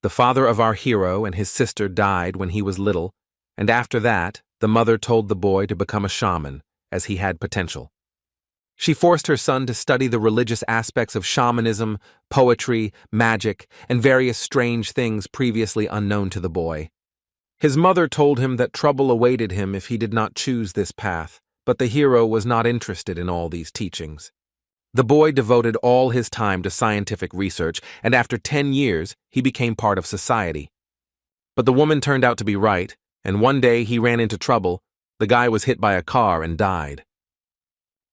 The father of our hero and his sister died when he was little, and after that, the mother told the boy to become a shaman, as he had potential. She forced her son to study the religious aspects of shamanism, poetry, magic, and various strange things previously unknown to the boy. His mother told him that trouble awaited him if he did not choose this path, but the hero was not interested in all these teachings. The boy devoted all his time to scientific research, and after 10 years, he became part of society. But the woman turned out to be right, and one day he ran into trouble. The guy was hit by a car and died.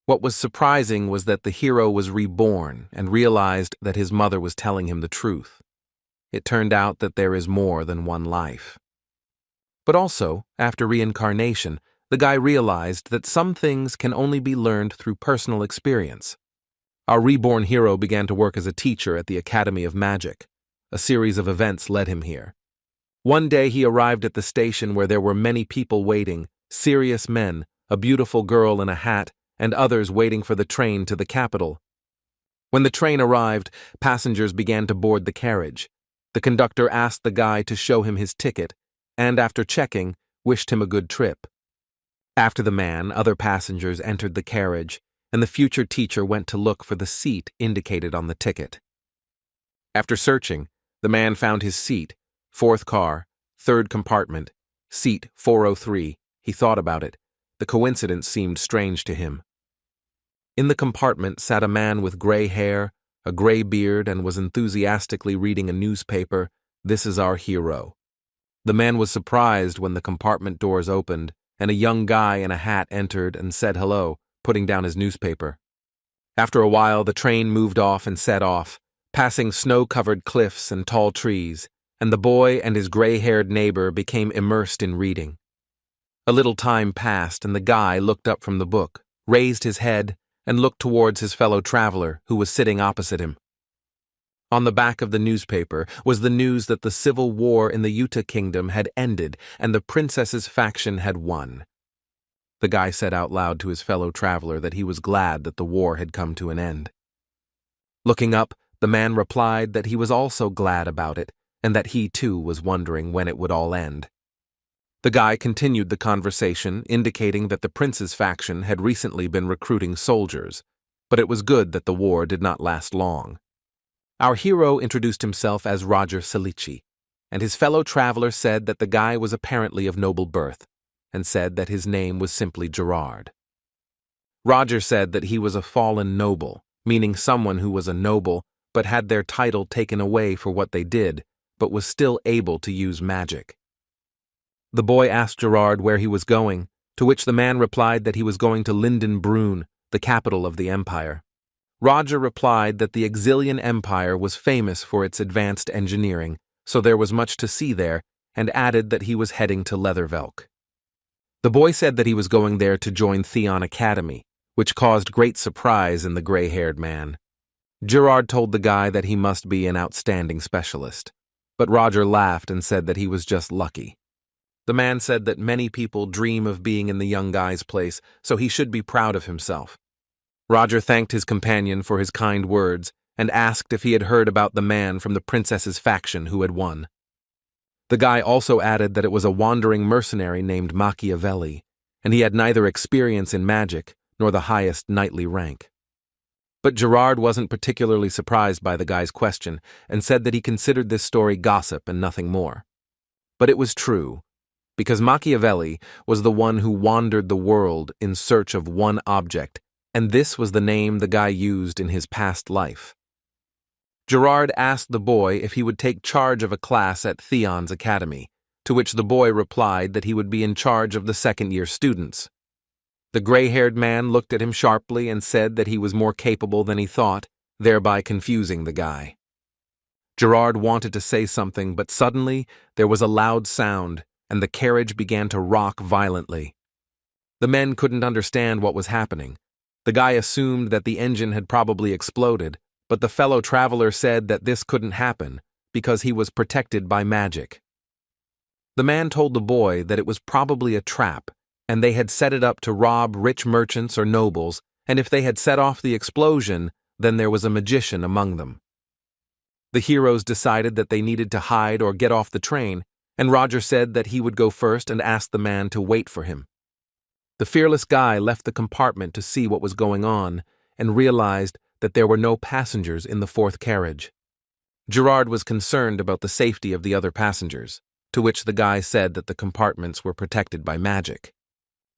What was surprising was that the hero was reborn and realized that his mother was telling him the truth. It turned out that there is more than one life. But also, after reincarnation, the guy realized that some things can only be learned through personal experience. Our reborn hero began to work as a teacher at the Academy of Magic. A series of events led him here. One day he arrived at the station where there were many people waiting, serious men, a beautiful girl in a hat, and others waiting for the train to the capital. When the train arrived, passengers began to board the carriage. The conductor asked the guy to show him his ticket, and after checking, wished him a good trip. After the man, other passengers entered the carriage, and the future teacher went to look for the seat indicated on the ticket. After searching, the man found his seat, 4th car, 3rd compartment, seat 403. He thought about it. The coincidence seemed strange to him. In the compartment sat a man with gray hair, a gray beard, and was enthusiastically reading a newspaper. This is our hero. The man was surprised when the compartment doors opened, and a young guy in a hat entered and said hello, putting down his newspaper. After a while, the train moved off and set off, passing snow-covered cliffs and tall trees, and the boy and his gray-haired neighbor became immersed in reading. A little time passed, and the guy looked up from the book, raised his head, and looked towards his fellow traveler, who was sitting opposite him. On the back of the newspaper was the news that the civil war in the Utah Kingdom had ended and the princess's faction had won. The guy said out loud to his fellow traveler that he was glad that the war had come to an end. Looking up, the man replied that he was also glad about it, and that he too was wondering when it would all end. The guy continued the conversation, indicating that the prince's faction had recently been recruiting soldiers, but it was good that the war did not last long. Our hero introduced himself as Roger Salici, and his fellow traveler said that the guy was apparently of noble birth, and said that his name was simply Gerard. Roger said that he was a fallen noble, meaning someone who was a noble but had their title taken away for what they did, but was still able to use magic. The boy asked Gerard where he was going, to which the man replied that he was going to Lindenbrunn, the capital of the empire. Roger replied that the Exilian Empire was famous for its advanced engineering, so there was much to see there, and added that he was heading to Leathervelk. The boy said that he was going there to join Theon Academy, which caused great surprise in the gray-haired man. Gerard told the guy that he must be an outstanding specialist, but Roger laughed and said that he was just lucky. The man said that many people dream of being in the young guy's place, so he should be proud of himself. Roger thanked his companion for his kind words and asked if he had heard about the man from the princess's faction who had won. The guy also added that it was a wandering mercenary named Machiavelli, and he had neither experience in magic nor the highest knightly rank. But Gerard wasn't particularly surprised by the guy's question and said that he considered this story gossip and nothing more. But it was true, because Machiavelli was the one who wandered the world in search of one object, and this was the name the guy used in his past life. Gerard asked the boy if he would take charge of a class at Theon's academy, to which the boy replied that he would be in charge of the second-year students. The gray-haired man looked at him sharply and said that he was more capable than he thought, thereby confusing the guy. Gerard wanted to say something, but suddenly there was a loud sound, and the carriage began to rock violently. The men couldn't understand what was happening. The guy assumed that the engine had probably exploded, but the fellow traveler said that this couldn't happen because he was protected by magic. The man told the boy that it was probably a trap, and they had set it up to rob rich merchants or nobles, and if they had set off the explosion, then there was a magician among them. The heroes decided that they needed to hide or get off the train, and Roger said that he would go first and ask the man to wait for him. The fearless guy left the compartment to see what was going on and realized that there were no passengers in the fourth carriage. Gerard was concerned about the safety of the other passengers, to which the guy said that the compartments were protected by magic.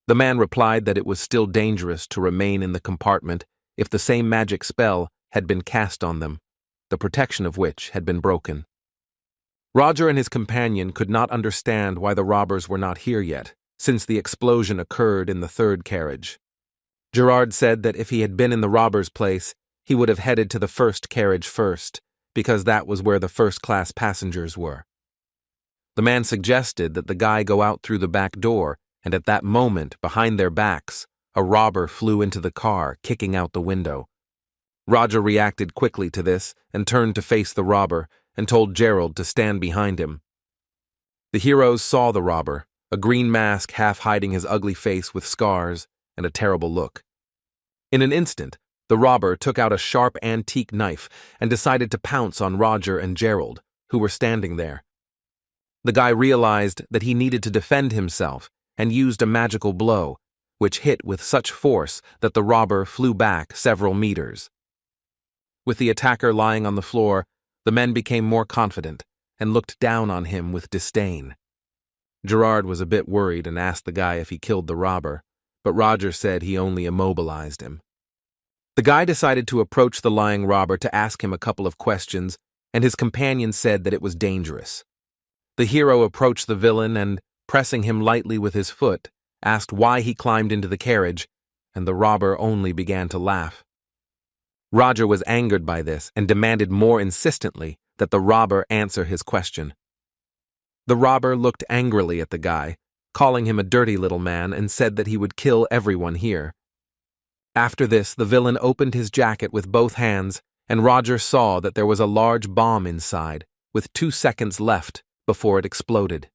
The man replied that it was still dangerous to remain in the compartment if the same magic spell had been cast on them, the protection of which had been broken. Roger and his companion could not understand why the robbers were not here yet, since the explosion occurred in the third carriage. Gerard said that if he had been in the robbers' place, he would have headed to the first carriage first, because that was where the first-class passengers were. The man suggested that the guy go out through the back door, and at that moment, behind their backs, a robber flew into the car, kicking out the window. Roger reacted quickly to this and turned to face the robber and told Gerald to stand behind him. The heroes saw the robber, a green mask half hiding his ugly face with scars and a terrible look. In an instant, the robber took out a sharp antique knife and decided to pounce on Roger and Gerald, who were standing there. The guy realized that he needed to defend himself and used a magical blow, which hit with such force that the robber flew back several meters. With the attacker lying on the floor, the men became more confident and looked down on him with disdain. Gerard was a bit worried and asked the guy if he killed the robber, but Roger said he only immobilized him. The guy decided to approach the lying robber to ask him a couple of questions, and his companion said that it was dangerous. The hero approached the villain and, pressing him lightly with his foot, asked why he climbed into the carriage, and the robber only began to laugh. Roger was angered by this and demanded more insistently that the robber answer his question. The robber looked angrily at the guy, calling him a dirty little man, and said that he would kill everyone here. After this, the villain opened his jacket with both hands, and Roger saw that there was a large bomb inside, with 2 seconds left before it exploded.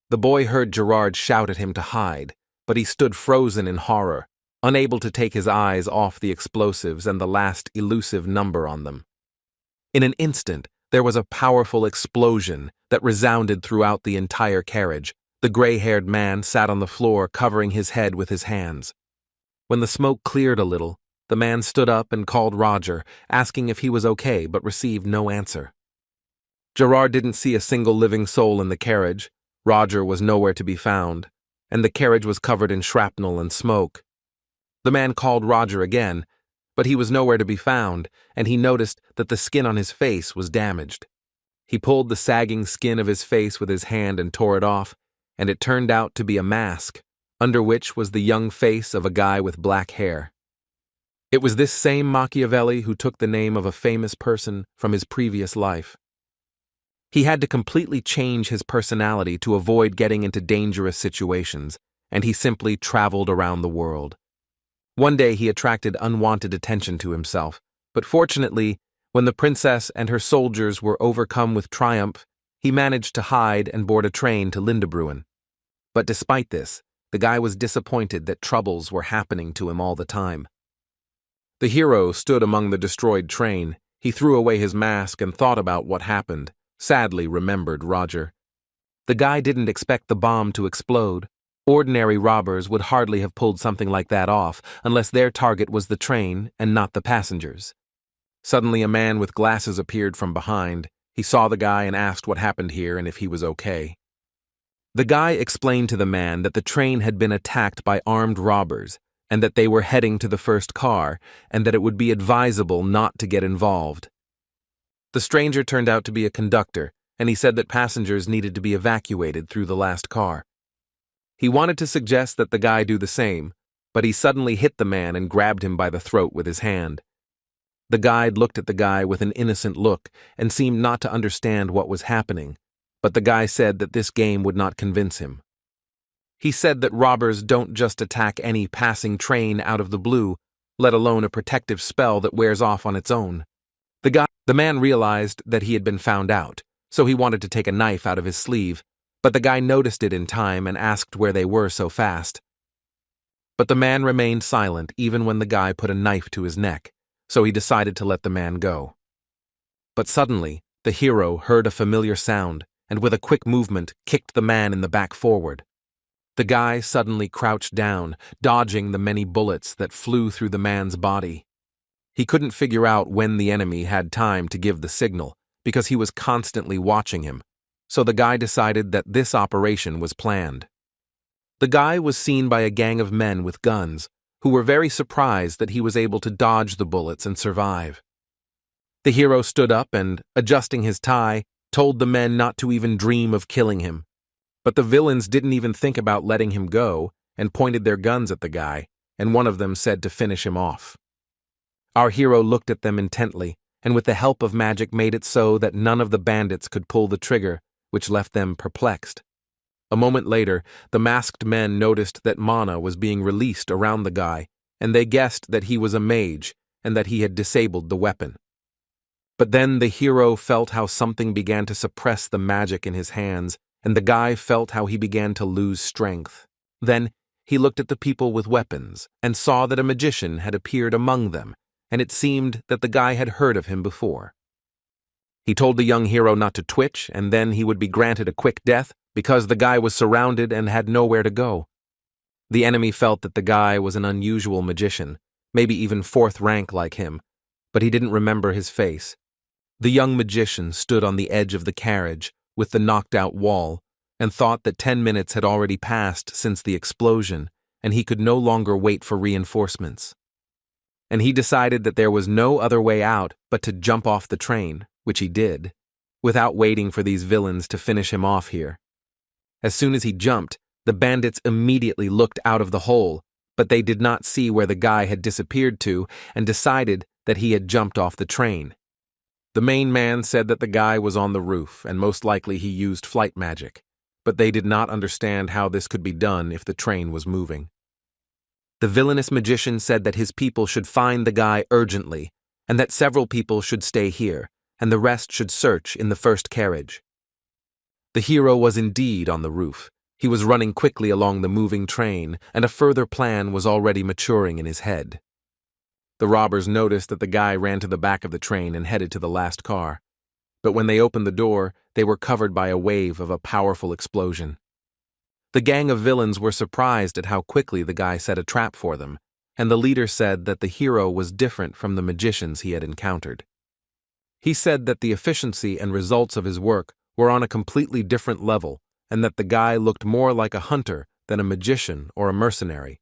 The boy heard Gerard shout at him to hide, but he stood frozen in horror, unable to take his eyes off the explosives and the last elusive number on them. In an instant, there was a powerful explosion that resounded throughout the entire carriage. The gray-haired man sat on the floor, covering his head with his hands. When the smoke cleared a little, the man stood up and called Roger, asking if he was okay, but received no answer. Gerard didn't see a single living soul in the carriage. Roger was nowhere to be found, and the carriage was covered in shrapnel and smoke. The man called Roger again, but he was nowhere to be found, and he noticed that the skin on his face was damaged. He pulled the sagging skin of his face with his hand and tore it off, and it turned out to be a mask, under which was the young face of a guy with black hair. It was this same Machiavelli who took the name of a famous person from his previous life. He had to completely change his personality to avoid getting into dangerous situations, and he simply traveled around the world. One day he attracted unwanted attention to himself, but fortunately, when the princess and her soldiers were overcome with triumph, he managed to hide and board a train to Lindebruen. But despite this, the guy was disappointed that troubles were happening to him all the time. The hero stood among the destroyed train. He threw away his mask and thought about what happened, sadly remembered Roger. The guy didn't expect the bomb to explode. Ordinary robbers would hardly have pulled something like that off unless their target was the train and not the passengers. Suddenly a man with glasses appeared from behind. He saw the guy and asked what happened here and if he was okay. The guy explained to the man that the train had been attacked by armed robbers and that they were heading to the first car and that it would be advisable not to get involved. The stranger turned out to be a conductor, and he said that passengers needed to be evacuated through the last car. He wanted to suggest that the guy do the same, but he suddenly hit the man and grabbed him by the throat with his hand. The guide looked at the guy with an innocent look and seemed not to understand what was happening, but the guy said that this game would not convince him. He said that robbers don't just attack any passing train out of the blue, let alone a protective spell that wears off on its own. The man realized that he had been found out, so he wanted to take a knife out of his sleeve, but the guy noticed it in time and asked where they were so fast. But the man remained silent even when the guy put a knife to his neck, so he decided to let the man go. But suddenly, The hero heard a familiar sound and with a quick movement kicked the man in the back forward. The guy suddenly crouched down, dodging the many bullets that flew through the man's body. He couldn't figure out when the enemy had time to give the signal, because he was constantly watching him, so the guy decided that this operation was planned. The guy was seen by a gang of men with guns, who were very surprised that he was able to dodge the bullets and survive. The hero stood up and, adjusting his tie, told the men not to even dream of killing him. But the villains didn't even think about letting him go and pointed their guns at the guy, and one of them said to finish him off. Our hero looked at them intently, and with the help of magic made it so that none of the bandits could pull the trigger, which left them perplexed. A moment later, the masked men noticed that mana was being released around the guy, and they guessed that he was a mage and that he had disabled the weapon. But then the hero felt how something began to suppress the magic in his hands, and the guy felt how he began to lose strength. Then he looked at the people with weapons and saw that a magician had appeared among them, and it seemed that the guy had heard of him before. He told the young hero not to twitch, and then he would be granted a quick death because the guy was surrounded and had nowhere to go. The enemy felt that the guy was an unusual magician, maybe even 4th rank like him, but he didn't remember his face. The young magician stood on the edge of the carriage with the knocked-out wall and thought that 10 minutes had already passed since the explosion, and he could no longer wait for reinforcements. And he decided that there was no other way out but to jump off the train, which he did, without waiting for these villains to finish him off here. As soon as he jumped, the bandits immediately looked out of the hole, but they did not see where the guy had disappeared to and decided that he had jumped off the train. The main man said that the guy was on the roof and most likely he used flight magic, but they did not understand how this could be done if the train was moving. The villainous magician said that his people should find the guy urgently and that several people should stay here and the rest should search in the first carriage. The hero was indeed on the roof. He was running quickly along the moving train, and a further plan was already maturing in his head. The robbers noticed that the guy ran to the back of the train and headed to the last car. But when they opened the door, they were covered by a wave of a powerful explosion. The gang of villains were surprised at how quickly the guy set a trap for them, and the leader said that the hero was different from the magicians he had encountered. He said that the efficiency and results of his work were on a completely different level, and that the guy looked more like a hunter than a magician or a mercenary.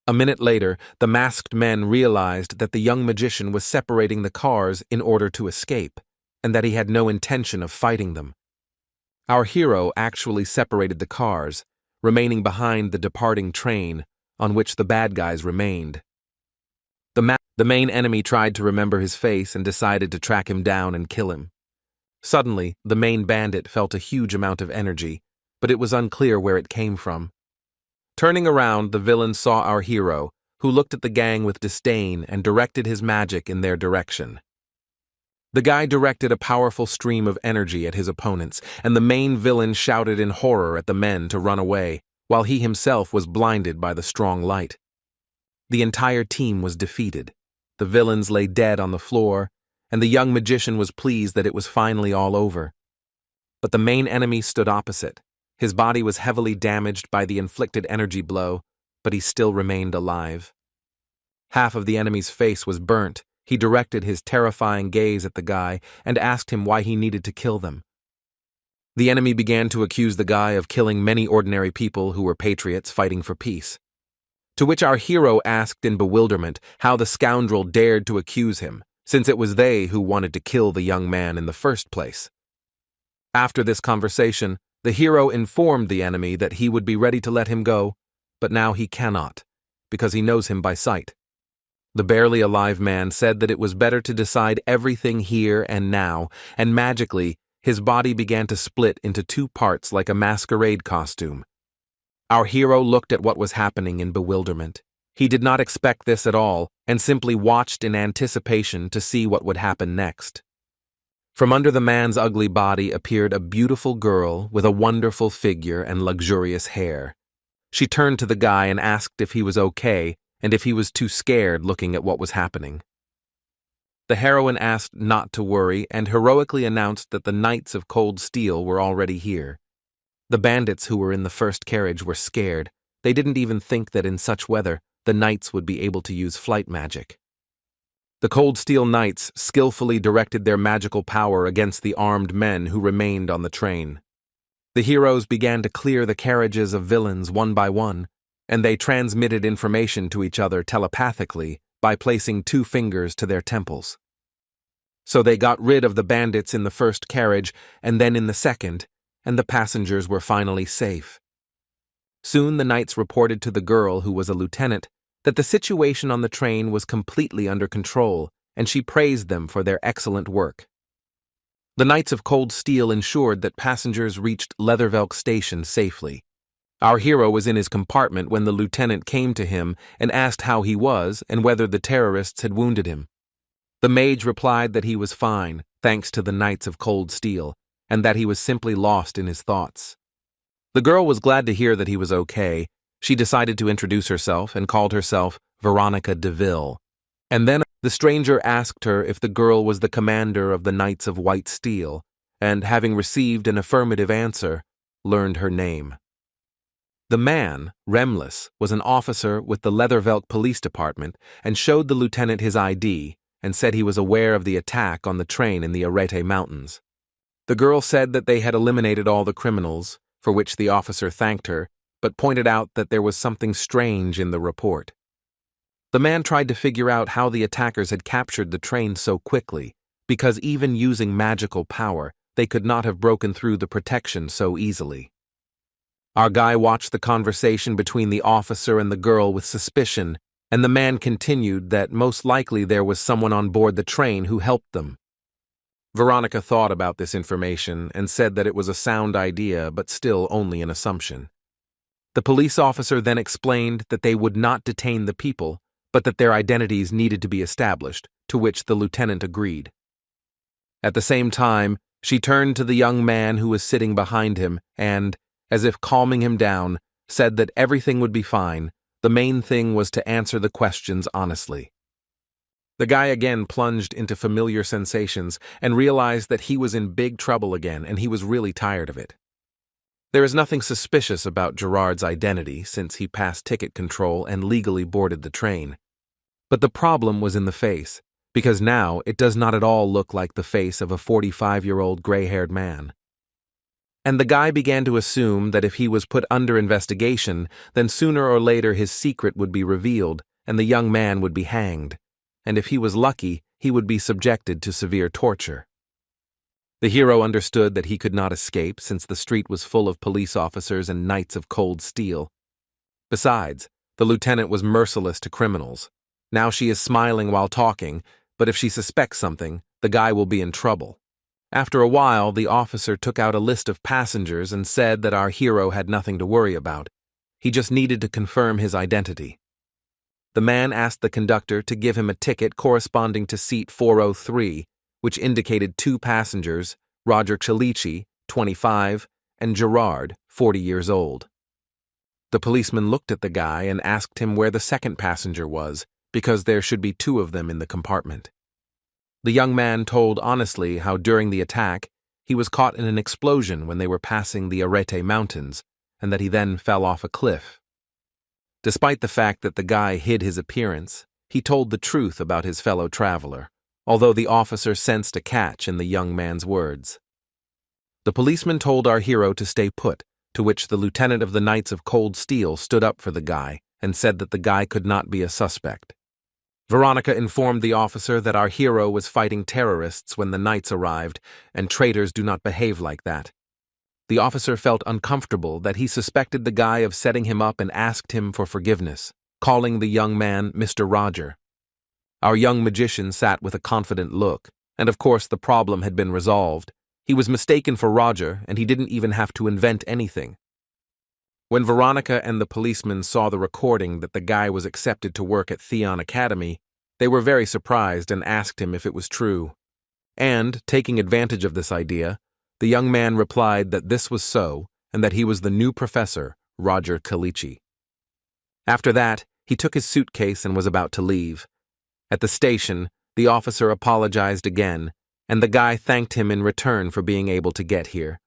A minute later, the masked men realized that the young magician was separating the cars in order to escape, and that he had no intention of fighting them. Our hero actually separated the cars, remaining behind the departing train, on which the bad guys remained. The main enemy tried to remember his face and decided to track him down and kill him. Suddenly, the main bandit felt a huge amount of energy, but it was unclear where it came from. Turning around, the villain saw our hero, who looked at the gang with disdain and directed his magic in their direction. The guy directed a powerful stream of energy at his opponents, and the main villain shouted in horror at the men to run away, while he himself was blinded by the strong light. The entire team was defeated. The villains lay dead on the floor, and the young magician was pleased that it was finally all over. But the main enemy stood opposite. His body was heavily damaged by the inflicted energy blow, but he still remained alive. Half of the enemy's face was burnt. He directed his terrifying gaze at the guy and asked him why he needed to kill them. The enemy began to accuse the guy of killing many ordinary people who were patriots fighting for peace. To which our hero asked in bewilderment how the scoundrel dared to accuse him, since it was they who wanted to kill the young man in the first place. After this conversation, the hero informed the enemy that he would be ready to let him go, but now he cannot, because he knows him by sight. The barely alive man said that it was better to decide everything here and now, and magically, his body began to split into 2 parts like a masquerade costume. Our hero looked at what was happening in bewilderment. He did not expect this at all, and simply watched in anticipation to see what would happen next. From under the man's ugly body appeared a beautiful girl with a wonderful figure and luxurious hair. She turned to the guy and asked if he was okay and if he was too scared looking at what was happening. The heroine asked not to worry and heroically announced that the Knights of Cold Steel were already here. The bandits who were in the first carriage were scared. They didn't even think that in such weather, the knights would be able to use flight magic. The Cold Steel Knights skillfully directed their magical power against the armed men who remained on the train. The heroes began to clear the carriages of villains one by one, and they transmitted information to each other telepathically by placing 2 fingers to their temples. So they got rid of the bandits in the first carriage and then in the second, and the passengers were finally safe. Soon the knights reported to the girl, who was a lieutenant, that the situation on the train was completely under control, and she praised them for their excellent work. The Knights of Cold Steel ensured that passengers reached Leathervelk Station safely. Our hero was in his compartment when the lieutenant came to him and asked how he was and whether the terrorists had wounded him. The mage replied that he was fine, thanks to the Knights of Cold Steel, and that he was simply lost in his thoughts. The girl was glad to hear that he was okay. She decided to introduce herself and called herself Veronica DeVille. And then the stranger asked her if the girl was the commander of the Knights of White Steel, and having received an affirmative answer, learned her name. The man, Remless, was an officer with the Leathervelk Police Department and showed the lieutenant his ID and said he was aware of the attack on the train in the Arete Mountains. The girl said that they had eliminated all the criminals, for which the officer thanked her, but pointed out that there was something strange in the report. The man tried to figure out how the attackers had captured the train so quickly, because even using magical power, they could not have broken through the protection so easily. Our guy watched the conversation between the officer and the girl with suspicion, and the man continued that most likely there was someone on board the train who helped them. Veronica thought about this information and said that it was a sound idea but still only an assumption. The police officer then explained that they would not detain the people, but that their identities needed to be established, to which the lieutenant agreed. At the same time, she turned to the young man who was sitting behind him and, as if calming him down, said that everything would be fine. The main thing was to answer the questions honestly. The guy again plunged into familiar sensations and realized that he was in big trouble again, and he was really tired of it. There is nothing suspicious about Gerard's identity since he passed ticket control and legally boarded the train. But the problem was in the face, because now it does not at all look like the face of a 45-year-old gray-haired man. And the guy began to assume that if he was put under investigation, then sooner or later his secret would be revealed and the young man would be hanged, and if he was lucky, he would be subjected to severe torture. The hero understood that he could not escape since the street was full of police officers and Knights of Cold Steel. Besides, the lieutenant was merciless to criminals. Now she is smiling while talking, but if she suspects something, the guy will be in trouble. After a while, the officer took out a list of passengers and said that our hero had nothing to worry about. He just needed to confirm his identity. The man asked the conductor to give him a ticket corresponding to seat 403, which indicated 2 passengers, Roger Chalici, 25, and Gerard, 40 years old. The policeman looked at the guy and asked him where the second passenger was, because there should be 2 of them in the compartment. The young man told honestly how during the attack, he was caught in an explosion when they were passing the Arete Mountains, and that he then fell off a cliff. Despite the fact that the guy hid his appearance, he told the truth about his fellow traveler, although the officer sensed a catch in the young man's words. The policeman told our hero to stay put, to which the lieutenant of the Knights of Cold Steel stood up for the guy and said that the guy could not be a suspect. Veronica informed the officer that our hero was fighting terrorists when the knights arrived, and traitors do not behave like that. The officer felt uncomfortable that he suspected the guy of setting him up and asked him for forgiveness, calling the young man Mr. Roger. Our young magician sat with a confident look, and of course the problem had been resolved. He was mistaken for Roger, and he didn't even have to invent anything. When Veronica and the policeman saw the recording that the guy was accepted to work at Theon Academy, they were very surprised and asked him if it was true. And, taking advantage of this idea, the young man replied that this was so and that he was the new professor, Roger Chalici. After that, he took his suitcase and was about to leave. At the station, The officer apologized again, and the guy thanked him in return for being able to get here.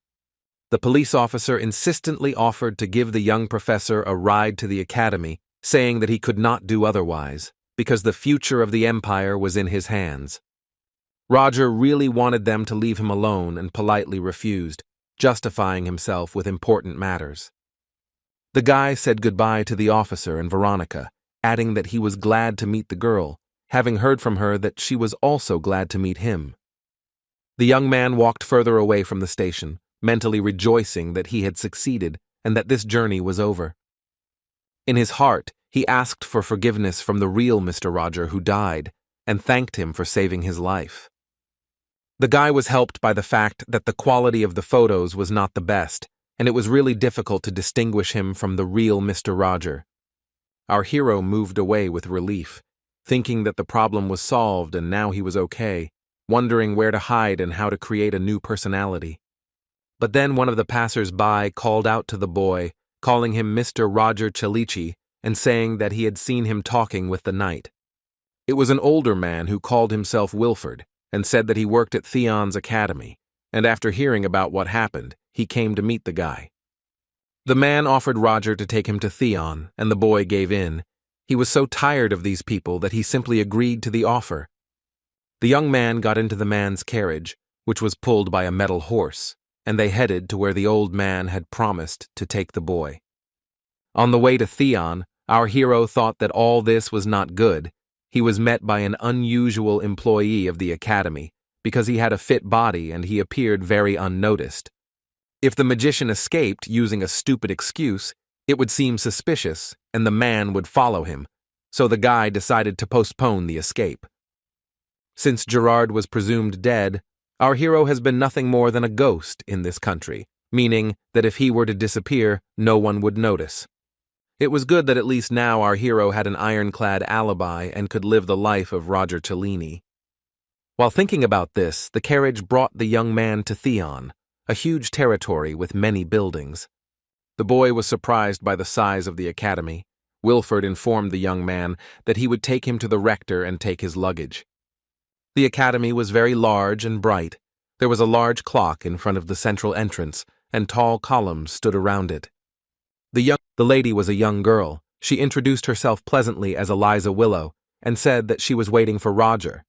The police officer insistently offered to give the young professor a ride to the academy, saying that he could not do otherwise, because the future of the Empire was in his hands. Roger really wanted them to leave him alone and politely refused, justifying himself with important matters. The guy said goodbye to the officer and Veronica, adding that he was glad to meet the girl, having heard from her that she was also glad to meet him. The young man walked further away from the station, mentally rejoicing that he had succeeded and that this journey was over. In his heart, he asked for forgiveness from the real Mr. Roger who died and thanked him for saving his life. The guy was helped by the fact that the quality of the photos was not the best, and it was really difficult to distinguish him from the real Mr. Roger. Our hero moved away with relief, thinking that the problem was solved and now he was okay, wondering where to hide and how to create a new personality. But then one of the passers-by called out to the boy, calling him Mr. Roger Chalici and saying that he had seen him talking with the knight. It was an older man who called himself Wilford and said that he worked at Theon's academy, and after hearing about what happened, he came to meet the guy. The man offered Roger to take him to Theon, and the boy gave in. He was so tired of these people that he simply agreed to the offer. The young man got into the man's carriage, which was pulled by a metal horse, and they headed to where the old man had promised to take the boy. On the way to Theon, our hero thought that all this was not good. He was met by an unusual employee of the academy, because he had a fit body and he appeared very unnoticed. If the magician escaped using a stupid excuse, it would seem suspicious, and the man would follow him, so the guy decided to postpone the escape. Since Gerard was presumed dead, our hero has been nothing more than a ghost in this country, meaning that if he were to disappear, no one would notice. It was good that at least now our hero had an ironclad alibi and could live the life of Roger Cellini. While thinking about this, the carriage brought the young man to Theon, a huge territory with many buildings. The boy was surprised by the size of the academy. Wilford informed the young man that he would take him to the rector and take his luggage. The academy was very large and bright. There was a large clock in front of the central entrance, and tall columns stood around it. The lady was a young girl. She introduced herself pleasantly as Eliza Willow and said that she was waiting for Roger.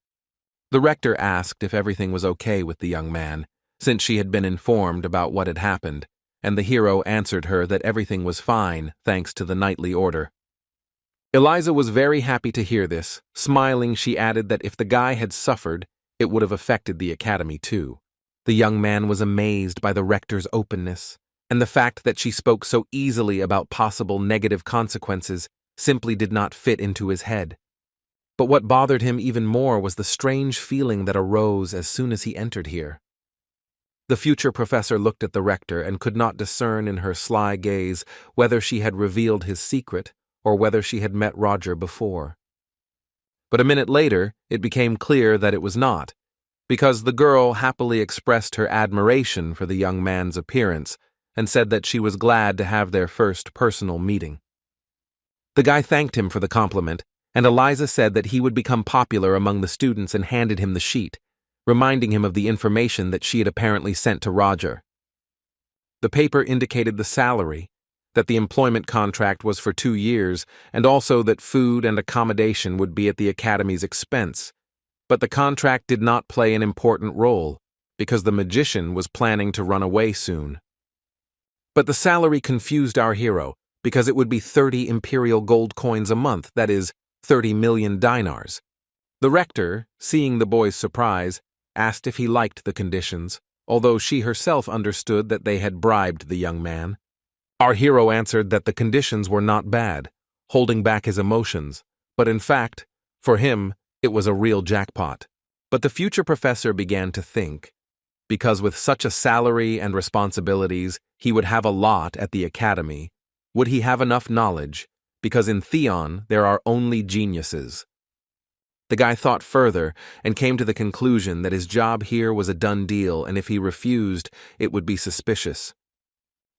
The rector asked if everything was okay with the young man, since she had been informed about what had happened, and the hero answered her that everything was fine thanks to the knightly order. Eliza was very happy to hear this. Smiling, she added that if the guy had suffered, it would have affected the academy too. The young man was amazed by the rector's openness, and the fact that she spoke so easily about possible negative consequences simply did not fit into his head. But what bothered him even more was the strange feeling that arose as soon as he entered here. The future professor looked at the rector and could not discern in her sly gaze whether she had revealed his secret or whether she had met Roger before. But a minute later, it became clear that it was not, because the girl happily expressed her admiration for the young man's appearance and said that she was glad to have their first personal meeting. The guy thanked him for the compliment, and Eliza said that he would become popular among the students and handed him the sheet, reminding him of the information that she had apparently sent to Roger. The paper indicated the salary, that the employment contract was for 2 years, and also that food and accommodation would be at the academy's expense. But the contract did not play an important role, because the magician was planning to run away soon. But the salary confused our hero, because it would be 30 imperial gold coins a month, that is, 30 million dinars. The rector, seeing the boy's surprise, asked if he liked the conditions, although she herself understood that they had bribed the young man. Our hero answered that the conditions were not bad, holding back his emotions, but in fact, for him, it was a real jackpot. But the future professor began to think, because with such a salary and responsibilities, he would have a lot at the academy. Would he have enough knowledge? Because in Theon, there are only geniuses. The guy thought further and came to the conclusion that his job here was a done deal, and if he refused, it would be suspicious.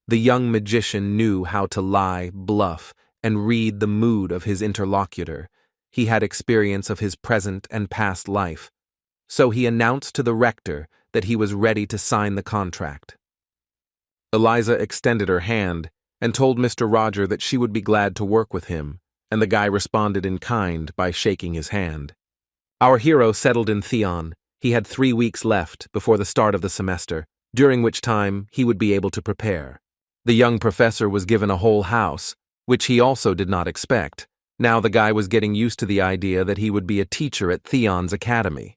The young magician knew how to lie, bluff, and read the mood of his interlocutor, he had experience of his present and past life, so he announced to the Rector that he was ready to sign the contract. Eliza extended her hand and told Mr. Roger that she would be glad to work with him, and the guy responded in kind by shaking his hand. Our hero settled in Theon. He had 3 weeks left before the start of the semester, during which time he would be able to prepare. The young professor was given a whole house, which he also did not expect. Now the guy was getting used to the idea that he would be a teacher at Theon's academy.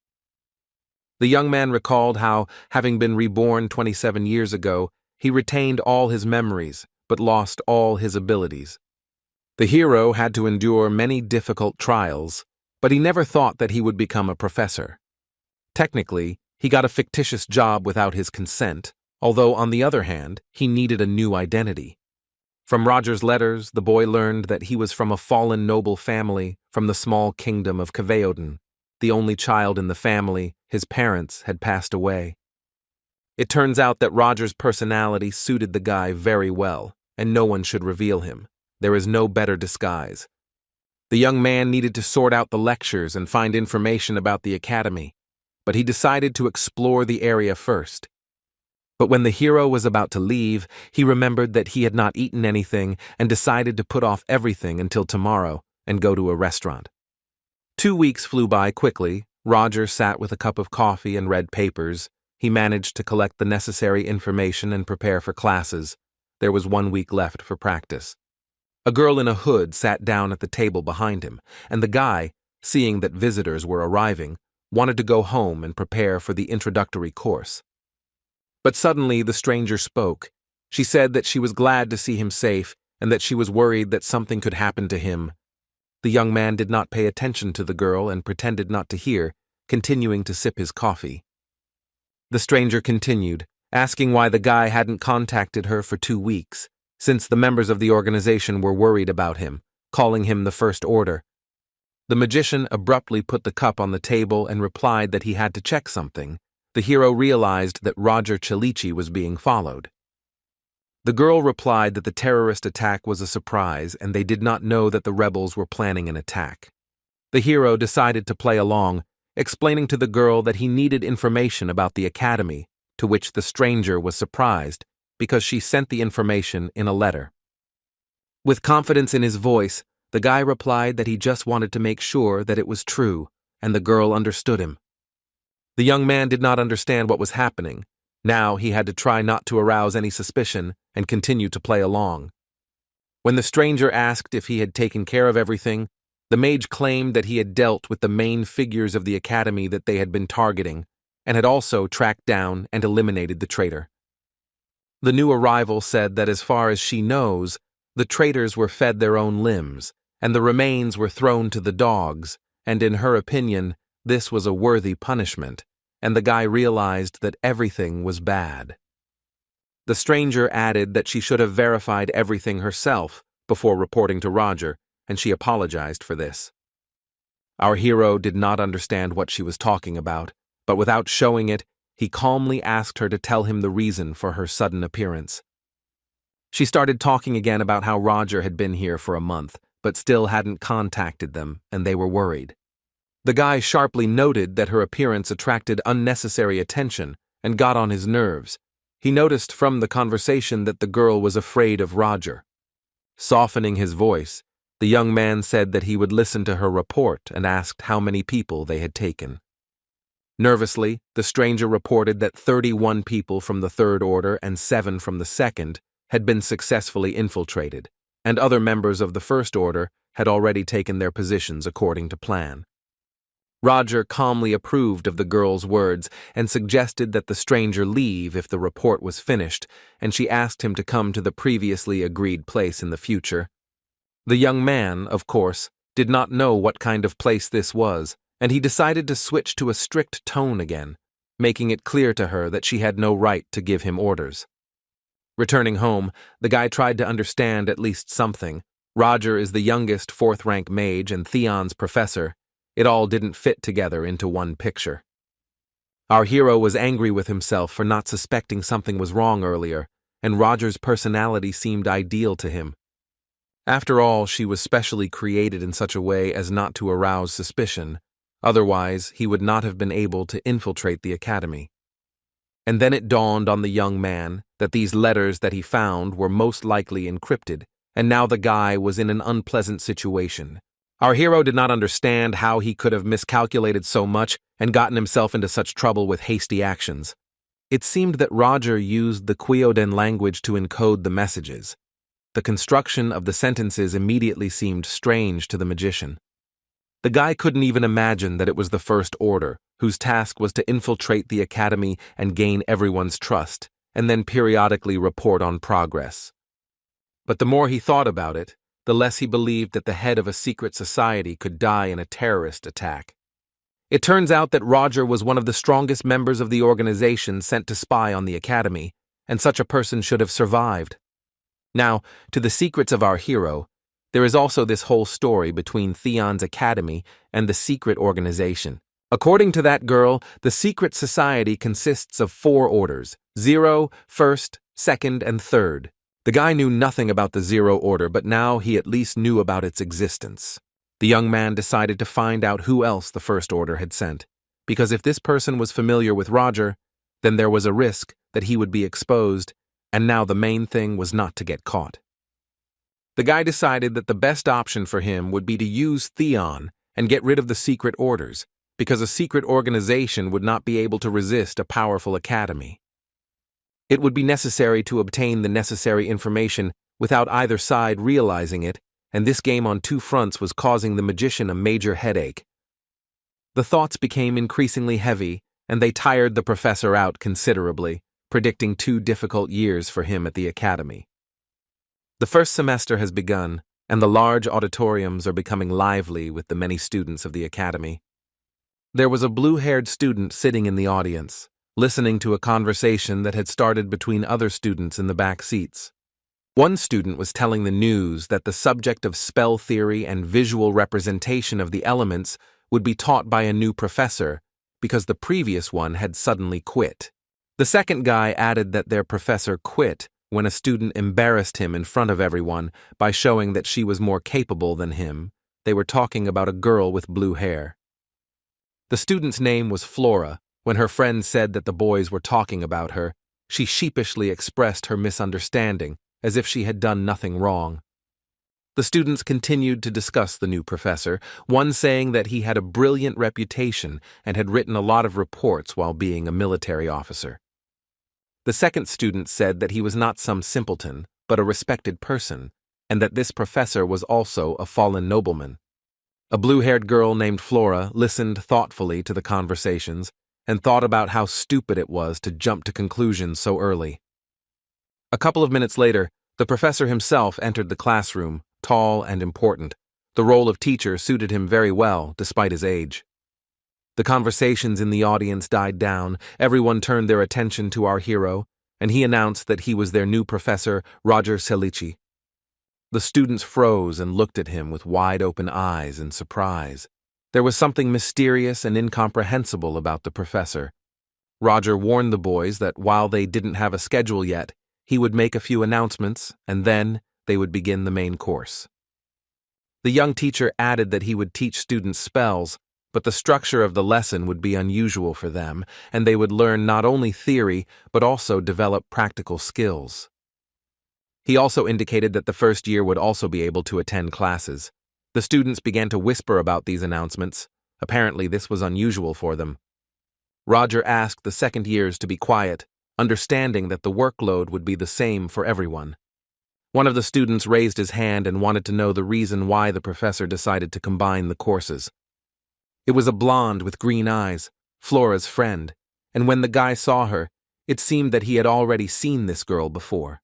The young man recalled how, having been reborn 27 years ago, he retained all his memories, but lost all his abilities. The hero had to endure many difficult trials, but he never thought that he would become a professor. Technically, he got a fictitious job without his consent, although on the other hand, he needed a new identity. From Roger's letters, the boy learned that he was from a fallen noble family from the small kingdom of Caveodon. The only child in the family, his parents had passed away. It turns out that Roger's personality suited the guy very well, and no one should reveal him. There is no better disguise. The young man needed to sort out the lectures and find information about the academy, but he decided to explore the area first. But when the hero was about to leave, he remembered that he had not eaten anything and decided to put off everything until tomorrow and go to a restaurant. 2 weeks flew by quickly. Roger sat with a cup of coffee and read papers. He managed to collect the necessary information and prepare for classes. There was 1 week left for practice. A girl in a hood sat down at the table behind him, and the guy, seeing that visitors were arriving, wanted to go home and prepare for the introductory course. But suddenly the stranger spoke. She said that she was glad to see him safe and that she was worried that something could happen to him. The young man did not pay attention to the girl and pretended not to hear, continuing to sip his coffee. The stranger continued, asking why the guy hadn't contacted her for 2 weeks, since the members of the organization were worried about him, calling him the First Order. The magician abruptly put the cup on the table and replied that he had to check something. The hero realized that Roger Chalici was being followed. The girl replied that the terrorist attack was a surprise and they did not know that the rebels were planning an attack. The hero decided to play along, explaining to the girl that he needed information about the academy, to which the stranger was surprised because she sent the information in a letter. With confidence in his voice, the guy replied that he just wanted to make sure that it was true, and the girl understood him. The young man did not understand what was happening. Now he had to try not to arouse any suspicion and continue to play along. When the stranger asked if he had taken care of everything, the mage claimed that he had dealt with the main figures of the academy that they had been targeting, and had also tracked down and eliminated the traitor. The new arrival said that as far as she knows, the traitors were fed their own limbs, and the remains were thrown to the dogs, and in her opinion, this was a worthy punishment, and the guy realized that everything was bad. The stranger added that she should have verified everything herself before reporting to Roger, and she apologized for this. Our hero did not understand what she was talking about, but without showing it, he calmly asked her to tell him the reason for her sudden appearance. She started talking again about how Roger had been here for a month, but still hadn't contacted them, and they were worried. The guy sharply noted that her appearance attracted unnecessary attention and got on his nerves. He noticed from the conversation that the girl was afraid of Roger. Softening his voice, the young man said that he would listen to her report and asked how many people they had taken. Nervously, the stranger reported that 31 people from the Third Order and 7 from the Second had been successfully infiltrated, and other members of the First Order had already taken their positions according to plan. Roger calmly approved of the girl's words and suggested that the stranger leave if the report was finished, and she asked him to come to the previously agreed place in the future. The young man, of course, did not know what kind of place this was, and he decided to switch to a strict tone again, making it clear to her that she had no right to give him orders. Returning home, the guy tried to understand at least something. Roger is the youngest 4th-rank mage and Theon's professor. It all didn't fit together into one picture. Our hero was angry with himself for not suspecting something was wrong earlier, and Roger's personality seemed ideal to him. After all, she was specially created in such a way as not to arouse suspicion. Otherwise, he would not have been able to infiltrate the academy. And then it dawned on the young man that these letters that he found were most likely encrypted, and now the guy was in an unpleasant situation. Our hero did not understand how he could have miscalculated so much and gotten himself into such trouble with hasty actions. It seemed that Roger used the Kyoden language to encode the messages. The construction of the sentences immediately seemed strange to the magician. The guy couldn't even imagine that it was the First Order, whose task was to infiltrate the academy and gain everyone's trust, and then periodically report on progress. But the more he thought about it, the less he believed that the head of a secret society could die in a terrorist attack. It turns out that Roger was one of the strongest members of the organization sent to spy on the academy, and such a person should have survived. Now, to the secrets of our hero, there is also this whole story between Theon's academy and the secret organization. According to that girl, the secret society consists of 4 orders: 0, 1st, 2nd, and 3rd. The guy knew nothing about the 0 order, but now he at least knew about its existence. The young man decided to find out who else the First Order had sent, because if this person was familiar with Roger, then there was a risk that he would be exposed, and now the main thing was not to get caught. The guy decided that the best option for him would be to use Theon and get rid of the secret orders, because a secret organization would not be able to resist a powerful academy. It would be necessary to obtain the necessary information without either side realizing it, and this game on 2 fronts was causing the magician a major headache. The thoughts became increasingly heavy, and they tired the professor out considerably, predicting 2 difficult years for him at the academy. The first semester has begun, and the large auditoriums are becoming lively with the many students of the academy. There was a blue-haired student sitting in the audience, listening to a conversation that had started between other students in the back seats. One student was telling the news that the subject of spell theory and visual representation of the elements would be taught by a new professor because the previous one had suddenly quit. The second guy added that their professor quit when a student embarrassed him in front of everyone by showing that she was more capable than him. They were talking about a girl with blue hair. The student's name was Flora. When her friend said that the boys were talking about her, she sheepishly expressed her misunderstanding, as if she had done nothing wrong. The students continued to discuss the new professor, one saying that he had a brilliant reputation and had written a lot of reports while being a military officer. The second student said that he was not some simpleton, but a respected person, and that this professor was also a fallen nobleman. A blue-haired girl named Flora listened thoughtfully to the conversations and thought about how stupid it was to jump to conclusions so early. A couple of minutes later, the professor himself entered the classroom, tall and important. The role of teacher suited him very well, despite his age. The conversations in the audience died down, everyone turned their attention to our hero, and he announced that he was their new professor, Roger Selici. The students froze and looked at him with wide-open eyes in surprise. There was something mysterious and incomprehensible about the professor. Roger warned the boys that while they didn't have a schedule yet, he would make a few announcements, and then they would begin the main course. The young teacher added that he would teach students spells, but the structure of the lesson would be unusual for them, and they would learn not only theory, but also develop practical skills. He also indicated that the first year would also be able to attend classes. The students began to whisper about these announcements. Apparently, this was unusual for them. Roger asked the second years to be quiet, understanding that the workload would be the same for everyone. One of the students raised his hand and wanted to know the reason why the professor decided to combine the courses. It was a blonde with green eyes, Flora's friend, and when the guy saw her, it seemed that he had already seen this girl before.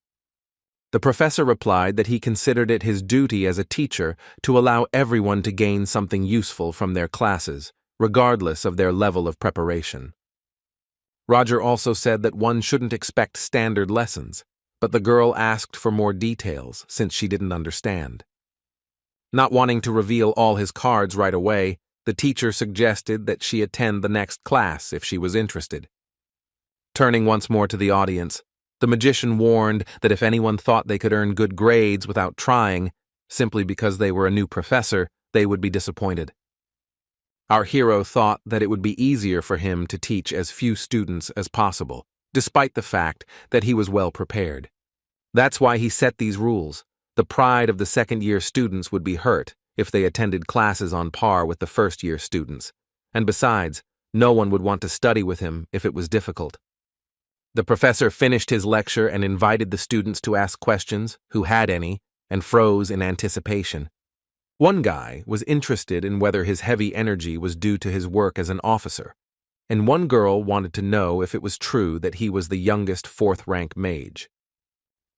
The professor replied that he considered it his duty as a teacher to allow everyone to gain something useful from their classes, regardless of their level of preparation. Roger also said that one shouldn't expect standard lessons, but the girl asked for more details since she didn't understand. Not wanting to reveal all his cards right away, the teacher suggested that she attend the next class if she was interested. Turning once more to the audience, the magician warned that if anyone thought they could earn good grades without trying, Simply because they were a new professor, they would be disappointed. Our hero thought that it would be easier for him to teach as few students as possible, despite the fact that he was well prepared. That's why he set these rules. The pride of the second-year students would be hurt if they attended classes on par with the first-year students. And besides, no one would want to study with him if it was difficult. The professor finished his lecture and invited the students to ask questions, who had any, and froze in anticipation. One guy was interested in whether his heavy energy was due to his work as an officer, and one girl wanted to know if it was true that he was the youngest fourth-rank mage.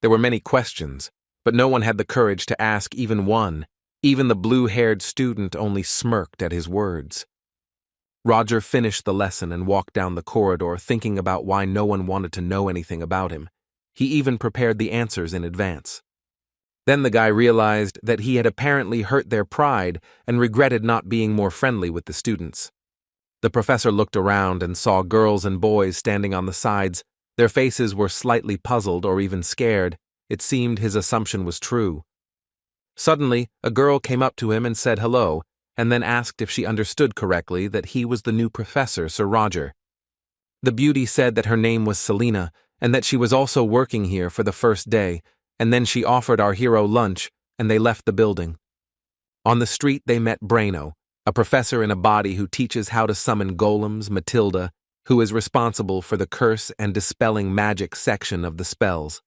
There were many questions, but no one had the courage to ask even one. Even the blue-haired student only smirked at his words. Roger finished the lesson and walked down the corridor thinking about why no one wanted to know anything about him. He even prepared the answers in advance. Then the guy realized that he had apparently hurt their pride and regretted not being more friendly with the students. The professor looked around and saw girls and boys standing on the sides. Their faces were slightly puzzled or even scared. It seemed his assumption was true. Suddenly, a girl came up to him and said hello, and then asked if she understood correctly that he was the new professor, Sir Roger. The beauty said that her name was Selena, and that she was also working here for the first day, and then she offered our hero lunch, and they left the building. On the street they met Braino, a professor in a body who teaches how to summon golems, Matilda, who is responsible for the curse and dispelling magic section of the spells.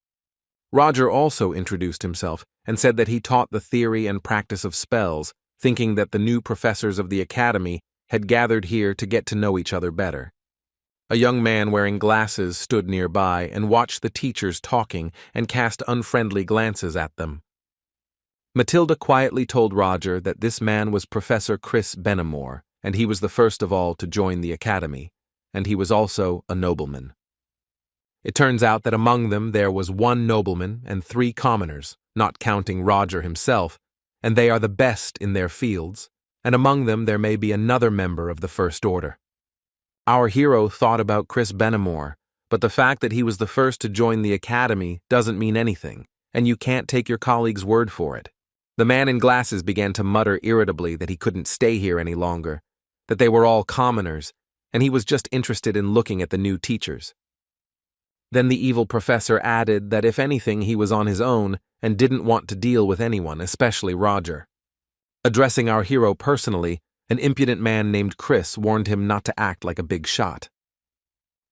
Roger also introduced himself and said that he taught the theory and practice of spells, thinking that the new professors of the academy had gathered here to get to know each other better. A young man wearing glasses stood nearby and watched the teachers talking and cast unfriendly glances at them. Matilda quietly told Roger that this man was Professor Chris Benamore, and he was the first of all to join the academy, and he was also a nobleman. It turns out that among them there was one nobleman and 3 commoners, not counting Roger himself, and they are the best in their fields, and among them there may be another member of the First Order. Our hero thought about Chris Benamore, but the fact that he was the first to join the academy doesn't mean anything, and you can't take your colleague's word for it. The man in glasses began to mutter irritably that he couldn't stay here any longer, that they were all commoners, and he was just interested in looking at the new teachers. Then the evil professor added that if anything he was on his own and didn't want to deal with anyone, especially Roger. Addressing our hero personally, an impudent man named Chris warned him not to act like a big shot.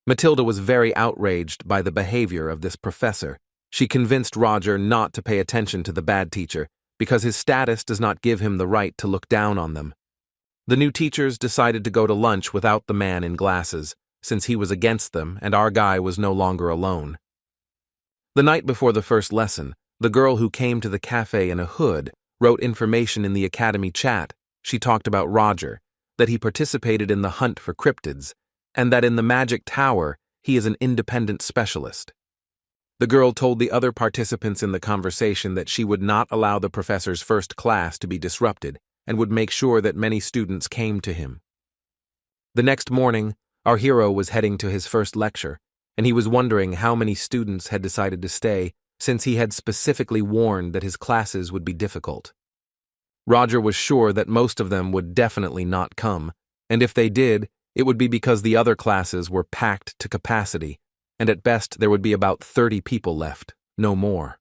Matilda was very outraged by the behavior of this professor. She convinced Roger not to pay attention to the bad teacher because his status does not give him the right to look down on them. The new teachers decided to go to lunch without the man in glasses, since he was against them and our guy was no longer alone. The night before the first lesson, the girl who came to the cafe in a hood wrote information in the academy chat. She talked about Roger, that he participated in the hunt for cryptids, and that in the magic tower he is an independent specialist. The girl told the other participants in the conversation that she would not allow the professor's first class to be disrupted and would make sure that many students came to him. The next morning, our hero was heading to his first lecture, and he was wondering how many students had decided to stay since he had specifically warned that his classes would be difficult. Roger was sure that most of them would definitely not come, and if they did, it would be because the other classes were packed to capacity, and at best there would be about 30 people left, no more.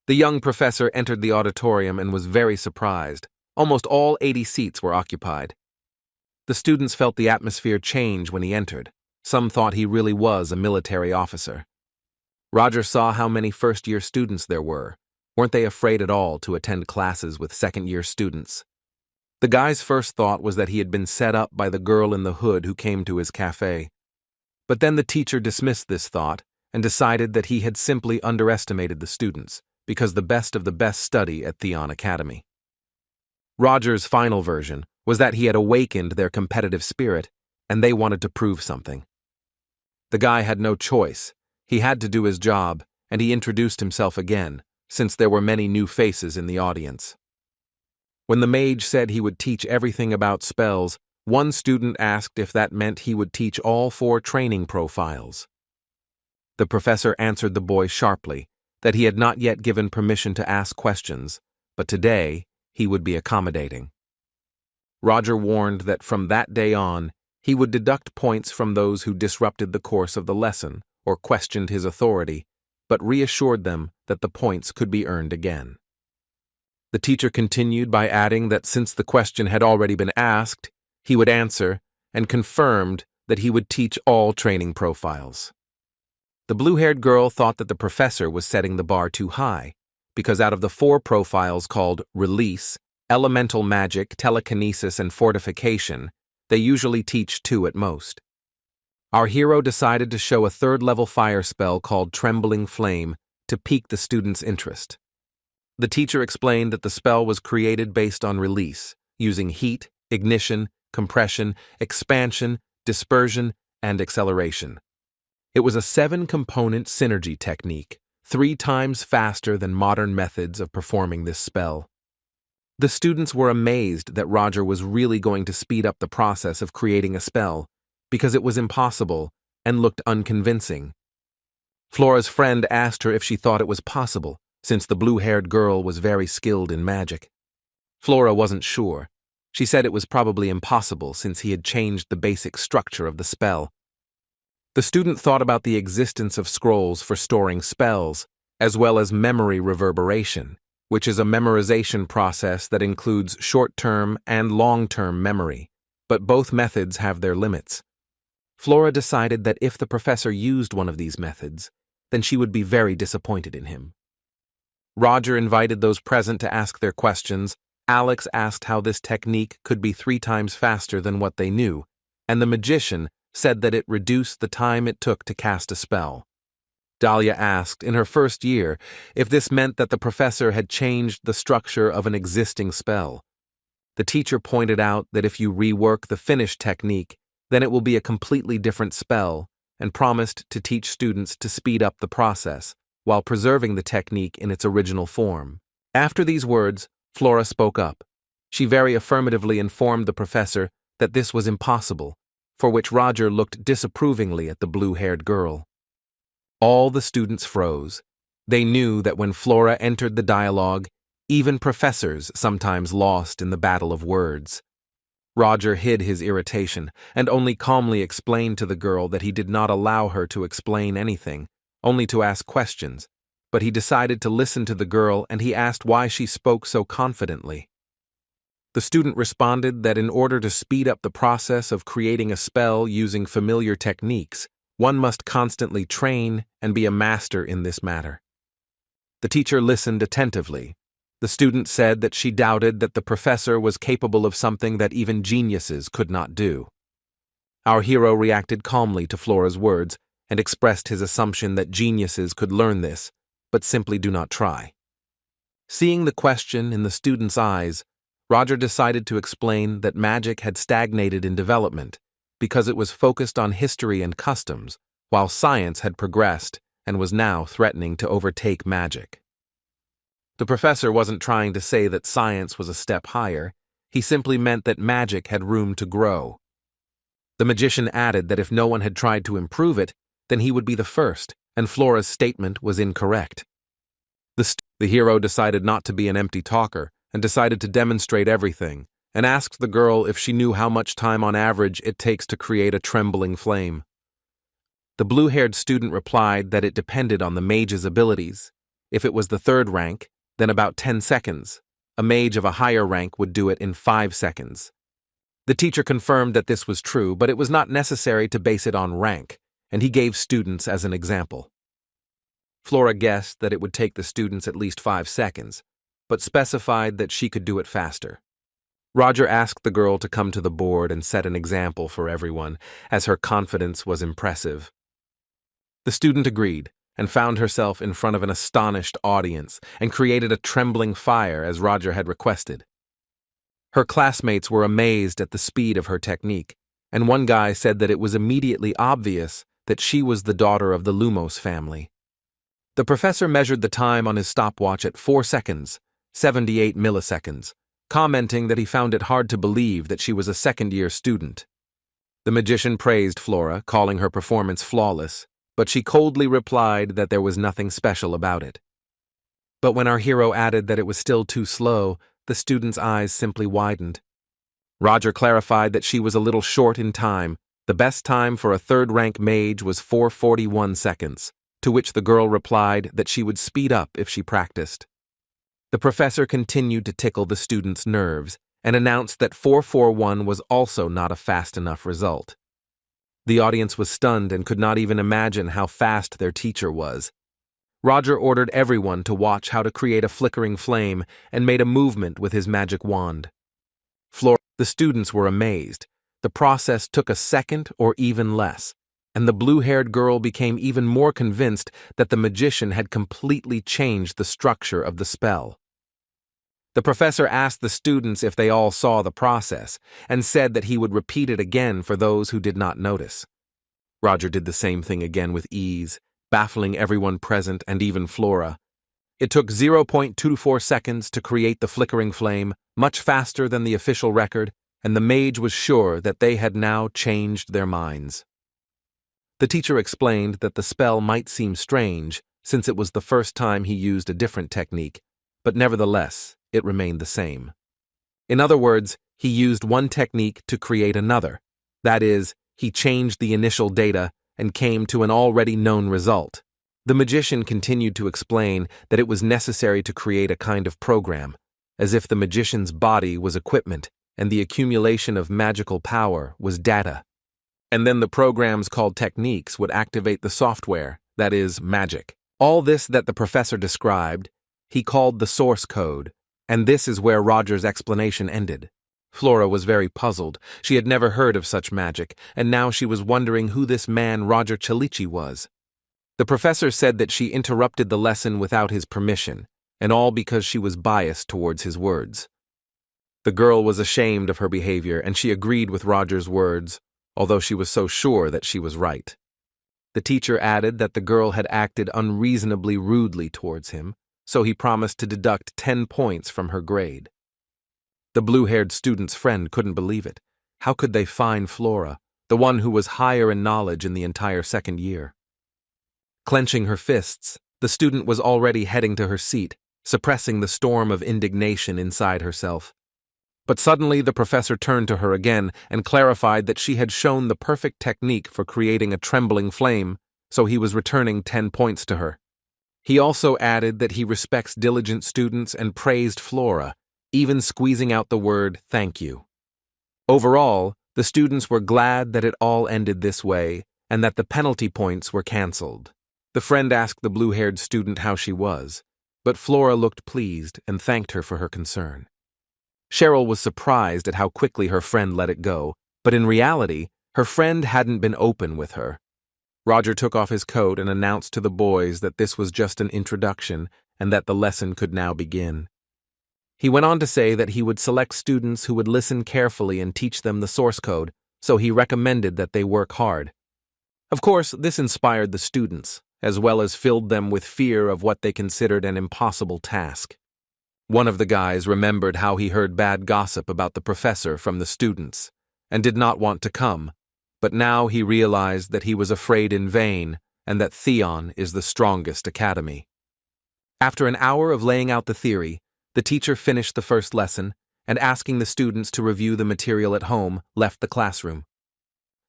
The young professor entered the auditorium and was very surprised. Almost all 80 seats were occupied. The students felt the atmosphere change when he entered. Some thought he really was a military officer. Roger saw how many first-year students there were. Weren't they afraid at all to attend classes with second-year students? The guy's first thought was that he had been set up by the girl in the hood who came to his cafe. But then the teacher dismissed this thought and decided that he had simply underestimated the students, because the best of the best study at Theon Academy. Roger's final version was that he had awakened their competitive spirit, and they wanted to prove something. The guy had no choice. He had to do his job, and he introduced himself again, since there were many new faces in the audience. When the mage said he would teach everything about spells, one student asked if that meant he would teach all 4 training profiles. The professor answered the boy sharply that he had not yet given permission to ask questions, but today he would be accommodating. Roger warned that from that day on, he would deduct points from those who disrupted the course of the lesson or questioned his authority, but reassured them that the points could be earned again. The teacher continued by adding that since the question had already been asked, he would answer, and confirmed that he would teach all training profiles. The blue-haired girl thought that the professor was setting the bar too high, because out of the 4 profiles called Release, Elemental Magic, Telekinesis, and Fortification, they usually teach 2 at most. Our hero decided to show a 3rd-level fire spell called Trembling Flame to pique the students' interest. The teacher explained that the spell was created based on release, using heat, ignition, compression, expansion, dispersion, and acceleration. It was a 7-component synergy technique, 3 times faster than modern methods of performing this spell. The students were amazed that Roger was really going to speed up the process of creating a spell, because it was impossible and looked unconvincing. Flora's friend asked her if she thought it was possible, since the blue-haired girl was very skilled in magic. Flora wasn't sure. She said it was probably impossible since he had changed the basic structure of the spell. The student thought about the existence of scrolls for storing spells, as well as memory reverberation, which is a memorization process that includes short-term and long-term memory, but both methods have their limits. Flora decided that if the professor used one of these methods, then she would be very disappointed in him. Roger invited those present to ask their questions. Alex asked how this technique could be 3 times faster than what they knew, and the magician said that it reduced the time it took to cast a spell. Dahlia asked, in her first year, if this meant that the professor had changed the structure of an existing spell. The teacher pointed out that if you rework the finished technique, then it will be a completely different spell, and promised to teach students to speed up the process, while preserving the technique in its original form. After these words, Flora spoke up. She very affirmatively informed the professor that this was impossible, for which Roger looked disapprovingly at the blue-haired girl. All the students froze. They knew that when Flora entered the dialogue, even professors sometimes lost in the battle of words. Roger hid his irritation and only calmly explained to the girl that he did not allow her to explain anything, only to ask questions, but he decided to listen to the girl and he asked why she spoke so confidently. The student responded that in order to speed up the process of creating a spell using familiar techniques, one must constantly train and be a master in this matter. The teacher listened attentively. The student said that she doubted that the professor was capable of something that even geniuses could not do. Our hero reacted calmly to Flora's words and expressed his assumption that geniuses could learn this, but simply do not try. Seeing the question in the student's eyes, Roger decided to explain that magic had stagnated in development because it was focused on history and customs, while science had progressed and was now threatening to overtake magic. The professor wasn't trying to say that science was a step higher, he simply meant that magic had room to grow. The magician added that if no one had tried to improve it, then he would be the first, and Flora's statement was incorrect. The hero decided not to be an empty talker and decided to demonstrate everything, and asked the girl if she knew how much time on average it takes to create a trembling flame. The blue-haired student replied that it depended on the mage's abilities. If it was the 3rd rank, then about 10 seconds. A mage of a higher rank would do it in 5 seconds. The teacher confirmed that this was true, but it was not necessary to base it on rank, and he gave students as an example. Flora guessed that it would take the students at least 5 seconds, but specified that she could do it faster. Roger asked the girl to come to the board and set an example for everyone, as her confidence was impressive. The student agreed, and found herself in front of an astonished audience and created a trembling fire as Roger had requested. Her classmates were amazed at the speed of her technique, and one guy said that it was immediately obvious that she was the daughter of the Lumos family. The professor measured the time on his stopwatch at 4 seconds, 78 milliseconds, commenting that he found it hard to believe that she was a second-year student. The magician praised Flora, calling her performance flawless, but she coldly replied that there was nothing special about it. But when our hero added that it was still too slow, the student's eyes simply widened. Roger clarified that she was a little short in time. The best time for a third-rank mage was 4:41 seconds, to which the girl replied that she would speed up if she practiced. The professor continued to tickle the student's nerves and announced that 4:41 was also not a fast enough result. The audience was stunned and could not even imagine how fast their teacher was. Roger ordered everyone to watch how to create a flickering flame and made a movement with his magic wand. The students were amazed. The process took a second or even less, and the blue-haired girl became even more convinced that the magician had completely changed the structure of the spell. The professor asked the students if they all saw the process, and said that he would repeat it again for those who did not notice. Roger did the same thing again with ease, baffling everyone present and even Flora. It took 0.24 seconds to create the flickering flame, much faster than the official record, and the mage was sure that they had now changed their minds. The teacher explained that the spell might seem strange, since it was the first time he used a different technique, but nevertheless, it remained the same. In other words, he used one technique to create another. That is, he changed the initial data and came to an already known result. The magician continued to explain that it was necessary to create a kind of program, as if the magician's body was equipment and the accumulation of magical power was data. And then the programs called techniques would activate the software, that is, magic. All this that the professor described, he called the source code, and this is where Roger's explanation ended. Flora was very puzzled. She had never heard of such magic, and now she was wondering who this man Roger Chalici was. The professor said that she interrupted the lesson without his permission, and all because she was biased towards his words. The girl was ashamed of her behavior, and she agreed with Roger's words, although she was so sure that she was right. The teacher added that the girl had acted unreasonably rudely towards him, so he promised to deduct 10 points from her grade. The blue-haired student's friend couldn't believe it. How could they find Flora, the one who was higher in knowledge in the entire second year? Clenching her fists, the student was already heading to her seat, suppressing the storm of indignation inside herself. But suddenly the professor turned to her again and clarified that she had shown the perfect technique for creating a trembling flame, so he was returning 10 points to her. He also added that he respects diligent students and praised Flora, even squeezing out the word "thank you." Overall, the students were glad that it all ended this way and that the penalty points were cancelled. The friend asked the blue-haired student how she was, but Flora looked pleased and thanked her for her concern. Cheryl was surprised at how quickly her friend let it go, but in reality, her friend hadn't been open with her. Roger took off his coat and announced to the boys that this was just an introduction and that the lesson could now begin. He went on to say that he would select students who would listen carefully and teach them the source code, so he recommended that they work hard. Of course, this inspired the students, as well as filled them with fear of what they considered an impossible task. One of the guys remembered how he heard bad gossip about the professor from the students, and did not want to come, but now he realized that he was afraid in vain and that Theon is the strongest academy. After an hour of laying out the theory, the teacher finished the first lesson and, asking the students to review the material at home, left the classroom.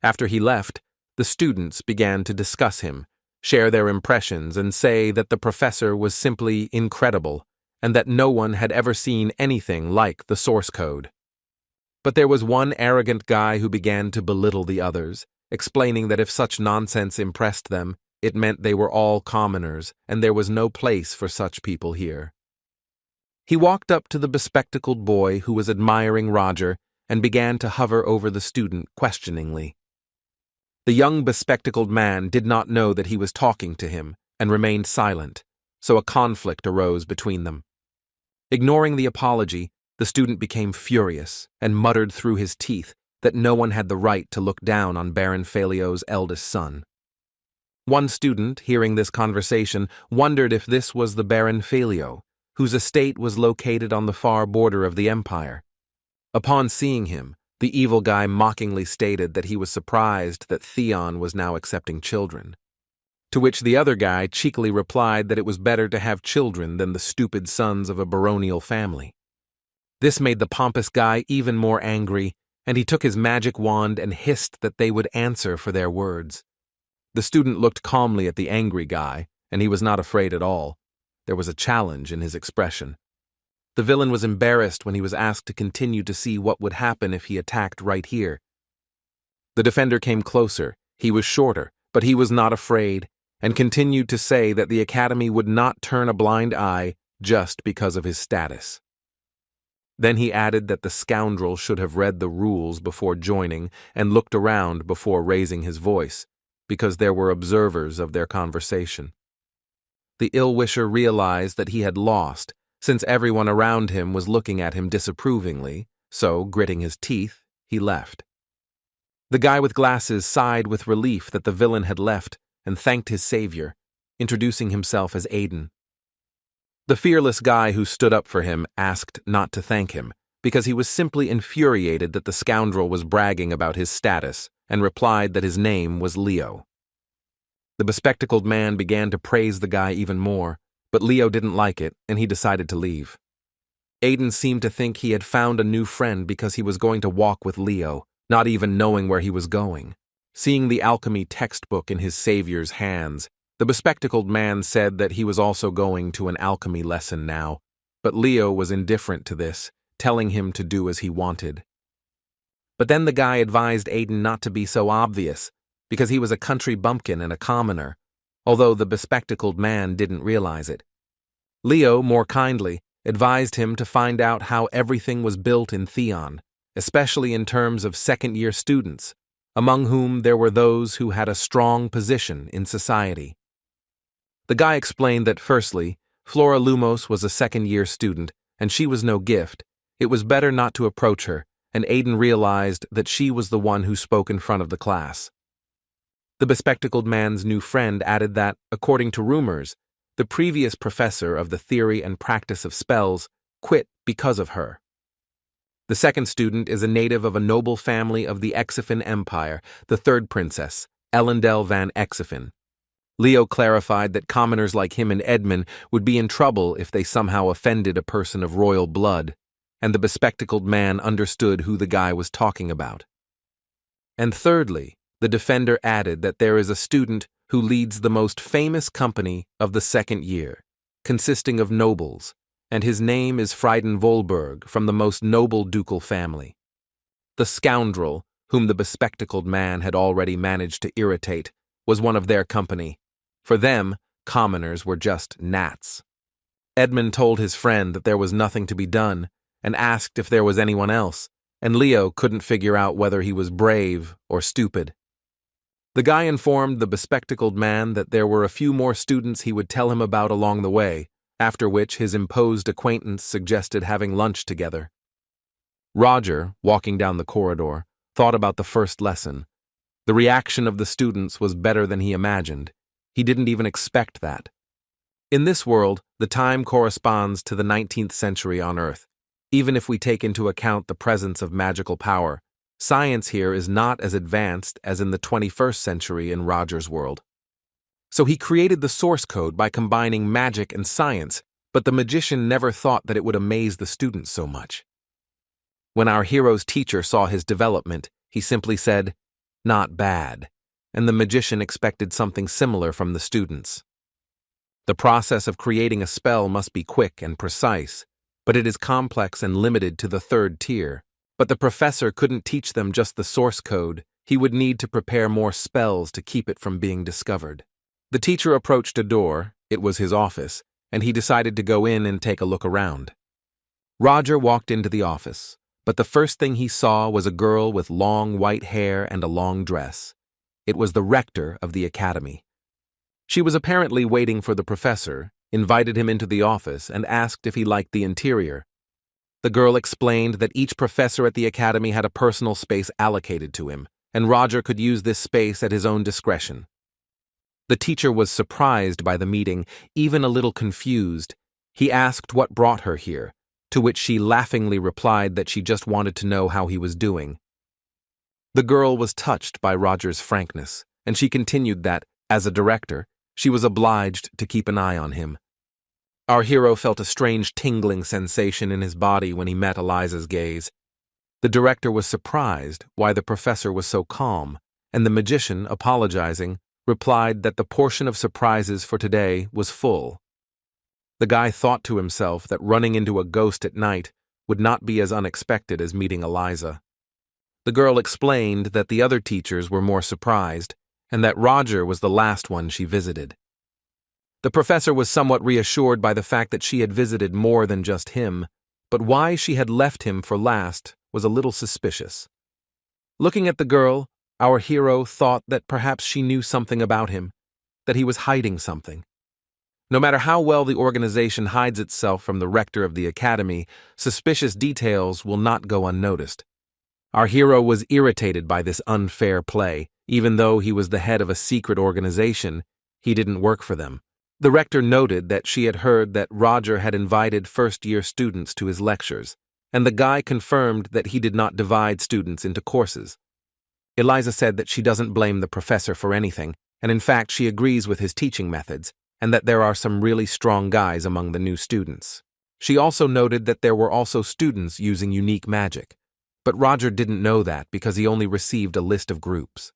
After he left, the students began to discuss him, share their impressions, and say that the professor was simply incredible and that no one had ever seen anything like the source code. But there was one arrogant guy who began to belittle the others, explaining that if such nonsense impressed them, it meant they were all commoners and there was no place for such people here. He walked up to the bespectacled boy who was admiring Roger and began to hover over the student questioningly. The young bespectacled man did not know that he was talking to him and remained silent, so a conflict arose between them. Ignoring the apology, the student became furious and muttered through his teeth that no one had the right to look down on Baron Phalio's eldest son. One student, hearing this conversation, wondered if this was the Baron Phalio, whose estate was located on the far border of the empire. Upon seeing him, the evil guy mockingly stated that he was surprised that Theon was now accepting children. To which the other guy cheekily replied that it was better to have children than the stupid sons of a baronial family. This made the pompous guy even more angry, and he took his magic wand and hissed that they would answer for their words. The student looked calmly at the angry guy, and he was not afraid at all. There was a challenge in his expression. The villain was embarrassed when he was asked to continue to see what would happen if he attacked right here. The defender came closer. He was shorter, but he was not afraid, and continued to say that the academy would not turn a blind eye just because of his status. Then he added that the scoundrel should have read the rules before joining and looked around before raising his voice, because there were observers of their conversation. The ill-wisher realized that he had lost, since everyone around him was looking at him disapprovingly, so, gritting his teeth, he left. The guy with glasses sighed with relief that the villain had left and thanked his savior, introducing himself as Aiden. The fearless guy who stood up for him asked not to thank him, because he was simply infuriated that the scoundrel was bragging about his status, and replied that his name was Leo. The bespectacled man began to praise the guy even more, but Leo didn't like it, and he decided to leave. Aiden seemed to think he had found a new friend because he was going to walk with Leo, not even knowing where he was going. Seeing the alchemy textbook in his savior's hands, the bespectacled man said that he was also going to an alchemy lesson now, but Leo was indifferent to this, telling him to do as he wanted. But then the guy advised Aiden not to be so obvious, because he was a country bumpkin and a commoner, although the bespectacled man didn't realize it. Leo, more kindly, advised him to find out how everything was built in Theon, especially in terms of second-year students, among whom there were those who had a strong position in society. The guy explained that, firstly, Flora Lumos was a second-year student, and she was no gift. It was better not to approach her, and Aiden realized that she was the one who spoke in front of the class. The bespectacled man's new friend added that, according to rumors, the previous professor of the theory and practice of spells quit because of her. The second student is a native of a noble family of the Exifin Empire, the third princess, Ellendel van Exifin. Leo clarified that commoners like him and Edmund would be in trouble if they somehow offended a person of royal blood, and the bespectacled man understood who the guy was talking about. And thirdly, the defender added that there is a student who leads the most famous company of the second year, consisting of nobles, and his name is Frieden Volberg from the most noble ducal family. The scoundrel, whom the bespectacled man had already managed to irritate, was one of their company. For them, commoners were just gnats. Edmund told his friend that there was nothing to be done, and asked if there was anyone else, and Leo couldn't figure out whether he was brave or stupid. The guy informed the bespectacled man that there were a few more students he would tell him about along the way, after which his imposed acquaintance suggested having lunch together. Roger, walking down the corridor, thought about the first lesson. The reaction of the students was better than he imagined. He didn't even expect that. In this world, the time corresponds to the 19th century on Earth. Even if we take into account the presence of magical power, science here is not as advanced as in the 21st century in Roger's world. So he created the source code by combining magic and science, but the magician never thought that it would amaze the students so much. When our hero's teacher saw his development, he simply said, "Not bad," and the magician expected something similar from the students. The process of creating a spell must be quick and precise, but it is complex and limited to the third tier. But the professor couldn't teach them just the source code. He would need to prepare more spells to keep it from being discovered. The teacher approached a door, it was his office, and he decided to go in and take a look around. Roger walked into the office, but the first thing he saw was a girl with long white hair and a long dress. It was the rector of the academy. She was apparently waiting for the professor, invited him into the office, and asked if he liked the interior. The girl explained that each professor at the academy had a personal space allocated to him, and Roger could use this space at his own discretion. The teacher was surprised by the meeting, even a little confused. He asked what brought her here, to which she laughingly replied that she just wanted to know how he was doing. The girl was touched by Roger's frankness, and she continued that, as a director, She was obliged to keep an eye on him. Our hero felt a strange tingling sensation in his body when he met Eliza's gaze. The director was surprised why the professor was so calm, and the magician, apologizing, replied that the portion of surprises for today was full. The guy thought to himself that running into a ghost at night would not be as unexpected as meeting Eliza. The girl explained that the other teachers were more surprised, and that Roger was the last one she visited. The professor was somewhat reassured by the fact that she had visited more than just him, but why she had left him for last was a little suspicious. Looking at the girl, our hero thought that perhaps she knew something about him, that he was hiding something. No matter how well the organization hides itself from the rector of the academy, suspicious details will not go unnoticed. Our hero was irritated by this unfair play. Even though he was the head of a secret organization, he didn't work for them. The rector noted that she had heard that Roger had invited first-year students to his lectures, and the guy confirmed that he did not divide students into courses. Eliza said that she doesn't blame the professor for anything, and in fact she agrees with his teaching methods, and that there are some really strong guys among the new students. She also noted that there were also students using unique magic, but Roger didn't know that because he only received a list of groups.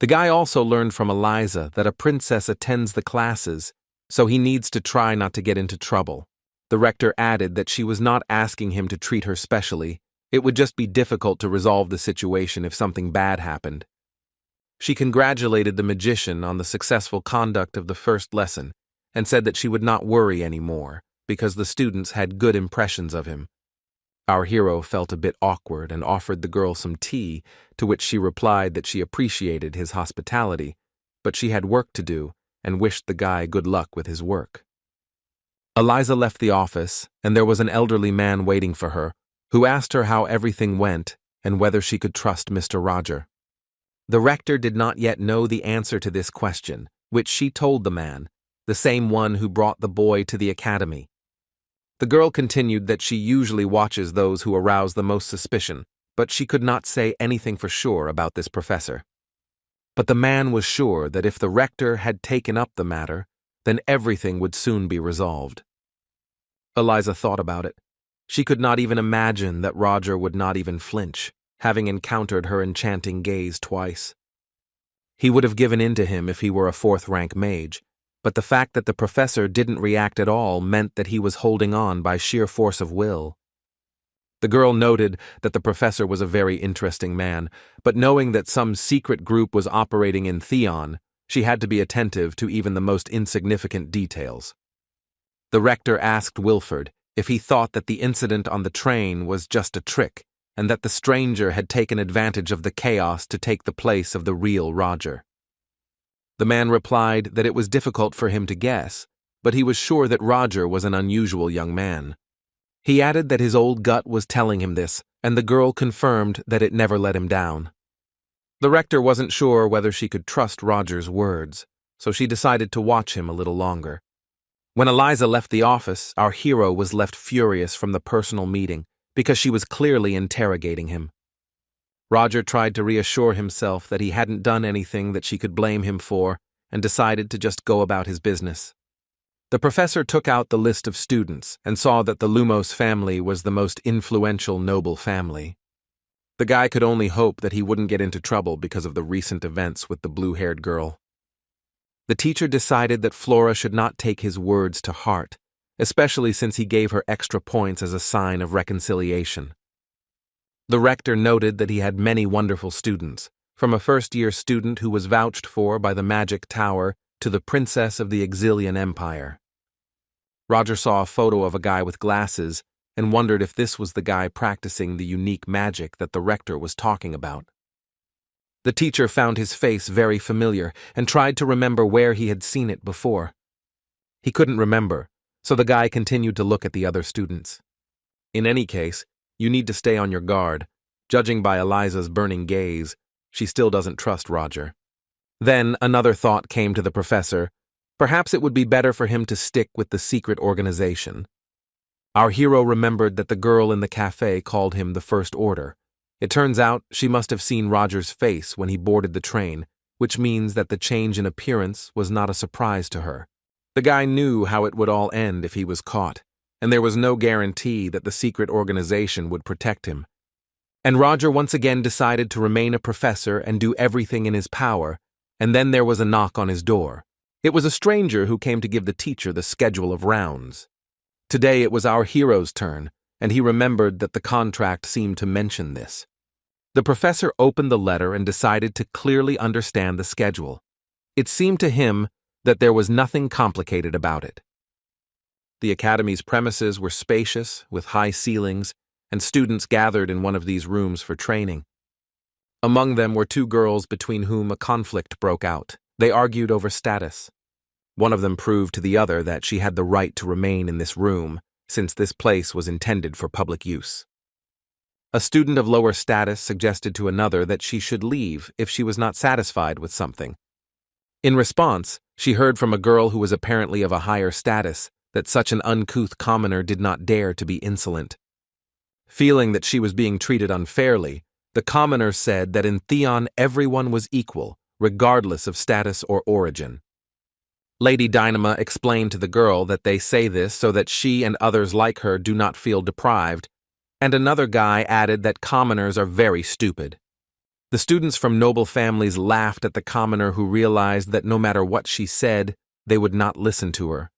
The guy also learned from Eliza that a princess attends the classes, so he needs to try not to get into trouble. The rector added that she was not asking him to treat her specially. It would just be difficult to resolve the situation if something bad happened. She congratulated the magician on the successful conduct of the first lesson and said that she would not worry anymore because the students had good impressions of him. Our hero felt a bit awkward and offered the girl some tea, to which she replied that she appreciated his hospitality, but she had work to do and wished the guy good luck with his work. Eliza left the office, and there was an elderly man waiting for her, who asked her how everything went and whether she could trust Mr. Roger. The rector did not yet know the answer to this question, which she told the man, the same one who brought the boy to the academy. The girl continued that she usually watches those who arouse the most suspicion, but she could not say anything for sure about this professor. But the man was sure that if the rector had taken up the matter, then everything would soon be resolved. Eliza thought about it. She could not even imagine that Roger would not even flinch, having encountered her enchanting gaze twice. He would have given in to him if he were a fourth-rank mage, but the fact that the professor didn't react at all meant that he was holding on by sheer force of will. The girl noted that the professor was a very interesting man, but knowing that some secret group was operating in Theon, she had to be attentive to even the most insignificant details. The rector asked Wilford if he thought that the incident on the train was just a trick, and that the stranger had taken advantage of the chaos to take the place of the real Roger. The man replied that it was difficult for him to guess, but he was sure that Roger was an unusual young man. He added that his old gut was telling him this, and the girl confirmed that it never let him down. The rector wasn't sure whether she could trust Roger's words, so she decided to watch him a little longer. When Eliza left the office, our hero was left furious from the personal meeting because she was clearly interrogating him. Roger tried to reassure himself that he hadn't done anything that she could blame him for and decided to just go about his business. The professor took out the list of students and saw that the Lumos family was the most influential noble family. The guy could only hope that he wouldn't get into trouble because of the recent events with the blue-haired girl. The teacher decided that Flora should not take his words to heart, especially since he gave her extra points as a sign of reconciliation. The rector noted that he had many wonderful students, from a first-year student who was vouched for by the Magic Tower to the Princess of the Exilian Empire. Roger saw a photo of a guy with glasses and wondered if this was the guy practicing the unique magic that the rector was talking about. The teacher found his face very familiar and tried to remember where he had seen it before. He couldn't remember, so the guy continued to look at the other students. In any case, you need to stay on your guard. Judging by Eliza's burning gaze, she still doesn't trust Roger. Then another thought came to the professor. Perhaps it would be better for him to stick with the secret organization. Our hero remembered that the girl in the cafe called him the First Order. It turns out she must have seen Roger's face when he boarded the train, which means that the change in appearance was not a surprise to her. The guy knew how it would all end if he was caught, and there was no guarantee that the secret organization would protect him. And Roger once again decided to remain a professor and do everything in his power, and then there was a knock on his door. It was a stranger who came to give the teacher the schedule of rounds. Today it was our hero's turn, and he remembered that the contract seemed to mention this. The professor opened the letter and decided to clearly understand the schedule. It seemed to him that there was nothing complicated about it. The academy's premises were spacious, with high ceilings, and students gathered in one of these rooms for training. Among them were two girls between whom a conflict broke out. They argued over status. One of them proved to the other that she had the right to remain in this room, since this place was intended for public use. A student of lower status suggested to another that she should leave if she was not satisfied with something. In response, she heard from a girl who was apparently of a higher status that such an uncouth commoner did not dare to be insolent. Feeling that she was being treated unfairly, the commoner said that in Theon everyone was equal, regardless of status or origin. Lady Dynama explained to the girl that they say this so that she and others like her do not feel deprived, and another guy added that commoners are very stupid. The students from noble families laughed at the commoner who realized that no matter what she said, they would not listen to her.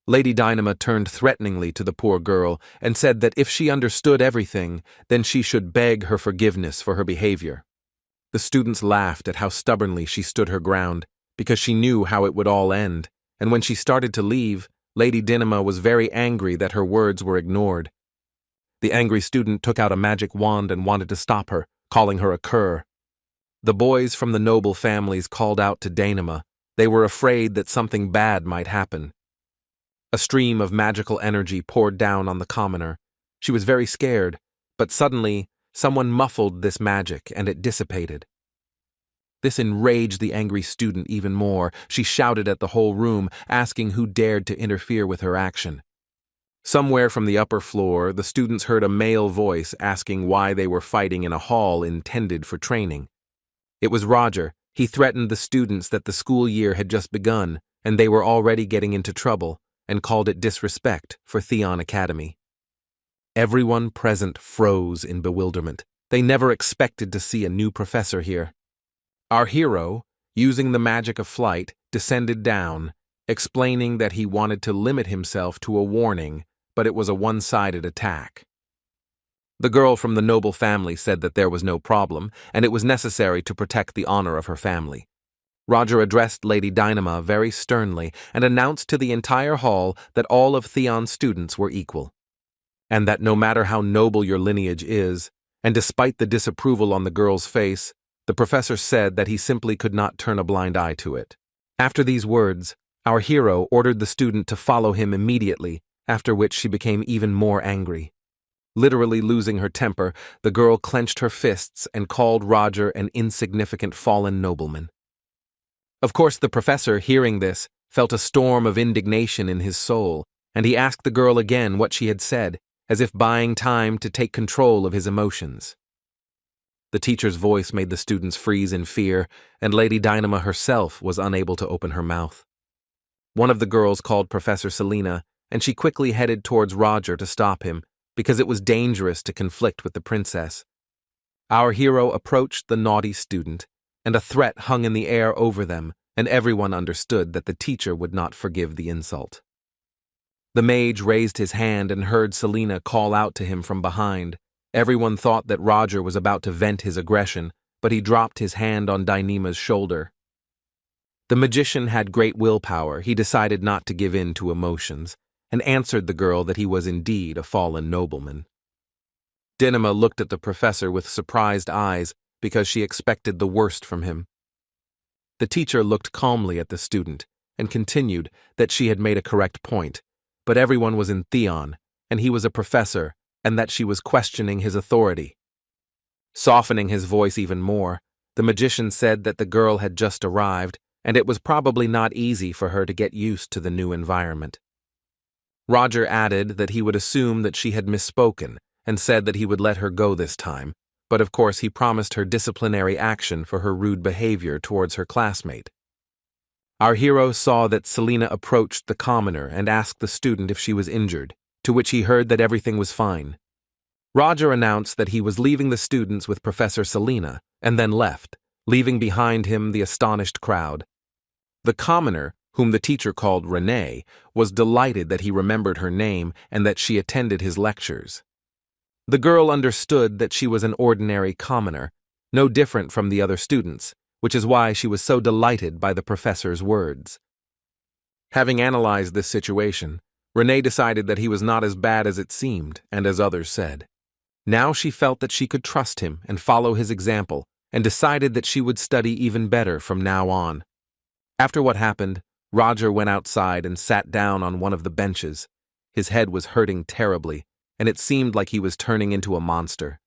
Lady Dynama turned threateningly to the poor girl and said that if she understood everything, then she should beg her forgiveness for her behavior. The students laughed at how stubbornly she stood her ground, because she knew how it would all end, and when she started to leave, Lady Dynama was very angry that her words were ignored. The angry student took out a magic wand and wanted to stop her, calling her a cur. The boys from the noble families called out to Dynama. They were afraid that something bad might happen. A stream of magical energy poured down on the commoner. She was very scared, but suddenly, someone muffled this magic and it dissipated. This enraged the angry student even more. She shouted at the whole room, asking who dared to interfere with her action. Somewhere from the upper floor, the students heard a male voice asking why they were fighting in a hall intended for training. It was Roger. He threatened the students that the school year had just begun, and they were already getting into trouble, and called it disrespect for Theon Academy. Everyone present froze in bewilderment. They never expected to see a new professor here. Our hero, using the magic of flight, descended down, explaining that he wanted to limit himself to a warning, but it was a one-sided attack. The girl from the noble family said that there was no problem, and it was necessary to protect the honor of her family. Roger addressed Lady Dynama very sternly and announced to the entire hall that all of Theon's students were equal, and that no matter how noble your lineage is, and despite the disapproval on the girl's face, the professor said that he simply could not turn a blind eye to it. After these words, our hero ordered the student to follow him immediately, after which she became even more angry. Literally losing her temper, the girl clenched her fists and called Roger an insignificant fallen nobleman. Of course, the professor, hearing this, felt a storm of indignation in his soul, and he asked the girl again what she had said, as if buying time to take control of his emotions. The teacher's voice made the students freeze in fear, and Lady Dynama herself was unable to open her mouth. One of the girls called Professor Selena, and she quickly headed towards Roger to stop him, because it was dangerous to conflict with the princess. Our hero approached the naughty student, and a threat hung in the air over them, and everyone understood that the teacher would not forgive the insult. The mage raised his hand and heard Selena call out to him from behind. Everyone thought that Roger was about to vent his aggression, but he dropped his hand on Dynama's shoulder. The magician had great willpower. He decided not to give in to emotions, and answered the girl that he was indeed a fallen nobleman. Dynama looked at the professor with surprised eyes because she expected the worst from him. The teacher looked calmly at the student and continued that she had made a correct point, but everyone was in Theon, and he was a professor, and that she was questioning his authority. Softening his voice even more, the magician said that the girl had just arrived, and it was probably not easy for her to get used to the new environment. Roger added that he would assume that she had misspoken, and said that he would let her go this time, but of course he promised her disciplinary action for her rude behavior towards her classmate. Our hero saw that Selena approached the commoner and asked the student if she was injured, to which he heard that everything was fine. Roger announced that he was leaving the students with Professor Selena, and then left, leaving behind him the astonished crowd. The commoner, whom the teacher called Renee, was delighted that he remembered her name and that she attended his lectures. The girl understood that she was an ordinary commoner, no different from the other students, which is why she was so delighted by the professor's words. Having analyzed this situation, Renee decided that he was not as bad as it seemed and as others said. Now she felt that she could trust him and follow his example, and decided that she would study even better from now on. After what happened, Roger went outside and sat down on one of the benches. His head was hurting terribly, and it seemed like he was turning into a monster.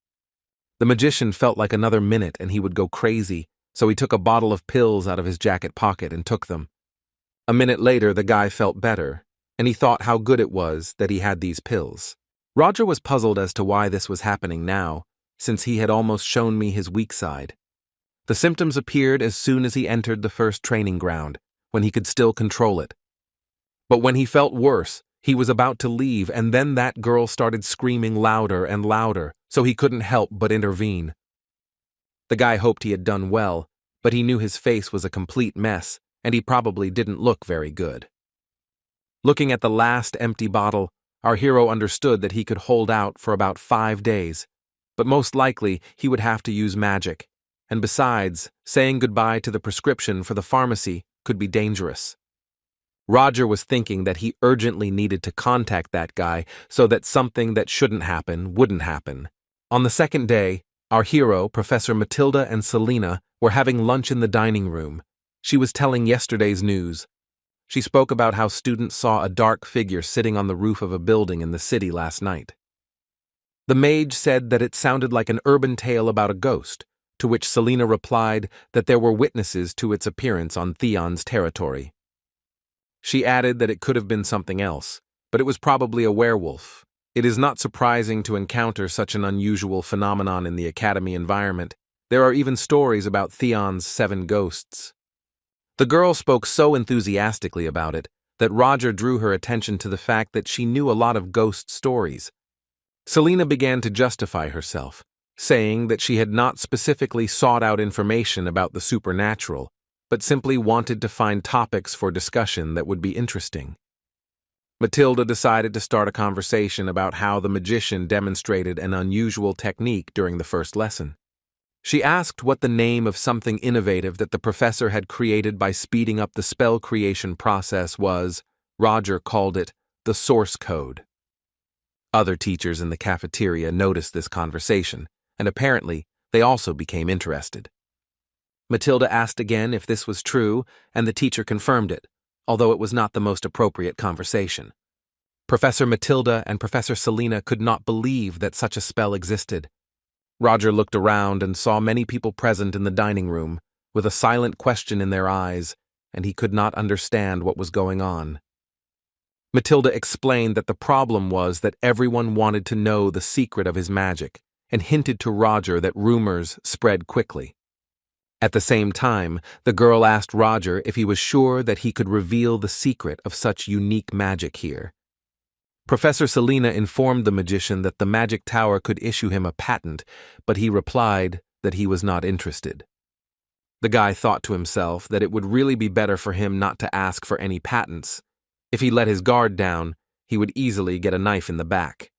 The magician felt like another minute and he would go crazy, so he took a bottle of pills out of his jacket pocket and took them. A minute later, the guy felt better, and he thought how good it was that he had these pills. Roger was puzzled as to why this was happening now, since he had almost shown me his weak side. The symptoms appeared as soon as he entered the first training ground, when he could still control it. But when he felt worse, he was about to leave, and then that girl started screaming louder and louder, so he couldn't help but intervene. The guy hoped he had done well, but he knew his face was a complete mess, and he probably didn't look very good. Looking at the last empty bottle, our hero understood that he could hold out for about 5 days, but most likely he would have to use magic, and besides, saying goodbye to the prescription for the pharmacy could be dangerous. Roger was thinking that he urgently needed to contact that guy so that something that shouldn't happen wouldn't happen. On the second day, our hero, Professor Matilda and Selena, were having lunch in the dining room. She was telling yesterday's news. She spoke about how students saw a dark figure sitting on the roof of a building in the city last night. The mage said that it sounded like an urban tale about a ghost, to which Selena replied that there were witnesses to its appearance on Theon's territory. She added that it could have been something else, but it was probably a werewolf. It is not surprising to encounter such an unusual phenomenon in the academy environment. There are even stories about Theon's 7 ghosts. The girl spoke so enthusiastically about it that Roger drew her attention to the fact that she knew a lot of ghost stories. Selena began to justify herself, saying that she had not specifically sought out information about the supernatural, but simply wanted to find topics for discussion that would be interesting. Matilda decided to start a conversation about how the magician demonstrated an unusual technique during the first lesson. She asked what the name of something innovative that the professor had created by speeding up the spell creation process was. Roger called it the source code. Other teachers in the cafeteria noticed this conversation, and apparently they also became interested. Matilda asked again if this was true, and the teacher confirmed it, although it was not the most appropriate conversation. Professor Matilda and Professor Selena could not believe that such a spell existed. Roger looked around and saw many people present in the dining room, with a silent question in their eyes, and he could not understand what was going on. Matilda explained that the problem was that everyone wanted to know the secret of his magic, and hinted to Roger that rumors spread quickly. At the same time, the girl asked Roger if he was sure that he could reveal the secret of such unique magic here. Professor Selena informed the magician that the magic tower could issue him a patent, but he replied that he was not interested. The guy thought to himself that it would really be better for him not to ask for any patents. If he let his guard down, he would easily get a knife in the back.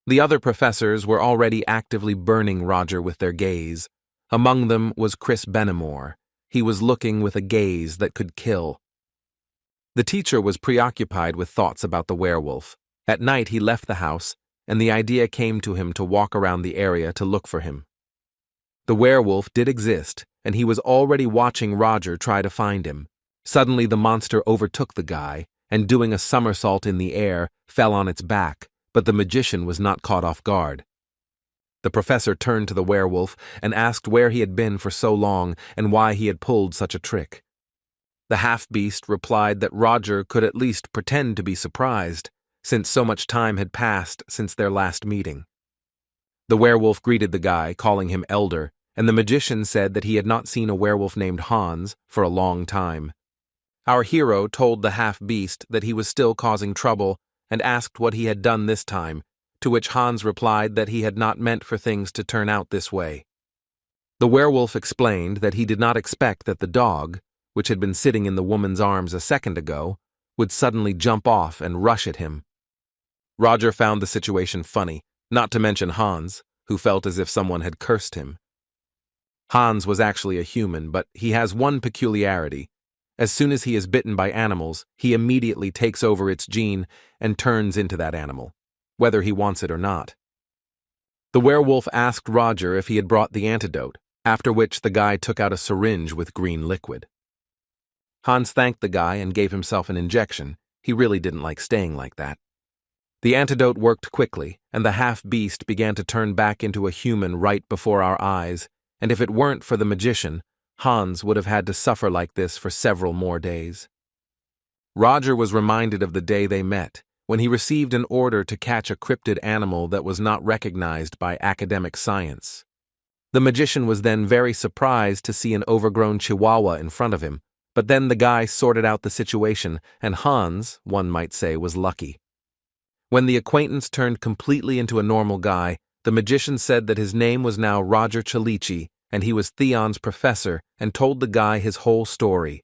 The other professors were already actively burning Roger with their gaze. Among them was Chris Benamore. He was looking with a gaze that could kill. The teacher was preoccupied with thoughts about the werewolf. At night he left the house, and the idea came to him to walk around the area to look for him. The werewolf did exist, and he was already watching Roger try to find him. Suddenly the monster overtook the guy, and doing a somersault in the air, fell on its back, but the magician was not caught off guard. The professor turned to the werewolf and asked where he had been for so long and why he had pulled such a trick. The half-beast replied that Roger could at least pretend to be surprised, since so much time had passed since their last meeting. The werewolf greeted the guy, calling him elder, and the magician said that he had not seen a werewolf named Hans for a long time. Our hero told the half-beast that he was still causing trouble and asked what he had done this time, to which Hans replied that he had not meant for things to turn out this way. The werewolf explained that he did not expect that the dog, which had been sitting in the woman's arms a second ago, would suddenly jump off and rush at him. Roger found the situation funny, not to mention Hans, who felt as if someone had cursed him. Hans was actually a human, but he has one peculiarity. As soon as he is bitten by animals, he immediately takes over its gene and turns into that animal, whether he wants it or not. The werewolf asked Roger if he had brought the antidote, after which the guy took out a syringe with green liquid. Hans thanked the guy and gave himself an injection. He really didn't like staying like that. The antidote worked quickly, and the half-beast began to turn back into a human right before our eyes, and if it weren't for the magician, Hans would have had to suffer like this for several more days. Roger was reminded of the day they met, when he received an order to catch a cryptid animal that was not recognized by academic science. The magician was then very surprised to see an overgrown chihuahua in front of him, but then the guy sorted out the situation, and Hans, one might say, was lucky. When the acquaintance turned completely into a normal guy, the magician said that his name was now Roger Chalici, and he was Theon's professor, and told the guy his whole story.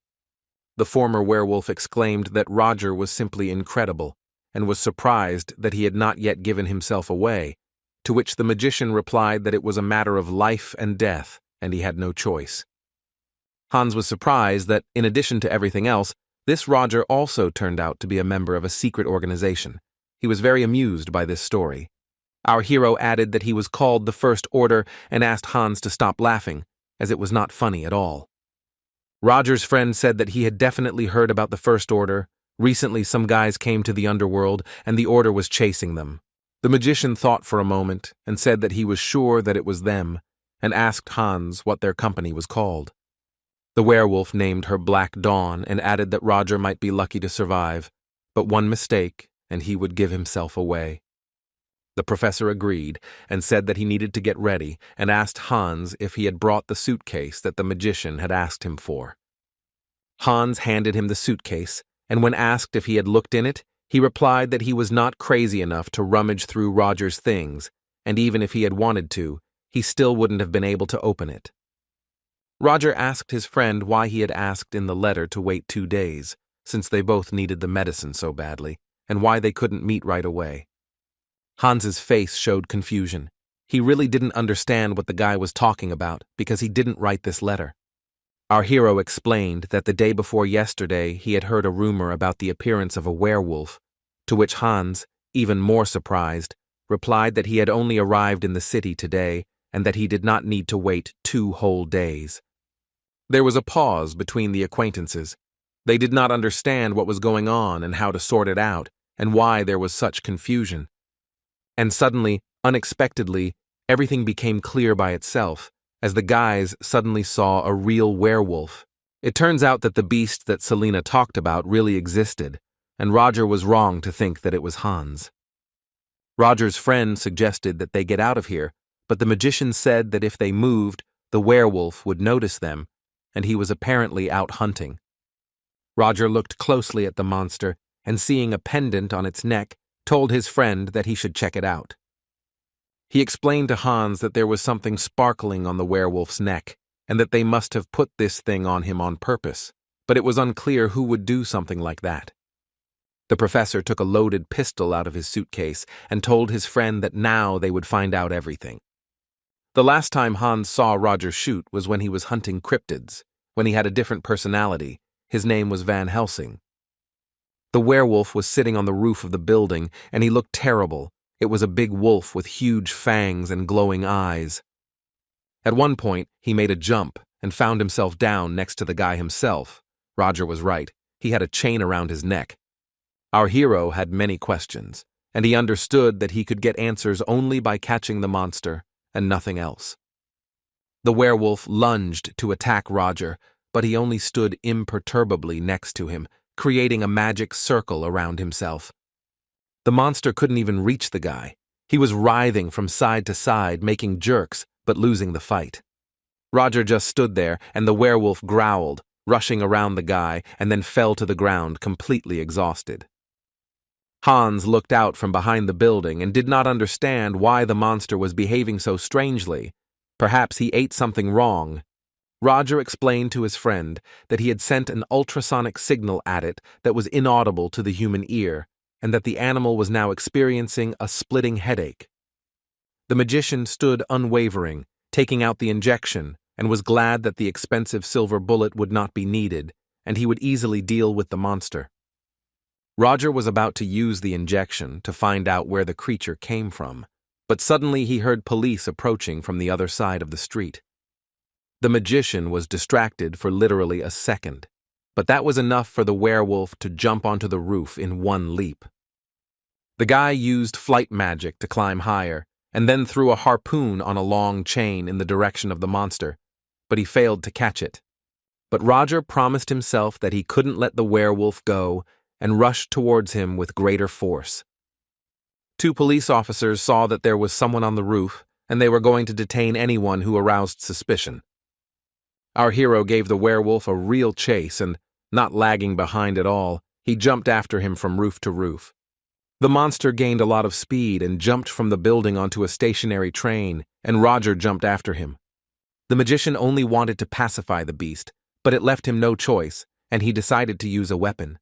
The former werewolf exclaimed that Roger was simply incredible, and was surprised that he had not yet given himself away, to which the magician replied that it was a matter of life and death, and he had no choice. Hans was surprised that, in addition to everything else, this Roger also turned out to be a member of a secret organization. He was very amused by this story. Our hero added that he was called the First Order and asked Hans to stop laughing, as it was not funny at all. Roger's friend said that he had definitely heard about the First Order. Recently some guys came to the underworld and the Order was chasing them. The magician thought for a moment and said that he was sure that it was them, and asked Hans what their company was called. The werewolf named her Black Dawn and added that Roger might be lucky to survive, but one mistake and he would give himself away. The professor agreed and said that he needed to get ready and asked Hans if he had brought the suitcase that the magician had asked him for. Hans handed him the suitcase, and when asked if he had looked in it, he replied that he was not crazy enough to rummage through Roger's things, and even if he had wanted to, he still wouldn't have been able to open it. Roger asked his friend why he had asked in the letter to wait 2 days, since they both needed the medicine so badly, and why they couldn't meet right away. Hans's face showed confusion. He really didn't understand what the guy was talking about because he didn't write this letter. Our hero explained that the day before yesterday he had heard a rumor about the appearance of a werewolf, to which Hans, even more surprised, replied that he had only arrived in the city today and that he did not need to wait 2 whole days. There was a pause between the acquaintances. They did not understand what was going on and how to sort it out, and why there was such confusion. And suddenly, unexpectedly, everything became clear by itself, as the guys suddenly saw a real werewolf. It turns out that the beast that Selena talked about really existed, and Roger was wrong to think that it was Hans. Roger's friend suggested that they get out of here, but the magician said that if they moved, the werewolf would notice them, and he was apparently out hunting. Roger looked closely at the monster, and seeing a pendant on its neck, told his friend that he should check it out. He explained to Hans that there was something sparkling on the werewolf's neck, and that they must have put this thing on him on purpose, but it was unclear who would do something like that. The professor took a loaded pistol out of his suitcase and told his friend that now they would find out everything. The last time Hans saw Roger shoot was when he was hunting cryptids, when he had a different personality. His name was Van Helsing. The werewolf was sitting on the roof of the building, and he looked terrible. It was a big wolf with huge fangs and glowing eyes. At one point, he made a jump and found himself down next to the guy himself. Roger was right. He had a chain around his neck. Our hero had many questions, and he understood that he could get answers only by catching the monster and nothing else. The werewolf lunged to attack Roger, but he only stood imperturbably next to him, creating a magic circle around himself. The monster couldn't even reach the guy. He was writhing from side to side, making jerks, but losing the fight. Roger just stood there, and the werewolf growled, rushing around the guy, and then fell to the ground, completely exhausted. Hans looked out from behind the building and did not understand why the monster was behaving so strangely. Perhaps he ate something wrong. Roger explained to his friend that he had sent an ultrasonic signal at it that was inaudible to the human ear, and that the animal was now experiencing a splitting headache. The magician stood unwavering, taking out the injection, and was glad that the expensive silver bullet would not be needed, and he would easily deal with the monster. Roger was about to use the injection to find out where the creature came from, but suddenly he heard police approaching from the other side of the street. The magician was distracted for literally a second, but that was enough for the werewolf to jump onto the roof in one leap. The guy used flight magic to climb higher, and then threw a harpoon on a long chain in the direction of the monster, but he failed to catch it. But Roger promised himself that he couldn't let the werewolf go and rushed towards him with greater force. 2 police officers saw that there was someone on the roof, and they were going to detain anyone who aroused suspicion. Our hero gave the werewolf a real chase and, not lagging behind at all, he jumped after him from roof to roof. The monster gained a lot of speed and jumped from the building onto a stationary train, and Roger jumped after him. The magician only wanted to pacify the beast, but it left him no choice, and he decided to use a weapon.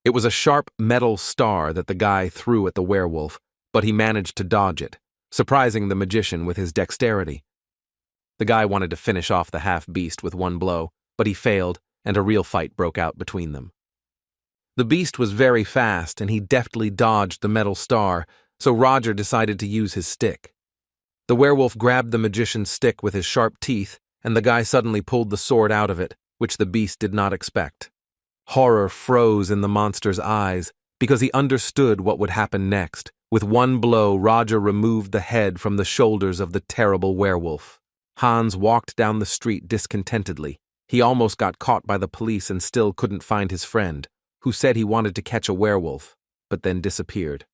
It was a sharp metal star that the guy threw at the werewolf, but he managed to dodge it, surprising the magician with his dexterity. The guy wanted to finish off the half-beast with one blow, but he failed, and a real fight broke out between them. The beast was very fast, and he deftly dodged the metal star, so Roger decided to use his stick. The werewolf grabbed the magician's stick with his sharp teeth, and the guy suddenly pulled the sword out of it, which the beast did not expect. Horror froze in the monster's eyes, because he understood what would happen next. With one blow, Roger removed the head from the shoulders of the terrible werewolf. Hans walked down the street discontentedly. He almost got caught by the police and still couldn't find his friend, who said he wanted to catch a werewolf, but then disappeared.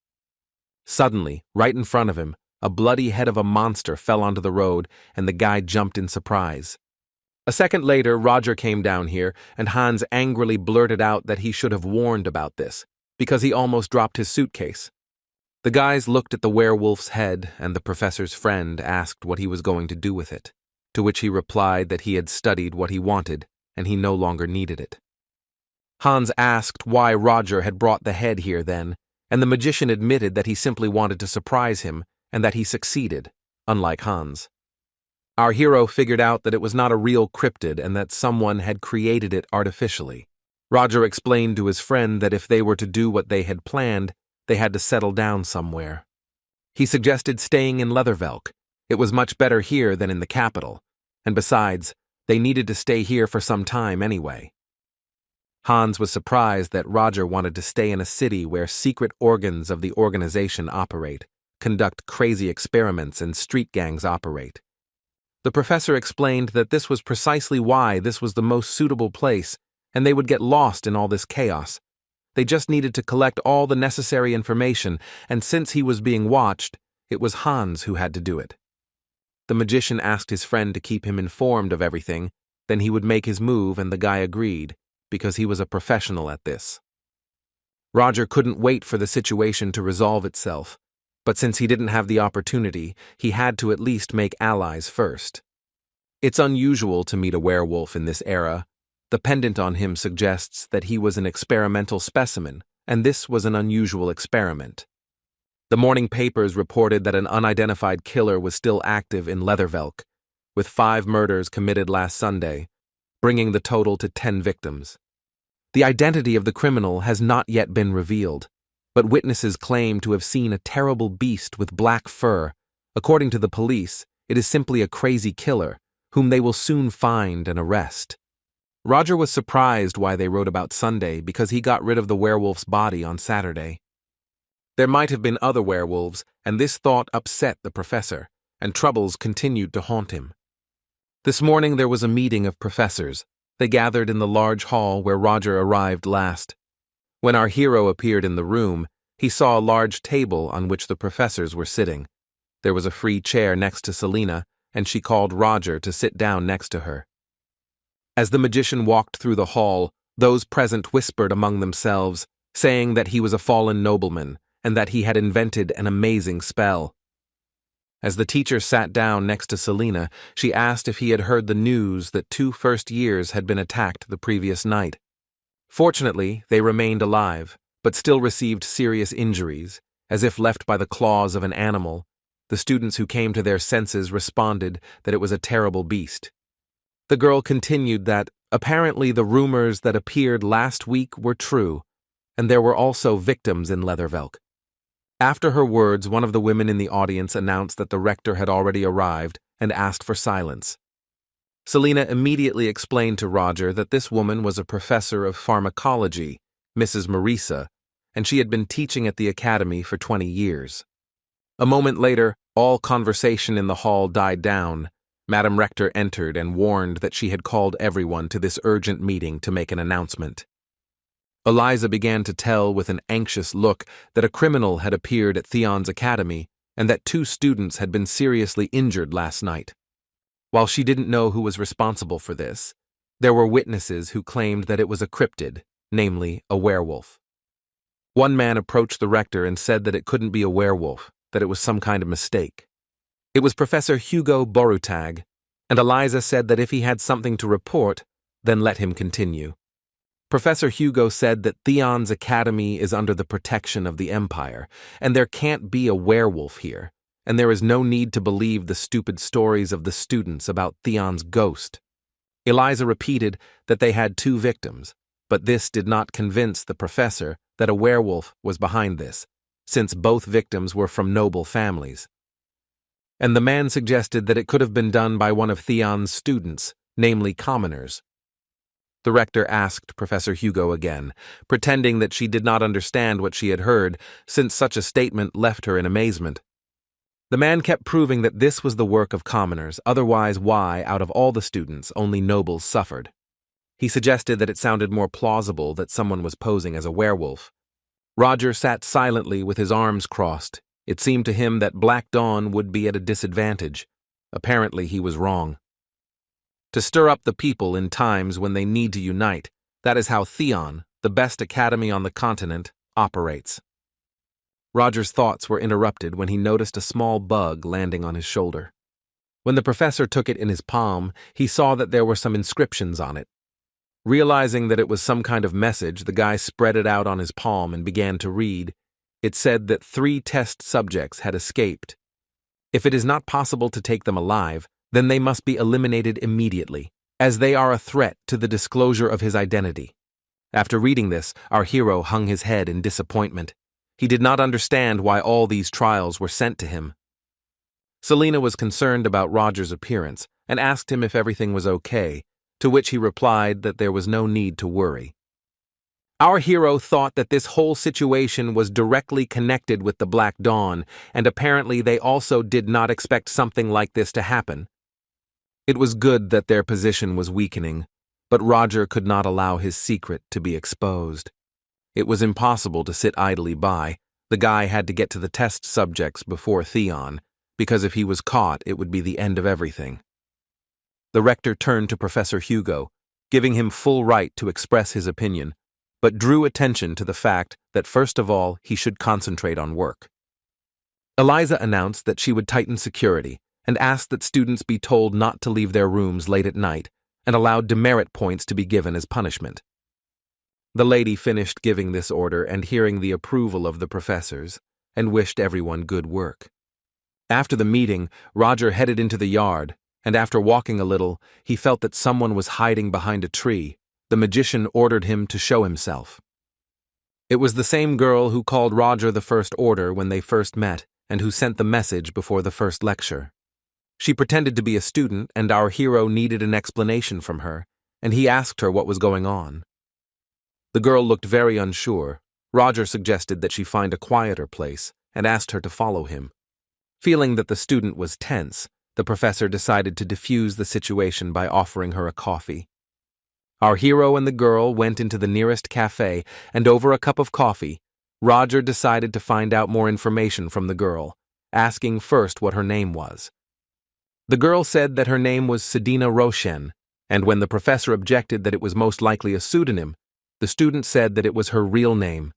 Suddenly, right in front of him, a bloody head of a monster fell onto the road, and the guy jumped in surprise. A second later, Roger came down here, and Hans angrily blurted out that he should have warned about this, because he almost dropped his suitcase. The guys looked at the werewolf's head, and the professor's friend asked what he was going to do with it, to which he replied that he had studied what he wanted, and he no longer needed it. Hans asked why Roger had brought the head here then, and the magician admitted that he simply wanted to surprise him, and that he succeeded, unlike Hans. Our hero figured out that it was not a real cryptid and that someone had created it artificially. Roger explained to his friend that if they were to do what they had planned, they had to settle down somewhere. He suggested staying in Leathervelk. It was much better here than in the capital, and besides, they needed to stay here for some time anyway. Hans was surprised that Roger wanted to stay in a city where secret organs of the organization operate, conduct crazy experiments, and street gangs operate. The professor explained that this was precisely why this was the most suitable place, and they would get lost in all this chaos. They just needed to collect all the necessary information, and since he was being watched, it was Hans who had to do it. The magician asked his friend to keep him informed of everything, then he would make his move, and the guy agreed, because he was a professional at this. Roger couldn't wait for the situation to resolve itself, but since he didn't have the opportunity, he had to at least make allies first. It's unusual to meet a werewolf in this era. The pendant on him suggests that he was an experimental specimen, and this was an unusual experiment. The morning papers reported that an unidentified killer was still active in Leathervelk, with 5 murders committed last Sunday, bringing the total to 10 victims. The identity of the criminal has not yet been revealed, but witnesses claim to have seen a terrible beast with black fur. According to the police, it is simply a crazy killer, whom they will soon find and arrest. Roger was surprised why they wrote about Sunday because he got rid of the werewolf's body on Saturday. There might have been other werewolves, and this thought upset the professor, and troubles continued to haunt him. This morning there was a meeting of professors. They gathered in the large hall where Roger arrived last. When our hero appeared in the room, He saw a large table on which the professors were sitting. There was a free chair next to Selena, and she called Roger to sit down next to her. As the magician walked through the hall, those present whispered among themselves, saying that he was a fallen nobleman and that he had invented an amazing spell. As the teacher sat down next to Selena, she asked if he had heard the news that 2 first years had been attacked the previous night. Fortunately, they remained alive, but still received serious injuries, as if left by the claws of an animal. The students who came to their senses responded that it was a terrible beast. The girl continued that, apparently, the rumors that appeared last week were true, and there were also victims in Leathervelk. After her words, one of the women in the audience announced that the rector had already arrived and asked for silence. Selena immediately explained to Roger that this woman was a professor of pharmacology, Mrs. Marisa, and she had been teaching at the academy for 20 years. A moment later, all conversation in the hall died down. Madam Rector entered and warned that she had called everyone to this urgent meeting to make an announcement. Eliza began to tell with an anxious look that a criminal had appeared at Theon's academy and that 2 students had been seriously injured last night. While she didn't know who was responsible for this, there were witnesses who claimed that it was a cryptid, namely a werewolf. One man approached the rector and said that it couldn't be a werewolf, that it was some kind of mistake. It was Professor Hugo Borutag, and Eliza said that if he had something to report, then let him continue. Professor Hugo said that Theon's academy is under the protection of the Empire, and there can't be a werewolf here, and there is no need to believe the stupid stories of the students about Theon's ghost. Eliza repeated that they had 2 victims, but this did not convince the professor that a werewolf was behind this, since both victims were from noble families. And the man suggested that it could have been done by one of Theon's students, namely commoners. The rector asked Professor Hugo again, pretending that she did not understand what she had heard, since such a statement left her in amazement. The man kept proving that this was the work of commoners, otherwise why, out of all the students, only nobles suffered. He suggested that it sounded more plausible that someone was posing as a werewolf. Roger sat silently with his arms crossed. It seemed to him that Black Dawn would be at a disadvantage. Apparently he was wrong. To stir up the people in times when they need to unite, that is how Theon, the best academy on the continent, operates. Roger's thoughts were interrupted when he noticed a small bug landing on his shoulder. When the professor took it in his palm, he saw that there were some inscriptions on it. Realizing that it was some kind of message, the guy spread it out on his palm and began to read. It said that 3 test subjects had escaped. If it is not possible to take them alive, then they must be eliminated immediately, as they are a threat to the disclosure of his identity. After reading this, our hero hung his head in disappointment. He did not understand why all these trials were sent to him. Selena was concerned about Roger's appearance and asked him if everything was okay, to which he replied that there was no need to worry. Our hero thought that this whole situation was directly connected with the Black Dawn, and apparently they also did not expect something like this to happen. It was good that their position was weakening, but Roger could not allow his secret to be exposed. It was impossible to sit idly by. The guy had to get to the test subjects before Theon, because if he was caught, it would be the end of everything. The rector turned to Professor Hugo, giving him full right to express his opinion, but drew attention to the fact that first of all he should concentrate on work. Eliza announced that she would tighten security and asked that students be told not to leave their rooms late at night and allowed demerit points to be given as punishment. The lady finished giving this order and hearing the approval of the professors and wished everyone good work. After the meeting, Roger headed into the yard, and after walking a little, he felt that someone was hiding behind a tree. The magician ordered him to show himself. It was the same girl who called Roger the First Order when they first met and who sent the message before the first lecture. She pretended to be a student, and our hero needed an explanation from her, and he asked her what was going on. The girl looked very unsure. Roger suggested that she find a quieter place and asked her to follow him. Feeling that the student was tense, the professor decided to diffuse the situation by offering her a coffee. Our hero and the girl went into the nearest cafe, and over a cup of coffee, Roger decided to find out more information from the girl, asking first what her name was. The girl said that her name was Sedina Roshen, and when the professor objected that it was most likely a pseudonym, the student said that it was her real name.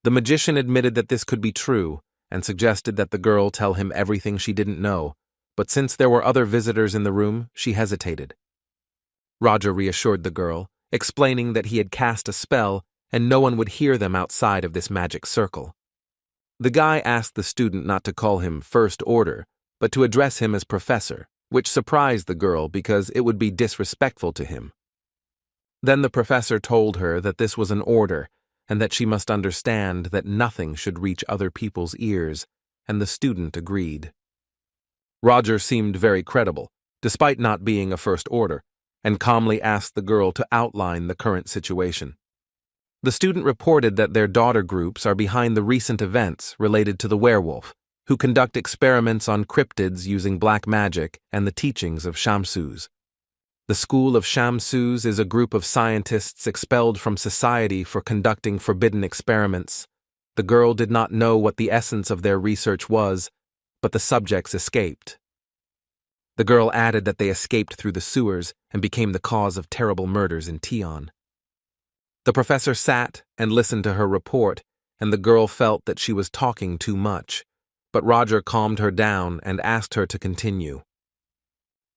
The magician admitted that this could be true and suggested that the girl tell him everything she didn't know, but since there were other visitors in the room, she hesitated. Roger reassured the girl, explaining that he had cast a spell and no one would hear them outside of this magic circle. The guy asked the student not to call him First Order, but to address him as Professor, which surprised the girl because it would be disrespectful to him. Then the professor told her that this was an order and that she must understand that nothing should reach other people's ears, and the student agreed. Roger seemed very credible, despite not being a First Order, and calmly asked the girl to outline the current situation. The student reported that their daughter groups are behind the recent events related to the werewolf, who conduct experiments on cryptids using black magic and the teachings of Shamsus. The School of Shamsus is a group of scientists expelled from society for conducting forbidden experiments. The girl did not know what the essence of their research was, but the subjects escaped. The girl added that they escaped through the sewers and became the cause of terrible murders in Theon. The professor sat and listened to her report, and the girl felt that she was talking too much, but Roger calmed her down and asked her to continue.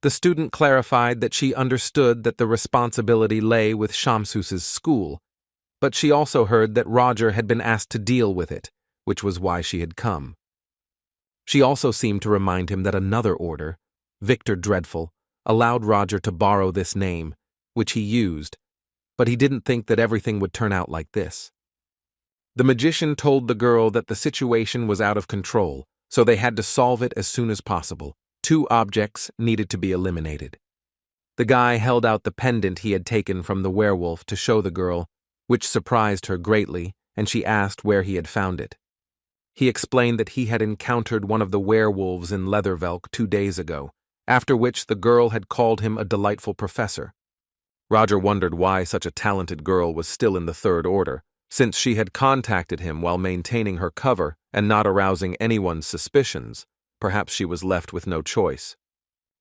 The student clarified that she understood that the responsibility lay with Shamsus's school, but she also heard that Roger had been asked to deal with it, which was why she had come. She also seemed to remind him that another order, Victor Dreadful, allowed Roger to borrow this name, which he used, but he didn't think that everything would turn out like this. The magician told the girl that the situation was out of control, so they had to solve it as soon as possible. 2 objects needed to be eliminated. The guy held out the pendant he had taken from the werewolf to show the girl, which surprised her greatly, and she asked where he had found it. He explained that he had encountered one of the werewolves in Leathervelk 2 days ago, after which the girl had called him a delightful professor. Roger wondered why such a talented girl was still in the Third Order, since she had contacted him while maintaining her cover and not arousing anyone's suspicions. Perhaps she was left with no choice.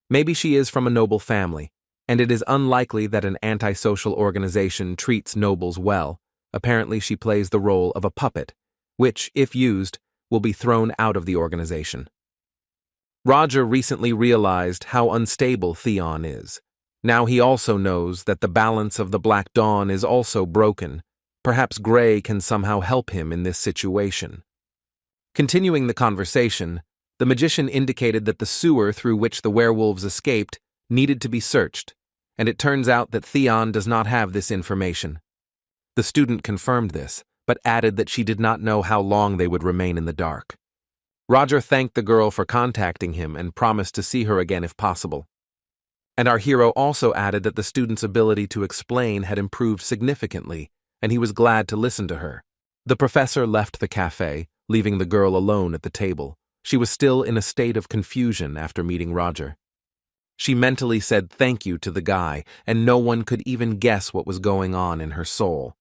Maybe she is from a noble family, and it is unlikely that an antisocial organization treats nobles well. Apparently she plays the role of a puppet, which, if used, will be thrown out of the organization. Roger recently realized how unstable Theon is. Now he also knows that the balance of the Black Dawn is also broken. Perhaps Gray can somehow help him in this situation. Continuing the conversation, the magician indicated that the sewer through which the werewolves escaped needed to be searched, and it turns out that Theon does not have this information. The student confirmed this, but added that she did not know how long they would remain in the dark. Roger thanked the girl for contacting him and promised to see her again if possible. And our hero also added that the student's ability to explain had improved significantly, and he was glad to listen to her. The professor left the cafe, leaving the girl alone at the table. She was still in a state of confusion after meeting Roger. She mentally said thank you to the guy, and no one could even guess what was going on in her soul.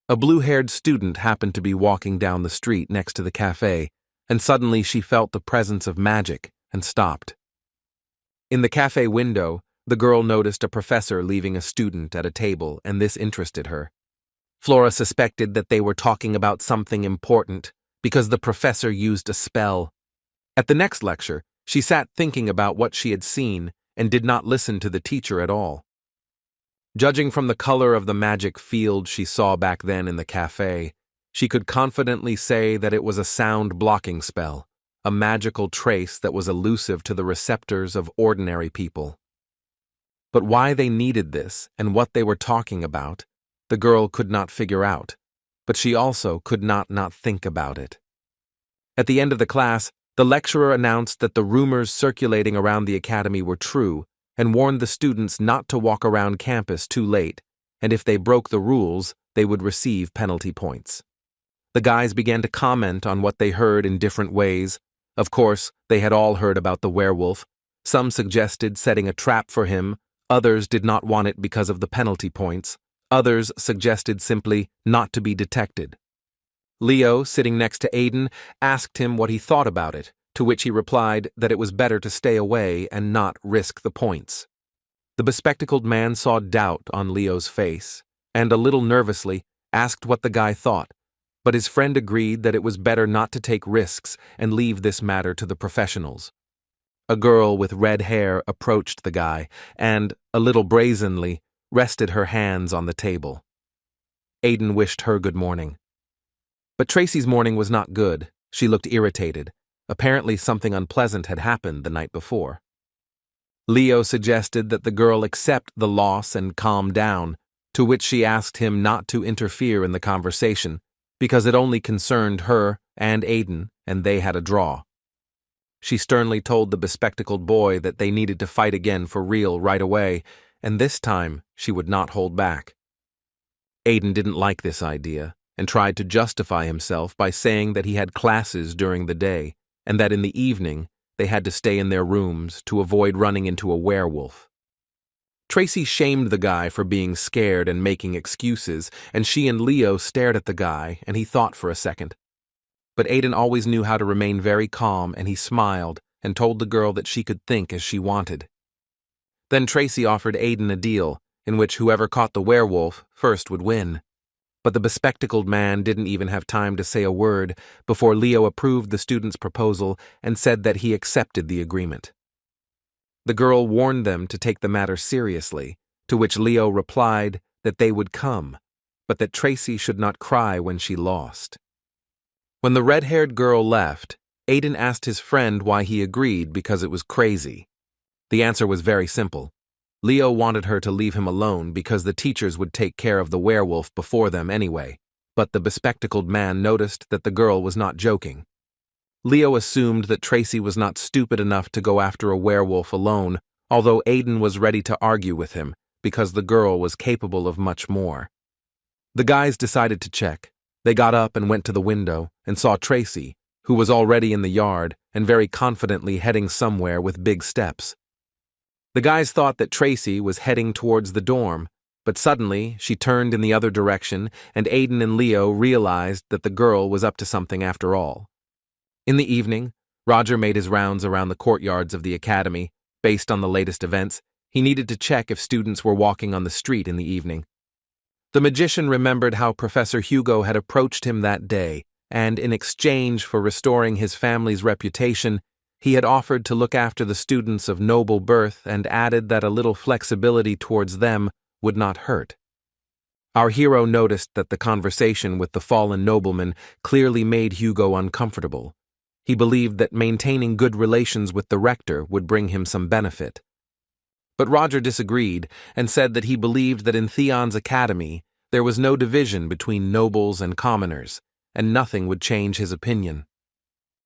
A blue-haired student happened to be walking down the street next to the cafe, and suddenly she felt the presence of magic and stopped. In the cafe window, the girl noticed a professor leaving a student at a table, and this interested her. Flora suspected that they were talking about something important, because the professor used a spell. At the next lecture, she sat thinking about what she had seen and did not listen to the teacher at all. Judging from the color of the magic field she saw back then in the cafe, she could confidently say that it was a sound blocking spell, a magical trace that was elusive to the receptors of ordinary people. But why they needed this and what they were talking about, the girl could not figure out, but she also could not think about it. At the end of the class, the lecturer announced that the rumors circulating around the academy were true and warned the students not to walk around campus too late, and if they broke the rules, they would receive penalty points. The guys began to comment on what they heard in different ways. Of course, they had all heard about the werewolf. Some suggested setting a trap for him, others did not want it because of the penalty points. Others suggested simply not to be detected. Leo, sitting next to Aiden, asked him what he thought about it, to which he replied that it was better to stay away and not risk the points. The bespectacled man saw doubt on Leo's face, and a little nervously asked what the guy thought, but his friend agreed that it was better not to take risks and leave this matter to the professionals. A girl with red hair approached the guy and, a little brazenly, rested her hands on the table. Aiden wished her good morning. But Tracy's morning was not good. She looked irritated. Apparently something unpleasant had happened the night before. Leo suggested that the girl accept the loss and calm down, to which she asked him not to interfere in the conversation, because it only concerned her and Aiden, and they had a draw. She sternly told the bespectacled boy that they needed to fight again for real right away, and this time she would not hold back. Aiden didn't like this idea, and tried to justify himself by saying that he had classes during the day, and that in the evening they had to stay in their rooms to avoid running into a werewolf. Tracy shamed the guy for being scared and making excuses, and she and Leo stared at the guy, and he thought for a second. But Aiden always knew how to remain very calm, and he smiled and told the girl that she could think as she wanted. Then Tracy offered Aiden a deal, in which whoever caught the werewolf first would win. But the bespectacled man didn't even have time to say a word before Leo approved the student's proposal and said that he accepted the agreement. The girl warned them to take the matter seriously, to which Leo replied that they would come, but that Tracy should not cry when she lost. When the red-haired girl left, Aiden asked his friend why he agreed because it was crazy. The answer was very simple. Leo wanted her to leave him alone because the teachers would take care of the werewolf before them anyway, but the bespectacled man noticed that the girl was not joking. Leo assumed that Tracy was not stupid enough to go after a werewolf alone, although Aiden was ready to argue with him because the girl was capable of much more. The guys decided to check. They got up and went to the window and saw Tracy, who was already in the yard and very confidently heading somewhere with big steps. The guys thought that Tracy was heading towards the dorm, but suddenly she turned in the other direction, and Aiden and Leo realized that the girl was up to something after all. In the evening, Roger made his rounds around the courtyards of the academy. Based on the latest events, he needed to check if students were walking on the street in the evening. The magician remembered how Professor Hugo had approached him that day, and in exchange for restoring his family's reputation, he had offered to look after the students of noble birth and added that a little flexibility towards them would not hurt. Our hero noticed that the conversation with the fallen nobleman clearly made Hugo uncomfortable. He believed that maintaining good relations with the rector would bring him some benefit. But Roger disagreed and said that he believed that in Theon's academy there was no division between nobles and commoners, and nothing would change his opinion.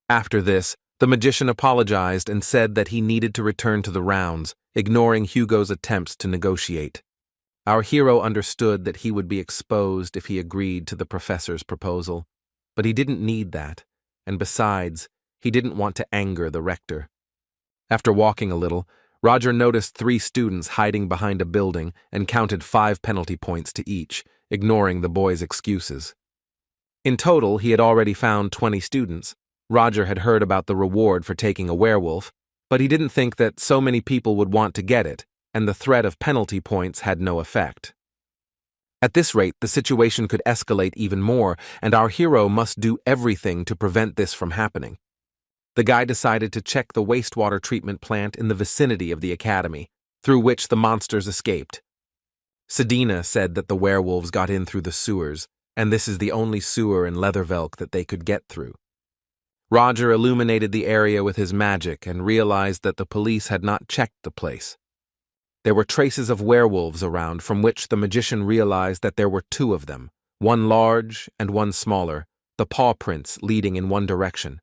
After this, the magician apologized and said that he needed to return to the rounds, ignoring Hugo's attempts to negotiate. Our hero understood that he would be exposed if he agreed to the professor's proposal, but he didn't need that, and besides, he didn't want to anger the rector. After walking a little, Roger noticed 3 students hiding behind a building and counted 5 penalty points to each, ignoring the boy's excuses. In total, he had already found 20 students. Roger had heard about the reward for taking a werewolf, but he didn't think that so many people would want to get it, and the threat of penalty points had no effect. At this rate, the situation could escalate even more, and our hero must do everything to prevent this from happening. The guy decided to check the wastewater treatment plant in the vicinity of the academy, through which the monsters escaped. Sedina said that the werewolves got in through the sewers, and this is the only sewer in Leathervelk that they could get through. Roger illuminated the area with his magic and realized that the police had not checked the place. There were traces of werewolves around, from which the magician realized that there were 2 of them, one large and one smaller, the paw prints leading in one direction.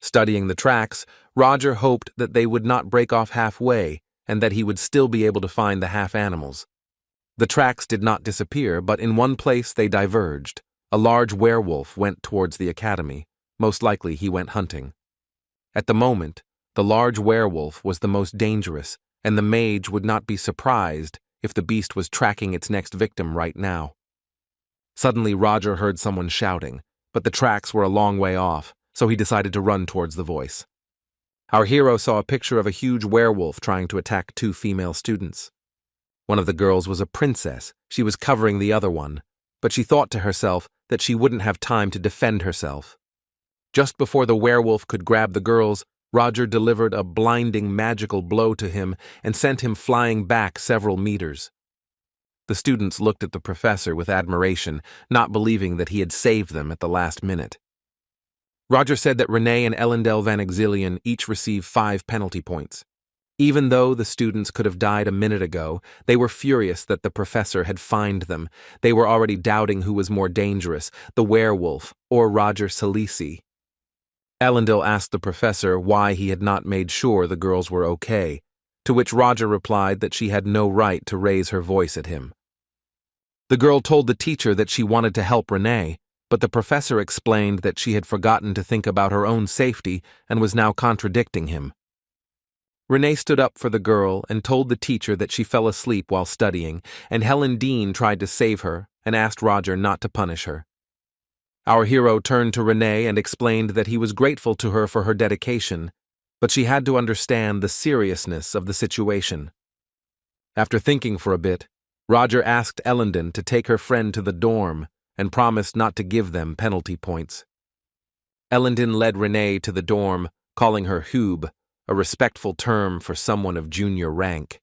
Studying the tracks, Roger hoped that they would not break off halfway and that he would still be able to find the half-animals. The tracks did not disappear, but in one place they diverged. A large werewolf went towards the academy. Most likely he went hunting. At the moment, the large werewolf was the most dangerous, and the mage would not be surprised if the beast was tracking its next victim right now. Suddenly Roger heard someone shouting, but the tracks were a long way off, so he decided to run towards the voice. Our hero saw a picture of a huge werewolf trying to attack two female students. One of the girls was a princess. She was covering the other one, but she thought to herself that she wouldn't have time to defend herself. Just before the werewolf could grab the girls, Roger delivered a blinding magical blow to him and sent him flying back several meters. The students looked at the professor with admiration, not believing that he had saved them at the last minute. Roger said that Renee and Ellendale Van Exilian each received 5 penalty points. Even though the students could have died a minute ago, they were furious that the professor had fined them. They were already doubting who was more dangerous, the werewolf or Roger Salisi. Ellendale asked the professor why he had not made sure the girls were okay, to which Roger replied that she had no right to raise her voice at him. The girl told the teacher that she wanted to help Renee, but the professor explained that she had forgotten to think about her own safety and was now contradicting him. Renee stood up for the girl and told the teacher that she fell asleep while studying, and Helen Dean tried to save her and asked Roger not to punish her. Our hero turned to Renee and explained that he was grateful to her for her dedication, but she had to understand the seriousness of the situation. After thinking for a bit, Roger asked Ellendon to take her friend to the dorm and promised not to give them penalty points. Ellendon led Renee to the dorm, calling her Hoob, a respectful term for someone of junior rank.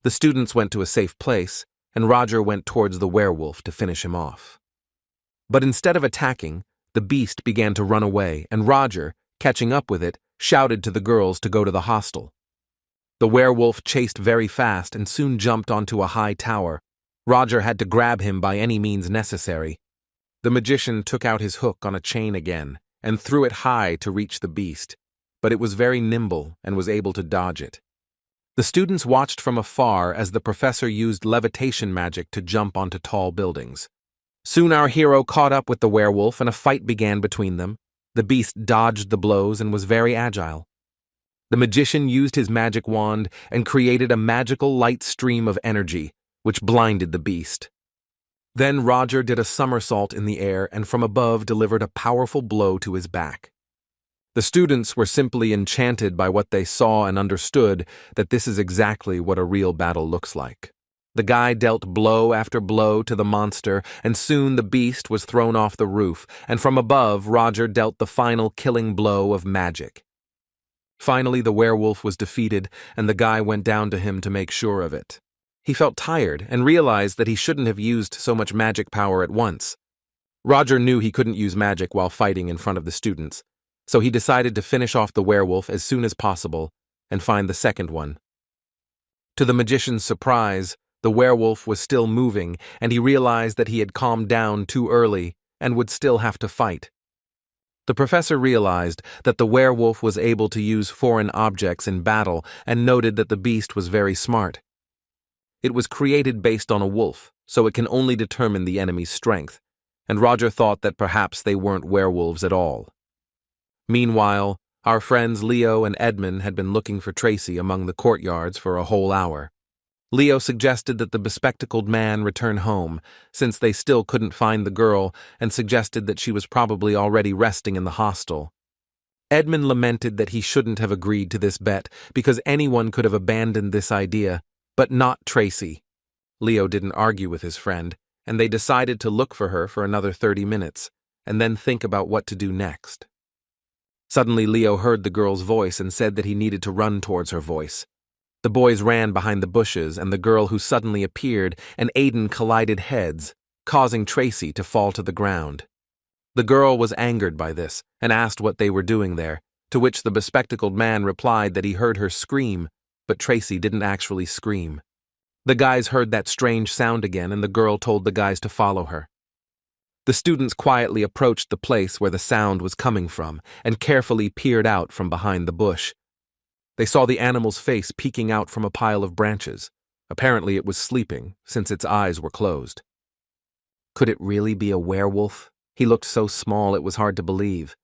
The students went to a safe place, and Roger went towards the werewolf to finish him off. But instead of attacking, the beast began to run away, and Roger, catching up with it, shouted to the girls to go to the hostel. The werewolf chased very fast and soon jumped onto a high tower. Roger had to grab him by any means necessary. The magician took out his hook on a chain again and threw it high to reach the beast, but it was very nimble and was able to dodge it. The students watched from afar as the professor used levitation magic to jump onto tall buildings. Soon our hero caught up with the werewolf and a fight began between them. The beast dodged the blows and was very agile. The magician used his magic wand and created a magical light stream of energy, which blinded the beast. Then Roger did a somersault in the air and from above delivered a powerful blow to his back. The students were simply enchanted by what they saw and understood that this is exactly what a real battle looks like. The guy dealt blow after blow to the monster, and soon the beast was thrown off the roof, and from above Roger dealt the final killing blow of magic. Finally, the werewolf was defeated, and the guy went down to him to make sure of it. He felt tired and realized that he shouldn't have used so much magic power at once. Roger knew he couldn't use magic while fighting in front of the students, so he decided to finish off the werewolf as soon as possible and find the second one. To the magician's surprise, the werewolf was still moving, and he realized that he had calmed down too early and would still have to fight. The professor realized that the werewolf was able to use foreign objects in battle and noted that the beast was very smart. It was created based on a wolf, so it can only determine the enemy's strength, and Roger thought that perhaps they weren't werewolves at all. Meanwhile, our friends Leo and Edmund had been looking for Tracy among the courtyards for a whole hour. Leo suggested that the bespectacled man return home, since they still couldn't find the girl, and suggested that she was probably already resting in the hostel. Edmund lamented that he shouldn't have agreed to this bet, because anyone could have abandoned this idea, but not Tracy. Leo didn't argue with his friend, and they decided to look for her for another 30 minutes, and then think about what to do next. Suddenly Leo heard the girl's voice and said that he needed to run towards her voice. The boys ran behind the bushes and the girl who suddenly appeared, and Aiden collided heads, causing Tracy to fall to the ground. The girl was angered by this and asked what they were doing there, to which the bespectacled man replied that he heard her scream, but Tracy didn't actually scream. The guys heard that strange sound again, and the girl told the guys to follow her. The students quietly approached the place where the sound was coming from and carefully peered out from behind the bush. They saw the animal's face peeking out from a pile of branches. Apparently it was sleeping, since its eyes were closed. Could it really be a werewolf? He looked so small it was hard to believe.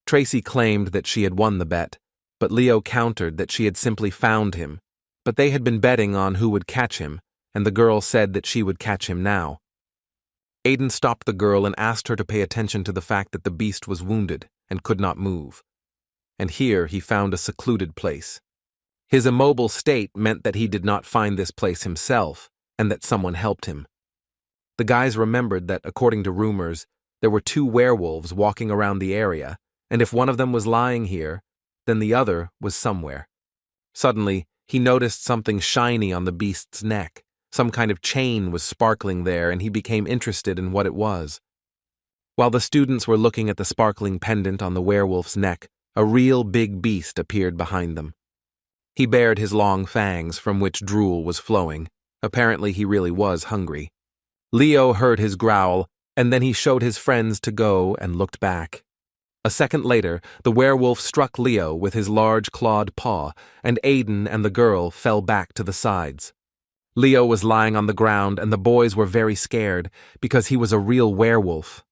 Tracy claimed that she had won the bet, but Leo countered that she had simply found him. But they had been betting on who would catch him, and the girl said that she would catch him now. Aiden stopped the girl and asked her to pay attention to the fact that the beast was wounded and could not move. And here he found a secluded place. His immobile state meant that he did not find this place himself, and that someone helped him. The guys remembered that, according to rumors, there were 2 werewolves walking around the area, and if one of them was lying here, then the other was somewhere. Suddenly, he noticed something shiny on the beast's neck. Some kind of chain was sparkling there, and he became interested in what it was. While the students were looking at the sparkling pendant on the werewolf's neck, a real big beast appeared behind them. He bared his long fangs from which drool was flowing. Apparently he really was hungry. Leo heard his growl, and then he showed his friends to go and looked back. A second later, the werewolf struck Leo with his large clawed paw, and Aiden and the girl fell back to the sides. Leo was lying on the ground, and the boys were very scared, because he was a real werewolf.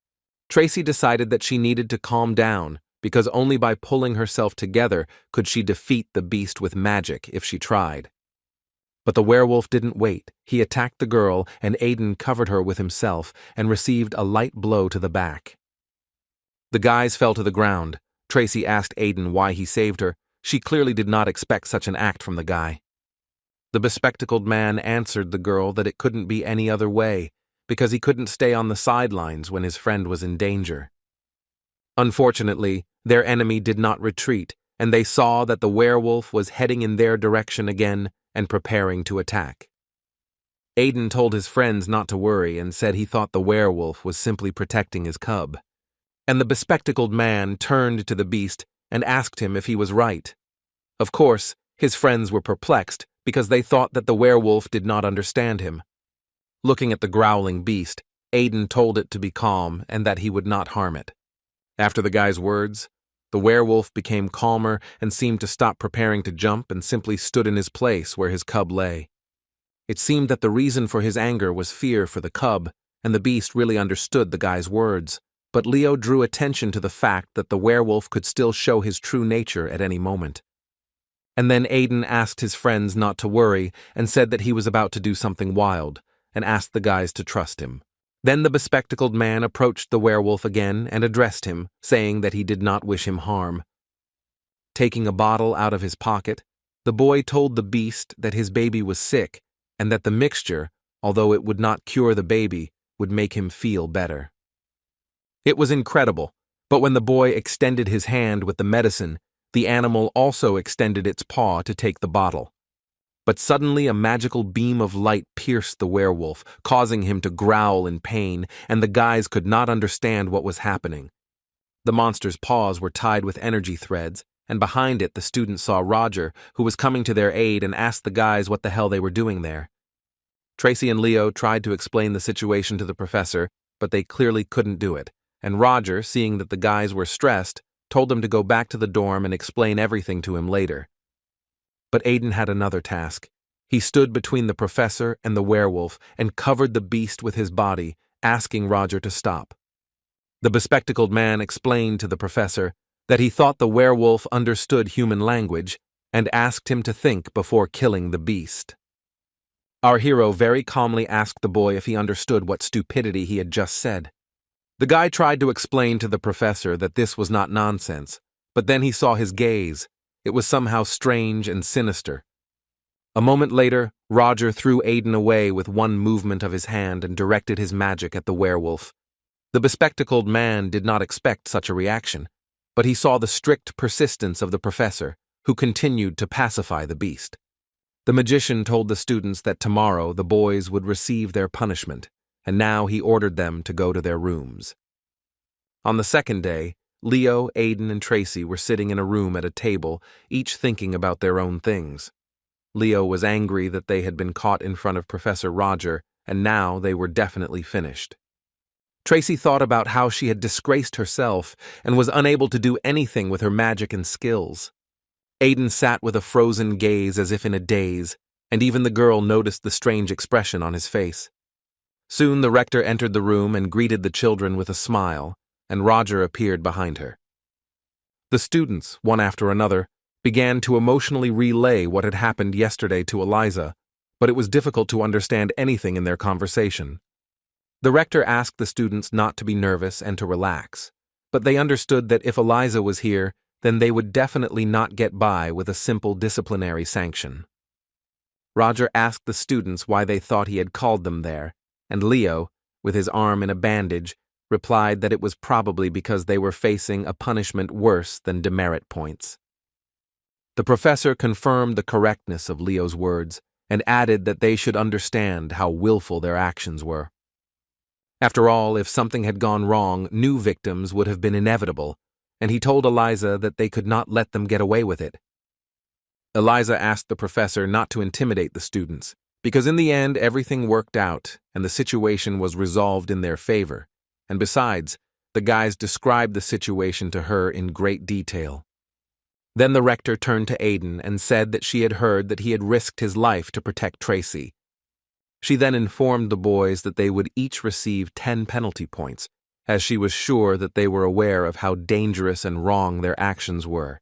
Tracy decided that she needed to calm down, because only by pulling herself together could she defeat the beast with magic if she tried. But the werewolf didn't wait. He attacked the girl, and Aiden covered her with himself and received a light blow to the back. The guys fell to the ground. Tracy asked Aiden why he saved her. She clearly did not expect such an act from the guy. The bespectacled man answered the girl that it couldn't be any other way, because he couldn't stay on the sidelines when his friend was in danger. Unfortunately, their enemy did not retreat, and they saw that the werewolf was heading in their direction again and preparing to attack. Aiden told his friends not to worry and said he thought the werewolf was simply protecting his cub. And the bespectacled man turned to the beast and asked him if he was right. Of course, his friends were perplexed because they thought that the werewolf did not understand him. Looking at the growling beast, Aiden told it to be calm and that he would not harm it. After the guy's words, the werewolf became calmer and seemed to stop preparing to jump and simply stood in his place where his cub lay. It seemed that the reason for his anger was fear for the cub, and the beast really understood the guy's words. But Leo drew attention to the fact that the werewolf could still show his true nature at any moment. And then Aiden asked his friends not to worry and said that he was about to do something wild, and asked the guys to trust him. Then the bespectacled man approached the werewolf again and addressed him, saying that he did not wish him harm. Taking a bottle out of his pocket, the boy told the beast that his baby was sick and that the mixture, although it would not cure the baby, would make him feel better. It was incredible, but when the boy extended his hand with the medicine, the animal also extended its paw to take the bottle. But suddenly a magical beam of light pierced the werewolf, causing him to growl in pain, and the guys could not understand what was happening. The monster's paws were tied with energy threads, and behind it the students saw Roger, who was coming to their aid, and asked the guys what the hell they were doing there. Tracy and Leo tried to explain the situation to the professor, but they clearly couldn't do it, and Roger, seeing that the guys were stressed, told them to go back to the dorm and explain everything to him later. But Aiden had another task. He stood between the professor and the werewolf and covered the beast with his body, asking Roger to stop. The bespectacled man explained to the professor that he thought the werewolf understood human language and asked him to think before killing the beast. Our hero very calmly asked the boy if he understood what stupidity he had just said. The guy tried to explain to the professor that this was not nonsense, but then he saw his gaze. It was somehow strange and sinister. A moment later, Roger threw Aiden away with one movement of his hand and directed his magic at the werewolf. The bespectacled man did not expect such a reaction, but he saw the strict persistence of the professor, who continued to pacify the beast. The magician told the students that tomorrow the boys would receive their punishment, and now he ordered them to go to their rooms. On the second day, Leo, Aiden, and Tracy were sitting in a room at a table, each thinking about their own things. Leo was angry that they had been caught in front of Professor Roger, and now they were definitely finished. Tracy thought about how she had disgraced herself and was unable to do anything with her magic and skills. Aiden sat with a frozen gaze as if in a daze, and even the girl noticed the strange expression on his face. Soon the rector entered the room and greeted the children with a smile, and Roger appeared behind her. The students, one after another, began to emotionally relay what had happened yesterday to Eliza, but it was difficult to understand anything in their conversation. The rector asked the students not to be nervous and to relax, but they understood that if Eliza was here, then they would definitely not get by with a simple disciplinary sanction. Roger asked the students why they thought he had called them there, and Leo, with his arm in a bandage, replied that it was probably because they were facing a punishment worse than demerit points. The professor confirmed the correctness of Leo's words and added that they should understand how willful their actions were. After all, if something had gone wrong, new victims would have been inevitable, and he told Eliza that they could not let them get away with it. Eliza asked the professor not to intimidate the students, because in the end everything worked out and the situation was resolved in their favor, and besides, the guys described the situation to her in great detail. Then the rector turned to Aiden and said that she had heard that he had risked his life to protect Tracy. She then informed the boys that they would each receive 10 penalty points, as she was sure that they were aware of how dangerous and wrong their actions were.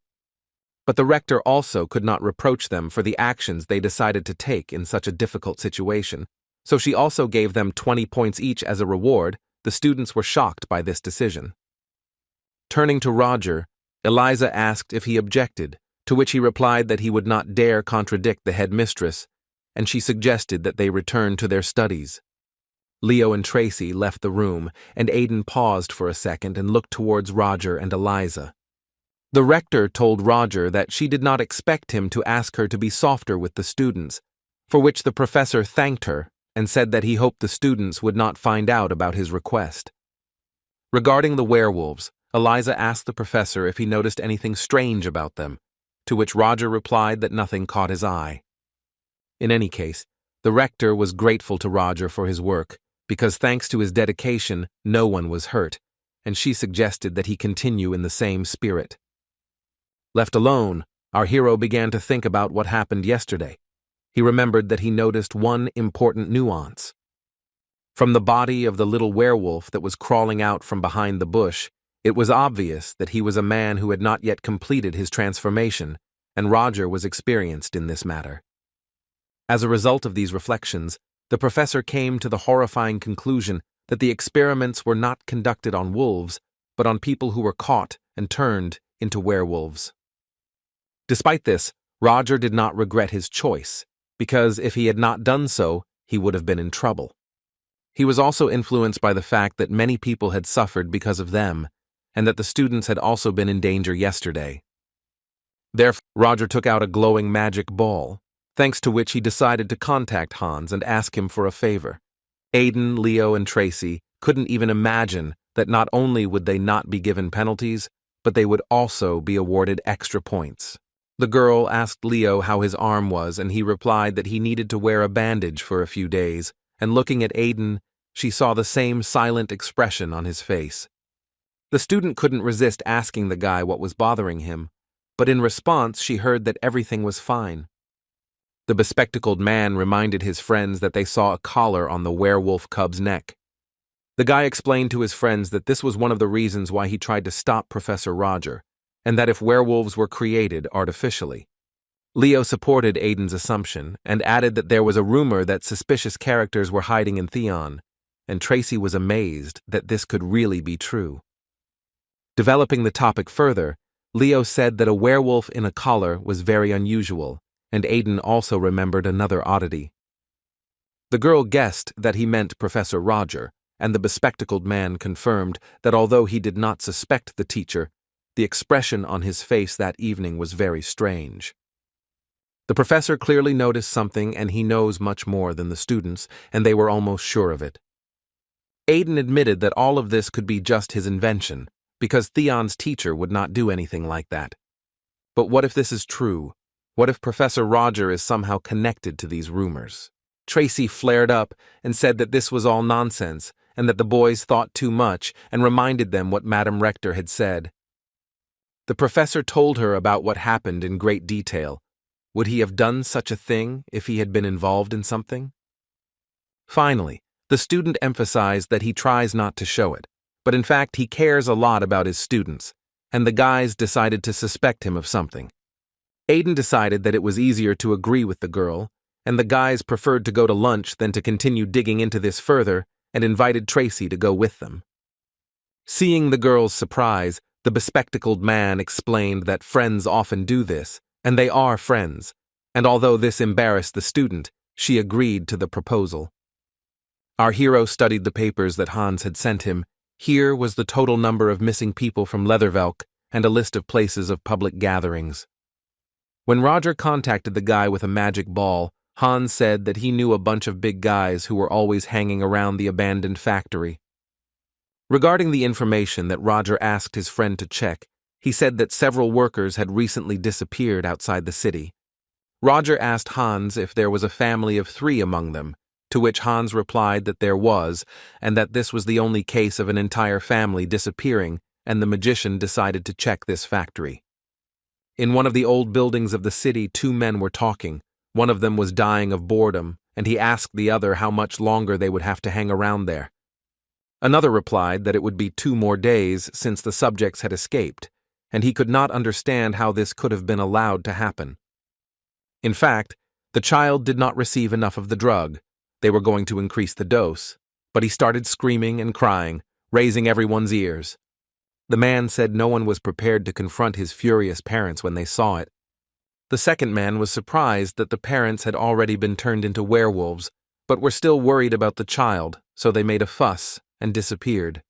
But the rector also could not reproach them for the actions they decided to take in such a difficult situation, so she also gave them 20 points each as a reward. The students were shocked by this decision. Turning to Roger, Eliza asked if he objected, to which he replied that he would not dare contradict the headmistress, and she suggested that they return to their studies. Leo and Tracy left the room, and Aiden paused for a second and looked towards Roger and Eliza. The rector told Roger that she did not expect him to ask her to be softer with the students, for which the professor thanked her and said that he hoped the students would not find out about his request. Regarding the werewolves, Eliza asked the professor if he noticed anything strange about them, to which Roger replied that nothing caught his eye. In any case, the rector was grateful to Roger for his work, because thanks to his dedication, no one was hurt, and she suggested that he continue in the same spirit. Left alone, our hero began to think about what happened yesterday. He remembered that he noticed one important nuance. From the body of the little werewolf that was crawling out from behind the bush, it was obvious that he was a man who had not yet completed his transformation, and Roger was experienced in this matter. As a result of these reflections, the professor came to the horrifying conclusion that the experiments were not conducted on wolves, but on people who were caught and turned into werewolves. Despite this, Roger did not regret his choice, because if he had not done so, he would have been in trouble. He was also influenced by the fact that many people had suffered because of them, and that the students had also been in danger yesterday. Therefore, Roger took out a glowing magic ball, thanks to which he decided to contact Hans and ask him for a favor. Aiden, Leo, and Tracy couldn't even imagine that not only would they not be given penalties, but they would also be awarded extra points. The girl asked Leo how his arm was, and he replied that he needed to wear a bandage for a few days, and looking at Aiden, she saw the same silent expression on his face. The student couldn't resist asking the guy what was bothering him, but in response she heard that everything was fine. The bespectacled man reminded his friends that they saw a collar on the werewolf cub's neck. The guy explained to his friends that this was one of the reasons why he tried to stop Professor Roger, and that if werewolves were created artificially. Leo supported Aiden's assumption and added that there was a rumor that suspicious characters were hiding in Theon, and Tracy was amazed that this could really be true. Developing the topic further, Leo said that a werewolf in a collar was very unusual, and Aiden also remembered another oddity. The girl guessed that he meant Professor Roger, and the bespectacled man confirmed that although he did not suspect the teacher, the expression on his face that evening was very strange. The professor clearly noticed something, and he knows much more than the students, and they were almost sure of it. Aiden admitted that all of this could be just his invention, because Theon's teacher would not do anything like that. But what if this is true? What if Professor Roger is somehow connected to these rumors? Tracy flared up and said that this was all nonsense, and that the boys thought too much, and reminded them what Madam Rector had said. The professor told her about what happened in great detail. Would he have done such a thing if he had been involved in something? Finally, the student emphasized that he tries not to show it, but in fact he cares a lot about his students, and the guys decided to suspect him of something. Aiden decided that it was easier to agree with the girl, and the guys preferred to go to lunch than to continue digging into this further, and invited Tracy to go with them. Seeing the girl's surprise, the bespectacled man explained that friends often do this, and they are friends, and although this embarrassed the student, she agreed to the proposal. Our hero studied the papers that Hans had sent him. Here was the total number of missing people from Leathervelk and a list of places of public gatherings. When Roger contacted the guy with a magic ball, Hans said that he knew a bunch of big guys who were always hanging around the abandoned factory. Regarding the information that Roger asked his friend to check, he said that several workers had recently disappeared outside the city. Roger asked Hans if there was a family of 3 among them, to which Hans replied that there was, and that this was the only case of an entire family disappearing, and the magician decided to check this factory. In one of the old buildings of the city, 2 men were talking. One of them was dying of boredom, and he asked the other how much longer they would have to hang around there. Another replied that it would be 2 more days since the subjects had escaped, and he could not understand how this could have been allowed to happen. In fact, the child did not receive enough of the drug. They were going to increase the dose, but he started screaming and crying, raising everyone's ears. The man said no one was prepared to confront his furious parents when they saw it. The second man was surprised that the parents had already been turned into werewolves, but were still worried about the child, so they made a fuss and disappeared.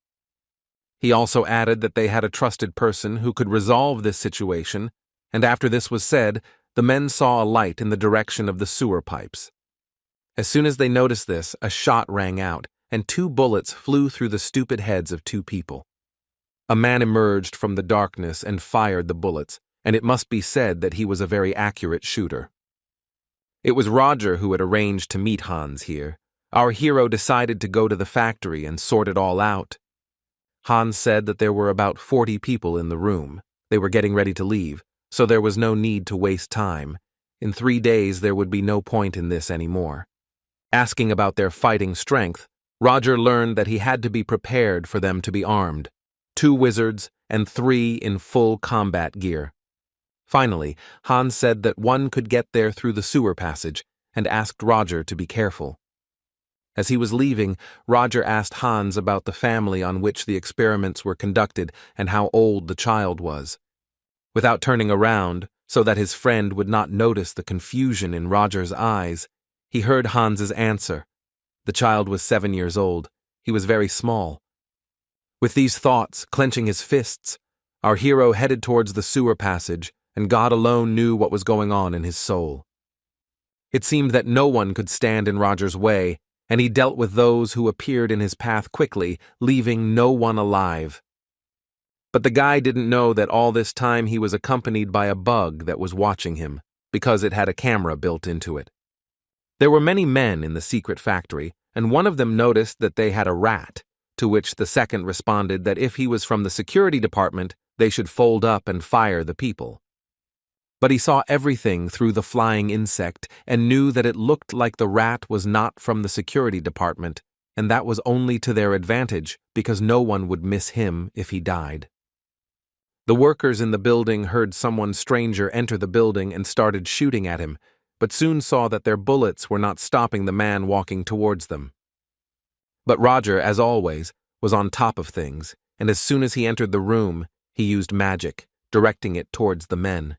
He also added that they had a trusted person who could resolve this situation, and after this was said, the men saw a light in the direction of the sewer pipes. As soon as they noticed this, a shot rang out, and 2 bullets flew through the stupid heads of 2 people. A man emerged from the darkness and fired the bullets, and it must be said that he was a very accurate shooter. It was Roger who had arranged to meet Hans here. Our hero decided to go to the factory and sort it all out. Hans said that there were about 40 people in the room. They were getting ready to leave, so there was no need to waste time. In 3 days there would be no point in this anymore. Asking about their fighting strength, Roger learned that he had to be prepared for them to be armed. 2 wizards and 3 in full combat gear. Finally, Hans said that one could get there through the sewer passage and asked Roger to be careful. As he was leaving, Roger asked Hans about the family on which the experiments were conducted and how old the child was. Without turning around, so that his friend would not notice the confusion in Roger's eyes, he heard Hans's answer. The child was 7 years old. He was very small. With these thoughts, clenching his fists, our hero headed towards the sewer passage, and God alone knew what was going on in his soul. It seemed that no one could stand in Roger's way, and he dealt with those who appeared in his path quickly, leaving no one alive. But the guy didn't know that all this time he was accompanied by a bug that was watching him, because it had a camera built into it. There were many men in the secret factory, and one of them noticed that they had a rat, to which the second responded that if he was from the security department, they should fold up and fire the people. But he saw everything through the flying insect and knew that it looked like the rat was not from the security department, and that was only to their advantage because no one would miss him if he died. The workers in the building heard someone stranger enter the building and started shooting at him, but soon saw that their bullets were not stopping the man walking towards them. But Roger, as always, was on top of things, and as soon as he entered the room, he used magic, directing it towards the men.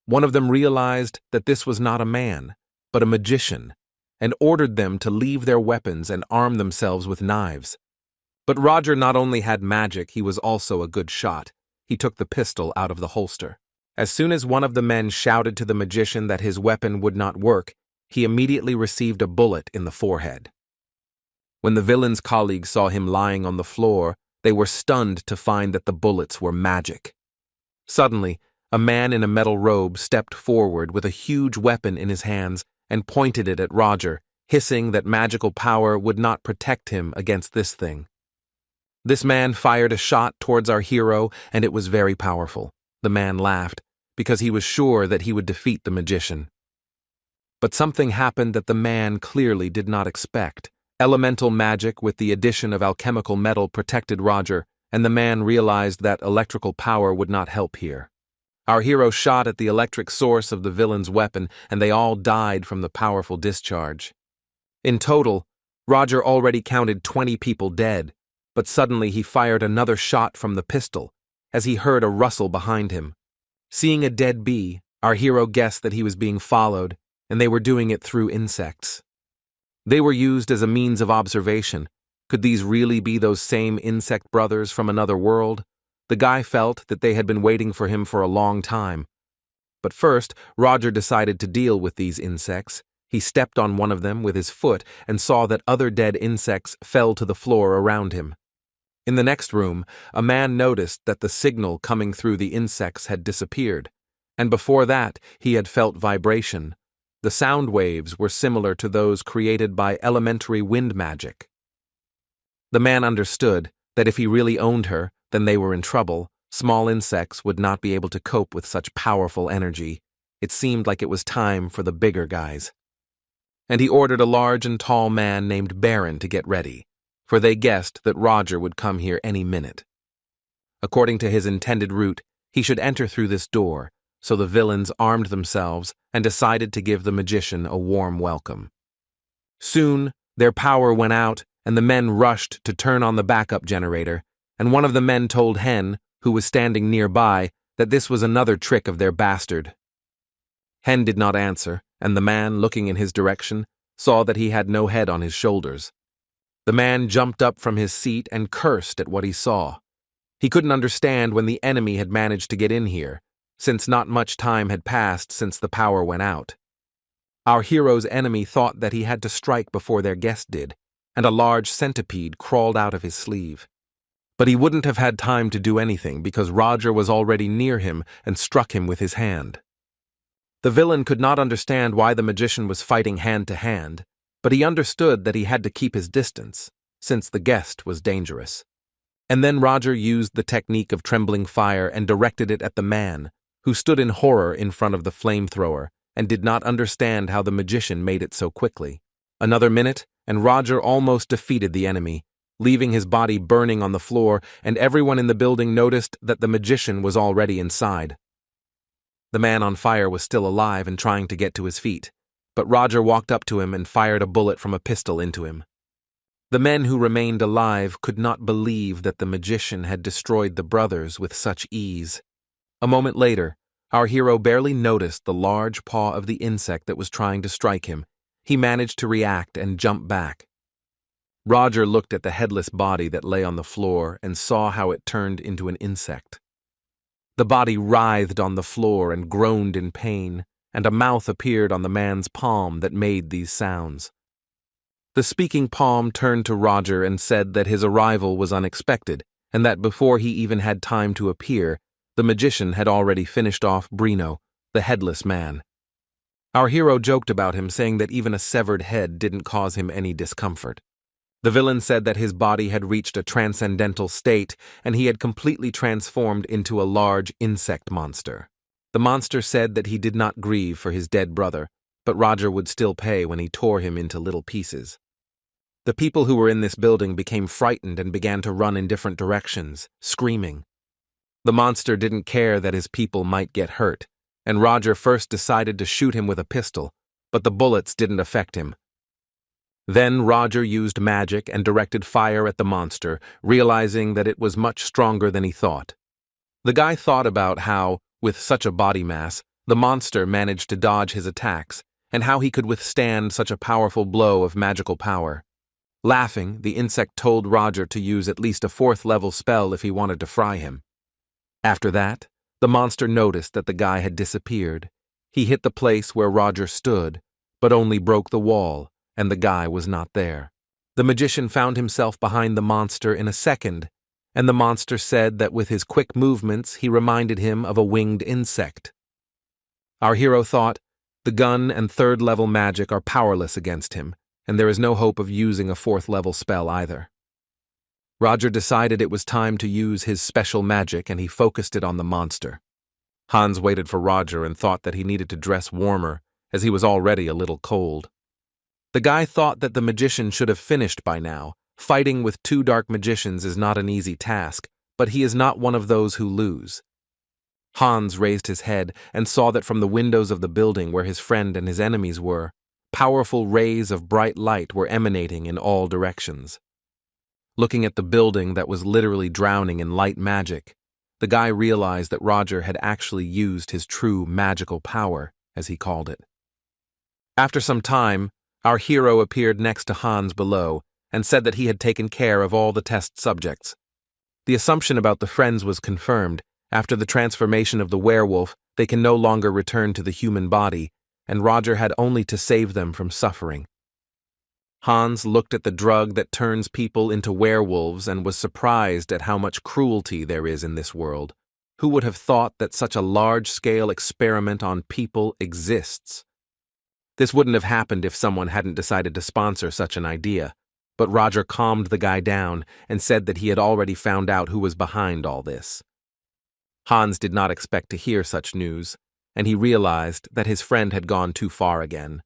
One of them realized that this was not a man, but a magician, and ordered them to leave their weapons and arm themselves with knives. But Roger not only had magic, he was also a good shot. He took the pistol out of the holster. As soon as one of the men shouted to the magician that his weapon would not work, he immediately received a bullet in the forehead. When the villain's colleagues saw him lying on the floor, they were stunned to find that the bullets were magic. Suddenly, a man in a metal robe stepped forward with a huge weapon in his hands and pointed it at Roger, hissing that magical power would not protect him against this thing. This man fired a shot towards our hero, and it was very powerful. The man laughed, because he was sure that he would defeat the magician. But something happened that the man clearly did not expect. Elemental magic with the addition of alchemical metal protected Roger, and the man realized that electrical power would not help here. Our hero shot at the electric source of the villain's weapon, and they all died from the powerful discharge. In total, Roger already counted 20 people dead, but suddenly he fired another shot from the pistol as he heard a rustle behind him. Seeing a dead bee, our hero guessed that he was being followed, and they were doing it through insects. They were used as a means of observation. Could these really be those same insect brothers from another world? The guy felt that they had been waiting for him for a long time. But first, Roger decided to deal with these insects. He stepped on one of them with his foot and saw that other dead insects fell to the floor around him. In the next room, a man noticed that the signal coming through the insects had disappeared, and before that he had felt vibration. The sound waves were similar to those created by elementary wind magic. The man understood that if he really owned her, then they were in trouble. Small insects would not be able to cope with such powerful energy. It seemed like it was time for the bigger guys. And he ordered a large and tall man named Baron to get ready, for they guessed that Roger would come here any minute. According to his intended route, he should enter through this door, so the villains armed themselves and decided to give the magician a warm welcome. Soon, their power went out, and the men rushed to turn on the backup generator, and one of the men told Hen, who was standing nearby, that this was another trick of their bastard. Hen did not answer, and the man, looking in his direction, saw that he had no head on his shoulders. The man jumped up from his seat and cursed at what he saw. He couldn't understand when the enemy had managed to get in here, since not much time had passed since the power went out. Our hero's enemy thought that he had to strike before their guest did, and a large centipede crawled out of his sleeve. But he wouldn't have had time to do anything because Roger was already near him and struck him with his hand. The villain could not understand why the magician was fighting hand to hand, but he understood that he had to keep his distance, since the guest was dangerous. And then Roger used the technique of trembling fire and directed it at the man, who stood in horror in front of the flamethrower and did not understand how the magician made it so quickly. Another minute, and Roger almost defeated the enemy, leaving his body burning on the floor, and everyone in the building noticed that the magician was already inside. The man on fire was still alive and trying to get to his feet, but Roger walked up to him and fired a bullet from a pistol into him. The men who remained alive could not believe that the magician had destroyed the brothers with such ease. A moment later, our hero barely noticed the large paw of the insect that was trying to strike him. He managed to react and jump back. Roger looked at the headless body that lay on the floor and saw how it turned into an insect. The body writhed on the floor and groaned in pain, and a mouth appeared on the man's palm that made these sounds. The speaking palm turned to Roger and said that his arrival was unexpected, and that before he even had time to appear, the magician had already finished off Brino, the headless man. Our hero joked about him, saying that even a severed head didn't cause him any discomfort. The villain said that his body had reached a transcendental state, and he had completely transformed into a large insect monster. The monster said that he did not grieve for his dead brother, but Roger would still pay when he tore him into little pieces. The people who were in this building became frightened and began to run in different directions, screaming. The monster didn't care that his people might get hurt, and Roger first decided to shoot him with a pistol, but the bullets didn't affect him. Then Roger used magic and directed fire at the monster, realizing that it was much stronger than he thought. The guy thought about how, with such a body mass, the monster managed to dodge his attacks, and how he could withstand such a powerful blow of magical power. Laughing, the insect told Roger to use at least a 4th-level spell if he wanted to fry him. After that, the monster noticed that the guy had disappeared. He hit the place where Roger stood, but only broke the wall, and the guy was not there. The magician found himself behind the monster in a second, and the monster said that with his quick movements he reminded him of a winged insect. Our hero thought, the gun and 3rd-level magic are powerless against him, and there is no hope of using a 4th-level spell either. Roger decided it was time to use his special magic, and he focused it on the monster. Hans waited for Roger and thought that he needed to dress warmer, as he was already a little cold. The guy thought that the magician should have finished by now. Fighting with 2 dark magicians is not an easy task, but he is not one of those who lose. Hans raised his head and saw that from the windows of the building where his friend and his enemies were, Powerful rays of bright light were emanating in all directions. Looking at the building that was literally drowning in light magic, the guy realized that Roger had actually used his true magical power, as he called it. After some time, our hero appeared next to Hans below and said that he had taken care of all the test subjects. The assumption about the friends was confirmed. After the transformation of the werewolf, they can no longer return to the human body, and Roger had only to save them from suffering. Hans looked at the drug that turns people into werewolves and was surprised at how much cruelty there is in this world. Who would have thought that such a large-scale experiment on people exists? This wouldn't have happened if someone hadn't decided to sponsor such an idea, but Roger calmed the guy down and said that he had already found out who was behind all this. Hans did not expect to hear such news, and he realized that his friend had gone too far again.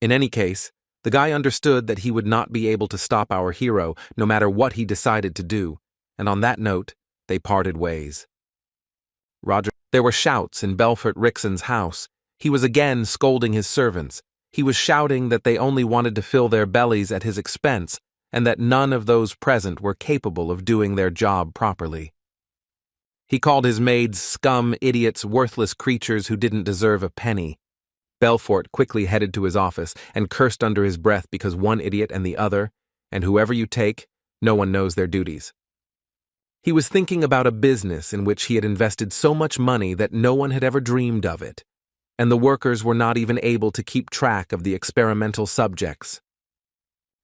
In any case, the guy understood that he would not be able to stop our hero no matter what he decided to do, and on that note, they parted ways. There were shouts in Belfort Rixon's house. He was again scolding his servants. He was shouting that they only wanted to fill their bellies at his expense, and that none of those present were capable of doing their job properly. He called his maids scum, idiots, worthless creatures who didn't deserve a penny. Belfort quickly headed to his office and cursed under his breath because one idiot and the other, and whoever you take, no one knows their duties. He was thinking about a business in which he had invested so much money that no one had ever dreamed of it, and the workers were not even able to keep track of the experimental subjects.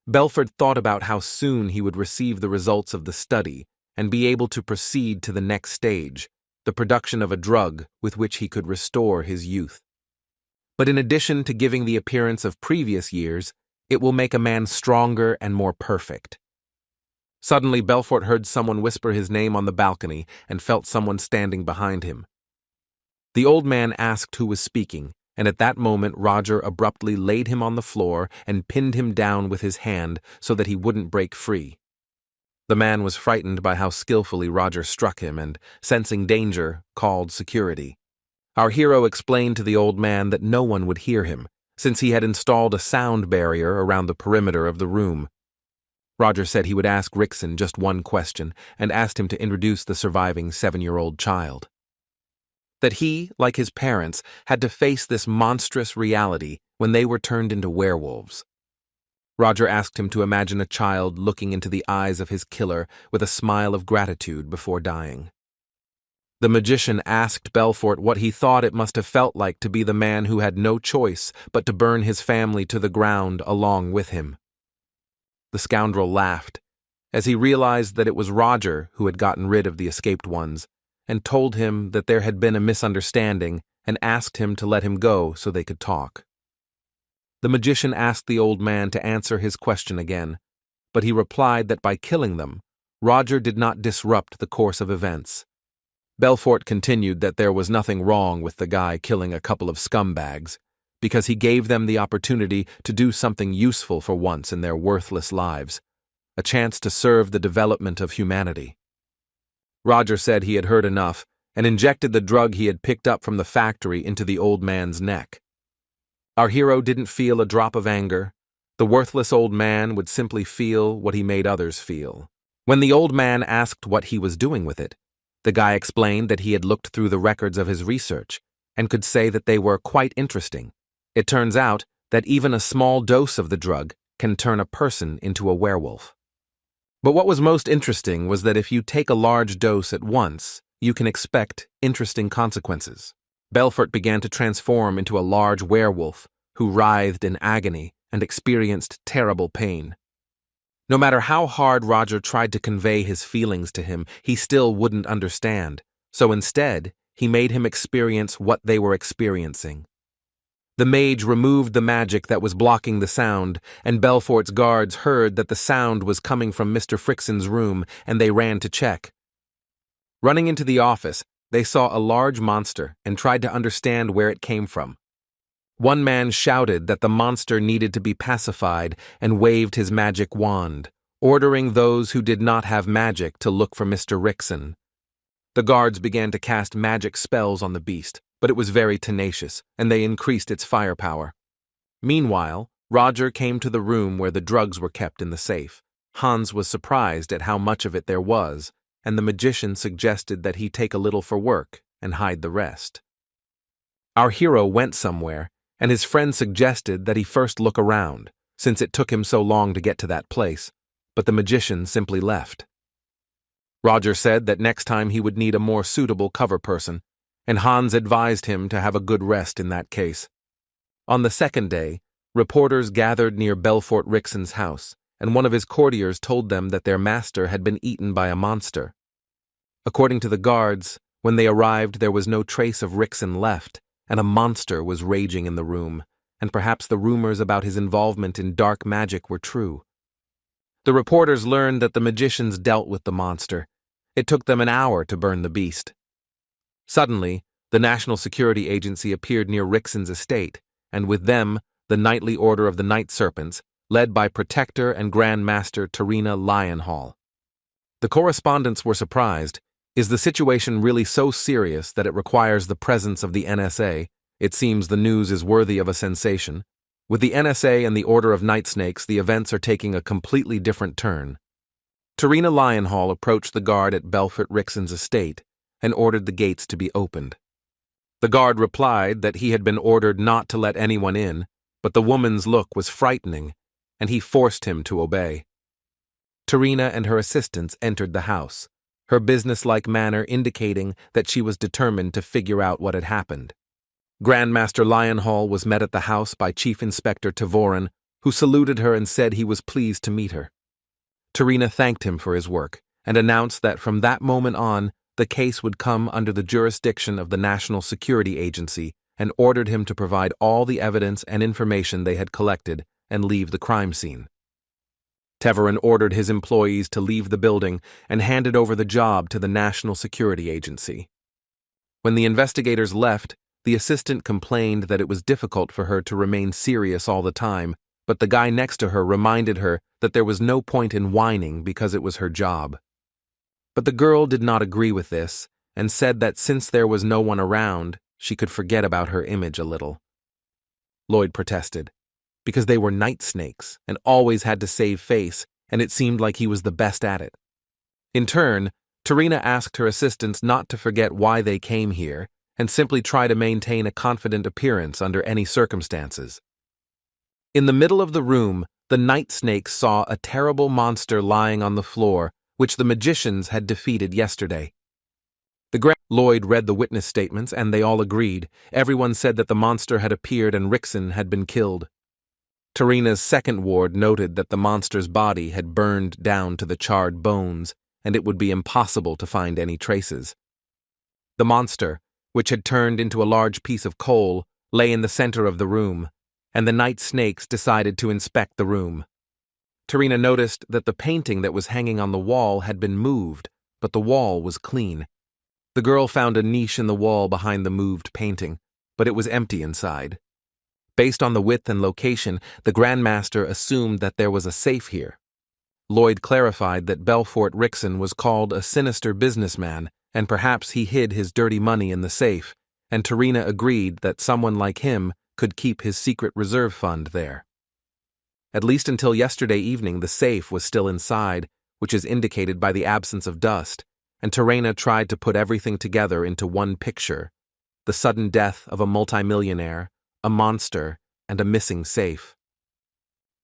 Belfort thought about how soon he would receive the results of the study and be able to proceed to the next stage, the production of a drug with which he could restore his youth. But in addition to giving the appearance of previous years, it will make a man stronger and more perfect. Suddenly, Belfort heard someone whisper his name on the balcony and felt someone standing behind him. The old man asked who was speaking, and at that moment Roger abruptly laid him on the floor and pinned him down with his hand so that he wouldn't break free. The man was frightened by how skillfully Roger struck him and, sensing danger, called security. Our hero explained to the old man that no one would hear him, since he had installed a sound barrier around the perimeter of the room. Roger said he would ask Rixon just one question and asked him to introduce the surviving 7-year-old child. That he, like his parents, had to face this monstrous reality when they were turned into werewolves. Roger asked him to imagine a child looking into the eyes of his killer with a smile of gratitude before dying. The magician asked Belfort what he thought it must have felt like to be the man who had no choice but to burn his family to the ground along with him. The scoundrel laughed, as he realized that it was Roger who had gotten rid of the escaped ones, and told him that there had been a misunderstanding and asked him to let him go so they could talk. The magician asked the old man to answer his question again, but he replied that by killing them, Roger did not disrupt the course of events. Belfort continued that there was nothing wrong with the guy killing a couple of scumbags, because he gave them the opportunity to do something useful for once in their worthless lives, a chance to serve the development of humanity. Roger said he had heard enough and injected the drug he had picked up from the factory into the old man's neck. Our hero didn't feel a drop of anger. The worthless old man would simply feel what he made others feel. When the old man asked what he was doing with it, the guy explained that he had looked through the records of his research and could say that they were quite interesting. It turns out that even a small dose of the drug can turn a person into a werewolf. But what was most interesting was that if you take a large dose at once, you can expect interesting consequences. Belfort began to transform into a large werewolf who writhed in agony and experienced terrible pain. No matter how hard Roger tried to convey his feelings to him, he still wouldn't understand, so instead, he made him experience what they were experiencing. The mage removed the magic that was blocking the sound, and Belfort's guards heard that the sound was coming from Mr. Frixon's room, and they ran to check. Running into the office, they saw a large monster and tried to understand where it came from. One man shouted that the monster needed to be pacified and waved his magic wand, ordering those who did not have magic to look for Mr. Rixon. The guards began to cast magic spells on the beast, but it was very tenacious, and they increased its firepower. Meanwhile, Roger came to the room where the drugs were kept in the safe. Hans was surprised at how much of it there was, and the magician suggested that he take a little for work and hide the rest. Our hero went somewhere, and his friend suggested that he first look around, since it took him so long to get to that place, but the magician simply left. Roger said that next time he would need a more suitable cover person, and Hans advised him to have a good rest in that case. On the second day, reporters gathered near Belfort Rixon's house, and one of his courtiers told them that their master had been eaten by a monster. According to the guards, when they arrived there was no trace of Rixon left, and a monster was raging in the room, and perhaps the rumors about his involvement in dark magic were true. The reporters learned that the magicians dealt with the monster. It took them an hour to burn the beast. Suddenly, the National Security Agency appeared near Rixon's estate, and with them, the Knightly Order of the Night Serpents, led by Protector and Grand Master Terrina Lionhall. The correspondents were surprised. Is the situation really so serious that it requires the presence of the NSA? It seems the news is worthy of a sensation. With the NSA and the Order of Night Snakes, the events are taking a completely different turn. Terrina Lionhall approached the guard at Belfort Rixon's estate and ordered the gates to be opened. The guard replied that he had been ordered not to let anyone in, but the woman's look was frightening, and he forced him to obey. Terrina and her assistants entered the house, her businesslike manner indicating that she was determined to figure out what had happened. Grandmaster Lionhall was met at the house by Chief Inspector Tavorin, who saluted her and said he was pleased to meet her. Terrina thanked him for his work and announced that from that moment on, the case would come under the jurisdiction of the National Security Agency and ordered him to provide all the evidence and information they had collected and leave the crime scene. Tavorin ordered his employees to leave the building and handed over the job to the National Security Agency. When the investigators left, the assistant complained that it was difficult for her to remain serious all the time, but the guy next to her reminded her that there was no point in whining because it was her job. But the girl did not agree with this and said that since there was no one around, she could forget about her image a little. Lloyd protested, because they were night snakes and always had to save face, and it seemed like he was the best at it. In turn, Terrina asked her assistants not to forget why they came here and simply try to maintain a confident appearance under any circumstances. In the middle of the room, the night snakes saw a terrible monster lying on the floor, which the magicians had defeated yesterday. Lloyd read the witness statements, and they all agreed. Everyone said that the monster had appeared and Rixon had been killed. Terrina's second ward noted that the monster's body had burned down to the charred bones, and it would be impossible to find any traces. The monster, which had turned into a large piece of coal, lay in the center of the room, and the night snakes decided to inspect the room. Terrina noticed that the painting that was hanging on the wall had been moved, but the wall was clean. The girl found a niche in the wall behind the moved painting, but it was empty inside. Based on the width and location, the Grandmaster assumed that there was a safe here. Lloyd clarified that Belfort Rixon was called a sinister businessman, and perhaps he hid his dirty money in the safe, and Terrina agreed that someone like him could keep his secret reserve fund there. At least until yesterday evening, the safe was still inside, which is indicated by the absence of dust, and Terrina tried to put everything together into one picture: the sudden death of a multimillionaire, a monster, and a missing safe.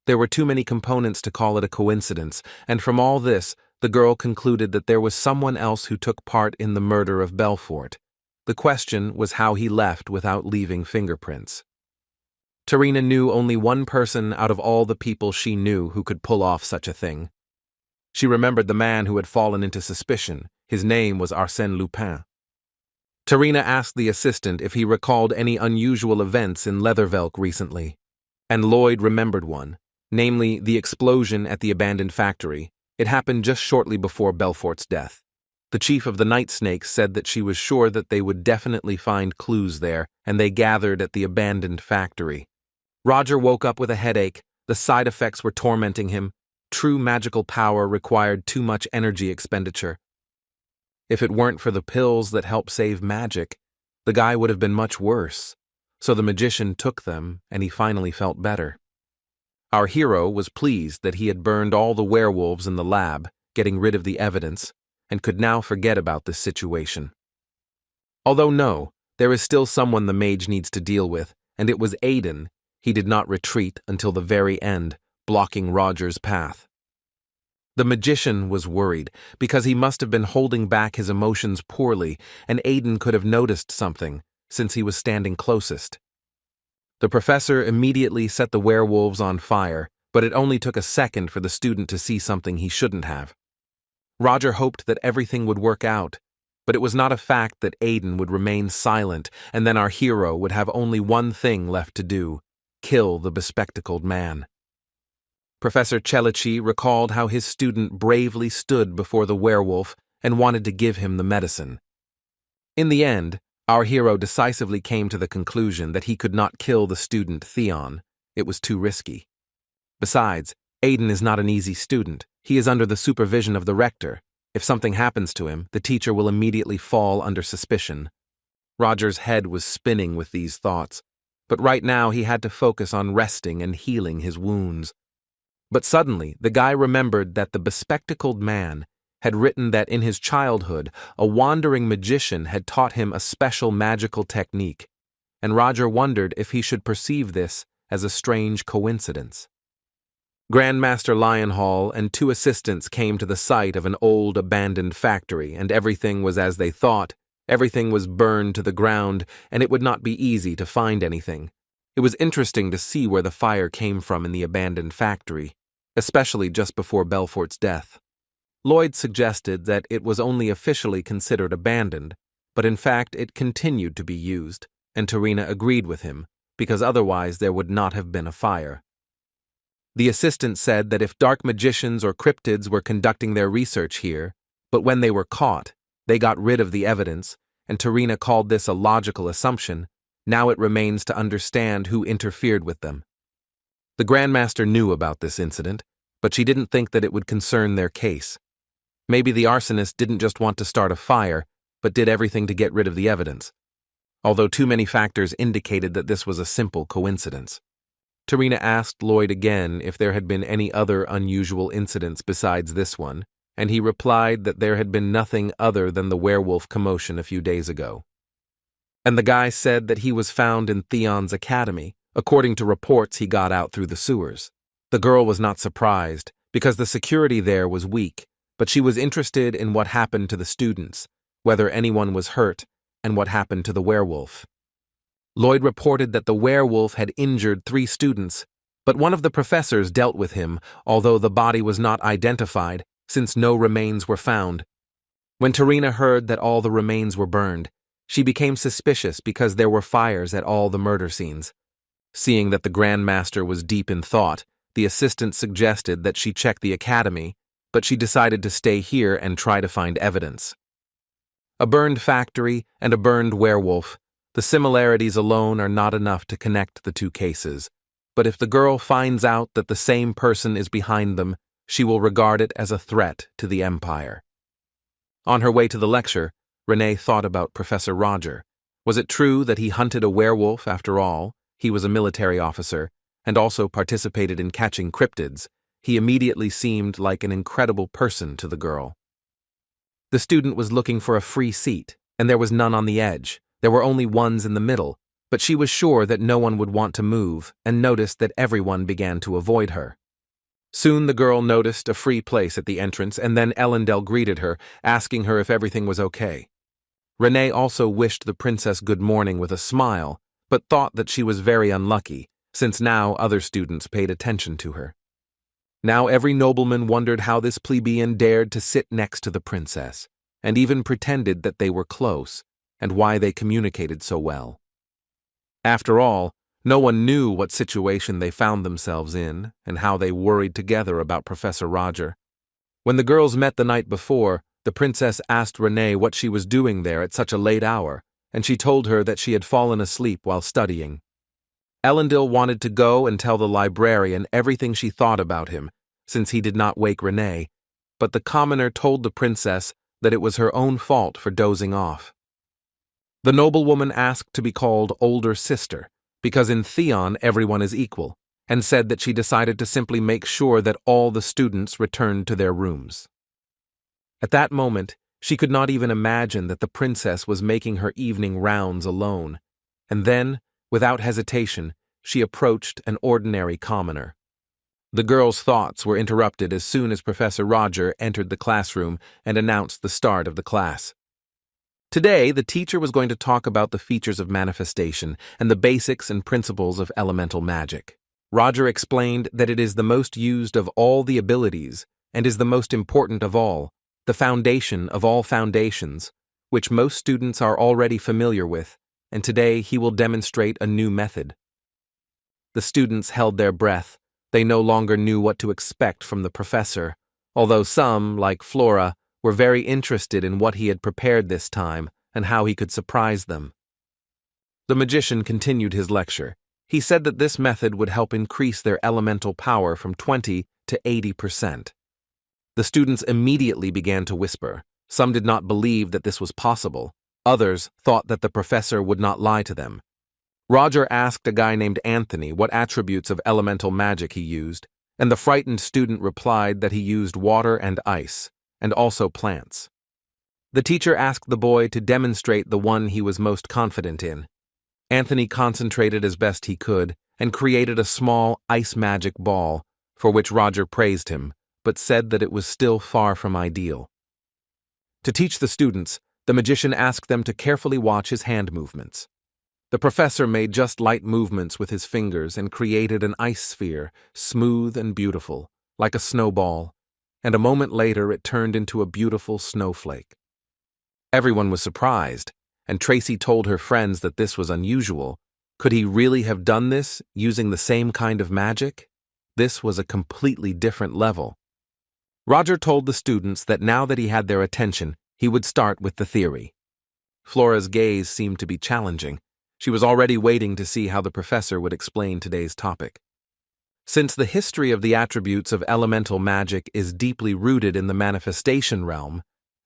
There were too many components to call it a coincidence, and from all this, the girl concluded that there was someone else who took part in the murder of Belfort. The question was how he left without leaving fingerprints. Terrina knew only one person out of all the people she knew who could pull off such a thing. She remembered the man who had fallen into suspicion. His name was Arsène Lupin. Terrina asked the assistant if he recalled any unusual events in Leathervelk recently, and Lloyd remembered one, namely the explosion at the abandoned factory. It happened just shortly before Belfort's death. The chief of the Night Snakes said that she was sure that they would definitely find clues there, and they gathered at the abandoned factory. Roger woke up with a headache. The side effects were tormenting him. True magical power required too much energy expenditure. If it weren't for the pills that help save magic, the guy would have been much worse. so the magician took them and he finally felt better. Our hero was pleased that he had burned all the werewolves in the lab, getting rid of the evidence, and could now forget about this situation. Although no, there is still someone the mage needs to deal with, and it was Aiden. He did not retreat until the very end, blocking Roger's path. The magician was worried, because he must have been holding back his emotions poorly, and Aiden could have noticed something, since he was standing closest. The professor immediately set the werewolves on fire, but it only took a second for the student to see something he shouldn't have. Roger hoped that everything would work out, but it was not a fact that Aiden would remain silent, and then our hero would have only one thing left to do: kill the bespectacled man. Professor Chelichi recalled how his student bravely stood before the werewolf and wanted to give him the medicine. In the end, our hero decisively came to the conclusion that he could not kill the student Theon. It was too risky. Besides, Aiden is not an easy student. He is under the supervision of the Rector. If something happens to him, the teacher will immediately fall under suspicion. Roger's head was spinning with these thoughts, but right now he had to focus on resting and healing his wounds. But suddenly, the guy remembered that the bespectacled man had written that in his childhood, a wandering magician had taught him a special magical technique, and Roger wondered if he should perceive this as a strange coincidence. Grandmaster Lionhall and 2 assistants came to the site of an old abandoned factory, and everything was as they thought. Everything was burned to the ground, and it would not be easy to find anything. It was interesting to see where the fire came from in the abandoned factory, especially just before Belfort's death. Lloyd suggested that it was only officially considered abandoned, but in fact it continued to be used, and Terrina agreed with him, because otherwise there would not have been a fire. The assistant said that if dark magicians or cryptids were conducting their research here, but when they were caught, they got rid of the evidence, and Terrina called this a logical assumption. Now it remains to understand who interfered with them. The Grandmaster knew about this incident, but she didn't think that it would concern their case. Maybe the arsonist didn't just want to start a fire, but did everything to get rid of the evidence, although too many factors indicated that this was a simple coincidence. Terrina asked Lloyd again if there had been any other unusual incidents besides this one, and he replied that there had been nothing other than the werewolf commotion a few days ago. And the guy said that he was found in Theon's academy, according to reports he got out through the sewers. The girl was not surprised, because the security there was weak, but she was interested in what happened to the students, whether anyone was hurt, and what happened to the werewolf. Lloyd reported that the werewolf had injured 3 students, but one of the professors dealt with him, although the body was not identified, since no remains were found. When Terrina heard that all the remains were burned, she became suspicious because there were fires at all the murder scenes. Seeing that the Grandmaster was deep in thought, the assistant suggested that she check the academy, but she decided to stay here and try to find evidence. A burned factory and a burned werewolf. The similarities alone are not enough to connect the 2 cases, but if the girl finds out that the same person is behind them, she will regard it as a threat to the Empire. On her way to the lecture, Renee thought about Professor Roger. Was it true that he hunted a werewolf after all? He was a military officer, and also participated in catching cryptids. He immediately seemed like an incredible person to the girl. The student was looking for a free seat, and there was none on the edge. There were only ones in the middle, but she was sure that no one would want to move, and noticed that everyone began to avoid her. Soon the girl noticed a free place at the entrance, and then Ellendel greeted her, asking her if everything was okay. Renee also wished the princess good morning with a smile, but thought that she was very unlucky, since now other students paid attention to her. Now every nobleman wondered how this plebeian dared to sit next to the princess, and even pretended that they were close, and why they communicated so well. After all, no one knew what situation they found themselves in, and how they worried together about Professor Roger. When the girls met the night before, the princess asked Renee what she was doing there at such a late hour, and she told her that she had fallen asleep while studying. Ellendil wanted to go and tell the librarian everything she thought about him, since he did not wake Renee, but the commoner told the princess that it was her own fault for dozing off. The noblewoman asked to be called older sister, because in Theon everyone is equal, and said that she decided to simply make sure that all the students returned to their rooms. At that moment, she could not even imagine that the princess was making her evening rounds alone, and then, without hesitation, she approached an ordinary commoner. The girl's thoughts were interrupted as soon as Professor Roger entered the classroom and announced the start of the class. Today, the teacher was going to talk about the features of manifestation and the basics and principles of elemental magic. Roger explained that it is the most used of all the abilities and is the most important of all, the foundation of all foundations, which most students are already familiar with, and today he will demonstrate a new method. The students held their breath. They no longer knew what to expect from the professor, although some, like Flora, were very interested in what he had prepared this time and how he could surprise them. The magician continued his lecture. He said that this method would help increase their elemental power from 20 to 80%. The students immediately began to whisper. Some did not believe that this was possible. Others thought that the professor would not lie to them. Roger asked a guy named Anthony what attributes of elemental magic he used, and the frightened student replied that he used water and ice, and also plants. The teacher asked the boy to demonstrate the one he was most confident in. Anthony concentrated as best he could and created a small ice magic ball, for which Roger praised him, but said that it was still far from ideal. To teach the students, the magician asked them to carefully watch his hand movements. The professor made just light movements with his fingers and created an ice sphere, smooth and beautiful, like a snowball, and a moment later it turned into a beautiful snowflake. Everyone was surprised, and Tracy told her friends that this was unusual. Could he really have done this using the same kind of magic? This was a completely different level. Roger told the students that now that he had their attention, he would start with the theory. Flora's gaze seemed to be challenging. She was already waiting to see how the professor would explain today's topic. Since the history of the attributes of elemental magic is deeply rooted in the manifestation realm,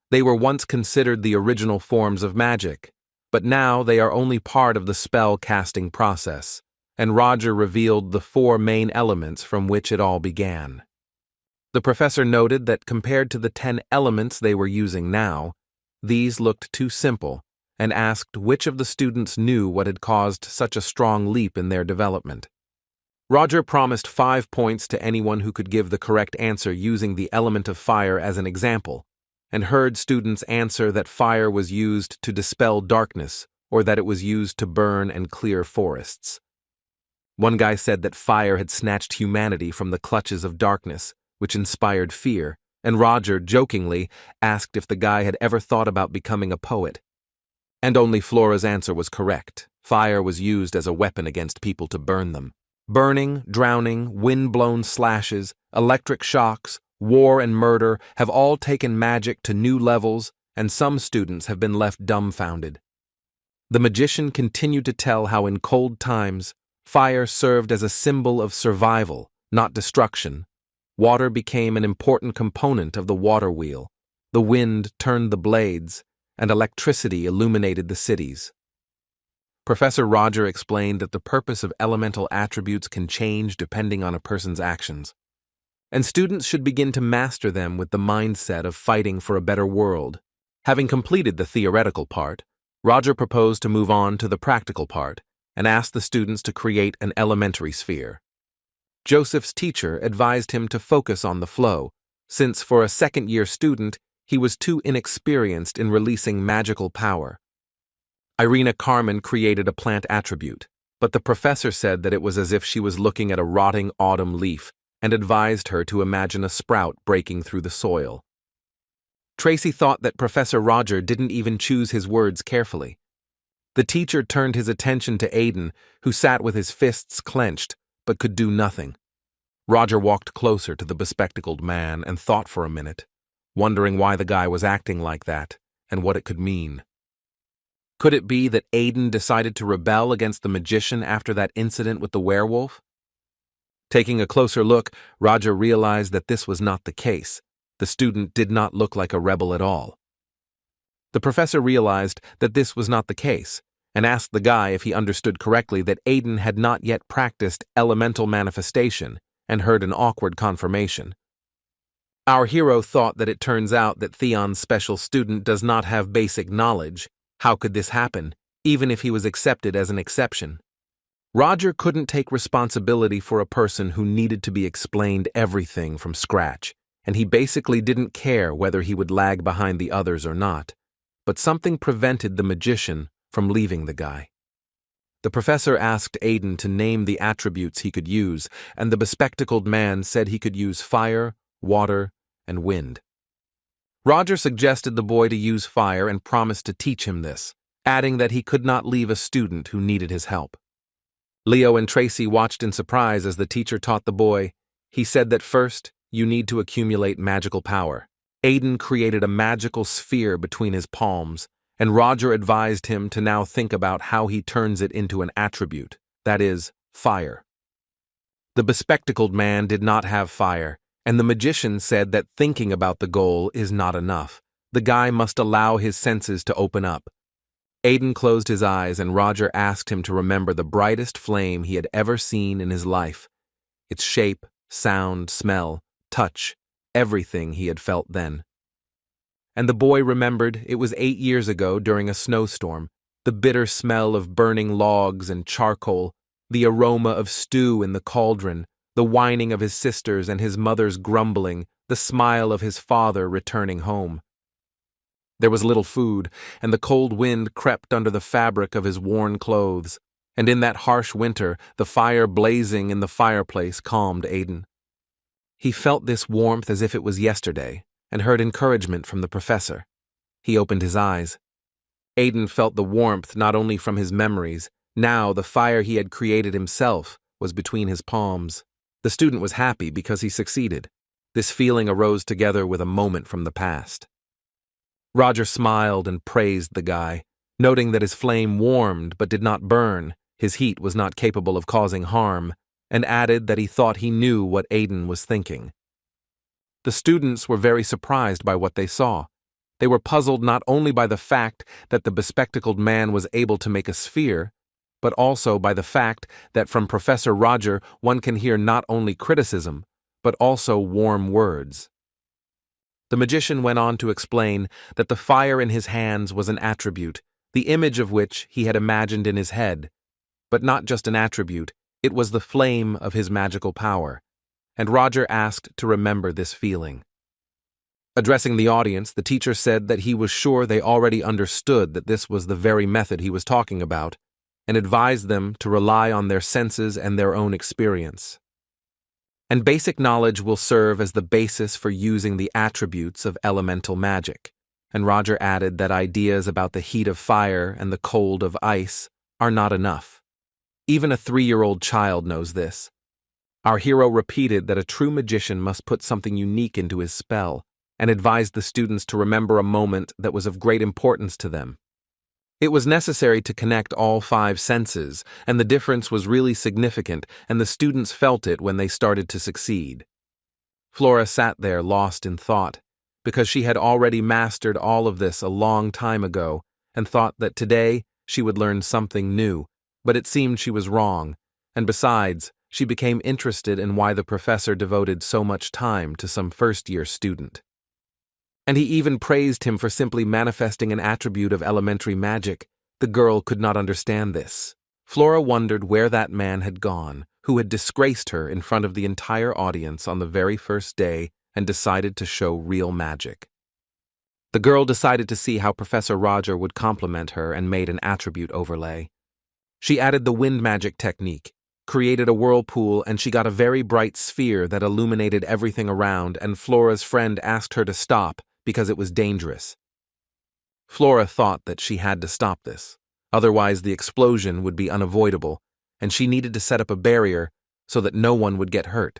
they were once considered the original forms of magic, but now they are only part of the spell-casting process, and Roger revealed the 4 main elements from which it all began. The professor noted that compared to the 10 elements they were using now, these looked too simple, and asked which of the students knew what had caused such a strong leap in their development. Roger promised 5 points to anyone who could give the correct answer using the element of fire as an example, and heard students answer that fire was used to dispel darkness or that it was used to burn and clear forests. One guy said that fire had snatched humanity from the clutches of darkness, which inspired fear, and Roger, jokingly, asked if the guy had ever thought about becoming a poet. And only Flora's answer was correct. Fire was used as a weapon against people to burn them. Burning, drowning, wind-blown slashes, electric shocks, war and murder have all taken magic to new levels, and some students have been left dumbfounded. The magician continued to tell how in cold times, fire served as a symbol of survival, not destruction. Water became an important component of the water wheel. The wind turned the blades, and electricity illuminated the cities. Professor Roger explained that the purpose of elemental attributes can change depending on a person's actions, and students should begin to master them with the mindset of fighting for a better world. Having completed the theoretical part, Roger proposed to move on to the practical part and asked the students to create an elementary sphere. Joseph's teacher advised him to focus on the flow, since for a second-year student, he was too inexperienced in releasing magical power. Irina Carmen created a plant attribute, but the professor said that it was as if she was looking at a rotting autumn leaf and advised her to imagine a sprout breaking through the soil. Tracy thought that Professor Roger didn't even choose his words carefully. The teacher turned his attention to Aiden, who sat with his fists clenched, but could do nothing. Roger walked closer to the bespectacled man and thought for a minute, wondering why the guy was acting like that and what it could mean. Could it be that Aiden decided to rebel against the magician after that incident with the werewolf? Taking a closer look, Roger realized that this was not the case. The student did not look like a rebel at all. The professor realized that this was not the case, and asked the guy if he understood correctly that Aiden had not yet practiced elemental manifestation and heard an awkward confirmation. Our hero thought that it turns out that Theon's special student does not have basic knowledge. How could this happen, even if he was accepted as an exception? Roger couldn't take responsibility for a person who needed to be explained everything from scratch, and he basically didn't care whether he would lag behind the others or not. But something prevented the magician from leaving the guy. The professor asked Aiden to name the attributes he could use, and the bespectacled man said he could use fire, water, and wind. Roger suggested the boy to use fire and promised to teach him this, adding that he could not leave a student who needed his help. Leo and Tracy watched in surprise as the teacher taught the boy. He said that first, you need to accumulate magical power. Aiden created a magical sphere between his palms, and Roger advised him to now think about how he turns it into an attribute, that is, fire. The bespectacled man did not have fire, and the magician said that thinking about the goal is not enough. The guy must allow his senses to open up. Aiden closed his eyes, and Roger asked him to remember the brightest flame he had ever seen in his life. Its shape, sound, smell, touch, everything he had felt then. And the boy remembered it was 8 years ago during a snowstorm, the bitter smell of burning logs and charcoal, the aroma of stew in the cauldron, the whining of his sisters and his mother's grumbling, the smile of his father returning home. There was little food, and the cold wind crept under the fabric of his worn clothes, and in that harsh winter, the fire blazing in the fireplace calmed Aiden. He felt this warmth as if it was yesterday, and heard encouragement from the professor. He opened his eyes. Aiden felt the warmth not only from his memories. Now the fire he had created himself was between his palms. The student was happy because he succeeded. This feeling arose together with a moment from the past. Roger smiled and praised the guy, noting that his flame warmed but did not burn, his heat was not capable of causing harm, and added that he thought he knew what Aiden was thinking. The students were very surprised by what they saw. They were puzzled not only by the fact that the bespectacled man was able to make a sphere, but also by the fact that from Professor Roger one can hear not only criticism, but also warm words. The magician went on to explain that the fire in his hands was an attribute, the image of which he had imagined in his head, but not just an attribute, it was the flame of his magical power, and Roger asked to remember this feeling. Addressing the audience, the teacher said that he was sure they already understood that this was the very method he was talking about, and advised them to rely on their senses and their own experience. And basic knowledge will serve as the basis for using the attributes of elemental magic. And Roger added that ideas about the heat of fire and the cold of ice are not enough. Even a 3-year-old child knows this. Our hero repeated that a true magician must put something unique into his spell, and advised the students to remember a moment that was of great importance to them. It was necessary to connect all 5 senses, and the difference was really significant, and the students felt it when they started to succeed. Flora sat there lost in thought, because she had already mastered all of this a long time ago, and thought that today she would learn something new, but it seemed she was wrong, and besides, she became interested in why the professor devoted so much time to some first-year student. And he even praised him for simply manifesting an attribute of elementary magic. The girl could not understand this. Flora wondered where that man had gone, who had disgraced her in front of the entire audience on the very first day and decided to show real magic. The girl decided to see how Professor Roger would compliment her and made an attribute overlay. She added the wind magic technique, created a whirlpool, and she got a very bright sphere that illuminated everything around, and Flora's friend asked her to stop because it was dangerous. Flora thought that she had to stop this, otherwise the explosion would be unavoidable, and she needed to set up a barrier so that no one would get hurt.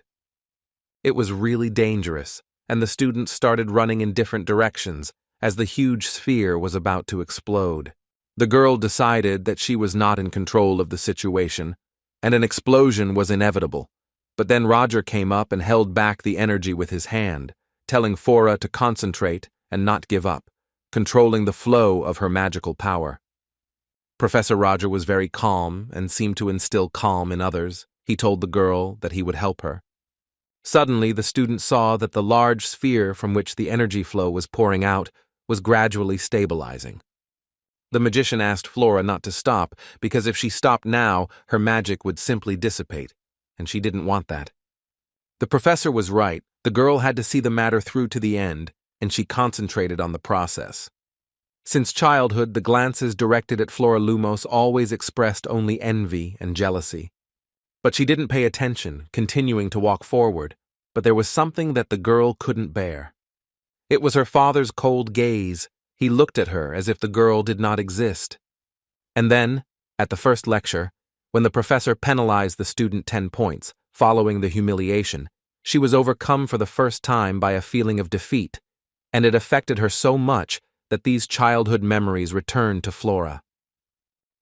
It was really dangerous, and the students started running in different directions as the huge sphere was about to explode. The girl decided that she was not in control of the situation, and an explosion was inevitable, but then Roger came up and held back the energy with his hand, telling Flora to concentrate and not give up, controlling the flow of her magical power. Professor Roger was very calm and seemed to instill calm in others. He told the girl that he would help her. Suddenly, the student saw that the large sphere from which the energy flow was pouring out was gradually stabilizing. The magician asked Flora not to stop, because if she stopped now, her magic would simply dissipate, and she didn't want that. The professor was right. The girl had to see the matter through to the end, and she concentrated on the process. Since childhood, the glances directed at Flora Lumos always expressed only envy and jealousy. But she didn't pay attention, continuing to walk forward, but there was something that the girl couldn't bear. It was her father's cold gaze. He looked at her as if the girl did not exist. And then, at the first lecture, when the professor penalized the student 10 points, following the humiliation, she was overcome for the first time by a feeling of defeat, and it affected her so much that these childhood memories returned to Flora.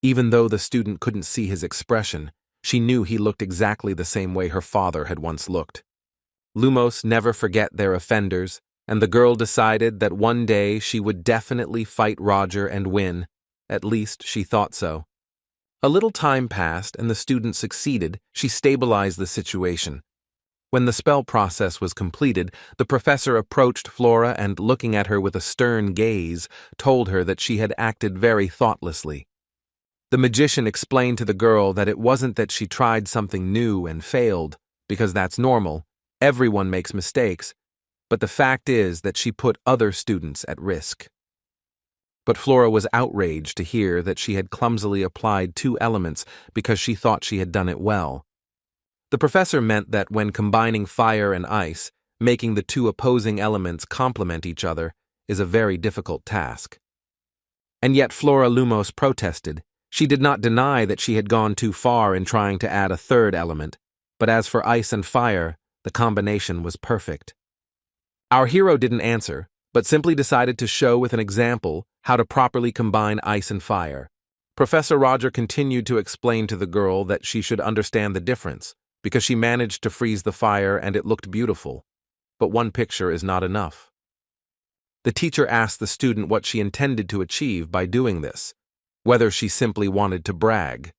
Even though the student couldn't see his expression, she knew he looked exactly the same way her father had once looked. Lumos never forget their offenders, and the girl decided that one day she would definitely fight Roger and win. At least she thought so. A little time passed and the student succeeded. She stabilized the situation. When the spell process was completed, the professor approached Flora and, looking at her with a stern gaze, told her that she had acted very thoughtlessly. The magician explained to the girl that it wasn't that she tried something new and failed, because that's normal. Everyone makes mistakes. But the fact is that she put other students at risk. But Flora was outraged to hear that she had clumsily applied 2 elements because she thought she had done it well. The professor meant that when combining fire and ice, making the 2 opposing elements complement each other is a very difficult task. And yet Flora Lumos protested. She did not deny that she had gone too far in trying to add a 3rd element, but as for ice and fire, the combination was perfect. Our hero didn't answer, but simply decided to show with an example how to properly combine ice and fire. Professor Roger continued to explain to the girl that she should understand the difference, because she managed to freeze the fire and it looked beautiful. But one picture is not enough. The teacher asked the student what she intended to achieve by doing this, whether she simply wanted to brag.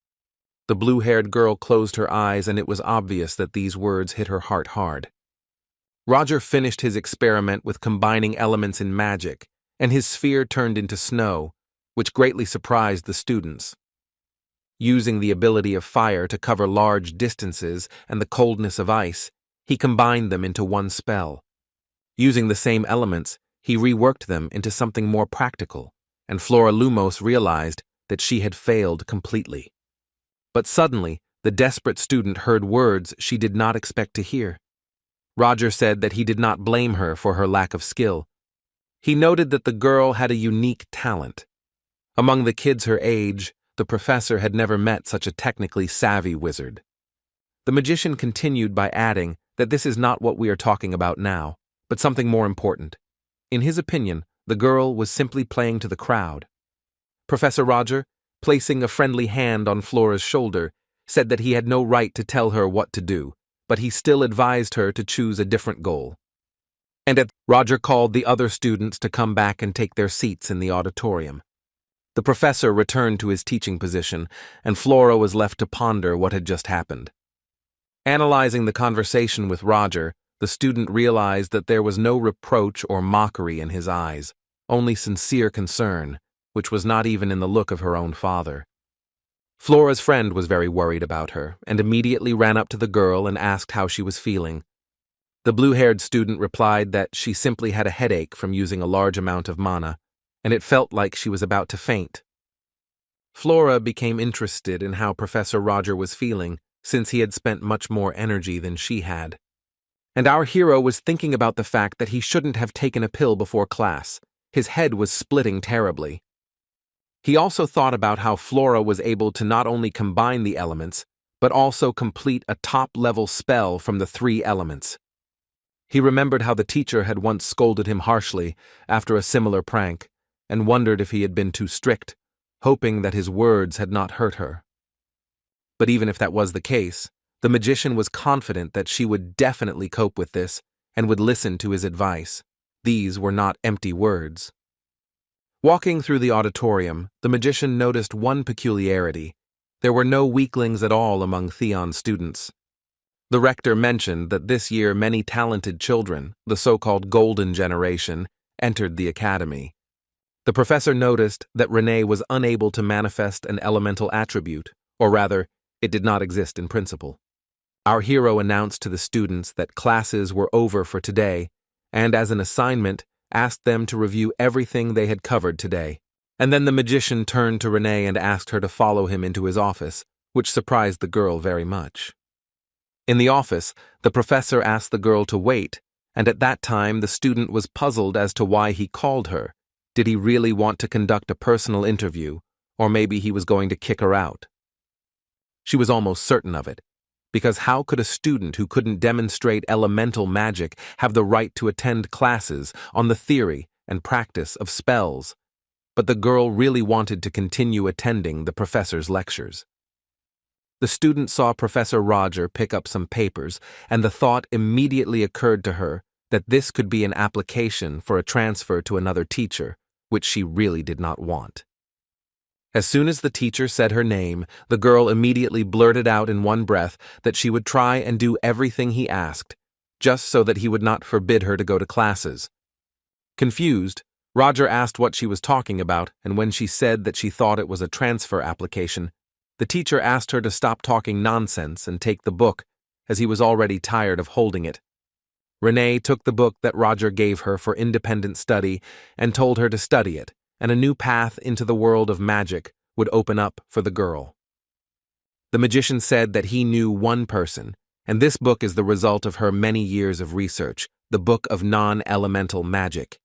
The blue-haired girl closed her eyes, and it was obvious that these words hit her heart hard. Roger finished his experiment with combining elements in magic, and his sphere turned into snow, which greatly surprised the students. Using the ability of fire to cover large distances and the coldness of ice, he combined them into one spell. Using the same elements, he reworked them into something more practical, and Flora Lumos realized that she had failed completely. But suddenly, the desperate student heard words she did not expect to hear. Roger said that he did not blame her for her lack of skill. He noted that the girl had a unique talent. Among the kids her age, the professor had never met such a technically savvy wizard. The magician continued by adding that this is not what we are talking about now, but something more important. In his opinion, the girl was simply playing to the crowd. Professor Roger, placing a friendly hand on Flora's shoulder, said that he had no right to tell her what to do, but he still advised her to choose a different goal. And Roger called the other students to come back and take their seats in the auditorium. The professor returned to his teaching position, and Flora was left to ponder what had just happened. Analyzing the conversation with Roger, the student realized that there was no reproach or mockery in his eyes, only sincere concern, which was not even in the look of her own father. Flora's friend was very worried about her, and immediately ran up to the girl and asked how she was feeling. The blue-haired student replied that she simply had a headache from using a large amount of mana, and it felt like she was about to faint. Flora became interested in how Professor Roger was feeling, since he had spent much more energy than she had. And our hero was thinking about the fact that he shouldn't have taken a pill before class. His head was splitting terribly. He also thought about how Flora was able to not only combine the elements, but also complete a top-level spell from the 3 elements. He remembered how the teacher had once scolded him harshly after a similar prank, and wondered if he had been too strict, hoping that his words had not hurt her. But even if that was the case, the magician was confident that she would definitely cope with this and would listen to his advice. These were not empty words. Walking through the auditorium, the magician noticed one peculiarity. There were no weaklings at all among Theon's students. The rector mentioned that this year many talented children, the so-called golden generation, entered the academy. The professor noticed that Renee was unable to manifest an elemental attribute, or rather, it did not exist in principle. Our hero announced to the students that classes were over for today, and as an assignment, asked them to review everything they had covered today. And then the magician turned to Renee and asked her to follow him into his office, which surprised the girl very much. In the office, the professor asked the girl to wait, and at that time the student was puzzled as to why he called her. Did he really want to conduct a personal interview, or maybe he was going to kick her out? She was almost certain of it, because how could a student who couldn't demonstrate elemental magic have the right to attend classes on the theory and practice of spells? But the girl really wanted to continue attending the professor's lectures. The student saw Professor Roger pick up some papers, and the thought immediately occurred to her that this could be an application for a transfer to another teacher, which she really did not want. As soon as the teacher said her name, the girl immediately blurted out in one breath that she would try and do everything he asked, just so that he would not forbid her to go to classes. Confused, Roger asked what she was talking about, and when she said that she thought it was a transfer application, the teacher asked her to stop talking nonsense and take the book, as he was already tired of holding it. Renee took the book that Roger gave her for independent study and told her to study it, and a new path into the world of magic would open up for the girl. The magician said that he knew one person, and this book is the result of her many years of research, the Book of Non-Elemental Magic.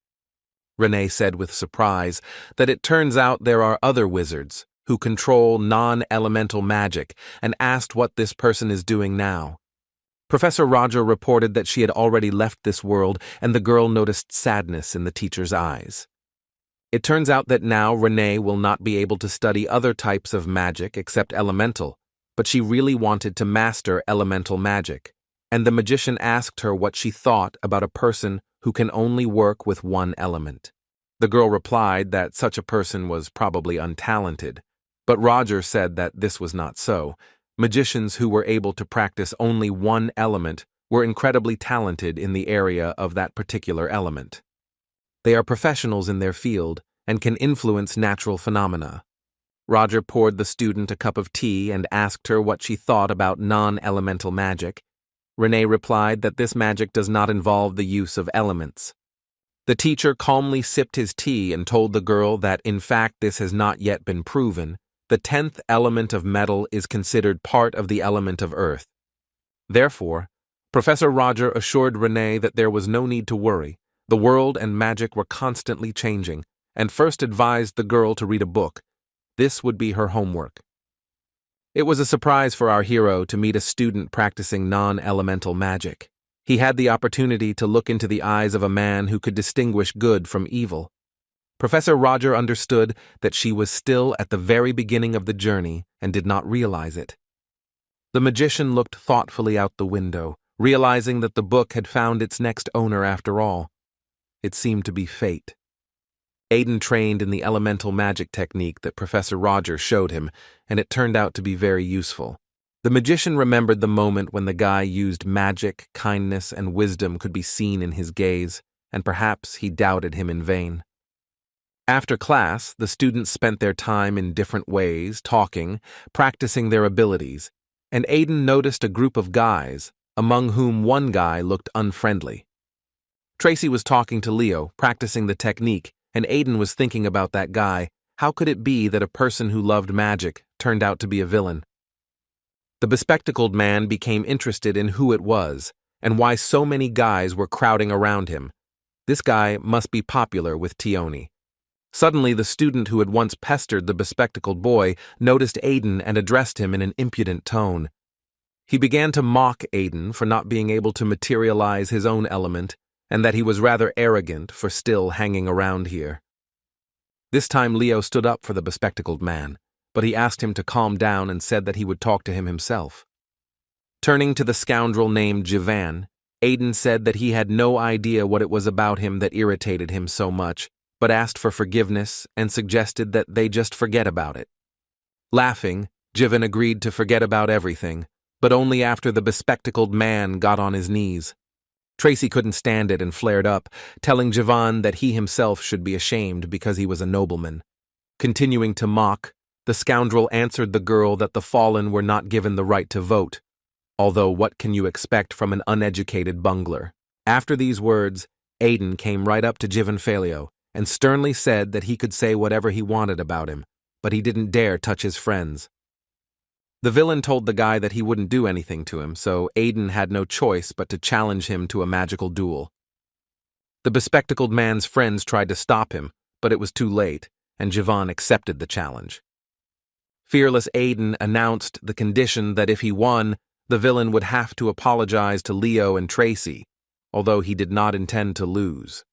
Renee said with surprise that it turns out there are other wizards who control non-elemental magic, and asked what this person is doing now. Professor Roger reported that she had already left this world, and the girl noticed sadness in the teacher's eyes. It turns out that now Renee will not be able to study other types of magic except elemental, but she really wanted to master elemental magic, and the magician asked her what she thought about a person who can only work with one element. The girl replied that such a person was probably untalented, but Roger said that this was not so. Magicians who were able to practice only one element were incredibly talented in the area of that particular element. They are professionals in their field and can influence natural phenomena. Roger poured the student a cup of tea and asked her what she thought about non-elemental magic. Renee replied that this magic does not involve the use of elements. The teacher calmly sipped his tea and told the girl that in fact this has not yet been proven. The 10th element of metal is considered part of the element of earth. Therefore, Professor Roger assured Renee that there was no need to worry. The world and magic were constantly changing, and first advised the girl to read a book. This would be her homework. It was a surprise for our hero to meet a student practicing non-elemental magic. He had the opportunity to look into the eyes of a man who could distinguish good from evil. Professor Roger understood that she was still at the very beginning of the journey and did not realize it. The magician looked thoughtfully out the window, realizing that the book had found its next owner after all. It seemed to be fate. Aiden trained in the elemental magic technique that Professor Roger showed him, and it turned out to be very useful. The magician remembered the moment when the guy used magic, kindness, and wisdom could be seen in his gaze, and perhaps he doubted him in vain. After class, the students spent their time in different ways, talking, practicing their abilities, and Aiden noticed a group of guys, among whom one guy looked unfriendly. Tracy was talking to Leo, practicing the technique, and Aiden was thinking about that guy. How could it be that a person who loved magic turned out to be a villain? The bespectacled man became interested in who it was, and why so many guys were crowding around him. This guy must be popular with Theon. Suddenly, the student who had once pestered the bespectacled boy noticed Aiden and addressed him in an impudent tone. He began to mock Aiden for not being able to materialize his own element, and that he was rather arrogant for still hanging around here. This time Leo stood up for the bespectacled man, but he asked him to calm down and said that he would talk to him himself. Turning to the scoundrel named Jivan, Aiden said that he had no idea what it was about him that irritated him so much, but asked for forgiveness and suggested that they just forget about it. Laughing, Jivan agreed to forget about everything, but only after the bespectacled man got on his knees. Tracy couldn't stand it and flared up, telling Jivan that he himself should be ashamed because he was a nobleman. Continuing to mock, the scoundrel answered the girl that the fallen were not given the right to vote, although what can you expect from an uneducated bungler? After these words, Aiden came right up to Jivan Falio and sternly said that he could say whatever he wanted about him, but he didn't dare touch his friends. The villain told the guy that he wouldn't do anything to him, so Aiden had no choice but to challenge him to a magical duel. The bespectacled man's friends tried to stop him, but it was too late, and Jivan accepted the challenge. Fearless Aiden announced the condition that if he won, the villain would have to apologize to Leo and Tracy, although he did not intend to lose.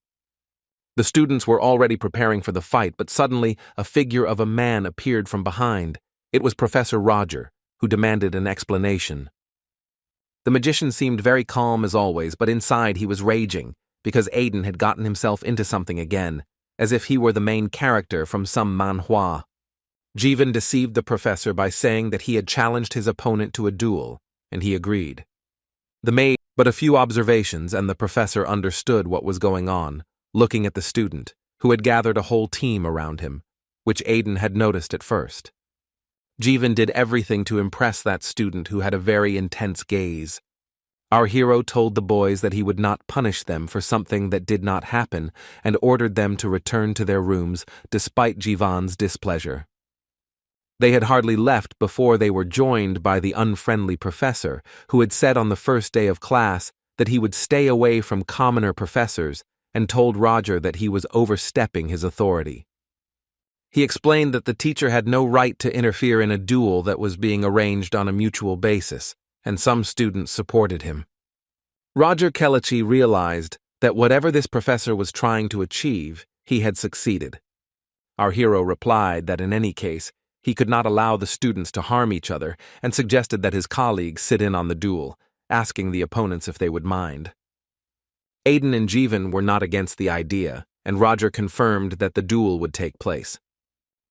The students were already preparing for the fight, but suddenly a figure of a man appeared from behind. It was Professor Roger, who demanded an explanation. The magician seemed very calm as always, but inside he was raging, because Aiden had gotten himself into something again, as if he were the main character from some manhwa. Jivan deceived the professor by saying that he had challenged his opponent to a duel, and he agreed. The maid but a few observations and the professor understood what was going on, looking at the student, who had gathered a whole team around him, which Aiden had noticed at first. Jivan did everything to impress that student who had a very intense gaze. Our hero told the boys that he would not punish them for something that did not happen and ordered them to return to their rooms despite Jivan's displeasure. They had hardly left before they were joined by the unfriendly professor, who had said on the first day of class that he would stay away from commoner professors and told Roger that he was overstepping his authority. He explained that the teacher had no right to interfere in a duel that was being arranged on a mutual basis, and some students supported him. Roger Kelechi realized that whatever this professor was trying to achieve, he had succeeded. Our hero replied that in any case, he could not allow the students to harm each other and suggested that his colleagues sit in on the duel, asking the opponents if they would mind. Aiden and Jivan were not against the idea, and Roger confirmed that the duel would take place.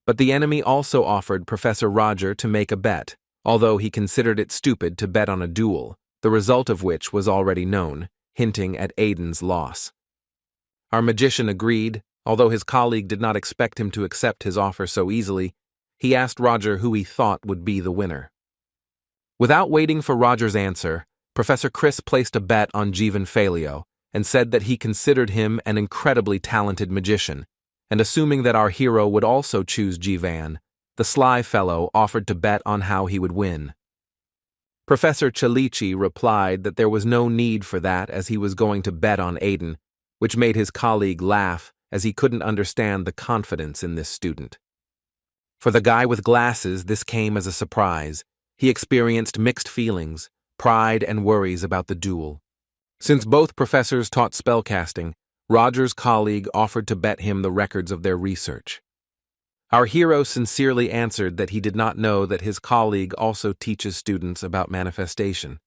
But the enemy also offered Professor Roger to make a bet, although he considered it stupid to bet on a duel, the result of which was already known, hinting at Aiden's loss. Our magician agreed, although his colleague did not expect him to accept his offer so easily. He asked Roger who he thought would be the winner. Without waiting for Roger's answer, Professor Chris placed a bet on Jivan Falio and said that he considered him an incredibly talented magician, and assuming that our hero would also choose Jivan, the sly fellow offered to bet on how he would win. Professor Chalichi replied that there was no need for that as he was going to bet on Aiden, which made his colleague laugh as he couldn't understand the confidence in this student. For the guy with glasses, this came as a surprise. He experienced mixed feelings, pride and worries about the duel. Since both professors taught spellcasting, Roger's colleague offered to bet him the records of their research. Our hero sincerely answered that he did not know that his colleague also teaches students about manifestation.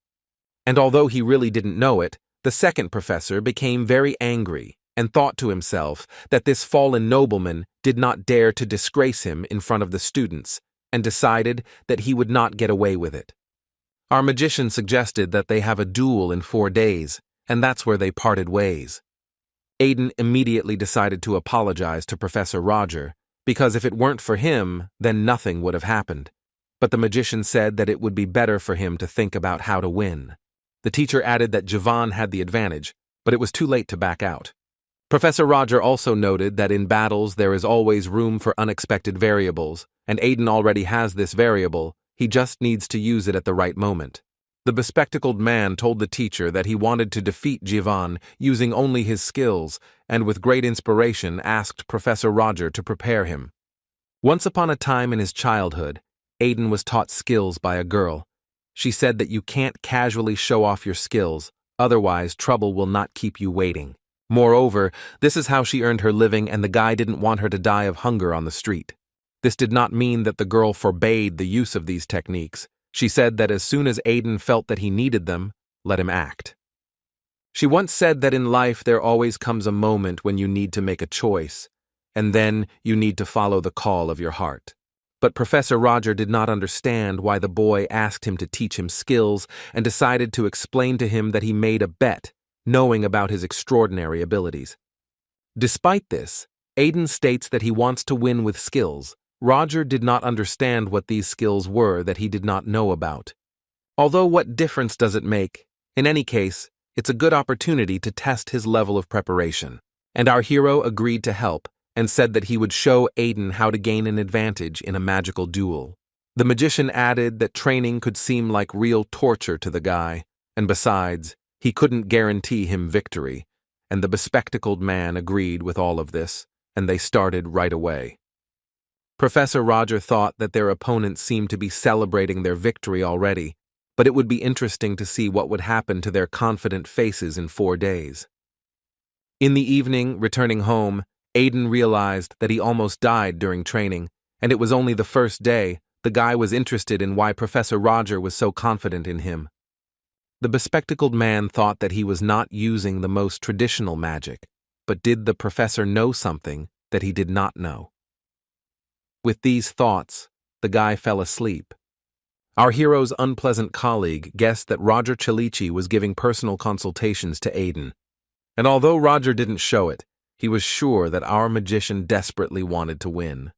And although he really didn't know it, the second professor became very angry and thought to himself that this fallen nobleman did not dare to disgrace him in front of the students, and decided that he would not get away with it. Our magician suggested that they have a duel in 4 days, and that's where they parted ways. Aiden immediately decided to apologize to Professor Roger, because if it weren't for him, then nothing would have happened. But the magician said that it would be better for him to think about how to win. The teacher added that Jivan had the advantage, but it was too late to back out. Professor Roger also noted that in battles there is always room for unexpected variables, and Aiden already has this variable, he just needs to use it at the right moment. The bespectacled man told the teacher that he wanted to defeat Jivan using only his skills, and with great inspiration asked Professor Roger to prepare him. Once upon a time in his childhood, Aiden was taught skills by a girl. She said that you can't casually show off your skills, otherwise trouble will not keep you waiting. Moreover, this is how she earned her living, and the guy didn't want her to die of hunger on the street. This did not mean that the girl forbade the use of these techniques. She said that as soon as Aiden felt that he needed them, let him act. She once said that in life there always comes a moment when you need to make a choice, and then you need to follow the call of your heart. But Professor Roger did not understand why the boy asked him to teach him skills and decided to explain to him that he made a bet, knowing about his extraordinary abilities. Despite this, Aiden states that he wants to win with skills. Roger did not understand what these skills were that he did not know about. Although what difference does it make? In any case, it's a good opportunity to test his level of preparation. And our hero agreed to help and said that he would show Aiden how to gain an advantage in a magical duel. The magician added that training could seem like real torture to the guy, and besides, he couldn't guarantee him victory, and the bespectacled man agreed with all of this, and they started right away. Professor Roger thought that their opponents seemed to be celebrating their victory already, but it would be interesting to see what would happen to their confident faces in 4 days. In the evening, returning home, Aiden realized that he almost died during training, and it was only the first day. The guy was interested in why Professor Roger was so confident in him. The bespectacled man thought that he was not using the most traditional magic, but did the professor know something that he did not know? With these thoughts, the guy fell asleep. Our hero's unpleasant colleague guessed that Roger Chalici was giving personal consultations to Aiden. And although Roger didn't show it, he was sure that our magician desperately wanted to win.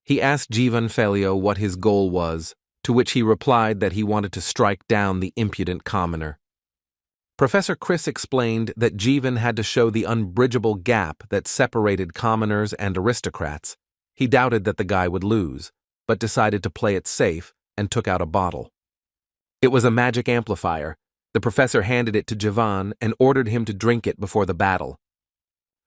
He asked Jivan Felio what his goal was, to which he replied that he wanted to strike down the impudent commoner. Professor Chris explained that Jivan had to show the unbridgeable gap that separated commoners and aristocrats. He doubted that the guy would lose, but decided to play it safe and took out a bottle. It was a magic amplifier. The professor handed it to Jivan and ordered him to drink it before the battle.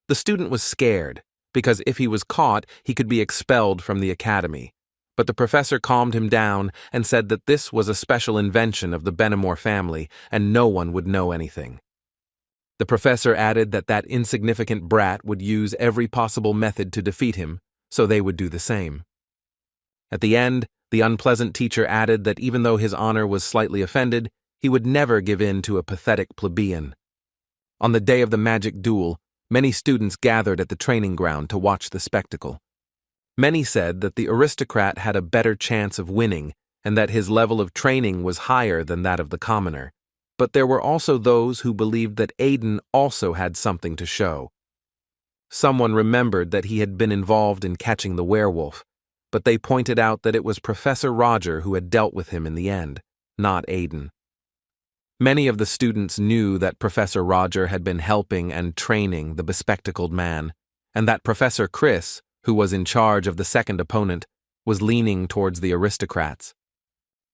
The student was scared, because if he was caught, he could be expelled from the academy. But the professor calmed him down and said that this was a special invention of the Benamor family and no one would know anything. The professor added that that insignificant brat would use every possible method to defeat him, so they would do the same. At the end, the unpleasant teacher added that even though his honor was slightly offended, he would never give in to a pathetic plebeian. On the day of the magic duel, many students gathered at the training ground to watch the spectacle. Many said that the aristocrat had a better chance of winning and that his level of training was higher than that of the commoner. But there were also those who believed that Aiden also had something to show. Someone remembered that he had been involved in catching the werewolf, but they pointed out that it was Professor Roger who had dealt with him in the end, not Aiden. Many of the students knew that Professor Roger had been helping and training the bespectacled man, and that Professor Chris, who was in charge of the second opponent, was leaning towards the aristocrats.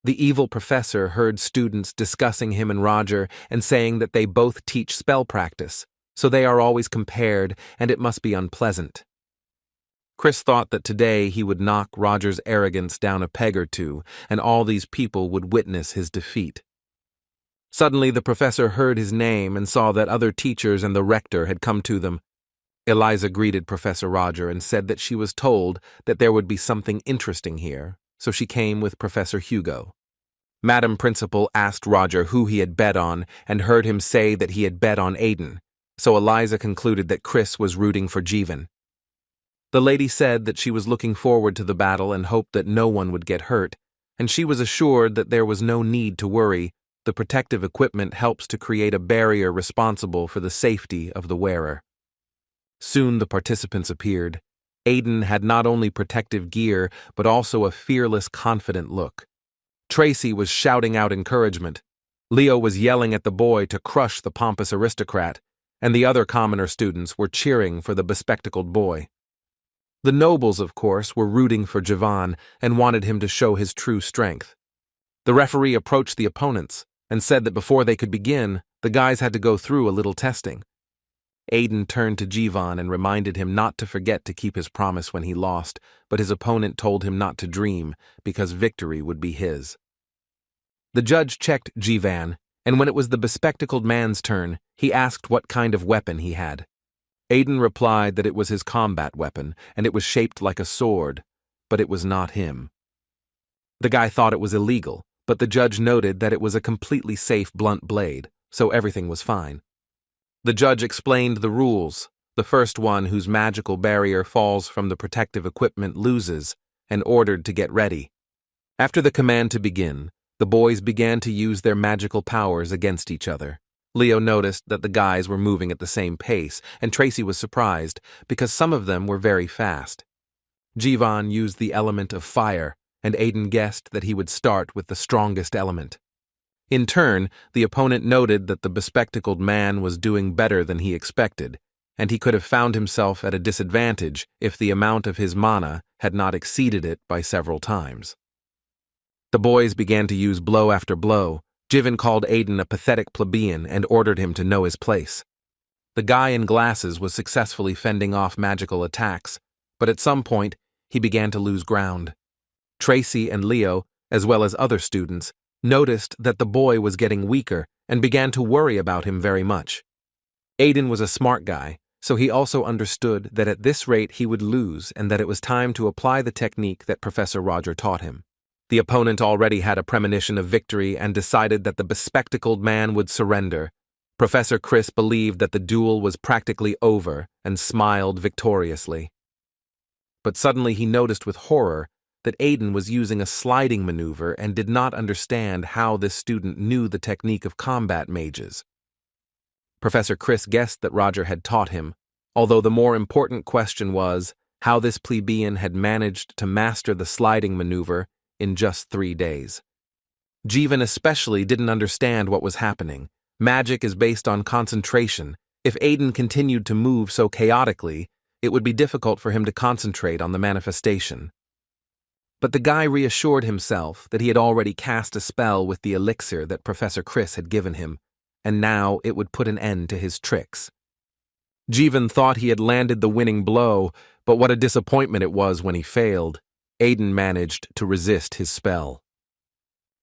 The evil professor heard students discussing him and Roger and saying that they both teach spell practice, so they are always compared and it must be unpleasant. Chris thought that today he would knock Roger's arrogance down a peg or two and all these people would witness his defeat. Suddenly the professor heard his name and saw that other teachers and the rector had come to them. Eliza greeted Professor Roger and said that she was told that there would be something interesting here, so she came with Professor Hugo. Madam Principal asked Roger who he had bet on and heard him say that he had bet on Aiden, so Eliza concluded that Chris was rooting for Jivan. The lady said that she was looking forward to the battle and hoped that no one would get hurt, and she was assured that there was no need to worry. The protective equipment helps to create a barrier responsible for the safety of the wearer. Soon the participants appeared. Aiden had not only protective gear, but also a fearless, confident look. Tracy was shouting out encouragement. Leo was yelling at the boy to crush the pompous aristocrat, and the other commoner students were cheering for the bespectacled boy. The nobles, of course, were rooting for Jivan and wanted him to show his true strength. The referee approached the opponents and said that before they could begin, the guys had to go through a little testing. Aiden turned to Jivan and reminded him not to forget to keep his promise when he lost, but his opponent told him not to dream because victory would be his. The judge checked Jivan, and when it was the bespectacled man's turn, he asked what kind of weapon he had. Aiden replied that it was his combat weapon, and it was shaped like a sword, but it was not him. The guy thought it was illegal, but the judge noted that it was a completely safe blunt blade, so everything was fine. The judge explained the rules. The first one whose magical barrier falls from the protective equipment loses, and ordered to get ready. After the command to begin, the boys began to use their magical powers against each other. Leo noticed that the guys were moving at the same pace, and Tracy was surprised because some of them were very fast. Jivan used the element of fire, and Aiden guessed that he would start with the strongest element. In turn, the opponent noted that the bespectacled man was doing better than he expected, and he could have found himself at a disadvantage if the amount of his mana had not exceeded it by several times. The boys began to use blow after blow. Jivan called Aiden a pathetic plebeian and ordered him to know his place. The guy in glasses was successfully fending off magical attacks, but at some point, he began to lose ground. Tracy and Leo, as well as other students, noticed that the boy was getting weaker and began to worry about him very much. Aiden was a smart guy, so he also understood that at this rate he would lose and that it was time to apply the technique that Professor Roger taught him. The opponent already had a premonition of victory and decided that the bespectacled man would surrender. Professor Chris believed that the duel was practically over and smiled victoriously. But suddenly he noticed with horror that Aiden was using a sliding maneuver and did not understand how this student knew the technique of combat mages. Professor Chris guessed that Roger had taught him, although the more important question was how this plebeian had managed to master the sliding maneuver in just 3 days. Jivan especially didn't understand what was happening. Magic is based on concentration. If Aiden continued to move so chaotically, it would be difficult for him to concentrate on the manifestation. But the guy reassured himself that he had already cast a spell with the elixir that Professor Chris had given him, and now it would put an end to his tricks. Jivan thought he had landed the winning blow, but what a disappointment it was when he failed. Aiden managed to resist his spell.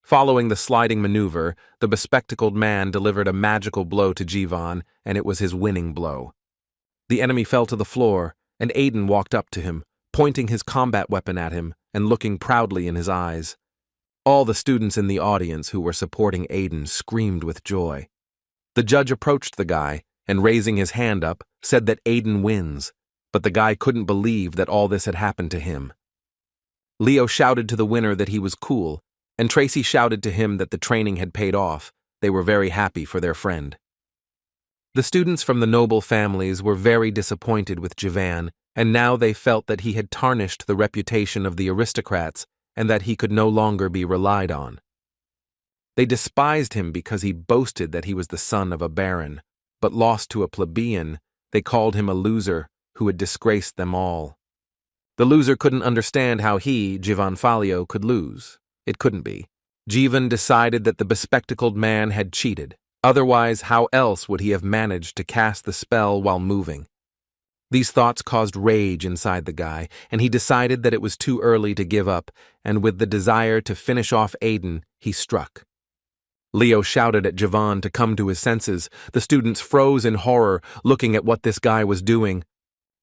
Following the sliding maneuver, the bespectacled man delivered a magical blow to Jivan, and it was his winning blow. The enemy fell to the floor, and Aiden walked up to him, pointing his combat weapon at him and looking proudly in his eyes. All the students in the audience who were supporting Aiden screamed with joy. The judge approached the guy and, raising his hand up, said that Aiden wins, but the guy couldn't believe that all this had happened to him. Leo shouted to the winner that he was cool, and Tracy shouted to him that the training had paid off. They were very happy for their friend. The students from the noble families were very disappointed with Jivan, and now they felt that he had tarnished the reputation of the aristocrats and that he could no longer be relied on. They despised him because he boasted that he was the son of a baron, but lost to a plebeian, they called him a loser who had disgraced them all. The loser couldn't understand how he, Jivan Falio, could lose. It couldn't be. Jivan decided that the bespectacled man had cheated. Otherwise, how else would he have managed to cast the spell while moving? These thoughts caused rage inside the guy, and he decided that it was too early to give up, and with the desire to finish off Aiden, he struck. Leo shouted at Jivan to come to his senses. The students froze in horror, looking at what this guy was doing.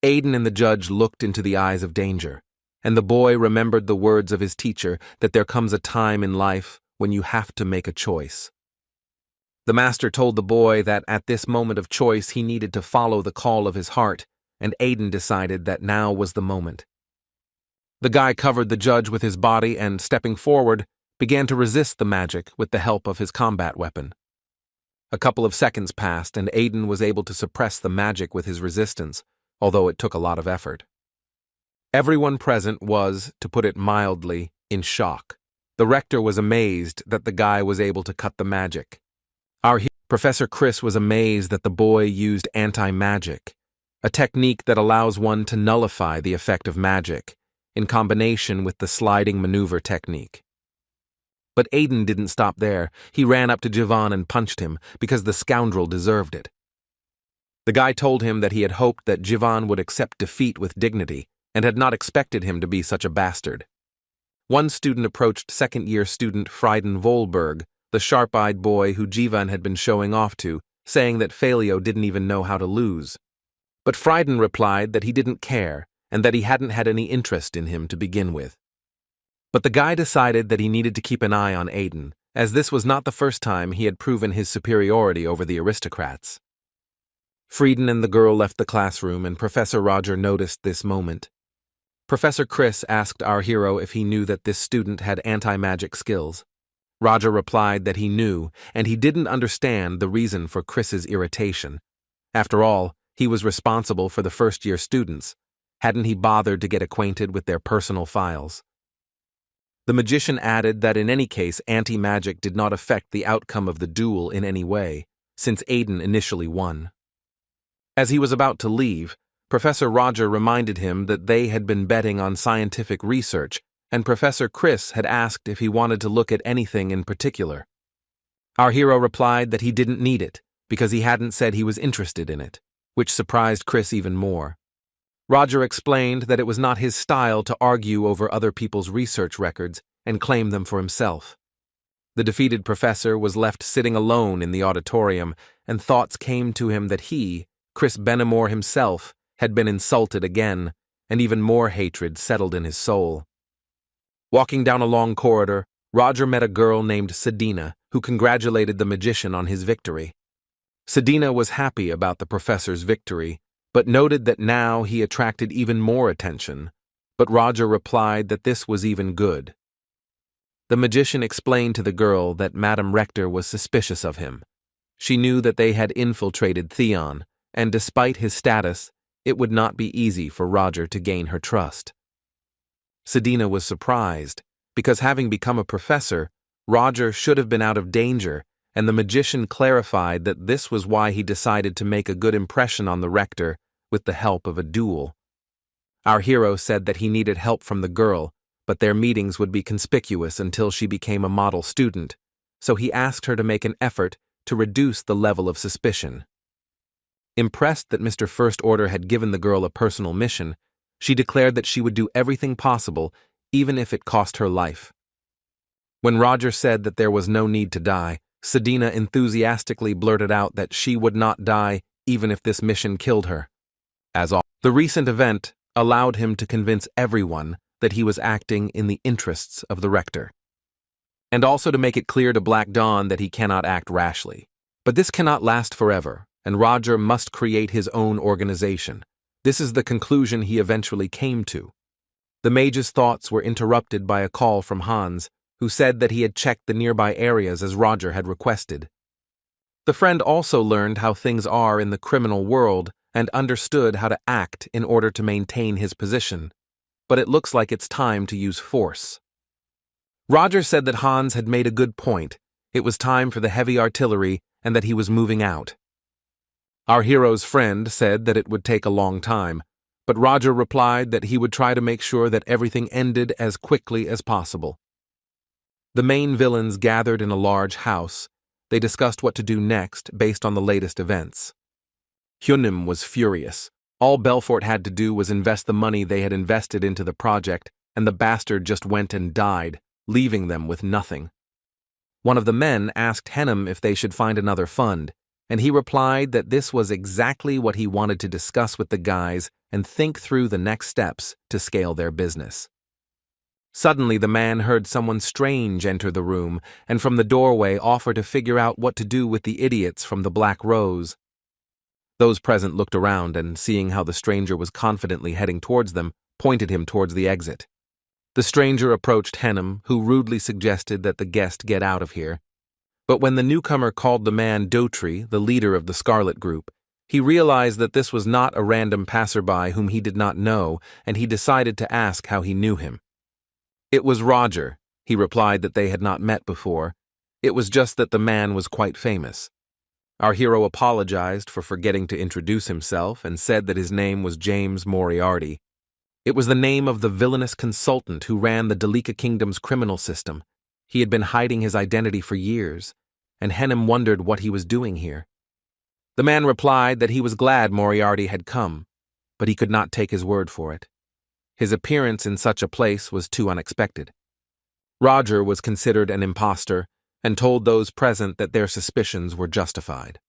Aiden and the judge looked into the eyes of danger, and the boy remembered the words of his teacher that there comes a time in life when you have to make a choice. The master told the boy that at this moment of choice he needed to follow the call of his heart, and Aiden decided that now was the moment. The guy covered the judge with his body and, stepping forward, began to resist the magic with the help of his combat weapon. A couple of seconds passed, and Aiden was able to suppress the magic with his resistance, although it took a lot of effort. Everyone present was, to put it mildly, in shock. The rector was amazed that the guy was able to cut the magic. Professor Chris was amazed that the boy used anti-magic, a technique that allows one to nullify the effect of magic, in combination with the sliding maneuver technique. But Aiden didn't stop there. He ran up to Jivan and punched him, because the scoundrel deserved it. The guy told him that he had hoped that Jivan would accept defeat with dignity, and had not expected him to be such a bastard. One student approached second-year student Frieden Volberg, the sharp-eyed boy who Jivan had been showing off to, saying that Falio didn't even know how to lose. But Frieden replied that he didn't care, and that he hadn't had any interest in him to begin with. But the guy decided that he needed to keep an eye on Aiden, as this was not the first time he had proven his superiority over the aristocrats. Frieden and the girl left the classroom, and Professor Roger noticed this moment. Professor Chris asked our hero if he knew that this student had anti-magic skills. Roger replied that he knew, and he didn't understand the reason for Chris's irritation. After all, he was responsible for the first-year students. Hadn't he bothered to get acquainted with their personal files? The magician added that in any case, anti-magic did not affect the outcome of the duel in any way, since Aiden initially won. As he was about to leave, Professor Roger reminded him that they had been betting on scientific research, and Professor Chris had asked if he wanted to look at anything in particular. Our hero replied that he didn't need it, because he hadn't said he was interested in it, which surprised Chris even more. Roger explained that it was not his style to argue over other people's research records and claim them for himself. The defeated professor was left sitting alone in the auditorium, and thoughts came to him that he, Chris Benamor himself, had been insulted again, and even more hatred settled in his soul. Walking down a long corridor, Roger met a girl named Sedina, who congratulated the magician on his victory. Sedina was happy about the professor's victory, but noted that now he attracted even more attention, but Roger replied that this was even good. The magician explained to the girl that Madame Rector was suspicious of him. She knew that they had infiltrated Theon, and despite his status, it would not be easy for Roger to gain her trust. Sedina was surprised, because having become a professor, Roger should have been out of danger, and the magician clarified that this was why he decided to make a good impression on the rector with the help of a duel. Our hero said that he needed help from the girl, but their meetings would be conspicuous until she became a model student, so he asked her to make an effort to reduce the level of suspicion. Impressed that Mr. First Order had given the girl a personal mission, she declared that she would do everything possible, even if it cost her life. When Roger said that there was no need to die, Sedina enthusiastically blurted out that she would not die even if this mission killed her. The recent event allowed him to convince everyone that he was acting in the interests of the rector, and also to make it clear to Black Dawn that he cannot act rashly. But this cannot last forever, and Roger must create his own organization. This is the conclusion he eventually came to. The mage's thoughts were interrupted by a call from Hans, who said that he had checked the nearby areas as Roger had requested. The friend also learned how things are in the criminal world and understood how to act in order to maintain his position, but it looks like it's time to use force. Roger said that Hans had made a good point. It was time for the heavy artillery and that he was moving out. Our hero's friend said that it would take a long time, but Roger replied that he would try to make sure that everything ended as quickly as possible. The main villains gathered in a large house. They discussed what to do next based on the latest events. Henham was furious. All Belfort had to do was invest the money they had invested into the project, and the bastard just went and died, leaving them with nothing. One of the men asked Henham if they should find another fund, and he replied that this was exactly what he wanted to discuss with the guys and think through the next steps to scale their business. Suddenly, the man heard someone strange enter the room, and from the doorway offer to figure out what to do with the idiots from the Black Rose. Those present looked around and, seeing how the stranger was confidently heading towards them, pointed him towards the exit. The stranger approached Henham, who rudely suggested that the guest get out of here. But when the newcomer called the man Dotry, the leader of the Scarlet Group, he realized that this was not a random passerby whom he did not know, and he decided to ask how he knew him. It was Roger. He replied that they had not met before. It was just that the man was quite famous. Our hero apologized for forgetting to introduce himself and said that his name was James Moriarty. It was the name of the villainous consultant who ran the Delika Kingdom's criminal system. He had been hiding his identity for years, and Henham wondered what he was doing here. The man replied that he was glad Moriarty had come, but he could not take his word for it. His appearance in such a place was too unexpected. Roger was considered an impostor and told those present that their suspicions were justified.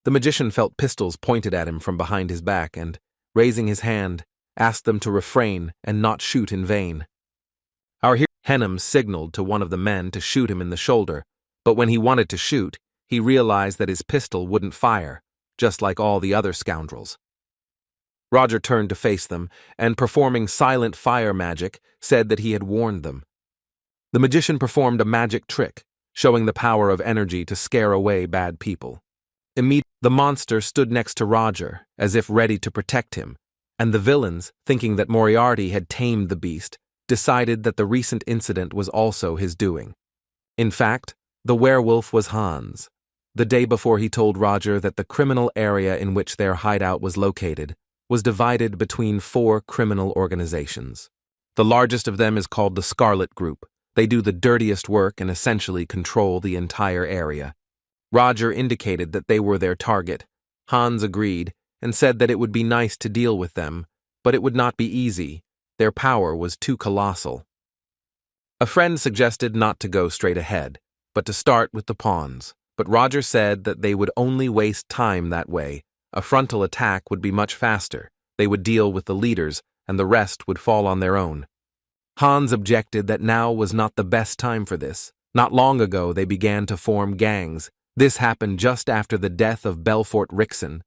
The magician felt pistols pointed at him from behind his back and, raising his hand, asked them to refrain and not shoot in vain. Our hero Henham signaled to one of the men to shoot him in the shoulder, but when he wanted to shoot, he realized that his pistol wouldn't fire, just like all the other scoundrels. Roger turned to face them, and performing silent fire magic, said that he had warned them. The magician performed a magic trick, showing the power of energy to scare away bad people. Immediately, the monster stood next to Roger, as if ready to protect him, and the villains, thinking that Moriarty had tamed the beast, decided that the recent incident was also his doing. In fact, the werewolf was Hans. The day before he told Roger that the criminal area in which their hideout was located was divided between 4 criminal organizations. The largest of them is called the Scarlet Group. They do the dirtiest work and essentially control the entire area. Roger indicated that they were their target. Hans agreed and said that it would be nice to deal with them, but it would not be easy. Their power was too colossal. A friend suggested not to go straight ahead, but to start with the pawns. But Roger said that they would only waste time that way. A frontal attack would be much faster. They would deal with the leaders, and the rest would fall on their own. Hans objected that now was not the best time for this. Not long ago they began to form gangs. This happened just after the death of Belfort Rickson.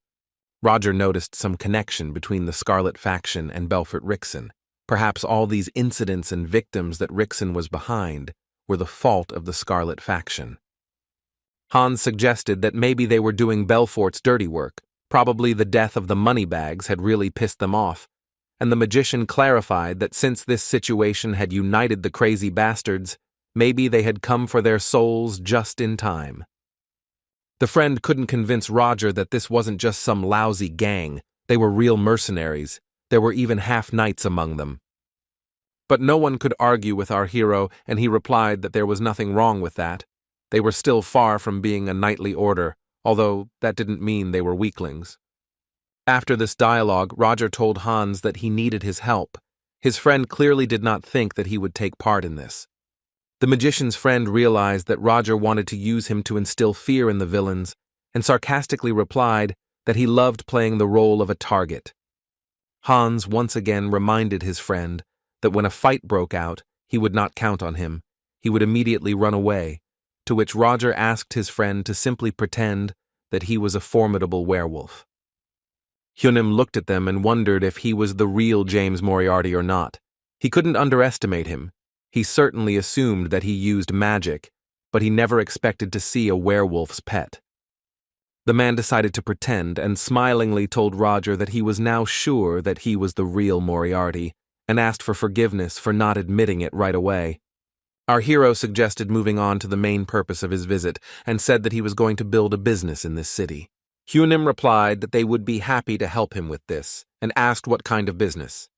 Roger noticed some connection between the Scarlet faction and Belfort Rickson. Perhaps all these incidents and victims that Rickson was behind were the fault of the Scarlet faction. Hans suggested that maybe they were doing Belfort's dirty work. Probably the death of the moneybags had really pissed them off, and the magician clarified that since this situation had united the crazy bastards, maybe they had come for their souls just in time. The friend couldn't convince Roger that this wasn't just some lousy gang. They were real mercenaries. There were even half-knights among them. But no one could argue with our hero, and he replied that there was nothing wrong with that. They were still far from being a knightly order, although that didn't mean they were weaklings. After this dialogue, Roger told Hans that he needed his help. His friend clearly did not think that he would take part in this. The magician's friend realized that Roger wanted to use him to instill fear in the villains, and sarcastically replied that he loved playing the role of a target. Hans once again reminded his friend that when a fight broke out, he would not count on him. He would immediately run away, to which Roger asked his friend to simply pretend that he was a formidable werewolf. Henham looked at them and wondered if he was the real James Moriarty or not. He couldn't underestimate him. He certainly assumed that he used magic, but he never expected to see a werewolf's pet. The man decided to pretend and smilingly told Roger that he was now sure that he was the real Moriarty, and asked for forgiveness for not admitting it right away. Our hero suggested moving on to the main purpose of his visit and said that he was going to build a business in this city. Henham replied that they would be happy to help him with this and asked what kind of business.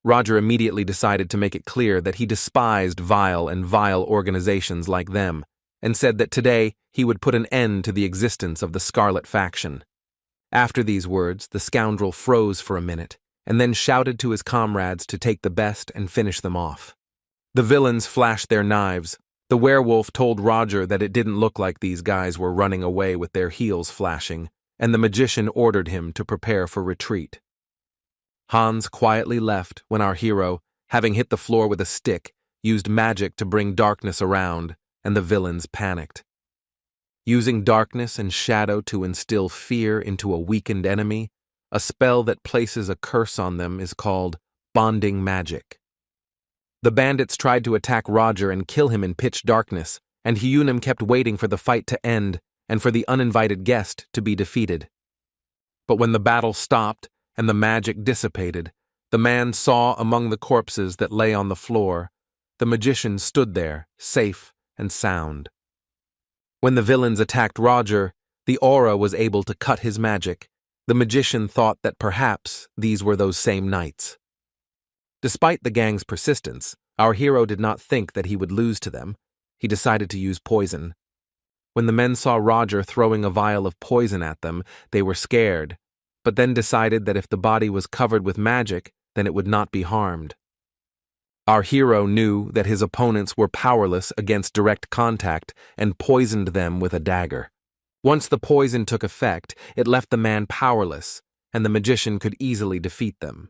Roger immediately decided to make it clear that he despised vile organizations like them and said that today he would put an end to the existence of the Scarlet faction. After these words, the scoundrel froze for a minute and then shouted to his comrades to take the best and finish them off. The villains flashed their knives. The werewolf told Roger that it didn't look like these guys were running away with their heels flashing, and the magician ordered him to prepare for retreat. Hans quietly left when our hero, having hit the floor with a stick, used magic to bring darkness around, and the villains panicked. Using darkness and shadow to instill fear into a weakened enemy, a spell that places a curse on them is called bonding magic. The bandits tried to attack Roger and kill him in pitch darkness, and Henham kept waiting for the fight to end and for the uninvited guest to be defeated. But when the battle stopped and the magic dissipated, the man saw among the corpses that lay on the floor, the magician stood there, safe and sound. When the villains attacked Roger, the aura was able to cut his magic. The magician thought that perhaps these were those same knights. Despite the gang's persistence, our hero did not think that he would lose to them. He decided to use poison. When the men saw Roger throwing a vial of poison at them, they were scared, but then decided that if the body was covered with magic, then it would not be harmed. Our hero knew that his opponents were powerless against direct contact and poisoned them with a dagger. Once the poison took effect, it left the man powerless, and the magician could easily defeat them.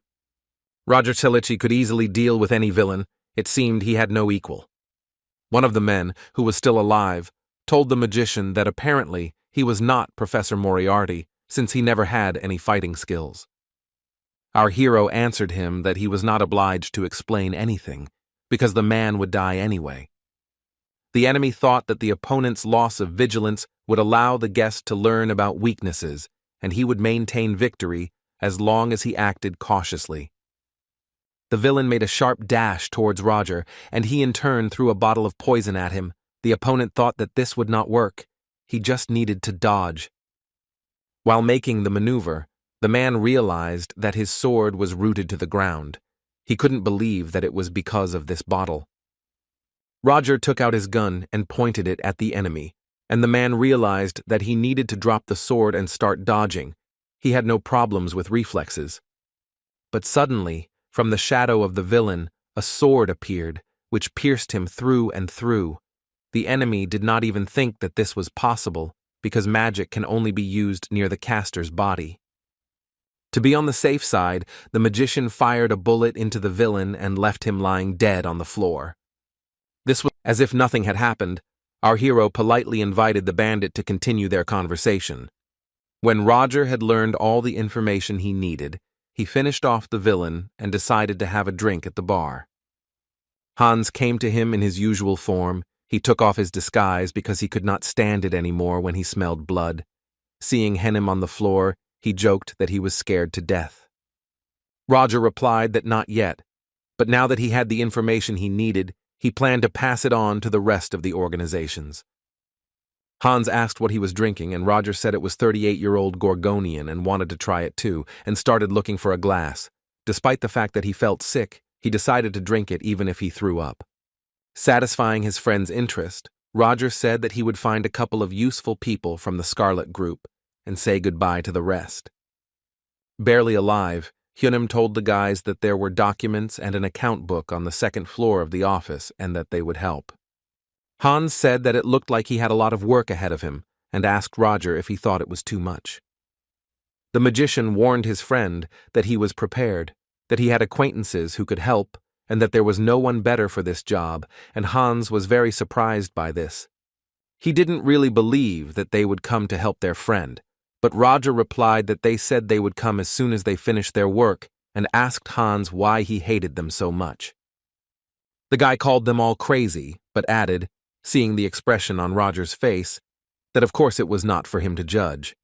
Roger Tilici could easily deal with any villain. It seemed he had no equal. One of the men, who was still alive, told the magician that apparently he was not Professor Moriarty, since he never had any fighting skills. Our hero answered him that he was not obliged to explain anything, because the man would die anyway. The enemy thought that the opponent's loss of vigilance would allow the guest to learn about weaknesses, and he would maintain victory as long as he acted cautiously. The villain made a sharp dash towards Roger, and he in turn threw a bottle of poison at him. The opponent thought that this would not work. He just needed to dodge. While making the maneuver, the man realized that his sword was rooted to the ground. He couldn't believe that it was because of this bottle. Roger took out his gun and pointed it at the enemy, and the man realized that he needed to drop the sword and start dodging. He had no problems with reflexes. But suddenly, from the shadow of the villain, a sword appeared, which pierced him through and through. The enemy did not even think that this was possible, because magic can only be used near the caster's body. To be on the safe side, the magician fired a bullet into the villain and left him lying dead on the floor. This was as if nothing had happened. Our hero politely invited the bandit to continue their conversation. When Roger had learned all the information he needed, he finished off the villain and decided to have a drink at the bar. Hans came to him in his usual form. He took off his disguise because he could not stand it anymore when he smelled blood. Seeing Henham on the floor, he joked that he was scared to death. Roger replied that not yet, but now that he had the information he needed, he planned to pass it on to the rest of the organizations. Hans asked what he was drinking, and Roger said it was 38-year-old Gorgonian and wanted to try it too, and started looking for a glass. Despite the fact that he felt sick, he decided to drink it even if he threw up. Satisfying his friend's interest, Roger said that he would find a couple of useful people from the Scarlet Group and say goodbye to the rest. Barely alive, Henham told the guys that there were documents and an account book on the second floor of the office and that they would help. Hans said that it looked like he had a lot of work ahead of him and asked Roger if he thought it was too much. The magician warned his friend that he was prepared, that he had acquaintances who could help, and that there was no one better for this job, and Hans was very surprised by this. He didn't really believe that they would come to help their friend, but Roger replied that they said they would come as soon as they finished their work and asked Hans why he hated them so much. The guy called them all crazy, but added, seeing the expression on Roger's face, that of course it was not for him to judge.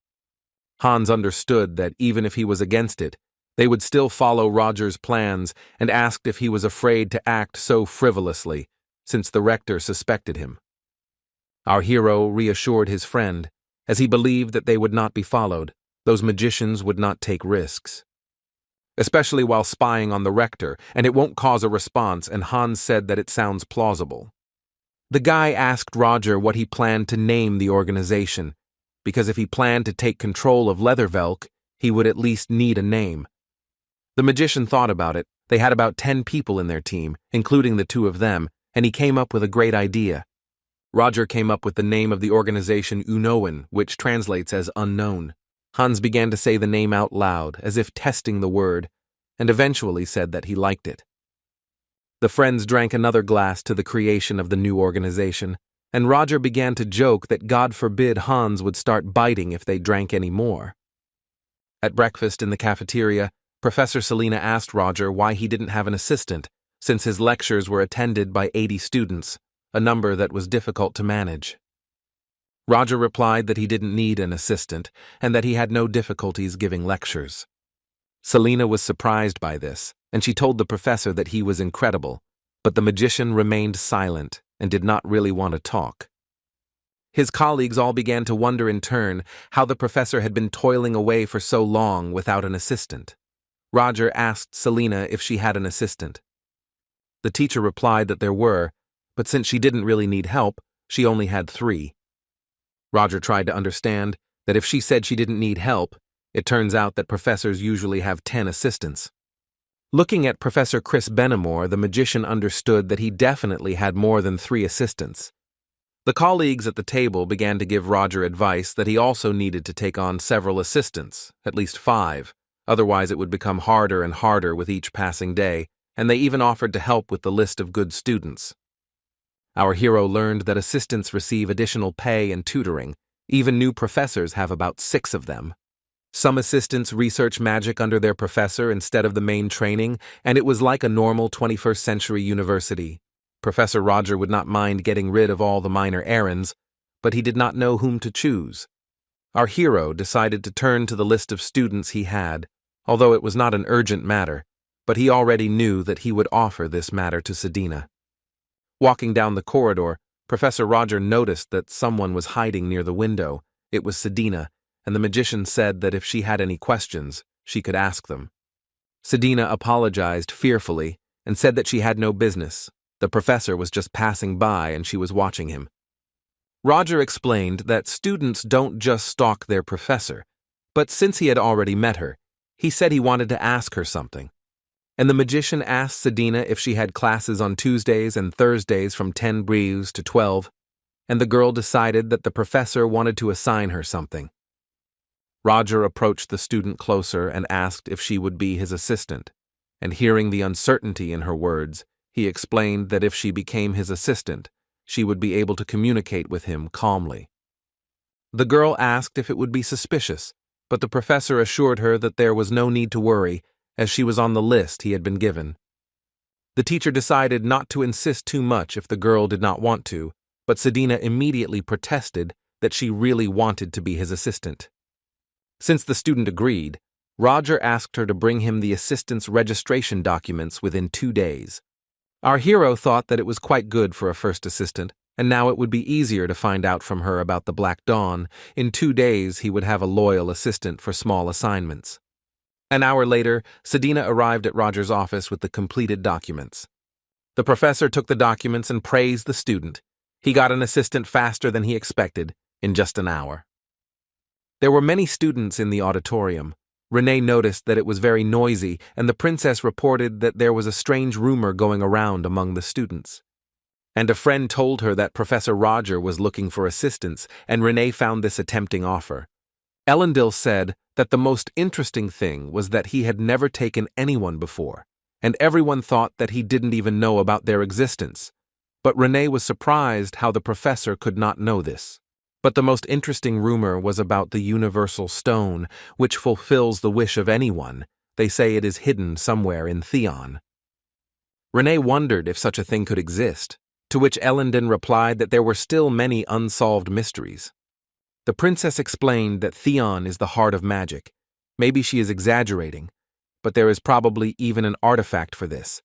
Hans understood that even if he was against it, they would still follow Roger's plans and asked if he was afraid to act so frivolously, since the Rector suspected him. Our hero reassured his friend, as he believed that they would not be followed. Those magicians would not take risks, especially while spying on the Rector, and it won't cause a response, and Hans said that it sounds plausible. The guy asked Roger what he planned to name the organization, because if he planned to take control of Leathervelk, he would at least need a name. The magician thought about it. They had about 10 people in their team, including the two of them, and he came up with a great idea. Roger came up with the name of the organization Unknown, which translates as unknown. Hans began to say the name out loud, as if testing the word, and eventually said that he liked it. The friends drank another glass to the creation of the new organization, and Roger began to joke that God forbid Hans would start biting if they drank any more. At breakfast in the cafeteria, Professor Selina asked Roger why he didn't have an assistant, since his lectures were attended by 80 students, a number that was difficult to manage. Roger replied that he didn't need an assistant and that he had no difficulties giving lectures. Selina was surprised by this, and she told the professor that he was incredible, but the magician remained silent and did not really want to talk. His colleagues all began to wonder in turn how the professor had been toiling away for so long without an assistant. Roger asked Selina if she had an assistant. The teacher replied that there were, but since she didn't really need help, she only had 3. Roger tried to understand that if she said she didn't need help, it turns out that professors usually have 10 assistants. Looking at Professor Chris Benamore, the magician understood that he definitely had more than 3 assistants. The colleagues at the table began to give Roger advice that he also needed to take on several assistants, at least 5, otherwise it would become harder and harder with each passing day, and they even offered to help with the list of good students. Our hero learned that assistants receive additional pay and tutoring. Even new professors have about 6 of them. Some assistants research magic under their professor instead of the main training, and it was like a normal 21st century university. Professor Roger would not mind getting rid of all the minor errands, but he did not know whom to choose. Our hero decided to turn to the list of students he had, although it was not an urgent matter, but he already knew that he would offer this matter to Sedina. Walking down the corridor, Professor Roger noticed that someone was hiding near the window. It was Sedina, and the magician said that if she had any questions, she could ask them. Sedina apologized fearfully and said that she had no business. The professor was just passing by and she was watching him. Roger explained that students don't just stalk their professor, but since he had already met her, he said he wanted to ask her something. And the magician asked Sedina if she had classes on Tuesdays and Thursdays from 10 brews to 12, and the girl decided that the professor wanted to assign her something. Roger approached the student closer and asked if she would be his assistant, and hearing the uncertainty in her words, he explained that if she became his assistant, she would be able to communicate with him calmly. The girl asked if it would be suspicious, but the professor assured her that there was no need to worry, as she was on the list he had been given. The teacher decided not to insist too much if the girl did not want to, but Sedina immediately protested that she really wanted to be his assistant. Since the student agreed, Roger asked her to bring him the assistant's registration documents within 2 days. Our hero thought that it was quite good for a first assistant, and now it would be easier to find out from her about the Black Dawn. In 2 days he would have a loyal assistant for small assignments. An hour later, Sedina arrived at Roger's office with the completed documents. The professor took the documents and praised the student. He got an assistant faster than he expected, in just an hour. There were many students in the auditorium. Renee noticed that it was very noisy, and the princess reported that there was a strange rumor going around among the students. And a friend told her that Professor Roger was looking for assistants, and Renee found this a tempting offer. Elendil said that the most interesting thing was that he had never taken anyone before, and everyone thought that he didn't even know about their existence. But Renee was surprised how the professor could not know this. But the most interesting rumor was about the universal stone, which fulfills the wish of anyone. They say it is hidden somewhere in Theon. Renee wondered if such a thing could exist, to which Elendil replied that there were still many unsolved mysteries. The princess explained that Theon is the heart of magic. Maybe she is exaggerating, but there is probably even an artifact for this.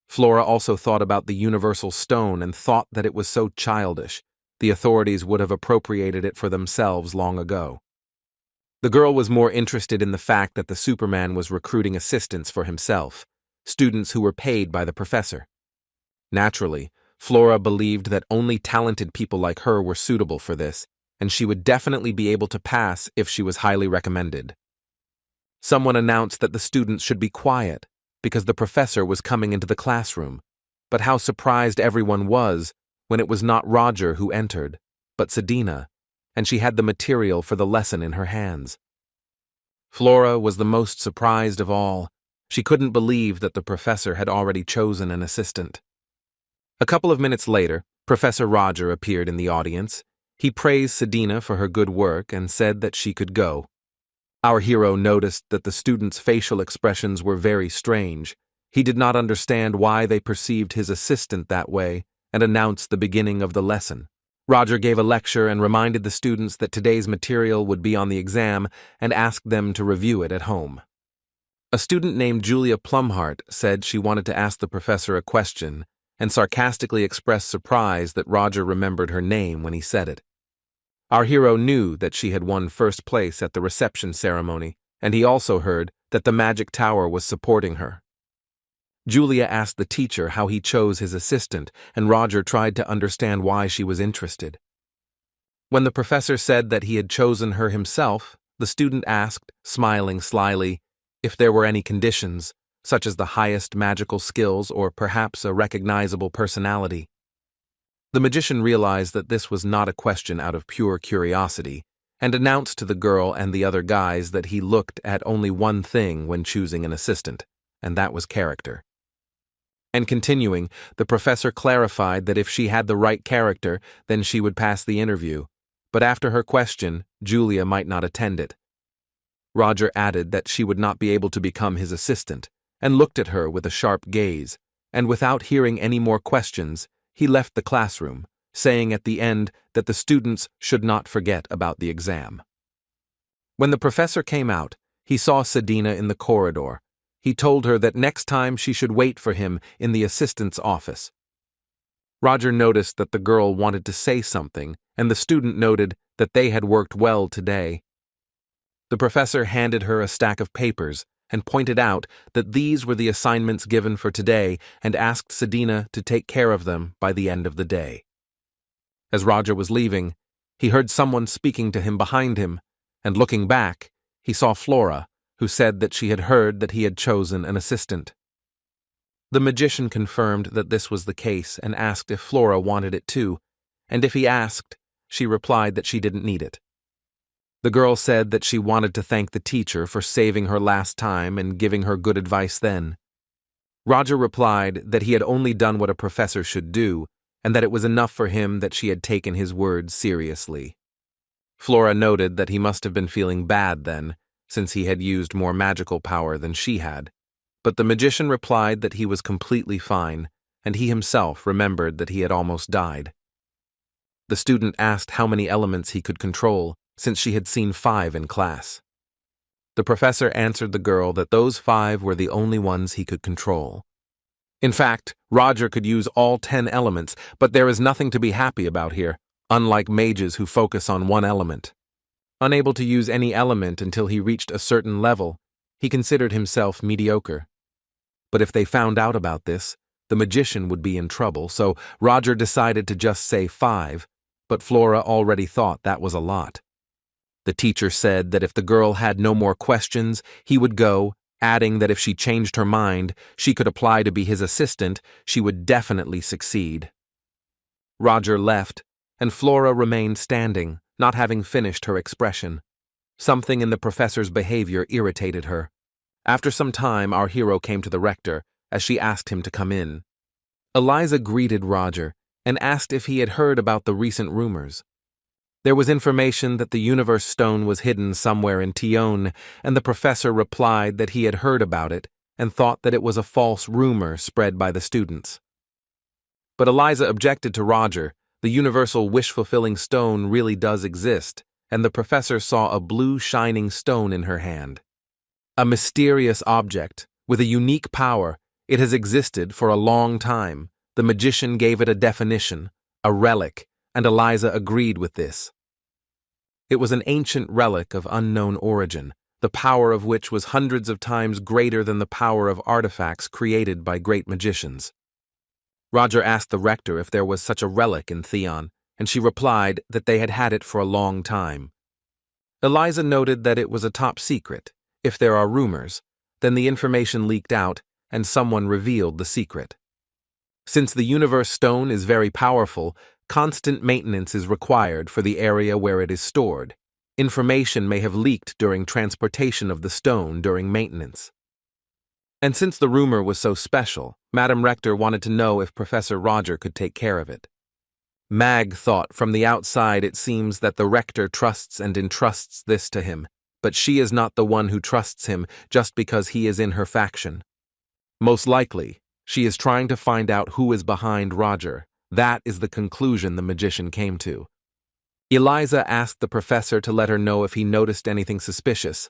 Flora also thought about the universal stone and thought that it was so childish. The authorities would have appropriated it for themselves long ago. The girl was more interested in the fact that the Superman was recruiting assistants for himself, students who were paid by the professor. Naturally, Flora believed that only talented people like her were suitable for this, and she would definitely be able to pass if she was highly recommended. Someone announced that the students should be quiet because the professor was coming into the classroom, but how surprised everyone was when it was not Roger who entered, but Sedina, and she had the material for the lesson in her hands. Flora was the most surprised of all. She couldn't believe that the professor had already chosen an assistant. A couple of minutes later, Professor Roger appeared in the audience. He praised Sedina for her good work and said that she could go. Our hero noticed that the students' facial expressions were very strange. He did not understand why they perceived his assistant that way and announced the beginning of the lesson. Roger gave a lecture and reminded the students that today's material would be on the exam and asked them to review it at home. A student named Julia Plumhart said she wanted to ask the professor a question and sarcastically expressed surprise that Roger remembered her name when he said it. Our hero knew that she had won first place at the reception ceremony, and he also heard that the magic tower was supporting her. Julia asked the teacher how he chose his assistant, and Roger tried to understand why she was interested. When the professor said that he had chosen her himself, the student asked, smiling slyly, if there were any conditions, such as the highest magical skills or perhaps a recognizable personality. The magician realized that this was not a question out of pure curiosity, and announced to the girl and the other guys that he looked at only one thing when choosing an assistant, and that was character. And continuing, the professor clarified that if she had the right character, then she would pass the interview, but after her question, Julia might not attend it. Roger added that she would not be able to become his assistant, and looked at her with a sharp gaze, and without hearing any more questions, he left the classroom, saying at the end that the students should not forget about the exam. When the professor came out, he saw Sedina in the corridor. He told her that next time she should wait for him in the assistant's office. Roger noticed that the girl wanted to say something, and the student noted that they had worked well today. The professor handed her a stack of papers and pointed out that these were the assignments given for today and asked Sedina to take care of them by the end of the day. As Roger was leaving, he heard someone speaking to him behind him, and looking back, he saw Flora, who said that she had heard that he had chosen an assistant. The magician confirmed that this was the case and asked if Flora wanted it too, and if he asked, she replied that she didn't need it. The girl said that she wanted to thank the teacher for saving her last time and giving her good advice then. Roger replied that he had only done what a professor should do, and that it was enough for him that she had taken his words seriously. Flora noted that he must have been feeling bad then, since he had used more magical power than she had, but the magician replied that he was completely fine, and he himself remembered that he had almost died. The student asked how many elements he could control, since she had seen 5 in class. The professor answered the girl that those 5 were the only ones he could control. In fact, Roger could use all 10 elements, but there is nothing to be happy about here, unlike mages who focus on one element. Unable to use any element until he reached a certain level, he considered himself mediocre. But if they found out about this, the magician would be in trouble, so Roger decided to just say 5, but Flora already thought that was a lot. The teacher said that if the girl had no more questions, he would go, adding that if she changed her mind, she could apply to be his assistant, she would definitely succeed. Roger left, and Flora remained standing, not having finished her expression. Something in the professor's behavior irritated her. After some time, our hero came to the rector, as she asked him to come in. Eliza greeted Roger, and asked if he had heard about the recent rumors. There was information that the universe stone was hidden somewhere in Theon, and the professor replied that he had heard about it and thought that it was a false rumor spread by the students. But Eliza objected to Roger. The universal wish-fulfilling stone really does exist, and the professor saw a blue shining stone in her hand. A mysterious object, with a unique power. It has existed for a long time. The magician gave it a definition, a relic, and Eliza agreed with this. It was an ancient relic of unknown origin, the power of which was hundreds of times greater than the power of artifacts created by great magicians. Roger asked the rector if there was such a relic in Theon, and she replied that they had had it for a long time. Eliza noted that it was a top secret. If there are rumors, then the information leaked out and someone revealed the secret. Since the universe stone is very powerful, constant maintenance is required for the area where it is stored. Information may have leaked during transportation of the stone during maintenance. And since the rumor was so special, Madam Rector wanted to know if Professor Roger could take care of it. Mag thought from the outside it seems that the Rector trusts and entrusts this to him, but she is not the one who trusts him just because he is in her faction. Most likely, she is trying to find out who is behind Roger. That is the conclusion the magician came to. Eliza asked the professor to let her know if he noticed anything suspicious,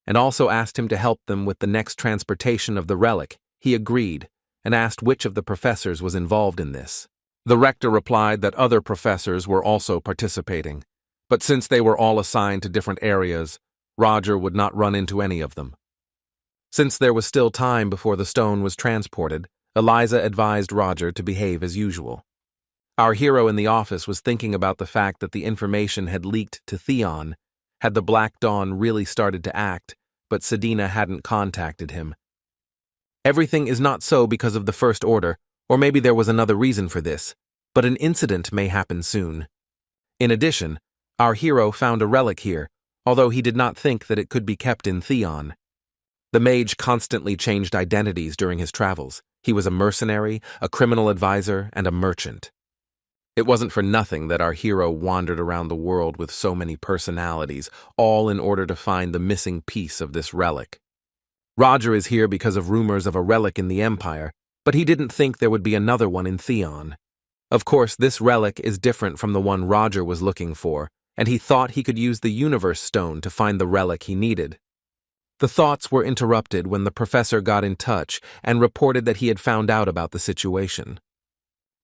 and also asked him to help them with the next transportation of the relic. He agreed, and asked which of the professors was involved in this. The rector replied that other professors were also participating, but since they were all assigned to different areas, Roger would not run into any of them. Since there was still time before the stone was transported, Eliza advised Roger to behave as usual. Our hero in the office was thinking about the fact that the information had leaked to Theon. Had the Black Dawn really started to act, but Sedina hadn't contacted him. Everything is not so because of the First Order, or maybe there was another reason for this, but an incident may happen soon. In addition, our hero found a relic here, although he did not think that it could be kept in Theon. The mage constantly changed identities during his travels. He was a mercenary, a criminal advisor, and a merchant. It wasn't for nothing that our hero wandered around the world with so many personalities, all in order to find the missing piece of this relic. Roger is here because of rumors of a relic in the Empire, but he didn't think there would be another one in Theon. Of course, this relic is different from the one Roger was looking for, and he thought he could use the Universe Stone to find the relic he needed. The thoughts were interrupted when the professor got in touch and reported that he had found out about the situation.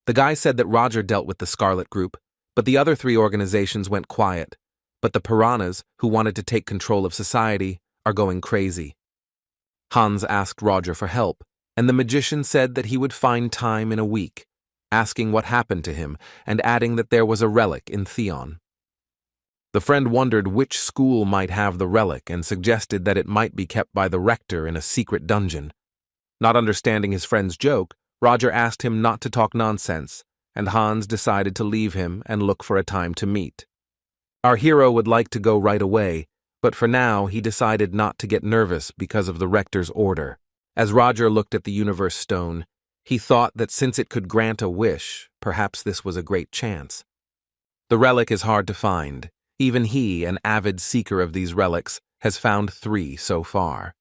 The guy said that Roger dealt with the Scarlet Group, but the other 3 organizations went quiet. But the piranhas, who wanted to take control of society, are going crazy. Hans asked Roger for help, and the magician said that he would find time in a week, asking what happened to him and adding that there was a relic in Theon. The friend wondered which school might have the relic and suggested that it might be kept by the Rector in a secret dungeon. Not understanding his friend's joke, Roger asked him not to talk nonsense, and Hans decided to leave him and look for a time to meet. Our hero would like to go right away, but for now he decided not to get nervous because of the Rector's order. As Roger looked at the Universe Stone, he thought that since it could grant a wish, perhaps this was a great chance. The relic is hard to find. Even he, an avid seeker of these relics, has found 3 so far.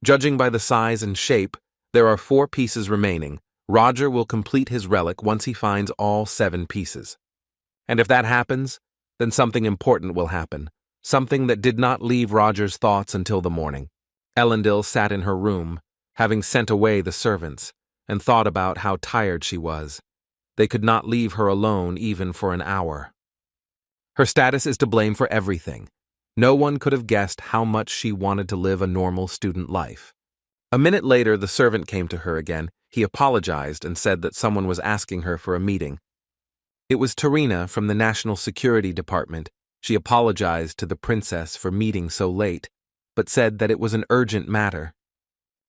Judging by the size and shape, there are 4 pieces remaining. Roger will complete his relic once he finds all 7 pieces. And if that happens, then something important will happen, something that did not leave Roger's thoughts until the morning. Elendil sat in her room, having sent away the servants, and thought about how tired she was. They could not leave her alone even for an hour. Her status is to blame for everything. No one could have guessed how much she wanted to live a normal student life. A minute later, the servant came to her again. He apologized and said that someone was asking her for a meeting. It was Terrina from the National Security Department. She apologized to the princess for meeting so late, but said that it was an urgent matter.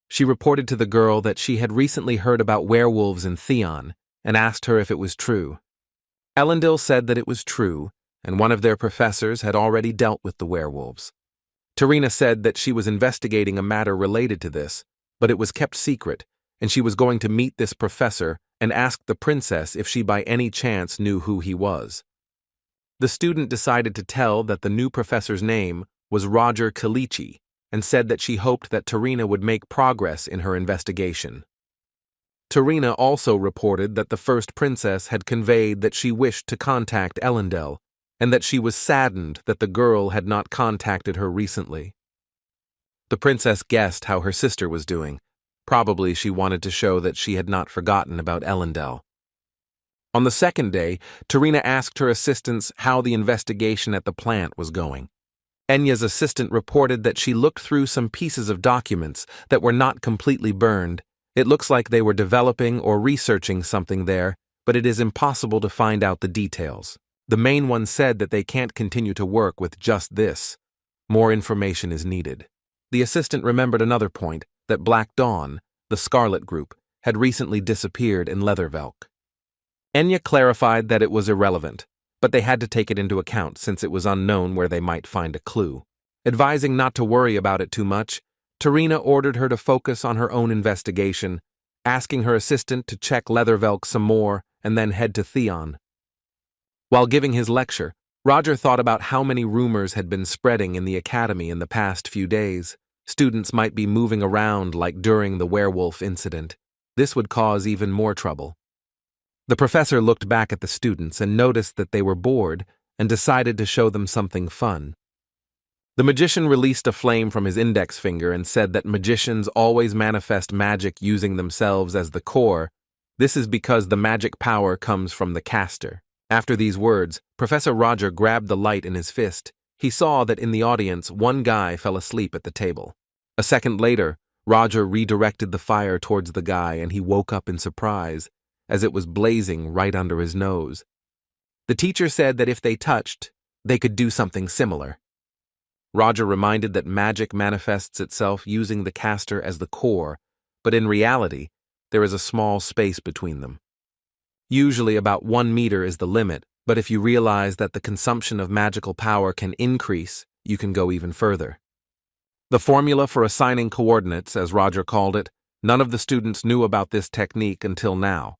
She reported to the girl that she had recently heard about werewolves in Theon and asked her if it was true. Elendil said that it was true, and one of their professors had already dealt with the werewolves. Terrina said that she was investigating a matter related to this, but it was kept secret, and she was going to meet this professor and ask the princess if she by any chance knew who he was. The student decided to tell that the new professor's name was Roger Kalichi, and said that she hoped that Terrina would make progress in her investigation. Terrina also reported that the first princess had conveyed that she wished to contact Elendil, and that she was saddened that the girl had not contacted her recently. The princess guessed how her sister was doing. Probably she wanted to show that she had not forgotten about Elendil. On the second day, Terrina asked her assistants how the investigation at the plant was going. Enya's assistant reported that she looked through some pieces of documents that were not completely burned. It looks like they were developing or researching something there, but it is impossible to find out the details. The main one said that they can't continue to work with just this. More information is needed. The assistant remembered another point, that Black Dawn, the Scarlet Group, had recently disappeared in Leathervelk. Enya clarified that it was irrelevant, but they had to take it into account since it was unknown where they might find a clue. Advising not to worry about it too much, Terrina ordered her to focus on her own investigation, asking her assistant to check Leathervelk some more and then head to Theon. While giving his lecture, Roger thought about how many rumors had been spreading in the academy in the past few days. Students might be moving around like during the werewolf incident. This would cause even more trouble. The professor looked back at the students and noticed that they were bored and decided to show them something fun. The magician released a flame from his index finger and said that magicians always manifest magic using themselves as the core. This is because the magic power comes from the caster. After these words, Professor Roger grabbed the light in his fist. He saw that in the audience, one guy fell asleep at the table. A second later, Roger redirected the fire towards the guy and he woke up in surprise, as it was blazing right under his nose. The teacher said that if they touched, they could do something similar. Roger reminded that magic manifests itself using the caster as the core, but in reality, there is a small space between them. Usually about 1 meter is the limit, but if you realize that the consumption of magical power can increase, you can go even further. The formula for assigning coordinates, as Roger called it, none of the students knew about this technique until now.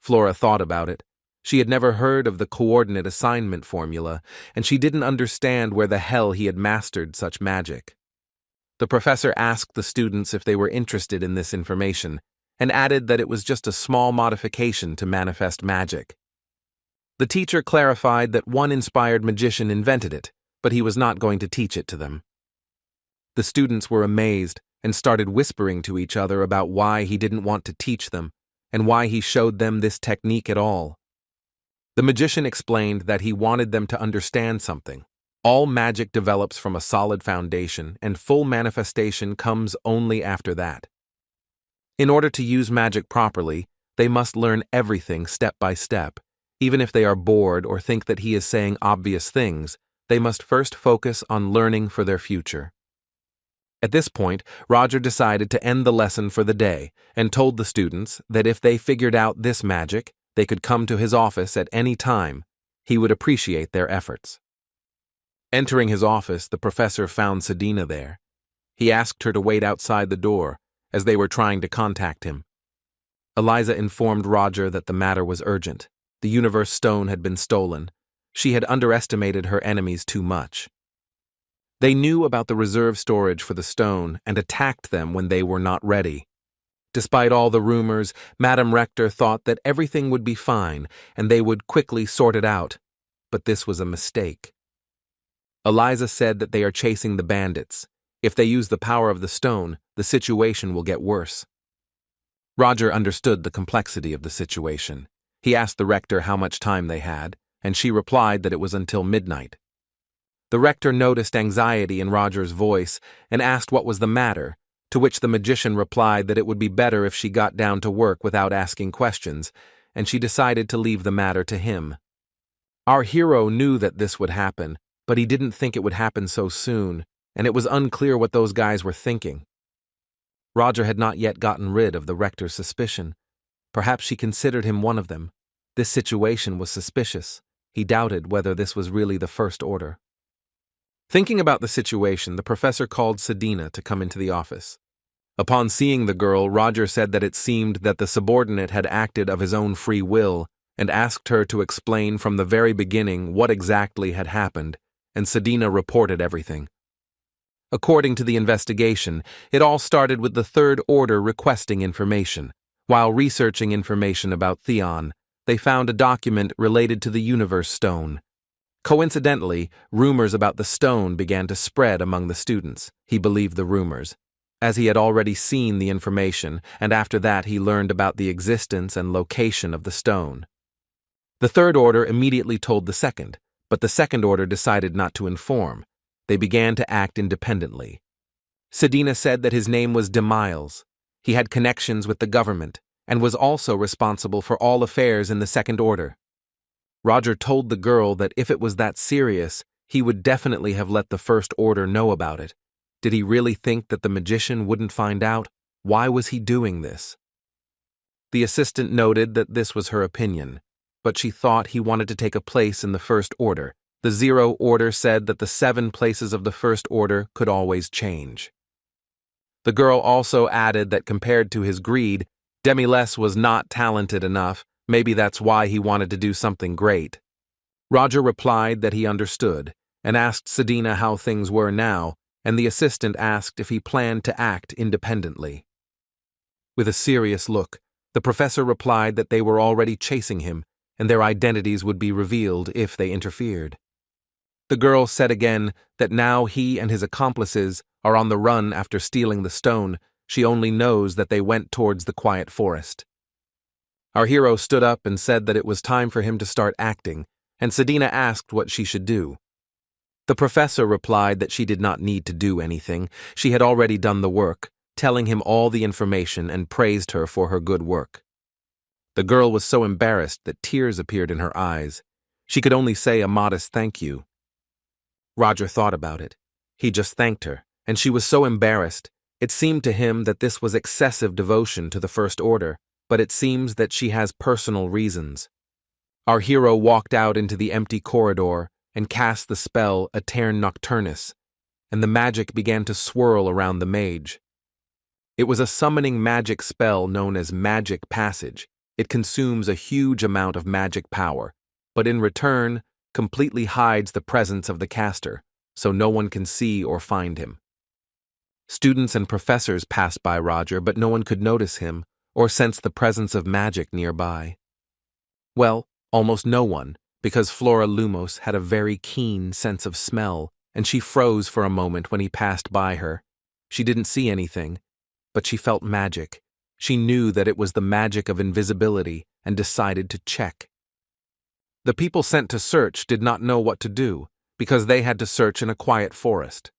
Flora thought about it. She had never heard of the coordinate assignment formula, and she didn't understand where the hell he had mastered such magic. The professor asked the students if they were interested in this information, and added that it was just a small modification to manifest magic. The teacher clarified that one inspired magician invented it, but he was not going to teach it to them. The students were amazed and started whispering to each other about why he didn't want to teach them, and why he showed them this technique at all. The magician explained that he wanted them to understand something. All magic develops from a solid foundation, and full manifestation comes only after that. In order to use magic properly, they must learn everything step by step. Even if they are bored or think that he is saying obvious things, they must first focus on learning for their future. At this point, Roger decided to end the lesson for the day and told the students that if they figured out this magic, they could come to his office at any time. He would appreciate their efforts. Entering his office, the professor found Sedina there. He asked her to wait outside the door, as they were trying to contact him. Eliza informed Roger that the matter was urgent. The universe stone had been stolen. She had underestimated her enemies too much. They knew about the reserve storage for the stone and attacked them when they were not ready. Despite all the rumors, Madame Rector thought that everything would be fine and they would quickly sort it out. But this was a mistake. Eliza said that they are chasing the bandits. If they use the power of the stone, the situation will get worse. Roger understood the complexity of the situation. He asked the Rector how much time they had, and she replied that it was until midnight. The Rector noticed anxiety in Roger's voice and asked what was the matter, to which the magician replied that it would be better if she got down to work without asking questions, and she decided to leave the matter to him. Our hero knew that this would happen, but he didn't think it would happen so soon, and it was unclear what those guys were thinking. Roger had not yet gotten rid of the Rector's suspicion. Perhaps she considered him one of them. This situation was suspicious. He doubted whether this was really the First Order. Thinking about the situation, the professor called Sedina to come into the office. Upon seeing the girl, Roger said that it seemed that the subordinate had acted of his own free will and asked her to explain from the very beginning what exactly had happened, and Sedina reported everything. According to the investigation, it all started with the Third Order requesting information. While researching information about Theon, they found a document related to the Universe Stone. Coincidentally, rumors about the stone began to spread among the students. He believed the rumors, as he had already seen the information, and after that he learned about the existence and location of the stone. The Third Order immediately told the Second, but the Second Order decided not to inform. They began to act independently. Sedina said that his name was Demiles. He had connections with the government, and was also responsible for all affairs in the Second Order. Roger told the girl that if it was that serious, he would definitely have let the First Order know about it. Did he really think that the magician wouldn't find out? Why was he doing this? The assistant noted that this was her opinion, but she thought he wanted to take a place in the First Order. The Zero Order said that the 7 places of the First Order could always change. The girl also added that compared to his greed, Demiles was not talented enough. Maybe that's why he wanted to do something great. Roger replied that he understood, and asked Sedina how things were now, and the assistant asked if he planned to act independently. With a serious look, the professor replied that they were already chasing him, and their identities would be revealed if they interfered. The girl said again that now he and his accomplices are on the run after stealing the stone. She only knows that they went towards the quiet forest. Our hero stood up and said that it was time for him to start acting, and Sedina asked what she should do. The professor replied that she did not need to do anything. She had already done the work, telling him all the information and praised her for her good work. The girl was so embarrassed that tears appeared in her eyes. She could only say a modest thank you. Roger thought about it. He just thanked her, and she was so embarrassed. It seemed to him that this was excessive devotion to the First Order, but it seems that she has personal reasons. Our hero walked out into the empty corridor and cast the spell Aeterne Nocturnus, and the magic began to swirl around the mage. It was a summoning magic spell known as Magic Passage. It consumes a huge amount of magic power, but in return, completely hides the presence of the caster, so no one can see or find him. Students and professors passed by Roger, but no one could notice him or sense the presence of magic nearby. Well, almost no one, because Flora Lumos had a very keen sense of smell, and she froze for a moment when he passed by her. She didn't see anything, but she felt magic. She knew that it was the magic of invisibility and decided to check. The people sent to search did not know what to do, because they had to search in a quiet forest.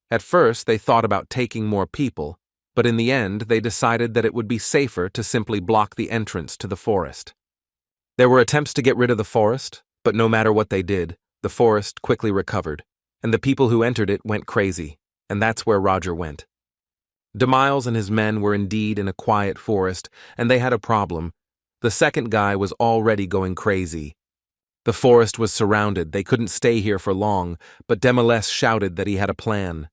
At first, they thought about taking more people, but in the end, they decided that it would be safer to simply block the entrance to the forest. There were attempts to get rid of the forest, but no matter what they did, the forest quickly recovered, and the people who entered it went crazy, and that's where Roger went. DeMiles and his men were indeed in a quiet forest, and they had a problem. The second guy was already going crazy. The forest was surrounded, they couldn't stay here for long, but Demolesse shouted that he had a plan.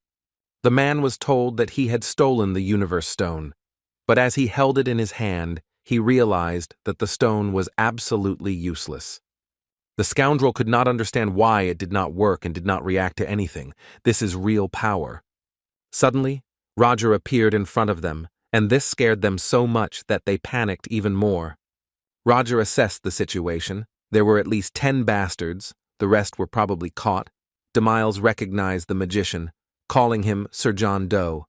The man was told that he had stolen the Universe Stone, but as he held it in his hand, he realized that the stone was absolutely useless. The scoundrel could not understand why it did not work and did not react to anything. This is real power. Suddenly, Roger appeared in front of them, and this scared them so much that they panicked even more. Roger assessed the situation. There were at least 10 bastards, the rest were probably caught. DeMiles recognized the magician, calling him Sir John Doe.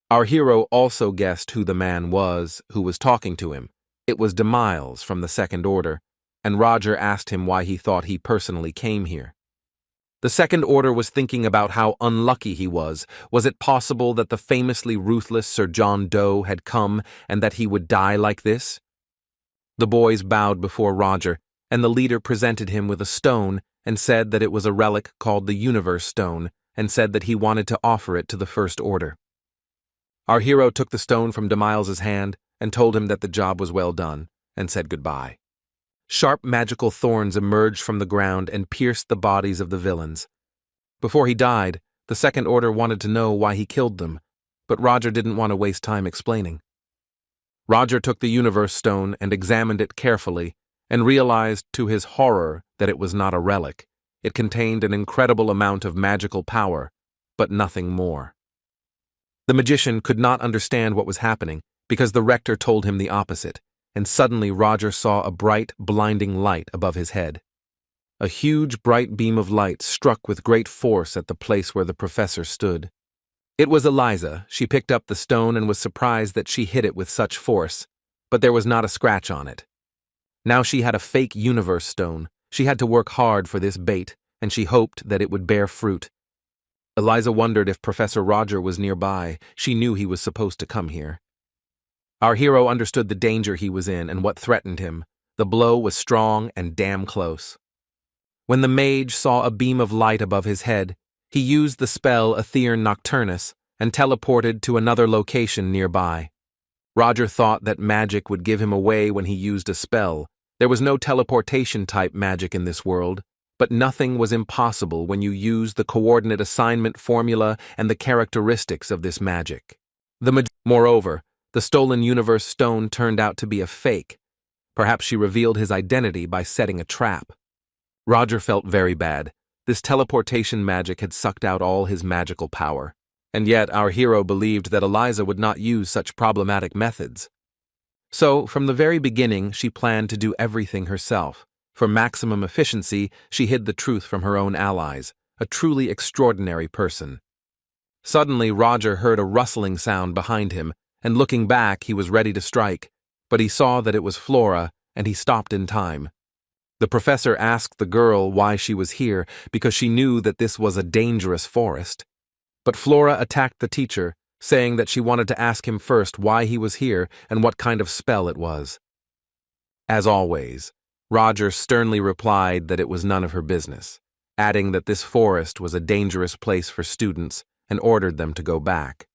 Our hero also guessed who the man was who was talking to him. It was DeMiles from the Second Order, and Roger asked him why he thought he personally came here. The Second Order was thinking about how unlucky he was. Was it possible that the famously ruthless Sir John Doe had come and that he would die like this? The boys bowed before Roger, and the leader presented him with a stone and said that it was a relic called the Universe Stone, and said that he wanted to offer it to the First Order. Our hero took the stone from DeMiles' hand and told him that the job was well done, and said goodbye. Sharp magical thorns emerged from the ground and pierced the bodies of the villains. Before he died, the Second Order wanted to know why he killed them, but Roger didn't want to waste time explaining. Roger took the Universe Stone and examined it carefully, and realized to his horror that it was not a relic. It contained an incredible amount of magical power, but nothing more. The magician could not understand what was happening because the Rector told him the opposite, and suddenly Roger saw a bright, blinding light above his head. A huge, bright beam of light struck with great force at the place where the professor stood. It was Eliza. She picked up the stone and was surprised that she hit it with such force, but there was not a scratch on it. Now she had a fake Universe Stone. She had to work hard for this bait, and she hoped that it would bear fruit. Eliza wondered if Professor Roger was nearby. She knew he was supposed to come here. Our hero understood the danger he was in and what threatened him. The blow was strong and damn close. When the mage saw a beam of light above his head, he used the spell Aether Nocturnus and teleported to another location nearby. Roger thought that magic would give him away when he used a spell. There was no teleportation-type magic in this world, but nothing was impossible when you used the coordinate assignment formula and the characteristics of this magic. Moreover, the stolen Universe Stone turned out to be a fake. Perhaps she revealed his identity by setting a trap. Roger felt very bad. This teleportation magic had sucked out all his magical power. And yet our hero believed that Eliza would not use such problematic methods. So, from the very beginning, she planned to do everything herself. For maximum efficiency, she hid the truth from her own allies, a truly extraordinary person. Suddenly, Roger heard a rustling sound behind him, and looking back, he was ready to strike, but he saw that it was Flora, and he stopped in time. The professor asked the girl why she was here, because she knew that this was a dangerous forest. But Flora attacked the teacher, saying that she wanted to ask him first why he was here and what kind of spell it was. As always, Roger sternly replied that it was none of her business, adding that this forest was a dangerous place for students and ordered them to go back.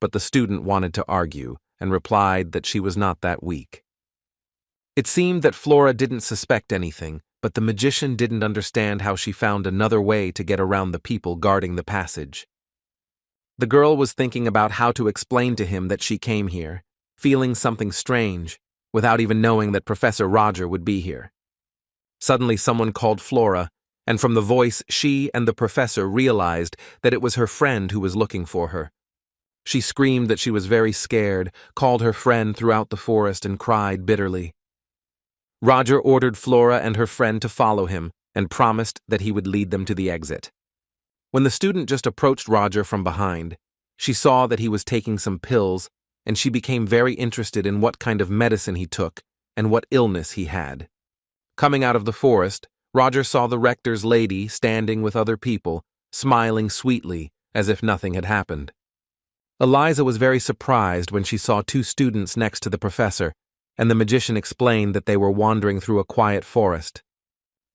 But the student wanted to argue and replied that she was not that weak. It seemed that Flora didn't suspect anything, but the magician didn't understand how she found another way to get around the people guarding the passage. The girl was thinking about how to explain to him that she came here, feeling something strange, without even knowing that Professor Roger would be here. Suddenly someone called Flora, and from the voice she and the professor realized that it was her friend who was looking for her. She screamed that she was very scared, called her friend throughout the forest, and cried bitterly. Roger ordered Flora and her friend to follow him and promised that he would lead them to the exit. When the student just approached Roger from behind, she saw that he was taking some pills, and she became very interested in what kind of medicine he took and what illness he had. Coming out of the forest, Roger saw the rector's lady standing with other people, smiling sweetly as if nothing had happened. Eliza was very surprised when she saw two students next to the professor, and the magician explained that they were wandering through a quiet forest.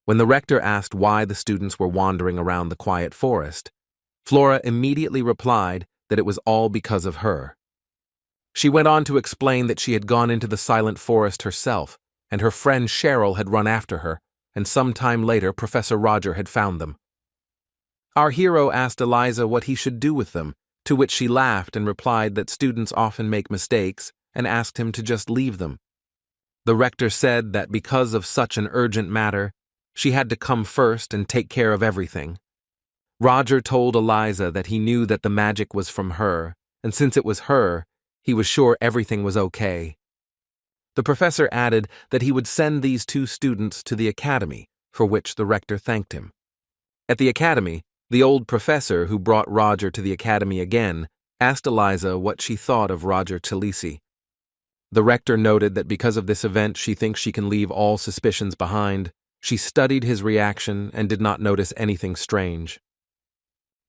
When the rector asked why the students were wandering around the quiet forest, Flora immediately replied that it was all because of her. She went on to explain that she had gone into the silent forest herself, and her friend Cheryl had run after her, and some time later Professor Roger had found them. Our hero asked Eliza what he should do with them, to which she laughed and replied that students often make mistakes, and asked him to just leave them. The rector said that because of such an urgent matter, she had to come first and take care of everything. Roger told Eliza that he knew that the magic was from her, and since it was her, he was sure everything was okay. The professor added that he would send these two students to the academy, for which the rector thanked him. At the academy, the old professor who brought Roger to the academy again asked Eliza what she thought of Roger Chalisi. The rector noted that because of this event she thinks she can leave all suspicions behind. She studied his reaction and did not notice anything strange.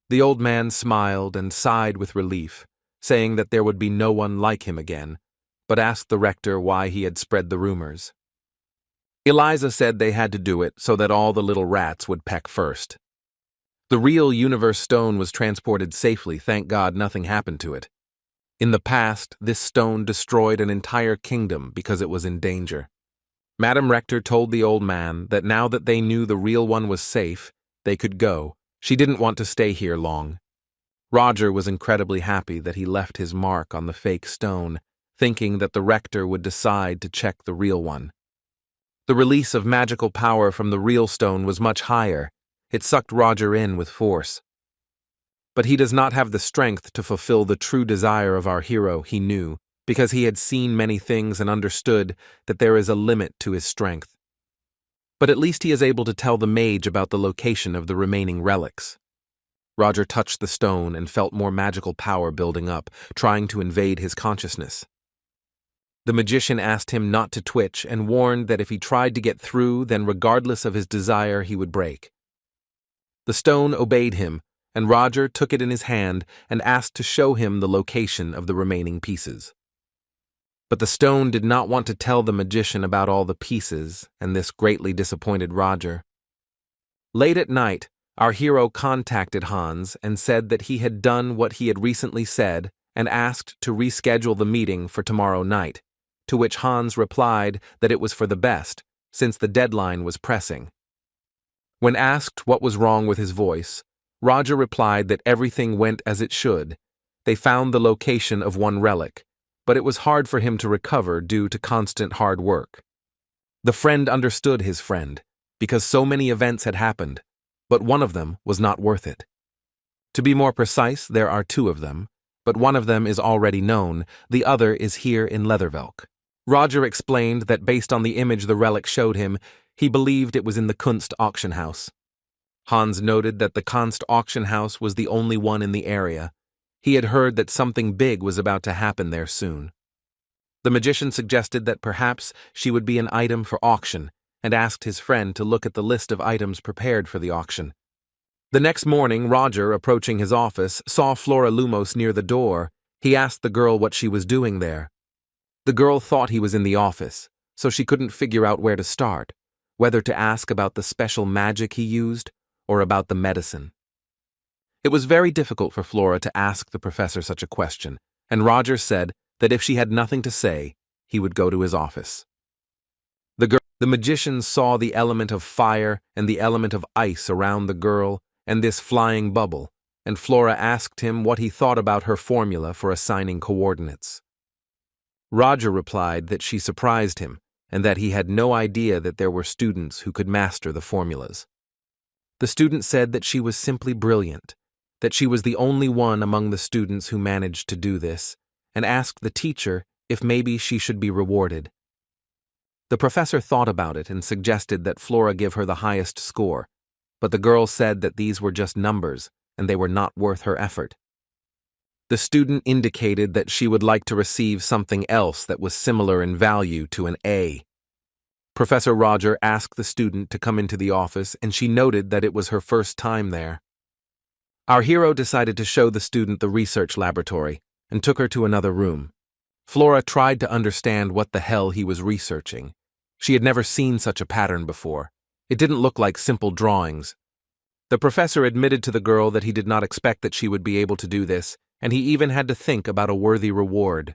The old man smiled and sighed with relief, saying that there would be no one like him again, but asked the rector why he had spread the rumors. Eliza said they had to do it so that all the little rats would peck first. The real universe stone was transported safely, thank God nothing happened to it. In the past, this stone destroyed an entire kingdom because it was in danger. Madam Rector told the old man that now that they knew the real one was safe, they could go. She didn't want to stay here long. Roger was incredibly happy that he left his mark on the fake stone, thinking that the rector would decide to check the real one. The release of magical power from the real stone was much higher. It sucked Roger in with force. But he does not have the strength to fulfill the true desire of our hero, he knew, because he had seen many things and understood that there is a limit to his strength. But at least he is able to tell the mage about the location of the remaining relics. Roger touched the stone and felt more magical power building up, trying to invade his consciousness. The magician asked him not to twitch and warned that if he tried to get through, then regardless of his desire, he would break. The stone obeyed him, and Roger took it in his hand and asked to show him the location of the remaining pieces. But the stone did not want to tell the magician about all the pieces, and this greatly disappointed Roger. Late at night, our hero contacted Hans and said that he had done what he had recently said and asked to reschedule the meeting for tomorrow night, to which Hans replied that it was for the best, since the deadline was pressing. When asked what was wrong with his voice, Roger replied that everything went as it should. They found the location of one relic, but it was hard for him to recover due to constant hard work. The friend understood his friend, because so many events had happened, but one of them was not worth it. To be more precise, there are two of them, but one of them is already known, the other is here in Leathervelk. Roger explained that based on the image the relic showed him, he believed it was in the Kunst auction house. Hans noted that the Kunst auction house was the only one in the area. He had heard that something big was about to happen there soon. The magician suggested that perhaps she would be an item for auction, and asked his friend to look at the list of items prepared for the auction. The next morning, Roger, approaching his office, saw Flora Lumos near the door. He asked the girl what she was doing there. The girl thought he was in the office, so she couldn't figure out where to start, whether to ask about the special magic he used or about the medicine. It was very difficult for Flora to ask the professor such a question, and Roger said that if she had nothing to say, he would go to his office. The magician saw the element of fire and the element of ice around the girl and this flying bubble, and Flora asked him what he thought about her formula for assigning coordinates. Roger replied that she surprised him and that he had no idea that there were students who could master the formulas. The student said that she was simply brilliant, that she was the only one among the students who managed to do this, and asked the teacher if maybe she should be rewarded. The professor thought about it and suggested that Flora give her the highest score, but the girl said that these were just numbers and they were not worth her effort. The student indicated that she would like to receive something else that was similar in value to an A. Professor Roger asked the student to come into the office, and she noted that it was her first time there. Our hero decided to show the student the research laboratory and took her to another room. Flora tried to understand what the hell he was researching. She had never seen such a pattern before. It didn't look like simple drawings. The professor admitted to the girl that he did not expect that she would be able to do this, and he even had to think about a worthy reward.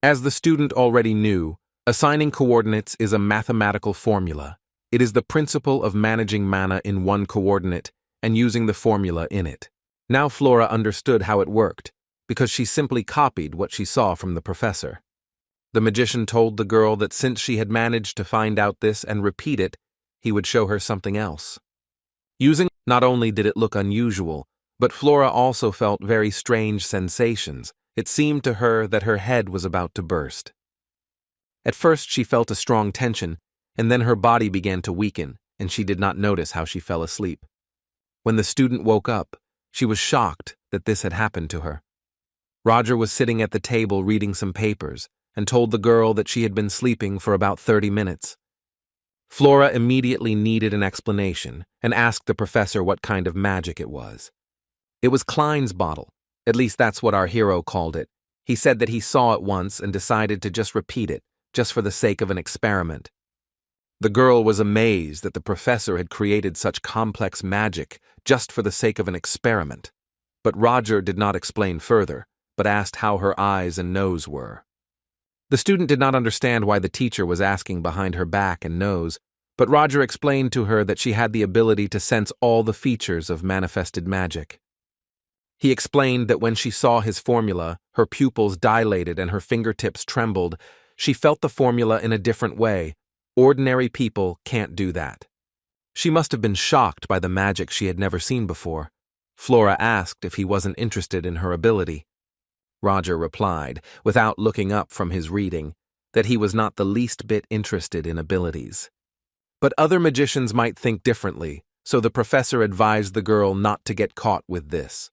As the student already knew, assigning coordinates is a mathematical formula. It is the principle of managing mana in one coordinate and using the formula in it. Now Flora understood how it worked, because she simply copied what she saw from the professor. The magician told the girl that since she had managed to find out this and repeat it, he would show her something else. Not only did it look unusual, but Flora also felt very strange sensations. It seemed to her that her head was about to burst. At first she felt a strong tension, and then her body began to weaken, and she did not notice how she fell asleep. When the student woke up, she was shocked that this had happened to her. Roger was sitting at the table reading some papers, and told the girl that she had been sleeping for about 30 minutes. Flora immediately needed an explanation, and asked the professor what kind of magic it was. It was Klein's bottle. At least that's what our hero called it. He said that he saw it once and decided to just repeat it, just for the sake of an experiment. The girl was amazed that the professor had created such complex magic just for the sake of an experiment. But Roger did not explain further, but asked how her eyes and nose were. The student did not understand why the teacher was asking behind her back and nose, but Roger explained to her that she had the ability to sense all the features of manifested magic. He explained that when she saw his formula, her pupils dilated and her fingertips trembled. She felt the formula in a different way. Ordinary people can't do that. She must have been shocked by the magic she had never seen before. Flora asked if he wasn't interested in her ability. Roger replied, without looking up from his reading, that he was not the least bit interested in abilities. But other magicians might think differently, so the professor advised the girl not to get caught with this.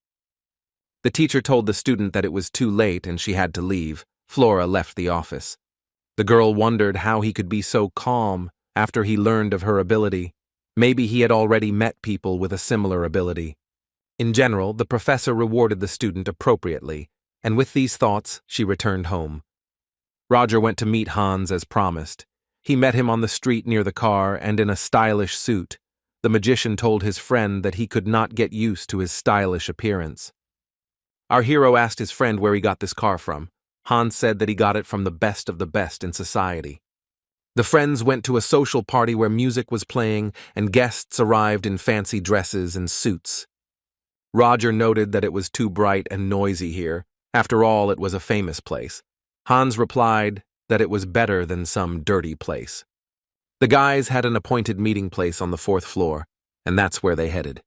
The teacher told the student that it was too late and she had to leave. Flora left the office. The girl wondered how he could be so calm after he learned of her ability. Maybe he had already met people with a similar ability. In general, the professor rewarded the student appropriately, and with these thoughts, she returned home. Roger went to meet Hans as promised. He met him on the street near the car and in a stylish suit. The magician told his friend that he could not get used to his stylish appearance. Our hero asked his friend where he got this car from. Hans said that he got it from the best of the best in society. The friends went to a social party where music was playing and guests arrived in fancy dresses and suits. Roger noted that it was too bright and noisy here. After all, it was a famous place. Hans replied that it was better than some dirty place. The guys had an appointed meeting place on the 4th floor, and that's where they headed.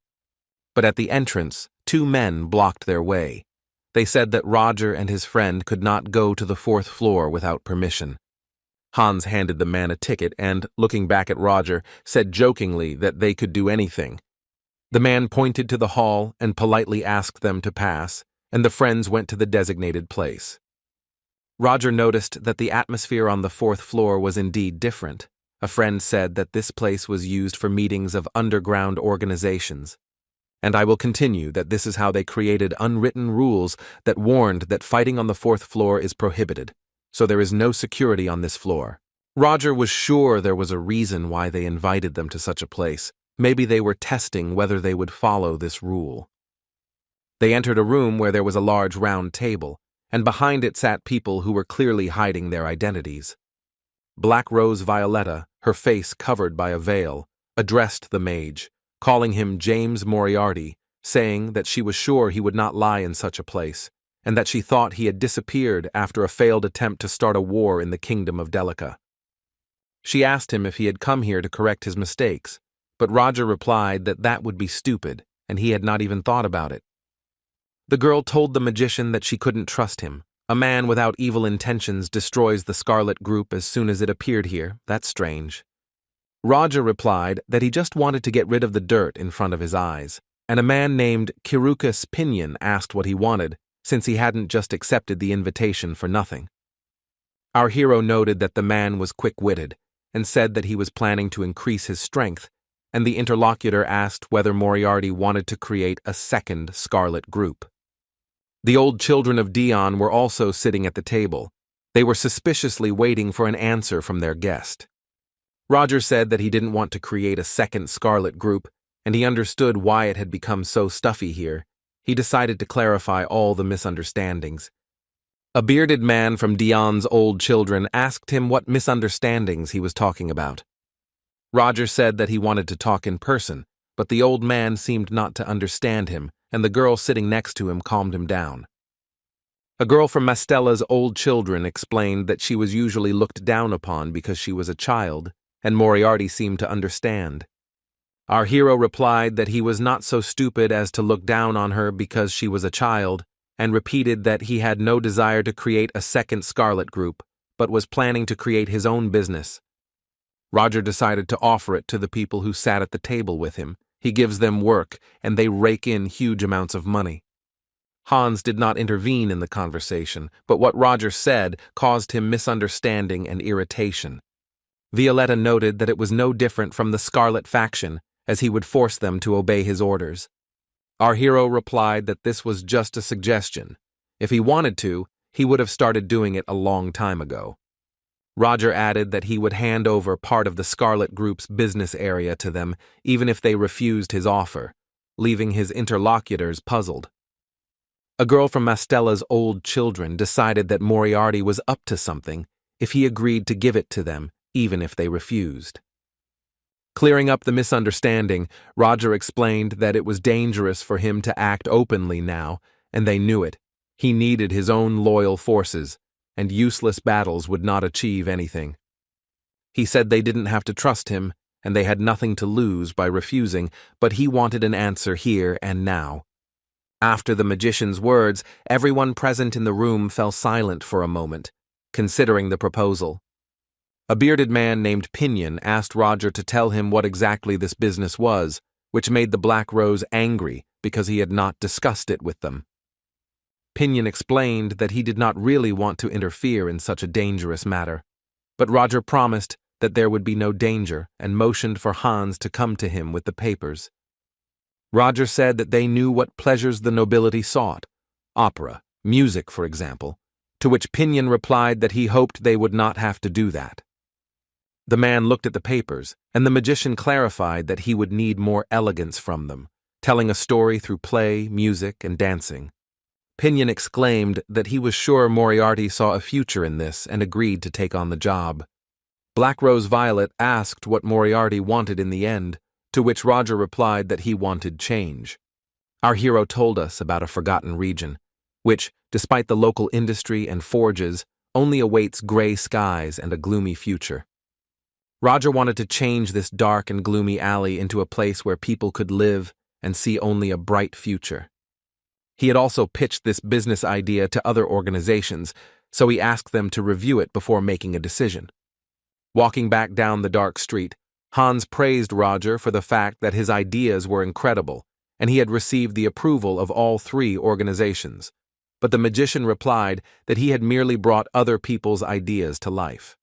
But at the entrance, 2 men blocked their way. They said that Roger and his friend could not go to the 4th floor without permission. Hans handed the man a ticket and, looking back at Roger, said jokingly that they could do anything. The man pointed to the hall and politely asked them to pass, and the friends went to the designated place. Roger noticed that the atmosphere on the 4th floor was indeed different. A friend said that this place was used for meetings of underground organizations. And I will continue that this is how they created unwritten rules that warned that fighting on the 4th floor is prohibited, so there is no security on this floor. Roger was sure there was a reason why they invited them to such a place. Maybe they were testing whether they would follow this rule. They entered a room where there was a large round table, and behind it sat people who were clearly hiding their identities. Black Rose Violetta, her face covered by a veil, addressed the mage, calling him James Moriarty, saying that she was sure he would not lie in such a place, and that she thought he had disappeared after a failed attempt to start a war in the kingdom of Delica. She asked him if he had come here to correct his mistakes, but Roger replied that that would be stupid, and he had not even thought about it. The girl told the magician that she couldn't trust him. A man without evil intentions destroys the Scarlet Group as soon as it appeared here. That's strange. Roger replied that he just wanted to get rid of the dirt in front of his eyes, and a man named Kirukas Pinion asked what he wanted, since he hadn't just accepted the invitation for nothing. Our hero noted that the man was quick-witted, and said that he was planning to increase his strength, and the interlocutor asked whether Moriarty wanted to create a second Scarlet Group. The old children of Theon were also sitting at the table. They were suspiciously waiting for an answer from their guest. Roger said that he didn't want to create a second Scarlet Group, and he understood why it had become so stuffy here. He decided to clarify all the misunderstandings. A bearded man from Theon's old children asked him what misunderstandings he was talking about. Roger said that he wanted to talk in person, but the old man seemed not to understand him, and the girl sitting next to him calmed him down. A girl from Mastella's old children explained that she was usually looked down upon because she was a child, and Moriarty seemed to understand. Our hero replied that he was not so stupid as to look down on her because she was a child, and repeated that he had no desire to create a second Scarlet Group, but was planning to create his own business. Roger decided to offer it to the people who sat at the table with him. He gives them work, and they rake in huge amounts of money. Hans did not intervene in the conversation, but what Roger said caused him misunderstanding and irritation. Violetta noted that it was no different from the Scarlet faction, as he would force them to obey his orders. Our hero replied that this was just a suggestion. If he wanted to, he would have started doing it a long time ago. Roger added that he would hand over part of the Scarlet Group's business area to them, even if they refused his offer, leaving his interlocutors puzzled. A girl from Mastella's old children decided that Moriarty was up to something if he agreed to give it to them, even if they refused. Clearing up the misunderstanding, Roger explained that it was dangerous for him to act openly now, and they knew it. He needed his own loyal forces, and useless battles would not achieve anything. He said they didn't have to trust him, and they had nothing to lose by refusing, but he wanted an answer here and now. After the magician's words, everyone present in the room fell silent for a moment, considering the proposal. A bearded man named Pinion asked Roger to tell him what exactly this business was, which made the Black Rose angry because he had not discussed it with them. Pinion explained that he did not really want to interfere in such a dangerous matter, but Roger promised that there would be no danger and motioned for Hans to come to him with the papers. Roger said that they knew what pleasures the nobility sought, opera, music, for example, to which Pinion replied that he hoped they would not have to do that. The man looked at the papers, and the magician clarified that he would need more elegance from them, telling a story through play, music, and dancing. Pinion exclaimed that he was sure Moriarty saw a future in this and agreed to take on the job. Black Rose Violet asked what Moriarty wanted in the end, to which Roger replied that he wanted change. Our hero told us about a forgotten region, which, despite the local industry and forges, only awaits gray skies and a gloomy future. Roger wanted to change this dark and gloomy alley into a place where people could live and see only a bright future. He had also pitched this business idea to other organizations, so he asked them to review it before making a decision. Walking back down the dark street, Hans praised Roger for the fact that his ideas were incredible, and he had received the approval of all three organizations. But the magician replied that he had merely brought other people's ideas to life.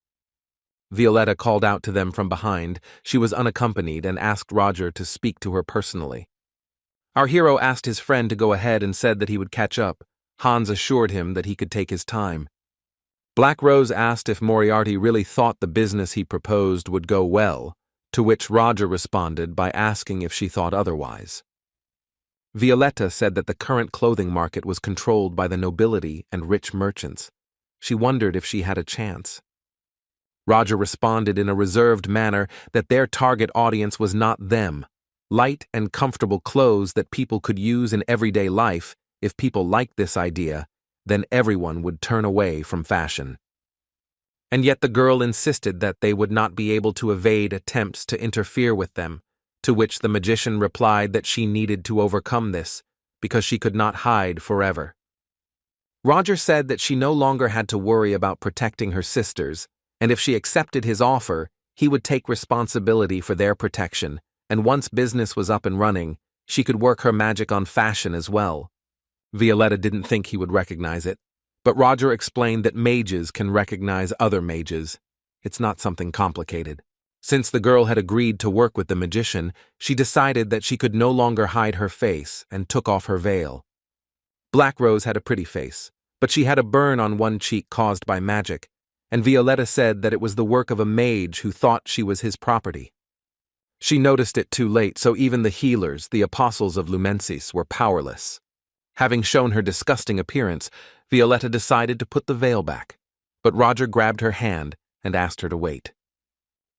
Violetta called out to them from behind. She was unaccompanied and asked Roger to speak to her personally. Our hero asked his friend to go ahead and said that he would catch up. Hans assured him that he could take his time. Black Rose asked if Moriarty really thought the business he proposed would go well, to which Roger responded by asking if she thought otherwise. Violetta said that the current clothing market was controlled by the nobility and rich merchants. She wondered if she had a chance. Roger responded in a reserved manner that their target audience was not them. Light and comfortable clothes that people could use in everyday life, if people liked this idea, then everyone would turn away from fashion. And yet the girl insisted that they would not be able to evade attempts to interfere with them, to which the magician replied that she needed to overcome this, because she could not hide forever. Roger said that she no longer had to worry about protecting her sisters, and if she accepted his offer, he would take responsibility for their protection, and once business was up and running, she could work her magic on fashion as well. Violetta didn't think he would recognize it, but Roger explained that mages can recognize other mages. It's not something complicated. Since the girl had agreed to work with the magician, she decided that she could no longer hide her face and took off her veil. Black Rose had a pretty face, but she had a burn on one cheek caused by magic, and Violetta said that it was the work of a mage who thought she was his property. She noticed it too late, so even the healers, the apostles of Lumensis, were powerless. Having shown her disgusting appearance, Violetta decided to put the veil back, but Roger grabbed her hand and asked her to wait.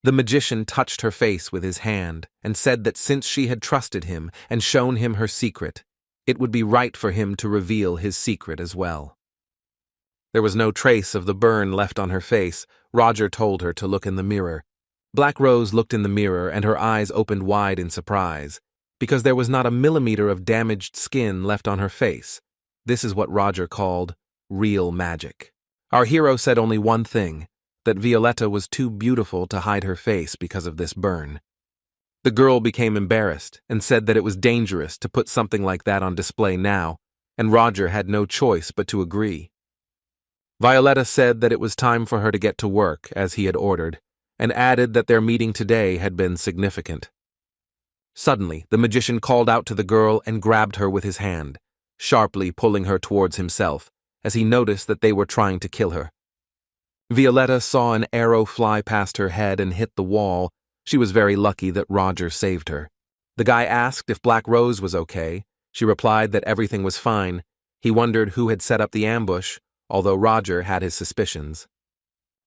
The magician touched her face with his hand and said that since she had trusted him and shown him her secret, it would be right for him to reveal his secret as well. There was no trace of the burn left on her face. Roger told her to look in the mirror. Black Rose looked in the mirror and her eyes opened wide in surprise, because there was not a millimeter of damaged skin left on her face. This is what Roger called real magic. Our hero said only one thing, that Violetta was too beautiful to hide her face because of this burn. The girl became embarrassed and said that it was dangerous to put something like that on display now, and Roger had no choice but to agree. Violetta said that it was time for her to get to work, as he had ordered, and added that their meeting today had been significant. Suddenly, the magician called out to the girl and grabbed her with his hand, sharply pulling her towards himself, as he noticed that they were trying to kill her. Violetta saw an arrow fly past her head and hit the wall. She was very lucky that Roger saved her. The guy asked if Black Rose was okay. She replied that everything was fine. He wondered who had set up the ambush, although Roger had his suspicions.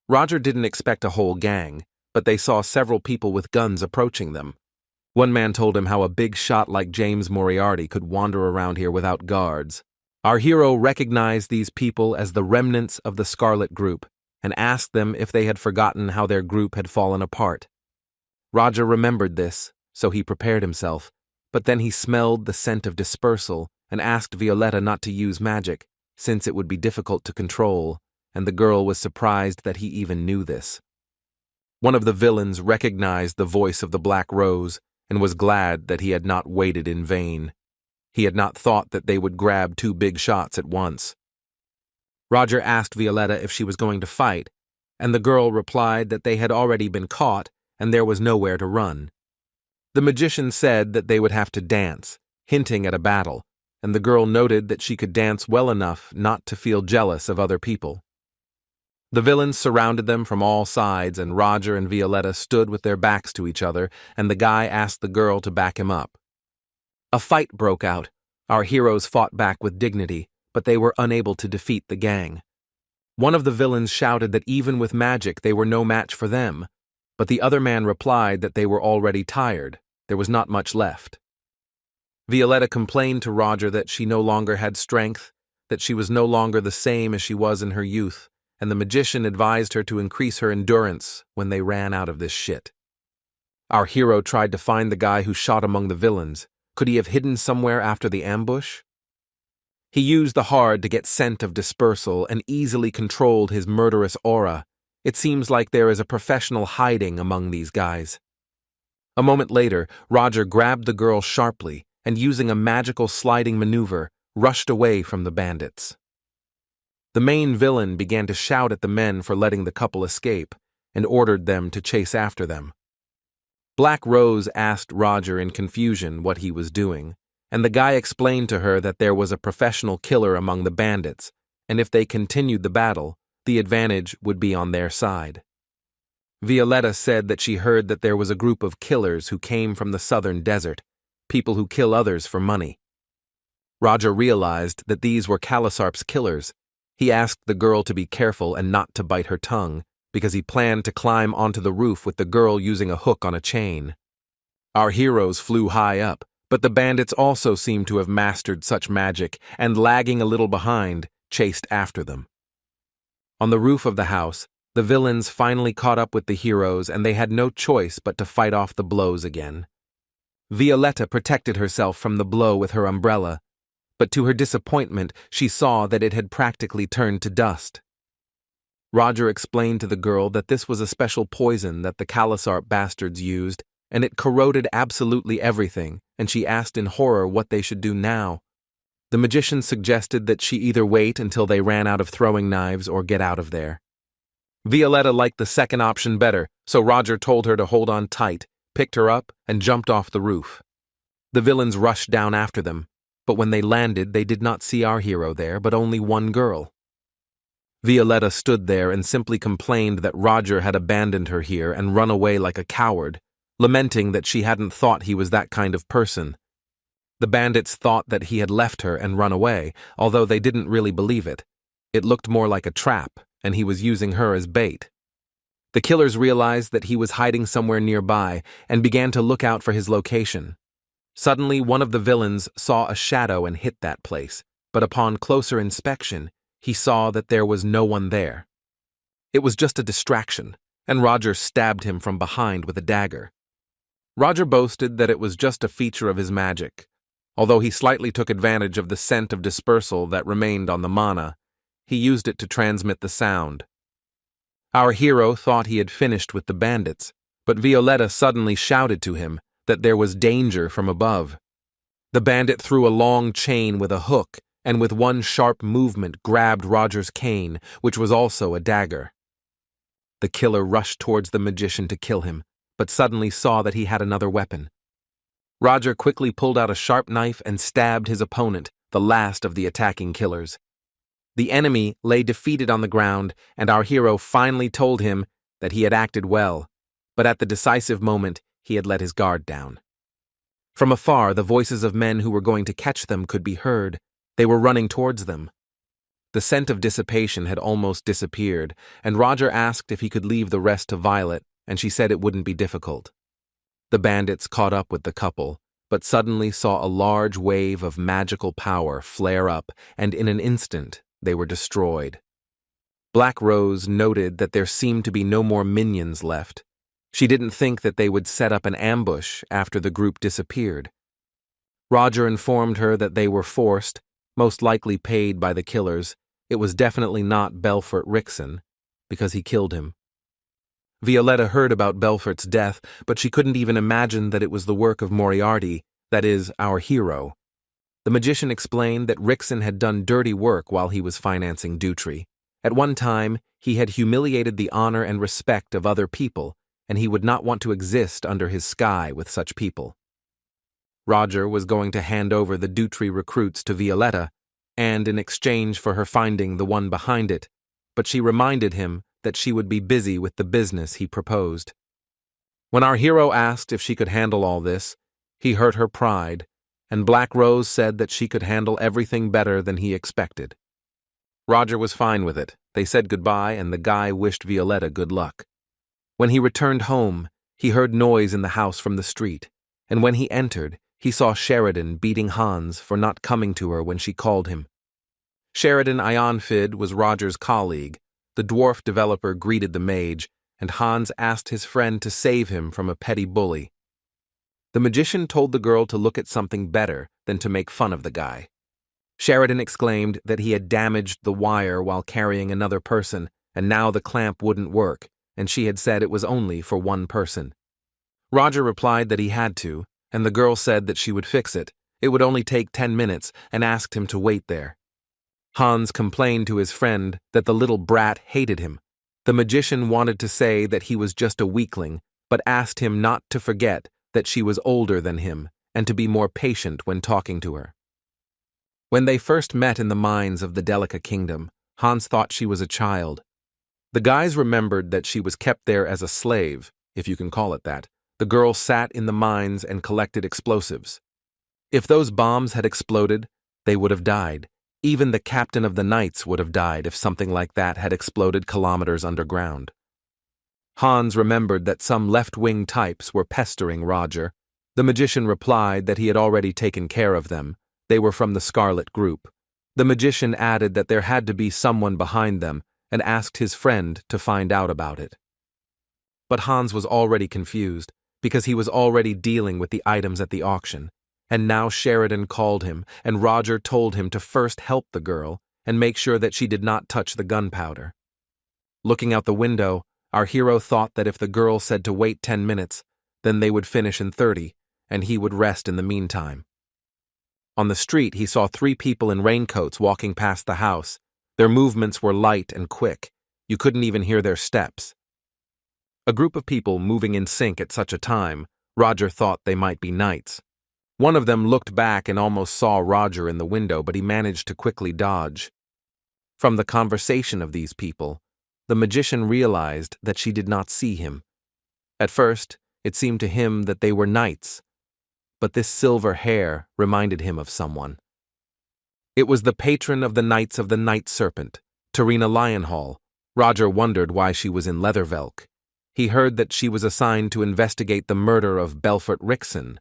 Roger didn't expect a whole gang, but they saw several people with guns approaching them. One man told him how a big shot like James Moriarty could wander around here without guards. Our hero recognized these people as the remnants of the Scarlet Group and asked them if they had forgotten how their group had fallen apart. Roger remembered this, so he prepared himself, but then he smelled the scent of dispersal and asked Violetta not to use magic, since it would be difficult to control, and the girl was surprised that he even knew this. One of the villains recognized the voice of the Black Rose and was glad that he had not waited in vain. He had not thought that they would grab two big shots at once. Roger asked Violetta if she was going to fight, and the girl replied that they had already been caught and there was nowhere to run. The magician said that they would have to dance, hinting at a battle, and the girl noted that she could dance well enough not to feel jealous of other people. The villains surrounded them from all sides, and Roger and Violetta stood with their backs to each other, and the guy asked the girl to back him up. A fight broke out. Our heroes fought back with dignity, but they were unable to defeat the gang. One of the villains shouted that even with magic they were no match for them, but the other man replied that they were already tired. There was not much left. Violetta complained to Roger that she no longer had strength, that she was no longer the same as she was in her youth, and the magician advised her to increase her endurance when they ran out of this shit. Our hero tried to find the guy who shot among the villains. Could he have hidden somewhere after the ambush? He used the hard to get scent of dispersal and easily controlled his murderous aura. It seems like there is a professional hiding among these guys. A moment later, Roger grabbed the girl sharply and, using a magical sliding maneuver, rushed away from the bandits. The main villain began to shout at the men for letting the couple escape and ordered them to chase after them. Black Rose asked Roger in confusion what he was doing, and the guy explained to her that there was a professional killer among the bandits, and if they continued the battle, the advantage would be on their side. Violetta said that she heard that there was a group of killers who came from the southern desert, people who kill others for money. Roger realized that these were Calisarp's killers. He asked the girl to be careful and not to bite her tongue, because he planned to climb onto the roof with the girl using a hook on a chain. Our heroes flew high up, but the bandits also seemed to have mastered such magic, and lagging a little behind, chased after them. On the roof of the house, the villains finally caught up with the heroes and they had no choice but to fight off the blows again. Violetta protected herself from the blow with her umbrella, but to her disappointment, she saw that it had practically turned to dust. Roger explained to the girl that this was a special poison that the Calisarp bastards used, and it corroded absolutely everything, and she asked in horror what they should do now. The magician suggested that she either wait until they ran out of throwing knives or get out of there. Violetta liked the second option better, so Roger told her to hold on tight, picked her up, and jumped off the roof. The villains rushed down after them, but when they landed, they did not see our hero there, but only one girl. Violetta stood there and simply complained that Roger had abandoned her here and run away like a coward, lamenting that she hadn't thought he was that kind of person. The bandits thought that he had left her and run away, although they didn't really believe it. It looked more like a trap, and he was using her as bait. The killers realized that he was hiding somewhere nearby and began to look out for his location. Suddenly, one of the villains saw a shadow and hit that place, but upon closer inspection, he saw that there was no one there. It was just a distraction, and Roger stabbed him from behind with a dagger. Roger boasted that it was just a feature of his magic. Although he slightly took advantage of the scent of dispersal that remained on the mana, he used it to transmit the sound. Our hero thought he had finished with the bandits, but Violetta suddenly shouted to him that there was danger from above. The bandit threw a long chain with a hook and with one sharp movement grabbed Roger's cane, which was also a dagger. The killer rushed towards the magician to kill him, but suddenly saw that he had another weapon. Roger quickly pulled out a sharp knife and stabbed his opponent, the last of the attacking killers. The enemy lay defeated on the ground, and our hero finally told him that he had acted well, but at the decisive moment, he had let his guard down. From afar, the voices of men who were going to catch them could be heard. They were running towards them. The scent of dissipation had almost disappeared, and Roger asked if he could leave the rest to Violet, and she said it wouldn't be difficult. The bandits caught up with the couple, but suddenly saw a large wave of magical power flare up, and in an instant, they were destroyed. Black Rose noted that there seemed to be no more minions left. She didn't think that they would set up an ambush after the group disappeared. Roger informed her that they were forced, most likely paid by the killers. It was definitely not Belfort Rickson, because he killed him. Violetta heard about Belfort's death, but she couldn't even imagine that it was the work of Moriarty, that is, our hero. The magician explained that Rickson had done dirty work while he was financing Dutry. At one time, he had humiliated the honor and respect of other people, and he would not want to exist under his sky with such people. Roger was going to hand over the Dutry recruits to Violetta, and in exchange for her finding the one behind it, but she reminded him that she would be busy with the business he proposed. When our hero asked if she could handle all this, he hurt her pride, and Black Rose said that she could handle everything better than he expected. Roger was fine with it. They said goodbye, and the guy wished Violetta good luck. When he returned home, he heard noise in the house from the street, and when he entered, he saw Sheridan beating Hans for not coming to her when she called him. Sheridan Ionfid was Roger's colleague. The dwarf developer greeted the mage, and Hans asked his friend to save him from a petty bully. The magician told the girl to look at something better than to make fun of the guy. Sheridan exclaimed that he had damaged the wire while carrying another person, and now the clamp wouldn't work, and she had said it was only for one person. Roger replied that he had to, and the girl said that she would fix it. It would only take 10 minutes, and asked him to wait there. Hans complained to his friend that the little brat hated him. The magician wanted to say that he was just a weakling, but asked him not to forget that she was older than him and to be more patient when talking to her. When they first met in the mines of the Delica Kingdom, Hans thought she was a child. The guys remembered that she was kept there as a slave, if you can call it that. The girl sat in the mines and collected explosives. If those bombs had exploded, they would have died. Even the captain of the Knights would have died if something like that had exploded kilometers underground. Hans remembered that some left-wing types were pestering Roger. The magician replied that he had already taken care of them. They were from the Scarlet Group. The magician added that there had to be someone behind them and asked his friend to find out about it. But Hans was already confused because he was already dealing with the items at the auction, and now Sheridan called him and Roger told him to first help the girl and make sure that she did not touch the gunpowder. Looking out the window, our hero thought that if the girl said to wait 10 minutes, then they would finish in 30, and he would rest in the meantime. On the street, he saw 3 people in raincoats walking past the house. Their movements were light and quick. You couldn't even hear their steps. A group of people moving in sync at such a time, Roger thought they might be knights. One of them looked back and almost saw Roger in the window, but he managed to quickly dodge. From the conversation of these people, the magician realized that she did not see him. At first, it seemed to him that they were knights, but this silver hair reminded him of someone. It was the patron of the Knights of the Night Serpent, Terrina Lionhall. Roger wondered why she was in Leathervelk. He heard that she was assigned to investigate the murder of Belfort Rickson.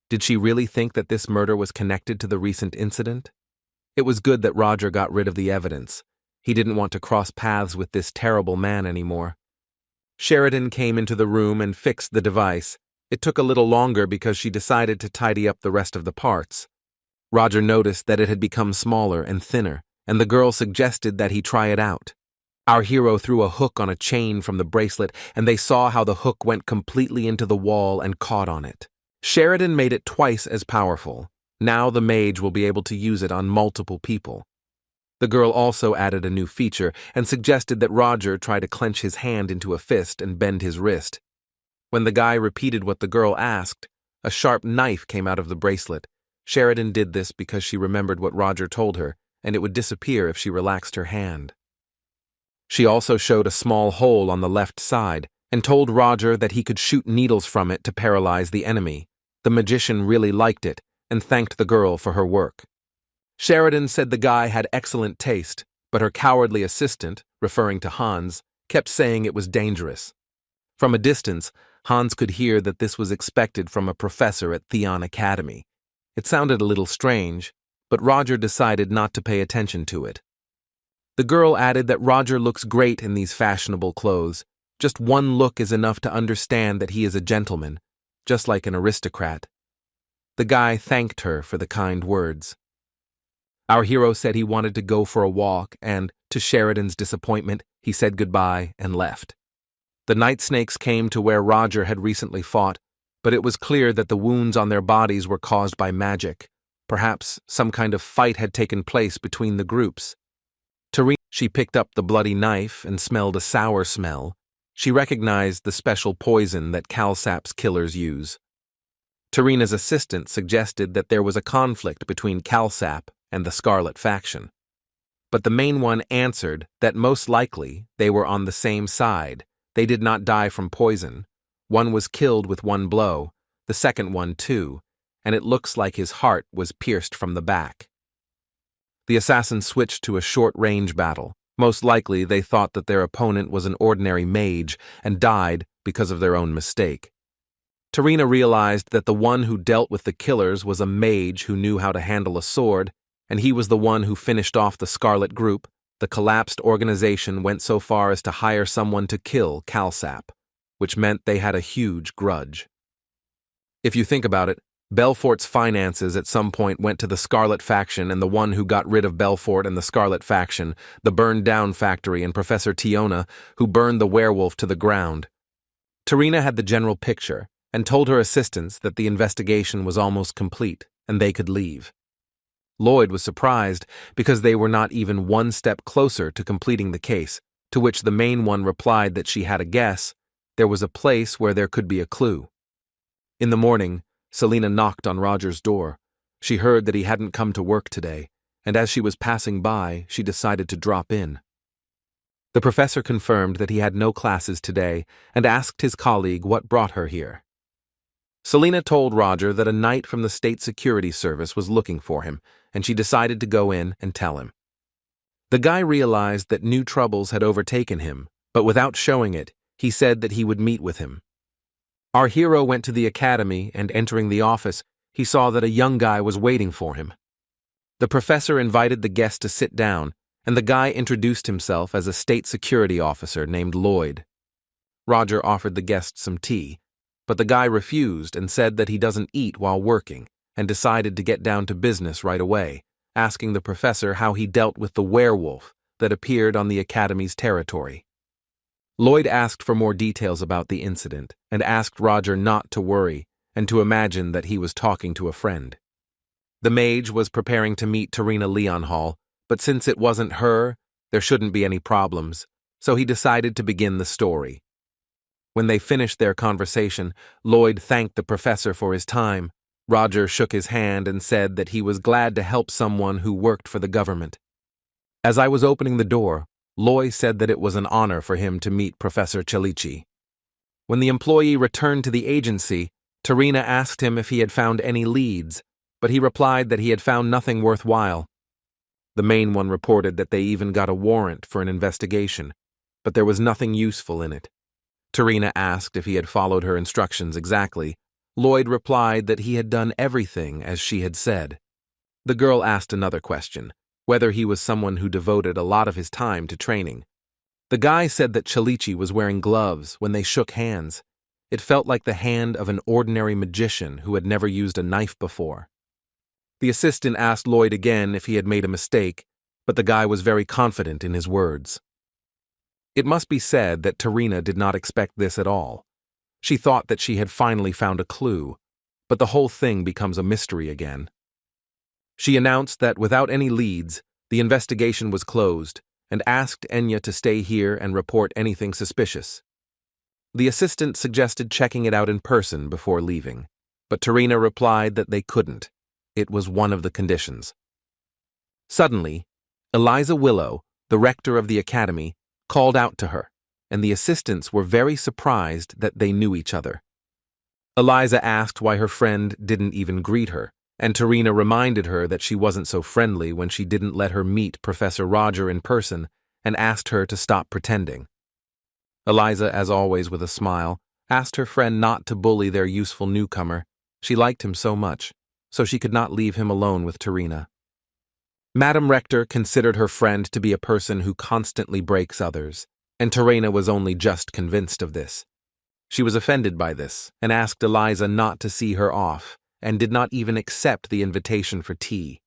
Did she really think that this murder was connected to the recent incident? It was good that Roger got rid of the evidence. He didn't want to cross paths with this terrible man anymore. Sheridan came into the room and fixed the device. It took a little longer because she decided to tidy up the rest of the parts. Roger noticed that it had become smaller and thinner, and the girl suggested that he try it out. Our hero threw a hook on a chain from the bracelet, and they saw how the hook went completely into the wall and caught on it. Sheridan made it twice as powerful. Now the mage will be able to use it on multiple people. The girl also added a new feature and suggested that Roger try to clench his hand into a fist and bend his wrist. When the guy repeated what the girl asked, a sharp knife came out of the bracelet. Sheridan did this because she remembered what Roger told her, and it would disappear if she relaxed her hand. She also showed a small hole on the left side and told Roger that he could shoot needles from it to paralyze the enemy. The magician really liked it and thanked the girl for her work. Sheridan said the guy had excellent taste, but her cowardly assistant, referring to Hans, kept saying it was dangerous. From a distance, Hans could hear that this was expected from a professor at Theon Academy. It sounded a little strange, but Roger decided not to pay attention to it. The girl added that Roger looks great in these fashionable clothes. Just one look is enough to understand that he is a gentleman, just like an aristocrat. The guy thanked her for the kind words. Our hero said he wanted to go for a walk, and, to Sheridan's disappointment, he said goodbye and left. The night snakes came to where Roger had recently fought, but it was clear that the wounds on their bodies were caused by magic. Perhaps some kind of fight had taken place between the groups. Terrina, she picked up the bloody knife and smelled a sour smell. She recognized the special poison that Calsap's killers use. Terrina's assistant suggested that there was a conflict between Calsap and the Scarlet faction. But the main one answered that most likely they were on the same side. They did not die from poison. One was killed with one blow, the second one too, and it looks like his heart was pierced from the back. The assassin switched to a short-range battle. Most likely they thought that their opponent was an ordinary mage and died because of their own mistake. Terrina realized that the one who dealt with the killers was a mage who knew how to handle a sword, and he was the one who finished off the Scarlet group. The collapsed organization went so far as to hire someone to kill Calsap, which meant they had a huge grudge. If you think about it, Belfort's finances at some point went to the Scarlet faction, and the one who got rid of Belfort and the Scarlet faction, the burned-down factory, and Professor Theon, who burned the werewolf to the ground. Terrina had the general picture and told her assistants that the investigation was almost complete and they could leave. Lloyd was surprised because they were not even one step closer to completing the case, to which the main one replied that she had a guess. There was a place where there could be a clue. In the morning, Selina knocked on Roger's door. She heard that he hadn't come to work today, and as she was passing by, she decided to drop in. The professor confirmed that he had no classes today and asked his colleague what brought her here. Selina told Roger that a knight from the State Security Service was looking for him, and she decided to go in and tell him. The guy realized that new troubles had overtaken him, but without showing it, he said that he would meet with him. Our hero went to the academy, and entering the office, he saw that a young guy was waiting for him. The professor invited the guest to sit down, and the guy introduced himself as a state security officer named Lloyd. Roger offered the guest some tea, but the guy refused and said that he doesn't eat while working, and decided to get down to business right away, asking the professor how he dealt with the werewolf that appeared on the academy's territory. Lloyd asked for more details about the incident and asked Roger not to worry and to imagine that he was talking to a friend. The mage was preparing to meet Terrina Leonhall, but since it wasn't her, there shouldn't be any problems, so he decided to begin the story. When they finished their conversation, Lloyd thanked the professor for his time. Roger shook his hand and said that he was glad to help someone who worked for the government. As I was opening the door, Lloyd said that it was an honor for him to meet Professor Chelici. When the employee returned to the agency, Terrina asked him if he had found any leads, but he replied that he had found nothing worthwhile. The main one reported that they even got a warrant for an investigation, but there was nothing useful in it. Terrina asked if he had followed her instructions exactly. Lloyd replied that he had done everything as she had said. The girl asked another question, whether he was someone who devoted a lot of his time to training. The guy said that Chelici was wearing gloves when they shook hands. It felt like the hand of an ordinary magician who had never used a knife before. The assistant asked Lloyd again if he had made a mistake, but the guy was very confident in his words. It must be said that Terrina did not expect this at all. She thought that she had finally found a clue, but the whole thing becomes a mystery again. She announced that without any leads, the investigation was closed, and asked Enya to stay here and report anything suspicious. The assistant suggested checking it out in person before leaving, but Terrina replied that they couldn't. It was one of the conditions. Suddenly, Eliza Willow, the rector of the academy, called out to her, and the assistants were very surprised that they knew each other. Eliza asked why her friend didn't even greet her, and Terrina reminded her that she wasn't so friendly when she didn't let her meet Professor Roger in person and asked her to stop pretending. Eliza, as always with a smile, asked her friend not to bully their useful newcomer. She liked him so much, so she could not leave him alone with Terrina. Madam Rector considered her friend to be a person who constantly breaks others, and Terrina was only just convinced of this. She was offended by this and asked Eliza not to see her off, and did not even accept the invitation for tea.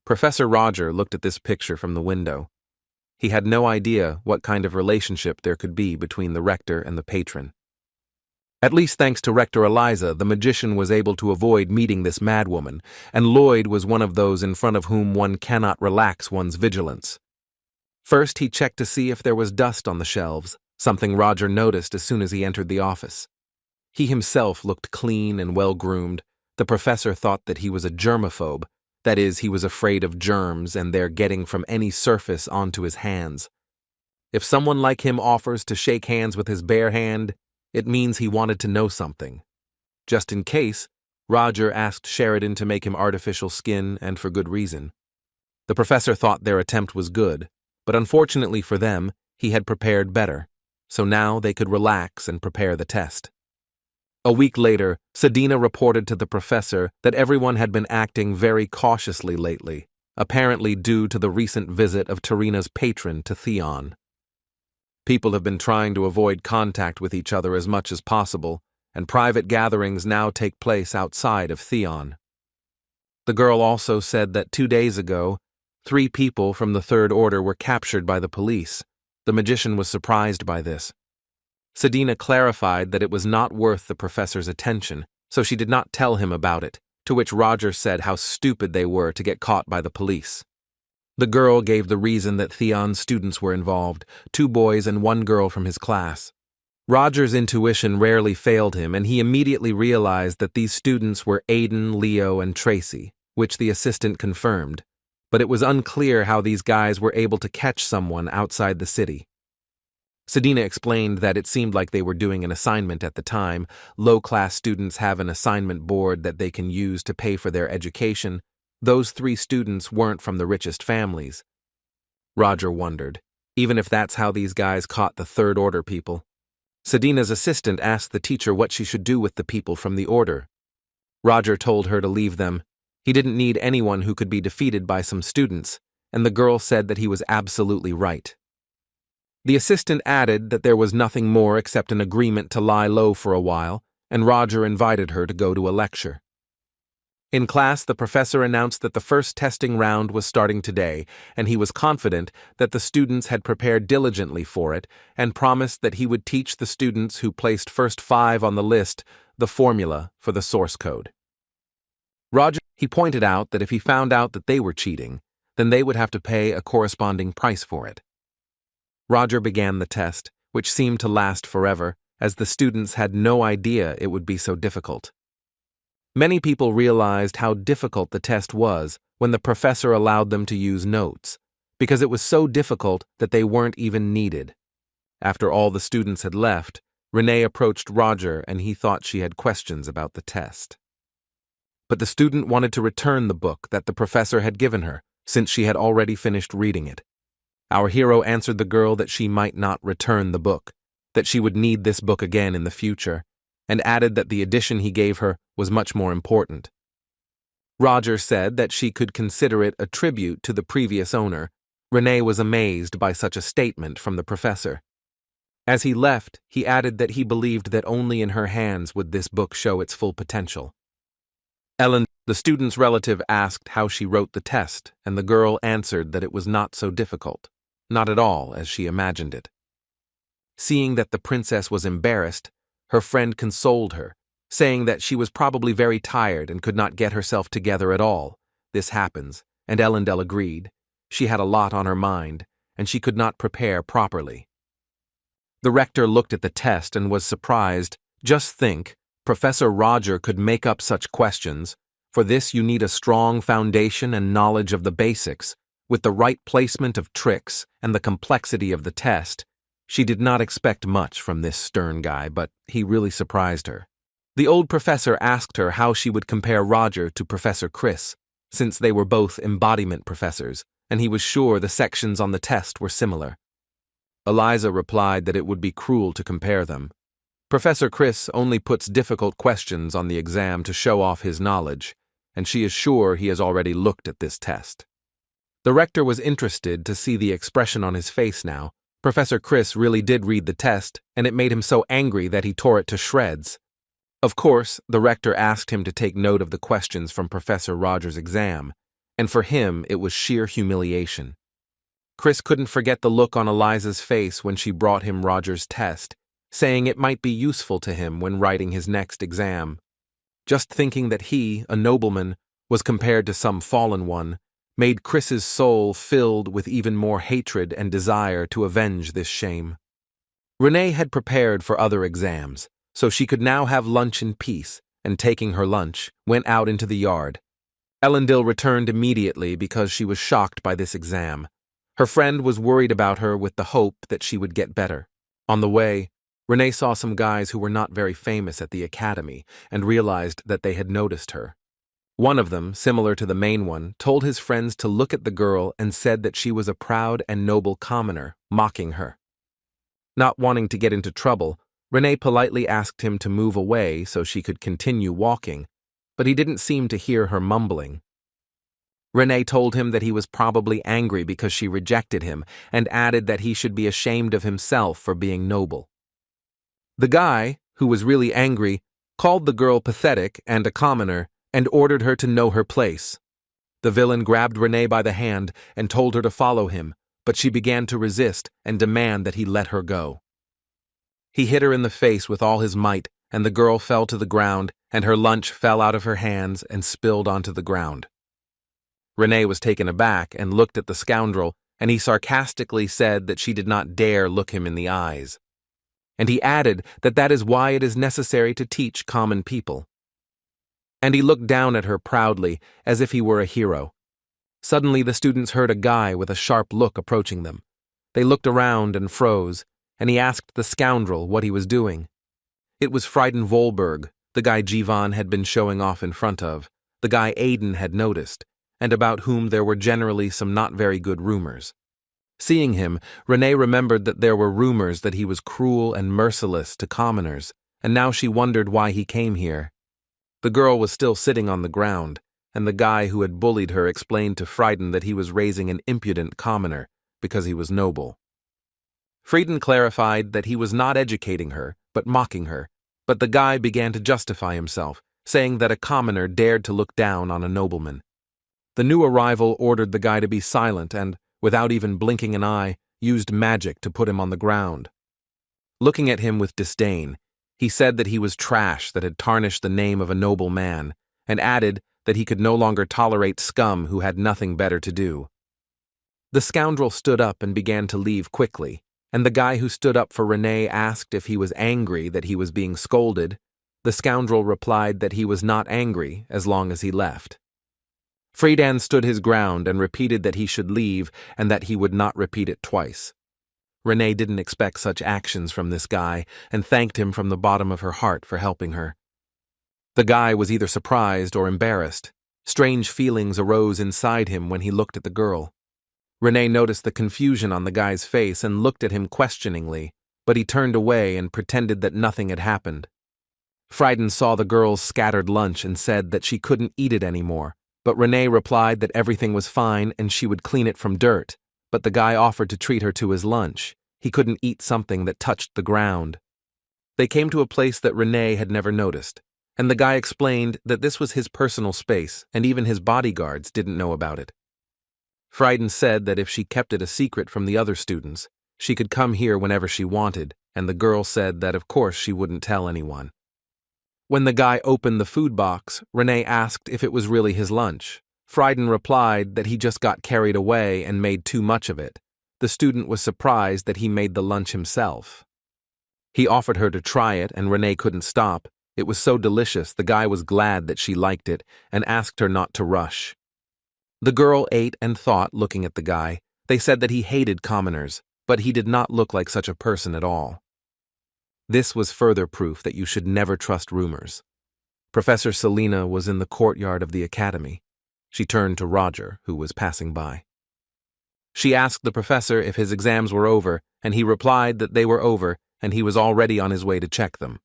Professor Roger looked at this picture from the window. He had no idea what kind of relationship there could be between the rector and the patron. At least thanks to Rector Eliza, the magician was able to avoid meeting this madwoman, and Lloyd was one of those in front of whom one cannot relax one's vigilance. First, he checked to see if there was dust on the shelves, something Roger noticed as soon as he entered the office. He himself looked clean and well-groomed. The professor thought that he was a germaphobe, that is, he was afraid of germs and their getting from any surface onto his hands. If someone like him offers to shake hands with his bare hand, it means he wanted to know something. Just in case, Roger asked Sheridan to make him artificial skin, and for good reason. The professor thought their attempt was good, but unfortunately for them, he had prepared better, so now they could relax and prepare the test. A week later, Sadina reported to the professor that everyone had been acting very cautiously lately, apparently due to the recent visit of Terrina's patron to Theon. People have been trying to avoid contact with each other as much as possible, and private gatherings now take place outside of Theon. The girl also said that 2 days ago, 3 people from the Third Order were captured by the police. The magician was surprised by this. Sadina clarified that it was not worth the professor's attention, so she did not tell him about it, to which Roger said how stupid they were to get caught by the police. The girl gave the reason that Theon's students were involved, 2 boys and 1 girl from his class. Roger's intuition rarely failed him, and he immediately realized that these students were Aiden, Leo, and Tracy, which the assistant confirmed, but it was unclear how these guys were able to catch someone outside the city. Sadina explained that it seemed like they were doing an assignment at the time. Low-class students have an assignment board that they can use to pay for their education. Those 3 students weren't from the richest families. Roger wondered, even if that's how these guys caught the Third Order people. Sadina's assistant asked the teacher what she should do with the people from the Order. Roger told her to leave them. He didn't need anyone who could be defeated by some students, and the girl said that he was absolutely right. The assistant added that there was nothing more except an agreement to lie low for a while, and Roger invited her to go to a lecture. In class, the professor announced that the first testing round was starting today, and he was confident that the students had prepared diligently for it and promised that he would teach the students who placed first 5 on the list the formula for the source code. He pointed out that if he found out that they were cheating, then they would have to pay a corresponding price for it. Roger began the test, which seemed to last forever, as the students had no idea it would be so difficult. Many people realized how difficult the test was when the professor allowed them to use notes, because it was so difficult that they weren't even needed. After all the students had left, Renee approached Roger and he thought she had questions about the test. But the student wanted to return the book that the professor had given her, since she had already finished reading it. Our hero answered the girl that she might not return the book, that she would need this book again in the future, and added that the edition he gave her was much more important. Roger said that she could consider it a tribute to the previous owner. Renee was amazed by such a statement from the professor. As he left, he added that he believed that only in her hands would this book show its full potential. Ellen, the student's relative, asked how she wrote the test, and the girl answered that it was not so difficult, not at all as she imagined it. Seeing that the princess was embarrassed, her friend consoled her, saying that she was probably very tired and could not get herself together at all. This happens, and Ellendale agreed. She had a lot on her mind, and she could not prepare properly. The rector looked at the test and was surprised. Just think, Professor Roger could make up such questions. For this you need a strong foundation and knowledge of the basics, with the right placement of tricks and the complexity of the test. She did not expect much from this stern guy, but he really surprised her. The old professor asked her how she would compare Roger to Professor Chris, since they were both embodiment professors, and he was sure the sections on the test were similar. Eliza replied that it would be cruel to compare them. Professor Chris only puts difficult questions on the exam to show off his knowledge, and she is sure he has already looked at this test. The rector was interested to see the expression on his face now. Professor Chris really did read the test, and it made him so angry that he tore it to shreds. Of course, the rector asked him to take note of the questions from Professor Roger's exam, and for him it was sheer humiliation. Chris couldn't forget the look on Eliza's face when she brought him Roger's test, saying it might be useful to him when writing his next exam. Just thinking that he, a nobleman, was compared to some fallen one, made Chris's soul filled with even more hatred and desire to avenge this shame. Renee had prepared for other exams, so she could now have lunch in peace, and taking her lunch, went out into the yard. Ellendale returned immediately because she was shocked by this exam. Her friend was worried about her with the hope that she would get better. On the way, Renee saw some guys who were not very famous at the academy and realized that they had noticed her. One of them, similar to the main one, told his friends to look at the girl and said that she was a proud and noble commoner, mocking her. Not wanting to get into trouble, Renee politely asked him to move away so she could continue walking, but he didn't seem to hear her mumbling. Renee told him that he was probably angry because she rejected him and added that he should be ashamed of himself for being noble. The guy, who was really angry, called the girl pathetic and a commoner and ordered her to know her place. The villain grabbed Renee by the hand and told her to follow him, but she began to resist and demand that he let her go. He hit her in the face with all his might, and the girl fell to the ground, and her lunch fell out of her hands and spilled onto the ground. Renee was taken aback and looked at the scoundrel, and he sarcastically said that she did not dare look him in the eyes. And he added that that is why it is necessary to teach common people. And he looked down at her proudly, as if he were a hero. Suddenly the students heard a guy with a sharp look approaching them. They looked around and froze, and he asked the scoundrel what he was doing. It was Frieden Volberg, the guy Jivan had been showing off in front of, the guy Aiden had noticed, and about whom there were generally some not very good rumors. Seeing him, Renee remembered that there were rumors that he was cruel and merciless to commoners, and now she wondered why he came here. The girl was still sitting on the ground, and the guy who had bullied her explained to Frieden that he was raising an impudent commoner because he was noble. Frieden clarified that he was not educating her, but mocking her, but the guy began to justify himself, saying that a commoner dared to look down on a nobleman. The new arrival ordered the guy to be silent and, without even blinking an eye, used magic to put him on the ground. Looking at him with disdain, he said that he was trash that had tarnished the name of a noble man, and added that he could no longer tolerate scum who had nothing better to do. The scoundrel stood up and began to leave quickly, and the guy who stood up for Renee asked if he was angry that he was being scolded. The scoundrel replied that he was not angry as long as he left. Frieden stood his ground and repeated that he should leave and that he would not repeat it twice. Renee didn't expect such actions from this guy and thanked him from the bottom of her heart for helping her. The guy was either surprised or embarrassed. Strange feelings arose inside him when he looked at the girl. Renee noticed the confusion on the guy's face and looked at him questioningly, but he turned away and pretended that nothing had happened. Frieden saw the girl's scattered lunch and said that she couldn't eat it anymore, but Renee replied that everything was fine and she would clean it from dirt, but the guy offered to treat her to his lunch. He couldn't eat something that touched the ground. They came to a place that Renee had never noticed, and the guy explained that this was his personal space and even his bodyguards didn't know about it. Frieden said that if she kept it a secret from the other students, she could come here whenever she wanted, and the girl said that of course she wouldn't tell anyone. When the guy opened the food box, Renee asked if it was really his lunch. Frieden replied that he just got carried away and made too much of it. The student was surprised that he made the lunch himself. He offered her to try it and Renee couldn't stop. It was so delicious the guy was glad that she liked it and asked her not to rush. The girl ate and thought, looking at the guy. They said that he hated commoners, but he did not look like such a person at all. This was further proof that you should never trust rumors. Professor Selina was in the courtyard of the academy. She turned to Roger, who was passing by. She asked the professor if his exams were over, and he replied that they were over and he was already on his way to check them.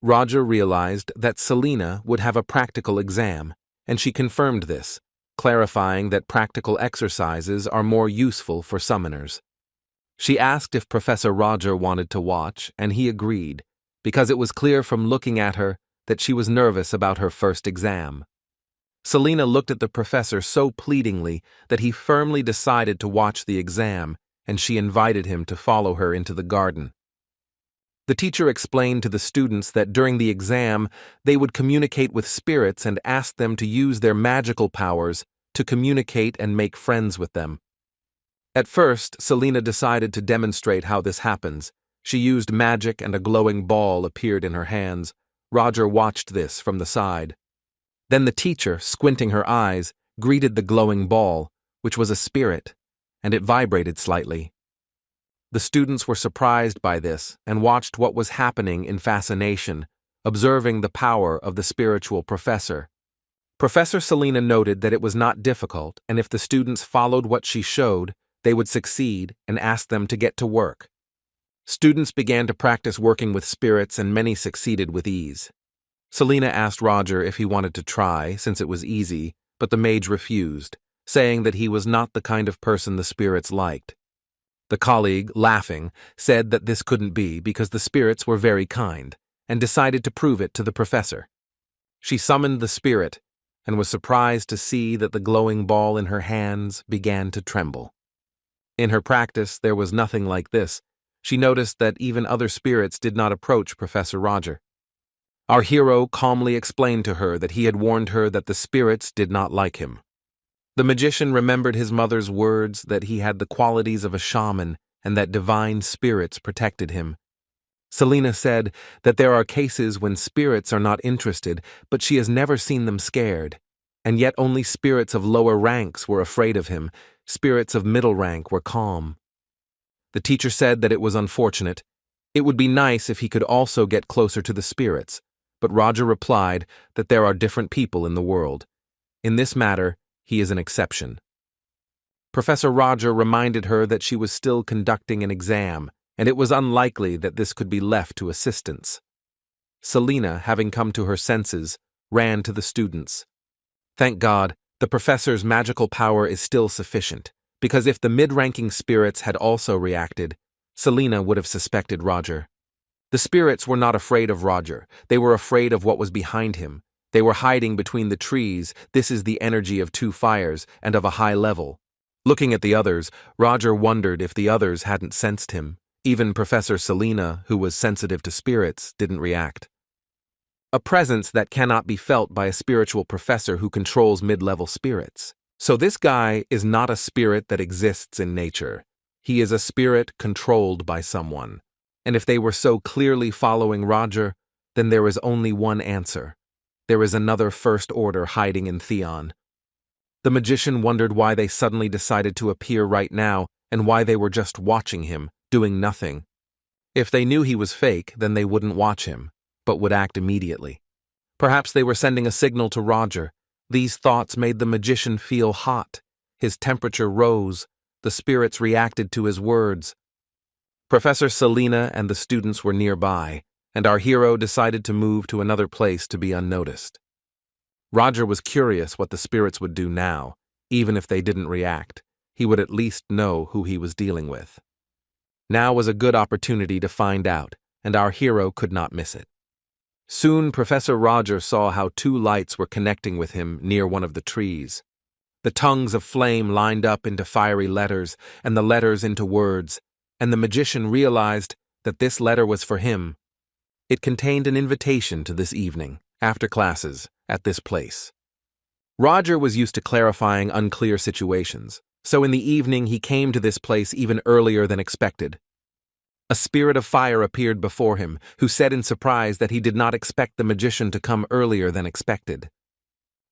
Roger realized that Selina would have a practical exam, and she confirmed this, clarifying that practical exercises are more useful for summoners. She asked if Professor Roger wanted to watch, and he agreed, because it was clear from looking at her that she was nervous about her first exam. Selina looked at the professor so pleadingly that he firmly decided to watch the exam, and she invited him to follow her into the garden. The teacher explained to the students that during the exam they would communicate with spirits and ask them to use their magical powers to communicate and make friends with them. At first, Selina decided to demonstrate how this happens. She used magic and a glowing ball appeared in her hands. Roger watched this from the side. Then the teacher, squinting her eyes, greeted the glowing ball, which was a spirit, and it vibrated slightly. The students were surprised by this and watched what was happening in fascination, observing the power of the spiritual professor. Professor Selina noted that it was not difficult, and if the students followed what she showed, they would succeed and asked them to get to work. Students began to practice working with spirits and many succeeded with ease. Selina asked Roger if he wanted to try, since it was easy, but the mage refused, saying that he was not the kind of person the spirits liked. The colleague, laughing, said that this couldn't be because the spirits were very kind, and decided to prove it to the professor. She summoned the spirit, and was surprised to see that the glowing ball in her hands began to tremble. In her practice, there was nothing like this. She noticed that even other spirits did not approach Professor Roger. Our hero calmly explained to her that he had warned her that the spirits did not like him. The magician remembered his mother's words that he had the qualities of a shaman and that divine spirits protected him. Selina said that there are cases when spirits are not interested, but she has never seen them scared, and yet only spirits of lower ranks were afraid of him. Spirits of middle rank were calm. The teacher said that it was unfortunate. It would be nice if he could also get closer to the spirits, but Roger replied that there are different people in the world. In this matter, he is an exception. Professor Roger reminded her that she was still conducting an exam, and it was unlikely that this could be left to assistants. Selina, having come to her senses, ran to the students. Thank God, the professor's magical power is still sufficient, because if the mid-ranking spirits had also reacted, Selena would have suspected Roger. The spirits were not afraid of Roger, they were afraid of what was behind him. They were hiding between the trees. This is the energy of two fires and of a high level. Looking at the others, Roger wondered if the others hadn't sensed him. Even Professor Selena, who was sensitive to spirits, didn't react. A presence that cannot be felt by a spiritual professor who controls mid-level spirits. So this guy is not a spirit that exists in nature. He is a spirit controlled by someone. And if they were so clearly following Roger, then there is only one answer. There is another First Order hiding in Theon. The magician wondered why they suddenly decided to appear right now and why they were just watching him, doing nothing. If they knew he was fake, then they wouldn't watch him, but would act immediately. Perhaps they were sending a signal to Roger. These thoughts made the magician feel hot. His temperature rose. The spirits reacted to his words. Professor Selena and the students were nearby, and our hero decided to move to another place to be unnoticed. Roger was curious what the spirits would do now. Even if they didn't react, he would at least know who he was dealing with. Now was a good opportunity to find out, and our hero could not miss it. Soon Professor Roger saw how two lights were connecting with him near one of the trees. The tongues of flame lined up into fiery letters, and the letters into words, and the magician realized that this letter was for him. It contained an invitation to this evening, after classes, at this place. Roger was used to clarifying unclear situations, so in the evening he came to this place even earlier than expected. A spirit of fire appeared before him, who said in surprise that he did not expect the magician to come earlier than expected.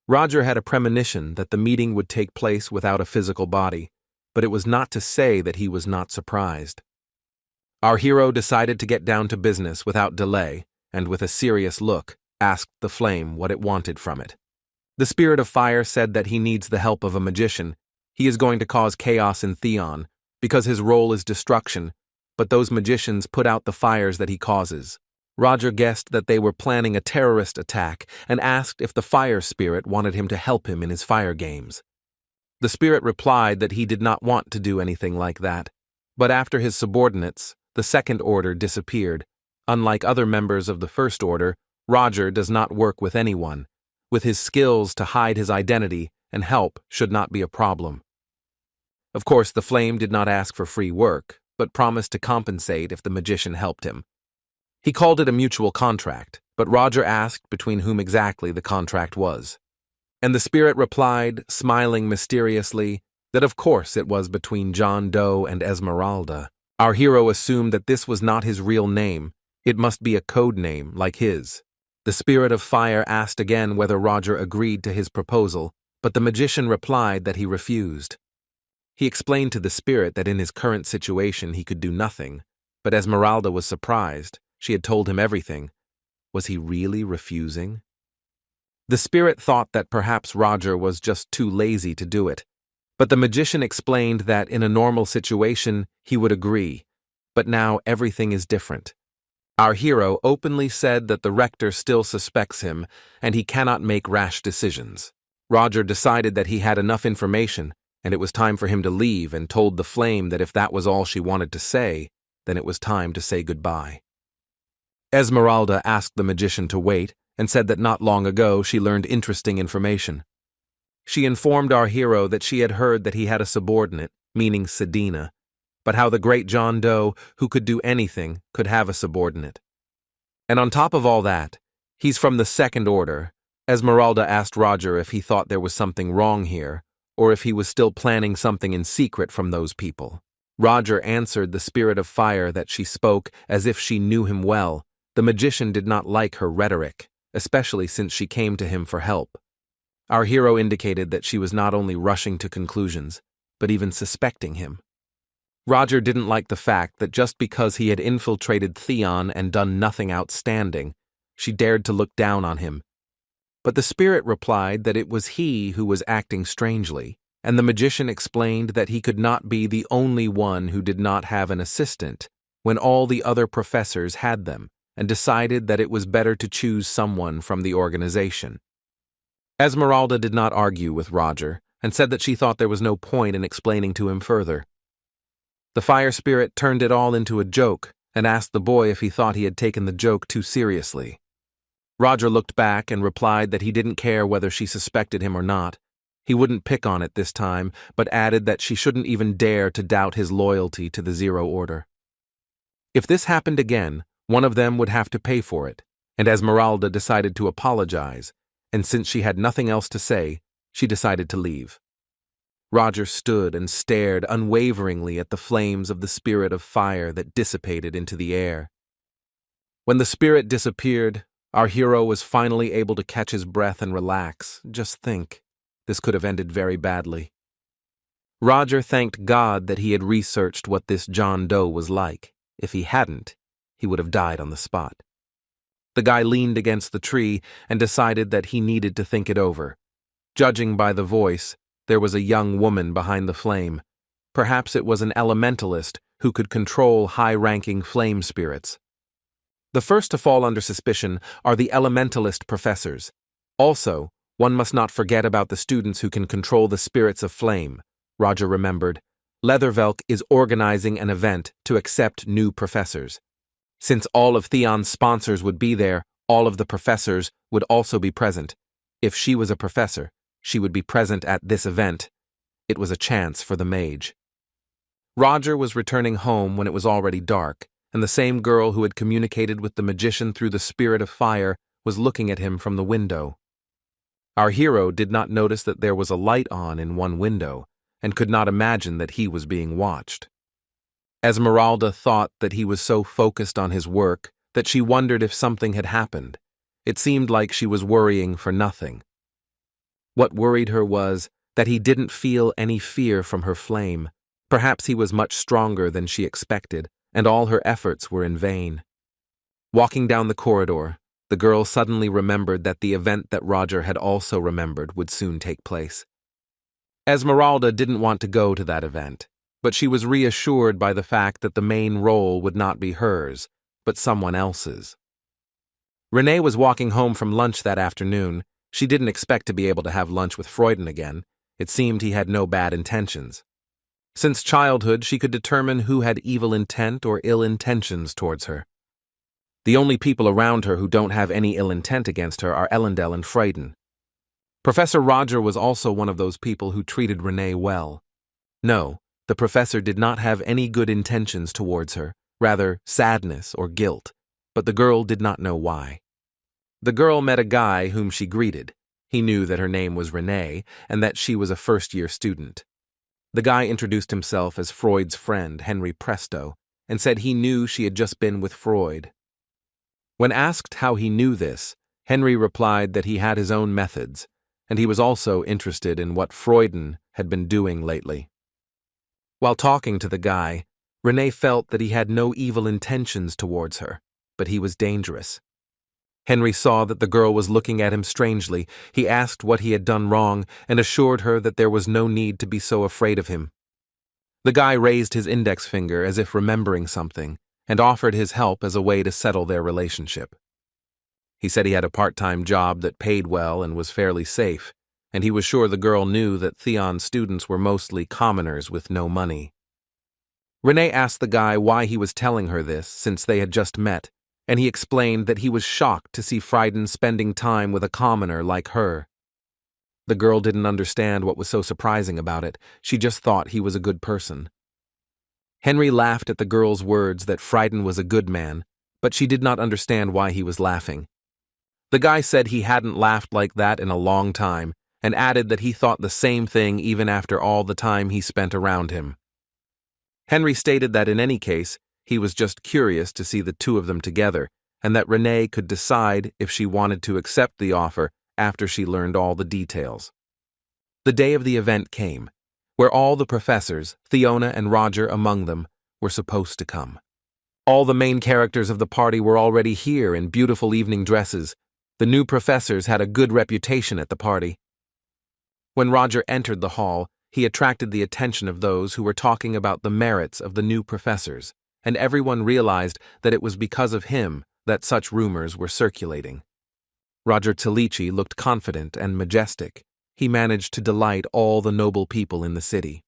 Roger had a premonition that the meeting would take place without a physical body, but it was not to say that he was not surprised. Our hero decided to get down to business without delay, and with a serious look, asked the flame what it wanted from it. The spirit of fire said that he needs the help of a magician. He is going to cause chaos in Theon, because his role is destruction, but those magicians put out the fires that he causes. Roger guessed that they were planning a terrorist attack and asked if the fire spirit wanted him to help him in his fire games. The spirit replied that he did not want to do anything like that, but after his subordinates, the Second Order disappeared. Unlike other members of the First Order, Roger does not work with anyone. With his skills to hide his identity, and help should not be a problem. Of course, the flame did not ask for free work, but promised to compensate if the magician helped him. He called it a mutual contract, but Roger asked between whom exactly the contract was. And the spirit replied, smiling mysteriously, that of course it was between John Doe and Esmeralda. Our hero assumed that this was not his real name. It must be a code name like his. The spirit of fire asked again whether Roger agreed to his proposal, but the magician replied that he refused. He explained to the spirit that in his current situation he could do nothing, but Esmeralda was surprised. She had told him everything. Was he really refusing? The spirit thought that perhaps Roger was just too lazy to do it, but the magician explained that in a normal situation he would agree, but now everything is different. Our hero openly said that the Rector still suspects him and he cannot make rash decisions. Roger decided that he had enough information and it was time for him to leave, and told the flame that if that was all she wanted to say, then it was time to say goodbye. Esmeralda asked the magician to wait and said that not long ago she learned interesting information. She informed our hero that she had heard that he had a subordinate, meaning Sedina, but how the great John Doe, who could do anything, could have a subordinate. And on top of all that, he's from the Second Order. Esmeralda asked Roger if he thought there was something wrong here, or if he was still planning something in secret from those people. Roger answered the spirit of fire that she spoke as if she knew him well. The magician did not like her rhetoric, especially since she came to him for help. Our hero indicated that she was not only rushing to conclusions, but even suspecting him. Roger didn't like the fact that just because he had infiltrated Theon and done nothing outstanding, she dared to look down on him. But the spirit replied that it was he who was acting strangely, and the magician explained that he could not be the only one who did not have an assistant when all the other professors had them, and decided that it was better to choose someone from the organization. Esmeralda did not argue with Roger and said that she thought there was no point in explaining to him further. The fire spirit turned it all into a joke and asked the boy if he thought he had taken the joke too seriously. Roger looked back and replied that he didn't care whether she suspected him or not. He wouldn't pick on it this time, but added that she shouldn't even dare to doubt his loyalty to the Zero Order. If this happened again, one of them would have to pay for it, and Esmeralda decided to apologize, and since she had nothing else to say, she decided to leave. Roger stood and stared unwaveringly at the flames of the spirit of fire that dissipated into the air. When the spirit disappeared, our hero was finally able to catch his breath and relax. Just think, this could have ended very badly. Roger thanked God that he had researched what this John Doe was like. If he hadn't, he would have died on the spot. The guy leaned against the tree and decided that he needed to think it over. Judging by the voice, there was a young woman behind the flame. Perhaps it was an elementalist who could control high-ranking flame spirits. The first to fall under suspicion are the elementalist professors. Also, one must not forget about the students who can control the spirits of flame. Roger remembered. Leathervelk is organizing an event to accept new professors. Since all of Theon's sponsors would be there, all of the professors would also be present. If she was a professor, she would be present at this event. It was a chance for the mage. Roger was returning home when it was already dark, and the same girl who had communicated with the magician through the spirit of fire was looking at him from the window. Our hero did not notice that there was a light on in one window, and could not imagine that he was being watched. Esmeralda thought that he was so focused on his work that she wondered if something had happened. It seemed like she was worrying for nothing. What worried her was that he didn't feel any fear from her flame. Perhaps he was much stronger than she expected, and all her efforts were in vain. Walking down the corridor, the girl suddenly remembered that the event that Roger had also remembered would soon take place. Esmeralda didn't want to go to that event, but she was reassured by the fact that the main role would not be hers, but someone else's. Renee was walking home from lunch that afternoon. She didn't expect to be able to have lunch with Freuden again. It seemed he had no bad intentions. Since childhood, she could determine who had evil intent or ill intentions towards her. The only people around her who don't have any ill intent against her are Elendel and Freuden. Professor Roger was also one of those people who treated Renee well. No, the professor did not have any good intentions towards her, rather sadness or guilt, but the girl did not know why. The girl met a guy whom she greeted. He knew that her name was Renee and that she was a first-year student. The guy introduced himself as Freud's friend, Henry Presto, and said he knew she had just been with Freud. When asked how he knew this, Henry replied that he had his own methods, and he was also interested in what Freuden had been doing lately. While talking to the guy, Renee felt that he had no evil intentions towards her, but he was dangerous. Henry saw that the girl was looking at him strangely. He asked what he had done wrong and assured her that there was no need to be so afraid of him. The guy raised his index finger as if remembering something and offered his help as a way to settle their relationship. He said he had a part-time job that paid well and was fairly safe, and he was sure the girl knew that Theon's students were mostly commoners with no money. Renee asked the guy why he was telling her this since they had just met, and he explained that he was shocked to see Freuden spending time with a commoner like her. The girl didn't understand what was so surprising about it. She just thought he was a good person. Henry laughed at the girl's words that Freuden was a good man, but she did not understand why he was laughing. The guy said he hadn't laughed like that in a long time, and added that he thought the same thing even after all the time he spent around him. Henry stated that in any case, he was just curious to see the two of them together, and that Renee could decide if she wanted to accept the offer after she learned all the details. The day of the event came, where all the professors, Theona and Roger among them, were supposed to come. All the main characters of the party were already here in beautiful evening dresses. The new professors had a good reputation at the party. When Roger entered the hall, he attracted the attention of those who were talking about the merits of the new professors, and everyone realized that it was because of him that such rumors were circulating. Roger Talici looked confident and majestic. He managed to delight all the noble people in the city.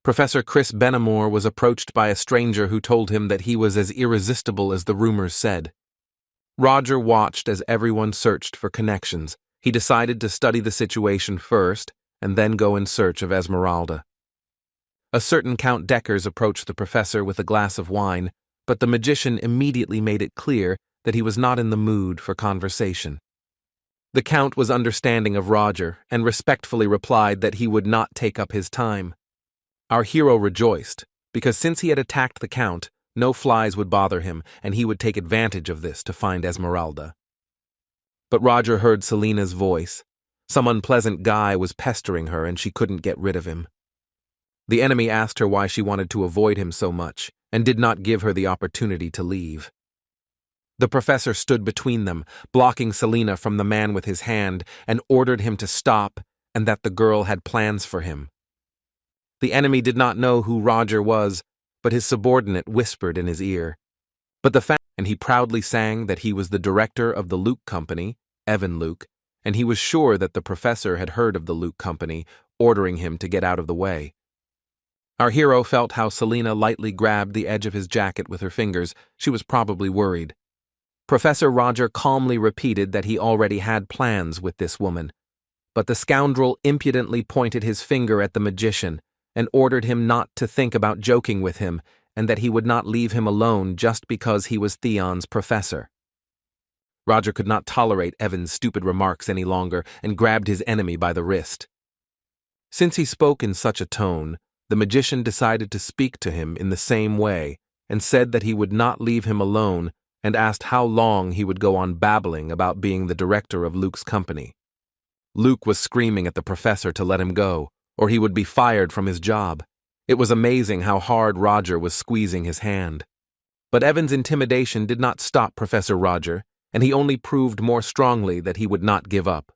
Professor Chris Benamor was approached by a stranger who told him that he was as irresistible as the rumors said. Roger watched as everyone searched for connections. He decided to study the situation first and then go in search of Esmeralda. A certain Count Deckers approached the professor with a glass of wine, but the magician immediately made it clear that he was not in the mood for conversation. The Count was understanding of Roger and respectfully replied that he would not take up his time. Our hero rejoiced, because since he had attacked the Count, no flies would bother him, and he would take advantage of this to find Esmeralda. But Roger heard Selena's voice. Some unpleasant guy was pestering her, and she couldn't get rid of him. The enemy asked her why she wanted to avoid him so much, and did not give her the opportunity to leave. The professor stood between them, blocking Selena from the man with his hand, and ordered him to stop, and that the girl had plans for him. The enemy did not know who Roger was, but his subordinate whispered in his ear. And he proudly sang that he was the director of the Luke Company, Evan Luke, and he was sure that the professor had heard of the Luke Company, ordering him to get out of the way. Our hero felt how Selena lightly grabbed the edge of his jacket with her fingers. She was probably worried. Professor Roger calmly repeated that he already had plans with this woman, but the scoundrel impudently pointed his finger at the magician and ordered him not to think about joking with him, and that he would not leave him alone just because he was Theon's professor. Roger could not tolerate Evan's stupid remarks any longer and grabbed his enemy by the wrist. Since he spoke in such a tone, the magician decided to speak to him in the same way and said that he would not leave him alone and asked how long he would go on babbling about being the director of Luke's company. Luke was screaming at the professor to let him go, or he would be fired from his job. It was amazing how hard Roger was squeezing his hand. But Evan's intimidation did not stop Professor Roger, and he only proved more strongly that he would not give up.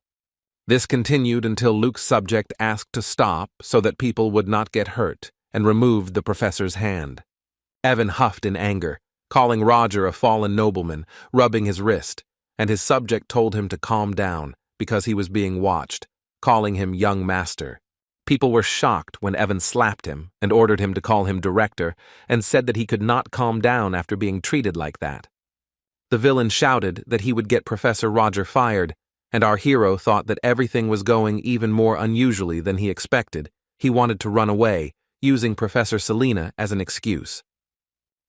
This continued until Luke's subject asked to stop so that people would not get hurt, and removed the professor's hand. Evan huffed in anger, calling Roger a fallen nobleman, rubbing his wrist, and his subject told him to calm down because he was being watched, calling him young master. People were shocked when Evan slapped him and ordered him to call him director, and said that he could not calm down after being treated like that. The villain shouted that he would get Professor Roger fired, and our hero thought that everything was going even more unusually than he expected. He wanted to run away, using Professor Selena as an excuse.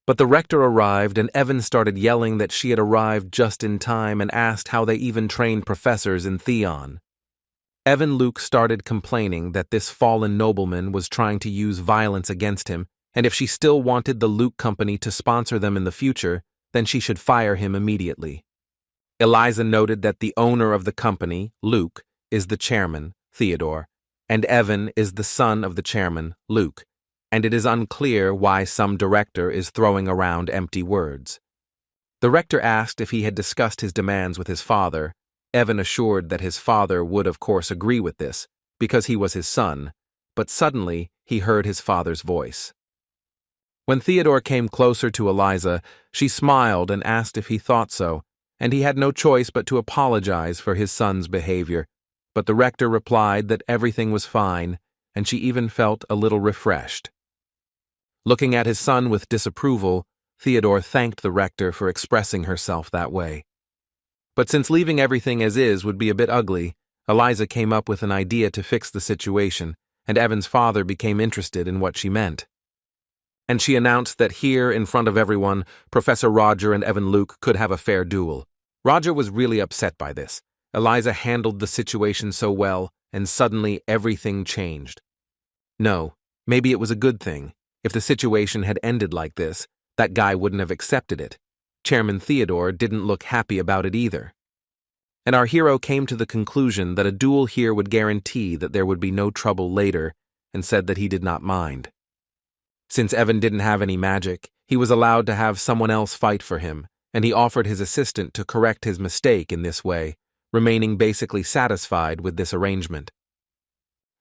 But the rector arrived, and Evan started yelling that she had arrived just in time and asked how they even trained professors in Theon. Evan Luke started complaining that this fallen nobleman was trying to use violence against him, and if she still wanted the Luke Company to sponsor them in the future, then she should fire him immediately. Eliza noted that the owner of the company, Luke, is the chairman, Theodore, and Evan is the son of the chairman, Luke, and it is unclear why some director is throwing around empty words. The rector asked if he had discussed his demands with his father. Evan assured that his father would of course agree with this, because he was his son, but suddenly he heard his father's voice. When Theodore came closer to Eliza, she smiled and asked if he thought so, and he had no choice but to apologize for his son's behavior, but the rector replied that everything was fine, and she even felt a little refreshed. Looking at his son with disapproval, Theodore thanked the rector for expressing herself that way. But since leaving everything as is would be a bit ugly, Eliza came up with an idea to fix the situation, and Evan's father became interested in what she meant. And she announced that here, in front of everyone, Professor Roger and Evan Luke could have a fair duel. Roger was really upset by this. Eliza handled the situation so well, and suddenly everything changed. No, maybe it was a good thing. If the situation had ended like this, that guy wouldn't have accepted it. Chairman Theodore didn't look happy about it either. And our hero came to the conclusion that a duel here would guarantee that there would be no trouble later, and said that he did not mind. Since Evan didn't have any magic, he was allowed to have someone else fight for him, and he offered his assistant to correct his mistake in this way, remaining basically satisfied with this arrangement.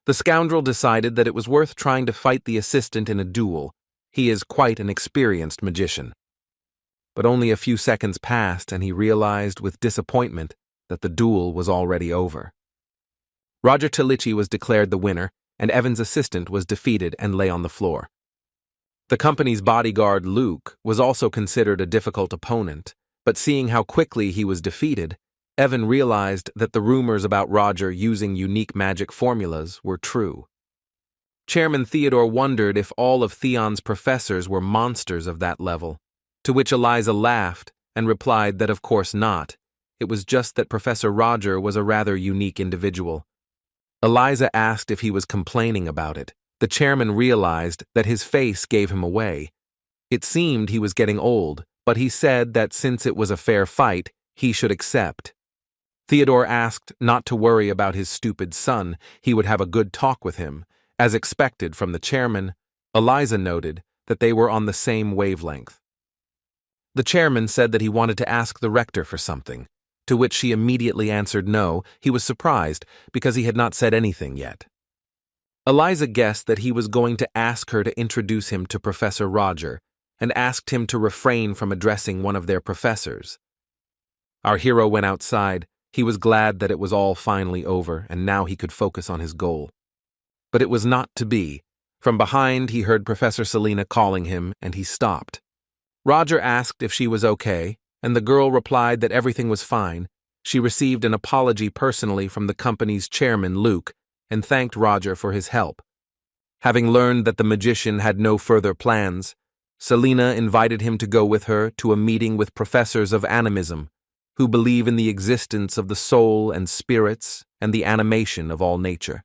The scoundrel decided that it was worth trying to fight the assistant in a duel. He is quite an experienced magician. But only a few seconds passed, and he realized with disappointment that the duel was already over. Roger Talici was declared the winner, and Evan's assistant was defeated and lay on the floor. The company's bodyguard, Luke, was also considered a difficult opponent, but seeing how quickly he was defeated, Evan realized that the rumors about Roger using unique magic formulas were true. Chairman Theodore wondered if all of Theon's professors were monsters of that level, to which Eliza laughed and replied that of course not. It was just that Professor Roger was a rather unique individual. Eliza asked if he was complaining about it. The chairman realized that his face gave him away. It seemed he was getting old, but he said that since it was a fair fight, he should accept. Theodore asked not to worry about his stupid son, he would have a good talk with him. As expected from the chairman, Eliza noted that they were on the same wavelength. The chairman said that he wanted to ask the rector for something, to which she immediately answered no. He was surprised because he had not said anything yet. Eliza guessed that he was going to ask her to introduce him to Professor Roger, and asked him to refrain from addressing one of their professors. Our hero went outside. He was glad that it was all finally over, and now he could focus on his goal. But it was not to be. From behind, he heard Professor Selena calling him, and he stopped. Roger asked if she was okay, and the girl replied that everything was fine. She received an apology personally from the company's chairman, Luke, and thanked Roger for his help. Having learned that the magician had no further plans, Selena invited him to go with her to a meeting with professors of animism, who believe in the existence of the soul and spirits and the animation of all nature.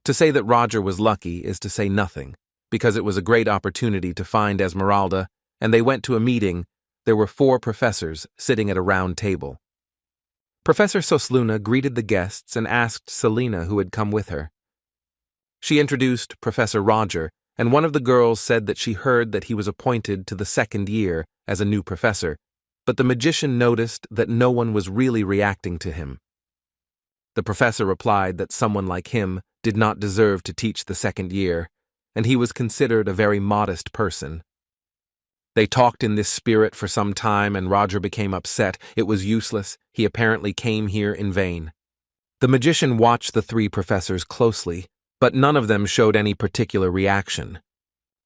To say that Roger was lucky is to say nothing, because it was a great opportunity to find Esmeralda, and they went to a meeting. There were 4 professors sitting at a round table. Professor Sosluna greeted the guests and asked Selena who had come with her. She introduced Professor Roger, and one of the girls said that she heard that he was appointed to the 2nd year as a new professor, but the magician noticed that no one was really reacting to him. The professor replied that someone like him did not deserve to teach the 2nd year, and he was considered a very modest person. They talked in this spirit for some time, and Roger became upset. It was useless. He apparently came here in vain. The magician watched the 3 professors closely, but none of them showed any particular reaction.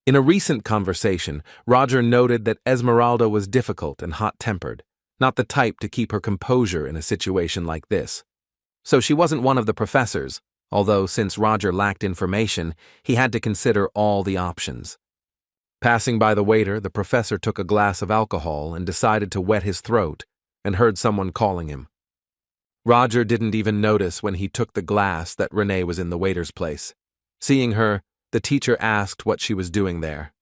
In a recent conversation, Roger noted that Esmeralda was difficult and hot-tempered, not the type to keep her composure in a situation like this. So she wasn't one of the professors, although since Roger lacked information, he had to consider all the options. Passing by the waiter, the professor took a glass of alcohol and decided to wet his throat, and heard someone calling him. Roger didn't even notice when he took the glass that Renee was in the waiter's place. Seeing her, the teacher asked what she was doing there.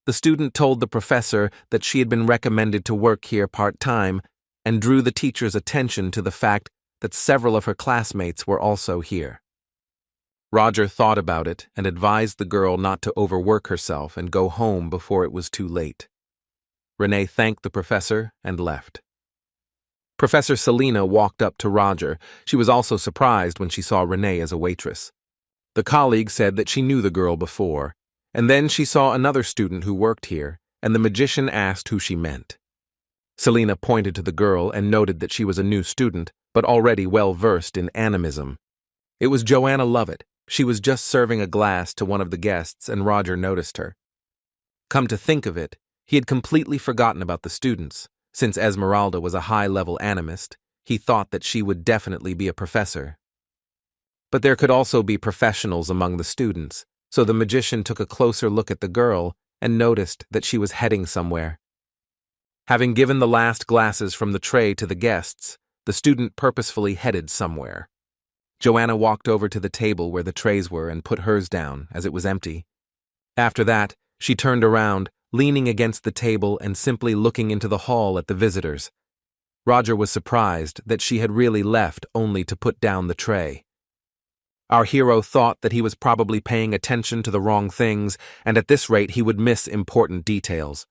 The student told the professor that she had been recommended to work here part-time, and drew the teacher's attention to the fact that several of her classmates were also here. Roger thought about it and advised the girl not to overwork herself and go home before it was too late. Renee thanked the professor and left. Professor Selena walked up to Roger. She was also surprised when she saw Renee as a waitress. The colleague said that she knew the girl before, and then she saw another student who worked here, and the magician asked who she meant. Selena pointed to the girl and noted that she was a new student, but already well-versed in animism. It was Joanna Lovett. She was just serving a glass to one of the guests, and Roger noticed her. Come to think of it, he had completely forgotten about the students. Since Esmeralda was a high-level animist, he thought that she would definitely be a professor. But there could also be professionals among the students, so the magician took a closer look at the girl and noticed that she was heading somewhere. Having given the last glasses from the tray to the guests, the student purposefully headed somewhere. Joanna walked over to the table where the trays were and put hers down, as it was empty. After that, she turned around, leaning against the table and simply looking into the hall at the visitors. Roger was surprised that she had really left only to put down the tray. Our hero thought that he was probably paying attention to the wrong things, and at this rate he would miss important details.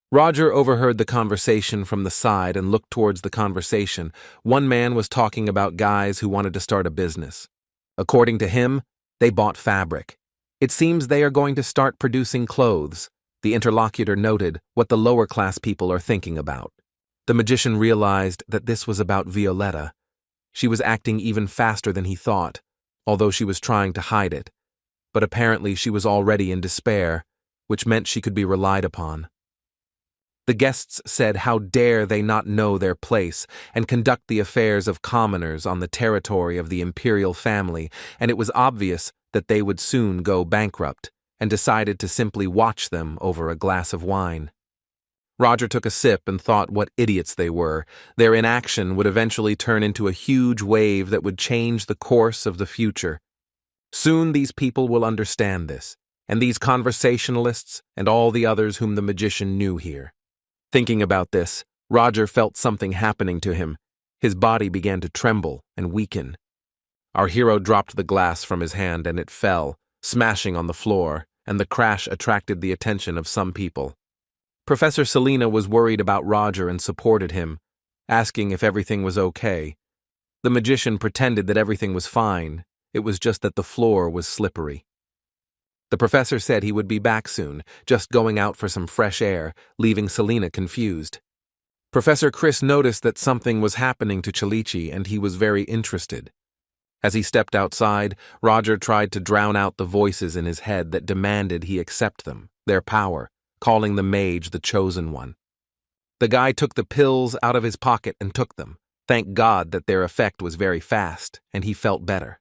Roger overheard the conversation from the side and looked towards the conversation. One man was talking about guys who wanted to start a business. According to him, they bought fabric. It seems they are going to start producing clothes. The interlocutor noted what the lower-class people are thinking about. The magician realized that this was about Violetta. She was acting even faster than he thought, although she was trying to hide it. But apparently she was already in despair, which meant she could be relied upon. The guests said how dare they not know their place and conduct the affairs of commoners on the territory of the imperial family, and it was obvious that they would soon go bankrupt, and decided to simply watch them over a glass of wine. Roger took a sip and thought what idiots they were. Their inaction would eventually turn into a huge wave that would change the course of the future. Soon these people will understand this, and these conversationalists and all the others whom the magician knew here. Thinking about this, Roger felt something happening to him. His body began to tremble and weaken. Our hero dropped the glass from his hand and it fell, smashing on the floor, and the crash attracted the attention of some people. Professor Selena was worried about Roger and supported him, asking if everything was okay. The magician pretended that everything was fine. It was just that the floor was slippery. The professor said he would be back soon, just going out for some fresh air, leaving Selena confused. Professor Chris noticed that something was happening to Chalichi and he was very interested. As he stepped outside, Roger tried to drown out the voices in his head that demanded he accept them, their power, calling the mage the chosen one. The guy took the pills out of his pocket and took them. Thank God that their effect was very fast, and he felt better.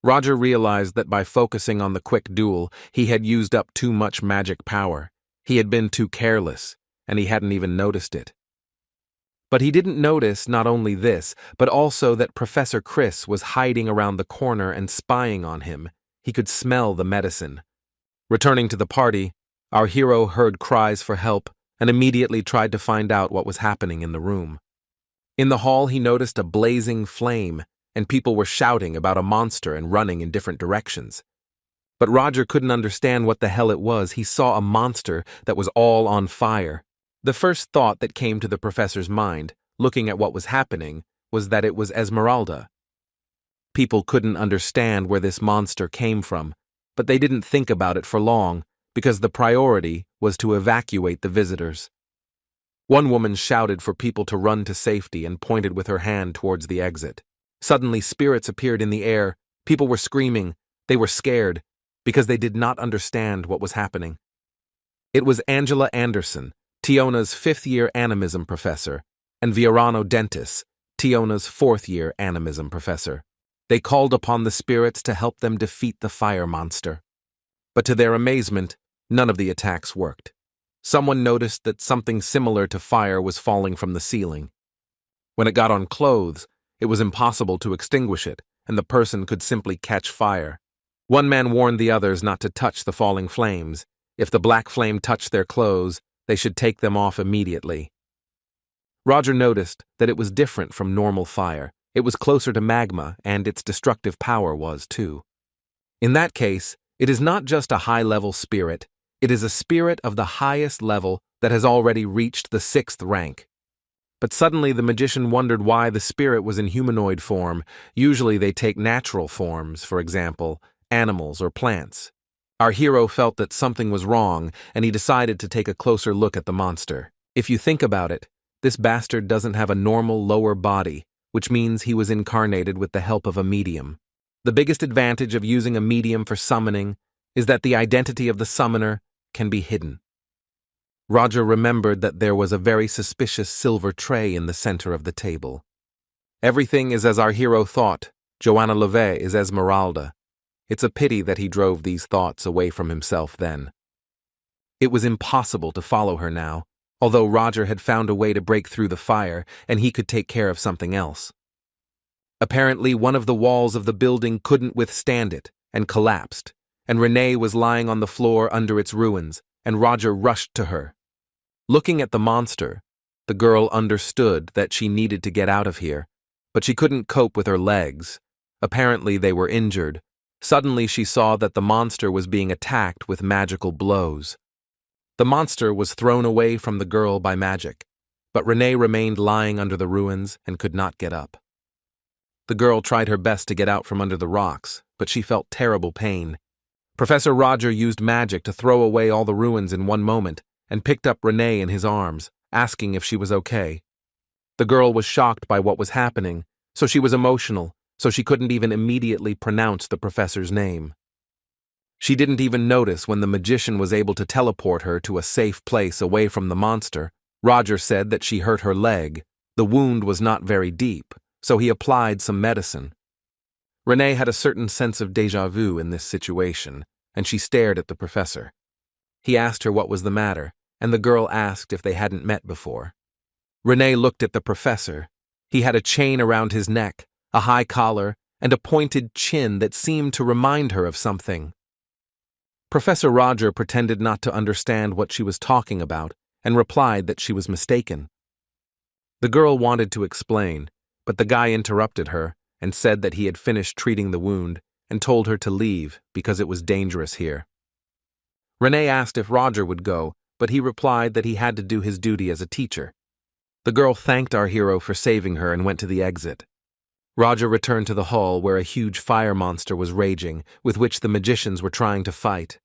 Roger realized that by focusing on the quick duel, he had used up too much magic power. He had been too careless, and he hadn't even noticed it. But he didn't notice not only this, but also that Professor Chris was hiding around the corner and spying on him. He could smell the medicine. Returning to the party, our hero heard cries for help and immediately tried to find out what was happening in the room. In the hall, he noticed a blazing flame, and people were shouting about a monster and running in different directions. But Roger couldn't understand what the hell it was. He saw a monster that was all on fire. The first thought that came to the professor's mind, looking at what was happening, was that it was Esmeralda. People couldn't understand where this monster came from, but they didn't think about it for long, because the priority was to evacuate the visitors. One woman shouted for people to run to safety and pointed with her hand towards the exit. Suddenly, spirits appeared in the air. People were screaming. They were scared, because they did not understand what was happening. It was Angela Anderson, Tiona's fifth-year animism professor, and Viorano Dentis, Tiona's fourth-year animism professor. They called upon the spirits to help them defeat the fire monster. But to their amazement, none of the attacks worked. Someone noticed that something similar to fire was falling from the ceiling. When it got on clothes, it was impossible to extinguish it, and the person could simply catch fire. One man warned the others not to touch the falling flames. If the black flame touched their clothes, they should take them off immediately. Roger noticed that it was different from normal fire. It was closer to magma, and its destructive power was, too. In that case, it is not just a high-level spirit, it is a spirit of the highest level that has already reached the 6th rank. But suddenly the magician wondered why the spirit was in humanoid form. Usually they take natural forms, for example, animals or plants. Our hero felt that something was wrong, and he decided to take a closer look at the monster. If you think about it, this bastard doesn't have a normal lower body, which means he was incarnated with the help of a medium. The biggest advantage of using a medium for summoning is that the identity of the summoner can be hidden. Roger remembered that there was a very suspicious silver tray in the center of the table. Everything is as our hero thought. Joanna Leve is Esmeralda. It's a pity that he drove these thoughts away from himself then. It was impossible to follow her now, although Roger had found a way to break through the fire and he could take care of something else. Apparently, one of the walls of the building couldn't withstand it and collapsed, and Renee was lying on the floor under its ruins, and Roger rushed to her. Looking at the monster, the girl understood that she needed to get out of here, but she couldn't cope with her legs. Apparently, they were injured. Suddenly, she saw that the monster was being attacked with magical blows. The monster was thrown away from the girl by magic, but Renee remained lying under the ruins and could not get up. The girl tried her best to get out from under the rocks, but she felt terrible pain. Professor Roger used magic to throw away all the ruins in one moment and picked up Renee in his arms. asking if she was okay. The girl was shocked by what was happening, so she was emotional, so she couldn't even immediately pronounce the professor's name. She didn't even notice when the magician was able to teleport her to a safe place away from the monster. Roger said that she hurt her leg. The wound was not very deep, so he applied some medicine. Renee had a certain sense of déjà vu in this situation, and she stared at the professor. He asked her what was the matter, and the girl asked if they hadn't met before. Renee looked at the professor. He had a chain around his neck, a high collar, and a pointed chin that seemed to remind her of something. Professor Roger pretended not to understand what she was talking about and replied that she was mistaken. The girl wanted to explain, but the guy interrupted her and said that he had finished treating the wound and told her to leave because it was dangerous here. Renee asked if Roger would go, but he replied that he had to do his duty as a teacher. The girl thanked our hero for saving her and went to the exit. Roger returned to the hall where a huge fire monster was raging, with which the magicians were trying to fight.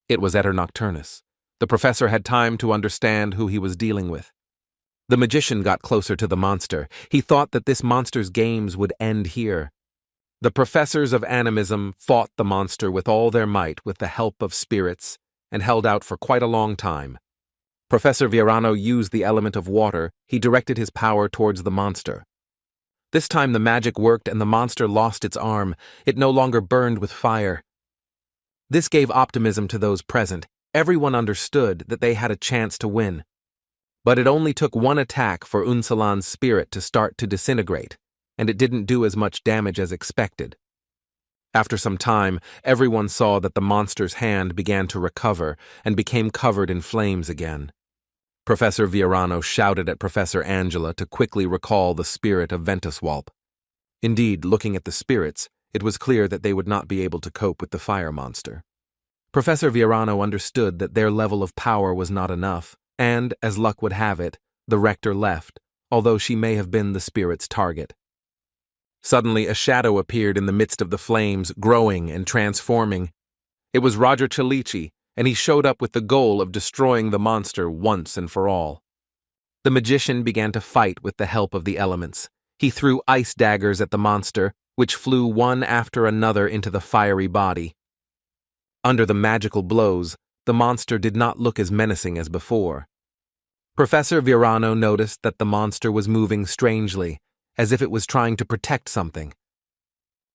It was Etter Nocturnus. The professor had time to understand who he was dealing with. The magician got closer to the monster. He thought that this monster's games would end here. The professors of animism fought the monster with all their might with the help of spirits and held out for quite a long time. Professor Virano used the element of water. He directed his power towards the monster. This time the magic worked and the monster lost its arm. It no longer burned with fire. This gave optimism to those present. Everyone understood that they had a chance to win. But it only took one attack for Unsalan's spirit to start to disintegrate, and it didn't do as much damage as expected. After some time, everyone saw that the monster's hand began to recover and became covered in flames again. Professor Virano shouted at Professor Angela to quickly recall the spirit of Ventuswalp. Indeed, looking at the spirits, it was clear that they would not be able to cope with the fire monster. Professor Virano understood that their level of power was not enough, and, as luck would have it, the Rector left, although she may have been the spirit's target. Suddenly, a shadow appeared in the midst of the flames, growing and transforming. It was Roger Chalici, and he showed up with the goal of destroying the monster once and for all. The magician began to fight with the help of the elements. He threw ice daggers at the monster, which flew one after another into the fiery body. Under the magical blows, the monster did not look as menacing as before. Professor Virano noticed that the monster was moving strangely, as if it was trying to protect something.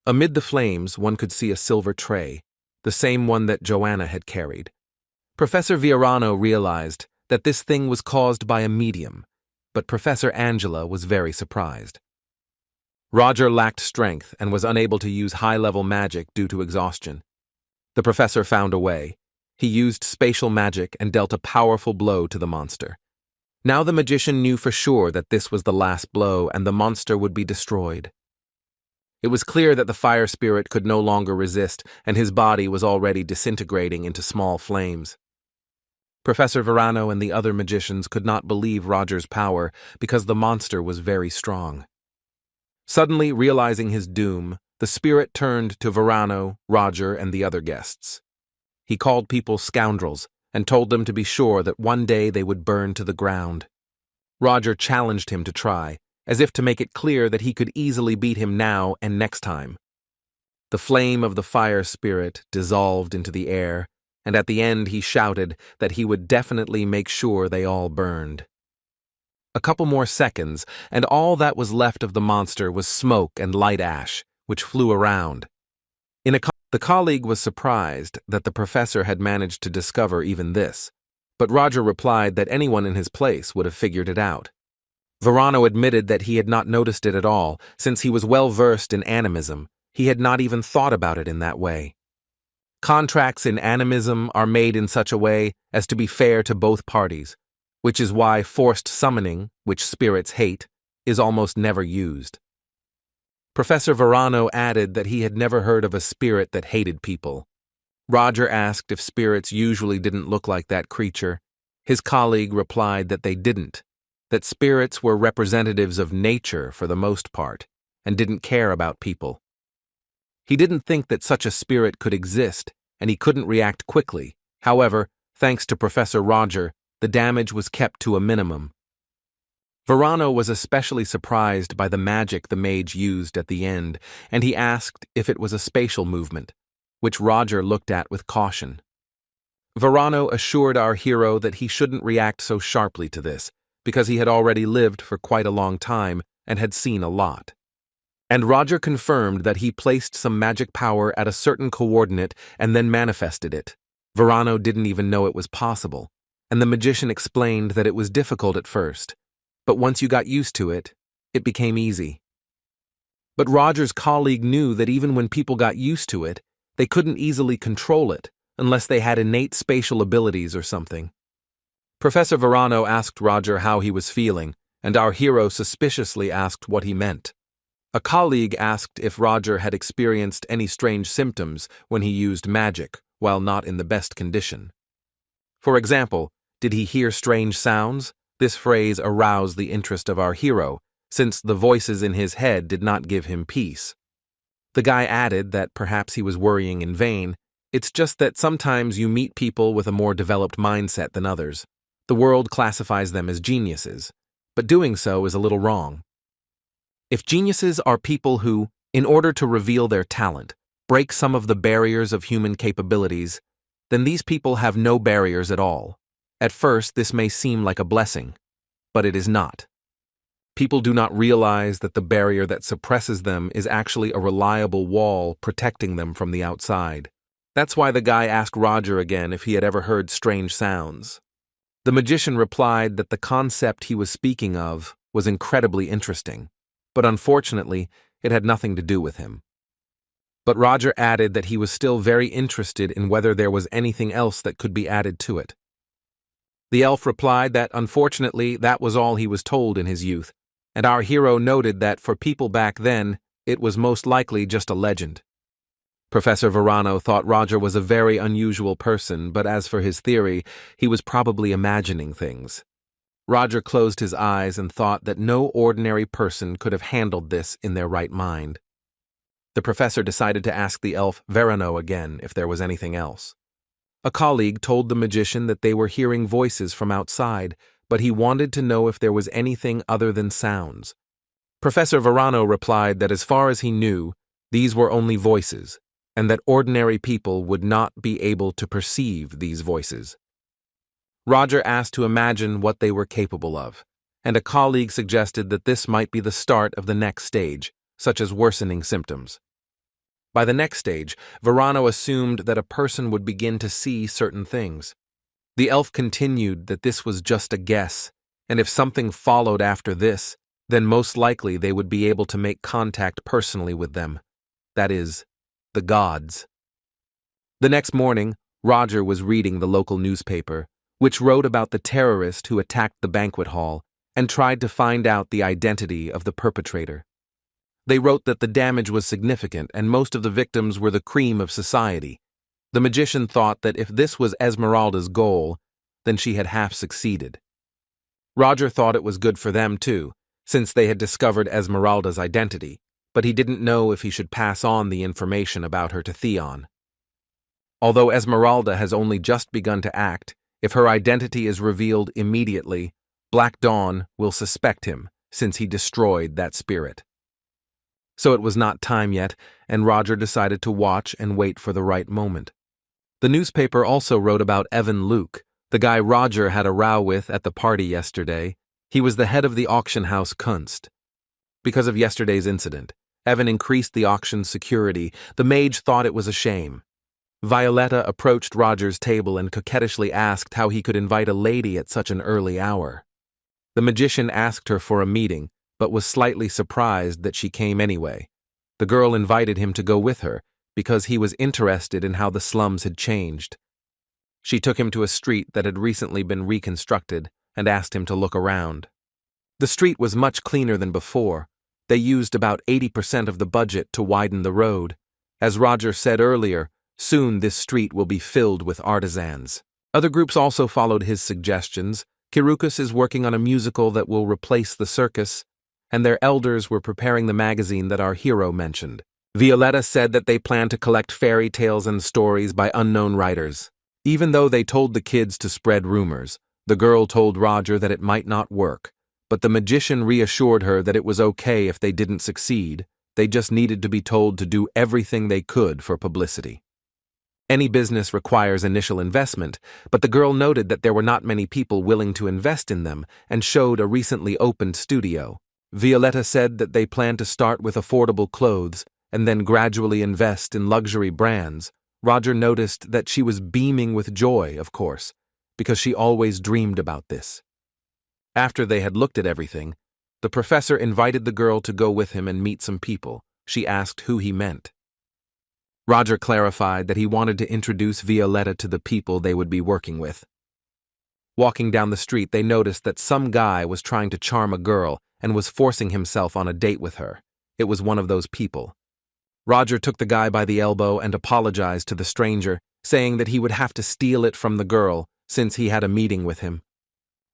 Amid the flames, one could see a silver tray, the same one that Joanna had carried. Professor Virano realized that this thing was caused by a medium, but Professor Angela was very surprised. Roger lacked strength and was unable to use high-level magic due to exhaustion. The professor found a way. He used spatial magic and dealt a powerful blow to the monster. Now the magician knew for sure that this was the last blow and the monster would be destroyed. It was clear that the fire spirit could no longer resist, and his body was already disintegrating into small flames. Professor Virano and the other magicians could not believe Roger's power because the monster was very strong. Suddenly realizing his doom, the spirit turned to Virano, Roger, and the other guests. He called people scoundrels and told them to be sure that one day they would burn to the ground. Roger challenged him to try, as if to make it clear that he could easily beat him now and next time. The flame of the fire spirit dissolved into the air, and at the end he shouted that he would definitely make sure they all burned. A couple more seconds, and all that was left of the monster was smoke and light ash, which flew around. The colleague was surprised that the professor had managed to discover even this, but Roger replied that anyone in his place would have figured it out. Virano admitted that he had not noticed it at all. Since he was well versed in animism, he had not even thought about it in that way. Contracts in animism are made in such a way as to be fair to both parties, which is why forced summoning, which spirits hate, is almost never used. Professor Virano added that he had never heard of a spirit that hated people. Roger asked if spirits usually didn't look like that creature. His colleague replied that they didn't, that spirits were representatives of nature for the most part, and didn't care about people. He didn't think that such a spirit could exist, and he couldn't react quickly. However, thanks to Professor Roger, the damage was kept to a minimum. Verano was especially surprised by the magic the mage used at the end, and he asked if it was a spatial movement, which Roger looked at with caution. Verano assured our hero that he shouldn't react so sharply to this, because he had already lived for quite a long time and had seen a lot. And Roger confirmed that he placed some magic power at a certain coordinate and then manifested it. Verano didn't even know it was possible, and the magician explained that it was difficult at first, but once you got used to it, it became easy. But Roger's colleague knew that even when people got used to it, they couldn't easily control it unless they had innate spatial abilities or something. Professor Verano asked Roger how he was feeling, and our hero suspiciously asked what he meant. A colleague asked if Roger had experienced any strange symptoms when he used magic while not in the best condition. For example, did he hear strange sounds? This phrase aroused the interest of our hero, since the voices in his head did not give him peace. The guy added that perhaps he was worrying in vain. It's just that sometimes you meet people with a more developed mindset than others. The world classifies them as geniuses, but doing so is a little wrong. If geniuses are people who, in order to reveal their talent, break some of the barriers of human capabilities, then these people have no barriers at all. At first, this may seem like a blessing, but it is not. People do not realize that the barrier that suppresses them is actually a reliable wall protecting them from the outside. That's why the guy asked Roger again if he had ever heard strange sounds. The magician replied that the concept he was speaking of was incredibly interesting, but unfortunately, it had nothing to do with him. But Roger added that he was still very interested in whether there was anything else that could be added to it. The elf replied that unfortunately that was all he was told in his youth, and our hero noted that for people back then, it was most likely just a legend. Professor Verano thought Roger was a very unusual person, but as for his theory, he was probably imagining things. Roger closed his eyes and thought that no ordinary person could have handled this in their right mind. The professor decided to ask the elf Verano again if there was anything else. A colleague told the magician that they were hearing voices from outside, but he wanted to know if there was anything other than sounds. Professor Verano replied that as far as he knew, these were only voices, and that ordinary people would not be able to perceive these voices. Roger asked to imagine what they were capable of, and a colleague suggested that this might be the start of the next stage, such as worsening symptoms. By the next stage, Verano assumed that a person would begin to see certain things. The elf continued that this was just a guess, and if something followed after this, then most likely they would be able to make contact personally with them. That is, the gods. The next morning, Roger was reading the local newspaper, which wrote about the terrorist who attacked the banquet hall and tried to find out the identity of the perpetrator. They wrote that the damage was significant and most of the victims were the cream of society. The magician thought that if this was Esmeralda's goal, then she had half succeeded. Roger thought it was good for them too, since they had discovered Esmeralda's identity, but he didn't know if he should pass on the information about her to Theon. Although Esmeralda has only just begun to act, if her identity is revealed immediately, Black Dawn will suspect him, since he destroyed that spirit. So it was not time yet, and Roger decided to watch and wait for the right moment. The newspaper also wrote about Evan Luke, the guy Roger had a row with at the party yesterday. He was the head of the auction house Kunst. Because of yesterday's incident, Evan increased the auction's security. The mage thought it was a shame. Violetta approached Roger's table and coquettishly asked how he could invite a lady at such an early hour. The magician asked her for a meeting, but was slightly surprised that she came anyway. The girl invited him to go with her, because he was interested in how the slums had changed. She took him to a street that had recently been reconstructed and asked him to look around. The street was much cleaner than before. They used about 80% of the budget to widen the road. As Roger said earlier, soon this street will be filled with artisans. Other groups also followed his suggestions. Kirukas is working on a musical that will replace the circus, and their elders were preparing the magazine that our hero mentioned. Violetta said that they plan to collect fairy tales and stories by unknown writers. Even though they told the kids to spread rumors, The girl told Roger that it might not work, but the magician reassured her that it was okay if they didn't succeed, they just needed to be told to do everything they could for publicity. Any business requires initial investment, but the girl noted that there were not many people willing to invest in them and showed a recently opened studio. Violetta said that they planned to start with affordable clothes and then gradually invest in luxury brands. Roger noticed that she was beaming with joy, of course, because she always dreamed about this. After they had looked at everything, the professor invited the girl to go with him and meet some people. She asked who he meant. Roger clarified that he wanted to introduce Violetta to the people they would be working with. Walking down the street, they noticed that some guy was trying to charm a girl and was forcing himself on a date with her. It was one of those people. Roger took the guy by the elbow and apologized to the stranger, saying that he would have to steal it from the girl since he had a meeting with him.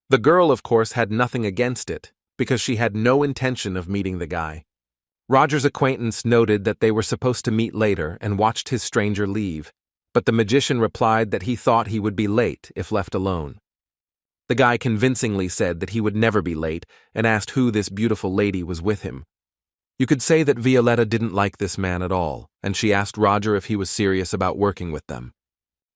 The girl, of course, had nothing against it because she had no intention of meeting the guy. Roger's acquaintance noted that they were supposed to meet later and watched his stranger leave, but the magician replied that he thought he would be late if left alone. The guy convincingly said that he would never be late and asked who this beautiful lady was with him. You could say that Violetta didn't like this man at all, and she asked Roger if he was serious about working with them.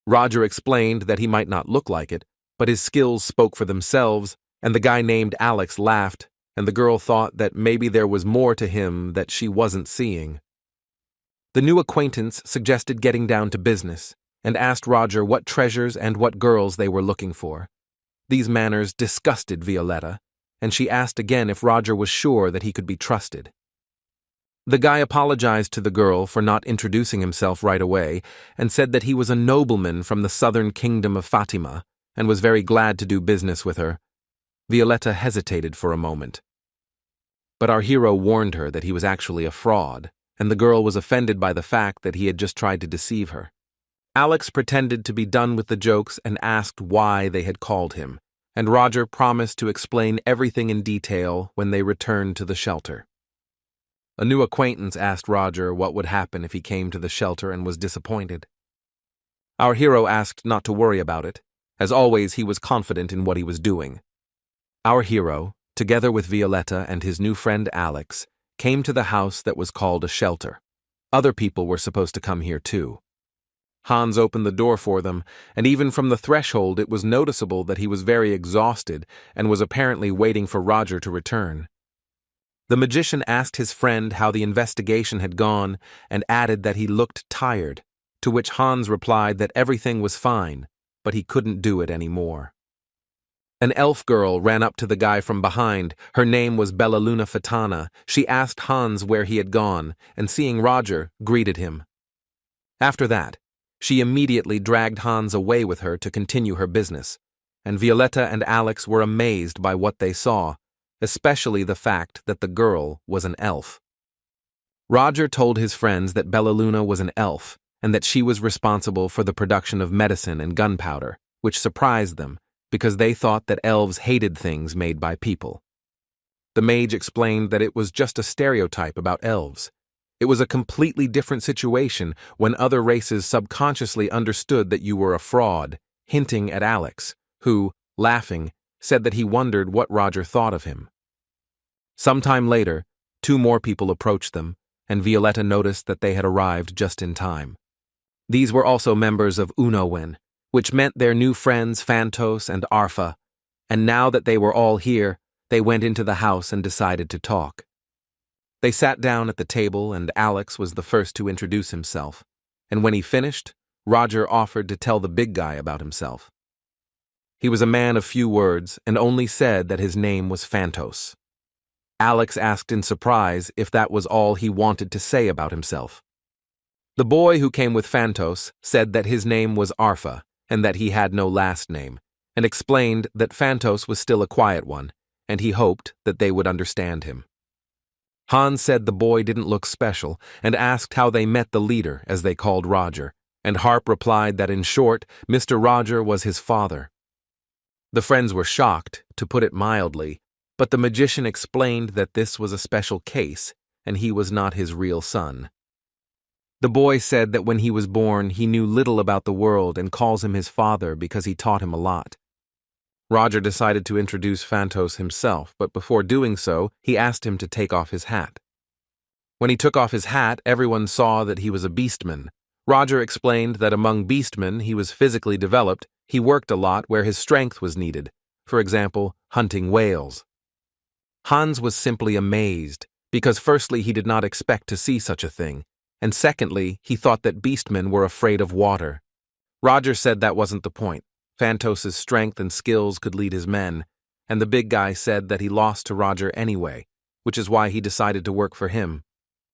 Roger explained that he might not look like it, but his skills spoke for themselves, and the guy named Alex laughed, and the girl thought that maybe there was more to him that she wasn't seeing. The new acquaintance suggested getting down to business, and asked Roger what treasures and what girls they were looking for. These manners disgusted Violetta, and she asked again if Roger was sure that he could be trusted. The guy apologized to the girl for not introducing himself right away and said that he was a nobleman from the southern kingdom of Fatima and was very glad to do business with her. Violetta hesitated for a moment. But our hero warned her that he was actually a fraud, and the girl was offended by the fact that he had just tried to deceive her. Alex pretended to be done with the jokes and asked why they had called him, and Roger promised to explain everything in detail when they returned to the shelter. A new acquaintance asked Roger what would happen if he came to the shelter and was disappointed. Our hero asked not to worry about it. As always, he was confident in what he was doing. Our hero, together with Violetta and his new friend Alex, came to the house that was called a shelter. Other people were supposed to come here too. Hans opened the door for them, and even from the threshold it was noticeable that he was very exhausted and was apparently waiting for Roger to return. The magician asked his friend how the investigation had gone and added that he looked tired, to which Hans replied that everything was fine, but he couldn't do it anymore. An elf girl ran up to the guy from behind. Her name was Bellaluna Fatana. She asked Hans where he had gone, and seeing Roger, greeted him. After that, she immediately dragged Hans away with her to continue her business, and Violetta and Alex were amazed by what they saw, especially the fact that the girl was an elf. Roger told his friends that Bellaluna was an elf, and that she was responsible for the production of medicine and gunpowder, which surprised them, because they thought that elves hated things made by people. The mage explained that it was just a stereotype about elves. It was a completely different situation when other races subconsciously understood that you were a fraud, hinting at Alex, who, laughing, said that he wondered what Roger thought of him. Sometime later, 2 more people approached them, and Violetta noticed that they had arrived just in time. These were also members of Unwanted, which meant their new friends Phantos and Arfa, and now that they were all here, they went into the house and decided to talk. They sat down at the table, and Alex was the first to introduce himself, and when he finished, Roger offered to tell the big guy about himself. He was a man of few words and only said that his name was Phantos. Alex asked in surprise if that was all he wanted to say about himself. The boy who came with Phantos said that his name was Arfa and that he had no last name, and explained that Phantos was still a quiet one, and he hoped that they would understand him. Hans said the boy didn't look special and asked how they met the leader, as they called Roger, and Harp replied that in short, Mr. Roger was his father. The friends were shocked, to put it mildly, but the magician explained that this was a special case, and he was not his real son. The boy said that when he was born, he knew little about the world and calls him his father because he taught him a lot. Roger decided to introduce Phantos himself, but before doing so, he asked him to take off his hat. When he took off his hat, everyone saw that he was a beastman. Roger explained that among beastmen he was physically developed, he worked a lot where his strength was needed, for example, hunting whales. Hans was simply amazed, because firstly he did not expect to see such a thing, and secondly he thought that beastmen were afraid of water. Roger said that wasn't the point. Phantos' strength and skills could lead his men, and the big guy said that he lost to Roger anyway, which is why he decided to work for him.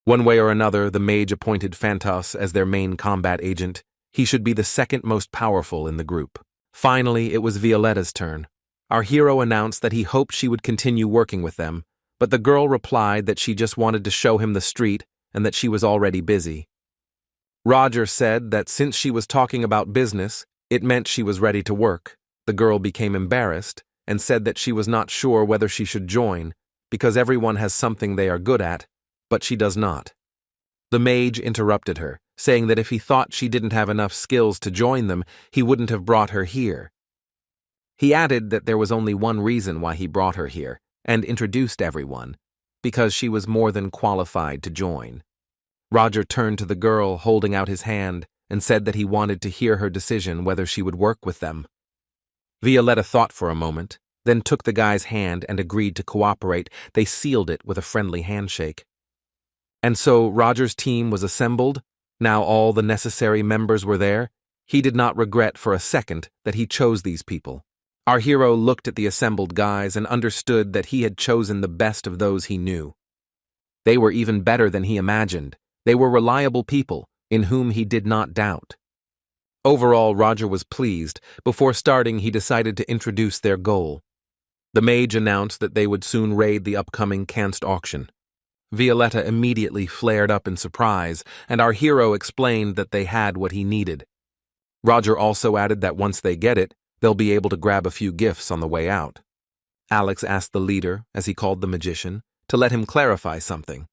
One way or another, the mage appointed Phantos as their main combat agent. He should be the second most powerful in the group. Finally, it was Violetta's turn. Our hero announced that he hoped she would continue working with them, but the girl replied that she just wanted to show him the street and that she was already busy. Roger said that since she was talking about business, it meant she was ready to work. The girl became embarrassed and said that she was not sure whether she should join, because everyone has something they are good at, but she does not. The mage interrupted her, saying that if he thought she didn't have enough skills to join them, he wouldn't have brought her here. He added that there was only one reason why he brought her here, and introduced everyone, because she was more than qualified to join. Roger turned to the girl, holding out his hand, and said that he wanted to hear her decision whether she would work with them. Violetta thought for a moment, then took the guy's hand and agreed to cooperate. They sealed it with a friendly handshake. And so Roger's team was assembled. Now all the necessary members were there. He did not regret for a second that he chose these people. Our hero looked at the assembled guys and understood that he had chosen the best of those he knew. They were even better than he imagined. They were reliable people, in whom he did not doubt. Overall, Roger was pleased. Before starting, he decided to introduce their goal. The mage announced that they would soon raid the upcoming Canst auction. Violetta immediately flared up in surprise, and our hero explained that they had what he needed. Roger also added that once they get it, they'll be able to grab a few gifts on the way out. Alex asked the leader, as he called the magician, to let him clarify something.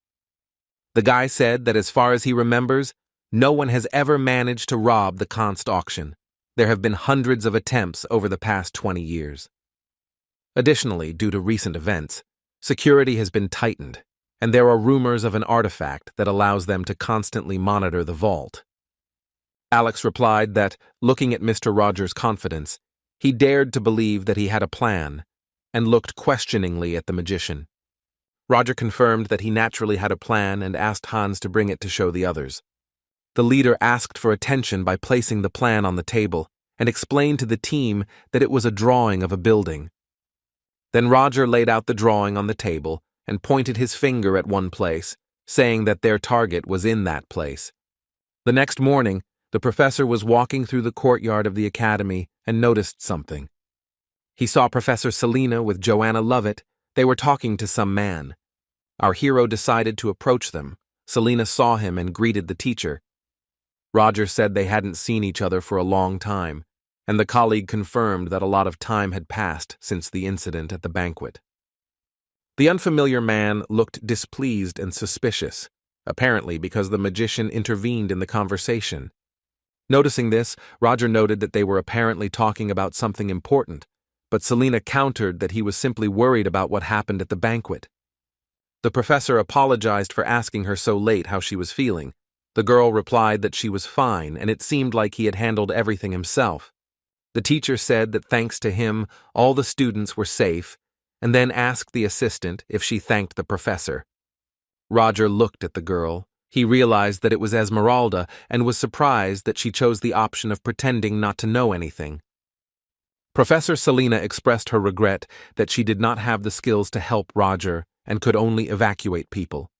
The guy said that as far as he remembers, no one has ever managed to rob the Canst auction. There have been hundreds of attempts over the past 20 years. Additionally, due to recent events, security has been tightened, and there are rumors of an artifact that allows them to constantly monitor the vault. Alex replied that, looking at Mr. Rogers' confidence, he dared to believe that he had a plan, and looked questioningly at the magician. Roger confirmed that he naturally had a plan and asked Hans to bring it to show the others. The leader asked for attention by placing the plan on the table and explained to the team that it was a drawing of a building. Then Roger laid out the drawing on the table and pointed his finger at one place, saying that their target was in that place. The next morning, the professor was walking through the courtyard of the academy and noticed something. He saw Professor Selina with Joanna Lovett. They were talking to some man. Our hero decided to approach them. Selina saw him and greeted the teacher. Roger said they hadn't seen each other for a long time, and the colleague confirmed that a lot of time had passed since the incident at the banquet. The unfamiliar man looked displeased and suspicious, apparently because the magician intervened in the conversation. Noticing this, Roger noted that they were apparently talking about something important, but Selina countered that he was simply worried about what happened at the banquet. The professor apologized for asking her so late how she was feeling. The girl replied that she was fine, and it seemed like he had handled everything himself. The teacher said that thanks to him, all the students were safe, and then asked the assistant if she thanked the professor. Roger looked at the girl. He realized that it was Esmeralda and was surprised that she chose the option of pretending not to know anything. Professor Selina expressed her regret that she did not have the skills to help Roger and could only evacuate people.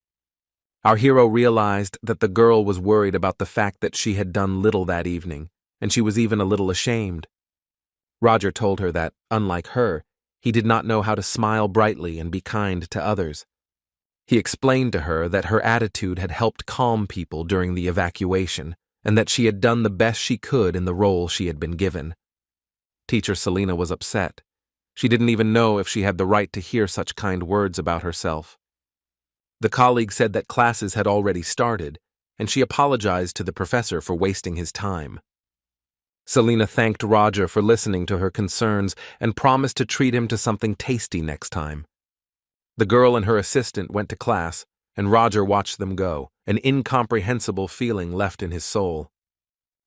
Our hero realized that the girl was worried about the fact that she had done little that evening, and she was even a little ashamed. Roger told her that, unlike her, he did not know how to smile brightly and be kind to others. He explained to her that her attitude had helped calm people during the evacuation, and that she had done the best she could in the role she had been given. Teacher Selina was upset. She didn't even know if she had the right to hear such kind words about herself. The colleague said that classes had already started, and she apologized to the professor for wasting his time. Selena thanked Roger for listening to her concerns and promised to treat him to something tasty next time. The girl and her assistant went to class, and Roger watched them go, an incomprehensible feeling left in his soul.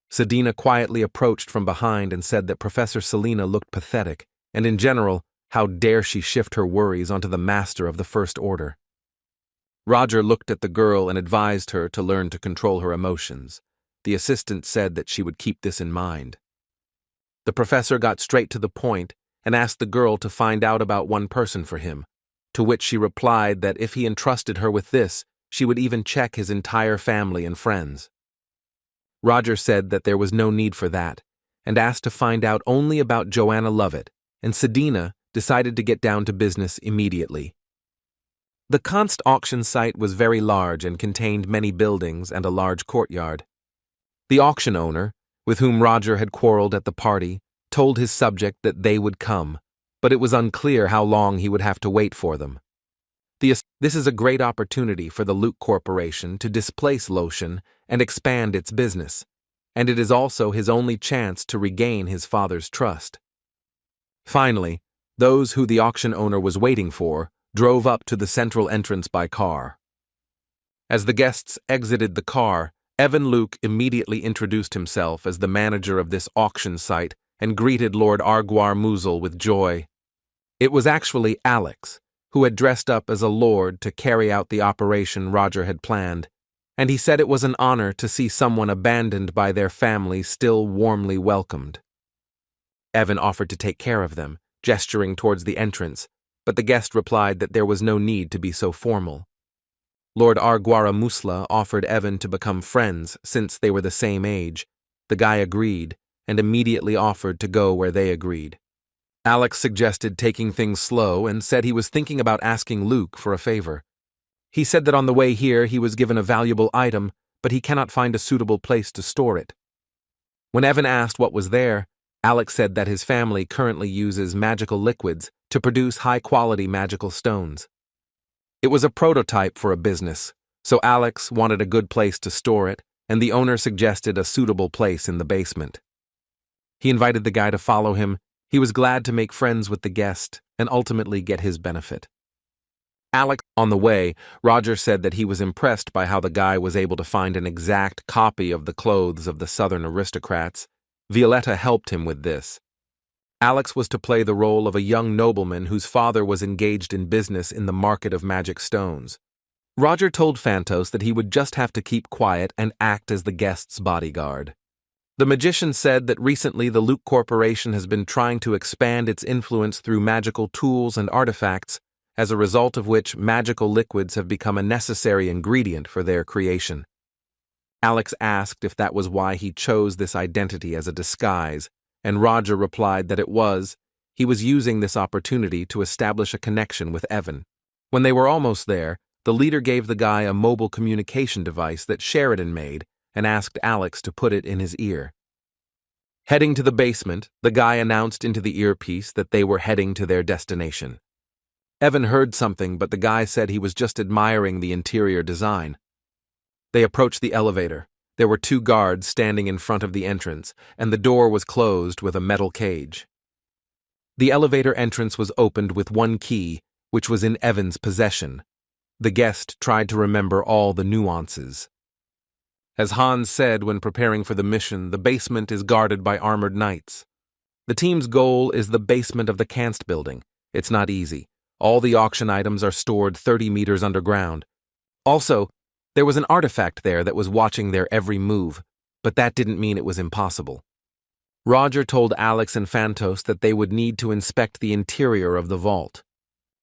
Sedina quietly approached from behind and said that Professor Selena looked pathetic, and in general, how dare she shift her worries onto the master of the First Order. Roger looked at the girl and advised her to learn to control her emotions. The assistant said that she would keep this in mind. The professor got straight to the point and asked the girl to find out about one person for him, to which she replied that if he entrusted her with this, she would even check his entire family and friends. Roger said that there was no need for that, and asked to find out only about Joanna Lovett, and Sedina decided to get down to business immediately. The Const auction site was very large and contained many buildings and a large courtyard. The auction owner, with whom Roger had quarreled at the party, told his subject that they would come, but it was unclear how long he would have to wait for them. This is a great opportunity for the Luke Corporation to displace Lotion and expand its business, and it is also his only chance to regain his father's trust. Finally, those who the auction owner was waiting for drove up to the central entrance by car. As the guests exited the car, Evan Luke immediately introduced himself as the manager of this auction site and greeted Lord Arguar Muzel with joy. It was actually Alex, who had dressed up as a lord to carry out the operation Roger had planned, and he said it was an honor to see someone abandoned by their family still warmly welcomed. Evan offered to take care of them, gesturing towards the entrance, but the guest replied that there was no need to be so formal. Lord Arguara Musla offered Evan to become friends since they were the same age. The guy agreed, and immediately offered to go where they agreed. Alex suggested taking things slow and said he was thinking about asking Luke for a favor. He said that on the way here he was given a valuable item, but he cannot find a suitable place to store it. When Evan asked what was there, Alex said that his family currently uses magical liquids to produce high-quality magical stones. It was a prototype for a business, so Alex wanted a good place to store it, and the owner suggested a suitable place in the basement. He invited the guy to follow him. He was glad to make friends with the guest and ultimately get his benefit. On the way, Roger said that he was impressed by how the guy was able to find an exact copy of the clothes of the southern aristocrats. Violetta helped him with this. Alex was to play the role of a young nobleman whose father was engaged in business in the market of magic stones. Roger told Phantos that he would just have to keep quiet and act as the guest's bodyguard. The magician said that recently the Luke Corporation has been trying to expand its influence through magical tools and artifacts, as a result of which magical liquids have become a necessary ingredient for their creation. Alex asked if that was why he chose this identity as a disguise, and Roger replied that it was. He was using this opportunity to establish a connection with Evan. When they were almost there, the leader gave the guy a mobile communication device that Sheridan made and asked Alex to put it in his ear. Heading to the basement, the guy announced into the earpiece that they were heading to their destination. Evan heard something, but the guy said he was just admiring the interior design. They approached the elevator. There were 2 guards standing in front of the entrance, and the door was closed with a metal cage. The elevator entrance was opened with 1 key, which was in Evan's possession. The guest tried to remember all the nuances. As Hans said when preparing for the mission, the basement is guarded by armored knights. The team's goal is the basement of the Kanst building. It's not easy. All the auction items are stored 30 meters underground. Also, there was an artifact there that was watching their every move, but that didn't mean it was impossible. Roger told Alex and Phantos that they would need to inspect the interior of the vault.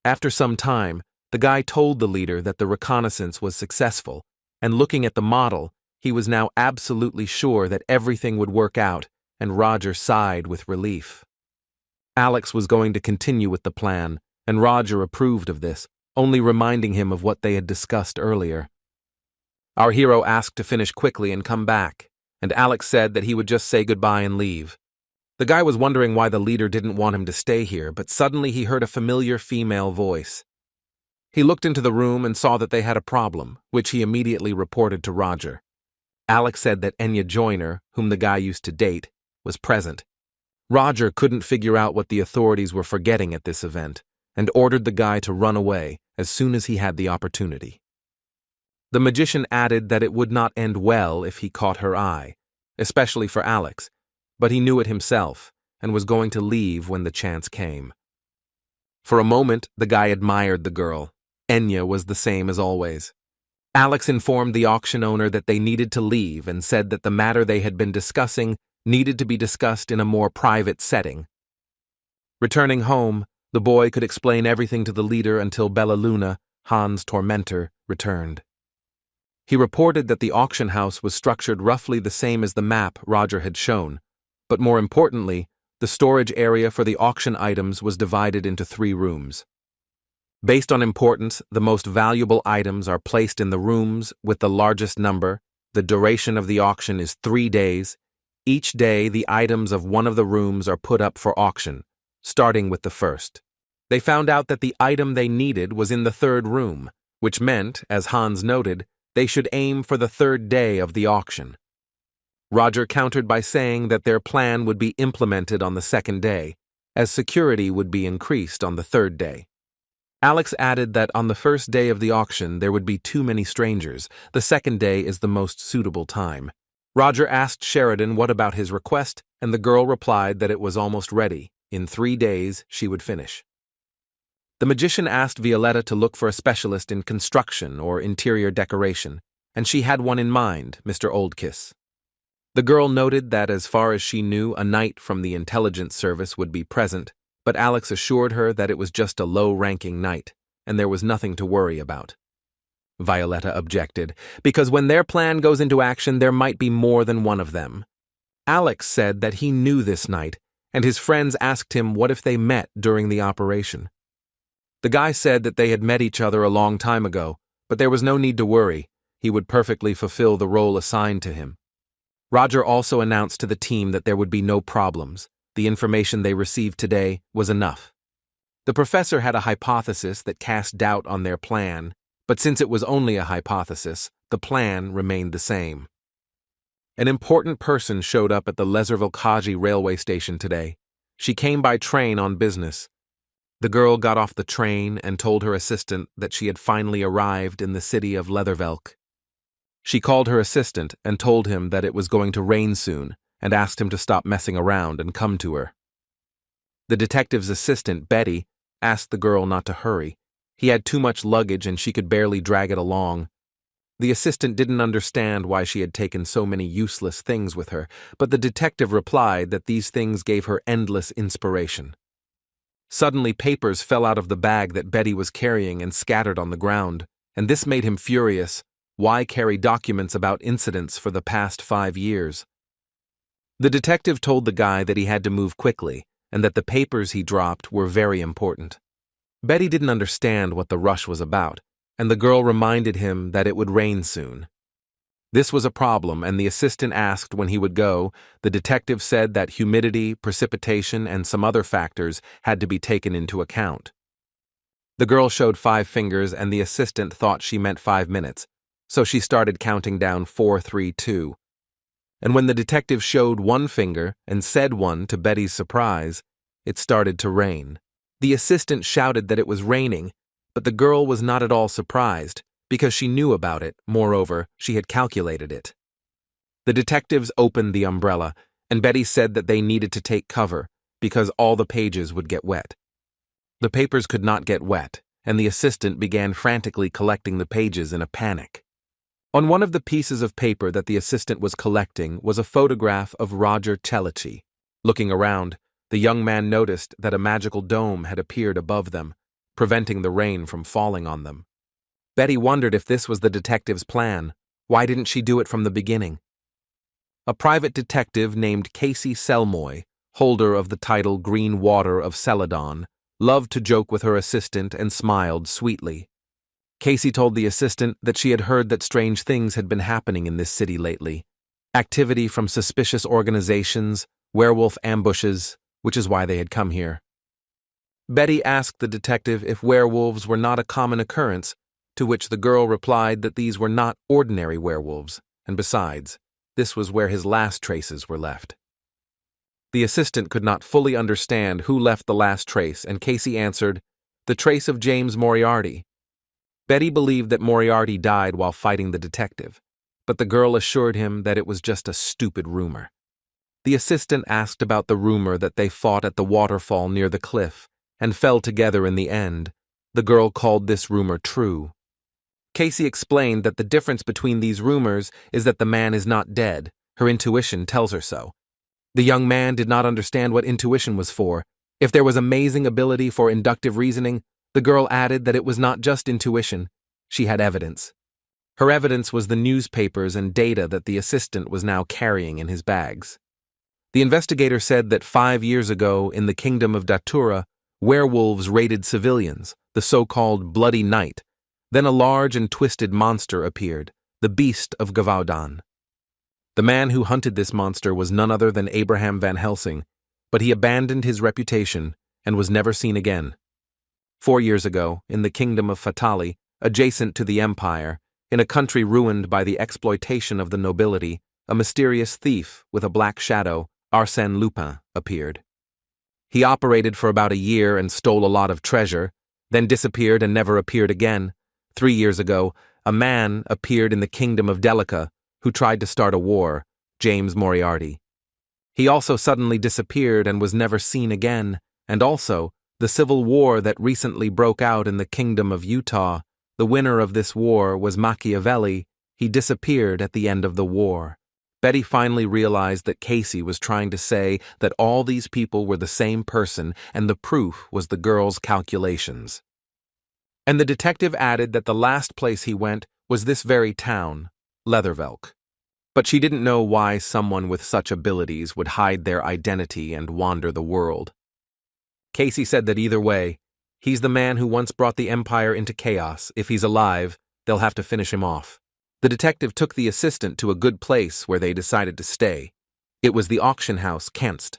After some time, the guy told the leader that the reconnaissance was successful, and looking at the model, he was now absolutely sure that everything would work out, and Roger sighed with relief. Alex was going to continue with the plan, and Roger approved of this, only reminding him of what they had discussed earlier. Our hero asked to finish quickly and come back, and Alex said that he would just say goodbye and leave. The guy was wondering why the leader didn't want him to stay here, but suddenly he heard a familiar female voice. He looked into the room and saw that they had a problem, which he immediately reported to Roger. Alex said that Enya Joyner, whom the guy used to date, was present. Roger couldn't figure out what the authorities were forgetting at this event and ordered the guy to run away as soon as he had the opportunity. The magician added that it would not end well if he caught her eye, especially for Alex, but he knew it himself and was going to leave when the chance came. For a moment, the guy admired the girl. Enya was the same as always. Alex informed the auction owner that they needed to leave and said that the matter they had been discussing needed to be discussed in a more private setting. Returning home, the boy could explain everything to the leader until Bella Luna, Han's tormentor, returned. He reported that the auction house was structured roughly the same as the map Roger had shown, but more importantly, the storage area for the auction items was divided into 3 rooms. Based on importance, the most valuable items are placed in the rooms with the largest number. The duration of the auction is 3 days. Each day, the items of one of the rooms are put up for auction, starting with the first. They found out that the item they needed was in the 3rd room, which meant, as Hans noted, they should aim for the 3rd day of the auction. Roger countered by saying that their plan would be implemented on the 2nd day, as security would be increased on the 3rd day. Alex added that on the 1st day of the auction there would be too many strangers. The 2nd day is the most suitable time. Roger asked Sheridan what about his request, and the girl replied that it was almost ready. In 3 days, she would finish. The magician asked Violetta to look for a specialist in construction or interior decoration, and she had one in mind, Mr. Oldkiss. The girl noted that as far as she knew, a knight from the intelligence service would be present, but Alex assured her that it was just a low-ranking knight, and there was nothing to worry about. Violetta objected, because when their plan goes into action, there might be more than one of them. Alex said that he knew this knight, and his friends asked him what if they met during the operation. The guy said that they had met each other a long time ago, but there was no need to worry. He would perfectly fulfill the role assigned to him. Roger also announced to the team that there would be no problems. The information they received today was enough. The professor had a hypothesis that cast doubt on their plan, but since it was only a hypothesis, the plan remained the same. An important person showed up at the Lezerville-Kaji railway station today. She came by train on business. The girl got off the train and told her assistant that she had finally arrived in the city of Leathervelk. She called her assistant and told him that it was going to rain soon and asked him to stop messing around and come to her. The detective's assistant, Betty, asked the girl not to hurry. He had too much luggage and she could barely drag it along. The assistant didn't understand why she had taken so many useless things with her, but the detective replied that these things gave her endless inspiration. Suddenly, papers fell out of the bag that Betty was carrying and scattered on the ground, and this made him furious. Why carry documents about incidents for the past 5 years? The detective told the guy that he had to move quickly and that the papers he dropped were very important. Betty didn't understand what the rush was about, and the girl reminded him that it would rain soon. This was a problem, and the assistant asked when he would go. The detective said that humidity, precipitation, and some other factors had to be taken into account. The girl showed 5 fingers, and the assistant thought she meant 5 minutes, so she started counting down 4, 3, 2. And when the detective showed 1 finger and said 1 to Betty's surprise, it started to rain. The assistant shouted that it was raining, but the girl was not at all surprised, because she knew about it. Moreover, she had calculated it. The detectives opened the umbrella, and Betty said that they needed to take cover, because all the pages would get wet. The papers could not get wet, and the assistant began frantically collecting the pages in a panic. On one of the pieces of paper that the assistant was collecting was a photograph of Roger Chelici. Looking around, the young man noticed that a magical dome had appeared above them, preventing the rain from falling on them. Betty wondered if this was the detective's plan. Why didn't she do it from the beginning? A private detective named Casey Selmoy, holder of the title Green Water of Celadon, loved to joke with her assistant and smiled sweetly. Casey told the assistant that she had heard that strange things had been happening in this city lately. Activity from suspicious organizations, werewolf ambushes, which is why they had come here. Betty asked the detective if werewolves were not a common occurrence, to which the girl replied that these were not ordinary werewolves, and besides, this was where his last traces were left. The assistant could not fully understand who left the last trace, and Casey answered, "The trace of James Moriarty." Betty believed that Moriarty died while fighting the detective, but the girl assured him that it was just a stupid rumor. The assistant asked about the rumor that they fought at the waterfall near the cliff and fell together in the end. The girl called this rumor true. Casey explained that the difference between these rumors is that the man is not dead. Her intuition tells her so. The young man did not understand what intuition was for. If there was amazing ability for inductive reasoning, the girl added that it was not just intuition. She had evidence. Her evidence was the newspapers and data that the assistant was now carrying in his bags. The investigator said that 5 years ago in the kingdom of Datura, werewolves raided civilians, the so-called Bloody Night. Then a large and twisted monster appeared, the Beast of Gavaudan. The man who hunted this monster was none other than Abraham Van Helsing, but he abandoned his reputation and was never seen again. 4 years ago, in the kingdom of Fatali, adjacent to the Empire, in a country ruined by the exploitation of the nobility, a mysterious thief with a black shadow, Arsène Lupin, appeared. He operated for about a year and stole a lot of treasure, then disappeared and never appeared again. 3 years ago, a man appeared in the kingdom of Delica who tried to start a war, James Moriarty. He also suddenly disappeared and was never seen again, and also, the civil war that recently broke out in the kingdom of Utah, the winner of this war was Machiavelli. He disappeared at the end of the war. Betty finally realized that Casey was trying to say that all these people were the same person, and the proof was the girl's calculations. And the detective added that the last place he went was this very town, Leathervelk. But she didn't know why someone with such abilities would hide their identity and wander the world. Casey said that either way, he's the man who once brought the Empire into chaos. If he's alive, they'll have to finish him off. The detective took the assistant to a good place where they decided to stay. It was the auction house, Kenst.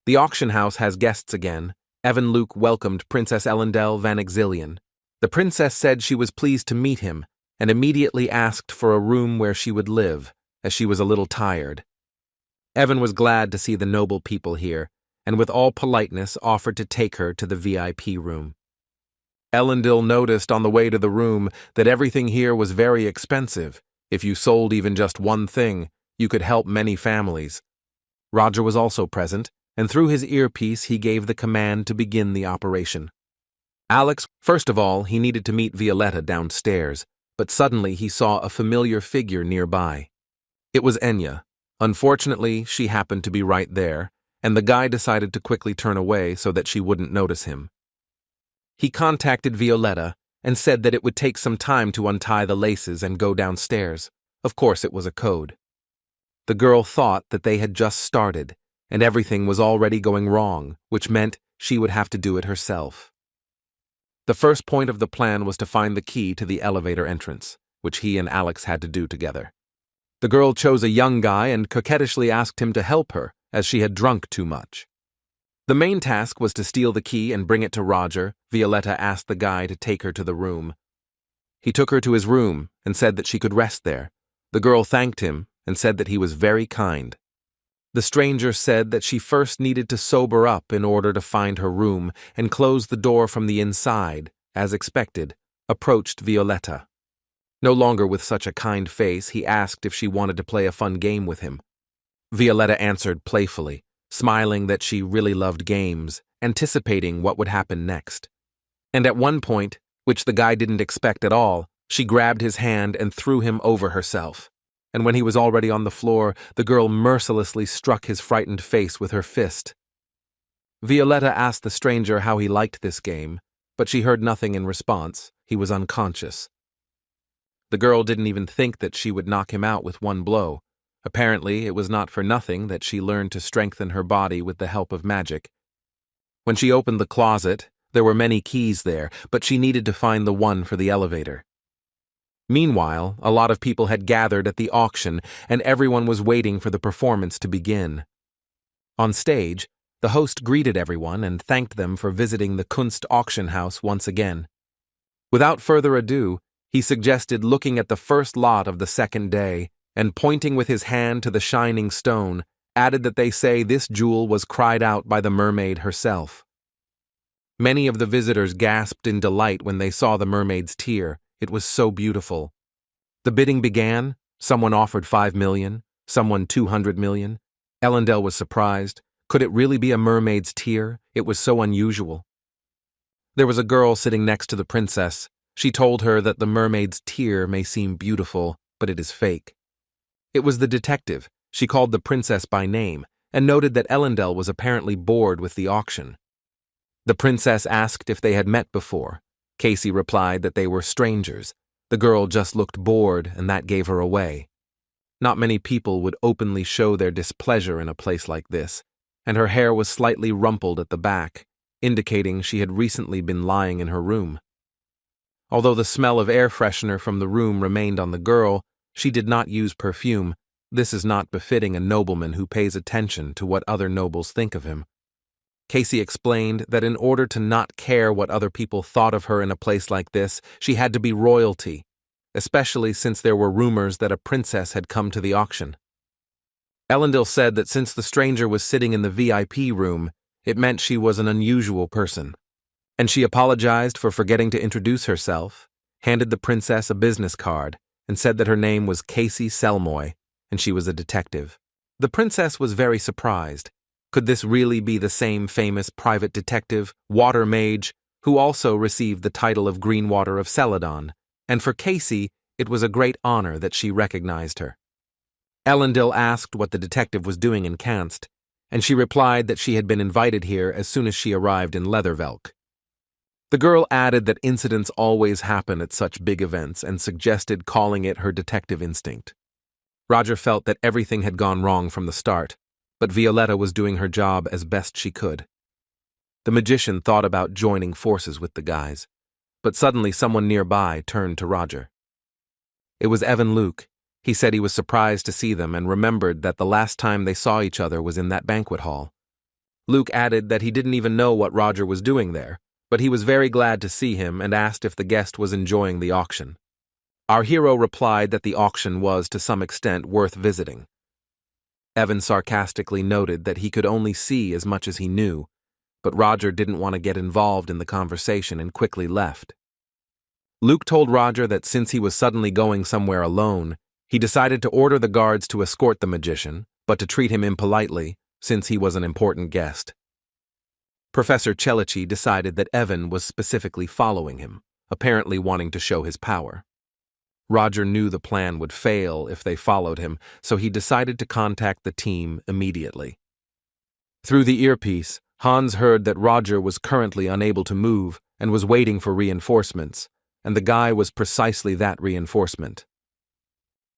The auction house has guests again. Evan Luke welcomed Princess Elendel Van Exilian. The princess said she was pleased to meet him and immediately asked for a room where she would live, as she was a little tired. Evan was glad to see the noble people here, and with all politeness offered to take her to the VIP room. Elendil noticed on the way to the room that everything here was very expensive. If you sold even just one thing, you could help many families. Roger was also present, and through his earpiece he gave the command to begin the operation. First of all, he needed to meet Violetta downstairs, but suddenly he saw a familiar figure nearby. It was Enya. Unfortunately, she happened to be right there, and the guy decided to quickly turn away so that she wouldn't notice him. He contacted Violetta and said that it would take some time to untie the laces and go downstairs. Of course, it was a code. The girl thought that they had just started, and everything was already going wrong, which meant she would have to do it herself. The first point of the plan was to find the key to the elevator entrance, which he and Alex had to do together. The girl chose a young guy and coquettishly asked him to help her, as she had drunk too much. The main task was to steal the key and bring it to Roger. Violetta asked the guy to take her to the room. He took her to his room and said that she could rest there. The girl thanked him and said that he was very kind. The stranger said that she first needed to sober up in order to find her room and closed the door from the inside, as expected, approached Violetta. No longer with such a kind face, he asked if she wanted to play a fun game with him. Violetta answered playfully, smiling that she really loved games, anticipating what would happen next. And at one point, which the guy didn't expect at all, she grabbed his hand and threw him over herself. And when he was already on the floor, the girl mercilessly struck his frightened face with her fist. Violetta asked the stranger how he liked this game, but she heard nothing in response. He was unconscious. The girl didn't even think that she would knock him out with one blow. Apparently, it was not for nothing that she learned to strengthen her body with the help of magic. When she opened the closet, there were many keys there, but she needed to find the one for the elevator. Meanwhile, a lot of people had gathered at the auction, and everyone was waiting for the performance to begin. On stage, the host greeted everyone and thanked them for visiting the Kunst auction house once again. Without further ado, he suggested looking at the first lot of the second day, and pointing with his hand to the shining stone, added that they say this jewel was cried out by the mermaid herself. Many of the visitors gasped in delight when they saw the mermaid's tear. It was so beautiful. The bidding began. Someone offered 5 million, someone 200 million. Elendel was surprised. Could it really be a mermaid's tear? It was so unusual. There was a girl sitting next to the princess. She told her that the mermaid's tear may seem beautiful, but it is fake. It was the detective. She called the princess by name and noted that Elendel was apparently bored with the auction. The princess asked if they had met before. Casey replied that they were strangers. The girl just looked bored, and that gave her away. Not many people would openly show their displeasure in a place like this, and her hair was slightly rumpled at the back, indicating she had recently been lying in her room. Although the smell of air freshener from the room remained on the girl, she did not use perfume. This is not befitting a nobleman who pays attention to what other nobles think of him. Casey explained that in order to not care what other people thought of her in a place like this, she had to be royalty, especially since there were rumors that a princess had come to the auction. Elendil said that since the stranger was sitting in the VIP room, it meant she was an unusual person, and she apologized for forgetting to introduce herself, handed the princess a business card, and said that her name was Casey Selmoy, and she was a detective. The princess was very surprised. Could this really be the same famous private detective, Water Mage, who also received the title of Greenwater of Celadon? And for Casey, it was a great honor that she recognized her. Elendil asked what the detective was doing in Kanst, and she replied that she had been invited here as soon as she arrived in Leathervelk. The girl added that incidents always happen at such big events and suggested calling it her detective instinct. Roger felt that everything had gone wrong from the start, but Violetta was doing her job as best she could. The magician thought about joining forces with the guys, but suddenly someone nearby turned to Roger. It was Evan Luke. He said he was surprised to see them and remembered that the last time they saw each other was in that banquet hall. Luke added that he didn't even know what Roger was doing there, but he was very glad to see him and asked if the guest was enjoying the auction. Our hero replied that the auction was, to some extent, worth visiting. Evan sarcastically noted that he could only see as much as he knew, but Roger didn't want to get involved in the conversation and quickly left. Luke told Roger that since he was suddenly going somewhere alone, he decided to order the guards to escort the magician, but to treat him impolitely, since he was an important guest. Professor Celici decided that Evan was specifically following him, apparently wanting to show his power. Roger knew the plan would fail if they followed him, so he decided to contact the team immediately. Through the earpiece, Hans heard that Roger was currently unable to move and was waiting for reinforcements, and the guy was precisely that reinforcement.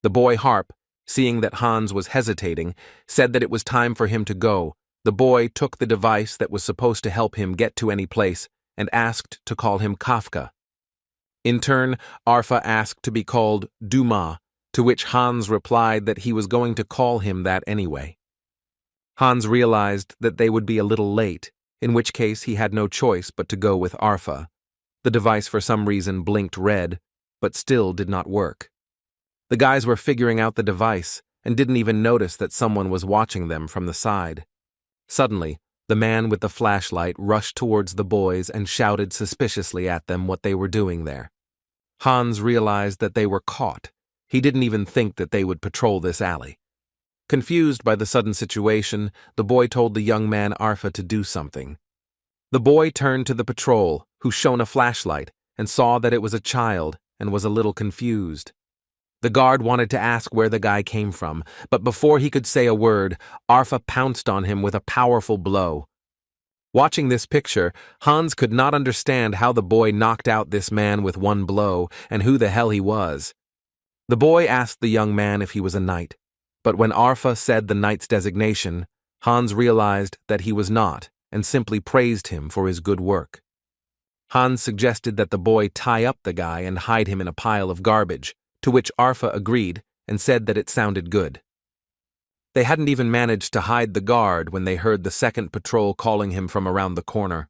The boy Harp, seeing that Hans was hesitating, said that it was time for him to go. The boy took the device that was supposed to help him get to any place and asked to call him Kafka. In turn, Arfa asked to be called Dumas, to which Hans replied that he was going to call him that anyway. Hans realized that they would be a little late, in which case he had no choice but to go with Arfa. The device for some reason blinked red, but still did not work. The guys were figuring out the device and didn't even notice that someone was watching them from the side. Suddenly, the man with the flashlight rushed towards the boys and shouted suspiciously at them what they were doing there. Hans realized that they were caught. He didn't even think that they would patrol this alley. Confused by the sudden situation, the boy told the young man Arfa to do something. The boy turned to the patrol, who shone a flashlight, and saw that it was a child and was a little confused. The guard wanted to ask where the guy came from, but before he could say a word, Arfa pounced on him with a powerful blow. Watching this picture, Hans could not understand how the boy knocked out this man with one blow and who the hell he was. The boy asked the young man if he was a knight, but when Arfa said the knight's designation, Hans realized that he was not and simply praised him for his good work. Hans suggested that the boy tie up the guy and hide him in a pile of garbage, to which Arfa agreed and said that it sounded good. They hadn't even managed to hide the guard when they heard the second patrol calling him from around the corner.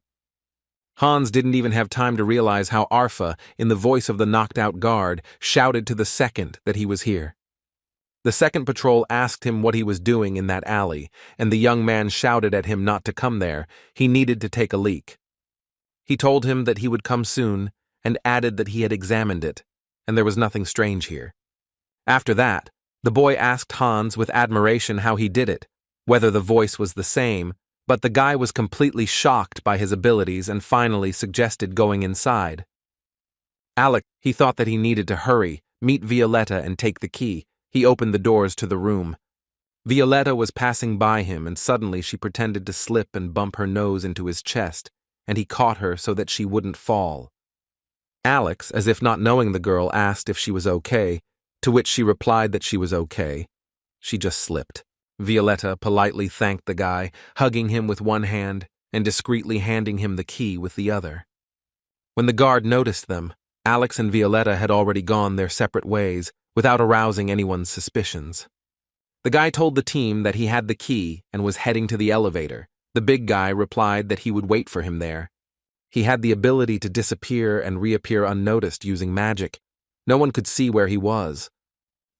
Hans didn't even have time to realize how Arfa, in the voice of the knocked-out guard, shouted to the second that he was here. The second patrol asked him what he was doing in that alley, and the young man shouted at him not to come there. He needed to take a leak. He told him that he would come soon, and added that he had examined it, and there was nothing strange here. After that, the boy asked Hans with admiration how he did it, whether the voice was the same, but the guy was completely shocked by his abilities and finally suggested going inside. Alex, he thought that he needed to hurry, meet Violetta and take the key. He opened the doors to the room. Violetta was passing by him, and suddenly she pretended to slip and bump her nose into his chest, and he caught her so that she wouldn't fall. Alex, as if not knowing the girl, asked if she was okay, to which she replied that she was okay. She just slipped. Violetta politely thanked the guy, hugging him with one hand and discreetly handing him the key with the other. When the guard noticed them, Alex and Violetta had already gone their separate ways, without arousing anyone's suspicions. The guy told the team that he had the key and was heading to the elevator. The big guy replied that he would wait for him there. He had the ability to disappear and reappear unnoticed using magic. No one could see where he was.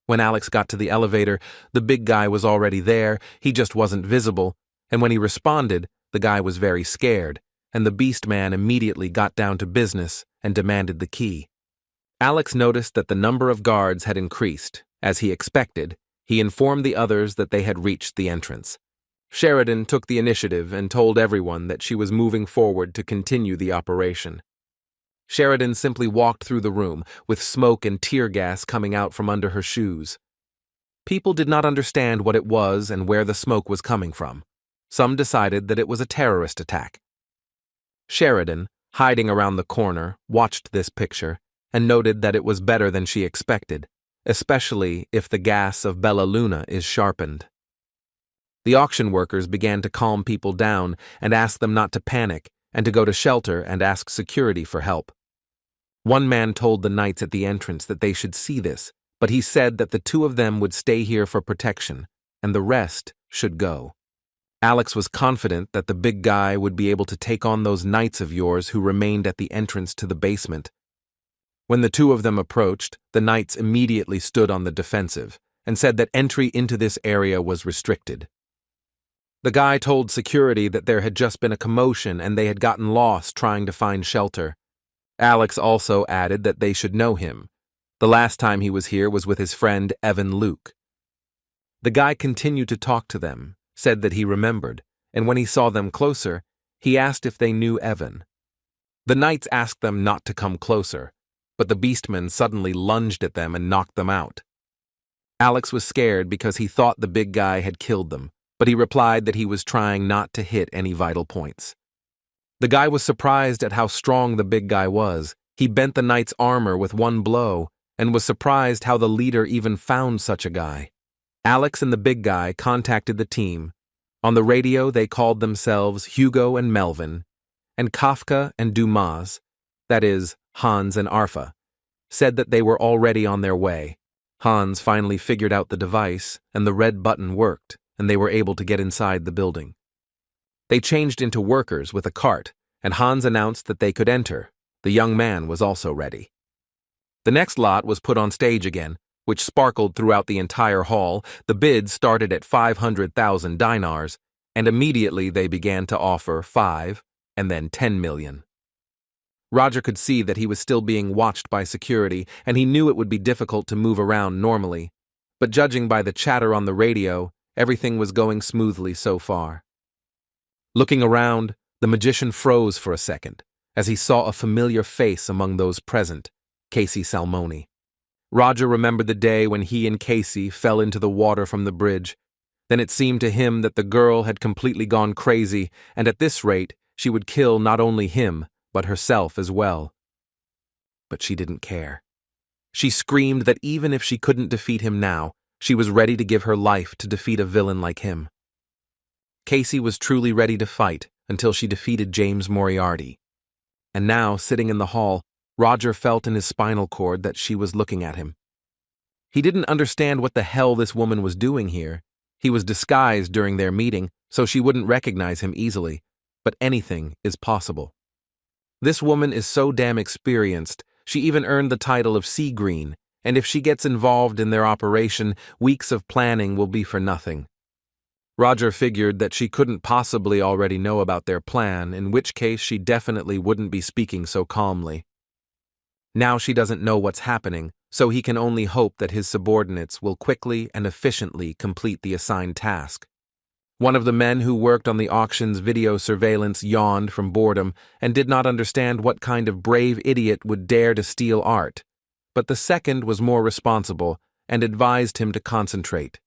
When Alex got to the elevator, the big guy was already there, he just wasn't visible, and when he responded, the guy was very scared, and the beast man immediately got down to business and demanded the key. Alex noticed that the number of guards had increased. As he expected, he informed the others that they had reached the entrance. Sheridan took the initiative and told everyone that she was moving forward to continue the operation. Sheridan simply walked through the room, with smoke and tear gas coming out from under her shoes. People did not understand what it was and where the smoke was coming from. Some decided that it was a terrorist attack. Sheridan, hiding around the corner, watched this picture and noted that it was better than she expected, especially if the gas of Bella Luna is sharpened. The auction workers began to calm people down and ask them not to panic and to go to shelter and ask security for help. One man told the knights at the entrance that they should see this, but he said that the two of them would stay here for protection, and the rest should go. Alex was confident that the big guy would be able to take on those knights of yours who remained at the entrance to the basement. When the two of them approached, the knights immediately stood on the defensive and said that entry into this area was restricted. The guy told security that there had just been a commotion and they had gotten lost trying to find shelter. Alex also added that they should know him. The last time he was here was with his friend Evan Luke. The guy continued to talk to them, said that he remembered, and when he saw them closer, he asked if they knew Evan. The knights asked them not to come closer, but the beastman suddenly lunged at them and knocked them out. Alex was scared because he thought the big guy had killed them, but he replied that he was trying not to hit any vital points. The guy was surprised at how strong the big guy was. He bent the knight's armor with one blow and was surprised how the leader even found such a guy. Alex and the big guy contacted the team. On the radio, they called themselves Hugo and Melvin, and Kafka and Dumas, that is, Hans and Arfa, said that they were already on their way. Hans finally figured out the device, and the red button worked, and they were able to get inside the building. They changed into workers with a cart, and Hans announced that they could enter. The young man was also ready. The next lot was put on stage again, which sparkled throughout the entire hall. The bids started at 500,000 dinars, and immediately they began to offer 5 and then 10 million. Roger could see that he was still being watched by security, and he knew it would be difficult to move around normally. But judging by the chatter on the radio, everything was going smoothly so far. Looking around, the magician froze for a second, as he saw a familiar face among those present, Casey Salmoni. Roger remembered the day when he and Casey fell into the water from the bridge. Then it seemed to him that the girl had completely gone crazy, and at this rate, she would kill not only him, but herself as well. But she didn't care. She screamed that even if she couldn't defeat him now, she was ready to give her life to defeat a villain like him. Casey was truly ready to fight until she defeated James Moriarty. And now, sitting in the hall, Roger felt in his spinal cord that she was looking at him. He didn't understand what the hell this woman was doing here. He was disguised during their meeting, so she wouldn't recognize him easily, but anything is possible. This woman is so damn experienced, she even earned the title of Sea Green, and if she gets involved in their operation, weeks of planning will be for nothing. Roger figured that she couldn't possibly already know about their plan, in which case she definitely wouldn't be speaking so calmly. Now she doesn't know what's happening, so he can only hope that his subordinates will quickly and efficiently complete the assigned task. One of the men who worked on the auction's video surveillance yawned from boredom and did not understand what kind of brave idiot would dare to steal art, but the second was more responsible and advised him to concentrate.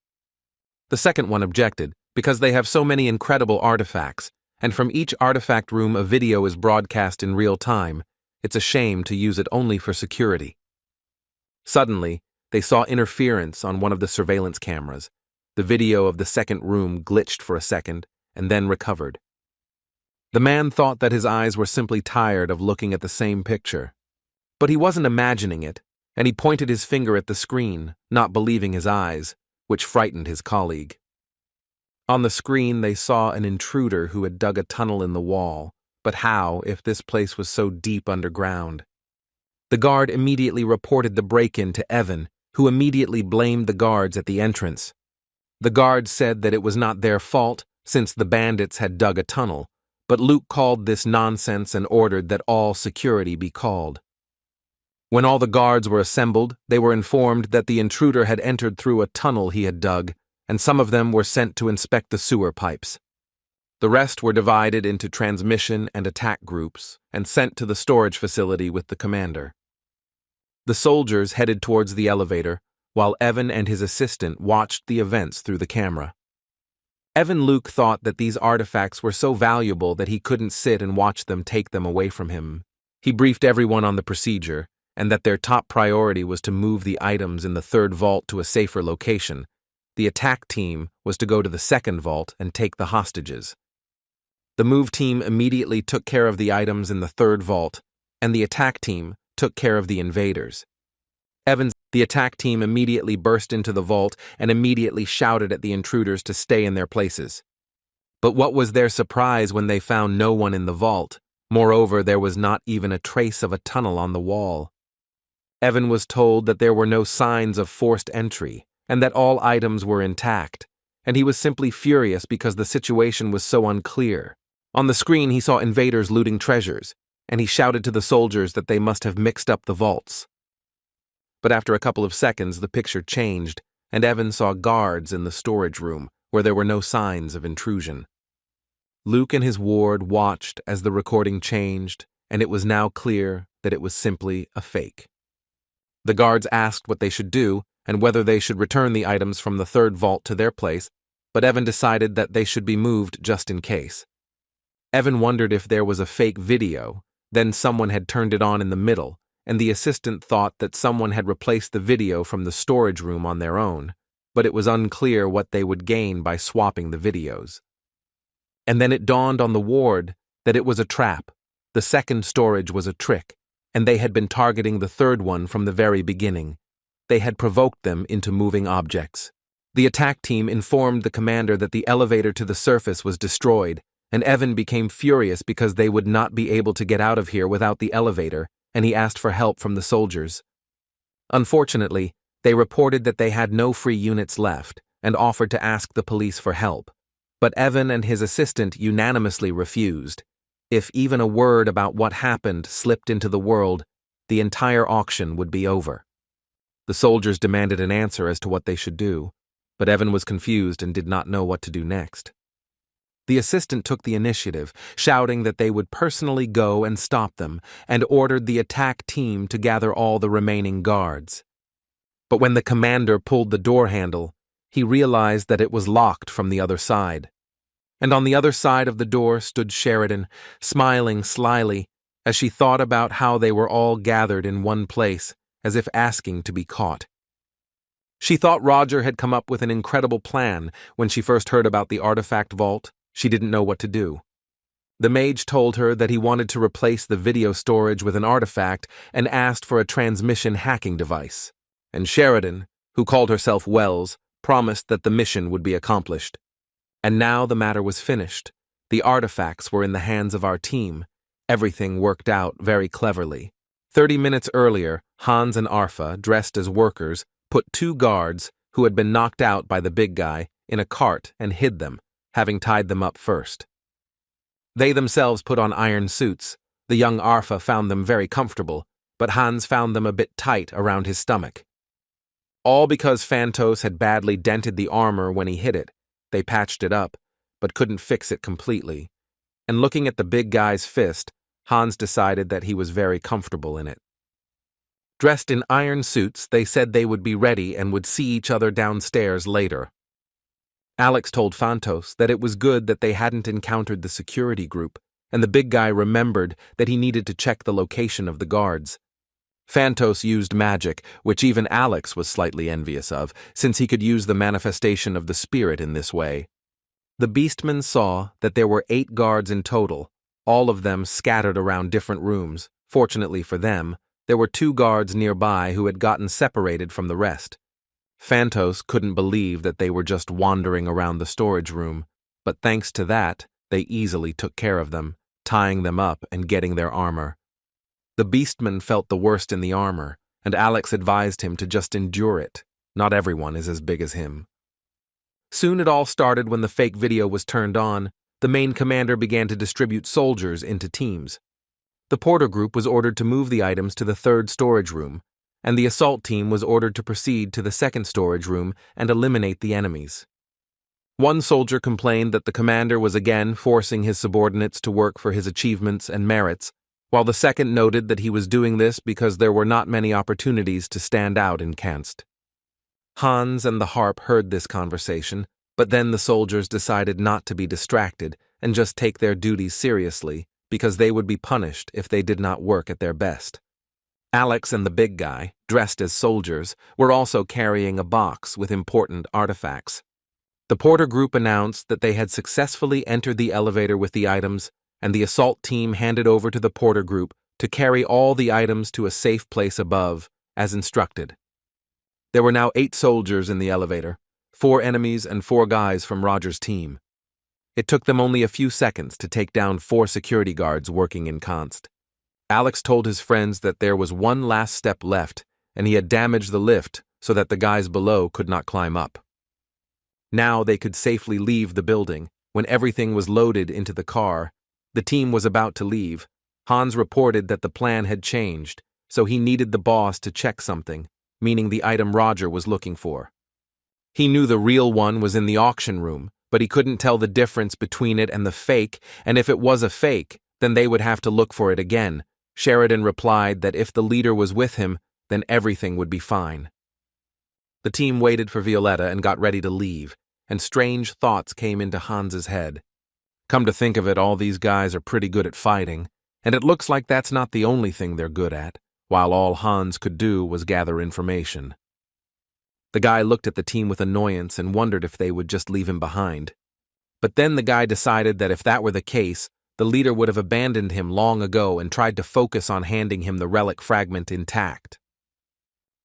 The second one objected, because they have so many incredible artifacts, and from each artifact room a video is broadcast in real time. It's a shame to use it only for security. Suddenly, they saw interference on one of the surveillance cameras. The video of the second room glitched for a second and then recovered. The man thought that his eyes were simply tired of looking at the same picture. But he wasn't imagining it, and he pointed his finger at the screen, not believing his eyes, which frightened his colleague. On the screen, they saw an intruder who had dug a tunnel in the wall. But how, if this place was so deep underground? The guard immediately reported the break-in to Evan, who immediately blamed the guards at the entrance. The guards said that it was not their fault, since the bandits had dug a tunnel, but Luke called this nonsense and ordered that all security be called. When all the guards were assembled, they were informed that the intruder had entered through a tunnel he had dug, and some of them were sent to inspect the sewer pipes. The rest were divided into transmission and attack groups and sent to the storage facility with the commander. The soldiers headed towards the elevator, while Evan and his assistant watched the events through the camera. Luke thought that these artifacts were so valuable that he couldn't sit and watch them take them away from him. He briefed everyone on the procedure, and that their top priority was to move the items in the third vault to a safer location. The attack team was to go to the second vault and take the hostages. The move team immediately took care of the items in the third vault, and the attack team took care of the invaders. The attack team immediately burst into the vault and immediately shouted at the intruders to stay in their places. But what was their surprise when they found no one in the vault? Moreover, there was not even a trace of a tunnel on the wall. Evan was told that there were no signs of forced entry, and that all items were intact, and he was simply furious because the situation was so unclear. On the screen, he saw invaders looting treasures, and he shouted to the soldiers that they must have mixed up the vaults. But after a couple of seconds, the picture changed, and Evan saw guards in the storage room, where there were no signs of intrusion. Luke and his ward watched as the recording changed, and it was now clear that it was simply a fake. The guards asked what they should do, and whether they should return the items from the third vault to their place, but Evan decided that they should be moved just in case. Evan wondered if there was a fake video, then someone had turned it on in the middle, and the assistant thought that someone had replaced the video from the storage room on their own, but it was unclear what they would gain by swapping the videos. And then it dawned on the ward that it was a trap. The second storage was a trick, and they had been targeting the third one from the very beginning. They had provoked them into moving objects. The attack team informed the commander that the elevator to the surface was destroyed, and Evan became furious because they would not be able to get out of here without the elevator, and he asked for help from the soldiers. Unfortunately, they reported that they had no free units left and offered to ask the police for help, but Evan and his assistant unanimously refused. If even a word about what happened slipped into the world, the entire auction would be over. The soldiers demanded an answer as to what they should do, but Evan was confused and did not know what to do next. The assistant took the initiative, shouting that they would personally go and stop them, and ordered the attack team to gather all the remaining guards. But when the commander pulled the door handle, he realized that it was locked from the other side. And on the other side of the door stood Sheridan, smiling slyly, as she thought about how they were all gathered in one place, as if asking to be caught. She thought Roger had come up with an incredible plan when she first heard about the artifact vault. She didn't know what to do. The mage told her that he wanted to replace the video storage with an artifact and asked for a transmission hacking device. And Sheridan, who called herself Wells, promised that the mission would be accomplished. And now the matter was finished. The artifacts were in the hands of our team. Everything worked out very cleverly. 30 minutes earlier, Hans and Arfa, dressed as workers, put two guards, who had been knocked out by the big guy, in a cart and hid them, having tied them up first. They themselves put on iron suits. The young Arfa found them very comfortable, but Hans found them a bit tight around his stomach. All because Phantos had badly dented the armor when he hit it. They patched it up, but couldn't fix it completely. And looking at the big guy's fist, Hans decided that he was very comfortable in it. Dressed in iron suits, they said they would be ready and would see each other downstairs later. Alex told Phantos that it was good that they hadn't encountered the security group, and the big guy remembered that he needed to check the location of the guards. Phantos used magic, which even Alex was slightly envious of, since he could use the manifestation of the spirit in this way. The beastmen saw that there were 8 guards in total, all of them scattered around different rooms. Fortunately for them, there were 2 guards nearby who had gotten separated from the rest. Phantos couldn't believe that they were just wandering around the storage room, but thanks to that, they easily took care of them, tying them up and getting their armor. The beastman felt the worst in the armor, and Alex advised him to just endure it. Not everyone is as big as him. Soon it all started when the fake video was turned on. The main commander began to distribute soldiers into teams. The porter group was ordered to move the items to the 3rd storage room, and the assault team was ordered to proceed to the 2nd storage room and eliminate the enemies. One soldier complained that the commander was again forcing his subordinates to work for his achievements and merits, while the second noted that he was doing this because there were not many opportunities to stand out in Kanst. Hans and the harp heard this conversation, but then the soldiers decided not to be distracted and just take their duties seriously, because they would be punished if they did not work at their best. Alex and the big guy, dressed as soldiers, were also carrying a box with important artifacts. The porter group announced that they had successfully entered the elevator with the items, and the assault team handed over to the porter group to carry all the items to a safe place above, as instructed. There were now 8 soldiers in the elevator, 4 enemies and 4 guys from Roger's team. It took them only a few seconds to take down 4 security guards working in Kanst. Alex told his friends that there was one last step left, and he had damaged the lift so that the guys below could not climb up. Now they could safely leave the building. When everything was loaded into the car, the team was about to leave. Hans reported that the plan had changed, so he needed the boss to check something, meaning the item Roger was looking for. He knew the real one was in the auction room, but he couldn't tell the difference between it and the fake, and if it was a fake, then they would have to look for it again. Sheridan replied that if the leader was with him, then everything would be fine. The team waited for Violetta and got ready to leave, and strange thoughts came into Hans's head. Come to think of it, all these guys are pretty good at fighting, and it looks like that's not the only thing they're good at, while all Hans could do was gather information. The guy looked at the team with annoyance and wondered if they would just leave him behind. But then the guy decided that if that were the case, the leader would have abandoned him long ago and tried to focus on handing him the relic fragment intact.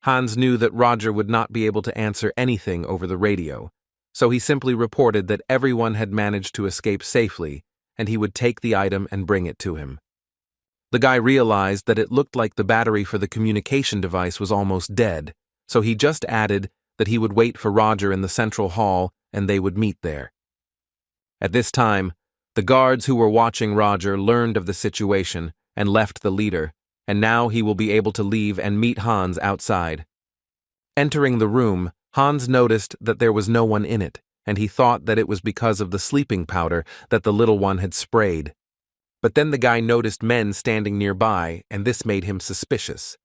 Hans knew that Roger would not be able to answer anything over the radio, so he simply reported that everyone had managed to escape safely, and he would take the item and bring it to him. The guy realized that it looked like the battery for the communication device was almost dead, so he just added that he would wait for Roger in the central hall and they would meet there. At this time, the guards who were watching Roger learned of the situation and left the leader, and now he will be able to leave and meet Hans outside. Entering the room, Hans noticed that there was no one in it, and he thought that it was because of the sleeping powder that the little one had sprayed. But then the guy noticed men standing nearby, and this made him suspicious.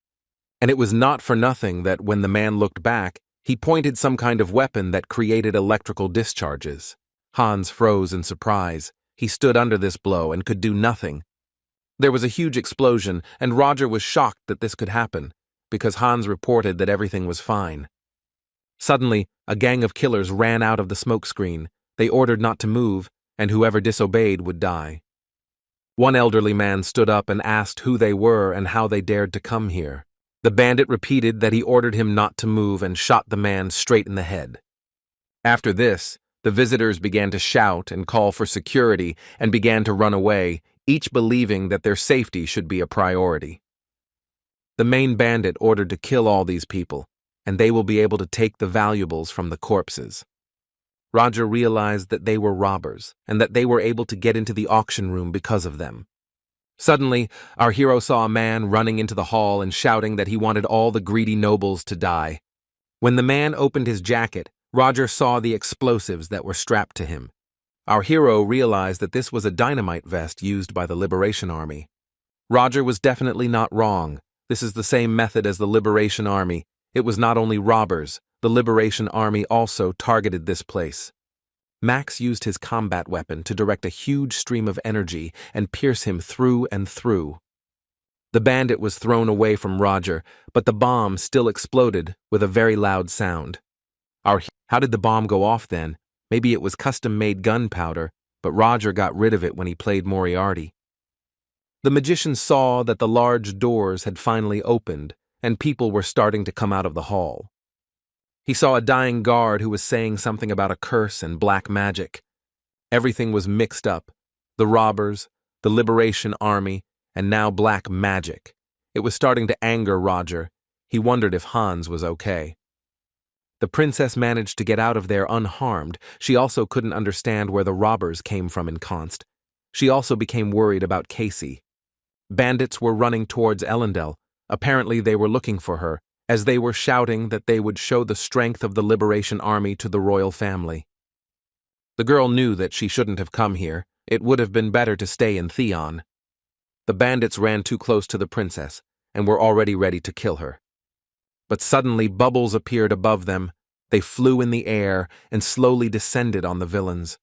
And it was not for nothing that when the man looked back, he pointed some kind of weapon that created electrical discharges. Hans froze in surprise. He stood under this blow and could do nothing. There was a huge explosion, and Roger was shocked that this could happen, because Hans reported that everything was fine. Suddenly, a gang of killers ran out of the smoke screen. They ordered not to move, and whoever disobeyed would die. One elderly man stood up and asked who they were and how they dared to come here. The bandit repeated that he ordered him not to move and shot the man straight in the head. After this, the visitors began to shout and call for security and began to run away, each believing that their safety should be a priority. The main bandit ordered to kill all these people, and they will be able to take the valuables from the corpses. Roger realized that they were robbers, and that they were able to get into the auction room because of them. Suddenly, our hero saw a man running into the hall and shouting that he wanted all the greedy nobles to die. When the man opened his jacket, Roger saw the explosives that were strapped to him. Our hero realized that this was a dynamite vest used by the Liberation Army. Roger was definitely not wrong. This is the same method as the Liberation Army. It was not only robbers, the Liberation Army also targeted this place. Max used his combat weapon to direct a huge stream of energy and pierce him through and through. The bandit was thrown away from Roger, but the bomb still exploded with a very loud sound. How did the bomb go off then? Maybe it was custom-made gunpowder, but Roger got rid of it when he played Moriarty. The magician saw that the large doors had finally opened, and people were starting to come out of the hall. He saw a dying guard who was saying something about a curse and black magic. Everything was mixed up. The robbers, the Liberation Army, and now black magic. It was starting to anger Roger. He wondered if Hans was okay. The princess managed to get out of there unharmed. She also couldn't understand where the robbers came from in Const. She also became worried about Casey. Bandits were running towards Ellendale. Apparently they were looking for her, as they were shouting that they would show the strength of the Liberation Army to the royal family. The girl knew that she shouldn't have come here. It would have been better to stay in Theon. The bandits ran too close to the princess, and were already ready to kill her. But suddenly bubbles appeared above them. They flew in the air and slowly descended on the villains.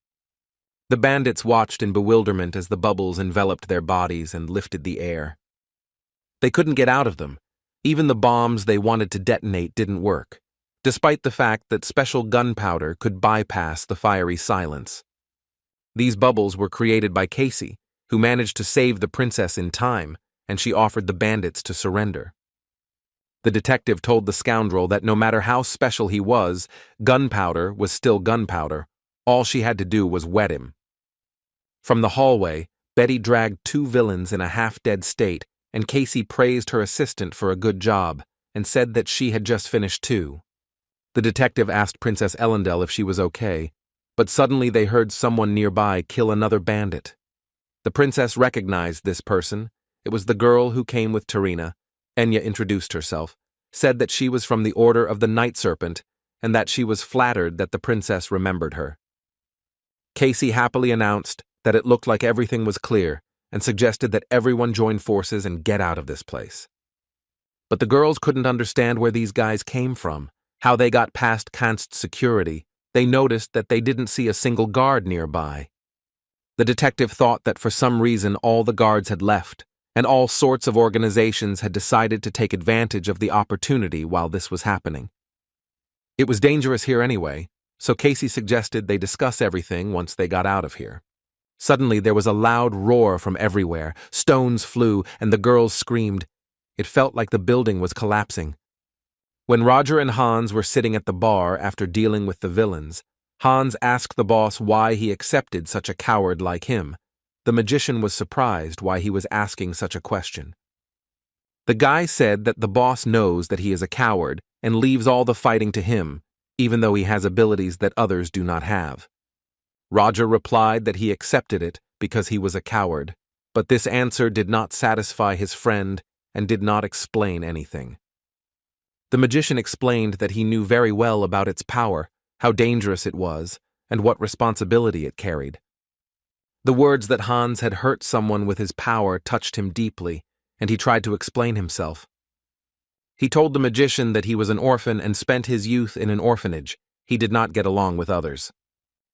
The bandits watched in bewilderment as the bubbles enveloped their bodies and lifted the air. They couldn't get out of them. Even the bombs they wanted to detonate didn't work, despite the fact that special gunpowder could bypass the fiery silence. These bubbles were created by Casey, who managed to save the princess in time, and she offered the bandits to surrender. The detective told the scoundrel that no matter how special he was, gunpowder was still gunpowder. All she had to do was wet him. From the hallway, Betty dragged two villains in a half-dead state, and Casey praised her assistant for a good job, and said that she had just finished too. The detective asked Princess Ellendale if she was okay, but suddenly they heard someone nearby kill another bandit. The princess recognized this person. It was the girl who came with Terrina. Enya introduced herself, said that she was from the Order of the Night Serpent, and that she was flattered that the princess remembered her. Casey happily announced that it looked like everything was clear, and suggested that everyone join forces and get out of this place. But the girls couldn't understand where these guys came from, how they got past Const's security. They noticed that they didn't see a single guard nearby. The detective thought that for some reason all the guards had left, and all sorts of organizations had decided to take advantage of the opportunity while this was happening. It was dangerous here anyway, so Casey suggested they discuss everything once they got out of here. Suddenly there was a loud roar from everywhere, stones flew, and the girls screamed. It felt like the building was collapsing. When Roger and Hans were sitting at the bar after dealing with the villains, Hans asked the boss why he accepted such a coward like him. The magician was surprised why he was asking such a question. The guy said that the boss knows that he is a coward and leaves all the fighting to him, even though he has abilities that others do not have. Roger replied that he accepted it because he was a coward, but this answer did not satisfy his friend and did not explain anything. The magician explained that he knew very well about its power, how dangerous it was, and what responsibility it carried. The words that Hans had hurt someone with his power touched him deeply, and he tried to explain himself. He told the magician that he was an orphan and spent his youth in an orphanage. He did not get along with others.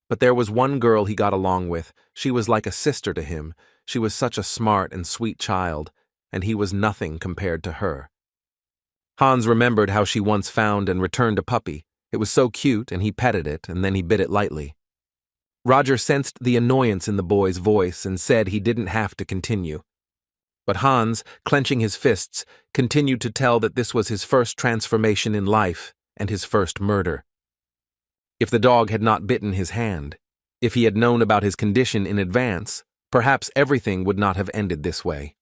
But there was one girl he got along with. She was like a sister to him. She was such a smart and sweet child, and he was nothing compared to her. Hans remembered how she once found and returned a puppy. It was so cute, and he petted it, and then he bit it lightly. Roger sensed the annoyance in the boy's voice and said he didn't have to continue. But Hans, clenching his fists, continued to tell that this was his first transformation in life and his first murder. If the dog had not bitten his hand, if he had known about his condition in advance, perhaps everything would not have ended this way.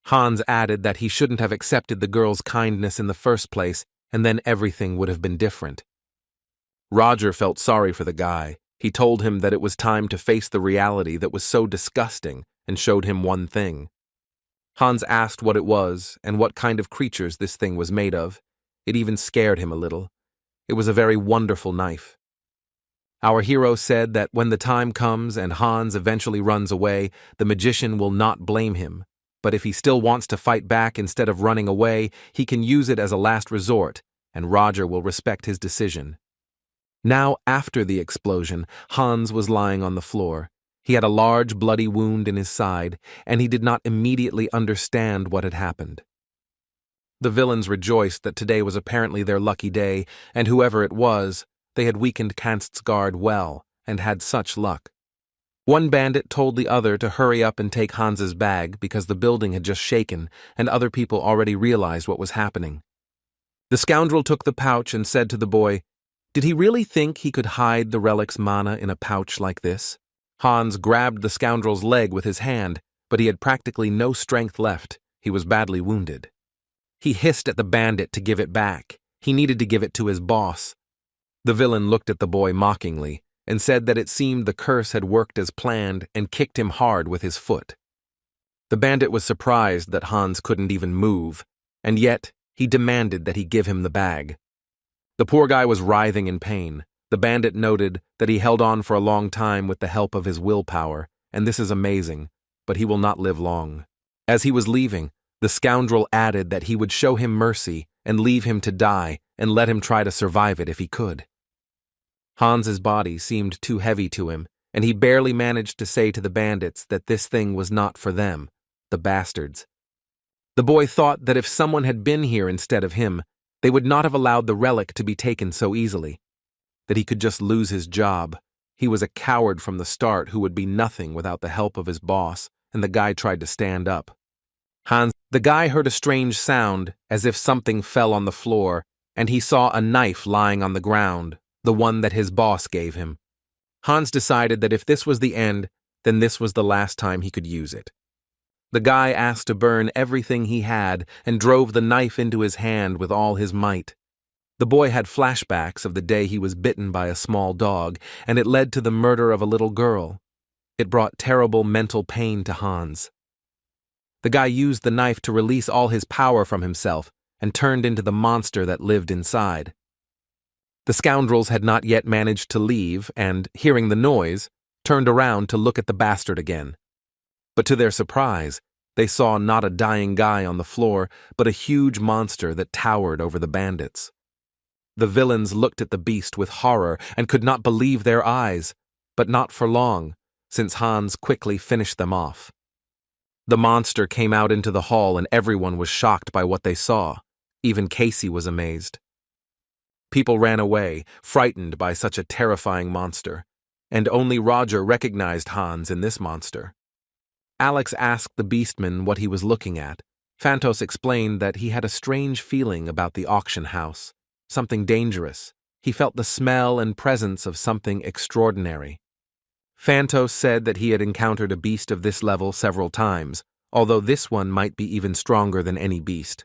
Hans added that he shouldn't have accepted the girl's kindness in the first place, and then everything would have been different. Roger felt sorry for the guy. He told him that it was time to face the reality that was so disgusting and showed him one thing. Hans asked what it was and what kind of creatures this thing was made of. It even scared him a little. It was a very wonderful knife. Our hero said that when the time comes and Hans eventually runs away, the magician will not blame him. But if he still wants to fight back instead of running away, he can use it as a last resort, and Roger will respect his decision. Now, after the explosion, Hans was lying on the floor. He had a large bloody wound in his side, and he did not immediately understand what had happened. The villains rejoiced that today was apparently their lucky day, and whoever it was, they had weakened Kanst's guard well, and had such luck. One bandit told the other to hurry up and take Hans's bag because the building had just shaken, and other people already realized what was happening. The scoundrel took the pouch and said to the boy, "Did he really think he could hide the relic's mana in a pouch like this?" Hans grabbed the scoundrel's leg with his hand, but he had practically no strength left. He was badly wounded. He hissed at the bandit to give it back. He needed to give it to his boss. The villain looked at the boy mockingly and said that it seemed the curse had worked as planned and kicked him hard with his foot. The bandit was surprised that Hans couldn't even move, and yet he demanded that he give him the bag. The poor guy was writhing in pain. The bandit noted that he held on for a long time with the help of his willpower, and this is amazing, but he will not live long. As he was leaving, the scoundrel added that he would show him mercy and leave him to die and let him try to survive it if he could. Hans's body seemed too heavy to him, and he barely managed to say to the bandits that this thing was not for them, the bastards. The boy thought that if someone had been here instead of him, they would not have allowed the relic to be taken so easily, that he could just lose his job. He was a coward from the start who would be nothing without the help of his boss, and the guy tried to stand up. The guy heard a strange sound, as if something fell on the floor, and he saw a knife lying on the ground, the one that his boss gave him. Hans decided that if this was the end, then this was the last time he could use it. The guy asked to burn everything he had and drove the knife into his hand with all his might. The boy had flashbacks of the day he was bitten by a small dog, and it led to the murder of a little girl. It brought terrible mental pain to Hans. The guy used the knife to release all his power from himself and turned into the monster that lived inside. The scoundrels had not yet managed to leave and, hearing the noise, turned around to look at the bastard again. But to their surprise, they saw not a dying guy on the floor, but a huge monster that towered over the bandits. The villains looked at the beast with horror and could not believe their eyes, but not for long, since Hans quickly finished them off. The monster came out into the hall and everyone was shocked by what they saw. Even Casey was amazed. People ran away, frightened by such a terrifying monster, and only Roger recognized Hans in this monster. Alex asked the beastman what he was looking at. Phantos explained that he had a strange feeling about the auction house, something dangerous. He felt the smell and presence of something extraordinary. Phantos said that he had encountered a beast of this level several times, although this one might be even stronger than any beast.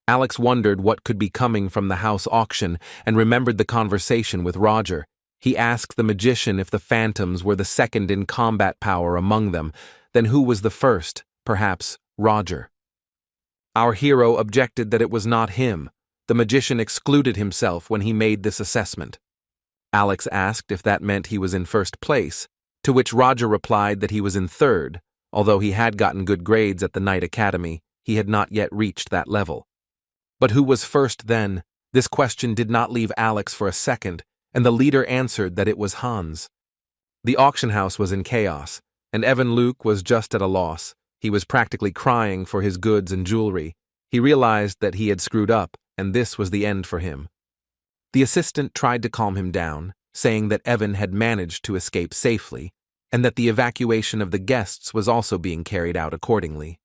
Alex wondered what could be coming from the house auction and remembered the conversation with Roger. He asked the magician if the phantoms were the second in combat power among them, then who was the first? Perhaps Roger. Our hero objected that it was not him. The magician excluded himself when he made this assessment. Alex asked if that meant he was in first place, to which Roger replied that he was in third. Although he had gotten good grades at the Knight Academy, he had not yet reached that level. But who was first then? This question did not leave Alex for a second, and the leader answered that it was Hans. The auction house was in chaos, and Evan Luke was just at a loss. He was practically crying for his goods and jewelry. He realized that he had screwed up, and this was the end for him. The assistant tried to calm him down, saying that Evan had managed to escape safely, and that the evacuation of the guests was also being carried out accordingly.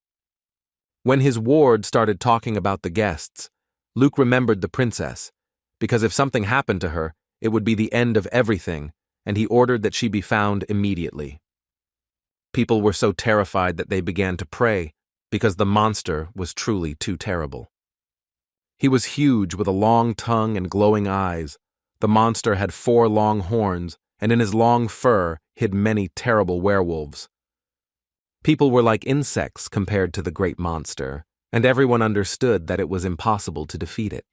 When his ward started talking about the guests, Luke remembered the princess, because if something happened to her, it would be the end of everything, and he ordered that she be found immediately. People were so terrified that they began to pray, because the monster was truly too terrible. He was huge with a long tongue and glowing eyes. The monster had 4 long horns, and in his long fur hid many terrible werewolves. People were like insects compared to the great monster, and everyone understood that it was impossible to defeat it.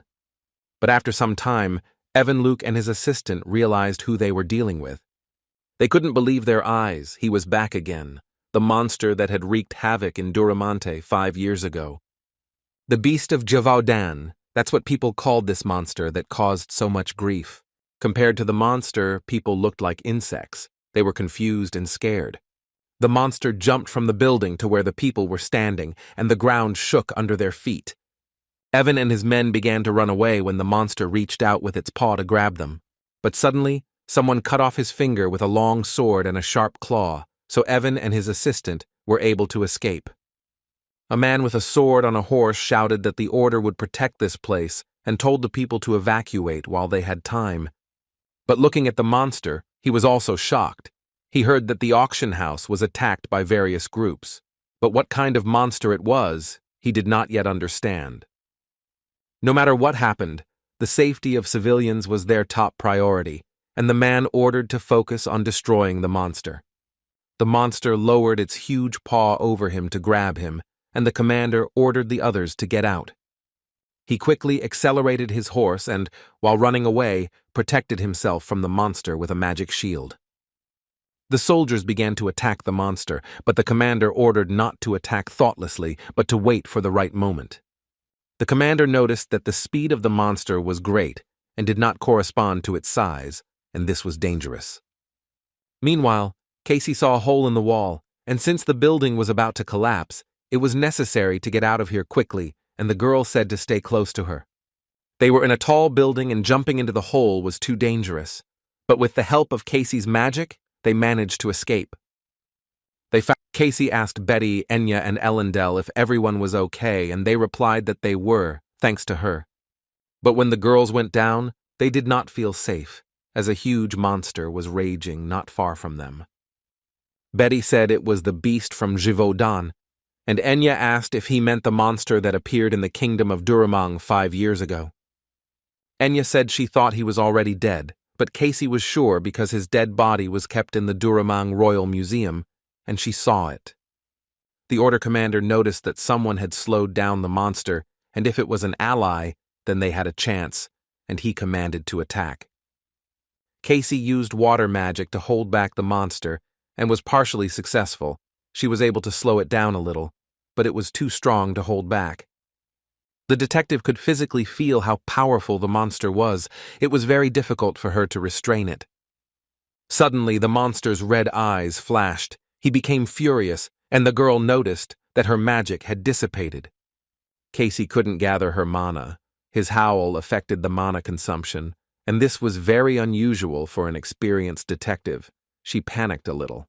But after some time, Evan Luke and his assistant realized who they were dealing with. They couldn't believe their eyes. He was back again, the monster that had wreaked havoc in Duramante 5 years ago. The Beast of Gévaudan, that's what people called this monster that caused so much grief. Compared to the monster, people looked like insects. They were confused and scared. The monster jumped from the building to where the people were standing, and the ground shook under their feet. Evan and his men began to run away when the monster reached out with its paw to grab them. But suddenly, someone cut off his finger with a long sword and a sharp claw, so Evan and his assistant were able to escape. A man with a sword on a horse shouted that the order would protect this place and told the people to evacuate while they had time. But looking at the monster, he was also shocked. He heard that the auction house was attacked by various groups, but what kind of monster it was, he did not yet understand. No matter what happened, the safety of civilians was their top priority, and the man ordered to focus on destroying the monster. The monster lowered its huge paw over him to grab him, and the commander ordered the others to get out. He quickly accelerated his horse and, while running away, protected himself from the monster with a magic shield. The soldiers began to attack the monster, but the commander ordered not to attack thoughtlessly, but to wait for the right moment. The commander noticed that the speed of the monster was great and did not correspond to its size, and this was dangerous. Meanwhile, Casey saw a hole in the wall, and since the building was about to collapse, it was necessary to get out of here quickly, and the girl said to stay close to her. They were in a tall building and jumping into the hole was too dangerous, but with the help of Casey's magic, they managed to escape. Casey asked Betty, Enya, and Ellendel if everyone was okay, and they replied that they were, thanks to her. But when the girls went down, they did not feel safe, as a huge monster was raging not far from them. Betty said it was the beast from Gévaudan, and Enya asked if he meant the monster that appeared in the kingdom of Duramang 5 years ago. Enya said she thought he was already dead, but Casey was sure because his dead body was kept in the Duramang Royal Museum, and she saw it. The order commander noticed that someone had slowed down the monster, and if it was an ally, then they had a chance, and he commanded to attack. Casey used water magic to hold back the monster, and was partially successful. She was able to slow it down a little, but it was too strong to hold back. The detective could physically feel how powerful the monster was. It was very difficult for her to restrain it. Suddenly, the monster's red eyes flashed. He became furious, and the girl noticed that her magic had dissipated. Casey couldn't gather her mana. His howl affected the mana consumption, and this was very unusual for an experienced detective. She panicked a little.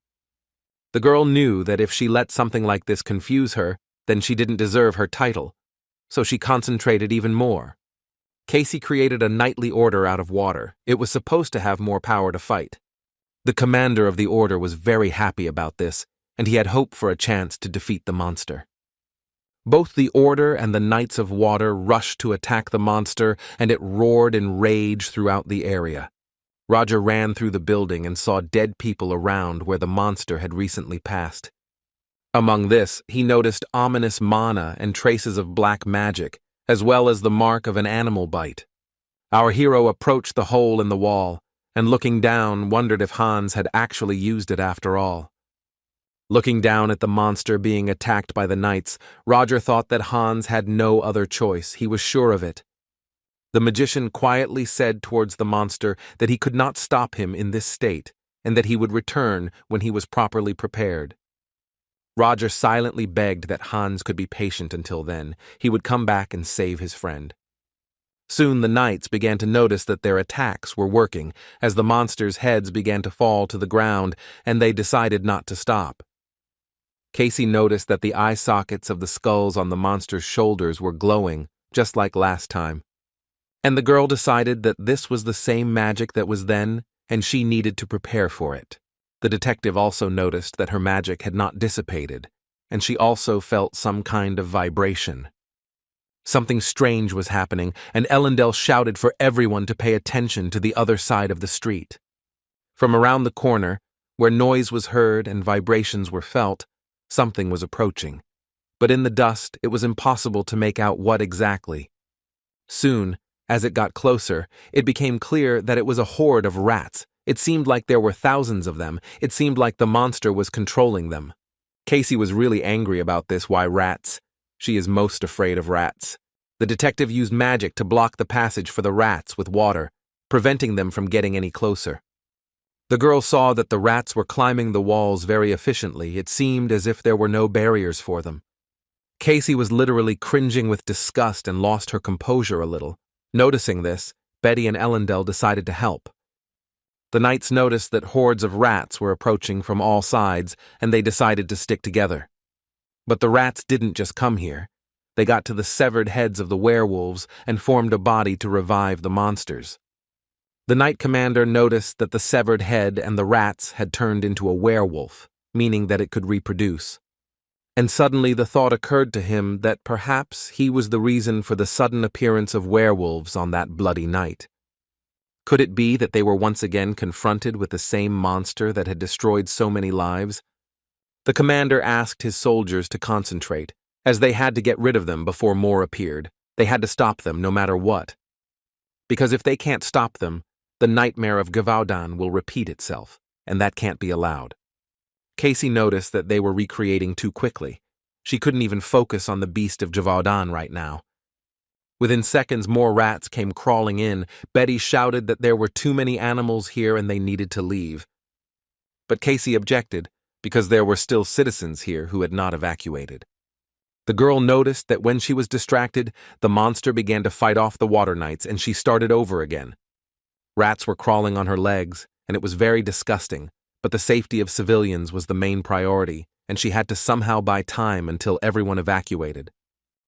The girl knew that if she let something like this confuse her, then she didn't deserve her title, so she concentrated even more. Casey created a knightly order out of water. It was supposed to have more power to fight. The commander of the order was very happy about this, and he had hope for a chance to defeat the monster. Both the order and the Knights of Water rushed to attack the monster, and it roared in rage throughout the area. Roger ran through the building and saw dead people around where the monster had recently passed. Among this, he noticed ominous mana and traces of black magic, as well as the mark of an animal bite. Our hero approached the hole in the wall, and looking down, wondered if Hans had actually used it after all. Looking down at the monster being attacked by the knights, Roger thought that Hans had no other choice. He was sure of it. The magician quietly said towards the monster that he could not stop him in this state, and that he would return when he was properly prepared. Roger silently begged that Hans could be patient until then. He would come back and save his friend. Soon the knights began to notice that their attacks were working, as the monsters' heads began to fall to the ground, and they decided not to stop. Casey noticed that the eye sockets of the skulls on the monster's shoulders were glowing, just like last time. And the girl decided that this was the same magic that was then, and she needed to prepare for it. The detective also noticed that her magic had not dissipated, and she also felt some kind of vibration. Something strange was happening, and Ellendale shouted for everyone to pay attention to the other side of the street. From around the corner, where noise was heard and vibrations were felt, something was approaching. But in the dust, it was impossible to make out what exactly. Soon, as it got closer, it became clear that it was a horde of rats. It seemed like there were thousands of them. It seemed like the monster was controlling them. Casey was really angry about this. Why rats? She is most afraid of rats. The detective used magic to block the passage for the rats with water, preventing them from getting any closer. The girl saw that the rats were climbing the walls very efficiently. It seemed as if there were no barriers for them. Casey was literally cringing with disgust and lost her composure a little. Noticing this, Betty and Ellendale decided to help. The knights noticed that hordes of rats were approaching from all sides, and they decided to stick together. But the rats didn't just come here. They got to the severed heads of the werewolves and formed a body to revive the monsters. The knight commander noticed that the severed head and the rats had turned into a werewolf, meaning that it could reproduce. And suddenly the thought occurred to him that perhaps he was the reason for the sudden appearance of werewolves on that bloody night. Could it be that they were once again confronted with the same monster that had destroyed so many lives? The commander asked his soldiers to concentrate, as they had to get rid of them before more appeared. They had to stop them no matter what. Because if they can't stop them, the nightmare of Gavaudan will repeat itself, and that can't be allowed. Casey noticed that they were recreating too quickly. She couldn't even focus on the beast of Gavaudan right now. Within seconds, more rats came crawling in. Betty shouted that there were too many animals here and they needed to leave. But Casey objected, because there were still citizens here who had not evacuated. The girl noticed that when she was distracted, the monster began to fight off the water knights, and she started over again. Rats were crawling on her legs, and it was very disgusting, but the safety of civilians was the main priority, and she had to somehow buy time until everyone evacuated.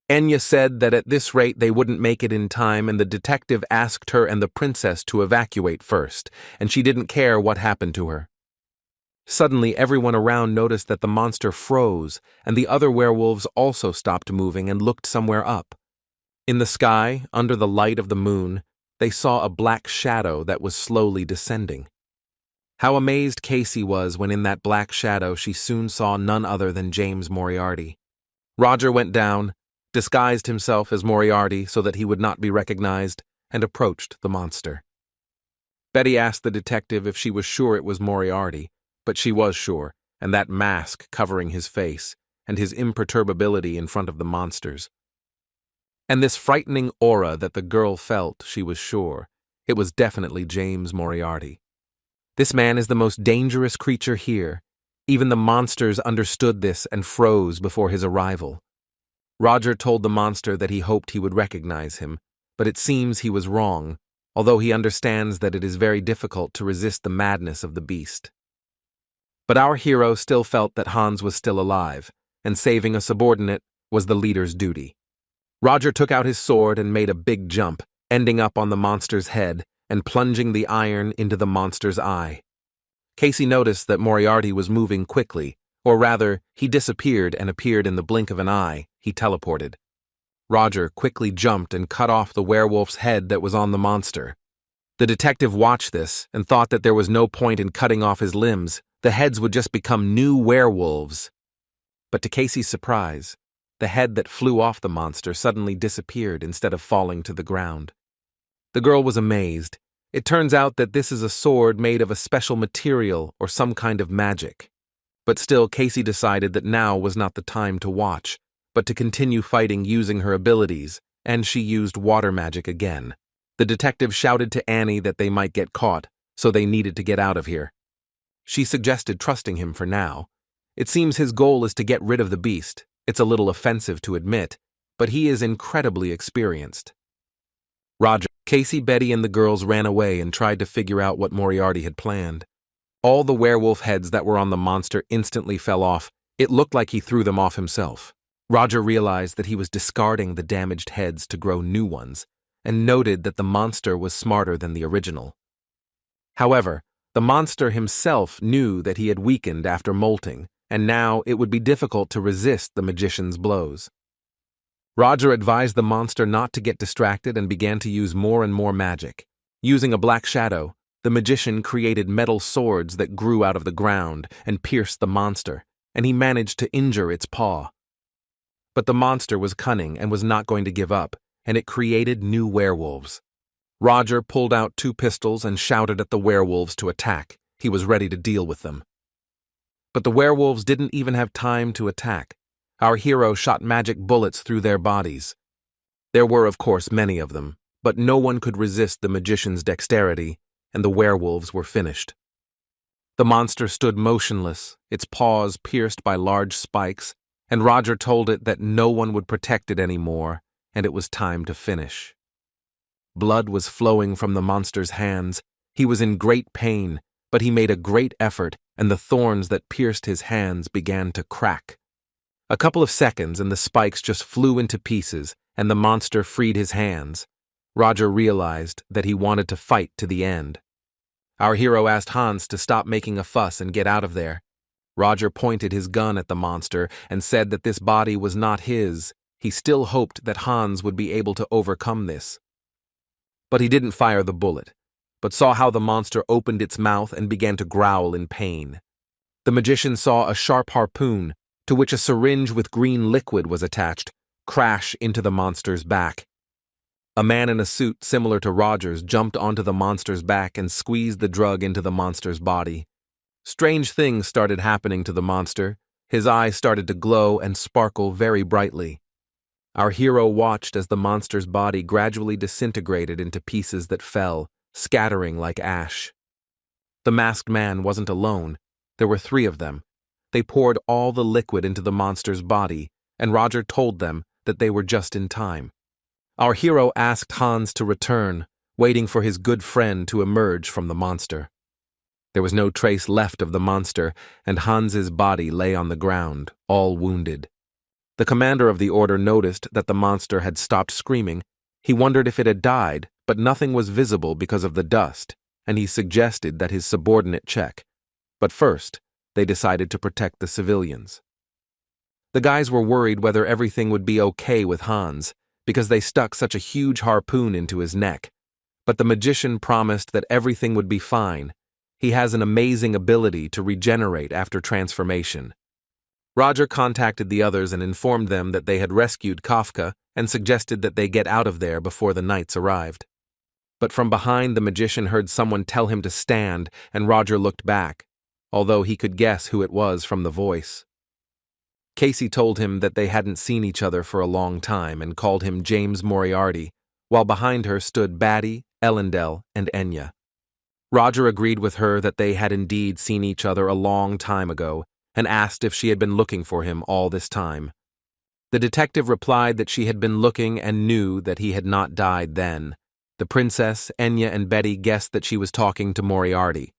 Enya said that at this rate they wouldn't make it in time, and the detective asked her and the princess to evacuate first, and she didn't care what happened to her. Suddenly, everyone around noticed that the monster froze, and the other werewolves also stopped moving and looked somewhere up. In the sky, under the light of the moon, they saw a black shadow that was slowly descending. How amazed Casey was when in that black shadow she soon saw none other than James Moriarty. Roger went down, disguised himself as Moriarty so that he would not be recognized, and approached the monster. Betty asked the detective if she was sure it was Moriarty, but she was sure, and that mask covering his face, and his imperturbability in front of the monsters. And this frightening aura that the girl felt, she was sure, it was definitely James Moriarty. This man is the most dangerous creature here. Even the monsters understood this and froze before his arrival. Roger told the monster that he hoped he would recognize him, but it seems he was wrong, although he understands that it is very difficult to resist the madness of the beast. But our hero still felt that Hans was still alive, and saving a subordinate was the leader's duty. Roger took out his sword and made a big jump, ending up on the monster's head and plunging the iron into the monster's eye. Casey noticed that Moriarty was moving quickly, or rather, he disappeared and appeared in the blink of an eye. He teleported. Roger quickly jumped and cut off the werewolf's head that was on the monster. The detective watched this and thought that there was no point in cutting off his limbs. The heads would just become new werewolves. But to Casey's surprise, the head that flew off the monster suddenly disappeared instead of falling to the ground. The girl was amazed. It turns out that this is a sword made of a special material or some kind of magic. But still, Casey decided that now was not the time to watch, but to continue fighting using her abilities, and she used water magic again. The detective shouted to Annie that they might get caught, so they needed to get out of here. She suggested trusting him for now. It seems his goal is to get rid of the beast. It's a little offensive to admit, but he is incredibly experienced. Roger, Casey, Betty, and the girls ran away and tried to figure out what Moriarty had planned. All the werewolf heads that were on the monster instantly fell off. It looked like he threw them off himself. Roger realized that he was discarding the damaged heads to grow new ones, and noted that the monster was smarter than the original. However, the monster himself knew that he had weakened after molting, and now it would be difficult to resist the magician's blows. Roger advised the monster not to get distracted and began to use more and more magic. Using a black shadow, the magician created metal swords that grew out of the ground and pierced the monster, and he managed to injure its paw. But the monster was cunning and was not going to give up, and it created new werewolves. Roger pulled out 2 pistols and shouted at the werewolves to attack. He was ready to deal with them. But the werewolves didn't even have time to attack. Our hero shot magic bullets through their bodies. There were, of course, many of them, but no one could resist the magician's dexterity, and the werewolves were finished. The monster stood motionless, its paws pierced by large spikes, and Roger told it that no one would protect it anymore, and it was time to finish. Blood was flowing from the monster's hands. He was in great pain, but he made a great effort, and the thorns that pierced his hands began to crack. A couple of seconds and the spikes just flew into pieces, and the monster freed his hands. Roger realized that he wanted to fight to the end. Our hero asked Hans to stop making a fuss and get out of there. Roger pointed his gun at the monster and said that this body was not his. He still hoped that Hans would be able to overcome this. But he didn't fire the bullet, but saw how the monster opened its mouth and began to growl in pain. The magician saw a sharp harpoon, to which a syringe with green liquid was attached, crash into the monster's back. A man in a suit similar to Roger's jumped onto the monster's back and squeezed the drug into the monster's body. Strange things started happening to the monster. His eyes started to glow and sparkle very brightly. Our hero watched as the monster's body gradually disintegrated into pieces that fell, scattering like ash. The masked man wasn't alone. There were 3 of them. They poured all the liquid into the monster's body, and Roger told them that they were just in time. Our hero asked Hans to return, waiting for his good friend to emerge from the monster. There was no trace left of the monster, and Hans's body lay on the ground, all wounded. The commander of the order noticed that the monster had stopped screaming. He wondered if it had died, but nothing was visible because of the dust, and he suggested that his subordinate check. But first, they decided to protect the civilians. The guys were worried whether everything would be okay with Hans, because they stuck such a huge harpoon into his neck. But the magician promised that everything would be fine. He has an amazing ability to regenerate after transformation. Roger contacted the others and informed them that they had rescued Kafka and suggested that they get out of there before the knights arrived. But from behind, the magician heard someone tell him to stand, and Roger looked back, although he could guess who it was from the voice. Casey told him that they hadn't seen each other for a long time and called him James Moriarty, while behind her stood Batty, Ellendale, and Enya. Roger agreed with her that they had indeed seen each other a long time ago and asked if she had been looking for him all this time. The detective replied that she had been looking and knew that he had not died then. The princess, Enya, and Betty guessed that she was talking to Moriarty.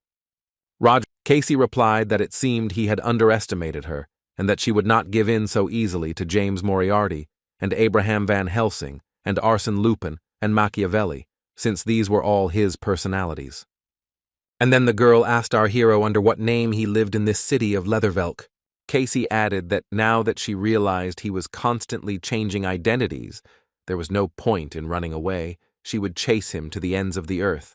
Casey replied that it seemed he had underestimated her and that she would not give in so easily to James Moriarty and Abraham Van Helsing and Arsène Lupin and Machiavelli, since these were all his personalities. And then the girl asked our hero under what name he lived in this city of Leathervelk. Casey added that now that she realized he was constantly changing identities, there was no point in running away. She would chase him to the ends of the earth.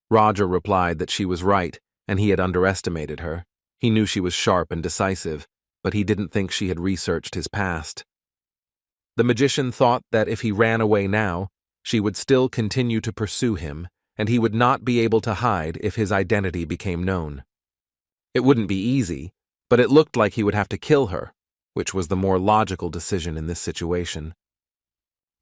Roger replied that she was right, and he had underestimated her. He knew she was sharp and decisive, but he didn't think she had researched his past. The magician thought that if he ran away now, she would still continue to pursue him, and he would not be able to hide if his identity became known. It wouldn't be easy, but it looked like he would have to kill her, which was the more logical decision in this situation.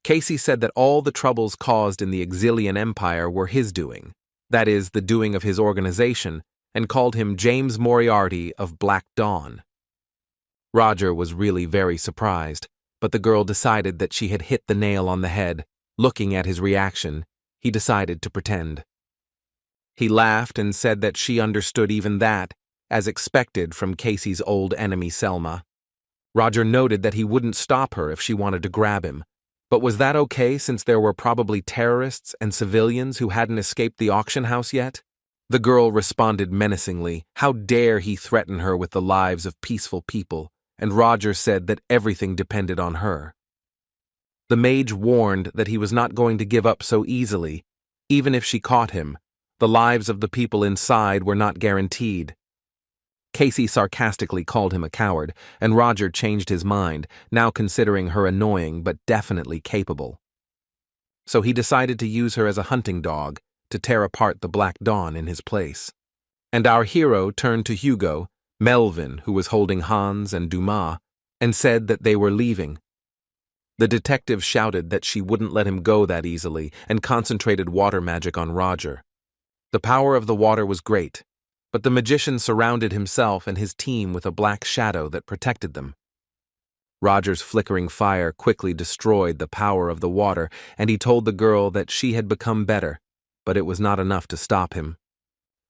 Casey said that all the troubles caused in the Exilian Empire were his doing, that is, the doing of his organization, and called him James Moriarty of Black Dawn. Roger was really very surprised, but the girl decided that she had hit the nail on the head. Looking at his reaction, he decided to pretend. He laughed and said that she understood even that, as expected from Casey's old enemy Selma. Roger noted that he wouldn't stop her if she wanted to grab him, but was that okay since there were probably terrorists and civilians who hadn't escaped the auction house yet? The girl responded menacingly. How dare he threaten her with the lives of peaceful people, and Roger said that everything depended on her. The mage warned that he was not going to give up so easily. Even if she caught him, the lives of the people inside were not guaranteed. Casey sarcastically called him a coward, and Roger changed his mind, now considering her annoying but definitely capable. So he decided to use her as a hunting dog to tear apart the Black Dawn in his place. And our hero turned to Hugo, Melvin, who was holding Hans and Dumas, and said that they were leaving. The detective shouted that she wouldn't let him go that easily and concentrated water magic on Roger. The power of the water was great, but the magician surrounded himself and his team with a black shadow that protected them. Roger's flickering fire quickly destroyed the power of the water, and he told the girl that she had become better, but it was not enough to stop him.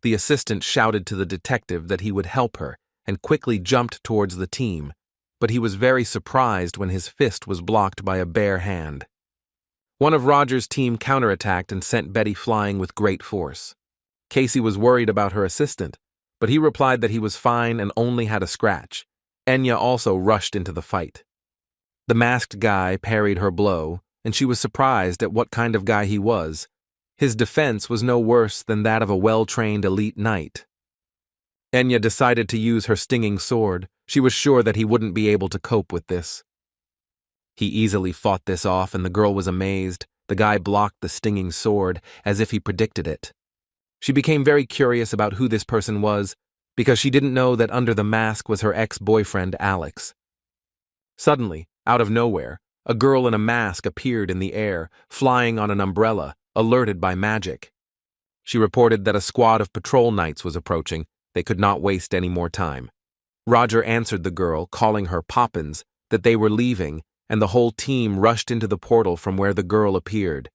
The assistant shouted to the detective that he would help her and quickly jumped towards the team, but he was very surprised when his fist was blocked by a bare hand. One of Roger's team counterattacked and sent Betty flying with great force. Casey was worried about her assistant, but he replied that he was fine and only had a scratch. Enya also rushed into the fight. The masked guy parried her blow, and she was surprised at what kind of guy he was. His defense was no worse than that of a well-trained elite knight. Enya decided to use her stinging sword. She was sure that he wouldn't be able to cope with this. He easily fought this off, and the girl was amazed. The guy blocked the stinging sword as if he predicted it. She became very curious about who this person was, because she didn't know that under the mask was her ex-boyfriend Alex. Suddenly, out of nowhere, a girl in a mask appeared in the air, flying on an umbrella, alerted by magic. She reported that a squad of patrol knights was approaching. They could not waste any more time. Roger answered the girl, calling her Poppins, that they were leaving, and the whole team rushed into the portal from where the girl appeared.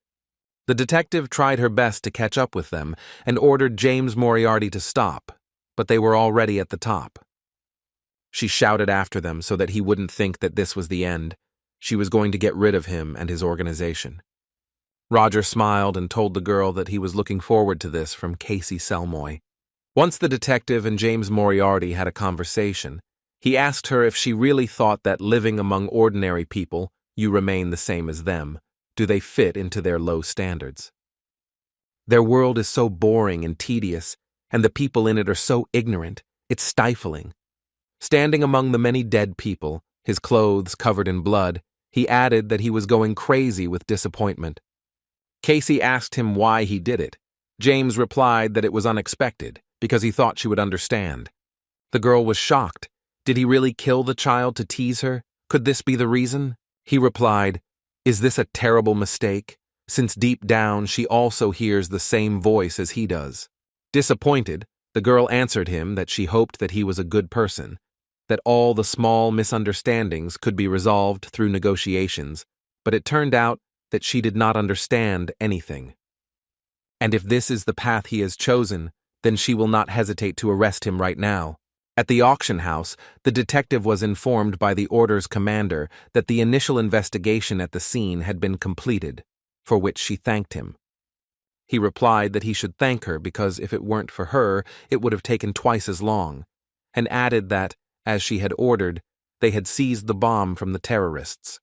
The detective tried her best to catch up with them and ordered James Moriarty to stop, but they were already at the top. She shouted after them so that he wouldn't think that this was the end. She was going to get rid of him and his organization. Roger smiled and told the girl that he was looking forward to this from Casey Selmoy. Once the detective and James Moriarty had a conversation, he asked her if she really thought that living among ordinary people, you remain the same as them. Do they fit into their low standards? Their world is so boring and tedious, and the people in it are so ignorant, it's stifling. Standing among the many dead people, his clothes covered in blood, he added that he was going crazy with disappointment. Casey asked him why he did it. James replied that it was unexpected, because he thought she would understand. The girl was shocked. Did he really kill the child to tease her? Could this be the reason? He replied, "Is this a terrible mistake? Since deep down she also hears the same voice as he does." Disappointed, the girl answered him that she hoped that he was a good person, that all the small misunderstandings could be resolved through negotiations, but it turned out that she did not understand anything. And if this is the path he has chosen, then she will not hesitate to arrest him right now. At the auction house, the detective was informed by the Order's commander that the initial investigation at the scene had been completed, for which she thanked him. He replied that he should thank her because if it weren't for her, it would have taken twice as long, and added that, as she had ordered, they had seized the bomb from the terrorists.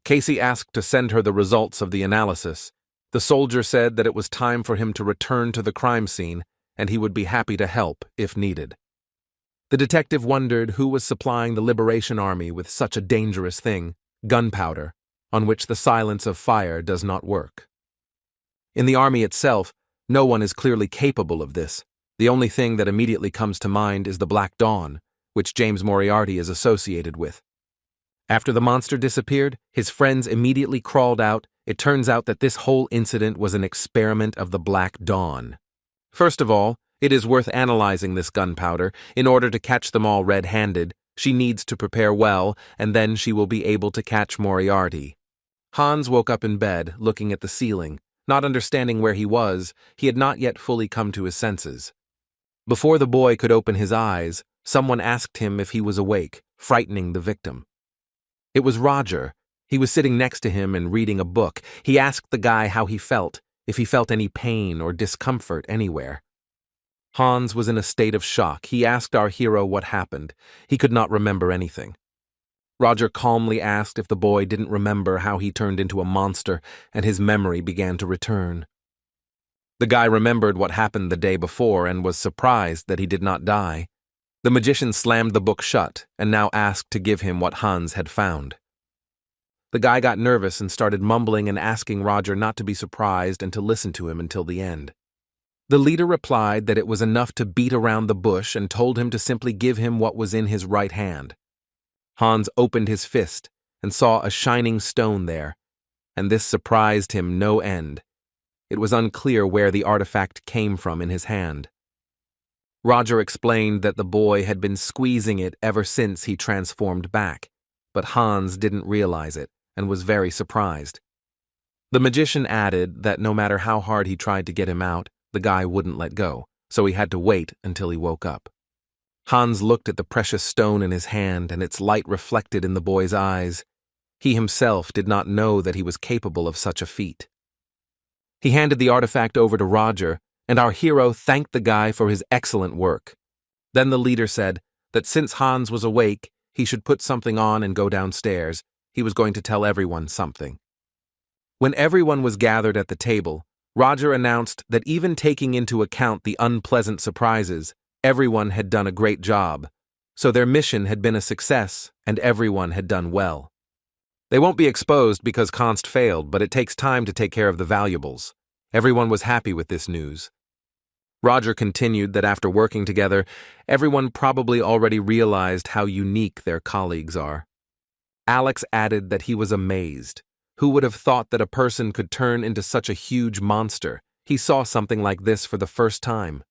Casey asked to send her the results of the analysis. The soldier said that it was time for him to return to the crime scene, and he would be happy to help if needed. The detective wondered who was supplying the Liberation Army with such a dangerous thing, gunpowder, on which the silence of fire does not work. In the army itself, no one is clearly capable of this. The only thing that immediately comes to mind is the Black Dawn, which James Moriarty is associated with. After the monster disappeared, his friends immediately crawled out. It turns out that this whole incident was an experiment of the Black Dawn. First of all, it is worth analyzing this gunpowder. In order to catch them all red-handed, she needs to prepare well, and then she will be able to catch Moriarty. Hans woke up in bed, looking at the ceiling. Not understanding where he was, he had not yet fully come to his senses. Before the boy could open his eyes, someone asked him if he was awake, frightening the victim. It was Roger. He was sitting next to him and reading a book. He asked the guy how he felt, if he felt any pain or discomfort anywhere. Hans was in a state of shock. He asked our hero what happened. He could not remember anything. Roger calmly asked if the boy didn't remember how he turned into a monster, and his memory began to return. The guy remembered what happened the day before and was surprised that he did not die. The magician slammed the book shut and now asked to give him what Hans had found. The guy got nervous and started mumbling and asking Roger not to be surprised and to listen to him until the end. The leader replied that it was enough to beat around the bush and told him to simply give him what was in his right hand. Hans opened his fist and saw a shining stone there, and this surprised him no end. It was unclear where the artifact came from in his hand. Roger explained that the boy had been squeezing it ever since he transformed back, but Hans didn't realize it and was very surprised. The magician added that no matter how hard he tried to get him out, the guy wouldn't let go, so he had to wait until he woke up. Hans looked at the precious stone in his hand and its light reflected in the boy's eyes. He himself did not know that he was capable of such a feat. He handed the artifact over to Roger, and our hero thanked the guy for his excellent work. Then the leader said that since Hans was awake, he should put something on and go downstairs. He was going to tell everyone something. When everyone was gathered at the table, Roger announced that even taking into account the unpleasant surprises, everyone had done a great job, so their mission had been a success and everyone had done well. They won't be exposed because Const failed, but it takes time to take care of the valuables. Everyone was happy with this news. Roger continued that after working together, everyone probably already realized how unique their colleagues are. Alex added that he was amazed. Who would have thought that a person could turn into such a huge monster? He saw something like this for the first time.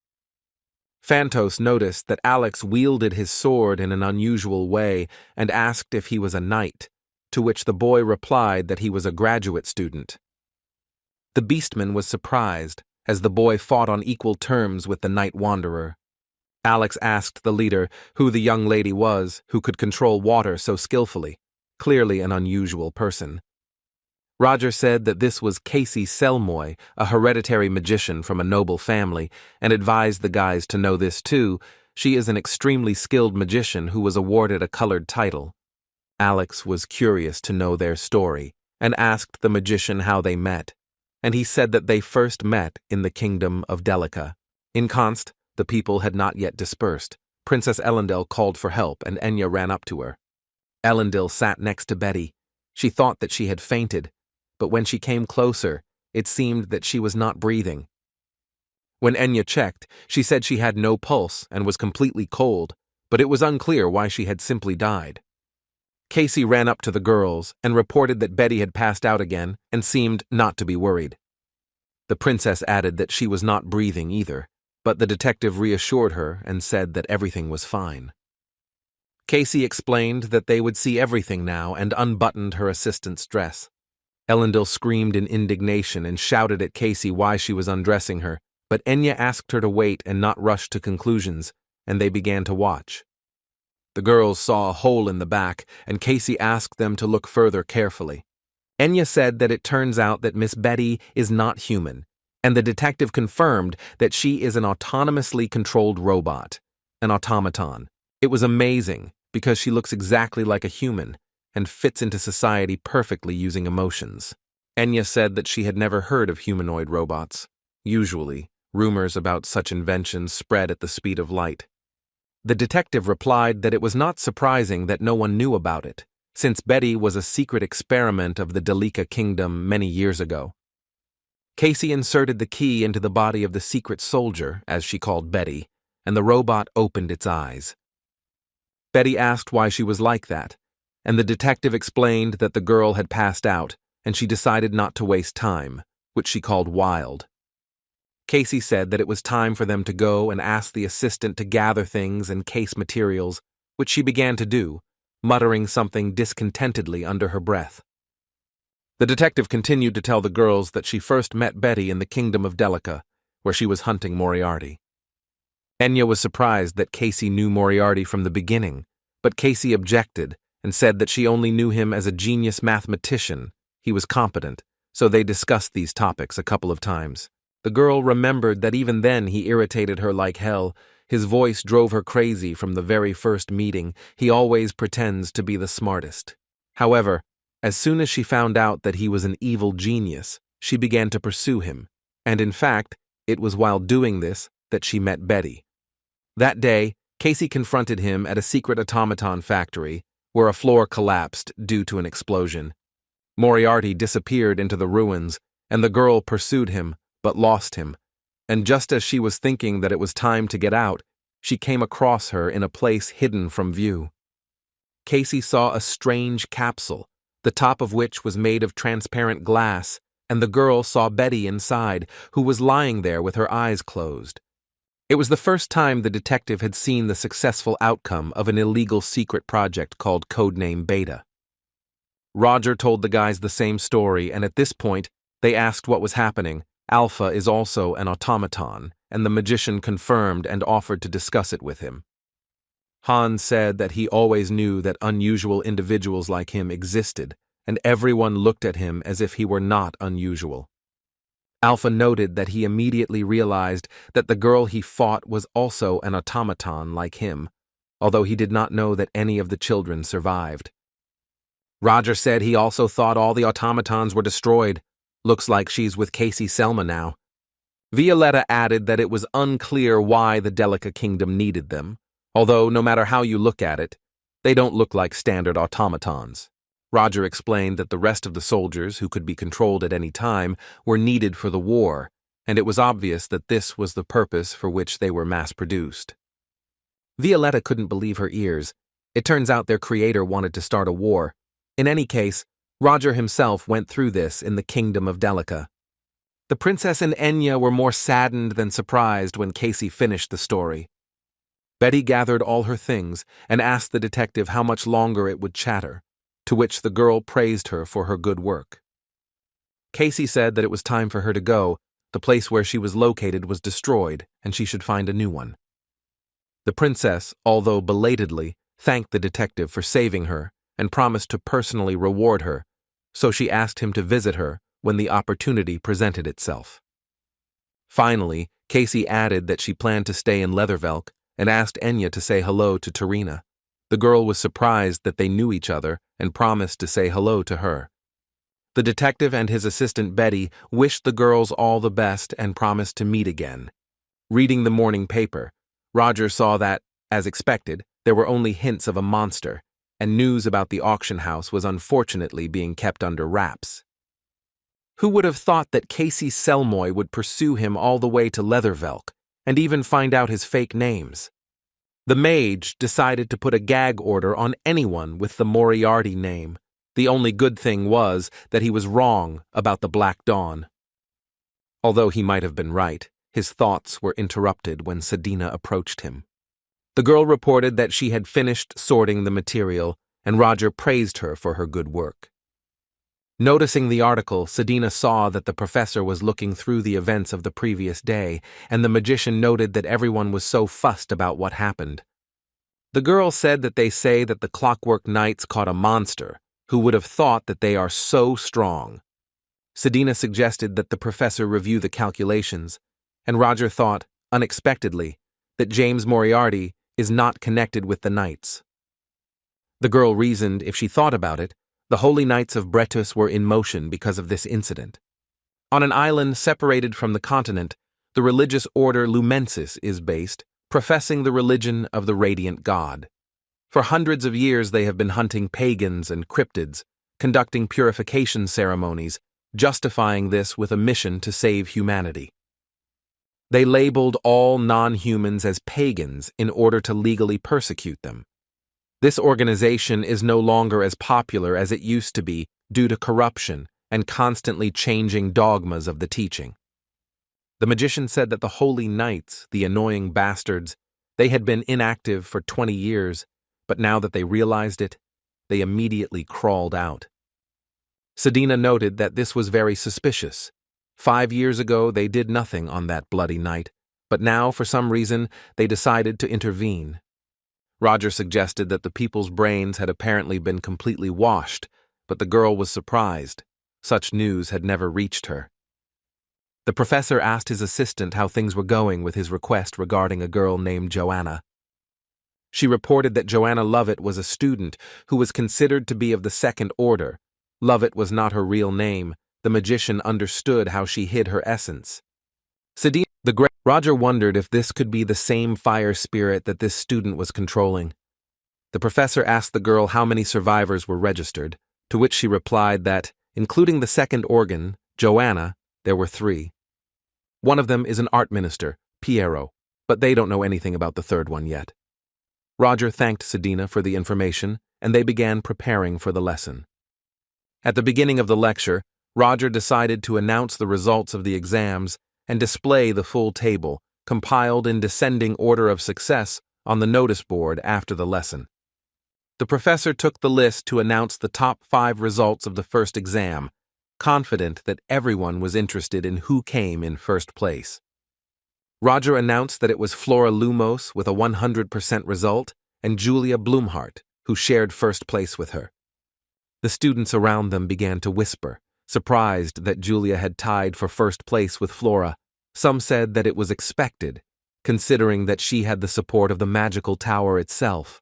Phantos noticed that Alex wielded his sword in an unusual way and asked if he was a knight, to which the boy replied that he was a graduate student. The beastman was surprised, as the boy fought on equal terms with the Night Wanderer. Alex asked the leader who the young lady was who could control water so skillfully, clearly an unusual person. Roger said that this was Casey Selmoy, a hereditary magician from a noble family, and advised the guys to know this too. She is an extremely skilled magician who was awarded a colored title. Alex was curious to know their story, and asked the magician how they met, and he said that they first met in the kingdom of Delica. In Const, the people had not yet dispersed. Princess Elendil called for help, and Enya ran up to her. Elendil sat next to Betty. She thought that she had fainted, but when she came closer, it seemed that she was not breathing. When Enya checked, she said she had no pulse and was completely cold, but it was unclear why she had simply died. Casey ran up to the girls and reported that Betty had passed out again and seemed not to be worried. The princess added that she was not breathing either, but the detective reassured her and said that everything was fine. Casey explained that they would see everything now and unbuttoned her assistant's dress. Elendil screamed in indignation and shouted at Casey why she was undressing her, but Enya asked her to wait and not rush to conclusions, and they began to watch. The girls saw a hole in the back, and Casey asked them to look further carefully. Enya said that it turns out that Miss Betty is not human, and the detective confirmed that she is an autonomously controlled robot, an automaton. It was amazing, because she looks exactly like a human, and fits into society perfectly using emotions. Enya said that she had never heard of humanoid robots. Usually, rumors about such inventions spread at the speed of light. The detective replied that it was not surprising that no one knew about it, since Betty was a secret experiment of the Delica kingdom many years ago. Casey inserted the key into the body of the secret soldier, as she called Betty, and the robot opened its eyes. Betty asked why she was like that, and the detective explained that the girl had passed out, and she decided not to waste time, which she called wild. Casey said that it was time for them to go and ask the assistant to gather things and case materials, which she began to do, muttering something discontentedly under her breath. The detective continued to tell the girls that she first met Betty in the kingdom of Delica, where she was hunting Moriarty. Enya was surprised that Casey knew Moriarty from the beginning, but Casey objected and said that she only knew him as a genius mathematician. He was competent, so they discussed these topics a couple of times. The girl remembered that even then he irritated her like hell. His voice drove her crazy from the very first meeting. He always pretends to be the smartest. However, as soon as she found out that he was an evil genius, she began to pursue him, and in fact, it was while doing this that she met Betty. That day, Casey confronted him at a secret automaton factory, where a floor collapsed due to an explosion. Moriarty disappeared into the ruins, and the girl pursued him, but lost him. And just as she was thinking that it was time to get out, she came across her in a place hidden from view. Casey saw a strange capsule, the top of which was made of transparent glass, and the girl saw Betty inside, who was lying there with her eyes closed. It was the first time the detective had seen the successful outcome of an illegal secret project called Codename Beta. Roger told the guys the same story, and at this point, they asked what was happening. Alpha is also an automaton, and the magician confirmed and offered to discuss it with him. Hans said that he always knew that unusual individuals like him existed, and everyone looked at him as if he were not unusual. Alpha noted that he immediately realized that the girl he fought was also an automaton like him, although he did not know that any of the children survived. Roger said he also thought all the automatons were destroyed. Looks like she's with Casey Selma now. Violetta added that it was unclear why the Delica Kingdom needed them, although no matter how you look at it, they don't look like standard automatons. Roger explained that the rest of the soldiers, who could be controlled at any time, were needed for the war, and it was obvious that this was the purpose for which they were mass-produced. Violetta couldn't believe her ears. It turns out their creator wanted to start a war. In any case, Roger himself went through this in the Kingdom of Delica. The princess and Enya were more saddened than surprised when Casey finished the story. Betty gathered all her things and asked the detective how much longer it would chatter, to which the girl praised her for her good work. Casey said that it was time for her to go. The place where she was located was destroyed, and she should find a new one. The princess, although belatedly, thanked the detective for saving her and promised to personally reward her, so she asked him to visit her when the opportunity presented itself. Finally, Casey added that she planned to stay in Leathervelk and asked Enya to say hello to Terrina. The girl was surprised that they knew each other and promised to say hello to her. The detective and his assistant Betty wished the girls all the best and promised to meet again. Reading the morning paper, Roger saw that, as expected, there were only hints of a monster, and news about the auction house was unfortunately being kept under wraps. Who would have thought that Casey Selmoy would pursue him all the way to Leathervelk, and even find out his fake names? The mage decided to put a gag order on anyone with the Moriarty name. The only good thing was that he was wrong about the Black Dawn. Although he might have been right, his thoughts were interrupted when Sedina approached him. The girl reported that she had finished sorting the material, and Roger praised her for her good work. Noticing the article, Sedina saw that the professor was looking through the events of the previous day, and the magician noted that everyone was so fussed about what happened. The girl said that they say that the Clockwork Knights caught a monster. Who would have thought that they are so strong? Sedina suggested that the professor review the calculations, and Roger thought, unexpectedly, that James Moriarty is not connected with the Knights. The girl reasoned if she thought about it, the Holy Knights of Bretus were in motion because of this incident. On an island separated from the continent, the religious order Lumensis is based, professing the religion of the Radiant God. For hundreds of years they have been hunting pagans and cryptids, conducting purification ceremonies, justifying this with a mission to save humanity. They labeled all non-humans as pagans in order to legally persecute them. This organization is no longer as popular as it used to be due to corruption and constantly changing dogmas of the teaching. The magician said that the Holy Knights, the annoying bastards, they had been inactive for 20 years, but now that they realized it, they immediately crawled out. Sedina noted that this was very suspicious. 5 years ago they did nothing on that bloody night, but now, for some reason, they decided to intervene. Roger suggested that the people's brains had apparently been completely washed, but the girl was surprised. Such news had never reached her. The professor asked his assistant how things were going with his request regarding a girl named Joanna. She reported that Joanna Lovett was a student who was considered to be of the second order. Lovett was not her real name. The magician understood how she hid her essence. Roger wondered if this could be the same fire spirit that this student was controlling. The professor asked the girl how many survivors were registered, to which she replied that, including the second organ, Joanna, there were 3. One of them is an art minister, Piero, but they don't know anything about the third one yet. Roger thanked Sedina for the information, and they began preparing for the lesson. At the beginning of the lecture, Roger decided to announce the results of the exams and display the full table, compiled in descending order of success, on the notice board after the lesson. The professor took the list to announce the top 5 results of the first exam, confident that everyone was interested in who came in first place. Roger announced that it was Flora Lumos with a 100% result and Julia Blumhart, who shared first place with her. The students around them began to whisper, surprised that Julia had tied for first place with Flora. Some said that it was expected, considering that she had the support of the magical tower itself.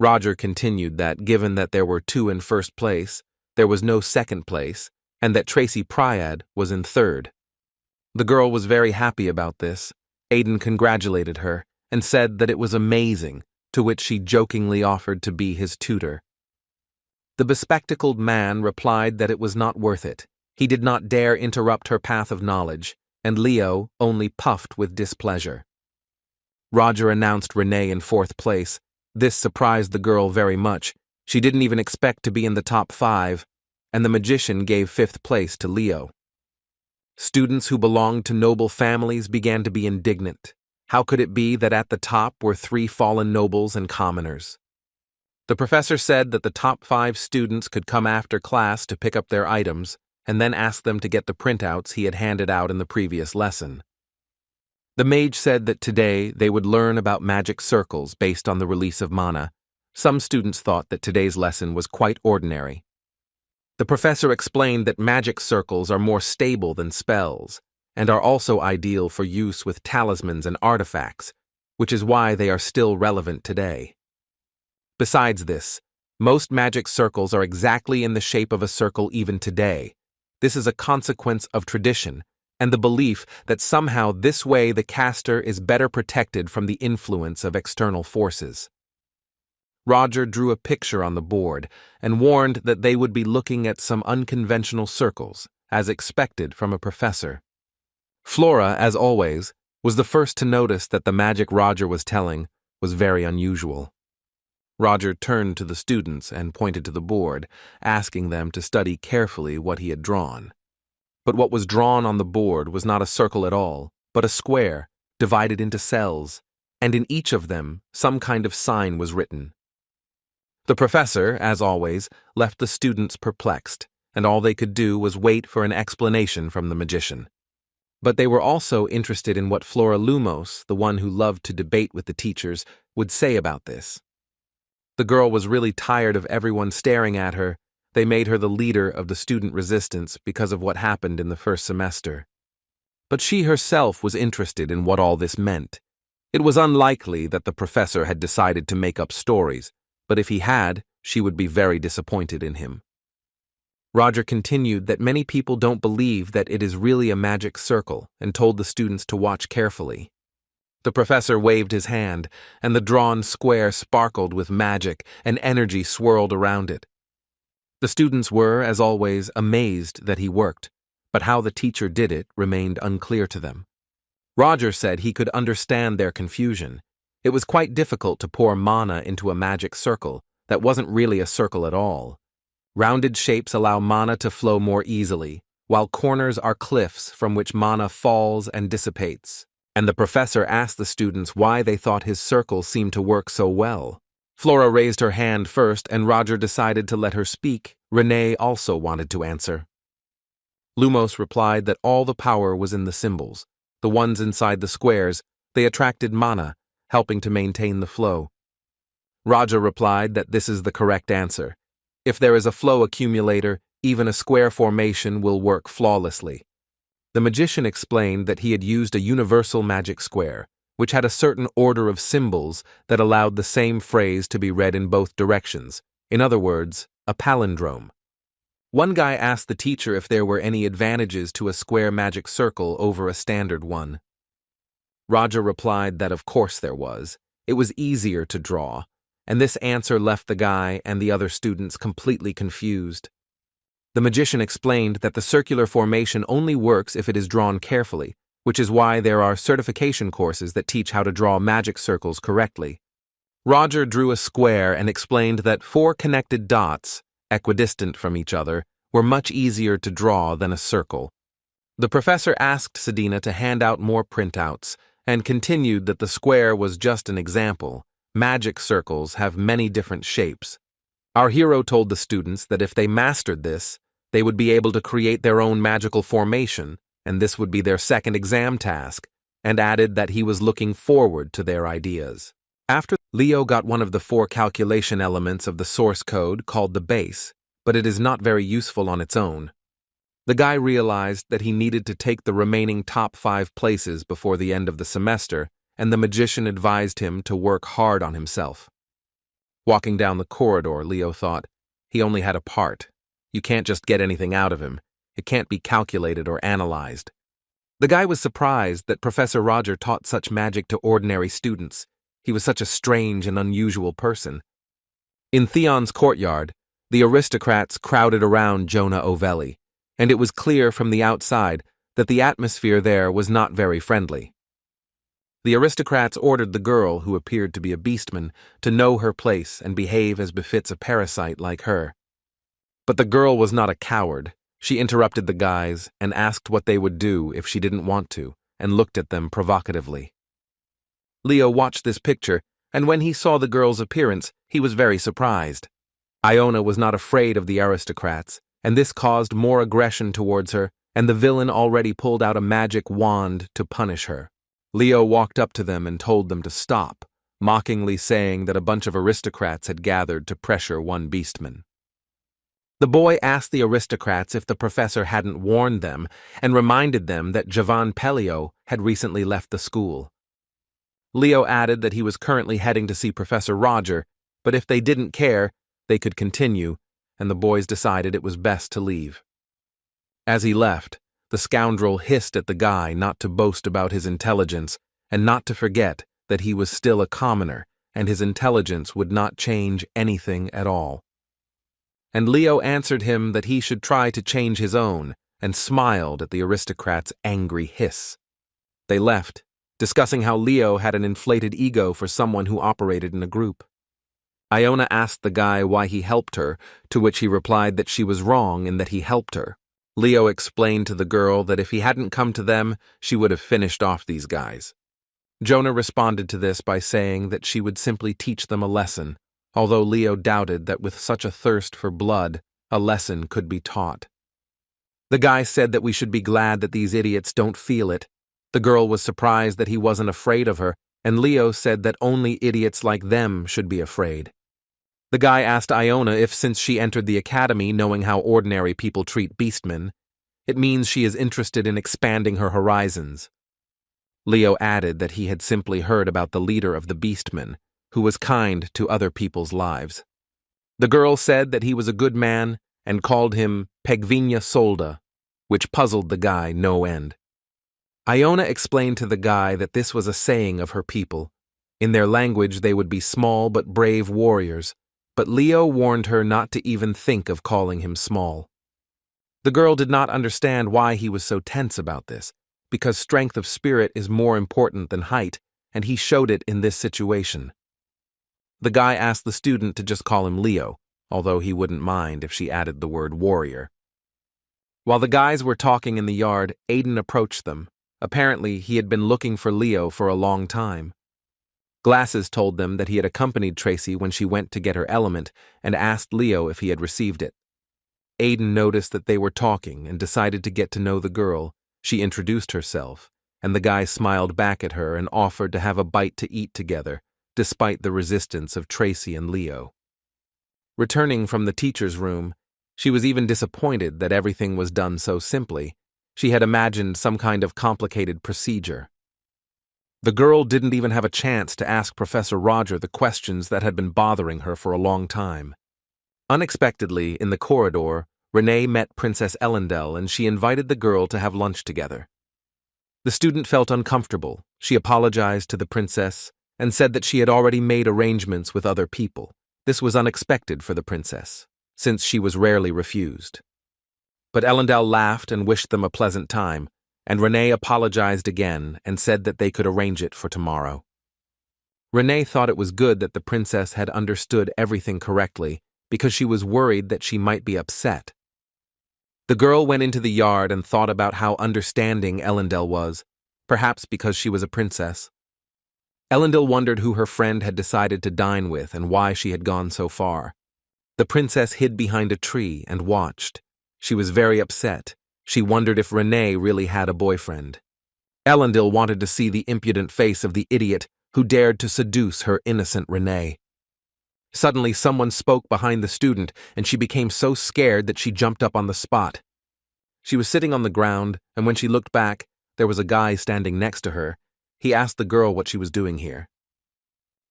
Roger continued that given that there were 2 in first place, there was no second place, and that Tracy Pryad was in third. The girl was very happy about this. Aiden congratulated her and said that it was amazing, to which she jokingly offered to be his tutor. The bespectacled man replied that it was not worth it. He did not dare interrupt her path of knowledge, and Leo only puffed with displeasure. Roger announced Renee in 4th place. This surprised the girl very much. She didn't even expect to be in the top 5, and the magician gave 5th place to Leo. Students who belonged to noble families began to be indignant. How could it be that at the top were 3 fallen nobles and commoners? The professor said that the top 5 students could come after class to pick up their items, and then ask them to get the printouts he had handed out in the previous lesson. The mage said that today they would learn about magic circles based on the release of mana. Some students thought that today's lesson was quite ordinary. The professor explained that magic circles are more stable than spells, and are also ideal for use with talismans and artifacts, which is why they are still relevant today. Besides this, most magic circles are exactly in the shape of a circle even today. This is a consequence of tradition, and the belief that somehow this way the caster is better protected from the influence of external forces. Roger drew a picture on the board and warned that they would be looking at some unconventional circles, as expected from a professor. Flora, as always, was the first to notice that the magic Roger was telling was very unusual. Roger turned to the students and pointed to the board, asking them to study carefully what he had drawn. But what was drawn on the board was not a circle at all, but a square, divided into cells, and in each of them some kind of sign was written. The professor, as always, left the students perplexed, and all they could do was wait for an explanation from the magician. But they were also interested in what Flora Lumos, the one who loved to debate with the teachers, would say about this. The girl was really tired of everyone staring at her. They made her the leader of the student resistance because of what happened in the first semester. But she herself was interested in what all this meant. It was unlikely that the professor had decided to make up stories, but if he had, she would be very disappointed in him. Roger continued that many people don't believe that it is really a magic circle and told the students to watch carefully. The professor waved his hand, and the drawn square sparkled with magic, and energy swirled around it. The students were, as always, amazed that he worked, but how the teacher did it remained unclear to them. Roger said he could understand their confusion. It was quite difficult to pour mana into a magic circle that wasn't really a circle at all. Rounded shapes allow mana to flow more easily, while corners are cliffs from which mana falls and dissipates. And the professor asked the students why they thought his circle seemed to work so well. Flora raised her hand first, and Roger decided to let her speak. Renee also wanted to answer. Lumos replied that all the power was in the symbols. The ones inside the squares, they attracted mana, helping to maintain the flow. Roger replied that this is the correct answer. If there is a flow accumulator, even a square formation will work flawlessly. The magician explained that he had used a universal magic square, which had a certain order of symbols that allowed the same phrase to be read in both directions. In other words, a palindrome. One guy asked the teacher if there were any advantages to a square magic circle over a standard one. Roger replied that of course there was. It was easier to draw, and this answer left the guy and the other students completely confused. The magician explained that the circular formation only works if it is drawn carefully, which is why there are certification courses that teach how to draw magic circles correctly. Roger drew a square and explained that 4 connected dots, equidistant from each other, were much easier to draw than a circle. The professor asked Sedina to hand out more printouts and continued that the square was just an example. Magic circles have many different shapes. Our hero told the students that if they mastered this, they would be able to create their own magical formation, and this would be their second exam task, and added that he was looking forward to their ideas. After Leo got one of the 4 calculation elements of the source code called the base, but it is not very useful on its own. The guy realized that he needed to take the remaining top 5 places before the end of the semester, and the magician advised him to work hard on himself. Walking down the corridor, Leo thought, he only had a part. You can't just get anything out of him. It can't be calculated or analyzed. The guy was surprised that Professor Roger taught such magic to ordinary students. He was such a strange and unusual person. In Theon's courtyard, the aristocrats crowded around Jonah Ovelli, and it was clear from the outside that the atmosphere there was not very friendly. The aristocrats ordered the girl, who appeared to be a beastman, to know her place and behave as befits a parasite like her. But the girl was not a coward. She interrupted the guys and asked what they would do if she didn't want to, and looked at them provocatively. Leo watched this picture, and when he saw the girl's appearance, he was very surprised. Iona was not afraid of the aristocrats, and this caused more aggression towards her, and the villain already pulled out a magic wand to punish her. Leo walked up to them and told them to stop, mockingly saying that a bunch of aristocrats had gathered to pressure one beastman. The boy asked the aristocrats if the professor hadn't warned them and reminded them that Javan Pelio had recently left the school. Leo added that he was currently heading to see Professor Roger, but if they didn't care, they could continue, and the boys decided it was best to leave. As he left, the scoundrel hissed at the guy not to boast about his intelligence and not to forget that he was still a commoner and his intelligence would not change anything at all. And Leo answered him that he should try to change his own and smiled at the aristocrat's angry hiss. They left, discussing how Leo had an inflated ego for someone who operated in a group. Iona asked the guy why he helped her, to which he replied that she was wrong in that he helped her. Leo explained to the girl that if he hadn't come to them, she would have finished off these guys. Jonah responded to this by saying that she would simply teach them a lesson, although Leo doubted that with such a thirst for blood, a lesson could be taught. The guy said that we should be glad that these idiots don't feel it. The girl was surprised that he wasn't afraid of her, and Leo said that only idiots like them should be afraid. The guy asked Iona if since she entered the academy knowing how ordinary people treat beastmen, it means she is interested in expanding her horizons. Leo added that he had simply heard about the leader of the beastmen, who was kind to other people's lives. The girl said that he was a good man and called him Pegvinha Solda, which puzzled the guy no end. Iona explained to the guy that this was a saying of her people. In their language they would be small but brave warriors, but Leo warned her not to even think of calling him small. The girl did not understand why he was so tense about this, because strength of spirit is more important than height, and he showed it in this situation. The guy asked the student to just call him Leo, although he wouldn't mind if she added the word warrior. While the guys were talking in the yard, Aiden approached them. Apparently, he had been looking for Leo for a long time. Glasses told them that he had accompanied Tracy when she went to get her element and asked Leo if he had received it. Aiden noticed that they were talking and decided to get to know the girl. She introduced herself, and the guy smiled back at her and offered to have a bite to eat together, despite the resistance of Tracy and Leo. Returning from the teacher's room, she was even disappointed that everything was done so simply. She had imagined some kind of complicated procedure. The girl didn't even have a chance to ask Professor Roger the questions that had been bothering her for a long time. Unexpectedly, in the corridor, Renee met Princess Elendel and she invited the girl to have lunch together. The student felt uncomfortable. She apologized to the princess and said that she had already made arrangements with other people. This was unexpected for the princess, since she was rarely refused. But Elendel laughed and wished them a pleasant time, and Renee apologized again and said that they could arrange it for tomorrow. Renee thought it was good that the princess had understood everything correctly because she was worried that she might be upset. The girl went into the yard and thought about how understanding Elendel was, perhaps because she was a princess. Elendel wondered who her friend had decided to dine with and why she had gone so far. The princess hid behind a tree and watched. She was very upset. She wondered if Renee really had a boyfriend. Elendil wanted to see the impudent face of the idiot who dared to seduce her innocent Renee. Suddenly, someone spoke behind the student, and she became so scared that she jumped up on the spot. She was sitting on the ground, and when she looked back, there was a guy standing next to her. He asked the girl what she was doing here.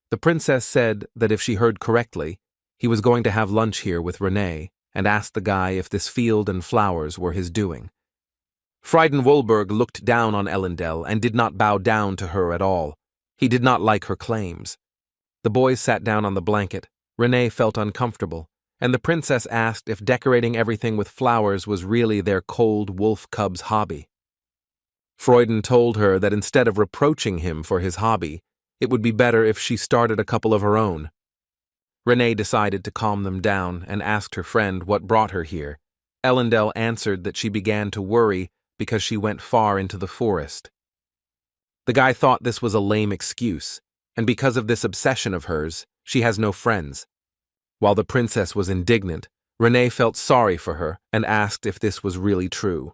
The princess said that if she heard correctly, he was going to have lunch here with Renee, and asked the guy if this field and flowers were his doing. Frieden Wohlberg looked down on Elendel and did not bow down to her at all. He did not like her claims. The boys sat down on the blanket. Renee felt uncomfortable, and the princess asked if decorating everything with flowers was really their cold wolf cub's hobby. Freuden told her that instead of reproaching him for his hobby, it would be better if she started a couple of her own. Renee decided to calm them down and asked her friend what brought her here. Elendel answered that she began to worry because she went far into the forest. The guy thought this was a lame excuse, and because of this obsession of hers, she has no friends. While the princess was indignant, Renee felt sorry for her and asked if this was really true.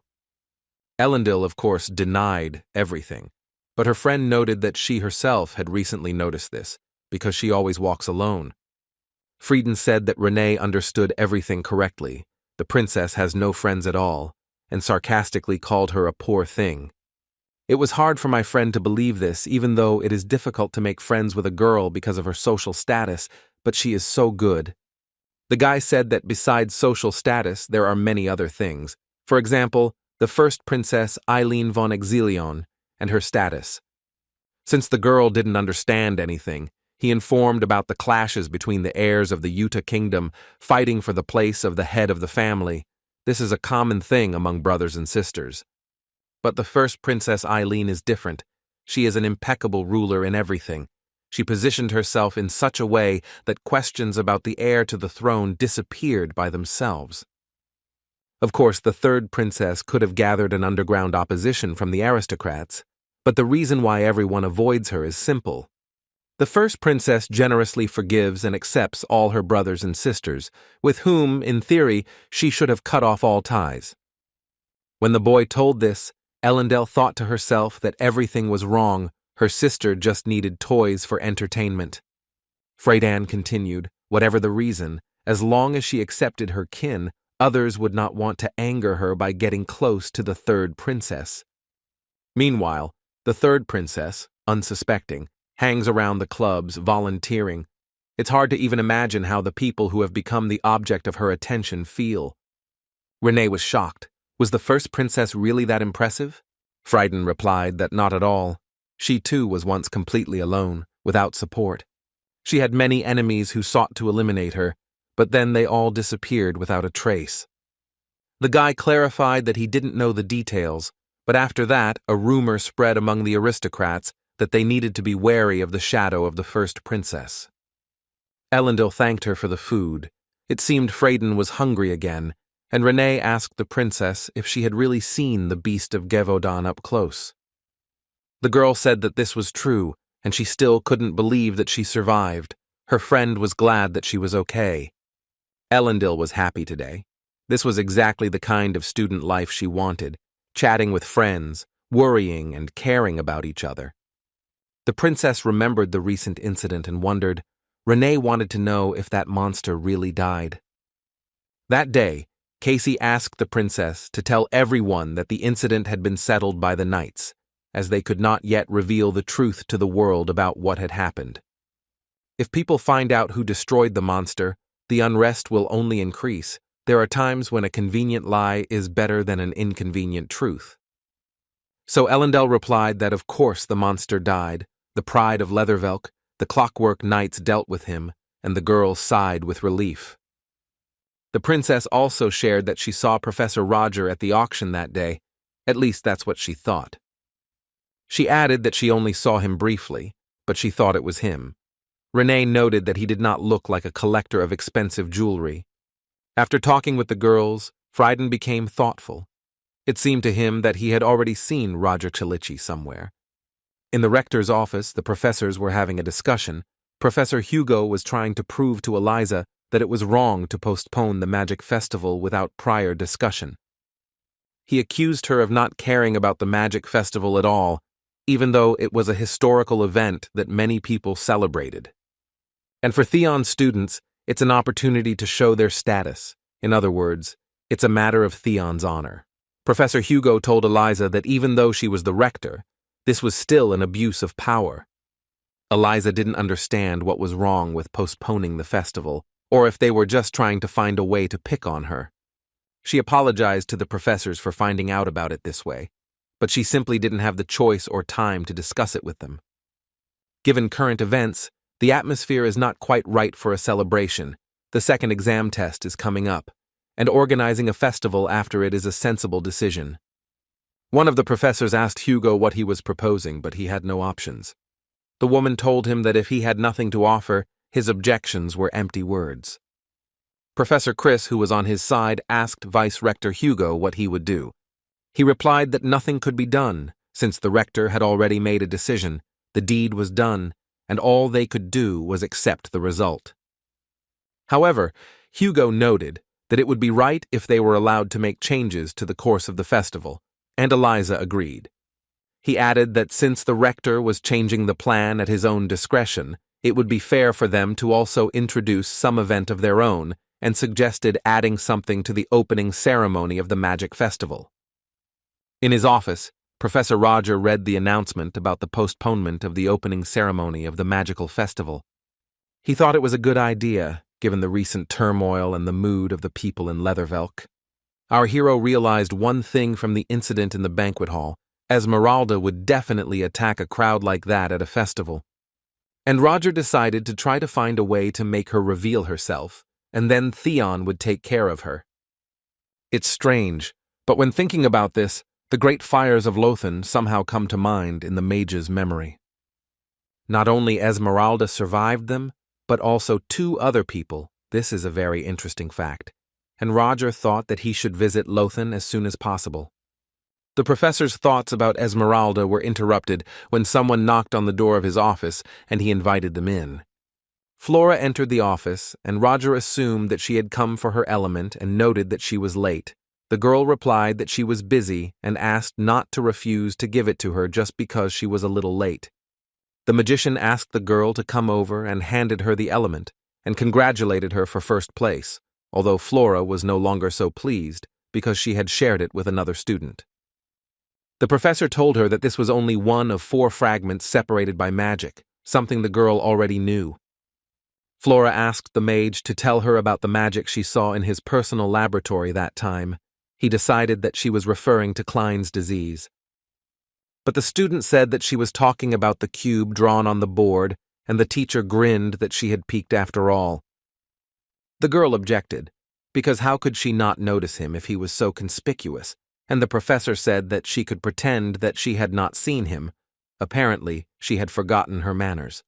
Elendil, of course, denied everything, but her friend noted that she herself had recently noticed this, because she always walks alone. Frieden said that Renee understood everything correctly. The princess has no friends at all, and sarcastically called her a poor thing. It was hard for my friend to believe this, even though it is difficult to make friends with a girl because of her social status, but she is so good. The guy said that besides social status, there are many other things. For example, the first princess Eileen von Exilion and her status. Since the girl didn't understand anything, he informed about the clashes between the heirs of the Yuta kingdom fighting for the place of the head of the family. This is a common thing among brothers and sisters. But the first Princess Eileen is different. She is an impeccable ruler in everything. She positioned herself in such a way that questions about the heir to the throne disappeared by themselves. Of course, the third princess could have gathered an underground opposition from the aristocrats, but the reason why everyone avoids her is simple. The first princess generously forgives and accepts all her brothers and sisters, with whom, in theory, she should have cut off all ties. When the boy told this, Elendel thought to herself that everything was wrong. Her sister just needed toys for entertainment. Friedan continued, whatever the reason, as long as she accepted her kin, others would not want to anger her by getting close to the third princess. Meanwhile, the third princess, unsuspecting, hangs around the clubs, volunteering. It's hard to even imagine how the people who have become the object of her attention feel. Renee was shocked. Was the first princess really that impressive? Frieden replied that not at all. She too was once completely alone, without support. She had many enemies who sought to eliminate her, but then they all disappeared without a trace. The guy clarified that he didn't know the details, but after that, a rumor spread among the aristocrats that they needed to be wary of the shadow of the first princess. Elendil thanked her for the food. It seemed Friedan was hungry again, and Renee asked the princess if she had really seen the beast of Gévaudan up close. The girl said that this was true, and she still couldn't believe that she survived. Her friend was glad that she was okay. Elendil was happy today. This was exactly the kind of student life she wanted, chatting with friends, worrying and caring about each other. The princess remembered the recent incident and wondered. Renee wanted to know if that monster really died. That day, Casey asked the princess to tell everyone that the incident had been settled by the knights, as they could not yet reveal the truth to the world about what had happened. If people find out who destroyed the monster, the unrest will only increase. There are times when a convenient lie is better than an inconvenient truth. So Elendel replied that of course the monster died, the pride of Leathervelk, the clockwork knights dealt with him, and the girl sighed with relief. The princess also shared that she saw Professor Roger at the auction that day. At least that's what she thought. She added that she only saw him briefly, but she thought it was him. Renee noted that he did not look like a collector of expensive jewelry. After talking with the girls, Frieden became thoughtful. It seemed to him that he had already seen Roger Chalici somewhere. In the rector's office, the professors were having a discussion. Professor Hugo was trying to prove to Eliza that it was wrong to postpone the magic festival without prior discussion. He accused her of not caring about the magic festival at all, even though it was a historical event that many people celebrated. And for Theon's students, it's an opportunity to show their status. In other words, it's a matter of Theon's honor. Professor Hugo told Eliza that even though she was the rector, this was still an abuse of power. Eliza didn't understand what was wrong with postponing the festival, or if they were just trying to find a way to pick on her. She apologized to the professors for finding out about it this way, but she simply didn't have the choice or time to discuss it with them. Given current events, the atmosphere is not quite right for a celebration. The second exam test is coming up, and organizing a festival after it is a sensible decision. One of the professors asked Hugo what he was proposing, but he had no options. The woman told him that if he had nothing to offer, his objections were empty words. Professor Chris, who was on his side, asked Vice Rector Hugo what he would do. He replied that nothing could be done, since the rector had already made a decision, the deed was done, and all they could do was accept the result. However, Hugo noted that it would be right if they were allowed to make changes to the course of the festival, and Eliza agreed. He added that since the rector was changing the plan at his own discretion, it would be fair for them to also introduce some event of their own, and suggested adding something to the opening ceremony of the magic festival. In his office, Professor Roger read the announcement about the postponement of the opening ceremony of the magical festival. He thought it was a good idea, given the recent turmoil and the mood of the people in Leathervelk. Our hero realized one thing from the incident in the banquet hall: Esmeralda would definitely attack a crowd like that at a festival. And Roger decided to try to find a way to make her reveal herself, and then Theon would take care of her. It's strange, but when thinking about this, the great fires of Lothan somehow come to mind in the mage's memory. Not only Esmeralda survived them, but also 2 other people. This is a very interesting fact, and Roger thought that he should visit Lothan as soon as possible. The professor's thoughts about Esmeralda were interrupted when someone knocked on the door of his office and he invited them in. Flora entered the office, and Roger assumed that she had come for her element and noted that she was late. The girl replied that she was busy and asked not to refuse to give it to her just because she was a little late. The magician asked the girl to come over and handed her the element, and congratulated her for first place, although Flora was no longer so pleased because she had shared it with another student. The professor told her that this was only one of 4 fragments separated by magic, something the girl already knew. Flora asked the mage to tell her about the magic she saw in his personal laboratory that time. He decided that she was referring to Klein's disease. But the student said that she was talking about the cube drawn on the board, and the teacher grinned that she had peeked after all. The girl objected, because how could she not notice him if he was so conspicuous, and the professor said that she could pretend that she had not seen him. Apparently, she had forgotten her manners.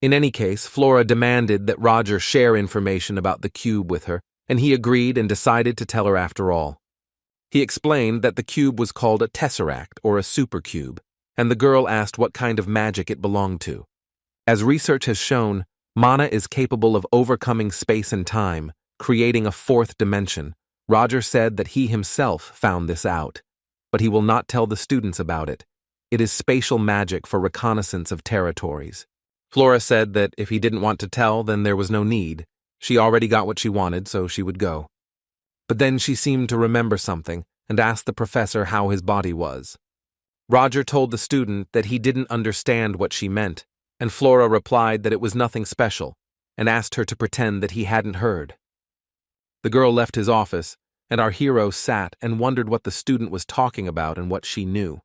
In any case, Flora demanded that Roger share information about the cube with her, and he agreed and decided to tell her after all. He explained that the cube was called a tesseract or a supercube, and the girl asked what kind of magic it belonged to. As research has shown, mana is capable of overcoming space and time, creating a 4th dimension. Roger said that he himself found this out, but he will not tell the students about it. It is spatial magic for reconnaissance of territories. Flora said that if he didn't want to tell, then there was no need. She already got what she wanted, so she would go. But then she seemed to remember something and asked the professor how his body was. Roger told the student that he didn't understand what she meant, and Flora replied that it was nothing special and asked her to pretend that he hadn't heard. The girl left his office, and our hero sat and wondered what the student was talking about and what she knew.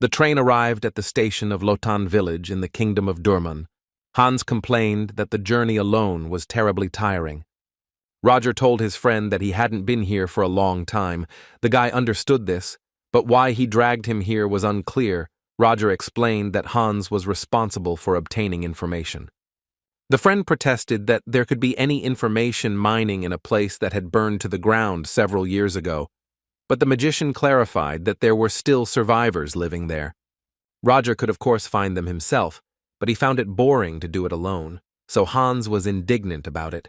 The train arrived at the station of Lotan village in the kingdom of Durman. Hans complained that the journey alone was terribly tiring. Roger told his friend that he hadn't been here for a long time. The guy understood this, but why he dragged him here was unclear. Roger explained that Hans was responsible for obtaining information. The friend protested that there could be any information mining in a place that had burned to the ground several years ago, but the magician clarified that there were still survivors living there. Roger could of course find them himself, but he found it boring to do it alone, so Hans was indignant about it.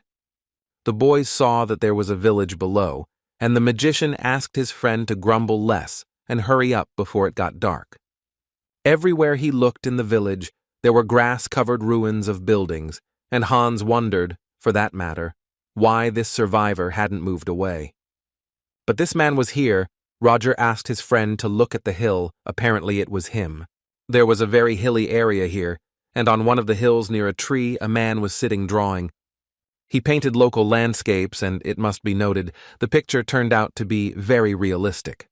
The boys saw that there was a village below, and the magician asked his friend to grumble less and hurry up before it got dark. Everywhere he looked in the village, there were grass-covered ruins of buildings, and Hans wondered, for that matter, why this survivor hadn't moved away. But this man was here. Roger asked his friend to look at the hill. Apparently it was him. There was a very hilly area here, and on one of the hills near a tree, a man was sitting drawing. He painted local landscapes, and it must be noted, the picture turned out to be very realistic.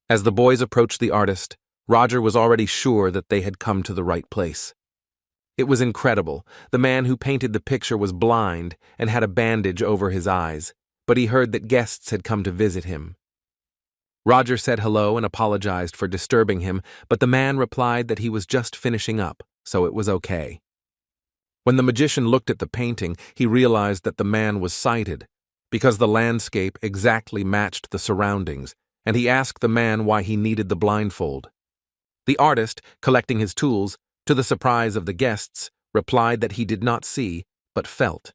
As the boys approached the artist, Roger was already sure that they had come to the right place. It was incredible. The man who painted the picture was blind and had a bandage over his eyes, but he heard that guests had come to visit him. Roger said hello and apologized for disturbing him, but the man replied that he was just finishing up, so it was okay. When the magician looked at the painting, he realized that the man was sighted, because the landscape exactly matched the surroundings, and he asked the man why he needed the blindfold. The artist, collecting his tools, to the surprise of the guests, replied that he did not see, but felt.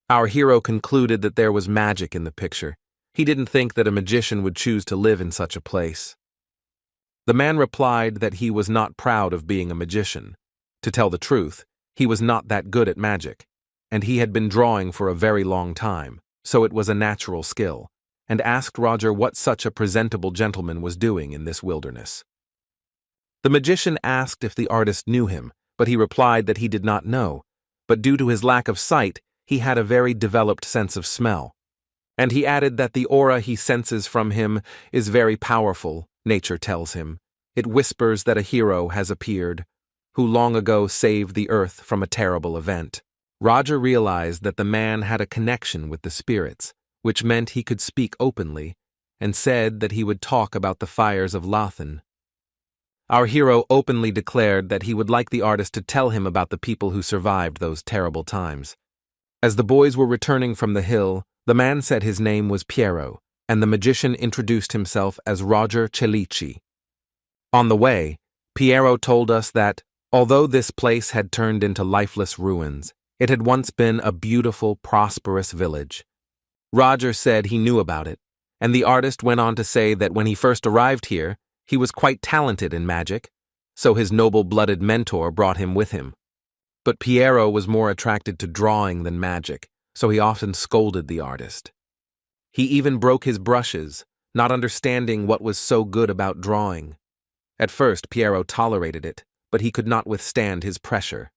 Our hero concluded that there was magic in the picture. He didn't think that a magician would choose to live in such a place. The man replied that he was not proud of being a magician. To tell the truth, he was not that good at magic, and he had been drawing for a very long time, so it was a natural skill, and asked Roger what such a presentable gentleman was doing in this wilderness. The magician asked if the artist knew him, but he replied that he did not know, but due to his lack of sight, he had a very developed sense of smell. And he added that the aura he senses from him is very powerful, nature tells him. It whispers that a hero has appeared, who long ago saved the earth from a terrible event. Roger realized that the man had a connection with the spirits, which meant he could speak openly, and said that he would talk about the fires of Lothan. Our hero openly declared that he would like the artist to tell him about the people who survived those terrible times. As the boys were returning from the hill, the man said his name was Piero, and the magician introduced himself as Roger Celici. On the way, Piero told us that, although this place had turned into lifeless ruins, it had once been a beautiful, prosperous village. Roger said he knew about it, and the artist went on to say that when he first arrived here, he was quite talented in magic, so his noble-blooded mentor brought him with him. But Piero was more attracted to drawing than magic, so he often scolded the artist. He even broke his brushes, not understanding what was so good about drawing. At first, Piero tolerated it, but he could not withstand his pressure.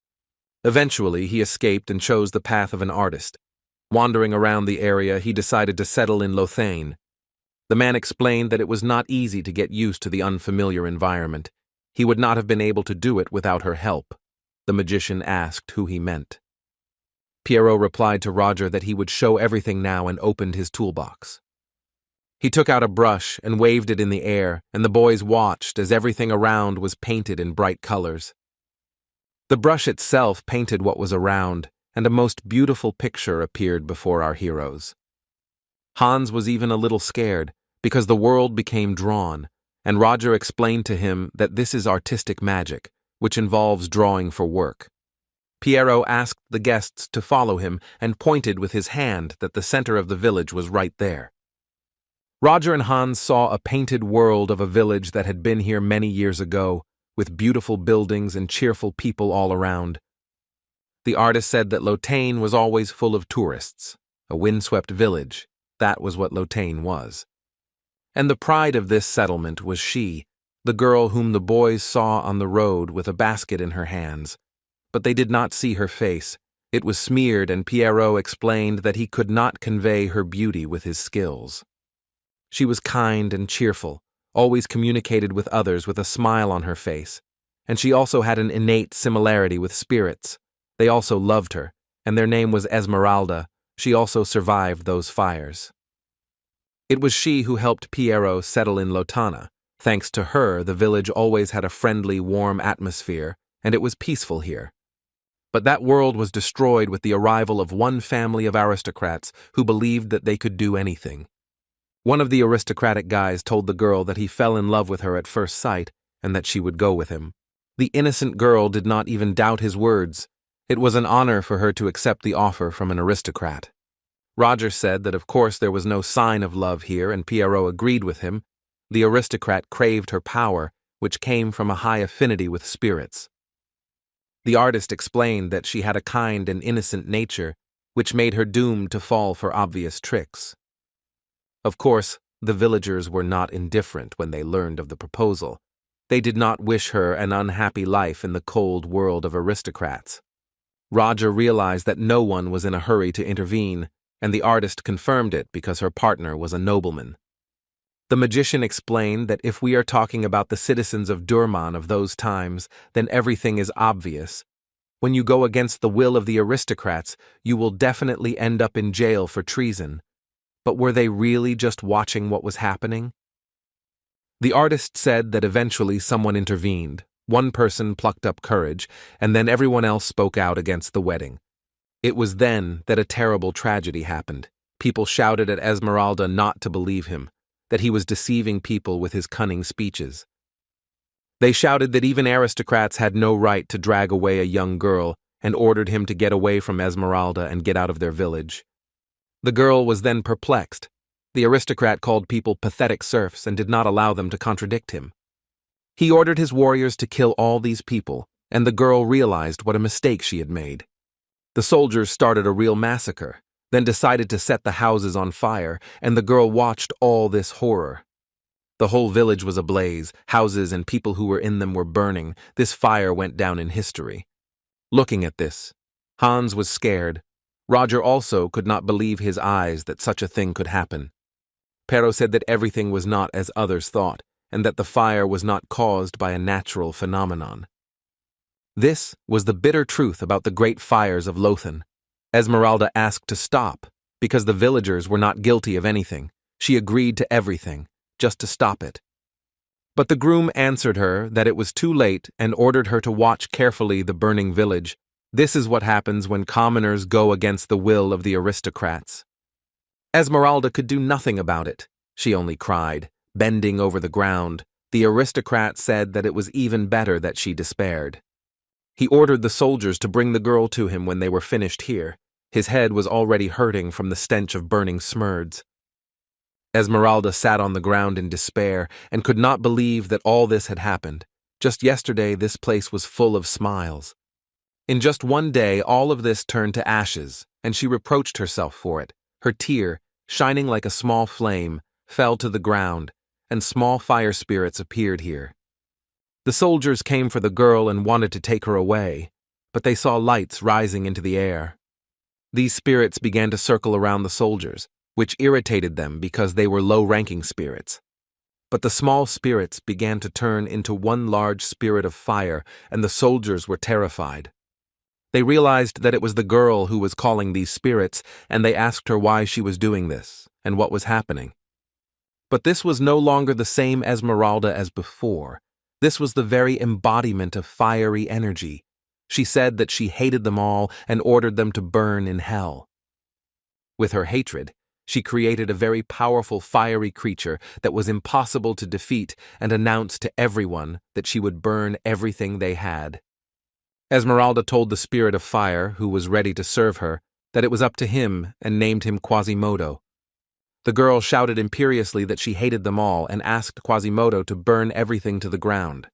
Eventually, he escaped and chose the path of an artist. Wandering around the area, he decided to settle in Lothane. The man explained that it was not easy to get used to the unfamiliar environment. He would not have been able to do it without her help. The magician asked who he meant. Piero replied to Roger that he would show everything now and opened his toolbox. He took out a brush and waved it in the air, and the boys watched as everything around was painted in bright colors. The brush itself painted what was around, and a most beautiful picture appeared before our heroes. Hans was even a little scared, because the world became drawn, and Roger explained to him that this is artistic magic, which involves drawing for work. Piero asked the guests to follow him and pointed with his hand that the center of the village was right there. Roger and Hans saw a painted world of a village that had been here many years ago, with beautiful buildings and cheerful people all around. The artist said that Lothane was always full of tourists, a windswept village, That was what Lothain was. And the pride of this settlement was she, the girl whom the boys saw on the road with a basket in her hands. But they did not see her face. It was smeared, and Pierrot explained that he could not convey her beauty with his skills. She was kind and cheerful, always communicated with others with a smile on her face, and she also had an innate similarity with spirits. They also loved her, and their name was Esmeralda. She also survived those fires. It was she who helped Pierrot settle in Lotana. Thanks to her, the village always had a friendly, warm atmosphere, and it was peaceful here. But that world was destroyed with the arrival of one family of aristocrats who believed that they could do anything. One of the aristocratic guys told the girl that he fell in love with her at first sight and that she would go with him. The innocent girl did not even doubt his words. It was an honor for her to accept the offer from an aristocrat. Roger said that of course there was no sign of love here, and Pierrot agreed with him. The aristocrat craved her power, which came from a high affinity with spirits. The artist explained that she had a kind and innocent nature, which made her doomed to fall for obvious tricks. Of course, the villagers were not indifferent when they learned of the proposal. They did not wish her an unhappy life in the cold world of aristocrats. Roger realized that no one was in a hurry to intervene, and the artist confirmed it because her partner was a nobleman. The magician explained that if we are talking about the citizens of Durman of those times, then everything is obvious. When you go against the will of the aristocrats, you will definitely end up in jail for treason. But were they really just watching what was happening? The artist said that eventually someone intervened. One person plucked up courage, and then everyone else spoke out against the wedding. It was then that a terrible tragedy happened. People shouted at Esmeralda not to believe him, that he was deceiving people with his cunning speeches. They shouted that even aristocrats had no right to drag away a young girl and ordered him to get away from Esmeralda and get out of their village. The girl was then perplexed. The aristocrat called people pathetic serfs and did not allow them to contradict him. He ordered his warriors to kill all these people, and the girl realized what a mistake she had made. The soldiers started a real massacre, then decided to set the houses on fire, and the girl watched all this horror. The whole village was ablaze, houses and people who were in them were burning. This fire went down in history. Looking at this, Hans was scared. Roger also could not believe his eyes that such a thing could happen. Pero said that everything was not as others thought, and that the fire was not caused by a natural phenomenon. This was the bitter truth about the great fires of Lothan. Esmeralda asked to stop, because the villagers were not guilty of anything. She agreed to everything, just to stop it. But the groom answered her that it was too late and ordered her to watch carefully the burning village. This is what happens when commoners go against the will of the aristocrats. Esmeralda could do nothing about it. She only cried, bending over the ground. The aristocrat said that it was even better that she despaired. He ordered the soldiers to bring the girl to him when they were finished here. His head was already hurting from the stench of burning smurds. Esmeralda sat on the ground in despair and could not believe that all this had happened. Just yesterday, this place was full of smiles. In just one day, all of this turned to ashes, and she reproached herself for it. Her tear, shining like a small flame, fell to the ground, and small fire spirits appeared here. The soldiers came for the girl and wanted to take her away, but they saw lights rising into the air. These spirits began to circle around the soldiers, which irritated them because they were low-ranking spirits. But the small spirits began to turn into one large spirit of fire, and the soldiers were terrified. They realized that it was the girl who was calling these spirits, and they asked her why she was doing this and what was happening. But this was no longer the same Esmeralda as before. This was the very embodiment of fiery energy. She said that she hated them all and ordered them to burn in hell. With her hatred, she created a very powerful fiery creature that was impossible to defeat and announced to everyone that she would burn everything they had. Esmeralda told the spirit of fire, who was ready to serve her, that it was up to him and named him Quasimodo. The girl shouted imperiously that she hated them all and asked Quasimodo to burn everything to the ground.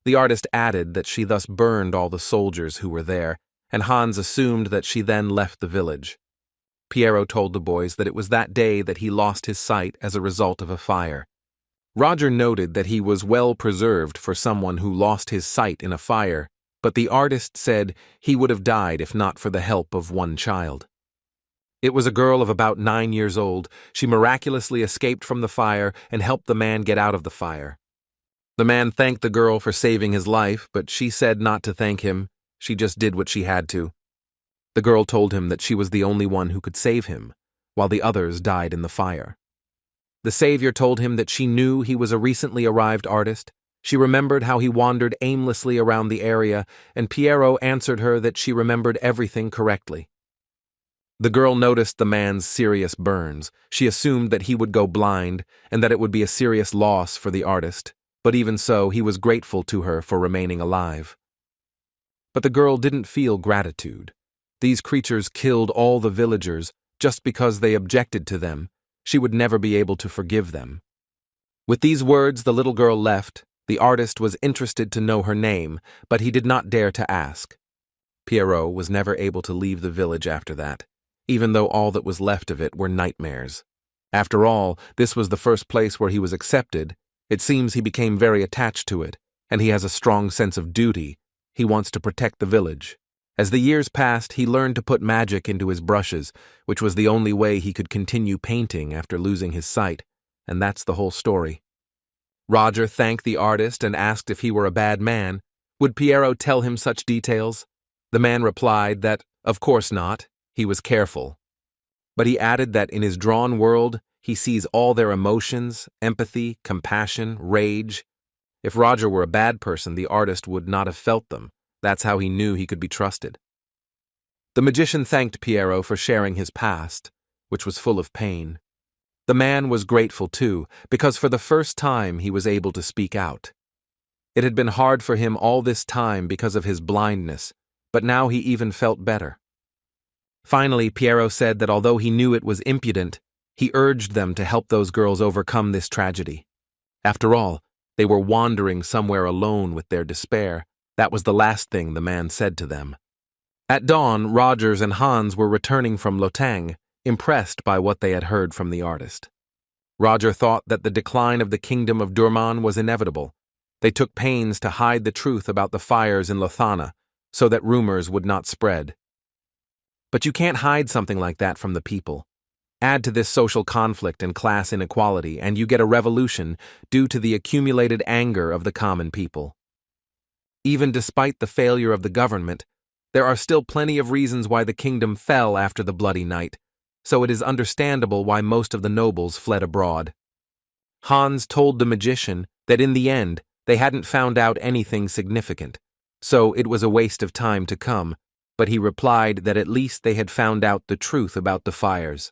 The artist added that she thus burned all the soldiers who were there, and Hans assumed that she then left the village. Piero told the boys that it was that day that he lost his sight as a result of a fire. Roger noted that he was well preserved for someone who lost his sight in a fire, but the artist said he would have died if not for the help of one child. It was a girl of about 9 years old. She miraculously escaped from the fire and helped the man get out of the fire. The man thanked the girl for saving his life, but she said not to thank him. She just did what she had to. The girl told him that she was the only one who could save him, while the others died in the fire. The savior told him that she knew he was a recently arrived artist. She remembered how he wandered aimlessly around the area, and Piero answered her that she remembered everything correctly. The girl noticed the man's serious burns. She assumed that he would go blind and that it would be a serious loss for the artist, but even so, he was grateful to her for remaining alive. But the girl didn't feel gratitude. These creatures killed all the villagers just because they objected to them. She would never be able to forgive them. With these words, the little girl left. The artist was interested to know her name, but he did not dare to ask. Piero was never able to leave the village after that, even though all that was left of it were nightmares. After all, this was the first place where he was accepted. It seems he became very attached to it, and he has a strong sense of duty. He wants to protect the village. As the years passed, he learned to put magic into his brushes, which was the only way he could continue painting after losing his sight, and that's the whole story. Roger thanked the artist and asked if he were a bad man. Would Piero tell him such details? The man replied that, of course not, he was careful. But he added that in his drawn world, he sees all their emotions, empathy, compassion, rage. If Roger were a bad person, the artist would not have felt them. That's how he knew he could be trusted. The magician thanked Piero for sharing his past, which was full of pain. The man was grateful too, because for the first time he was able to speak out. It had been hard for him all this time because of his blindness, but now he even felt better. Finally, Piero said that although he knew it was impudent, he urged them to help those girls overcome this tragedy. After all, they were wandering somewhere alone with their despair. That was the last thing the man said to them. At dawn, Rogers and Hans were returning from Lotang, impressed by what they had heard from the artist. Roger thought that the decline of the kingdom of Durman was inevitable. They took pains to hide the truth about the fires in Lothana, so that rumors would not spread. But you can't hide something like that from the people. Add to this social conflict and class inequality, and you get a revolution due to the accumulated anger of the common people. Even despite the failure of the government, there are still plenty of reasons why the kingdom fell after the Bloody Night, so it is understandable why most of the nobles fled abroad. Hans told the magician that in the end they hadn't found out anything significant, so it was a waste of time to come, but he replied that at least they had found out the truth about the fires.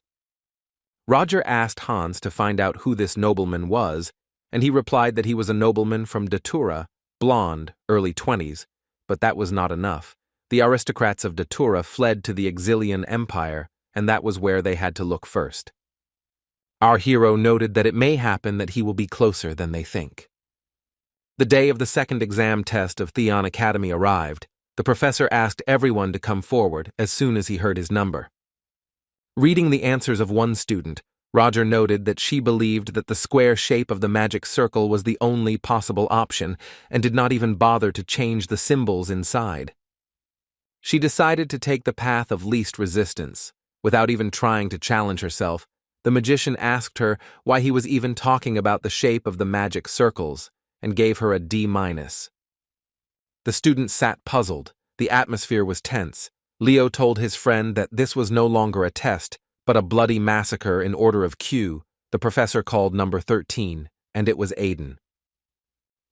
Roger asked Hans to find out who this nobleman was, and he replied that he was a nobleman from Datura, blonde, early 20s, but that was not enough. The aristocrats of Datura fled to the Exilian Empire, and that was where they had to look first. Our hero noted that it may happen that he will be closer than they think. The day of the second exam test of Theon Academy arrived. The professor asked everyone to come forward as soon as he heard his number. Reading the answers of one student, Roger noted that she believed that the square shape of the magic circle was the only possible option and did not even bother to change the symbols inside. She decided to take the path of least resistance. Without even trying to challenge herself, the magician asked her why he was even talking about the shape of the magic circles and gave her a D-. The student sat puzzled. The atmosphere was tense. Leo told his friend that this was no longer a test, but a bloody massacre in order of Q. The professor called number 13, and it was Aiden.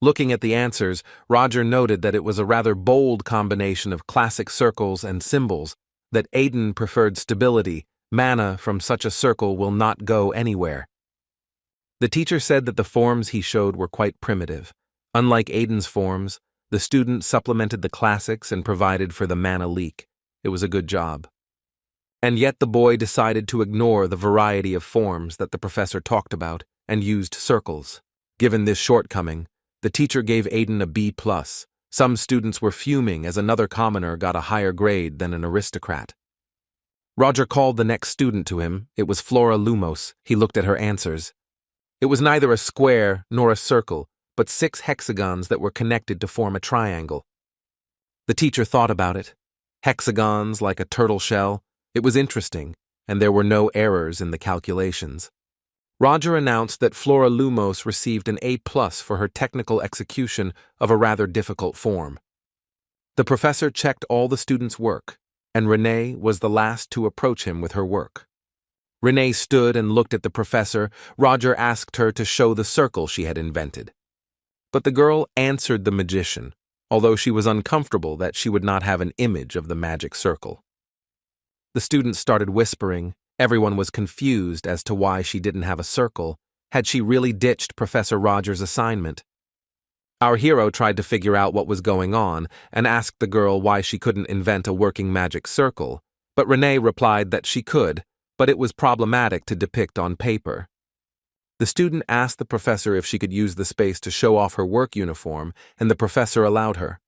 Looking at the answers, Roger noted that it was a rather bold combination of classic circles and symbols, that Aiden preferred stability. Mana from such a circle will not go anywhere. The teacher said that the forms he showed were quite primitive. Unlike Aiden's forms, the student supplemented the classics and provided for the mana leak. It was a good job. And yet the boy decided to ignore the variety of forms that the professor talked about and used circles. Given this shortcoming, the teacher gave Aiden a B+. Some students were fuming as another commoner got a higher grade than an aristocrat. Roger called the next student to him. It was Flora Lumos. He looked at her answers. It was neither a square nor a circle, but 6 hexagons that were connected to form a triangle. The teacher thought about it. Hexagons like a turtle shell. It was interesting, and there were no errors in the calculations. Roger announced that Flora Lumos received an A+ for her technical execution of a rather difficult form. The professor checked all the students' work, and Renee was the last to approach him with her work. Renee stood and looked at the professor. Roger asked her to show the circle she had invented. But the girl answered the magician, although she was uncomfortable that she would not have an image of the magic circle. The students started whispering. Everyone was confused as to why she didn't have a circle. Had she really ditched Professor Roger's assignment? Our hero tried to figure out what was going on and asked the girl why she couldn't invent a working magic circle, but Renee replied that she could, but it was problematic to depict on paper. The student asked the professor if she could use the space to show off her work uniform, and the professor allowed her.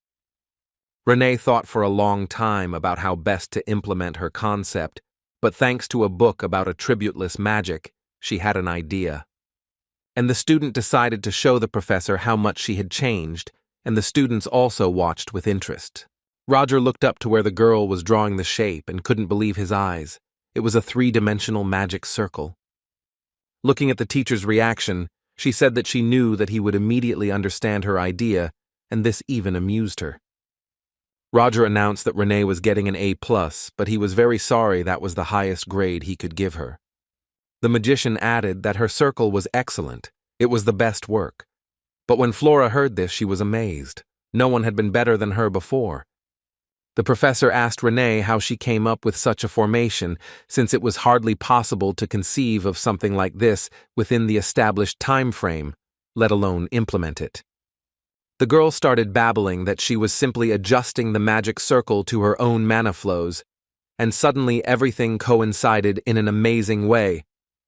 Renee thought for a long time about how best to implement her concept, but thanks to a book about attributeless magic, she had an idea. And the student decided to show the professor how much she had changed, and the students also watched with interest. Roger looked up to where the girl was drawing the shape and couldn't believe his eyes. It was a 3-dimensional magic circle. Looking at the teacher's reaction, she said that she knew that he would immediately understand her idea, and this even amused her. Roger announced that Renee was getting an A+, but he was very sorry that was the highest grade he could give her. The magician added that her circle was excellent. It was the best work. But when Flora heard this, she was amazed. No one had been better than her before. The professor asked Renee how she came up with such a formation, since it was hardly possible to conceive of something like this within the established time frame, let alone implement it. The girl started babbling that she was simply adjusting the magic circle to her own mana flows, and suddenly everything coincided in an amazing way.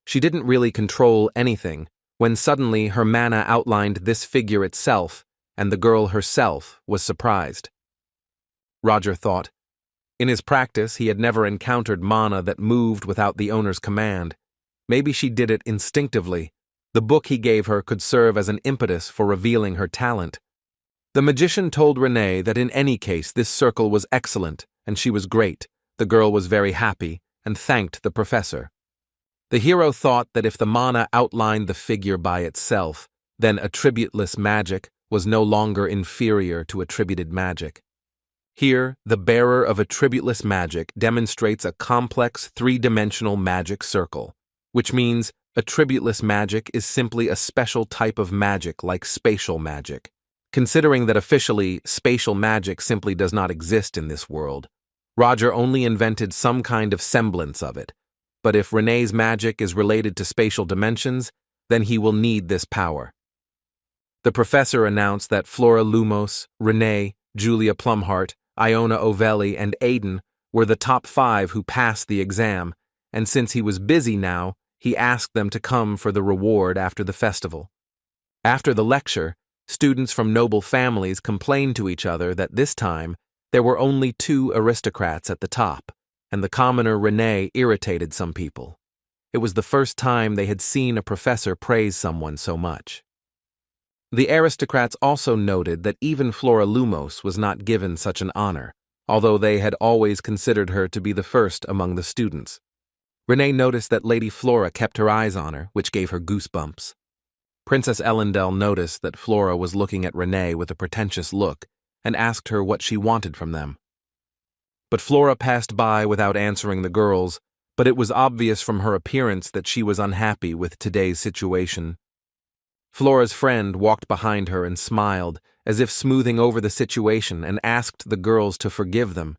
She didn't really control anything, when suddenly her mana outlined this figure itself, and the girl herself was surprised. Roger thought. In his practice, he had never encountered mana that moved without the owner's command. Maybe she did it instinctively. The book he gave her could serve as an impetus for revealing her talent. The magician told Renee that in any case this circle was excellent, and she was great. The girl was very happy, and thanked the professor. The hero thought that if the mana outlined the figure by itself, then attributeless magic was no longer inferior to attributed magic. Here, the bearer of attributeless magic demonstrates a complex 3-dimensional magic circle, which means attributeless magic is simply a special type of magic like spatial magic. Considering that officially, spatial magic simply does not exist in this world, Roger only invented some kind of semblance of it. But if Renee's magic is related to spatial dimensions, then he will need this power. The professor announced that Flora Lumos, Renee, Julia Plumhart, Iona Ovelli, and Aiden were the top 5 who passed the exam, and since he was busy now, he asked them to come for the reward after the festival. After the lecture, students from noble families complained to each other that this time there were only 2 aristocrats at the top, and the commoner Renee irritated some people. It was the first time they had seen a professor praise someone so much. The aristocrats also noted that even Flora Lumos was not given such an honor, although they had always considered her to be the first among the students. Renee noticed that Lady Flora kept her eyes on her, which gave her goosebumps. Princess Ellendel noticed that Flora was looking at Renee with a pretentious look and asked her what she wanted from them. But Flora passed by without answering the girls, but it was obvious from her appearance that she was unhappy with today's situation. Flora's friend walked behind her and smiled, as if smoothing over the situation, and asked the girls to forgive them.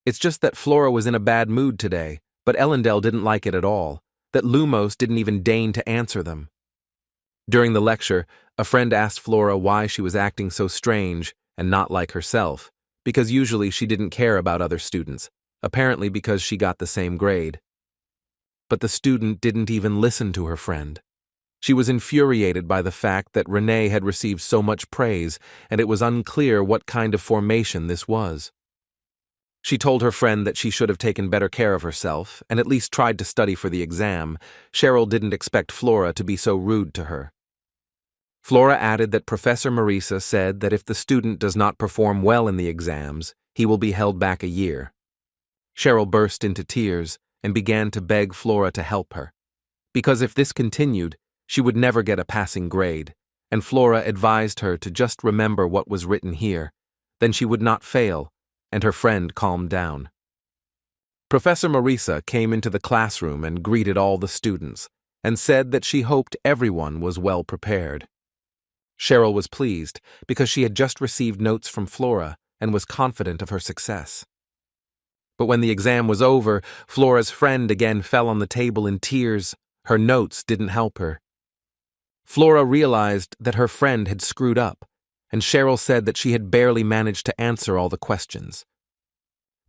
It's just that Flora was in a bad mood today, but Ellendel didn't like it at all, that Lumos didn't even deign to answer them. During the lecture, a friend asked Flora why she was acting so strange and not like herself, because usually she didn't care about other students, apparently because she got the same grade. But the student didn't even listen to her friend. She was infuriated by the fact that Renee had received so much praise, and it was unclear what kind of formation this was. She told her friend that she should have taken better care of herself and at least tried to study for the exam. Cheryl didn't expect Flora to be so rude to her. Flora added that Professor Marisa said that if the student does not perform well in the exams, he will be held back a year. Cheryl burst into tears and began to beg Flora to help her, because if this continued, she would never get a passing grade, and Flora advised her to just remember what was written here, then she would not fail, and her friend calmed down. Professor Marisa came into the classroom and greeted all the students, and said that she hoped everyone was well prepared. Cheryl was pleased because she had just received notes from Flora and was confident of her success. But when the exam was over, Flora's friend again fell on the table in tears. Her notes didn't help her. Flora realized that her friend had screwed up, and Cheryl said that she had barely managed to answer all the questions.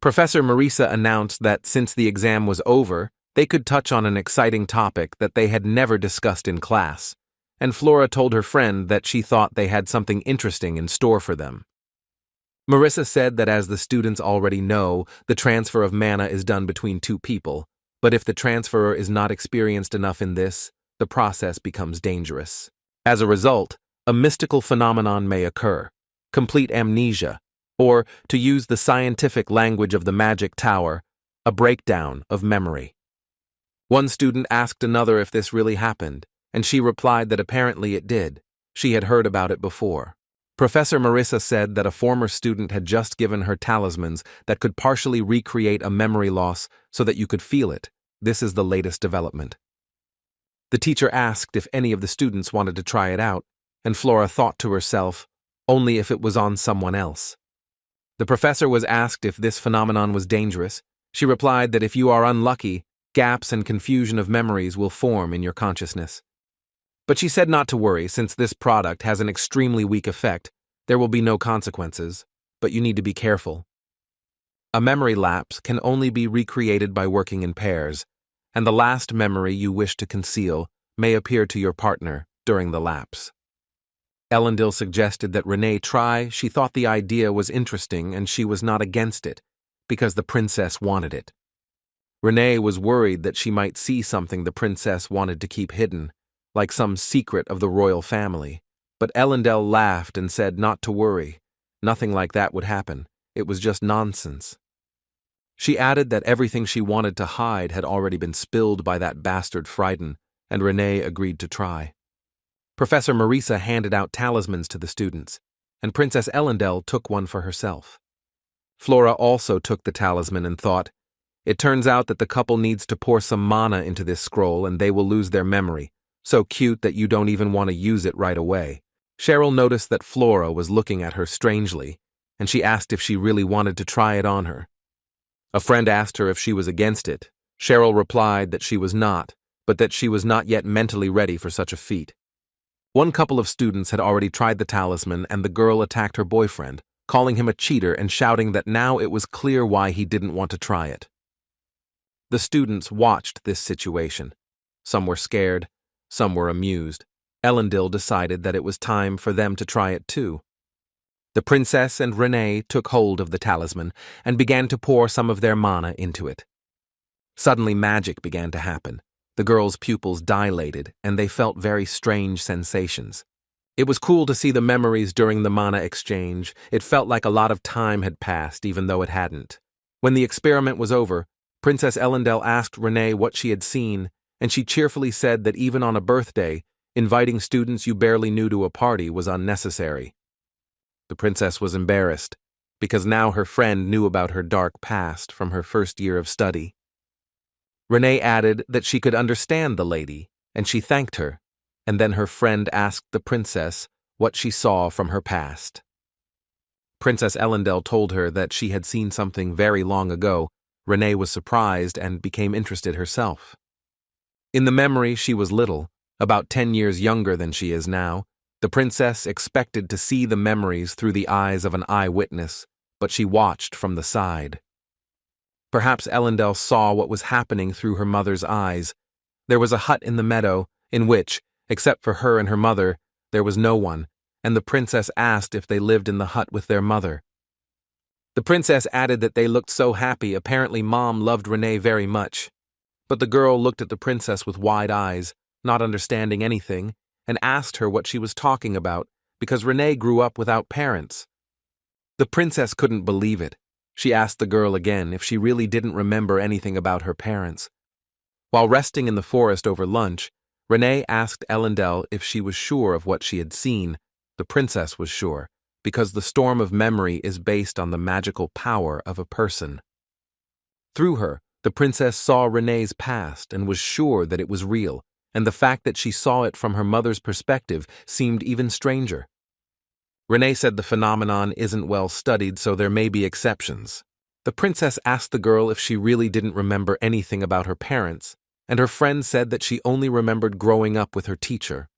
Professor Marisa announced that since the exam was over, they could touch on an exciting topic that they had never discussed in class, and Flora told her friend that she thought they had something interesting in store for them. Marisa said that as the students already know, the transfer of mana is done between two people, but if the transferer is not experienced enough in this, the process becomes dangerous. As a result, a mystical phenomenon may occur, complete amnesia, or, to use the scientific language of the magic tower, a breakdown of memory. One student asked another if this really happened, and she replied that apparently it did. She had heard about it before. Professor Marisa said that a former student had just given her talismans that could partially recreate a memory loss so that you could feel it. This is the latest development. The teacher asked if any of the students wanted to try it out, and Flora thought to herself, only if it was on someone else. The professor was asked if this phenomenon was dangerous. She replied that if you are unlucky, gaps and confusion of memories will form in your consciousness. But she said not to worry, since this product has an extremely weak effect. There will be no consequences, but you need to be careful. A memory lapse can only be recreated by working in pairs, and the last memory you wish to conceal may appear to your partner during the lapse. Elendil suggested that Renee try. She thought the idea was interesting and she was not against it, because the princess wanted it. Renee was worried that she might see something the princess wanted to keep hidden, like some secret of the royal family, but Elendil laughed and said not to worry. Nothing like that would happen. It was just nonsense. She added that everything she wanted to hide had already been spilled by that bastard Frighten, and Renee agreed to try. Professor Marisa handed out talismans to the students, and Princess Elendil took one for herself. Flora also took the talisman and thought, it turns out that the couple needs to pour some mana into this scroll and they will lose their memory. So cute that you don't even want to use it right away. Cheryl noticed that Flora was looking at her strangely, and she asked if she really wanted to try it on her. A friend asked her if she was against it. Cheryl replied that she was not, but that she was not yet mentally ready for such a feat. One couple of students had already tried the talisman, and the girl attacked her boyfriend, calling him a cheater and shouting that now it was clear why he didn't want to try it. The students watched this situation. Some were scared. Some were amused. Elendil decided that it was time for them to try it too. The princess and Renee took hold of the talisman and began to pour some of their mana into it. Suddenly magic began to happen. The girls' pupils dilated and they felt very strange sensations. It was cool to see the memories during the mana exchange. It felt like a lot of time had passed even though it hadn't. When the experiment was over, Princess Elendil asked Renee what she had seen, and she cheerfully said that even on a birthday, inviting students you barely knew to a party was unnecessary. The princess was embarrassed, because now her friend knew about her dark past from her first year of study. Renee added that she could understand the lady, and she thanked her, and then her friend asked the princess what she saw from her past. Princess Elendil told her that she had seen something very long ago. Renee was surprised and became interested herself. In the memory, she was little, about 10 years younger than she is now. The princess expected to see the memories through the eyes of an eyewitness, but she watched from the side. Perhaps Elendil saw what was happening through her mother's eyes. There was a hut in the meadow, in which, except for her and her mother, there was no one, and the princess asked if they lived in the hut with their mother. The princess added that they looked so happy, apparently Mom loved Renee very much. But the girl looked at the princess with wide eyes, not understanding anything, and asked her what she was talking about, because Renee grew up without parents. The princess couldn't believe it. She asked the girl again if she really didn't remember anything about her parents. While resting in the forest over lunch, Renee asked Elendel if she was sure of what she had seen. The princess was sure, because the storm of memory is based on the magical power of a person. Through her, the princess saw Renee's past and was sure that it was real, and the fact that she saw it from her mother's perspective seemed even stranger. Renee said the phenomenon isn't well studied, so there may be exceptions. The princess asked the girl if she really didn't remember anything about her parents, and her friend said that she only remembered growing up with her teacher.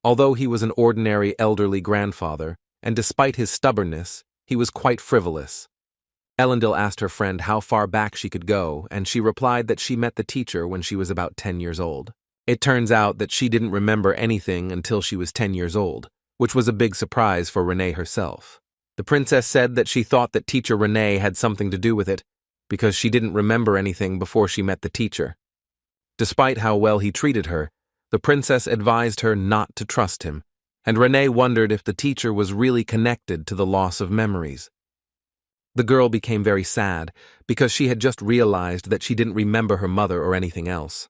Although he was an ordinary elderly grandfather, and despite his stubbornness, he was quite frivolous. Elendil asked her friend how far back she could go, and she replied that she met the teacher when she was about 10 years old. It turns out that she didn't remember anything until she was 10 years old, which was a big surprise for Renee herself. The princess said that she thought that teacher Renee had something to do with it, because she didn't remember anything before she met the teacher. Despite how well he treated her, the princess advised her not to trust him, and Renee wondered if the teacher was really connected to the loss of memories. The girl became very sad, because she had just realized that she didn't remember her mother or anything else.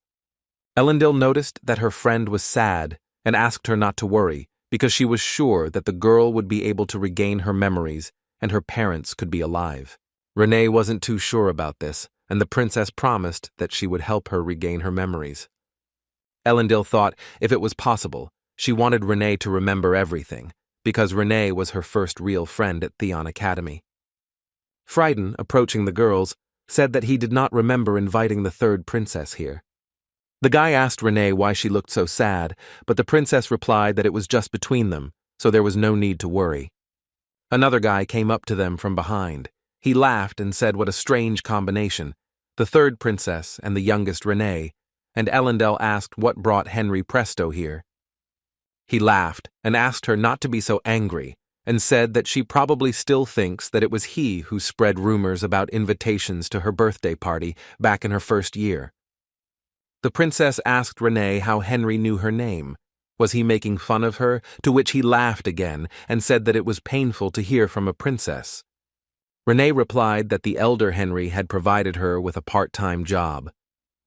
Elendil noticed that her friend was sad and asked her not to worry, because she was sure that the girl would be able to regain her memories and her parents could be alive. Renee wasn't too sure about this, and the princess promised that she would help her regain her memories. Elendil thought if it was possible, she wanted Renee to remember everything, because Renee was her first real friend at Theon Academy. Frieden, approaching the girls, said that he did not remember inviting the third princess here. The guy asked Renee why she looked so sad, but the princess replied that it was just between them, so there was no need to worry. Another guy came up to them from behind. He laughed and said what a strange combination, the third princess and the youngest Renee, and Elendel asked what brought Henry Presto here. He laughed and asked her not to be so angry, and said that she probably still thinks that it was he who spread rumors about invitations to her birthday party back in her first year. The princess asked Renee how Henry knew her name. Was he making fun of her? To which he laughed again and said that it was painful to hear from a princess. Renee replied that the elder Henry had provided her with a part-time job.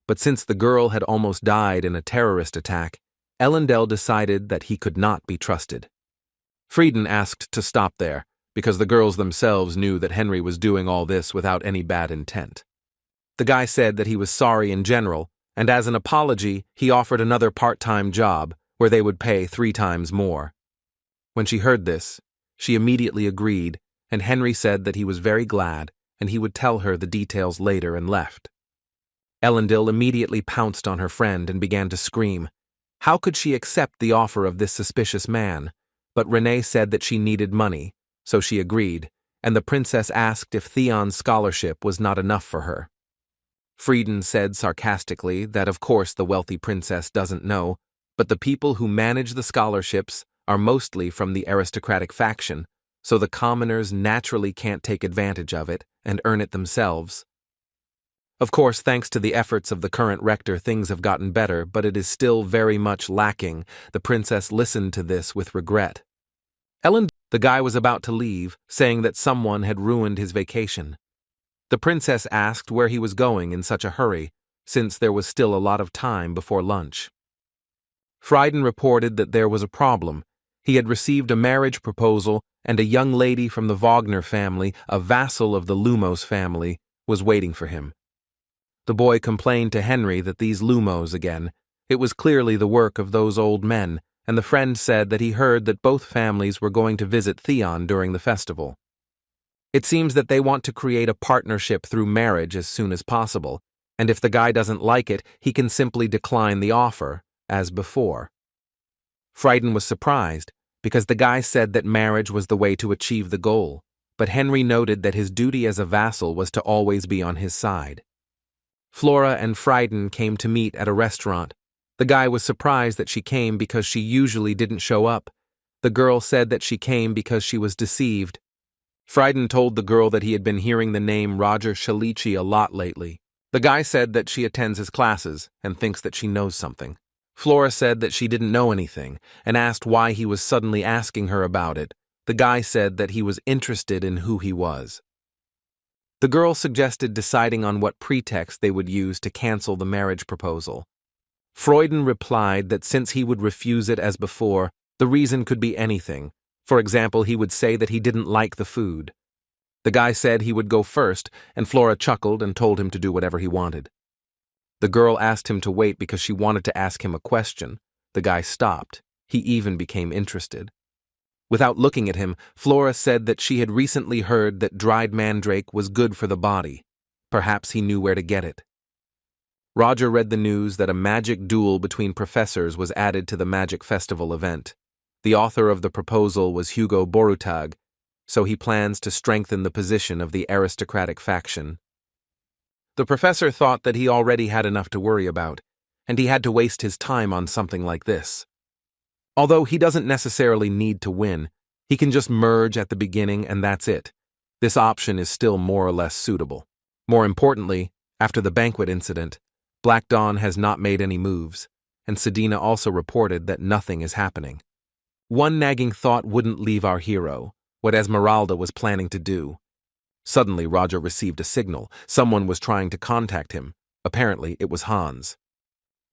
But since the girl had almost died in a terrorist attack, Elendel decided that he could not be trusted. Frieden asked to stop there, because the girls themselves knew that Henry was doing all this without any bad intent. The guy said that he was sorry in general, and as an apology, he offered another part-time job where they would pay 3 times more. When she heard this, she immediately agreed, and Henry said that he was very glad and he would tell her the details later and left. Elendil immediately pounced on her friend and began to scream. How could she accept the offer of this suspicious man? But Renee said that she needed money, so she agreed, and the princess asked if Theon's scholarship was not enough for her. Frieden said sarcastically that of course the wealthy princess doesn't know, but the people who manage the scholarships are mostly from the aristocratic faction, so the commoners naturally can't take advantage of it and earn it themselves. Of course, thanks to the efforts of the current rector, things have gotten better, but it is still very much lacking. The princess listened to this with regret. The guy was about to leave, saying that someone had ruined his vacation. The princess asked where he was going in such a hurry, since there was still a lot of time before lunch. Frieden reported that there was a problem. He had received a marriage proposal, and a young lady from the Wagner family, a vassal of the Lumos family, was waiting for him. The boy complained to Henry that these Lumos again. It was clearly the work of those old men, and the friend said that he heard that both families were going to visit Theon during the festival. It seems that they want to create a partnership through marriage as soon as possible, and if the guy doesn't like it, he can simply decline the offer, as before. Frieden was surprised, because the guy said that marriage was the way to achieve the goal, but Henry noted that his duty as a vassal was to always be on his side. Flora and Frieden came to meet at a restaurant. The guy was surprised that she came because she usually didn't show up. The girl said that she came because she was deceived. Frieden told the girl that he had been hearing the name Roger Shalichi a lot lately. The guy said that she attends his classes and thinks that she knows something. Flora said that she didn't know anything and asked why he was suddenly asking her about it. The guy said that he was interested in who he was. The girl suggested deciding on what pretext they would use to cancel the marriage proposal. Freuden replied that since he would refuse it as before, the reason could be anything. For example, he would say that he didn't like the food. The guy said he would go first, and Flora chuckled and told him to do whatever he wanted. The girl asked him to wait because she wanted to ask him a question. The guy stopped. He even became interested. Without looking at him, Flora said that she had recently heard that dried mandrake was good for the body. Perhaps he knew where to get it. Roger read the news that a magic duel between professors was added to the Magic Festival event. The author of the proposal was Hugo Borutag, so he plans to strengthen the position of the aristocratic faction. The professor thought that he already had enough to worry about, and he had to waste his time on something like this. Although he doesn't necessarily need to win, he can just merge at the beginning and that's it. This option is still more or less suitable. More importantly, after the banquet incident, Black Dawn has not made any moves, and Sedina also reported that nothing is happening. One nagging thought wouldn't leave our hero, what Esmeralda was planning to do. Suddenly, Roger received a signal. Someone was trying to contact him. Apparently, it was Hans.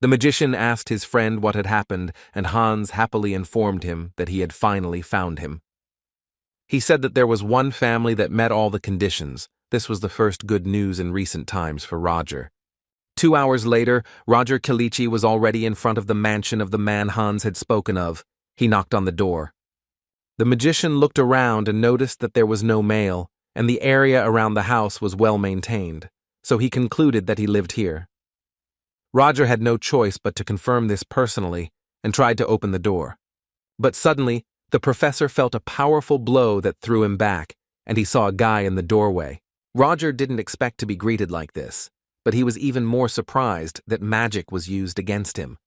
The magician asked his friend what had happened, and Hans happily informed him that he had finally found him. He said that there was one family that met all the conditions. This was the first good news in recent times for Roger. 2 hours later, Roger Kalichi was already in front of the mansion of the man Hans had spoken of. He knocked on the door. The magician looked around and noticed that there was no mail, and the area around the house was well maintained, so he concluded that he lived here. Roger had no choice but to confirm this personally and tried to open the door. But suddenly, the professor felt a powerful blow that threw him back, and he saw a guy in the doorway. Roger didn't expect to be greeted like this, but he was even more surprised that magic was used against him.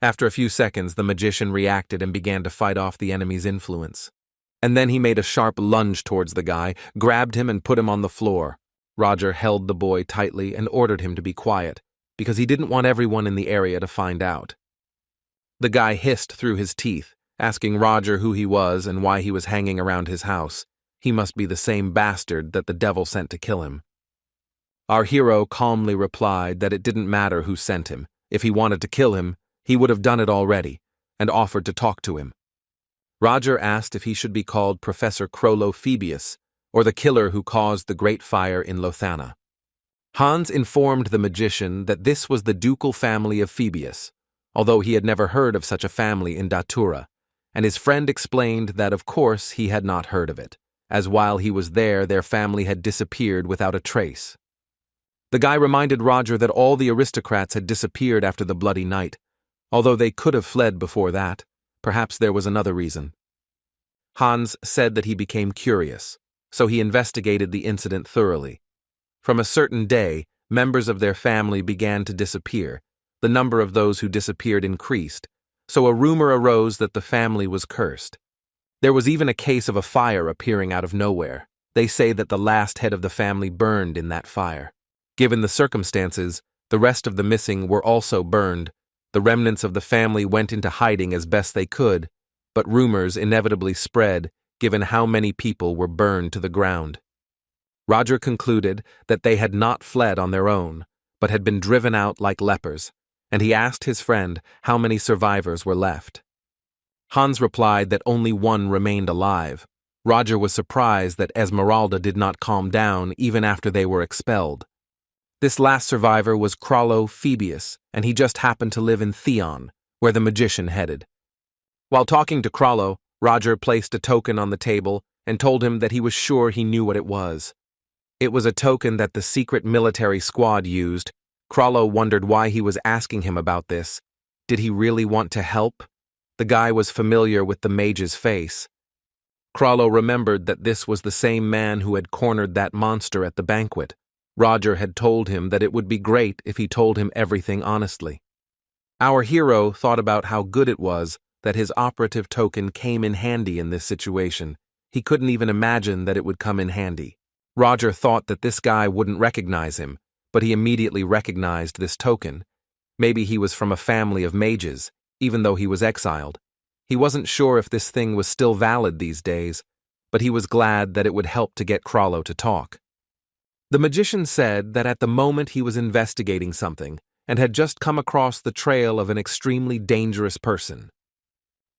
After a few seconds, the magician reacted and began to fight off the enemy's influence. And then he made a sharp lunge towards the guy, grabbed him and put him on the floor. Roger held the boy tightly and ordered him to be quiet, because he didn't want everyone in the area to find out. The guy hissed through his teeth, asking Roger who he was and why he was hanging around his house. He must be the same bastard that the devil sent to kill him. Our hero calmly replied that it didn't matter who sent him. If he wanted to kill him, he would have done it already, and offered to talk to him. Roger asked if he should be called Professor Crollo Phoebius, or the killer who caused the Great Fire in Lothana. Hans informed the magician that this was the ducal family of Phoebius, although he had never heard of such a family in Datura, and his friend explained that of course he had not heard of it, as while he was there their family had disappeared without a trace. The guy reminded Roger that all the aristocrats had disappeared after the bloody night, although they could have fled before that. Perhaps there was another reason. Hans said that he became curious, so he investigated the incident thoroughly. From a certain day, members of their family began to disappear. The number of those who disappeared increased, so a rumor arose that the family was cursed. There was even a case of a fire appearing out of nowhere. They say that the last head of the family burned in that fire. Given the circumstances, the rest of the missing were also burned. The remnants of the family went into hiding as best they could, but rumors inevitably spread given how many people were burned to the ground. Roger concluded that they had not fled on their own, but had been driven out like lepers, and he asked his friend how many survivors were left. Hans replied that only one remained alive. Roger was surprised that Esmeralda did not calm down even after they were expelled. This last survivor was Crollo Phoebius, and he just happened to live in Theon, where the magician headed. While talking to Crollo, Roger placed a token on the table and told him that he was sure he knew what it was. It was a token that the secret military squad used. Crollo wondered why he was asking him about this. Did he really want to help? The guy was familiar with the mage's face. Crollo remembered that this was the same man who had cornered that monster at the banquet. Roger had told him that it would be great if he told him everything honestly. Our hero thought about how good it was that his operative token came in handy in this situation. He couldn't even imagine that it would come in handy. Roger thought that this guy wouldn't recognize him, but he immediately recognized this token. Maybe he was from a family of mages, even though he was exiled. He wasn't sure if this thing was still valid these days, but he was glad that it would help to get Krallo to talk. The magician said that at the moment he was investigating something and had just come across the trail of an extremely dangerous person.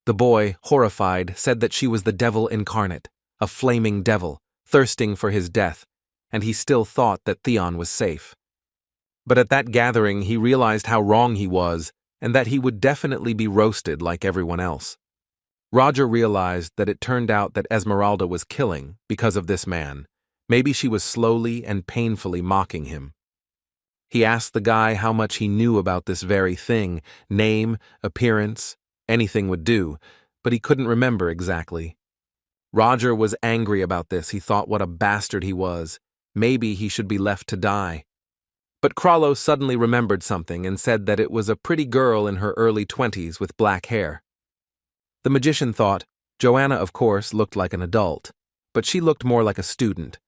The boy, horrified, said that she was the devil incarnate, a flaming devil, thirsting for his death, and he still thought that Theon was safe. But at that gathering he realized how wrong he was and that he would definitely be roasted like everyone else. Roger realized that it turned out that Esmeralda was killing because of this man. Maybe she was slowly and painfully mocking him. He asked the guy how much he knew about this very thing, name, appearance, anything would do, but he couldn't remember exactly. Roger was angry about this. He thought what a bastard he was. Maybe he should be left to die. But Krallo suddenly remembered something and said that it was a pretty girl in her early 20s with black hair. The magician thought, Joanna, of course, looked like an adult, but she looked more like a student.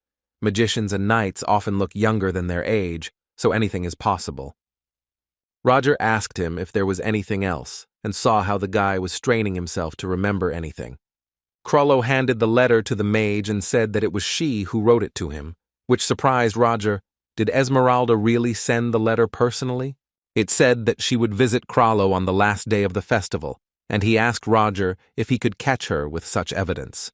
Magicians and knights often look younger than their age, so anything is possible. Roger asked him if there was anything else, and saw how the guy was straining himself to remember anything. Krallo handed the letter to the mage and said that it was she who wrote it to him, which surprised Roger. Did Esmeralda really send the letter personally? It said that she would visit Krallo on the last day of the festival, and he asked Roger if he could catch her with such evidence.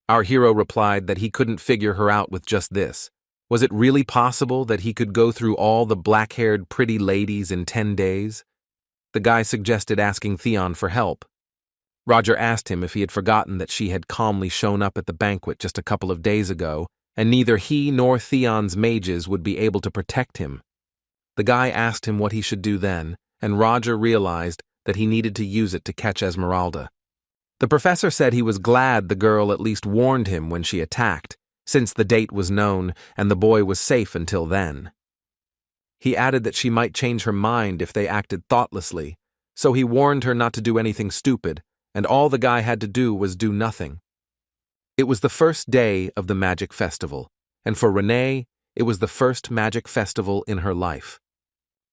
Our hero replied that he couldn't figure her out with just this. Was it really possible that he could go through all the black-haired pretty ladies in 10 days? The guy suggested asking Theon for help. Roger asked him if he had forgotten that she had calmly shown up at the banquet just a couple of days ago, and neither he nor Theon's mages would be able to protect him. The guy asked him what he should do then, and Roger realized that he needed to use it to catch Esmeralda. The professor said he was glad the girl at least warned him when she attacked, since the date was known and the boy was safe until then. He added that she might change her mind if they acted thoughtlessly, so he warned her not to do anything stupid, and all the guy had to do was do nothing. It was the first day of the magic festival, and for Renee, it was the first magic festival in her life.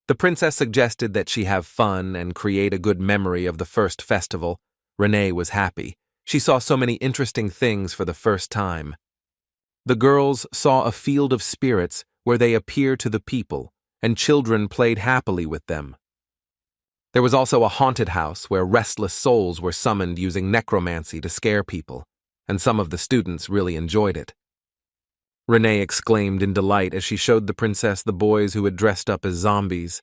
The princess suggested that she have fun and create a good memory of the first festival. Renee was happy. She saw so many interesting things for the first time. The girls saw a field of spirits where they appear to the people, and children played happily with them. There was also a haunted house where restless souls were summoned using necromancy to scare people, and some of the students really enjoyed it. Renee exclaimed in delight as she showed the princess the boys who had dressed up as zombies.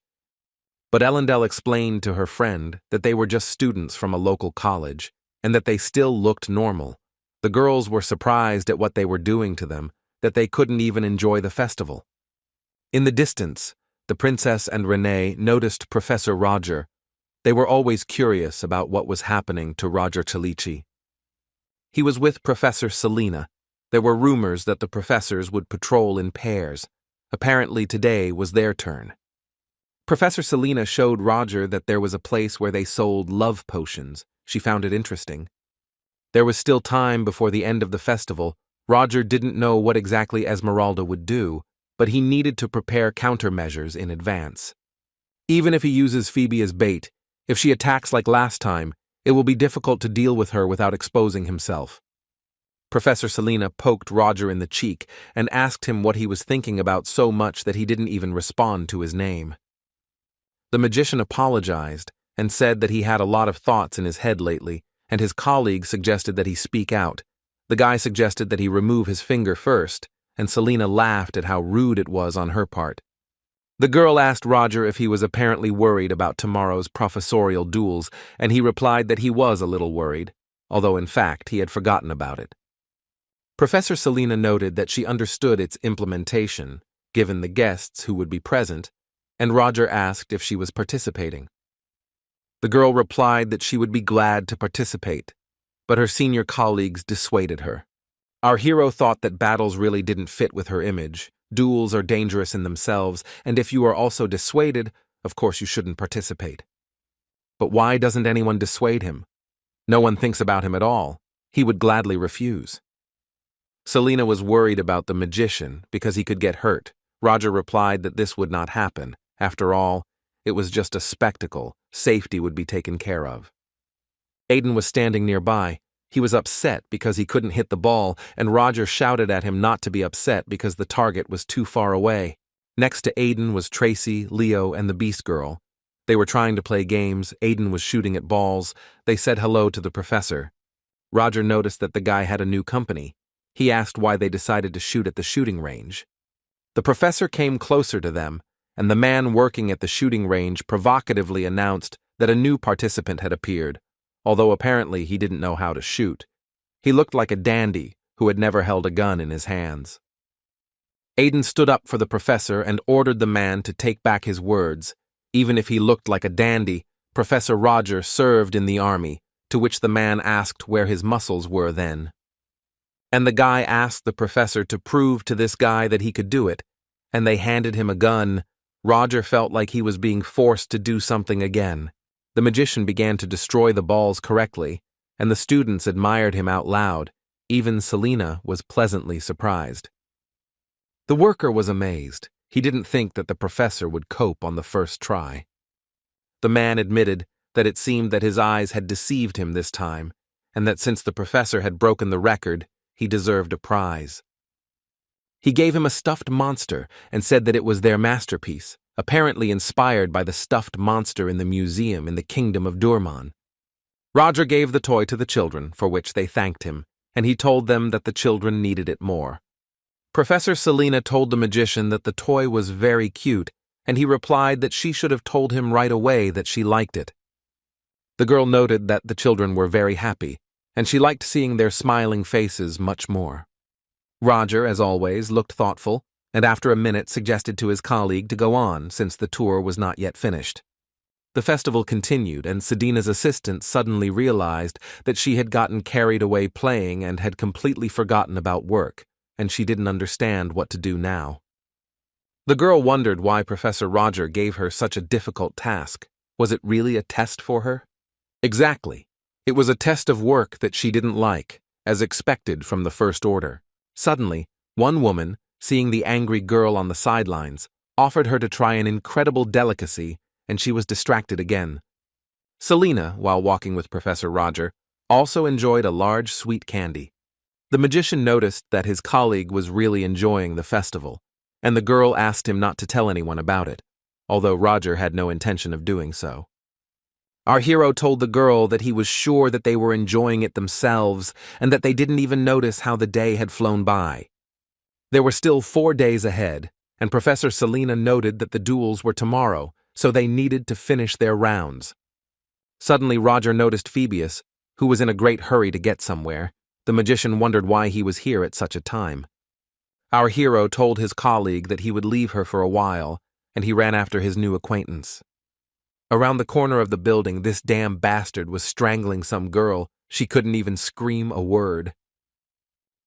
But Ellendel explained to her friend that they were just students from a local college, and that they still looked normal. The girls were surprised at what they were doing to them, that they couldn't even enjoy the festival. In the distance, the princess and Renee noticed Professor Roger. They were always curious about what was happening to Roger Chalici. He was with Professor Selena. There were rumors that the professors would patrol in pairs. Apparently today was their turn. Professor Selena showed Roger that there was a place where they sold love potions. She found it interesting. There was still time before the end of the festival. Roger didn't know what exactly Esmeralda would do, but he needed to prepare countermeasures in advance. Even if he uses Phoebe as bait, if she attacks like last time, it will be difficult to deal with her without exposing himself. Professor Selena poked Roger in the cheek and asked him what he was thinking about so much that he didn't even respond to his name. The magician apologized and said that he had a lot of thoughts in his head lately, and his colleague suggested that he speak out. The guy suggested that he remove his finger first, and Selena laughed at how rude it was on her part. The girl asked Roger if he was apparently worried about tomorrow's professorial duels, and he replied that he was a little worried, although in fact he had forgotten about it. Professor Selena noted that she understood its implementation, given the guests who would be present, and Roger asked if she was participating. The girl replied that she would be glad to participate, but her senior colleagues dissuaded her. Our hero thought that battles really didn't fit with her image. Duels are dangerous in themselves, and if you are also dissuaded, of course you shouldn't participate. But why doesn't anyone dissuade him? No one thinks about him at all. he would gladly refuse. Selina was worried about the magician because he could get hurt. Roger replied that this would not happen. After all, it was just a spectacle. Safety would be taken care of. Aiden was standing nearby. He was upset because he couldn't hit the ball, and Roger shouted at him not to be upset because the target was too far away. Next to Aiden was Tracy, Leo, and the Beast Girl. They were trying to play games. Aiden was shooting at balls. They said hello to the professor. Roger noticed that the guy had a new company. He asked why they decided to shoot at the shooting range. The professor came closer to them, and the man working at the shooting range provocatively announced that a new participant had appeared, although apparently he didn't know how to shoot. He looked like a dandy who had never held a gun in his hands. Aiden stood up for the professor and ordered the man to take back his words. Even if he looked like a dandy, Professor Roger served in the army, to which the man asked where his muscles were then. And the guy asked the professor to prove to this guy that he could do it, and they handed him a gun. Roger felt like he was being forced to do something again. The magician began to destroy the balls correctly, and the students admired him out loud. Even Selina was pleasantly surprised. The worker was amazed. He didn't think that the professor would cope on the first try. The man admitted that it seemed that his eyes had deceived him this time, and that since the professor had broken the record, he deserved a prize. He gave him a stuffed monster and said that it was their masterpiece, apparently inspired by the stuffed monster in the museum in the kingdom of Durman. Roger gave the toy to the children, for which they thanked him, and he told them that the children needed it more. Professor Selina told the magician that the toy was very cute, and he replied that she should have told him right away that she liked it. The girl noted that the children were very happy, and she liked seeing their smiling faces much more. Roger, as always, looked thoughtful, and after a minute suggested to his colleague to go on since the tour was not yet finished. The festival continued, and Sedina's assistant suddenly realized that she had gotten carried away playing and had completely forgotten about work, and she didn't understand what to do now. The girl wondered why Professor Roger gave her such a difficult task. Was it really a test for her? Exactly. It was a test of work that she didn't like, as expected from the First Order. Suddenly, one woman, seeing the angry girl on the sidelines, offered her to try an incredible delicacy, and she was distracted again. Selina, while walking with Professor Roger, also enjoyed a large sweet candy. The magician noticed that his colleague was really enjoying the festival, and the girl asked him not to tell anyone about it, although Roger had no intention of doing so. Our hero told the girl that he was sure that they were enjoying it themselves and that they didn't even notice how the day had flown by. There were still 4 days ahead, and Professor Selina noted that the duels were tomorrow, so they needed to finish their rounds. Suddenly Roger noticed Phoebus, who was in a great hurry to get somewhere. The magician wondered why he was here at such a time. Our hero told his colleague that he would leave her for a while, and he ran after his new acquaintance. Around the corner of the building, this damn bastard was strangling some girl. She couldn't even scream a word.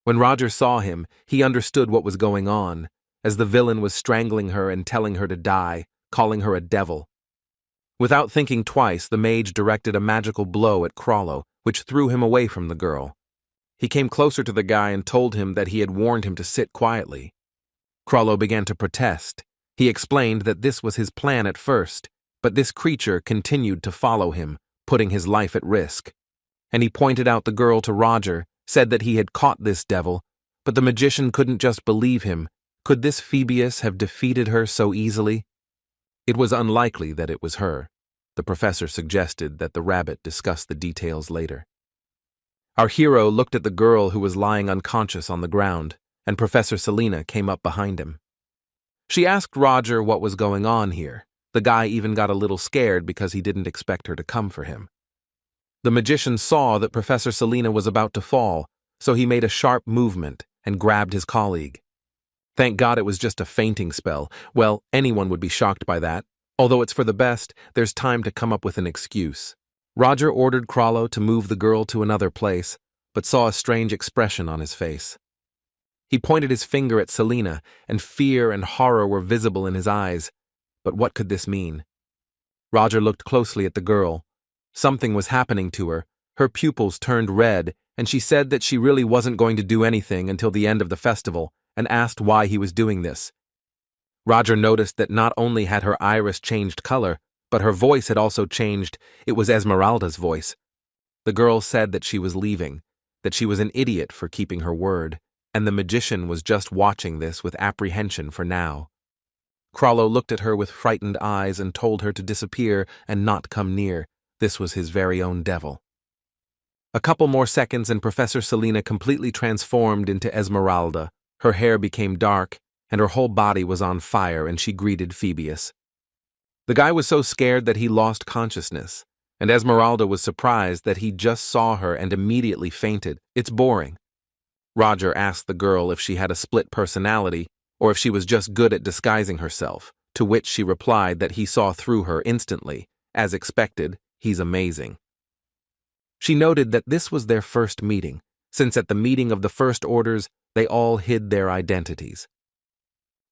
When Roger saw him, he understood what was going on, as the villain was strangling her and telling her to die, calling her a devil. Without thinking twice, the mage directed a magical blow at Crollo, which threw him away from the girl. He came closer to the guy and told him that he had warned him to sit quietly. Crollo began to protest. He explained that this was his plan at first, but this creature continued to follow him, putting his life at risk. And he pointed out the girl to Roger, said that he had caught this devil, but the magician couldn't just believe him. Could this Phoebus have defeated her so easily? It was unlikely that it was her. The professor suggested that the rabbit discuss the details later. Our hero looked at the girl who was lying unconscious on the ground, and Professor Selina came up behind him. She asked Roger what was going on here. The guy even got a little scared because he didn't expect her to come for him. The magician saw that Professor Selina was about to fall, so he made a sharp movement and grabbed his colleague. Thank God it was just a fainting spell. Well, anyone would be shocked by that. Although it's for the best, there's time to come up with an excuse. Roger ordered Crollo to move the girl to another place, but saw a strange expression on his face. He pointed his finger at Selina, and fear and horror were visible in his eyes. But what could this mean? Roger looked closely at the girl. Something was happening to her. Her pupils turned red, and she said that she really wasn't going to do anything until the end of the festival and asked why he was doing this. Roger noticed that not only had her iris changed color, but her voice had also changed. It was Esmeralda's voice. The girl said that she was leaving, that she was an idiot for keeping her word, and the magician was just watching this with apprehension for now. Crollo looked at her with frightened eyes and told her to disappear and not come near. This was his very own devil. A couple more seconds and Professor Selena completely transformed into Esmeralda. Her hair became dark, and her whole body was on fire, and she greeted Phoebus. The guy was so scared that he lost consciousness, and Esmeralda was surprised that he just saw her and immediately fainted. It's boring. Roger asked the girl if she had a split personality, or if she was just good at disguising herself, to which she replied that he saw through her instantly. As expected, he's amazing. She noted that this was their first meeting, since at the meeting of the First Orders, they all hid their identities.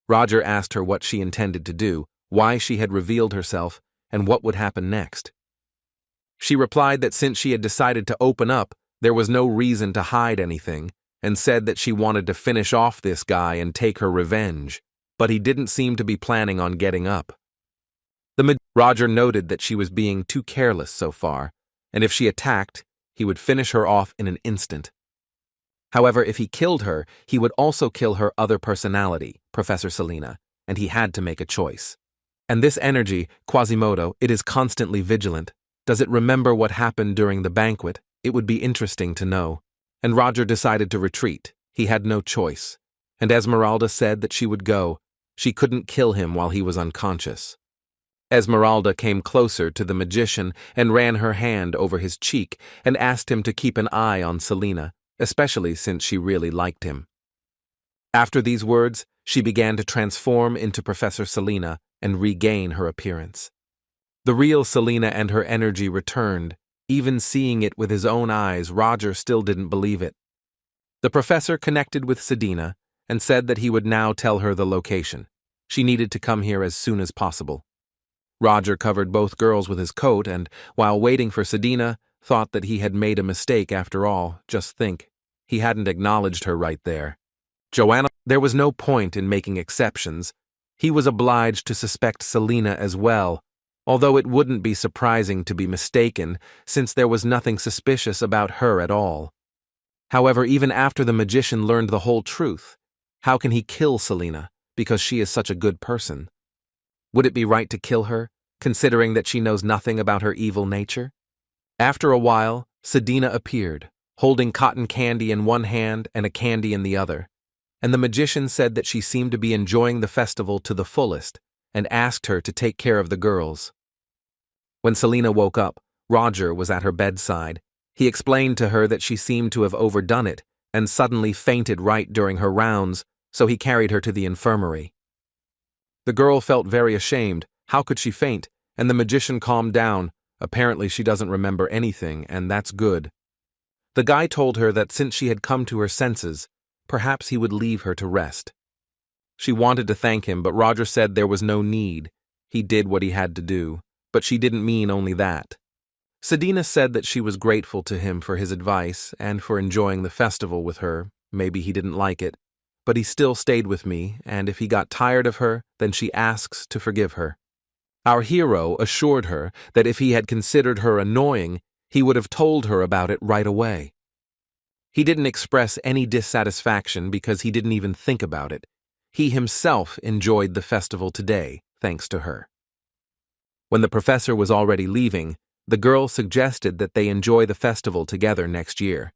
Roger asked her what she intended to do, why she had revealed herself, and what would happen next. She replied that since she had decided to open up, there was no reason to hide anything, and said that she wanted to finish off this guy and take her revenge, but he didn't seem to be planning on getting up. Roger noted that she was being too careless so far, and if she attacked, he would finish her off in an instant. However, if he killed her, he would also kill her other personality, Professor Selena, and he had to make a choice. And this energy, Quasimodo, it is constantly vigilant. Does it remember what happened during the banquet? It would be interesting to know. And Roger decided to retreat. He had no choice. And Esmeralda said that she would go. She couldn't kill him while he was unconscious. Esmeralda came closer to the magician and ran her hand over his cheek and asked him to keep an eye on Selena, especially since she really liked him. After these words, she began to transform into Professor Selena and regain her appearance. The real Selena and her energy returned. Even seeing it with his own eyes, Roger still didn't believe it. The professor connected with Sedina and said that he would now tell her the location. She needed to come here as soon as possible. Roger covered both girls with his coat and, while waiting for Sedina, thought that he had made a mistake after all. Just think, he hadn't acknowledged her right there. Joanna, there was no point in making exceptions. He was obliged to suspect Selena as well, although it wouldn't be surprising to be mistaken, since there was nothing suspicious about her at all. However, even after the magician learned the whole truth, how can he kill Selena, because she is such a good person? Would it be right to kill her, considering that she knows nothing about her evil nature? After a while, Sedina appeared, holding cotton candy in one hand and a candy in the other, and the magician said that she seemed to be enjoying the festival to the fullest, and asked her to take care of the girls. When Selena woke up, Roger was at her bedside. He explained to her that she seemed to have overdone it and suddenly fainted right during her rounds, so he carried her to the infirmary. The girl felt very ashamed. How could she faint? And the magician calmed down. Apparently she doesn't remember anything, and that's good. The guy told her that since she had come to her senses, perhaps he would leave her to rest. She wanted to thank him, but Roger said there was no need. He did what he had to do, but she didn't mean only that. Sedina said that she was grateful to him for his advice and for enjoying the festival with her. Maybe he didn't like it, but he still stayed with me, and if he got tired of her, then she asks to forgive her. Our hero assured her that if he had considered her annoying, he would have told her about it right away. He didn't express any dissatisfaction because he didn't even think about it. He himself enjoyed the festival today, thanks to her. When the professor was already leaving, the girl suggested that they enjoy the festival together next year.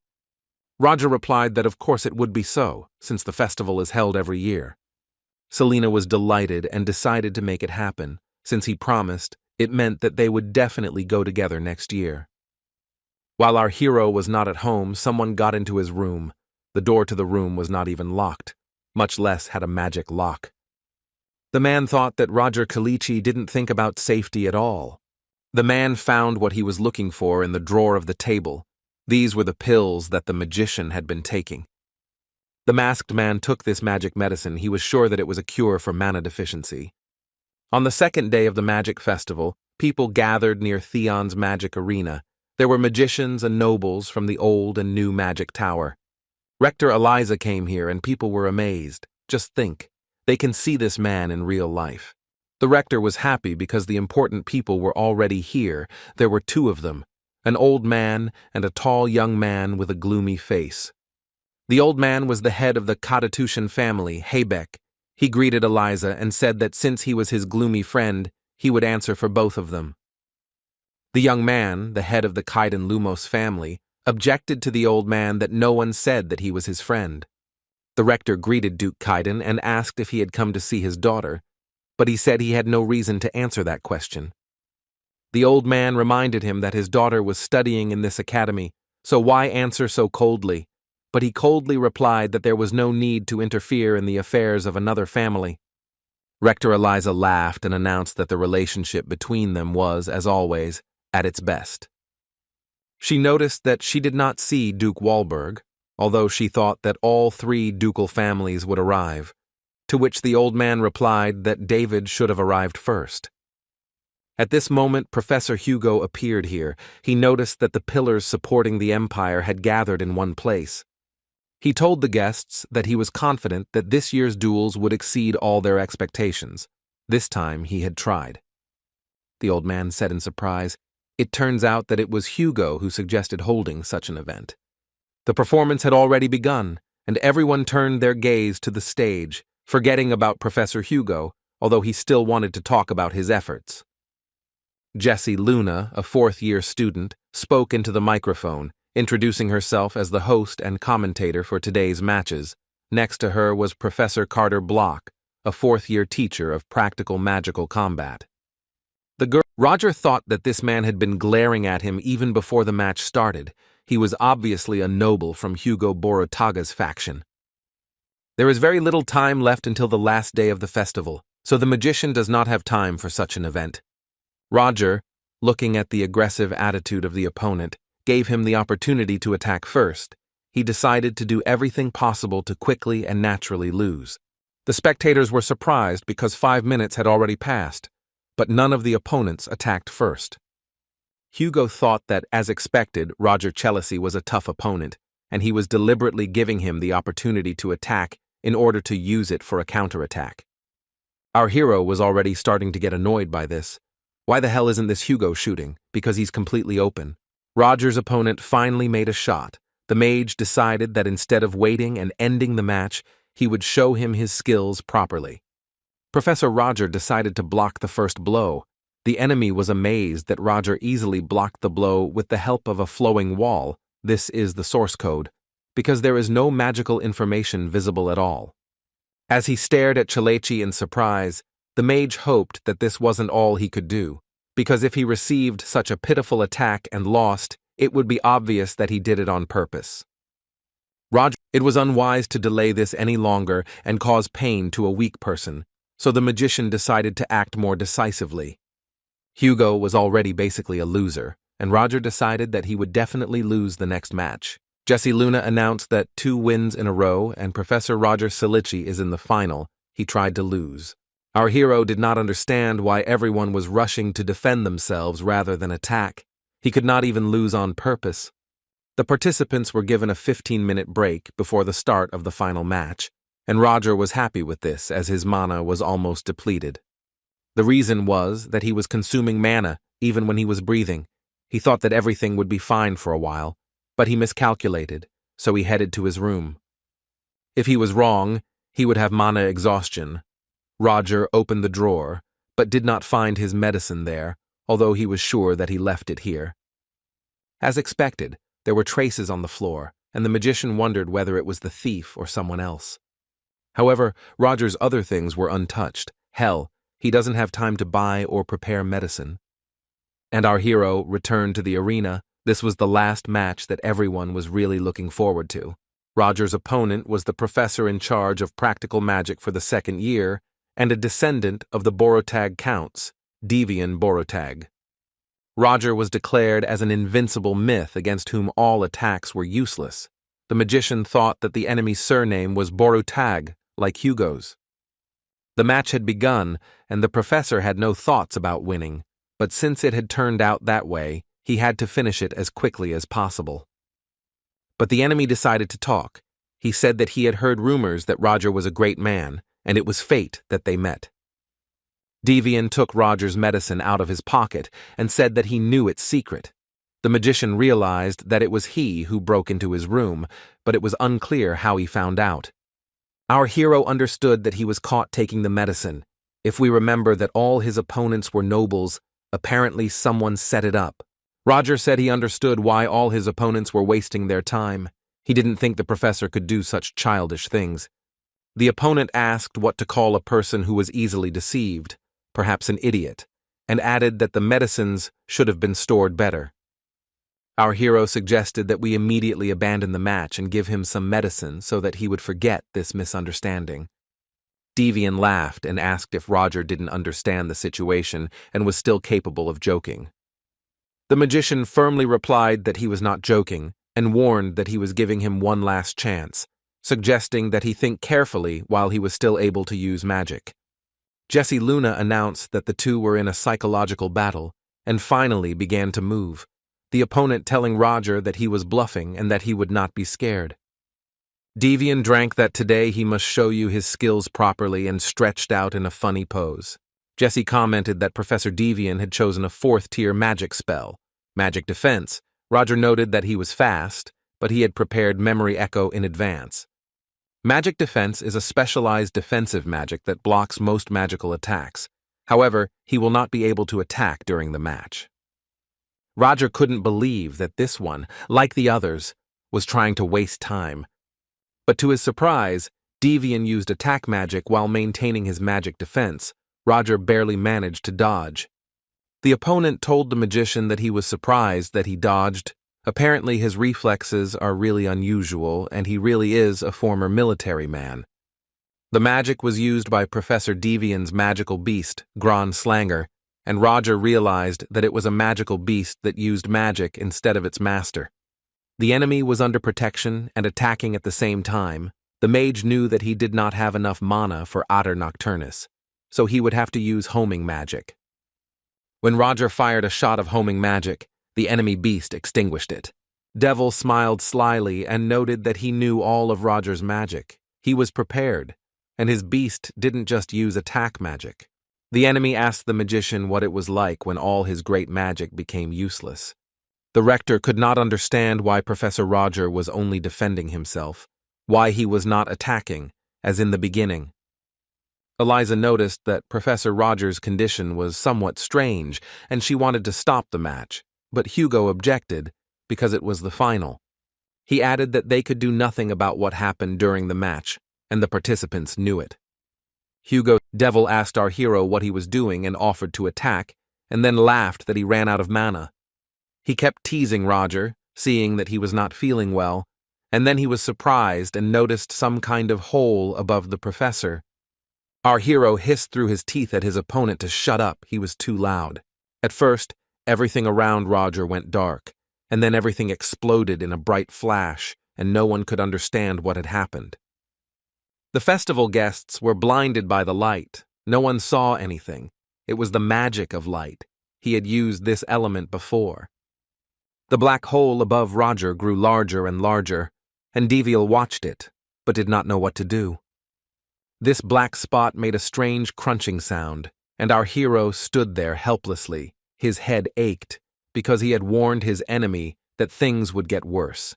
Roger replied that of course it would be so, since the festival is held every year. Selena was delighted and decided to make it happen. Since he promised, it meant that they would definitely go together next year. While our hero was not at home, someone got into his room. The door to the room was not even locked, much less had a magic lock. The man thought that Roger Kalichi didn't think about safety at all. The man found what he was looking for in the drawer of the table. These were the pills that the magician had been taking. The masked man took this magic medicine. He was sure that it was a cure for mana deficiency. On the second day of the magic festival, people gathered near Theon's magic arena. There were magicians and nobles from the old and new magic tower. Rector Eliza came here and people were amazed. Just think, they can see this man in real life. The rector was happy because the important people were already here. There were two of them, an old man and a tall young man with a gloomy face. The old man was the head of the Confrontation family, Haybeck. He greeted Eliza and said that since he was his gloomy friend, he would answer for both of them. The young man, the head of the Kaiden Lumos family, objected to the old man that no one said that he was his friend. The rector greeted Duke Kaiden and asked if he had come to see his daughter, but he said he had no reason to answer that question. The old man reminded him that his daughter was studying in this academy, so why answer so coldly? But he coldly replied that there was no need to interfere in the affairs of another family. Rector Eliza laughed and announced that the relationship between them was, as always, at its best. She noticed that she did not see Duke Walberg, although she thought that all three ducal families would arrive, to which the old man replied that David should have arrived first. At this moment, Professor Hugo appeared here. He noticed that the pillars supporting the empire had gathered in one place. He told the guests that he was confident that this year's duels would exceed all their expectations. This time he had tried. The old man said in surprise, "It turns out that it was Hugo who suggested holding such an event." The performance had already begun, and everyone turned their gaze to the stage, forgetting about Professor Hugo, although he still wanted to talk about his efforts. Jessie Luna, a fourth-year student, spoke into the microphone, introducing herself as the host and commentator for today's matches. Next to her was Professor Carter Block, a fourth-year teacher of practical magical combat. Roger thought that this man had been glaring at him even before the match started. He was obviously a noble from Hugo Borotaga's faction. There is very little time left until the last day of the festival, so the magician does not have time for such an event. Roger, looking at the aggressive attitude of the opponent, gave him the opportunity to attack first. He decided to do everything possible to quickly and naturally lose. The spectators were surprised because 5 minutes had already passed, but none of the opponents attacked first. Hugo thought that, as expected, Roger Chelisi was a tough opponent, and he was deliberately giving him the opportunity to attack in order to use it for a counterattack. Our hero was already starting to get annoyed by this. Why the hell isn't this Hugo shooting? Because he's completely open. Roger's opponent finally made a shot. The mage decided that instead of waiting and ending the match, he would show him his skills properly. Professor Roger decided to block the first blow. The enemy was amazed that Roger easily blocked the blow with the help of a flowing wall. This is the source code, because there is no magical information visible at all. As he stared at Chelechi in surprise, the mage hoped that this wasn't all he could do, because if he received such a pitiful attack and lost, it would be obvious that he did it on purpose. It was unwise to delay this any longer and cause pain to a weak person, so the magician decided to act more decisively. Hugo was already basically a loser, and Roger decided that he would definitely lose the next match. Jessie Luna announced that 2 wins in a row and Professor Roger Celici is in the final. He tried to lose. Our hero did not understand why everyone was rushing to defend themselves rather than attack. He could not even lose on purpose. The participants were given a 15-minute break before the start of the final match, and Roger was happy with this as his mana was almost depleted. The reason was that he was consuming mana even when he was breathing. He thought that everything would be fine for a while, but he miscalculated, so he headed to his room. If he was wrong, he would have mana exhaustion. Roger opened the drawer, but did not find his medicine there, although he was sure that he left it here. As expected, there were traces on the floor, and the magician wondered whether it was the thief or someone else. However, Roger's other things were untouched. Hell, he doesn't have time to buy or prepare medicine. And our hero returned to the arena. This was the last match that everyone was really looking forward to. Roger's opponent was the professor in charge of practical magic for the 2nd year and a descendant of the Borotag Counts, Devian Borotag. Roger was declared as an invincible myth against whom all attacks were useless. The magician thought that the enemy's surname was Borotag, like Hugo's. The match had begun, and the professor had no thoughts about winning, but since it had turned out that way, He had to finish it as quickly as possible. But the enemy decided to talk. He said that he had heard rumors that Roger was a great man, and it was fate that they met. Devian took Roger's medicine out of his pocket and said that he knew its secret. The magician realized that it was he who broke into his room, but it was unclear how he found out. Our hero understood that he was caught taking the medicine. If we remember that all his opponents were nobles, apparently someone set it up. Roger said he understood why all his opponents were wasting their time. He didn't think the professor could do such childish things. The opponent asked what to call a person who was easily deceived, perhaps an idiot, and added that the medicines should have been stored better. Our hero suggested that we immediately abandon the match and give him some medicine so that he would forget this misunderstanding. Devian laughed and asked if Roger didn't understand the situation and was still capable of joking. The magician firmly replied that he was not joking and warned that he was giving him one last chance, suggesting that he think carefully while he was still able to use magic. Jessie Luna announced that the two were in a psychological battle and finally began to move, the opponent telling Roger that he was bluffing and that he would not be scared. Devian drank that today he must show you his skills properly and stretched out in a funny pose. Jessie commented that Professor Devian had chosen a 4th-tier magic spell, Magic Defense. Roger noted that he was fast, but he had prepared Memory Echo in advance. Magic Defense is a specialized defensive magic that blocks most magical attacks. However, he will not be able to attack during the match. Roger couldn't believe that this one, like the others, was trying to waste time. But to his surprise, Devian used attack magic while maintaining his magic defense. Roger barely managed to dodge. The opponent told the magician that he was surprised that he dodged. Apparently his reflexes are really unusual, and he really is a former military man. The magic was used by Professor Devian's magical beast, Gran Slanger, and Roger realized that it was a magical beast that used magic instead of its master. The enemy was under protection and attacking at the same time. The mage knew that he did not have enough mana for Ader Nocturnus, so he would have to use homing magic. When Roger fired a shot of homing magic, the enemy beast extinguished it. Devil smiled slyly and noted that he knew all of Roger's magic. He was prepared, and his beast didn't just use attack magic. The enemy asked the magician what it was like when all his great magic became useless. The Rector could not understand why Professor Roger was only defending himself, why he was not attacking, as in the beginning. Eliza noticed that Professor Roger's condition was somewhat strange, and she wanted to stop the match, but Hugo objected because it was the final. He added that they could do nothing about what happened during the match, and the participants knew it. Devil asked our hero what he was doing and offered to attack, and then laughed that he ran out of mana. He kept teasing Roger, seeing that he was not feeling well, and then he was surprised and noticed some kind of hole above the professor. Our hero hissed through his teeth at his opponent to shut up, he was too loud. At first, everything around Roger went dark, and then everything exploded in a bright flash, and no one could understand what had happened. The festival guests were blinded by the light. No one saw anything. It was the magic of light. He had used this element before. The black hole above Roger grew larger and larger, and Devial watched it, but did not know what to do. This black spot made a strange crunching sound, and our hero stood there helplessly. His head ached, because he had warned his enemy that things would get worse.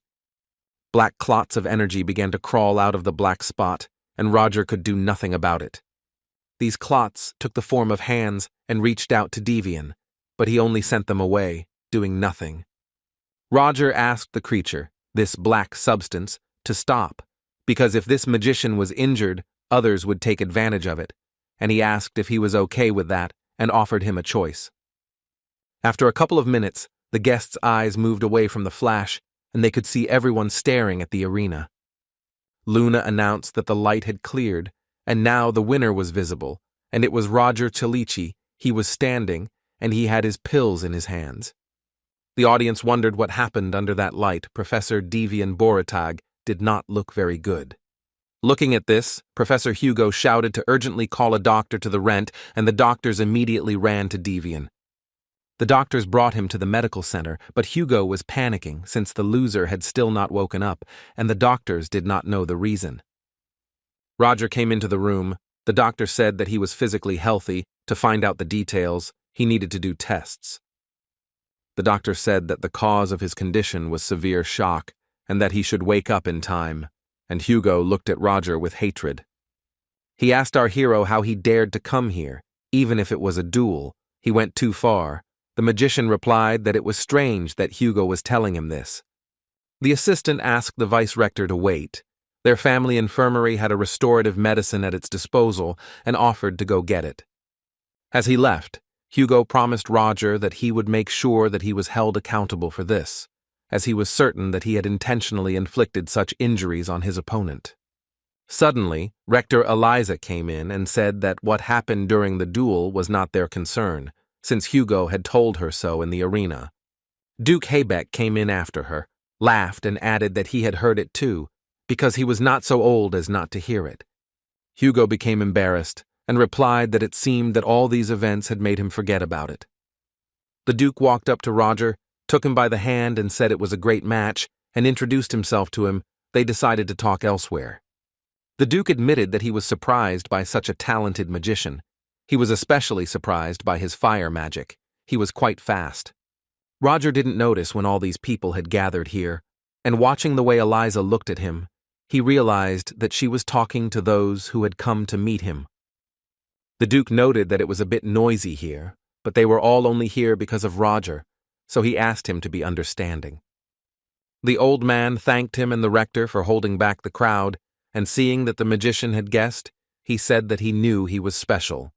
Black clots of energy began to crawl out of the black spot, and Roger could do nothing about it. These clots took the form of hands and reached out to Devian, but he only sent them away, doing nothing. Roger asked the creature, this black substance, to stop, because if this magician was injured, others would take advantage of it, and he asked if he was okay with that and offered him a choice. After a couple of minutes, the guests' eyes moved away from the flash, and they could see everyone staring at the arena. Luna announced that the light had cleared, and now the winner was visible, and it was Roger Chalici. He was standing, and he had his pills in his hands. The audience wondered what happened under that light. Professor Devian Boratag did not look very good. Looking at this, Professor Hugo shouted to urgently call a doctor to the rent, and the doctors immediately ran to Devian. The doctors brought him to the medical center, but Hugo was panicking since the loser had still not woken up, and the doctors did not know the reason. Roger came into the room. The doctor said that he was physically healthy. To find out the details, he needed to do tests. The doctor said that the cause of his condition was severe shock, and that he should wake up in time, and Hugo looked at Roger with hatred. He asked our hero how he dared to come here, even if it was a duel. He went too far. The magician replied that it was strange that Hugo was telling him this. The assistant asked the vice-rector to wait. Their family infirmary had a restorative medicine at its disposal and offered to go get it. As he left, Hugo promised Roger that he would make sure that he was held accountable for this, as he was certain that he had intentionally inflicted such injuries on his opponent. Suddenly, Rector Eliza came in and said that what happened during the duel was not their concern, since Hugo had told her so in the arena. Duke Haybeck came in after her, laughed and added that he had heard it too, because he was not so old as not to hear it. Hugo became embarrassed and replied that it seemed that all these events had made him forget about it. The Duke walked up to Roger, took him by the hand and said it was a great match, and introduced himself to him. They decided to talk elsewhere. The Duke admitted that he was surprised by such a talented magician. He was especially surprised by his fire magic. He was quite fast. Roger didn't notice when all these people had gathered here, and watching the way Eliza looked at him, he realized that she was talking to those who had come to meet him. The Duke noted that it was a bit noisy here, but they were all only here because of Roger, so he asked him to be understanding. The old man thanked him and the rector for holding back the crowd, and seeing that the magician had guessed, he said that he knew he was special.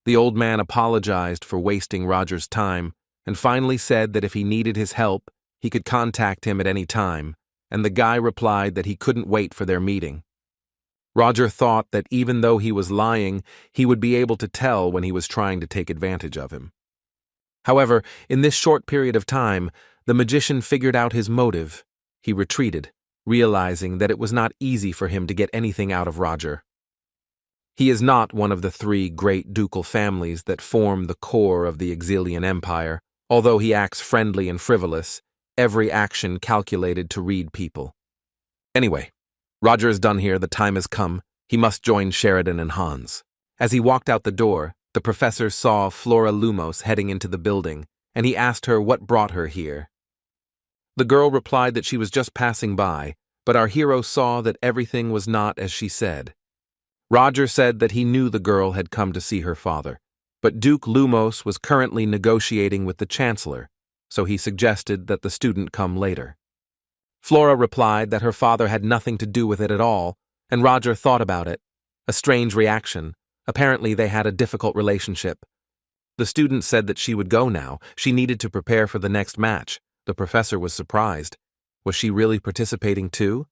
The old man apologized for wasting Roger's time, and finally said that if he needed his help, he could contact him at any time, and the guy replied that he couldn't wait for their meeting. Roger thought that even though he was lying, he would be able to tell when he was trying to take advantage of him. However, in this short period of time, the magician figured out his motive. He retreated, realizing that it was not easy for him to get anything out of Roger. He is not one of the three great ducal families that form the core of the Exilian Empire. Although he acts friendly and frivolous, every action calculated to read people. Anyway, Roger is done here. The time has come. He must join Sheridan and Hans. As he walked out the door, the professor saw Flora Lumos heading into the building, and he asked her what brought her here. The girl replied that she was just passing by, but our hero saw that everything was not as she said. Roger said that he knew the girl had come to see her father, but Duke Lumos was currently negotiating with the Chancellor, so he suggested that the student come later. Flora replied that her father had nothing to do with it at all, and Roger thought about it. A strange reaction. Apparently they had a difficult relationship. The student said that she would go now. She needed to prepare for the next match. The professor was surprised. Was she really participating too?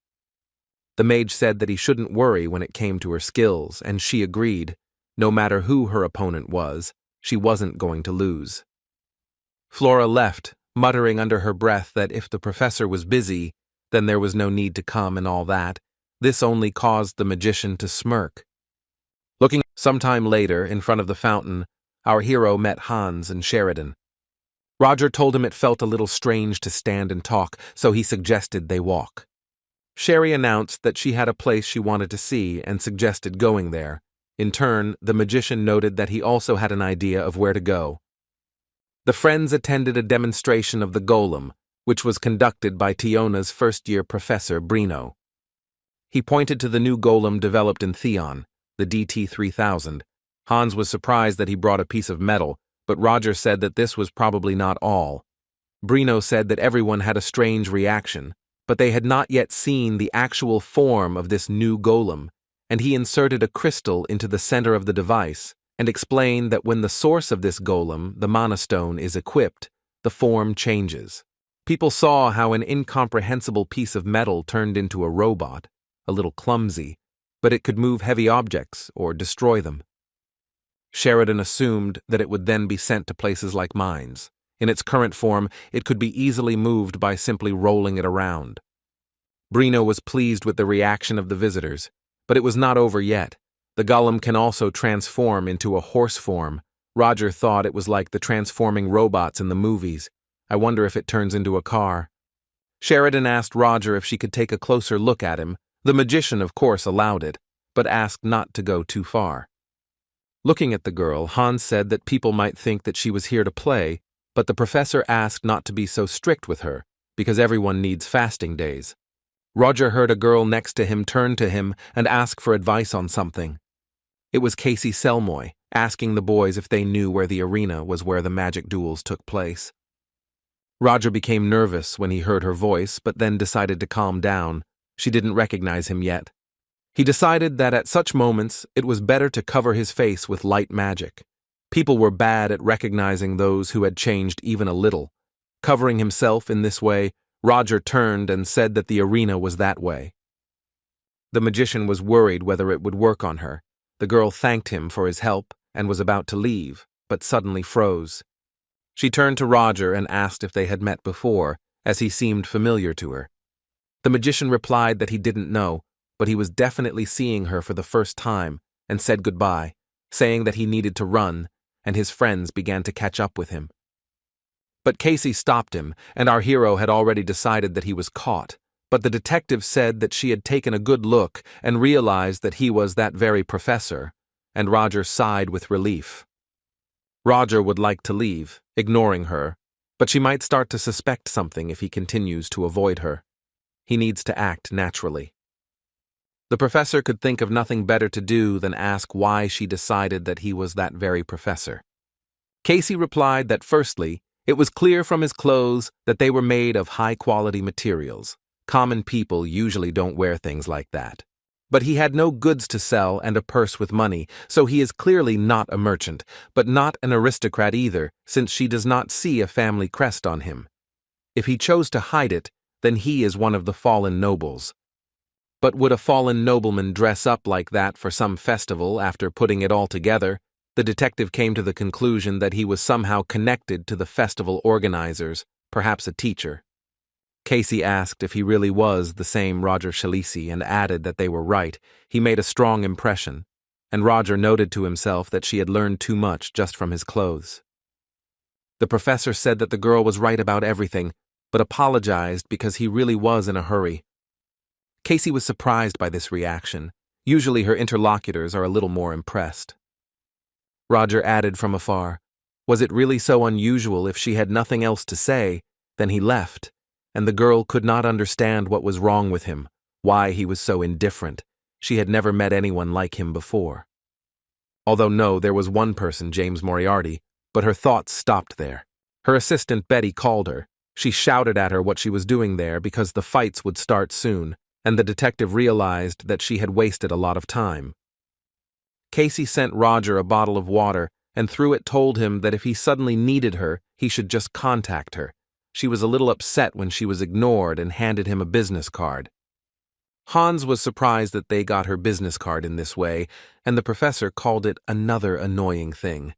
The mage said that he shouldn't worry when it came to her skills, and she agreed. No matter who her opponent was, she wasn't going to lose. Flora left, muttering under her breath that if the professor was busy, then there was no need to come and all that. This only caused the magician to smirk. Looking sometime later, in front of the fountain, our hero met Hans and Sheridan. Roger told him it felt a little strange to stand and talk, so he suggested they walk. Sherry announced that she had a place she wanted to see and suggested going there. In turn, the magician noted that he also had an idea of where to go. The friends attended a demonstration of the golem, which was conducted by Tiona's first-year professor, Brino. He pointed to the new golem developed in Theon, the DT-3000. Hans was surprised that he brought a piece of metal, but Roger said that this was probably not all. Brino said that everyone had a strange reaction, but they had not yet seen the actual form of this new golem, and he inserted a crystal into the center of the device and explained that when the source of this golem, the mana stone, is equipped, the form changes. People saw how an incomprehensible piece of metal turned into a robot, a little clumsy, but it could move heavy objects or destroy them. Sheridan assumed that it would then be sent to places like mines. In its current form, it could be easily moved by simply rolling it around. Brino was pleased with the reaction of the visitors, but it was not over yet. The golem can also transform into a horse form. Roger thought it was like the transforming robots in the movies. I wonder if it turns into a car. Sheridan asked Roger if she could take a closer look at him. The magician, of course, allowed it, but asked not to go too far. Looking at the girl, Hans said that people might think that she was here to play, but the professor asked not to be so strict with her, because everyone needs fasting days. Roger heard a girl next to him turn to him and ask for advice on something. It was Casey Selmoy, asking the boys if they knew where the arena was where the magic duels took place. Roger became nervous when he heard her voice, but then decided to calm down. She didn't recognize him yet. He decided that at such moments it was better to cover his face with light magic. People were bad at recognizing those who had changed even a little. Covering himself in this way, Roger turned and said that the arena was that way. The magician was worried whether it would work on her. The girl thanked him for his help and was about to leave, but suddenly froze. She turned to Roger and asked if they had met before, as he seemed familiar to her. The magician replied that he didn't know, but he was definitely seeing her for the first time, and said goodbye, saying that he needed to run, and his friends began to catch up with him. But Casey stopped him, and our hero had already decided that he was caught, but the detective said that she had taken a good look and realized that he was that very professor, and Roger sighed with relief. Roger would like to leave, ignoring her, but she might start to suspect something if he continues to avoid her. He needs to act naturally. The professor could think of nothing better to do than ask why she decided that he was that very professor. Casey replied that firstly, it was clear from his clothes that they were made of high-quality materials. Common people usually don't wear things like that. But he had no goods to sell and a purse with money, so he is clearly not a merchant, but not an aristocrat either, since she does not see a family crest on him. If he chose to hide it, then he is one of the fallen nobles. But would a fallen nobleman dress up like that for some festival after putting it all together? The detective came to the conclusion that he was somehow connected to the festival organizers, perhaps a teacher. Casey asked if he really was the same Roger Schlesy and added that they were right. He made a strong impression, and Roger noted to himself that she had learned too much just from his clothes. The professor said that the girl was right about everything, but apologized because he really was in a hurry. Casey was surprised by this reaction. Usually her interlocutors are a little more impressed. Roger added from afar, was it really so unusual if she had nothing else to say? Then he left, and the girl could not understand what was wrong with him, why he was so indifferent. She had never met anyone like him before. Although no, there was one person, James Moriarty, but her thoughts stopped there. Her assistant Betty called her. She shouted at her what she was doing there because the fights would start soon, and the detective realized that she had wasted a lot of time. Casey sent Roger a bottle of water, and through it told him that if he suddenly needed her, he should just contact her. She was a little upset when she was ignored and handed him a business card. Hans was surprised that they got her business card in this way, and the professor called it another annoying thing.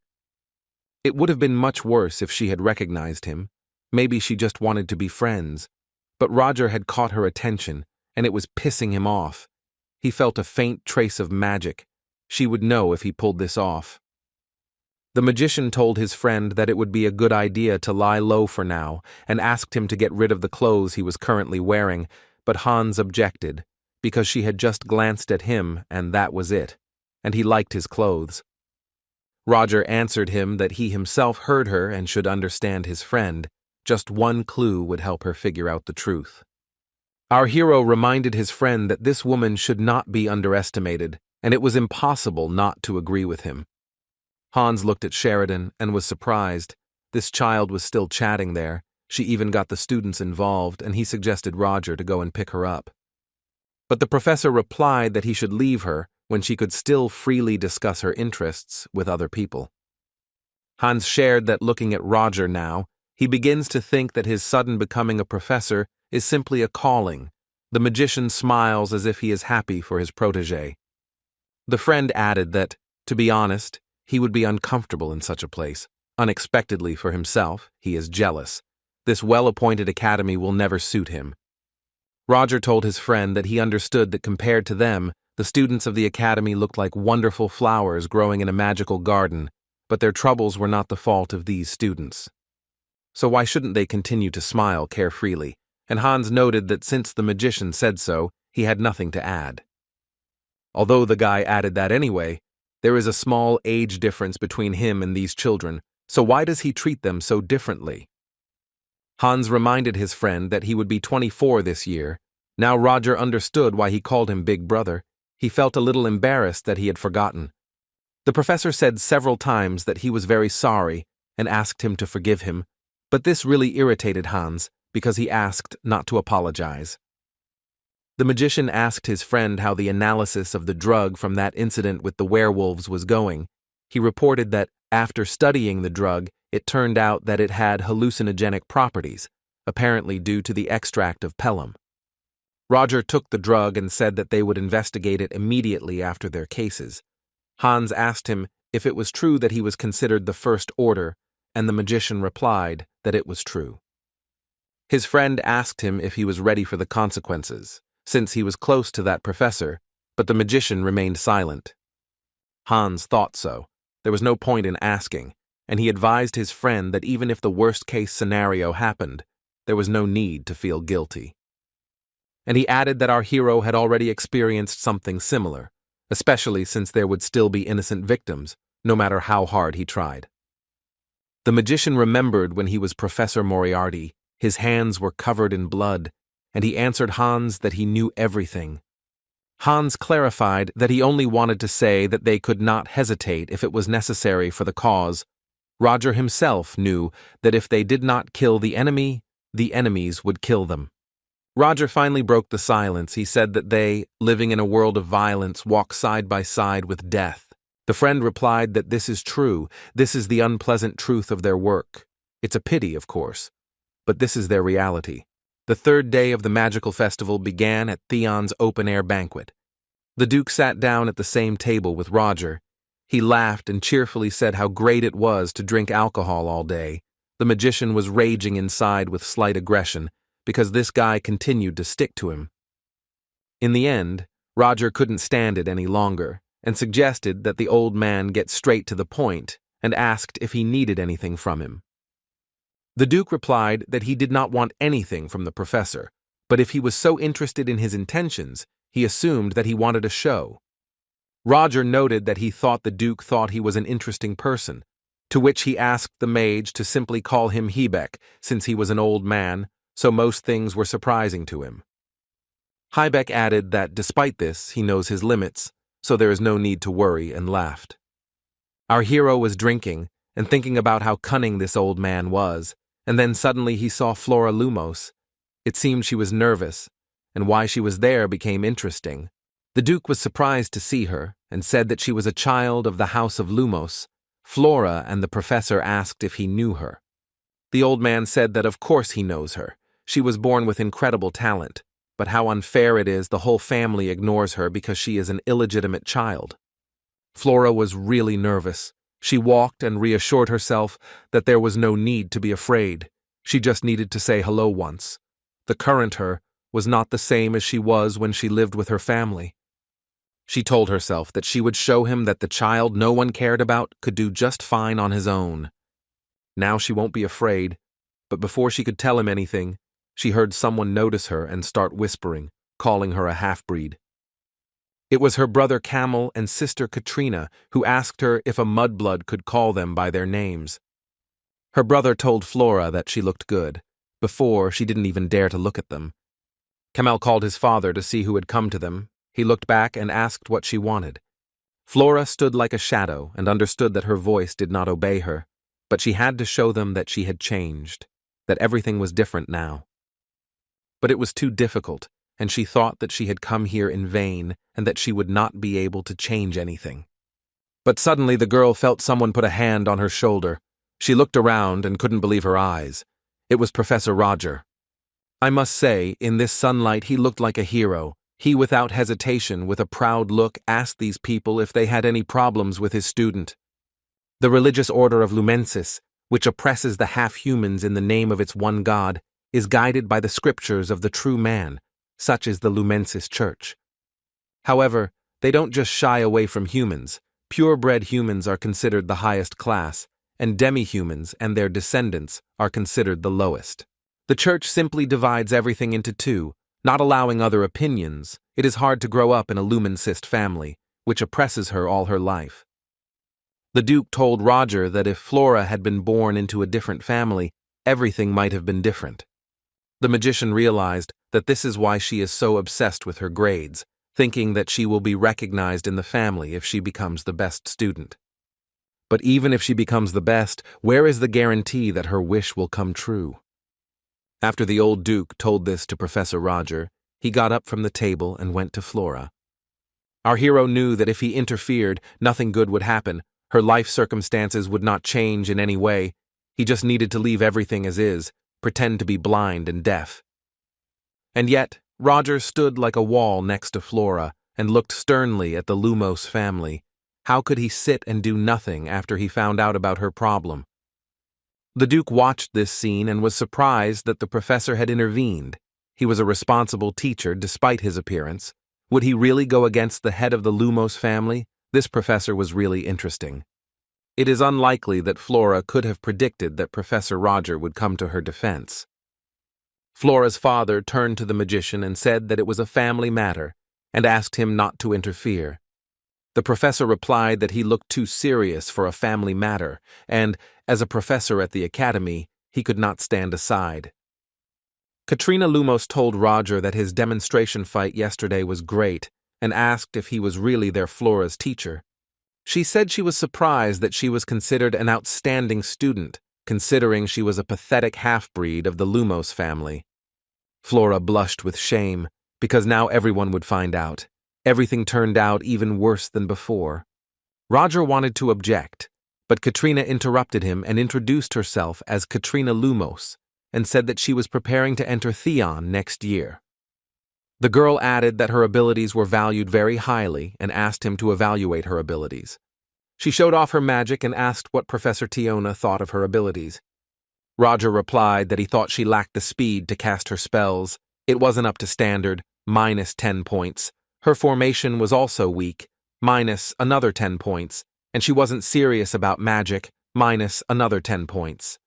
It would have been much worse if she had recognized him. Maybe she just wanted to be friends. But Roger had caught her attention, and it was pissing him off. He felt a faint trace of magic. She would know if he pulled this off. The magician told his friend that it would be a good idea to lie low for now and asked him to get rid of the clothes he was currently wearing, but Hans objected, because she had just glanced at him and that was it, and he liked his clothes. Roger answered him that he himself heard her and should understand his friend. Just one clue would help her figure out the truth. Our hero reminded his friend that this woman should not be underestimated, and it was impossible not to agree with him. Hans looked at Sheridan and was surprised. This child was still chatting there. She even got the students involved, and he suggested Roger to go and pick her up. But the professor replied that he should leave her when she could still freely discuss her interests with other people. Hans shared that looking at Roger now, he begins to think that his sudden becoming a professor is simply a calling. The magician smiles as if he is happy for his protégé. The friend added that, to be honest, he would be uncomfortable in such a place. Unexpectedly for himself, he is jealous. This well-appointed academy will never suit him. Roger told his friend that he understood that compared to them, the students of the academy looked like wonderful flowers growing in a magical garden, but their troubles were not the fault of these students. So why shouldn't they continue to smile carefreely? And Hans noted that since the magician said so, he had nothing to add. Although the guy added that anyway, there is a small age difference between him and these children, so why does he treat them so differently? Hans reminded his friend that he would be 24 this year. Now Roger understood why he called him Big Brother. He felt a little embarrassed that he had forgotten. The professor said several times that he was very sorry and asked him to forgive him, but this really irritated Hans because he asked not to apologize. The magician asked his friend how the analysis of the drug from that incident with the werewolves was going. He reported that, after studying the drug, it turned out that it had hallucinogenic properties, apparently due to the extract of Pelham. Roger took the drug and said that they would investigate it immediately after their cases. Hans asked him if it was true that he was considered the First Order, and the magician replied that it was true. His friend asked him if he was ready for the consequences, since he was close to that professor, but the magician remained silent. Hans thought so. There was no point in asking, and he advised his friend that even if the worst-case scenario happened, there was no need to feel guilty. And he added that our hero had already experienced something similar, especially since there would still be innocent victims, no matter how hard he tried. The magician remembered when he was Professor Moriarty, his hands were covered in blood, and he answered Hans that he knew everything. Hans clarified that he only wanted to say that they could not hesitate if it was necessary for the cause. Roger himself knew that if they did not kill the enemies would kill them. Roger finally broke the silence. He said that they, living in a world of violence, walk side by side with death. The friend replied that this is true. This is the unpleasant truth of their work. It's a pity, of course, but this is their reality. The third day of the magical festival began at Theon's open-air banquet. The Duke sat down at the same table with Roger. He laughed and cheerfully said how great it was to drink alcohol all day. The magician was raging inside with slight aggression, because this guy continued to stick to him. In the end, Roger couldn't stand it any longer, and suggested that the old man get straight to the point, and asked if he needed anything from him. The Duke replied that he did not want anything from the professor, but if he was so interested in his intentions, he assumed that he wanted a show. Roger noted that he thought the Duke thought he was an interesting person, to which he asked the mage to simply call him Hebeck, since he was an old man, so most things were surprising to him. Hebeck added that despite this, he knows his limits, so there is no need to worry, and laughed. Our hero was drinking and thinking about how cunning this old man was, and then suddenly he saw Flora Lumos. It seemed she was nervous, and why she was there became interesting. The Duke was surprised to see her, and said that she was a child of the House of Lumos. Flora and the professor asked if he knew her. The old man said that of course he knows her. She was born with incredible talent, but how unfair it is the whole family ignores her because she is an illegitimate child. Flora was really nervous. She walked and reassured herself that there was no need to be afraid. She just needed to say hello once. The current her was not the same as she was when she lived with her family. She told herself that she would show him that the child no one cared about could do just fine on his own. Now she won't be afraid, but before she could tell him anything, she heard someone notice her and start whispering, calling her a half-breed. It was her brother Camel and sister Katrina who asked her if a mudblood could call them by their names. Her brother told Flora that she looked good. Before, she didn't even dare to look at them. Camel called his father to see who had come to them. He looked back and asked what she wanted. Flora stood like a shadow and understood that her voice did not obey her, but she had to show them that she had changed, that everything was different now. But it was too difficult, and she thought that she had come here in vain and that she would not be able to change anything. But suddenly the girl felt someone put a hand on her shoulder. She looked around and couldn't believe her eyes. It was Professor Roger. I must say, in this sunlight he looked like a hero. He, without hesitation, with a proud look, asked these people if they had any problems with his student. The religious order of Lumensis, which oppresses the half-humans in the name of its one god, is guided by the scriptures of the true man. Such is the Lumensis Church. However, they don't just shy away from humans, Purebred humans are considered the highest class, and demi-humans and their descendants are considered the lowest. The church simply divides everything into two, not allowing other opinions. It is hard to grow up in a lumen-cyst family, which oppresses her all her life. The Duke told Roger that if Flora had been born into a different family, everything might have been different. The magician realized that this is why she is so obsessed with her grades, thinking that she will be recognized in the family if she becomes the best student. But even if she becomes the best, where is the guarantee that her wish will come true? After the old Duke told this to Professor Roger, he got up from the table and went to Flora. Our hero knew that if he interfered, nothing good would happen. Her life circumstances would not change in any way. He just needed to leave everything as is, pretend to be blind and deaf. And yet, Roger stood like a wall next to Flora and looked sternly at the Lumos family. How could he sit and do nothing after he found out about her problem? The Duke watched this scene and was surprised that the professor had intervened. He was a responsible teacher despite his appearance. Would he really go against the head of the Lumos family? This professor was really interesting. It is unlikely that Flora could have predicted that Professor Roger would come to her defense. Flora's father turned to the magician and said that it was a family matter and asked him not to interfere. The professor replied that he looked too serious for a family matter, and, as a professor at the academy, he could not stand aside. Katrina Lumos told Roger that his demonstration fight yesterday was great and asked if he was really their Flora's teacher. She said she was surprised that she was considered an outstanding student, considering she was a pathetic half-breed of the Lumos family. Flora blushed with shame, because now everyone would find out. Everything turned out even worse than before. Roger wanted to object, but Katrina interrupted him and introduced herself as Katrina Lumos and said that she was preparing to enter Theon next year. The girl added that her abilities were valued very highly and asked him to evaluate her abilities. She showed off her magic and asked what Professor Theona thought of her abilities. Roger replied that he thought she lacked the speed to cast her spells. It wasn't up to standard, minus 10 points. Her formation was also weak, minus another 10 points, and she wasn't serious about magic, minus another 10 points.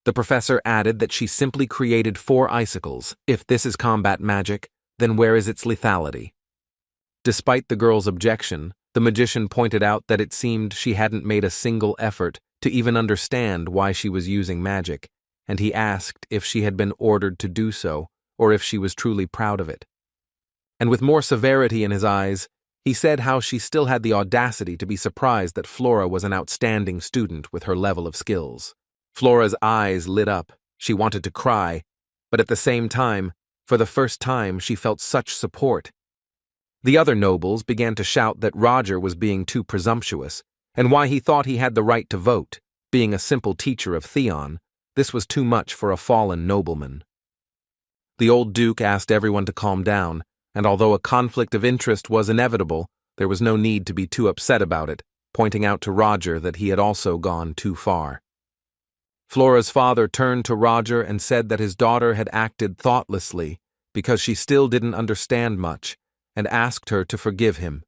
The professor added that she simply created 4 icicles. If this is combat magic, then where is its lethality? Despite the girl's objection, the magician pointed out that it seemed she hadn't made a single effort to even understand why she was using magic, and he asked if she had been ordered to do so, or if she was truly proud of it. And with more severity in his eyes, he said how she still had the audacity to be surprised that Flora was an outstanding student with her level of skills. Flora's eyes lit up. She wanted to cry, but at the same time, for the first time, she felt such support. The other nobles began to shout that Roger was being too presumptuous, and why he thought he had the right to vote. Being a simple teacher of Theon, this was too much for a fallen nobleman. The old Duke asked everyone to calm down, and although a conflict of interest was inevitable, there was no need to be too upset about it, pointing out to Roger that he had also gone too far. Flora's father turned to Roger and said that his daughter had acted thoughtlessly because she still didn't understand much, and asked her to forgive him.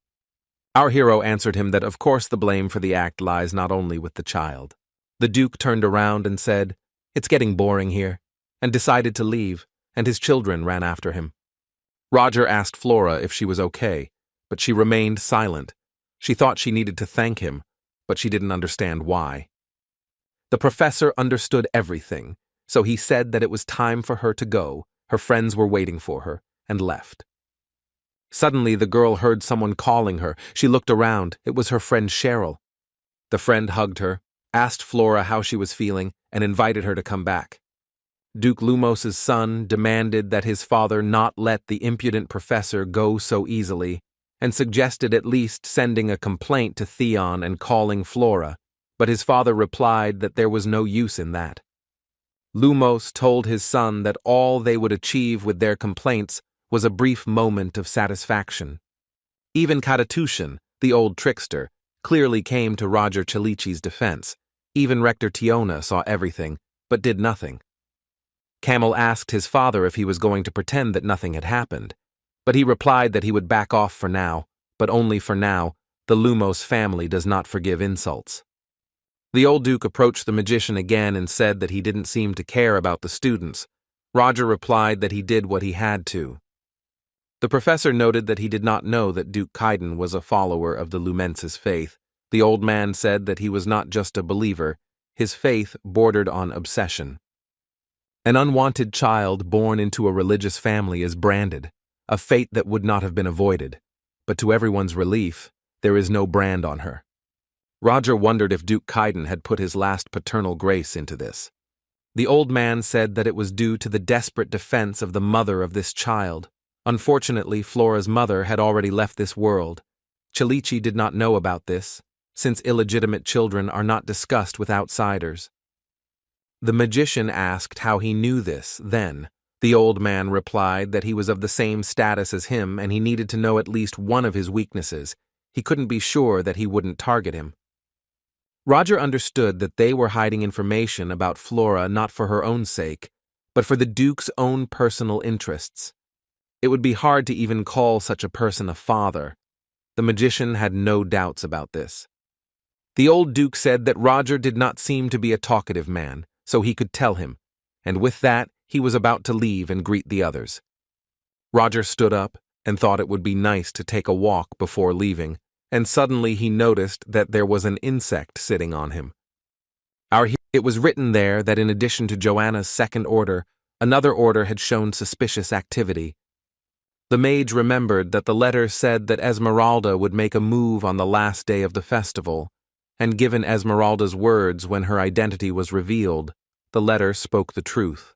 Our hero answered him that of course the blame for the act lies not only with the child. The Duke turned around and said, "It's getting boring here," and decided to leave, and his children ran after him. Roger asked Flora if she was okay, but she remained silent. She thought she needed to thank him, but she didn't understand why. The professor understood everything, so he said that it was time for her to go. Her friends were waiting for her, and left. Suddenly, the girl heard someone calling her. She looked around. It was her friend Cheryl. The friend hugged her, asked Flora how she was feeling, and invited her to come back. Duke Lumos's son demanded that his father not let the impudent professor go so easily, and suggested at least sending a complaint to Theon and calling Flora, but his father replied that there was no use in that. Lumos told his son that all they would achieve with their complaints was a brief moment of satisfaction. Even Katatushan, the old trickster, clearly came to Roger Chalichi's defense. Even Rector Theona saw everything, but did nothing. Camel asked his father if he was going to pretend that nothing had happened, but he replied that he would back off for now, but only for now. The Lumos family does not forgive insults. The old Duke approached the magician again and said that he didn't seem to care about the students. Roger replied that he did what he had to. The professor noted that he did not know that Duke Kaiden was a follower of the Lumensis faith. The old man said that he was not just a believer, his faith bordered on obsession. An unwanted child born into a religious family is branded, a fate that would not have been avoided. But to everyone's relief, there is no brand on her. Roger wondered if Duke Kaiden had put his last paternal grace into this. The old man said that it was due to the desperate defense of the mother of this child. Unfortunately, Flora's mother had already left this world. Chilichi did not know about this, since illegitimate children are not discussed with outsiders. The magician asked how he knew this then. The old man replied that he was of the same status as him and he needed to know at least one of his weaknesses. He couldn't be sure that he wouldn't target him. Roger understood that they were hiding information about Flora not for her own sake, but for the Duke's own personal interests. It would be hard to even call such a person a father. The magician had no doubts about this. The old Duke said that Roger did not seem to be a talkative man, so he could tell him, and with that, he was about to leave and greet the others. Roger stood up and thought it would be nice to take a walk before leaving, and suddenly he noticed that there was an insect sitting on him. It was written there that in addition to Joanna's second order, another order had shown suspicious activity. The mage remembered that the letter said that Esmeralda would make a move on the last day of the festival, and given Esmeralda's words when her identity was revealed, the letter spoke the truth.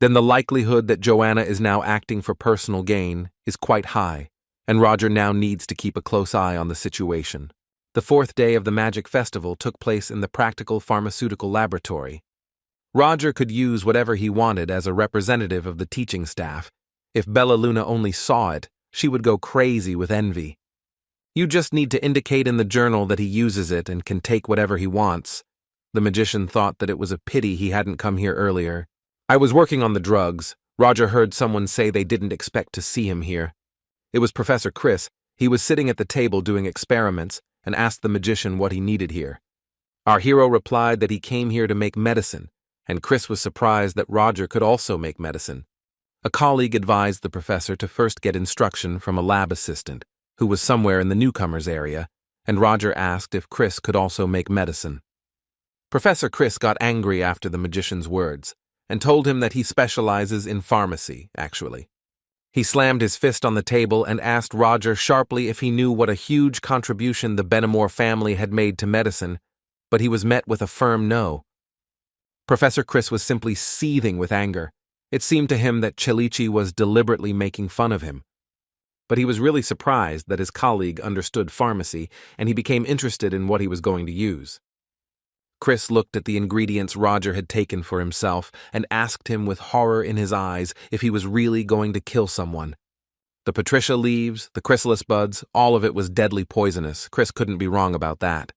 Then the likelihood that Joanna is now acting for personal gain is quite high, and Roger now needs to keep a close eye on the situation. The fourth day of the Magic Festival took place in the Practical Pharmaceutical Laboratory. Roger could use whatever he wanted as a representative of the teaching staff. If Bella Luna only saw it, she would go crazy with envy. You just need to indicate in the journal that he uses it and can take whatever he wants. The magician thought that it was a pity he hadn't come here earlier. I was working on the drugs. Roger heard someone say they didn't expect to see him here. It was Professor Chris. He was sitting at the table doing experiments and asked the magician what he needed here. Our hero replied that he came here to make medicine, and Chris was surprised that Roger could also make medicine. A colleague advised the professor to first get instruction from a lab assistant, who was somewhere in the newcomers area, and Roger asked if Chris could also make medicine. Professor Chris got angry after the magician's words, and told him that he specializes in pharmacy, actually. He slammed his fist on the table and asked Roger sharply if he knew what a huge contribution the Benamor family had made to medicine, but he was met with a firm no. Professor Chris was simply seething with anger. It seemed to him that Chilichi was deliberately making fun of him. But he was really surprised that his colleague understood pharmacy, and he became interested in what he was going to use. Chris looked at the ingredients Roger had taken for himself and asked him with horror in his eyes if he was really going to kill someone. The Patricia leaves, the chrysalis buds, all of it was deadly poisonous. Chris couldn't be wrong about that.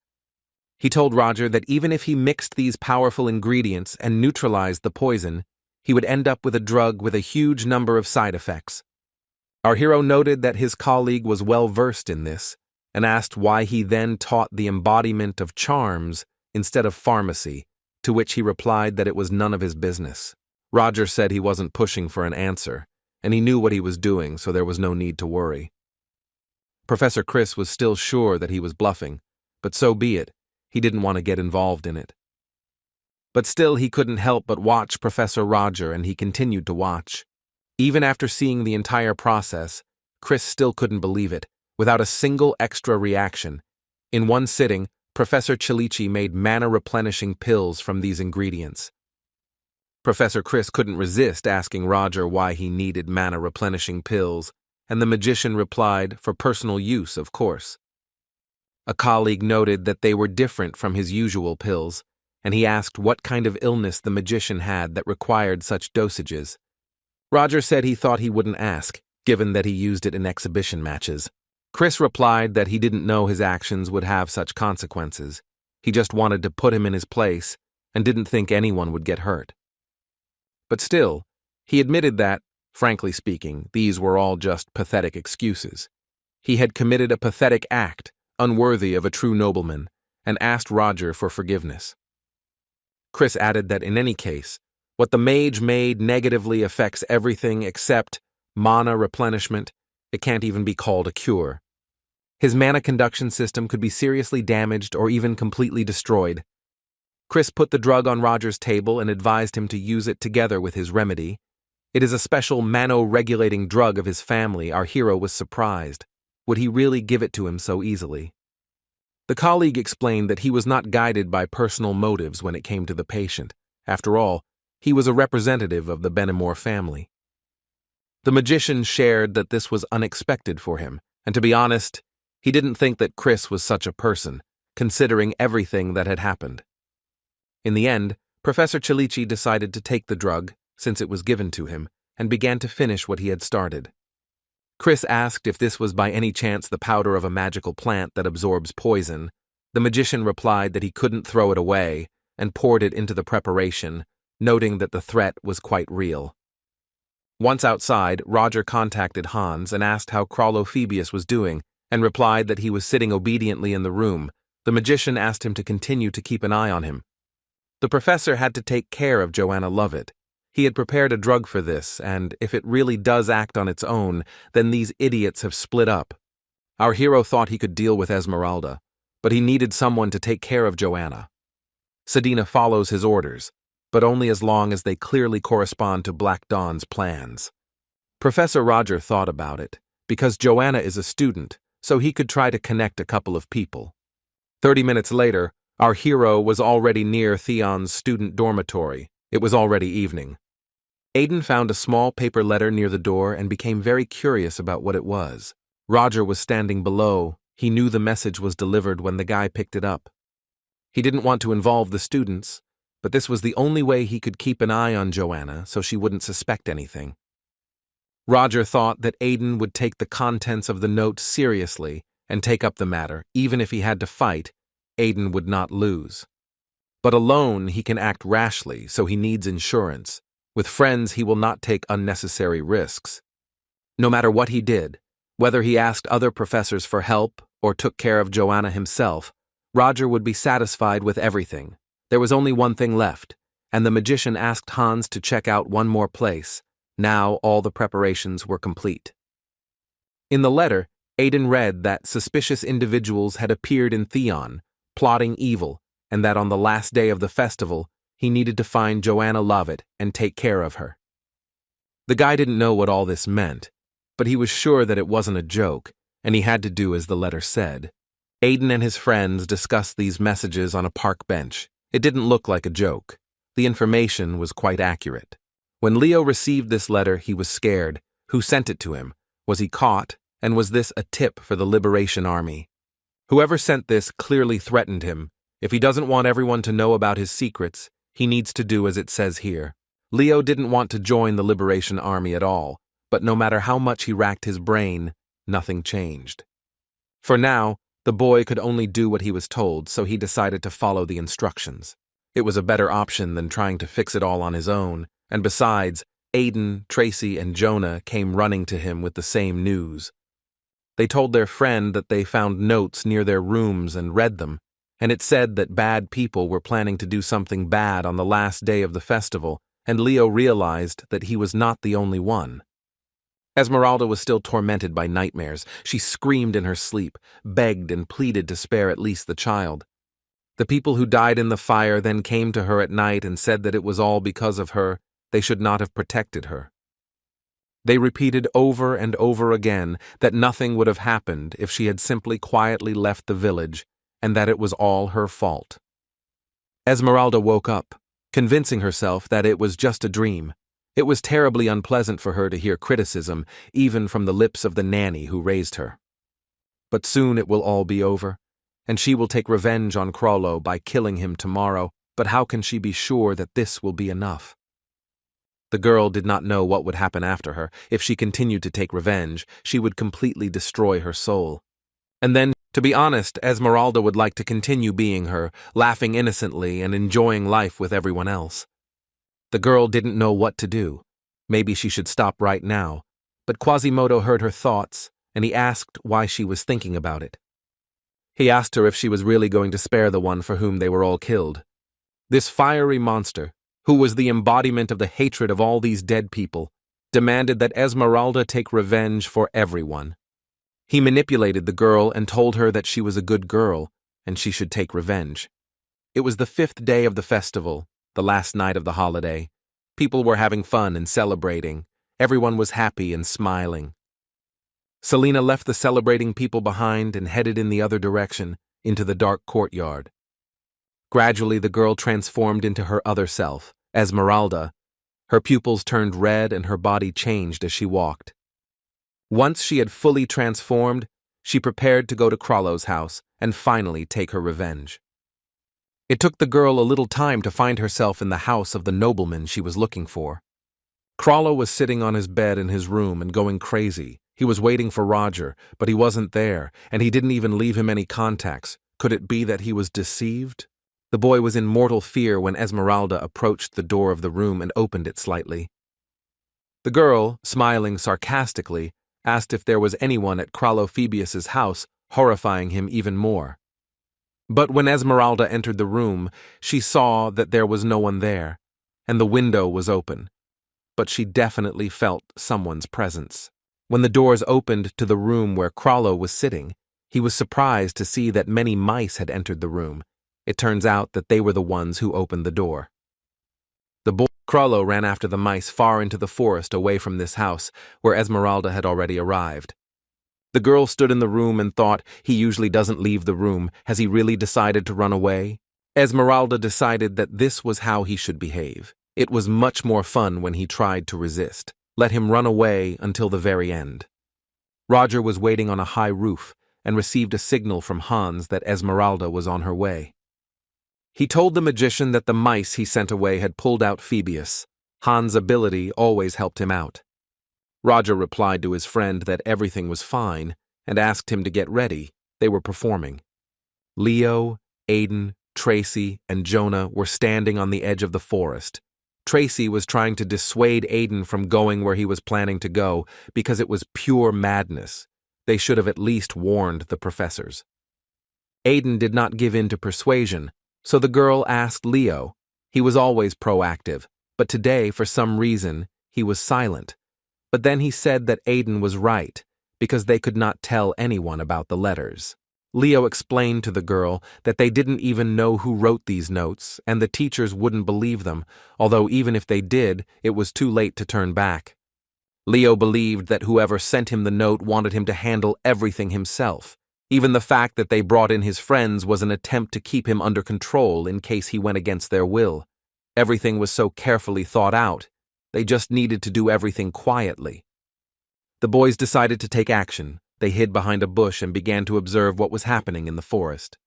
He told Roger that even if he mixed these powerful ingredients and neutralized the poison, he would end up with a drug with a huge number of side effects. Our hero noted that his colleague was well versed in this and asked why he then taught the embodiment of charms instead of pharmacy, to which he replied that it was none of his business. Roger said he wasn't pushing for an answer, and he knew what he was doing, so there was no need to worry. Professor Chris was still sure that he was bluffing, but so be it, he didn't want to get involved in it. But still he couldn't help but watch Professor Roger, and he continued to watch. Even after seeing the entire process, Chris still couldn't believe it, without a single extra reaction. In one sitting, Professor Chilichi made mana-replenishing pills from these ingredients. Professor Chris couldn't resist asking Roger why he needed mana-replenishing pills, and the magician replied, for personal use, of course. A colleague noted that they were different from his usual pills, and he asked what kind of illness the magician had that required such dosages. Roger said he thought he wouldn't ask, given that he used it in exhibition matches. Chris replied that he didn't know his actions would have such consequences. He just wanted to put him in his place and didn't think anyone would get hurt. But still, he admitted that, frankly speaking, these were all just pathetic excuses. He had committed a pathetic act, unworthy of a true nobleman, and asked Roger for forgiveness. Chris added that in any case, what the mage made negatively affects everything except mana replenishment. It can't even be called a cure. His mana conduction system could be seriously damaged or even completely destroyed. Chris put the drug on Roger's table and advised him to use it together with his remedy. It is a special mano-regulating drug of his family. Our hero was surprised. Would he really give it to him so easily? The colleague explained that he was not guided by personal motives when it came to the patient. After all, he was a representative of the Benamor family. The magician shared that this was unexpected for him, and to be honest, he didn't think that Chris was such a person, considering everything that had happened. In the end, Professor Chilichi decided to take the drug, since it was given to him, and began to finish what he had started. Chris asked if this was by any chance the powder of a magical plant that absorbs poison. The magician replied that he couldn't throw it away, and poured it into the preparation, noting that the threat was quite real. Once outside, Roger contacted Hans and asked how Krolophobius was doing, and replied that he was sitting obediently in the room. The magician asked him to continue to keep an eye on him. The professor had to take care of Joanna Lovett. He had prepared a drug for this, and if it really does act on its own, then these idiots have split up. Our hero thought he could deal with Esmeralda, but he needed someone to take care of Joanna. Sedina follows his orders, but only as long as they clearly correspond to Black Dawn's plans. Professor Roger thought about it, because Joanna is a student, so he could try to connect a couple of people. 30 minutes later, our hero was already near Theon's student dormitory. It was already evening. Aiden found a small paper letter near the door and became very curious about what it was. Roger was standing below. He knew the message was delivered when the guy picked it up. He didn't want to involve the students, but this was the only way he could keep an eye on Joanna so she wouldn't suspect anything. Roger thought that Aiden would take the contents of the note seriously and take up the matter. Even if he had to fight, Aiden would not lose. But alone he can act rashly, so he needs insurance. With friends he will not take unnecessary risks. No matter what he did, whether he asked other professors for help or took care of Joanna himself, Roger would be satisfied with everything. There was only one thing left, and the magician asked Hans to check out one more place. Now all the preparations were complete. In the letter, Aiden read that suspicious individuals had appeared in Theon, plotting evil, and that on the last day of the festival, he needed to find Joanna Lovett and take care of her. The guy didn't know what all this meant, but he was sure that it wasn't a joke, and he had to do as the letter said. Aiden and his friends discussed these messages on a park bench. It didn't look like a joke. The information was quite accurate. When Leo received this letter, he was scared. Who sent it to him? Was he caught? And was this a tip for the Liberation Army? Whoever sent this clearly threatened him. If he doesn't want everyone to know about his secrets, he needs to do as it says here. Leo didn't want to join the Liberation Army at all, but no matter how much he racked his brain, nothing changed. For now, the boy could only do what he was told, so he decided to follow the instructions. It was a better option than trying to fix it all on his own, and besides, Aiden, Tracy, and Jonah came running to him with the same news. They told their friend that they found notes near their rooms and read them, and it said that bad people were planning to do something bad on the last day of the festival, and Leo realized that he was not the only one. Esmeralda was still tormented by nightmares. She screamed in her sleep, begged and pleaded to spare at least the child. The people who died in the fire then came to her at night and said that it was all because of her. They should not have protected her. They repeated over and over again that nothing would have happened if she had simply quietly left the village, and that it was all her fault. Esmeralda woke up, convincing herself that it was just a dream. It was terribly unpleasant for her to hear criticism, even from the lips of the nanny who raised her. But soon it will all be over, and she will take revenge on Krollo by killing him tomorrow, but how can she be sure that this will be enough? The girl did not know what would happen after her. If she continued to take revenge, she would completely destroy her soul. And then, to be honest, Esmeralda would like to continue being her, laughing innocently and enjoying life with everyone else. The girl didn't know what to do. Maybe she should stop right now. But Quasimodo heard her thoughts, and he asked why she was thinking about it. He asked her if she was really going to spare the one for whom they were all killed. This fiery monster, who was the embodiment of the hatred of all these dead people, demanded that Esmeralda take revenge for everyone. He manipulated the girl and told her that she was a good girl and she should take revenge. It was the 5th day of the festival, the last night of the holiday. People were having fun and celebrating. Everyone was happy and smiling. Selena left the celebrating people behind and headed in the other direction, into the dark courtyard. Gradually, the girl transformed into her other self, Esmeralda. Her pupils turned red and her body changed as she walked. Once she had fully transformed, she prepared to go to Krallo's house and finally take her revenge. It took the girl a little time to find herself in the house of the nobleman she was looking for. Krallo was sitting on his bed in his room and going crazy. He was waiting for Roger, but he wasn't there, and he didn't even leave him any contacts. Could it be that he was deceived? The boy was in mortal fear when Esmeralda approached the door of the room and opened it slightly. The girl, smiling sarcastically, asked if there was anyone at Krallo Phoebeus's house, horrifying him even more. But when Esmeralda entered the room, she saw that there was no one there, and the window was open. But she definitely felt someone's presence. When the doors opened to the room where Krallo was sitting, he was surprised to see that many mice had entered the room. It turns out that they were the ones who opened the door. The boy Krallo ran after the mice far into the forest away from this house, where Esmeralda had already arrived. The girl stood in the room and thought, he usually doesn't leave the room. Has he really decided to run away? Esmeralda decided that this was how he should behave. It was much more fun when he tried to resist. Let him run away until the very end. Roger was waiting on a high roof and received a signal from Hans that Esmeralda was on her way. He told the magician that the mice he sent away had pulled out Phoebeus. Hans' ability always helped him out. Roger replied to his friend that everything was fine and asked him to get ready. They were performing. Leo, Aiden, Tracy, and Jonah were standing on the edge of the forest. Tracy was trying to dissuade Aiden from going where he was planning to go because it was pure madness. They should have at least warned the professors. Aiden did not give in to persuasion, so the girl asked Leo. He was always proactive, but today, for some reason, he was silent. But then he said that Aiden was right, because they could not tell anyone about the letters. Leo explained to the girl that they didn't even know who wrote these notes, and the teachers wouldn't believe them, although even if they did, it was too late to turn back. Leo believed that whoever sent him the note wanted him to handle everything himself. Even the fact that they brought in his friends was an attempt to keep him under control in case he went against their will. Everything was so carefully thought out. They just needed to do everything quietly. The boys decided to take action. They hid behind a bush and began to observe what was happening in the forest.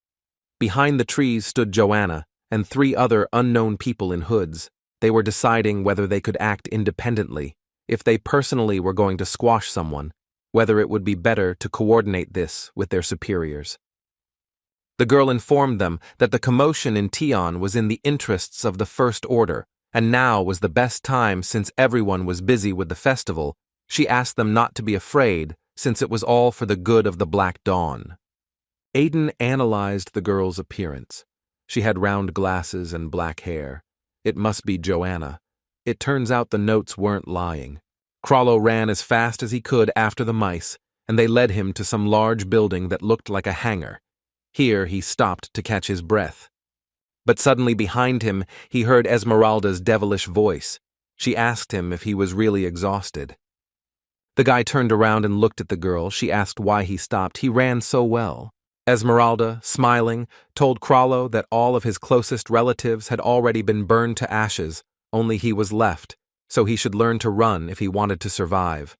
Behind the trees stood Joanna and 3 other unknown people in hoods. They were deciding whether they could act independently, if they personally were going to squash someone, whether it would be better to coordinate this with their superiors. The girl informed them that the commotion in Theon was in the interests of the First Order, and now was the best time since everyone was busy with the festival. She asked them not to be afraid, since it was all for the good of the Black Dawn. Aiden analyzed the girl's appearance. She had round glasses and black hair. It must be Joanna. It turns out the notes weren't lying. Krallo ran as fast as he could after the mice, and they led him to some large building that looked like a hangar. Here he stopped to catch his breath. But suddenly behind him, he heard Esmeralda's devilish voice. She asked him if he was really exhausted. The guy turned around and looked at the girl. She asked why he stopped. He ran so well. Esmeralda, smiling, told Krallo that all of his closest relatives had already been burned to ashes, only he was left, so he should learn to run if he wanted to survive.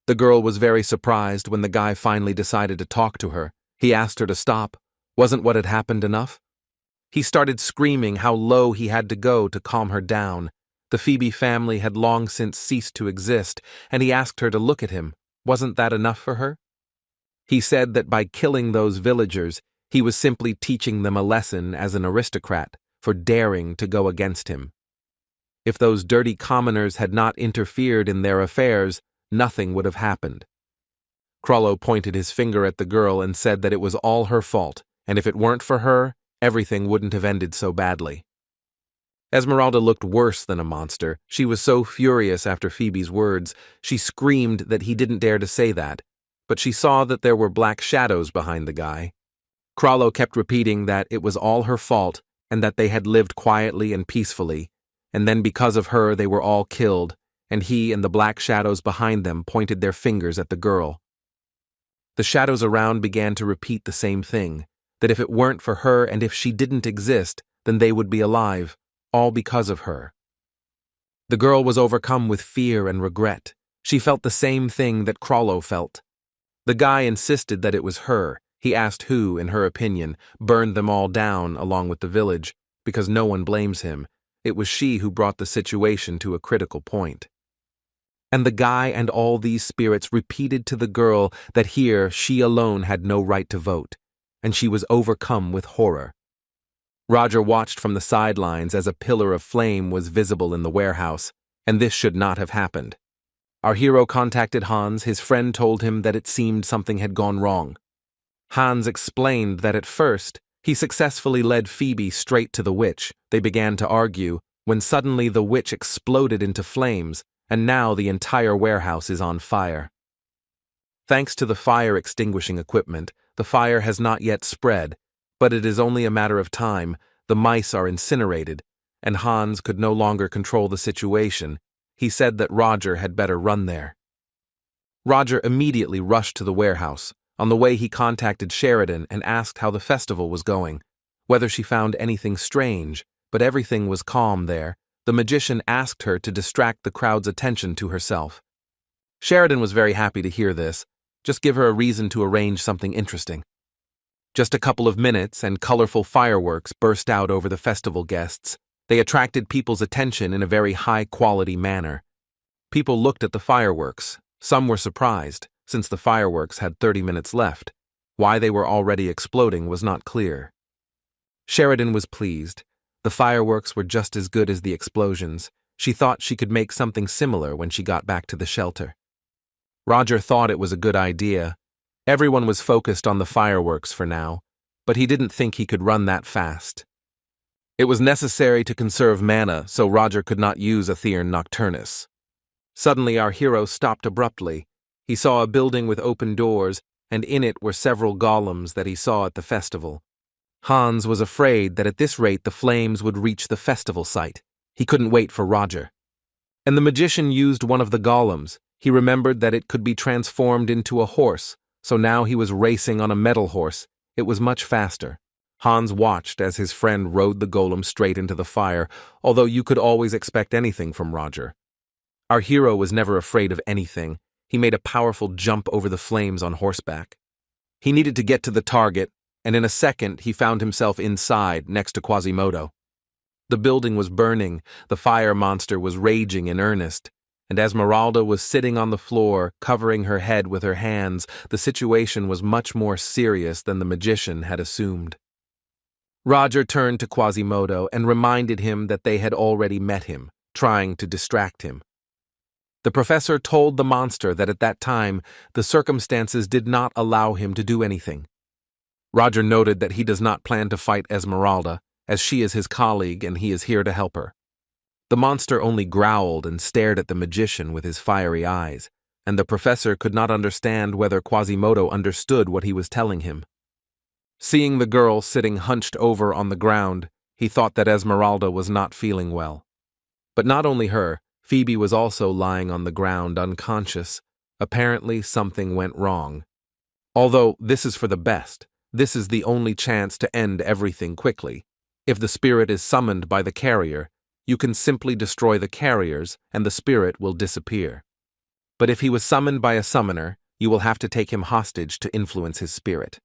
The girl was very surprised when the guy finally decided to talk to her. He asked her to stop. Wasn't what had happened enough? He started screaming how low he had to go to calm her down. The Phoebe family had long since ceased to exist, and he asked her to look at him. Wasn't that enough for her? He said that by killing those villagers, he was simply teaching them a lesson as an aristocrat for daring to go against him. If those dirty commoners had not interfered in their affairs, nothing would have happened. Crollo pointed his finger at the girl and said that it was all her fault, and if it weren't for her, everything wouldn't have ended so badly. Esmeralda looked worse than a monster. She was so furious after Phoebe's words, she screamed that he didn't dare to say that, but she saw that there were black shadows behind the guy. Crollo kept repeating that it was all her fault and that they had lived quietly and peacefully, and then because of her they were all killed, and he and the black shadows behind them pointed their fingers at the girl. The shadows around began to repeat the same thing, that if it weren't for her and if she didn't exist, then they would be alive, all because of her. The girl was overcome with fear and regret. She felt the same thing that Crollo felt. The guy insisted that it was her. He asked who, in her opinion, burned them all down along with the village, because no one blames him. It was she who brought the situation to a critical point. And the guy and all these spirits repeated to the girl that here she alone had no right to vote, and she was overcome with horror. Roger watched from the sidelines as a pillar of flame was visible in the warehouse, and this should not have happened. Our hero contacted Hans. His friend told him that it seemed something had gone wrong. Hans explained that at first, he successfully led Phoebe straight to the witch. They began to argue, when suddenly the witch exploded into flames, and now the entire warehouse is on fire. Thanks to the fire extinguishing equipment, the fire has not yet spread, but it is only a matter of time. The mice are incinerated, and Hans could no longer control the situation. He said that Roger had better run there. Roger immediately rushed to the warehouse. On the way, he contacted Sheridan and asked how the festival was going, whether she found anything strange, but everything was calm there. The magician asked her to distract the crowd's attention to herself. Sheridan was very happy to hear this. Just give her a reason to arrange something interesting. Just a couple of minutes and colorful fireworks burst out over the festival guests. They attracted people's attention in a very high-quality manner. People looked at the fireworks. Some were surprised, since the fireworks had 30 minutes left. Why they were already exploding was not clear. Sheridan was pleased. The fireworks were just as good as the explosions. She thought she could make something similar when she got back to the shelter. Roger thought it was a good idea. Everyone was focused on the fireworks for now, but he didn't think he could run that fast. It was necessary to conserve mana, so Roger could not use a Theon Nocturnus. Suddenly our hero stopped abruptly. He saw a building with open doors, and in it were several golems that he saw at the festival. Hans was afraid that at this rate the flames would reach the festival site. He couldn't wait for Roger. And the magician used one of the golems. He remembered that it could be transformed into a horse, so now he was racing on a metal horse. It was much faster. Hans watched as his friend rode the golem straight into the fire, although you could always expect anything from Roger. Our hero was never afraid of anything. He made a powerful jump over the flames on horseback. He needed to get to the target, and in a second he found himself inside, next to Quasimodo. The building was burning, the fire monster was raging in earnest, and Esmeralda was sitting on the floor, covering her head with her hands. The situation was much more serious than the magician had assumed. Roger turned to Quasimodo and reminded him that they had already met him, trying to distract him. The professor told the monster that at that time, the circumstances did not allow him to do anything. Roger noted that he does not plan to fight Esmeralda, as she is his colleague and he is here to help her. The monster only growled and stared at the magician with his fiery eyes, and the professor could not understand whether Quasimodo understood what he was telling him. Seeing the girl sitting hunched over on the ground, he thought that Esmeralda was not feeling well. But not only her, Phoebe was also lying on the ground unconscious. Apparently something went wrong. Although this is for the best, this is the only chance to end everything quickly. If the spirit is summoned by the carrier, you can simply destroy the carriers and the spirit will disappear. But if he was summoned by a summoner, you will have to take him hostage to influence his spirit.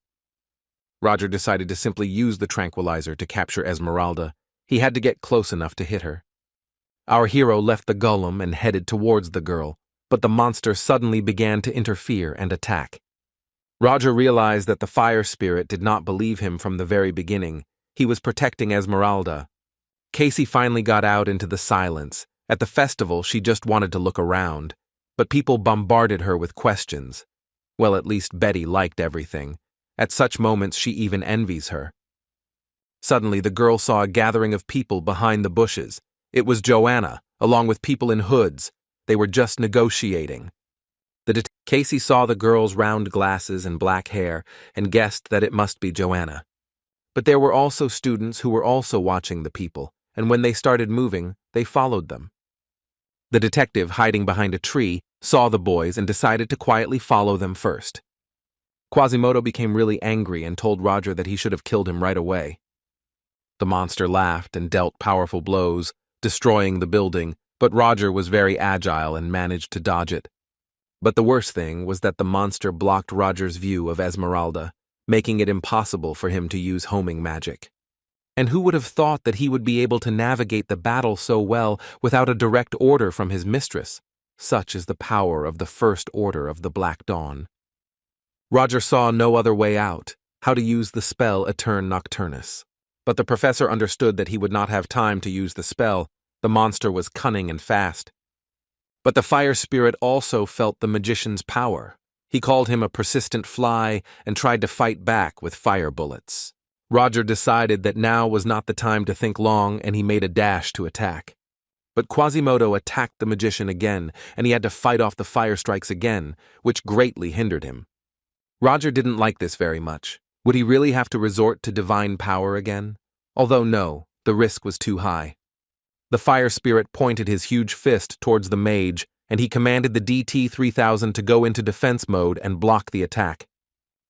Roger decided to simply use the tranquilizer to capture Esmeralda. He had to get close enough to hit her. Our hero left the golem and headed towards the girl, but the monster suddenly began to interfere and attack. Roger realized that the fire spirit did not believe him from the very beginning. He was protecting Esmeralda. Casey finally got out into the silence. At the festival, she just wanted to look around, but people bombarded her with questions. Well, at least Betty liked everything. At such moments she even envies her. Suddenly the girl saw a gathering of people behind the bushes. It was Joanna, along with people in hoods. They were just negotiating. Casey saw the girl's round glasses and black hair and guessed that it must be Joanna. But there were also students who were also watching the people, and when they started moving, they followed them. The detective, hiding behind a tree, saw the boys and decided to quietly follow them first. Quasimodo became really angry and told Roger that he should have killed him right away. The monster laughed and dealt powerful blows, destroying the building, but Roger was very agile and managed to dodge it. But the worst thing was that the monster blocked Roger's view of Esmeralda, making it impossible for him to use homing magic. And who would have thought that he would be able to navigate the battle so well without a direct order from his mistress? Such is the power of the First Order of the Black Dawn. Roger saw no other way out, how to use the spell Etern Nocturnus. But the professor understood that he would not have time to use the spell. The monster was cunning and fast. But the fire spirit also felt the magician's power. He called him a persistent fly and tried to fight back with fire bullets. Roger decided that now was not the time to think long, and he made a dash to attack. But Quasimodo attacked the magician again, and he had to fight off the fire strikes again, which greatly hindered him. Roger didn't like this very much. Would he really have to resort to divine power again? Although no, the risk was too high. The fire spirit pointed his huge fist towards the mage, and he commanded the DT-3000 to go into defense mode and block the attack.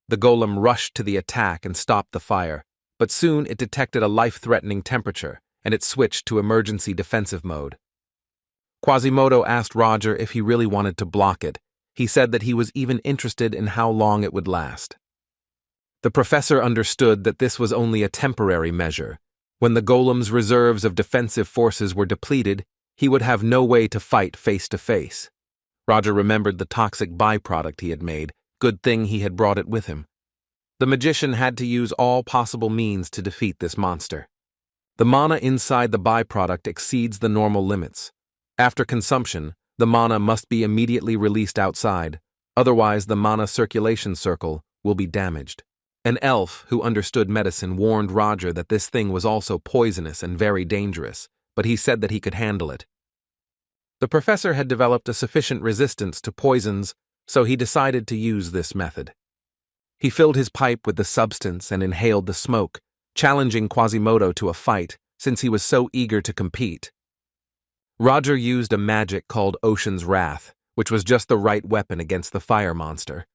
The golem rushed to the attack and stopped the fire, but soon it detected a life-threatening temperature, and it switched to emergency defensive mode. Quasimodo asked Roger if he really wanted to block it. He said that he was even interested in how long it would last. The professor understood that this was only a temporary measure. When the golem's reserves of defensive forces were depleted, he would have no way to fight face to face. Roger remembered the toxic byproduct he had made. Good thing he had brought it with him. The magician had to use all possible means to defeat this monster. The mana inside the byproduct exceeds the normal limits. After consumption, the mana must be immediately released outside, otherwise the mana circulation circle will be damaged. An elf who understood medicine warned Roger that this thing was also poisonous and very dangerous, but he said that he could handle it. The professor had developed a sufficient resistance to poisons, so he decided to use this method. He filled his pipe with the substance and inhaled the smoke, challenging Quasimodo to a fight since he was so eager to compete. Roger used a magic called Ocean's Wrath, which was just the right weapon against the fire monster.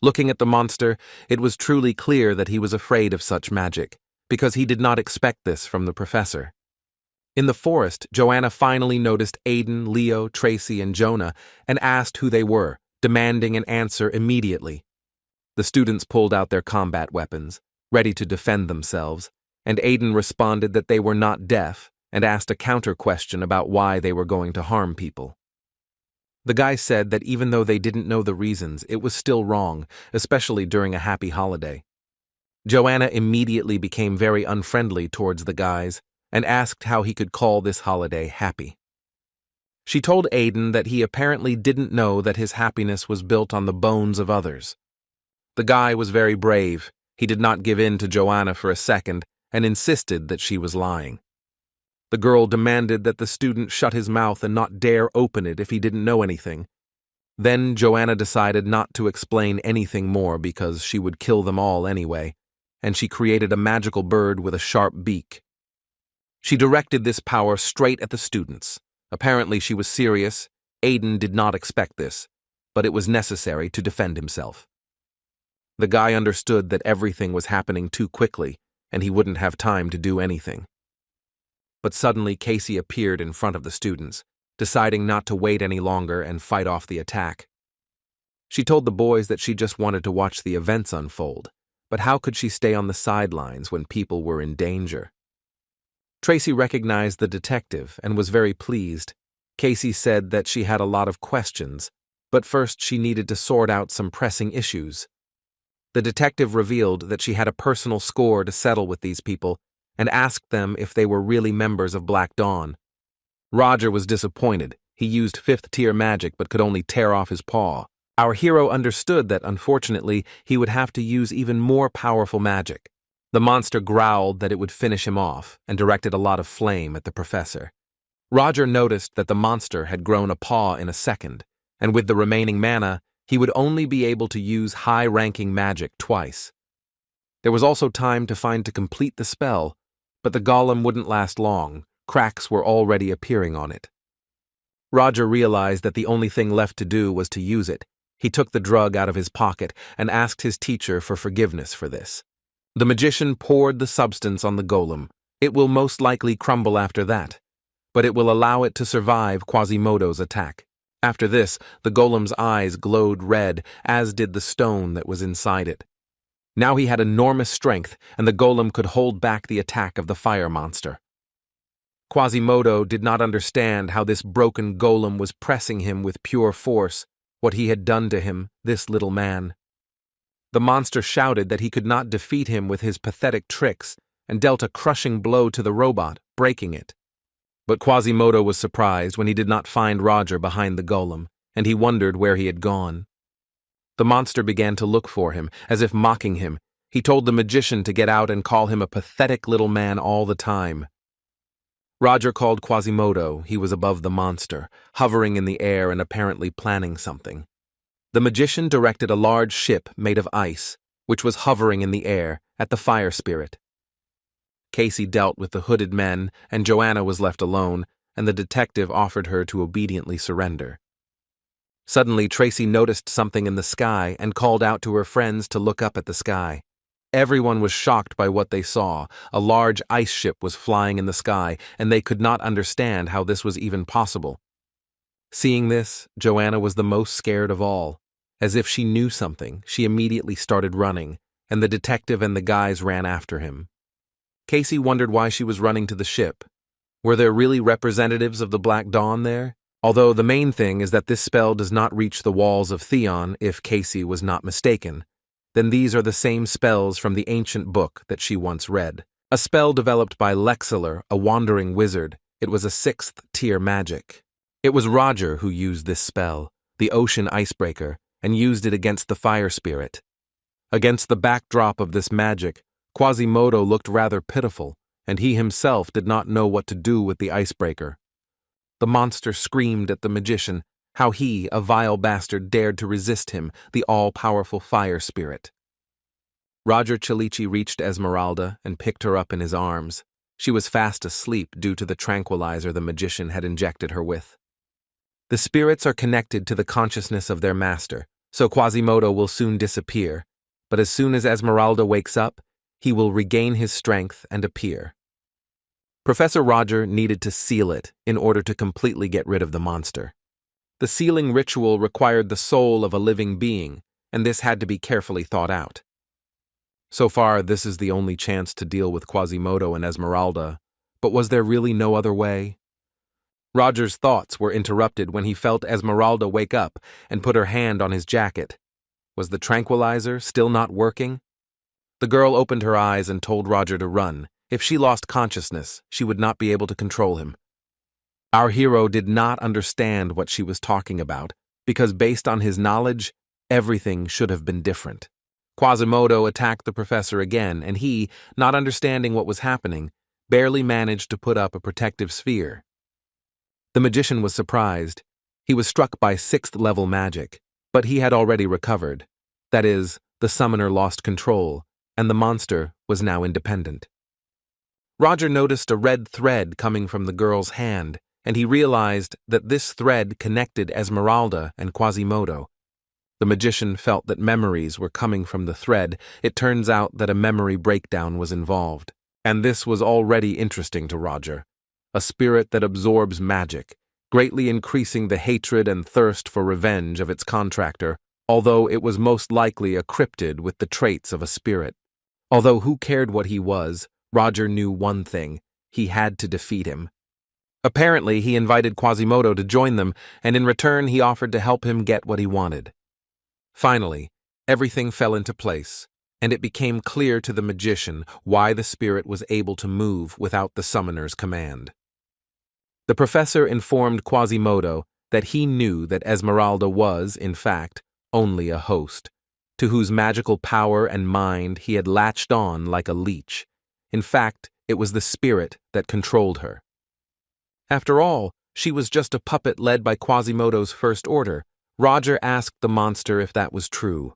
Looking at the monster, it was truly clear that he was afraid of such magic, because he did not expect this from the professor. In the forest, Joanna finally noticed Aiden, Leo, Tracy, and Jonah and asked who they were, demanding an answer immediately. The students pulled out their combat weapons, ready to defend themselves, and Aiden responded that they were not deaf and asked a counter question about why they were going to harm people. The guy said that even though they didn't know the reasons, it was still wrong, especially during a happy holiday. Joanna immediately became very unfriendly towards the guys and asked how he could call this holiday happy. She told Aiden that he apparently didn't know that his happiness was built on the bones of others. The guy was very brave. He did not give in to Joanna for a second and insisted that she was lying. The girl demanded that the student shut his mouth and not dare open it if he didn't know anything. Then Joanna decided not to explain anything more because she would kill them all anyway, and she created a magical bird with a sharp beak. She directed this power straight at the students. Apparently she was serious. Aiden did not expect this, but it was necessary to defend himself. The guy understood that everything was happening too quickly, and he wouldn't have time to do anything. But suddenly Casey appeared in front of the students, deciding not to wait any longer and fight off the attack. She told the boys that she just wanted to watch the events unfold, but how could she stay on the sidelines when people were in danger? Tracy recognized the detective and was very pleased. Casey said that she had a lot of questions, but first she needed to sort out some pressing issues. The detective revealed that she had a personal score to settle with these people and asked them if they were really members of Black Dawn. Roger was disappointed. He used 5th-tier magic but could only tear off his paw. Our hero understood that, unfortunately, he would have to use even more powerful magic. The monster growled that it would finish him off and directed a lot of flame at the professor. Roger noticed that the monster had grown a paw in a second, and with the remaining mana, he would only be able to use high-ranking magic twice. There was also time to complete the spell, but the golem wouldn't last long. Cracks were already appearing on it. Roger realized that the only thing left to do was to use it. He took the drug out of his pocket and asked his teacher for forgiveness for this. The magician poured the substance on the golem. It will most likely crumble after that, but it will allow it to survive Quasimodo's attack. After this, the golem's eyes glowed red, as did the stone that was inside it. Now he had enormous strength, and the golem could hold back the attack of the fire monster. Quasimodo did not understand how this broken golem was pressing him with pure force, what he had done to him, this little man. The monster shouted that he could not defeat him with his pathetic tricks and dealt a crushing blow to the robot, breaking it. But Quasimodo was surprised when he did not find Roger behind the golem, and he wondered where he had gone. The monster began to look for him, as if mocking him. He told the magician to get out and call him a pathetic little man all the time. Roger called Quasimodo. He was above the monster, hovering in the air and apparently planning something. The magician directed a large ship made of ice, which was hovering in the air, at the fire spirit. Casey dealt with the hooded men, and Joanna was left alone, and the detective offered her to obediently surrender. Suddenly, Tracy noticed something in the sky and called out to her friends to look up at the sky. Everyone was shocked by what they saw. A large ice ship was flying in the sky, and they could not understand how this was even possible. Seeing this, Joanna was the most scared of all. As if she knew something, she immediately started running, and the detective and the guys ran after him. Casey wondered why she was running to the ship. Were there really representatives of the Black Dawn there? Although the main thing is that this spell does not reach the walls of Theon, if Casey was not mistaken. Then these are the same spells from the ancient book that she once read. A spell developed by Lexler, a wandering wizard. It was a 6th-tier magic. It was Roger who used this spell, the ocean icebreaker, and used it against the fire spirit. Against the backdrop of this magic, Quasimodo looked rather pitiful, and he himself did not know what to do with the icebreaker. The monster screamed at the magician, how he, a vile bastard, dared to resist him, the all-powerful fire spirit. Roger Chalici reached Esmeralda and picked her up in his arms. She was fast asleep due to the tranquilizer the magician had injected her with. The spirits are connected to the consciousness of their master, so Quasimodo will soon disappear, but as soon as Esmeralda wakes up, he will regain his strength and appear. Professor Roger needed to seal it in order to completely get rid of the monster. The sealing ritual required the soul of a living being, and this had to be carefully thought out. So far, this is the only chance to deal with Quasimodo and Esmeralda, but was there really no other way? Roger's thoughts were interrupted when he felt Esmeralda wake up and put her hand on his jacket. Was the tranquilizer still not working? The girl opened her eyes and told Roger to run. If she lost consciousness, she would not be able to control him. Our hero did not understand what she was talking about, because based on his knowledge, everything should have been different. Quasimodo attacked the professor again, and he, not understanding what was happening, barely managed to put up a protective sphere. The magician was surprised. He was struck by 6th-level magic, but he had already recovered. That is, the summoner lost control, and the monster was now independent. Roger noticed a red thread coming from the girl's hand, and he realized that this thread connected Esmeralda and Quasimodo. The magician felt that memories were coming from the thread. It turns out that a memory breakdown was involved, and this was already interesting to Roger. A spirit that absorbs magic, greatly increasing the hatred and thirst for revenge of its contractor, although it was most likely a cryptid with the traits of a spirit. Although who cared what he was, Roger knew one thing: he had to defeat him. Apparently, he invited Quasimodo to join them, and in return he offered to help him get what he wanted. Finally, everything fell into place, and it became clear to the magician why the spirit was able to move without the summoner's command. The professor informed Quasimodo that he knew that Esmeralda was, in fact, only a host, to whose magical power and mind he had latched on like a leech. In fact, it was the spirit that controlled her. After all, she was just a puppet led by Quasimodo's first order. Roger asked the monster if that was true.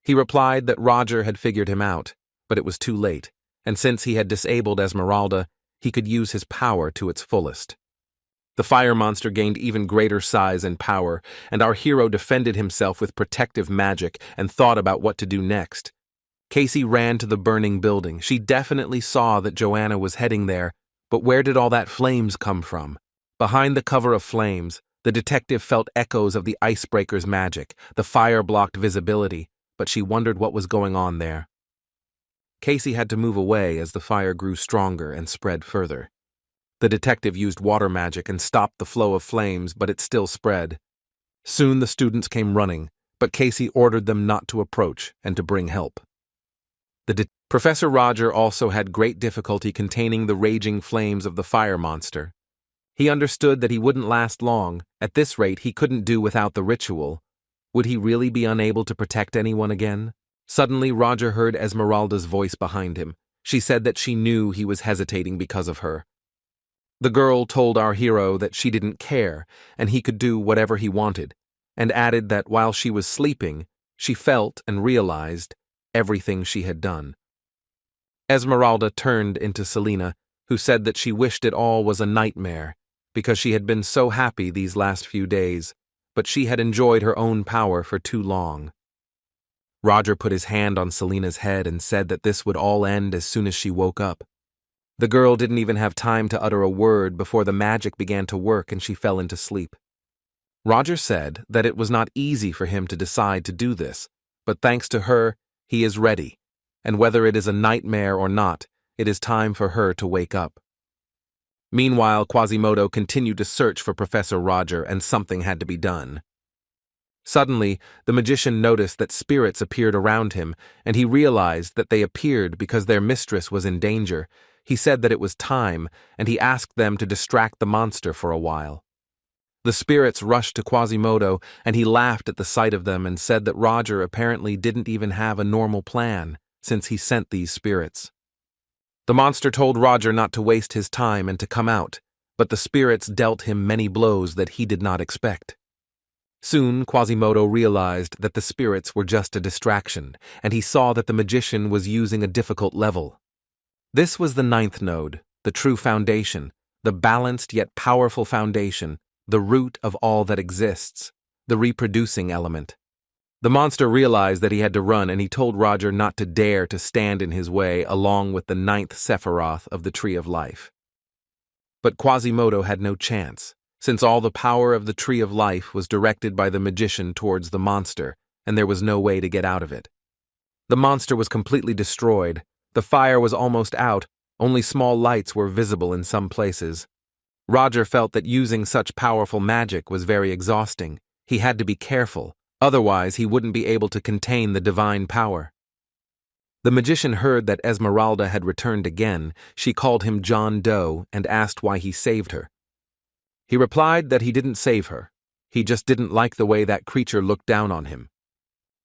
He replied that Roger had figured him out, but it was too late, and since he had disabled Esmeralda, he could use his power to its fullest. The fire monster gained even greater size and power, and our hero defended himself with protective magic and thought about what to do next. Casey ran to the burning building. She definitely saw that Joanna was heading there, but where did all that flames come from? Behind the cover of flames, the detective felt echoes of the icebreaker's magic. The fire blocked visibility, but she wondered what was going on there. Casey had to move away as the fire grew stronger and spread further. The detective used water magic and stopped the flow of flames, but it still spread. Soon the students came running, but Casey ordered them not to approach and to bring help. Professor Roger also had great difficulty containing the raging flames of the fire monster. He understood that he wouldn't last long. At this rate, he couldn't do without the ritual. Would he really be unable to protect anyone again? Suddenly, Roger heard Esmeralda's voice behind him. She said that she knew he was hesitating because of her. The girl told our hero that she didn't care, and he could do whatever he wanted, and added that while she was sleeping, she felt and realized everything she had done. Esmeralda turned into Selena, who said that she wished it all was a nightmare, because she had been so happy these last few days, but she had enjoyed her own power for too long. Roger put his hand on Selena's head and said that this would all end as soon as she woke up. The girl didn't even have time to utter a word before the magic began to work and she fell into sleep. Roger said that it was not easy for him to decide to do this, but thanks to her, he is ready, and whether it is a nightmare or not, it is time for her to wake up. Meanwhile, Quasimodo continued to search for Professor Roger, and something had to be done. Suddenly, the magician noticed that spirits appeared around him, and he realized that they appeared because their mistress was in danger. He said that it was time, and he asked them to distract the monster for a while. The spirits rushed to Quasimodo, and he laughed at the sight of them and said that Roger apparently didn't even have a normal plan, since he sent these spirits. The monster told Roger not to waste his time and to come out, but the spirits dealt him many blows that he did not expect. Soon, Quasimodo realized that the spirits were just a distraction, and he saw that the magician was using a difficult level. This was the 9th node, the true foundation, the balanced yet powerful foundation, the root of all that exists, the reproducing element. The monster realized that he had to run, and he told Roger not to dare to stand in his way along with the 9th Sephiroth of the Tree of Life. But Quasimodo had no chance, since all the power of the Tree of Life was directed by the magician towards the monster, and there was no way to get out of it. The monster was completely destroyed. The fire was almost out, only small lights were visible in some places. Roger felt that using such powerful magic was very exhausting. He had to be careful, otherwise he wouldn't be able to contain the divine power. The magician heard that Esmeralda had returned again. She called him John Doe and asked why he saved her. He replied that he didn't save her. He just didn't like the way that creature looked down on him.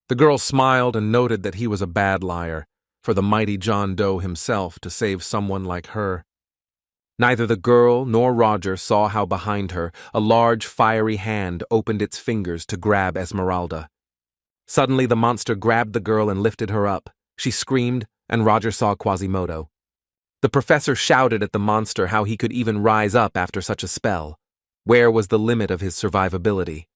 The girl smiled and noted that he was a bad liar, for the mighty John Doe himself to save someone like her. Neither the girl nor Roger saw how behind her a large fiery hand opened its fingers to grab Esmeralda. Suddenly the monster grabbed the girl and lifted her up. She screamed, and Roger saw Quasimodo. The professor shouted at the monster how he could even rise up after such a spell. Where was the limit of his survivability?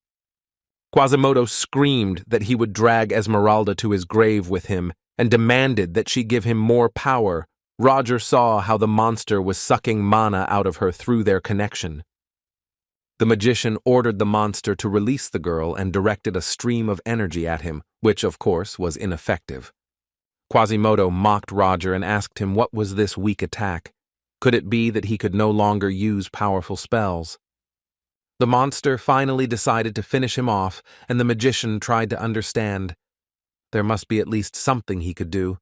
Quasimodo screamed that he would drag Esmeralda to his grave with him and demanded that she give him more power. Roger saw how the monster was sucking mana out of her through their connection. The magician ordered the monster to release the girl and directed a stream of energy at him, which, of course, was ineffective. Quasimodo mocked Roger and asked him what was this weak attack. Could it be that he could no longer use powerful spells? The monster finally decided to finish him off, and the magician tried to understand. There must be at least something he could do.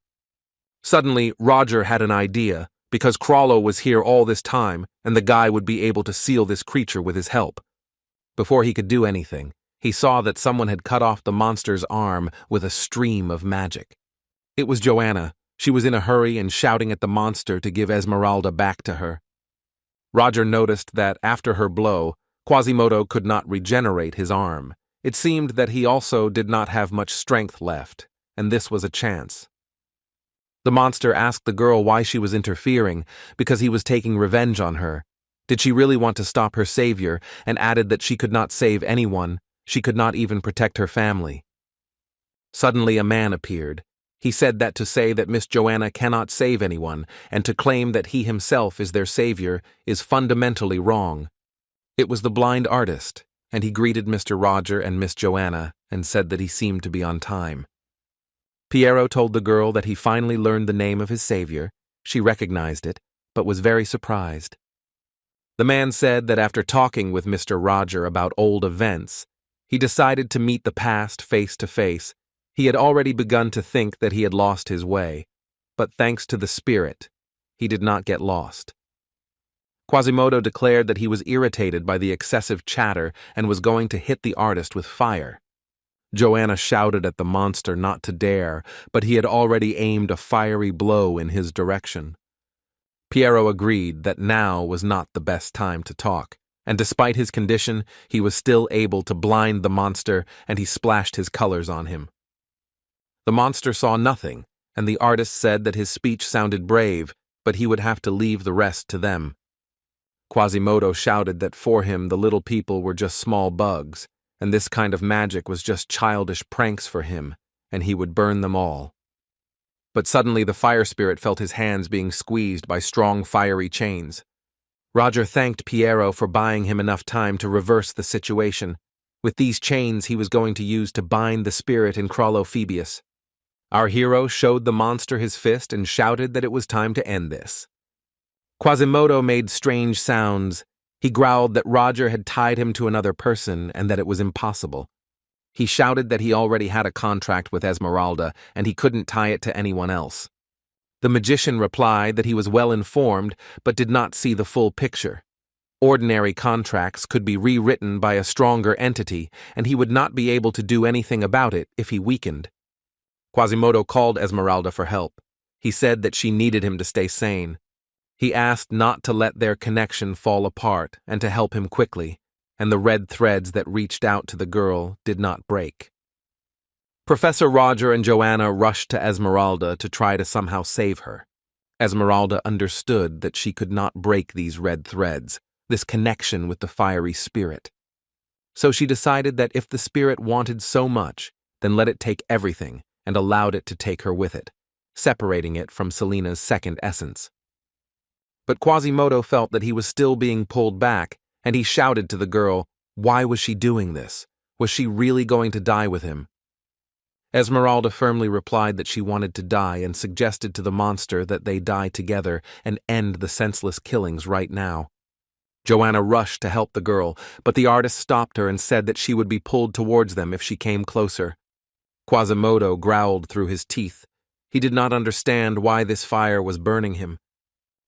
Suddenly, Roger had an idea, because Crawlo was here all this time, and the guy would be able to seal this creature with his help. Before he could do anything, he saw that someone had cut off the monster's arm with a stream of magic. It was Joanna. She was in a hurry and shouting at the monster to give Esmeralda back to her. Roger noticed that after her blow, Quasimodo could not regenerate his arm. It seemed that he also did not have much strength left, and this was a chance. The monster asked the girl why she was interfering, because he was taking revenge on her. Did she really want to stop her savior, and added that she could not save anyone, she could not even protect her family. Suddenly a man appeared. He said that to say that Miss Joanna cannot save anyone, and to claim that he himself is their savior, is fundamentally wrong. It was the blind artist, and he greeted Mr. Roger and Miss Joanna, and said that he seemed to be on time. Piero told the girl that he finally learned the name of his savior. She recognized it, but was very surprised. The man said that after talking with Mr. Roger about old events, he decided to meet the past face to face. He had already begun to think that he had lost his way, but thanks to the spirit, he did not get lost. Quasimodo declared that he was irritated by the excessive chatter and was going to hit the artist with fire. Joanna shouted at the monster not to dare, but he had already aimed a fiery blow in his direction. Piero agreed that now was not the best time to talk, and despite his condition, he was still able to blind the monster, and he splashed his colors on him. The monster saw nothing, and the artist said that his speech sounded brave, but he would have to leave the rest to them. Quasimodo shouted that for him the little people were just small bugs, and this kind of magic was just childish pranks for him, and he would burn them all. But suddenly the fire spirit felt his hands being squeezed by strong fiery chains. Roger thanked Piero for buying him enough time to reverse the situation. With these chains he was going to use to bind the spirit in Crawlophoebius. Our hero showed the monster his fist and shouted that it was time to end this. Quasimodo made strange sounds. He growled that Roger had tied him to another person and that it was impossible. He shouted that he already had a contract with Esmeralda and he couldn't tie it to anyone else. The magician replied that he was well informed but did not see the full picture. Ordinary contracts could be rewritten by a stronger entity, and he would not be able to do anything about it if he weakened. Quasimodo called Esmeralda for help. He said that she needed him to stay sane. He asked not to let their connection fall apart and to help him quickly, and the red threads that reached out to the girl did not break. Professor Roger and Joanna rushed to Esmeralda to try to somehow save her. Esmeralda understood that she could not break these red threads, this connection with the fiery spirit. So she decided that if the spirit wanted so much, then let it take everything and allowed it to take her with it, separating it from Selina's second essence. But Quasimodo felt that he was still being pulled back, and he shouted to the girl, why was she doing this? Was she really going to die with him? Esmeralda firmly replied that she wanted to die and suggested to the monster that they die together and end the senseless killings right now. Joanna rushed to help the girl, but the artist stopped her and said that she would be pulled towards them if she came closer. Quasimodo growled through his teeth. He did not understand why this fire was burning him.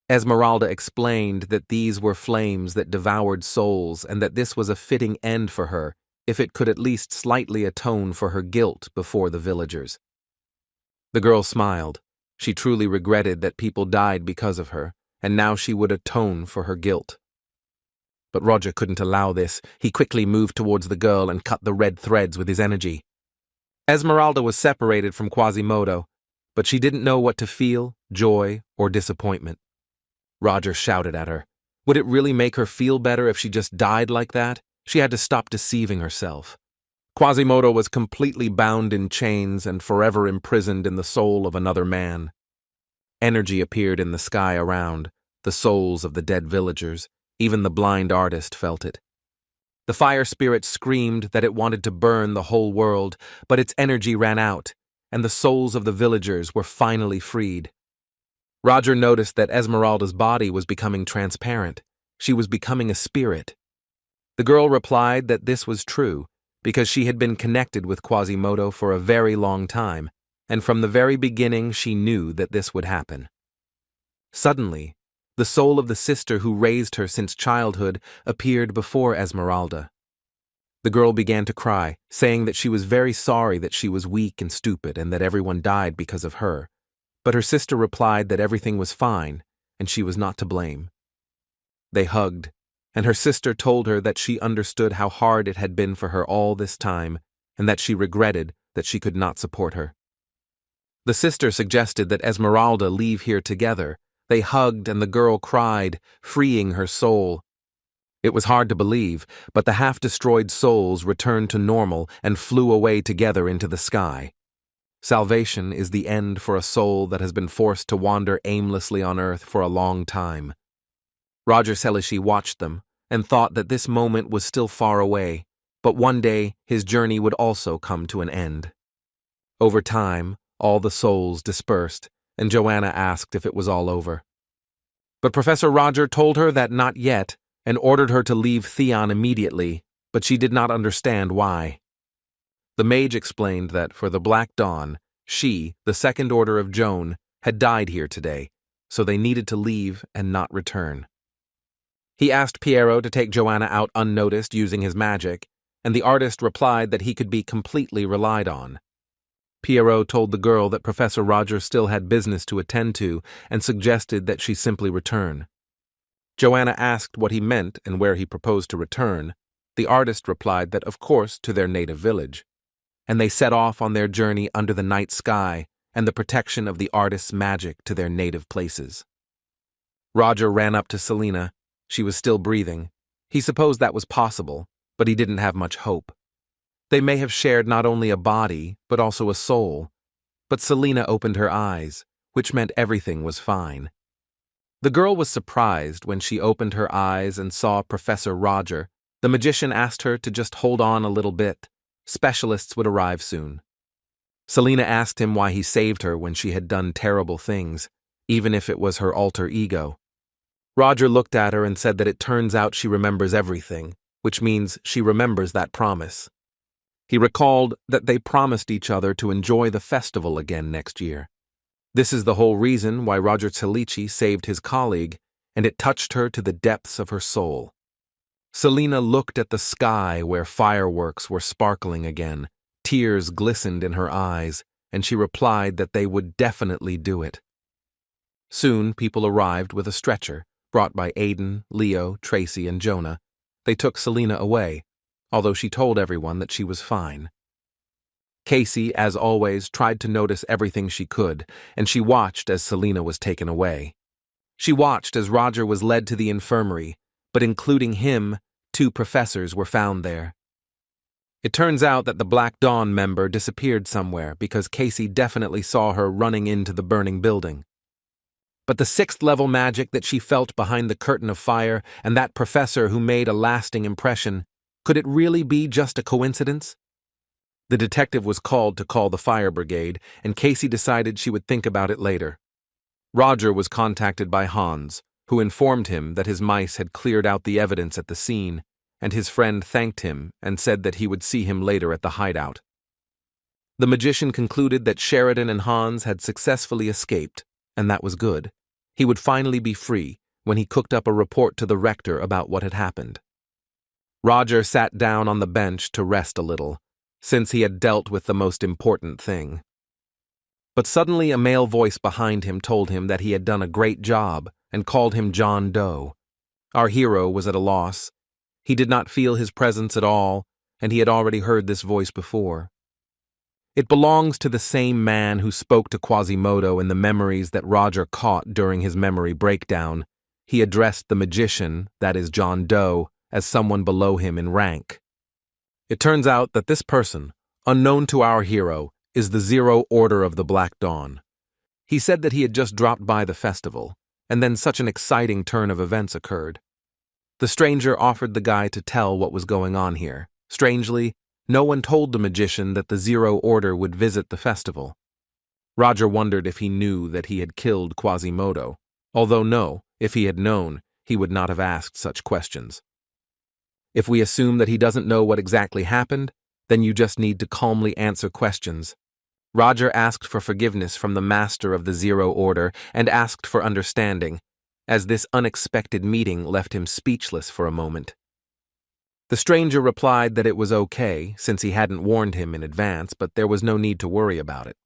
Esmeralda explained that these were flames that devoured souls and that this was a fitting end for her, if it could at least slightly atone for her guilt before the villagers. The girl smiled. She truly regretted that people died because of her, and now she would atone for her guilt. But Roger couldn't allow this. He quickly moved towards the girl and cut the red threads with his energy. Esmeralda was separated from Quasimodo, but she didn't know what to feel, joy, or disappointment. Roger shouted at her. Would it really make her feel better if she just died like that? She had to stop deceiving herself. Quasimodo was completely bound in chains and forever imprisoned in the soul of another man. Energy appeared in the sky around, the souls of the dead villagers. Even the blind artist felt it. The fire spirit screamed that it wanted to burn the whole world, but its energy ran out, and the souls of the villagers were finally freed. Roger noticed that Esmeralda's body was becoming transparent. She was becoming a spirit. The girl replied that this was true, because she had been connected with Quasimodo for a very long time, and from the very beginning she knew that this would happen. Suddenly, the soul of the sister who raised her since childhood appeared before Esmeralda. The girl began to cry, saying that she was very sorry that she was weak and stupid and that everyone died because of her. But her sister replied that everything was fine and she was not to blame. They hugged, and her sister told her that she understood how hard it had been for her all this time and that she regretted that she could not support her. The sister suggested that Esmeralda leave here together. They hugged and the girl cried, freeing her soul. It was hard to believe, but the half-destroyed souls returned to normal and flew away together into the sky. Salvation is the end for a soul that has been forced to wander aimlessly on earth for a long time. Roger Selishi watched them and thought that this moment was still far away, but one day his journey would also come to an end. Over time, all the souls dispersed, and Joanna asked if it was all over. But Professor Roger told her that not yet, and ordered her to leave Theon immediately, but she did not understand why. The mage explained that for the Black Dawn, she, the second order of Joan, had died here today, so they needed to leave and not return. He asked Piero to take Joanna out unnoticed using his magic, and the artist replied that he could be completely relied on. Piero told the girl that Professor Roger still had business to attend to and suggested that she simply return. Joanna asked what he meant and where he proposed to return. The artist replied that of course to their native village, and they set off on their journey under the night sky and the protection of the artist's magic to their native places. Roger ran up to Selina. She was still breathing. He supposed that was possible, but he didn't have much hope. They may have shared not only a body, but also a soul. But Selina opened her eyes, which meant everything was fine. The girl was surprised when she opened her eyes and saw Professor Roger. The magician asked her to just hold on a little bit. Specialists would arrive soon. Selina asked him why he saved her when she had done terrible things, even if it was her alter ego. Roger looked at her and said that it turns out she remembers everything, which means she remembers that promise. He recalled that they promised each other to enjoy the festival again next year. This is the whole reason why Roger Selishi saved his colleague, and it touched her to the depths of her soul. Selina looked at the sky where fireworks were sparkling again. Tears glistened in her eyes, and she replied that they would definitely do it. Soon people arrived with a stretcher, brought by Aiden, Leo, Tracy, and Jonah. They took Selina away, although she told everyone that she was fine. Casey, as always, tried to notice everything she could, and she watched as Selina was taken away. She watched as Roger was led to the infirmary, but including him, 2 professors were found there. It turns out that the Black Dawn member disappeared somewhere because Casey definitely saw her running into the burning building. But the 6th-level magic that she felt behind the curtain of fire and that professor who made a lasting impression, could it really be just a coincidence? The detective was called to call the fire brigade, and Casey decided she would think about it later. Roger was contacted by Hans, who informed him that his mice had cleared out the evidence at the scene, and his friend thanked him and said that he would see him later at the hideout. The magician concluded that Sheridan and Hans had successfully escaped, and that was good. He would finally be free when he cooked up a report to the Rector about what had happened. Roger sat down on the bench to rest a little, since he had dealt with the most important thing. But suddenly a male voice behind him told him that he had done a great job and called him John Doe. Our hero was at a loss. He did not feel his presence at all, and he had already heard this voice before. It belongs to the same man who spoke to Quasimodo in the memories that Roger caught during his memory breakdown. He addressed the magician, that is John Doe, as someone below him in rank. It turns out that this person, unknown to our hero, is the Zero Order of the Black Dawn. He said that he had just dropped by the festival, and then such an exciting turn of events occurred. The stranger offered the guy to tell what was going on here. Strangely, no one told the magician that the Zero Order would visit the festival. Roger wondered if he knew that he had killed Quasimodo, although no, if he had known, he would not have asked such questions. If we assume that he doesn't know what exactly happened, then you just need to calmly answer questions. Roger asked for forgiveness from the master of the Zero Order and asked for understanding, as this unexpected meeting left him speechless for a moment. The stranger replied that it was okay, since he hadn't warned him in advance, but there was no need to worry about it.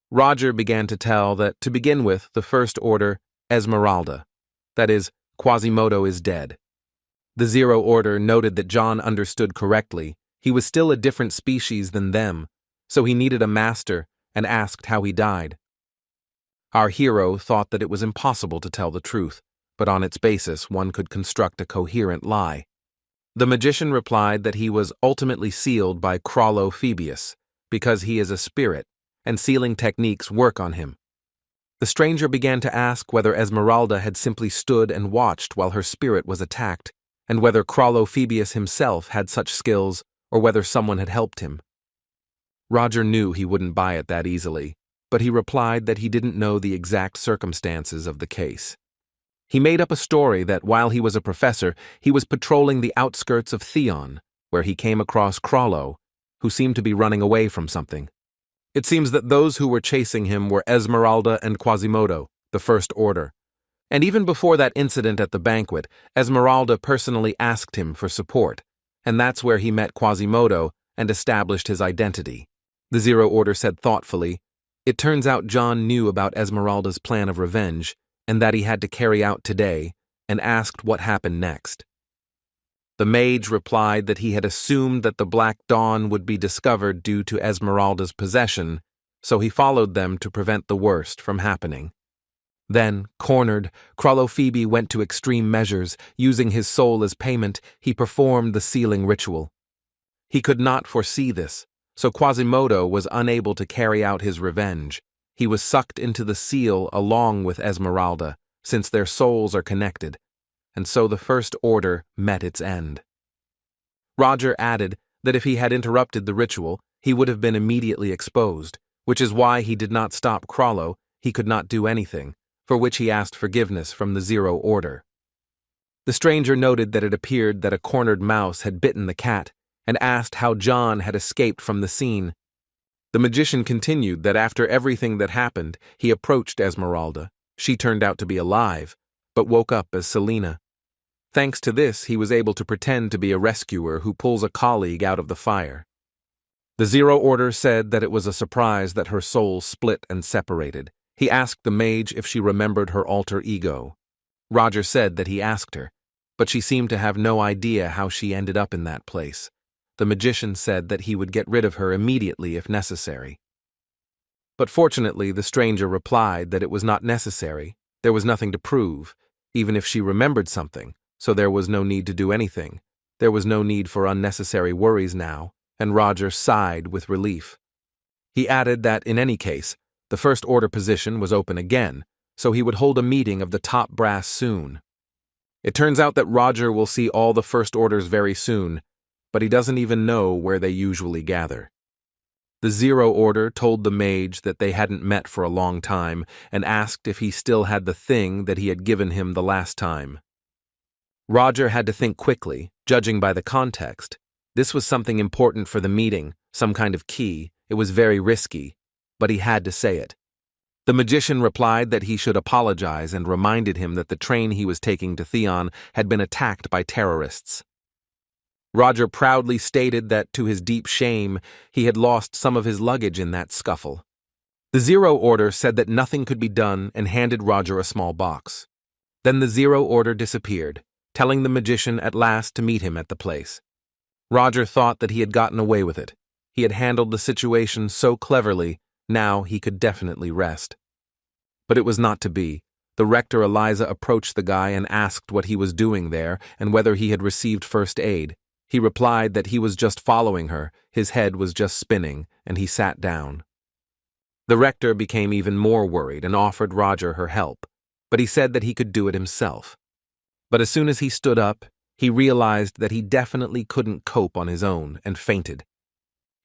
Roger began to tell that, to begin with, the First Order, Esmeralda, that is, Quasimodo is dead. The Zero Order noted that John understood correctly. He was still a different species than them, so he needed a master and asked how he died. Our hero thought that it was impossible to tell the truth, but on its basis one could construct a coherent lie. The magician replied that he was ultimately sealed by Phoebus, because he is a spirit, and sealing techniques work on him. The stranger began to ask whether Esmeralda had simply stood and watched while her spirit was attacked, and whether Phoebus himself had such skills, or whether someone had helped him. Roger knew he wouldn't buy it that easily, but he replied that he didn't know the exact circumstances of the case. He made up a story that while he was a professor, he was patrolling the outskirts of Theon, where he came across Crollo, who seemed to be running away from something. It seems that those who were chasing him were Esmeralda and Quasimodo, the First Order. And even before that incident at the banquet, Esmeralda personally asked him for support, and that's where he met Quasimodo and established his identity. The Zero Order said thoughtfully, "It turns out John knew about Esmeralda's plan of revenge, and that he had to carry out today, and asked what happened next." The mage replied that he had assumed that the Black Dawn would be discovered due to Esmeralda's possession, so he followed them to prevent the worst from happening. Then, cornered, Phoebe went to extreme measures. Using his soul as payment, he performed the sealing ritual. He could not foresee this, so Quasimodo was unable to carry out his revenge. He was sucked into the seal along with Esmeralda, since their souls are connected, and so the First Order met its end. Roger added that if he had interrupted the ritual, he would have been immediately exposed, which is why he did not stop Crollo. He could not do anything, for which he asked forgiveness from the Zero Order. The stranger noted that it appeared that a cornered mouse had bitten the cat, and asked how John had escaped from the scene. The magician continued that after everything that happened, he approached Esmeralda. She turned out to be alive, but woke up as Selena. Thanks to this, he was able to pretend to be a rescuer who pulls a colleague out of the fire. The Zero Order said that it was a surprise that her soul split and separated. He asked the mage if she remembered her alter ego. Roger said that he asked her, but she seemed to have no idea how she ended up in that place. The magician said that he would get rid of her immediately if necessary. But fortunately, the stranger replied that it was not necessary. There was nothing to prove, even if she remembered something, so there was no need to do anything. There was no need for unnecessary worries now, and Roger sighed with relief. He added that, in any case, the First Order position was open again, so he would hold a meeting of the top brass soon. It turns out that Roger will see all the First Orders very soon, but he doesn't even know where they usually gather. The Zero Order told the mage that they hadn't met for a long time and asked if he still had the thing that he had given him the last time. Roger had to think quickly, judging by the context. This was something important for the meeting, some kind of key. It was very risky, but he had to say it. The magician replied that he should apologize and reminded him that the train he was taking to Theon had been attacked by terrorists. Roger proudly stated that, to his deep shame, he had lost some of his luggage in that scuffle. The Zero Order said that nothing could be done and handed Roger a small box. Then the Zero Order disappeared, telling the magician at last to meet him at the place. Roger thought that he had gotten away with it. He had handled the situation so cleverly, now he could definitely rest. But it was not to be. The Rector Eliza approached the guy and asked what he was doing there and whether he had received first aid. He replied that he was just following her, his head was just spinning, and he sat down. The Rector became even more worried and offered Roger her help, but he said that he could do it himself. But as soon as he stood up, he realized that he definitely couldn't cope on his own and fainted.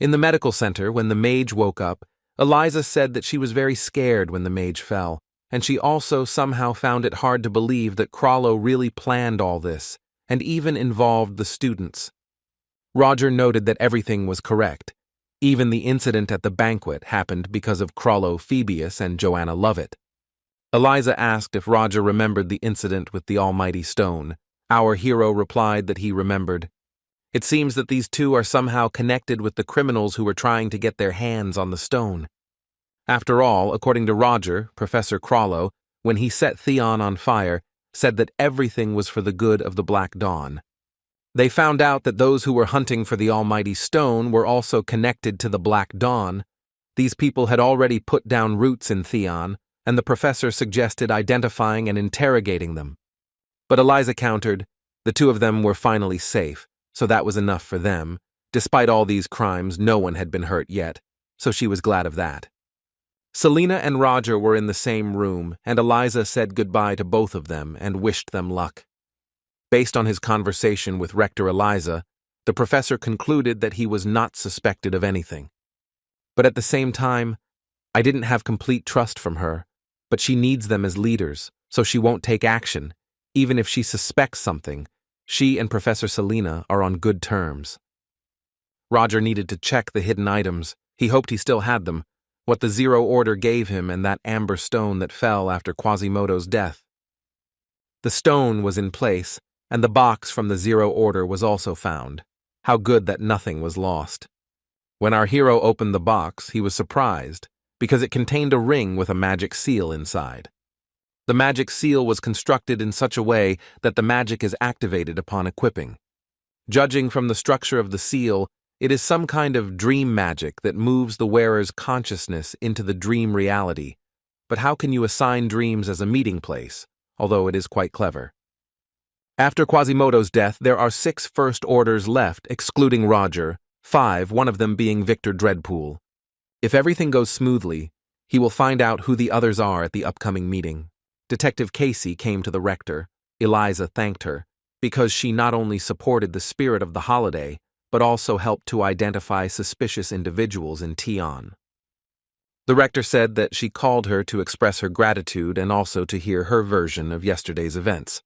In the medical center, when the mage woke up, Eliza said that she was very scared when the mage fell, and she also somehow found it hard to believe that Crollo really planned all this, and even involved the students. Roger noted that everything was correct. Even the incident at the banquet happened because of Phoebus and Joanna Lovett. Eliza asked if Roger remembered the incident with the almighty stone. Our hero replied that he remembered. It seems that these two are somehow connected with the criminals who were trying to get their hands on the stone. After all, according to Roger, Professor Crollo, when he set Theon on fire, said that everything was for the good of the Black Dawn. They found out that those who were hunting for the Almighty Stone were also connected to the Black Dawn. These people had already put down roots in Theon, and the professor suggested identifying and interrogating them. But Eliza countered, the two of them were finally safe, so that was enough for them. Despite all these crimes, no one had been hurt yet, so she was glad of that. Selena and Roger were in the same room, and Eliza said goodbye to both of them and wished them luck. Based on his conversation with Rector Eliza, the professor concluded that he was not suspected of anything. But at the same time, I didn't have complete trust from her, but she needs them as leaders, so she won't take action. Even if she suspects something, she and Professor Selena are on good terms. Roger needed to check the hidden items. He hoped he still had them, what the Zero Order gave him and that amber stone that fell after Quasimodo's death. The stone was in place, and the box from the Zero Order was also found. How good that nothing was lost. When our hero opened the box, he was surprised, because it contained a ring with a magic seal inside. The magic seal was constructed in such a way that the magic is activated upon equipping. Judging from the structure of the seal, it is some kind of dream magic that moves the wearer's consciousness into the dream reality. But how can you assign dreams as a meeting place, although it is quite clever? After Quasimodo's death, there are 6 First Orders left, excluding Roger, 5, one of them being Victor Dreadpool. If everything goes smoothly, he will find out who the others are at the upcoming meeting. Detective Casey came to the rector. Eliza thanked her, because she not only supported the spirit of the holiday, but also helped to identify suspicious individuals in Theon. The rector said that she called her to express her gratitude and also to hear her version of yesterday's events.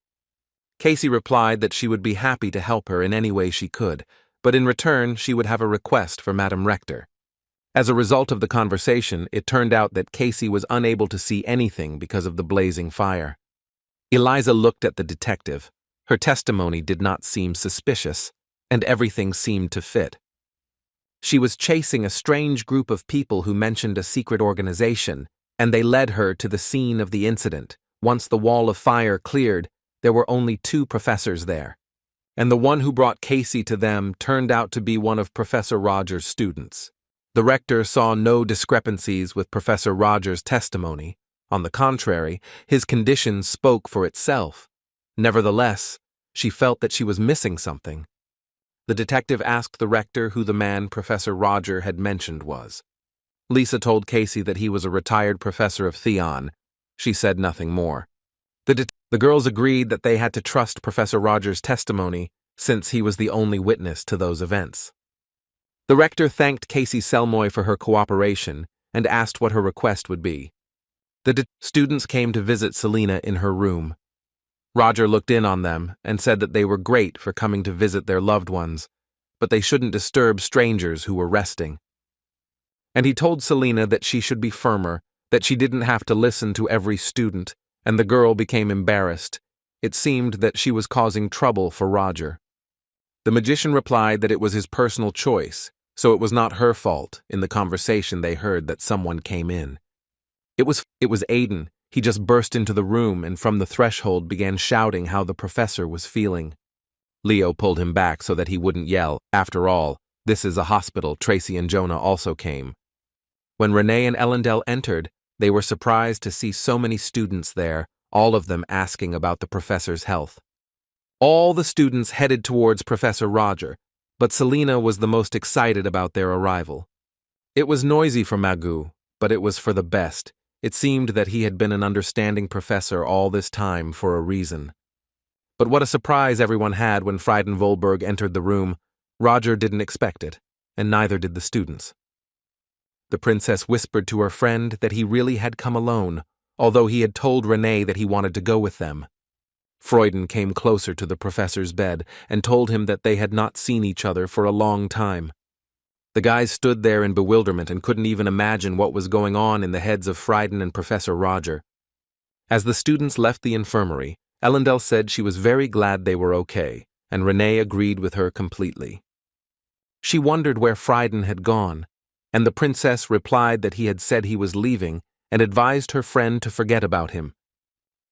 Casey replied that she would be happy to help her in any way she could, but in return she would have a request for Madam Rector. As a result of the conversation, it turned out that Casey was unable to see anything because of the blazing fire. Eliza looked at the detective. Her testimony did not seem suspicious, and everything seemed to fit. She was chasing a strange group of people who mentioned a secret organization, and they led her to the scene of the incident. Once the wall of fire cleared, there were only 2 professors there, and the one who brought Casey to them turned out to be one of Professor Roger's students. The rector saw no discrepancies with Professor Roger's testimony. On the contrary, his condition spoke for itself. Nevertheless, she felt that she was missing something. The detective asked the rector who the man Professor Roger had mentioned was. Lisa told Casey that he was a retired professor of Theon. She said nothing more. The girls agreed that they had to trust Professor Roger's testimony since he was the only witness to those events. The rector thanked Casey Selmoy for her cooperation and asked what her request would be. The students came to visit Selena in her room. Roger looked in on them and said that they were great for coming to visit their loved ones, but they shouldn't disturb strangers who were resting. And he told Selena that she should be firmer, that she didn't have to listen to every student, and the girl became embarrassed. It seemed that she was causing trouble for Roger. The magician replied that it was his personal choice, so it was not her fault. In the conversation they heard that someone came in. It was Aiden. He just burst into the room and from the threshold began shouting how the professor was feeling. Leo pulled him back so that he wouldn't yell. After all, this is a hospital. Tracy and Jonah also came. When Renee and Ellendale entered, they were surprised to see so many students there, all of them asking about the professor's health. All the students headed towards Professor Roger, but Selena was the most excited about their arrival. It was noisy for Magoo, but it was for the best. It seemed that he had been an understanding professor all this time for a reason. But what a surprise everyone had when Frydenvolberg entered the room. Roger didn't expect it, and neither did the students. The princess whispered to her friend that he really had come alone, although he had told Renee that he wanted to go with them. Freuden came closer to the professor's bed and told him that they had not seen each other for a long time. The guys stood there in bewilderment and couldn't even imagine what was going on in the heads of Fryden and Professor Roger. As the students left the infirmary, Ellendale said she was very glad they were okay, and Renee agreed with her completely. She wondered where Frieden had gone, and the princess replied that he had said he was leaving and advised her friend to forget about him.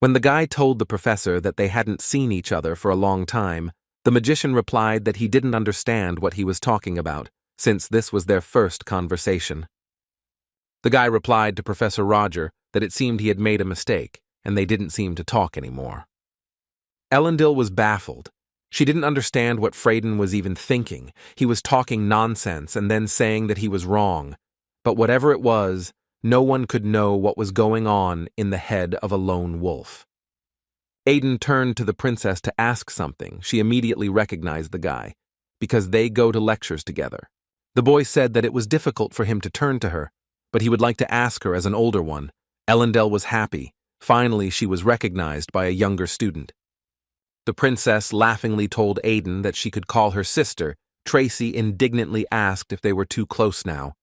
When the guy told the professor that they hadn't seen each other for a long time, the magician replied that he didn't understand what he was talking about, since this was their first conversation. The guy replied to Professor Roger that it seemed he had made a mistake, and they didn't seem to talk anymore. Elendil was baffled. She didn't understand what Frieden was even thinking. He was talking nonsense and then saying that he was wrong. But whatever it was, no one could know what was going on in the head of a lone wolf. Aiden turned to the princess to ask something. She immediately recognized the guy, because they go to lectures together. The boy said that it was difficult for him to turn to her, but he would like to ask her as an older one. Elendil was happy. Finally, she was recognized by a younger student. The princess laughingly told Aiden that she could call her sister. Tracy indignantly asked if they were too close now.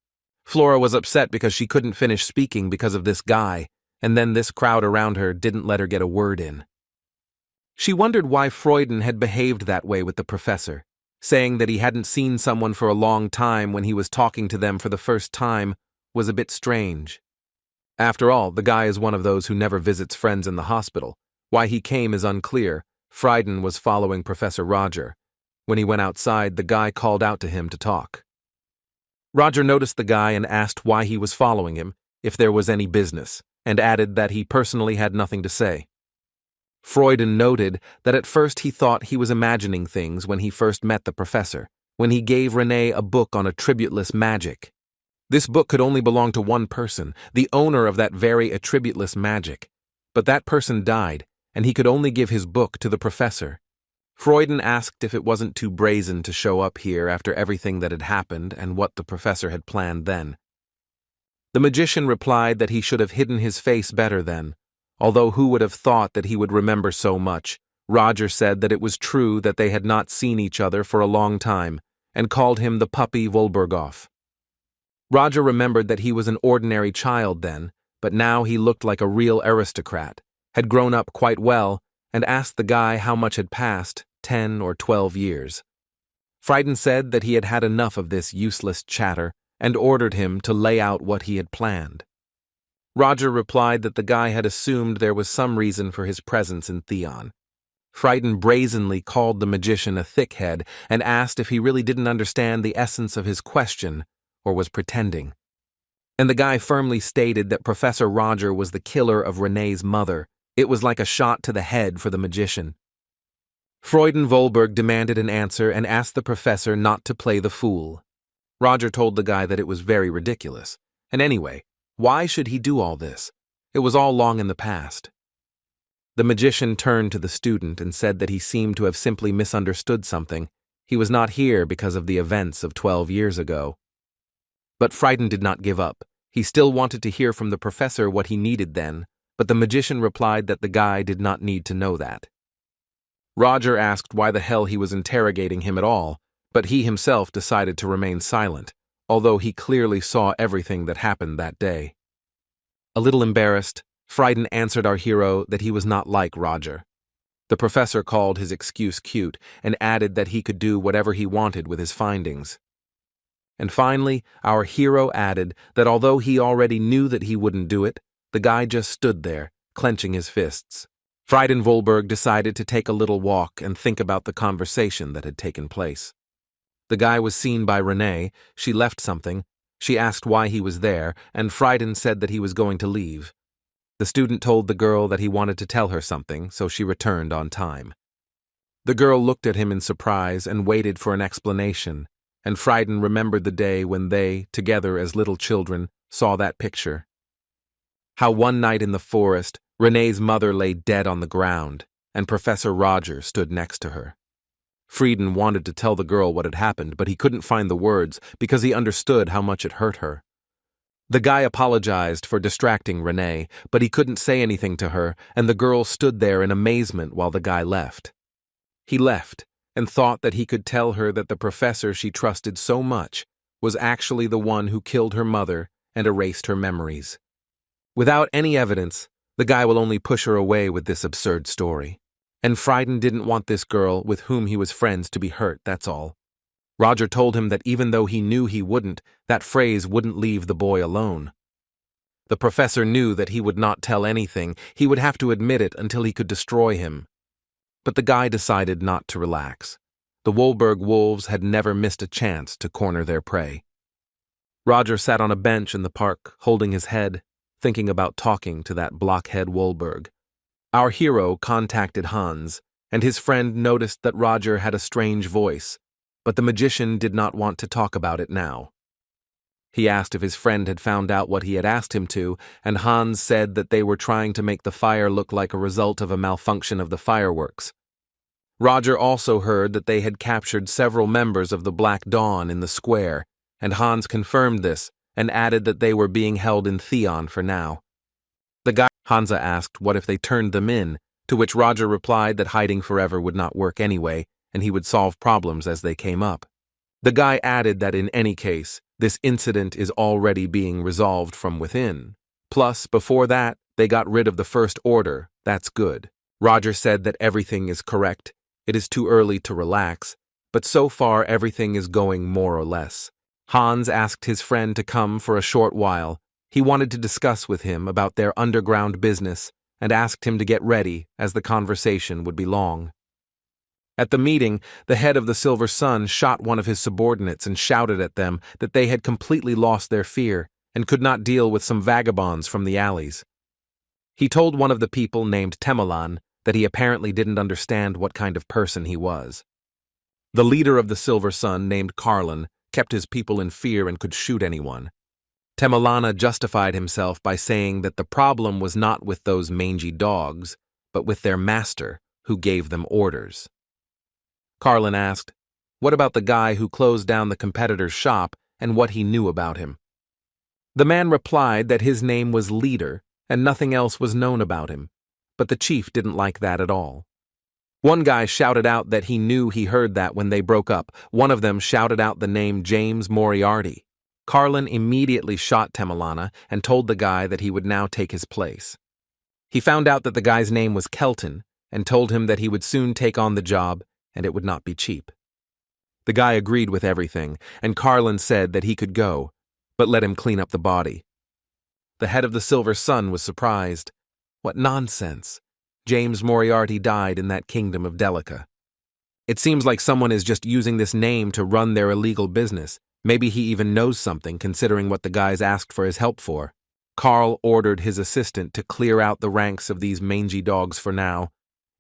Flora was upset because she couldn't finish speaking because of this guy, and then this crowd around her didn't let her get a word in. She wondered why Frieden had behaved that way with the professor. Saying that he hadn't seen someone for a long time when he was talking to them for the first time was a bit strange. After all, the guy is one of those who never visits friends in the hospital. Why he came is unclear. Frieden was following Professor Roger. When he went outside, the guy called out to him to talk. Roger noticed the guy and asked why he was following him, if there was any business, and added that he personally had nothing to say. Frieden noted that at first he thought he was imagining things when he first met the professor, when he gave Renee a book on attributeless magic. This book could only belong to one person, the owner of that very attributeless magic. But that person died, and he could only give his book to the professor. Frieden asked if it wasn't too brazen to show up here after everything that had happened and what the professor had planned then. The magician replied that he should have hidden his face better then. Although who would have thought that he would remember so much? Roger said that it was true that they had not seen each other for a long time, and called him the puppy Volbergoff. Roger remembered that he was an ordinary child then, but now he looked like a real aristocrat, had grown up quite well, and asked the guy how much had passed, 10 or 12 years. Frieden said that he had had enough of this useless chatter, and ordered him to lay out what he had planned. Roger replied that the guy had assumed there was some reason for his presence in Theon. Frieden brazenly called the magician a thickhead and asked if he really didn't understand the essence of his question, or was pretending. And the guy firmly stated that Professor Roger was the killer of Renee's mother. It was like a shot to the head for the magician. Frieden Volberg demanded an answer and asked the professor not to play the fool. Roger told the guy that it was very ridiculous. And anyway, why should he do all this? It was all long in the past. The magician turned to the student and said that he seemed to have simply misunderstood something. He was not here because of the events of 12 years ago. But Frieden did not give up. He still wanted to hear from the professor what he needed then, but the magician replied that the guy did not need to know that. Roger asked why the hell he was interrogating him at all, but he himself decided to remain silent, although he clearly saw everything that happened that day. A little embarrassed, Frieden answered our hero that he was not like Roger. The professor called his excuse cute and added that he could do whatever he wanted with his findings. And finally, our hero added that although he already knew that he wouldn't do it, the guy just stood there, clenching his fists. Frieden Volberg decided to take a little walk and think about the conversation that had taken place. The guy was seen by Renee. She left something. She asked why he was there, and Frieden said that he was going to leave. The student told the girl that he wanted to tell her something, so she returned on time. The girl looked at him in surprise and waited for an explanation, and Frieden remembered the day when they, together as little children, saw that picture. How one night in the forest, Renee's mother lay dead on the ground, and Professor Roger stood next to her. Frieden wanted to tell the girl what had happened, but he couldn't find the words because he understood how much it hurt her. The guy apologized for distracting Renee, but he couldn't say anything to her, and the girl stood there in amazement while the guy left. He left, and thought that he could tell her that the professor she trusted so much was actually the one who killed her mother and erased her memories. Without any evidence, the guy will only push her away with this absurd story. And Frieden didn't want this girl with whom he was friends to be hurt, that's all. Roger told him that even though he knew he wouldn't, that phrase wouldn't leave the boy alone. The professor knew that he would not tell anything, he would have to admit it until he could destroy him. But the guy decided not to relax. The Wolberg wolves had never missed a chance to corner their prey. Roger sat on a bench in the park, holding his head, thinking about talking to that blockhead Wolberg. Our hero contacted Hans, and his friend noticed that Roger had a strange voice, but the magician did not want to talk about it now. He asked if his friend had found out what he had asked him to, and Hans said that they were trying to make the fire look like a result of a malfunction of the fireworks. Roger also heard that they had captured several members of the Black Dawn in the square, and Hans confirmed this and added that they were being held in Theon for now. The guy Hansa asked what if they turned them in, to which Roger replied that hiding forever would not work anyway, and he would solve problems as they came up. The guy added that in any case, this incident is already being resolved from within. Plus, before that, they got rid of the First Order, that's good. Roger said that everything is correct, it is too early to relax, but so far everything is going more or less. Hans asked his friend to come for a short while. He wanted to discuss with him about their underground business and asked him to get ready as the conversation would be long. At the meeting, the head of the Silver Sun shot one of his subordinates and shouted at them that they had completely lost their fear and could not deal with some vagabonds from the alleys. He told one of the people named Temelan that he apparently didn't understand what kind of person he was. The leader of the Silver Sun, named Carlin, kept his people in fear and could shoot anyone. Temelana justified himself by saying that the problem was not with those mangy dogs, but with their master, who gave them orders. Carlin asked, what about the guy who closed down the competitor's shop and what he knew about him? The man replied that his name was Leader and nothing else was known about him, but the chief didn't like that at all. One guy shouted out that he knew he heard that when they broke up. One of them shouted out the name James Moriarty. Carlin immediately shot Temelana and told the guy that he would now take his place. He found out that the guy's name was Kelton and told him that he would soon take on the job and it would not be cheap. The guy agreed with everything, and Carlin said that he could go, but let him clean up the body. The head of the Silver Sun was surprised. What nonsense! James Moriarty died in that kingdom of Delica. It seems like someone is just using this name to run their illegal business. Maybe he even knows something, considering what the guys asked for his help for. Carl ordered his assistant to clear out the ranks of these mangy dogs for now.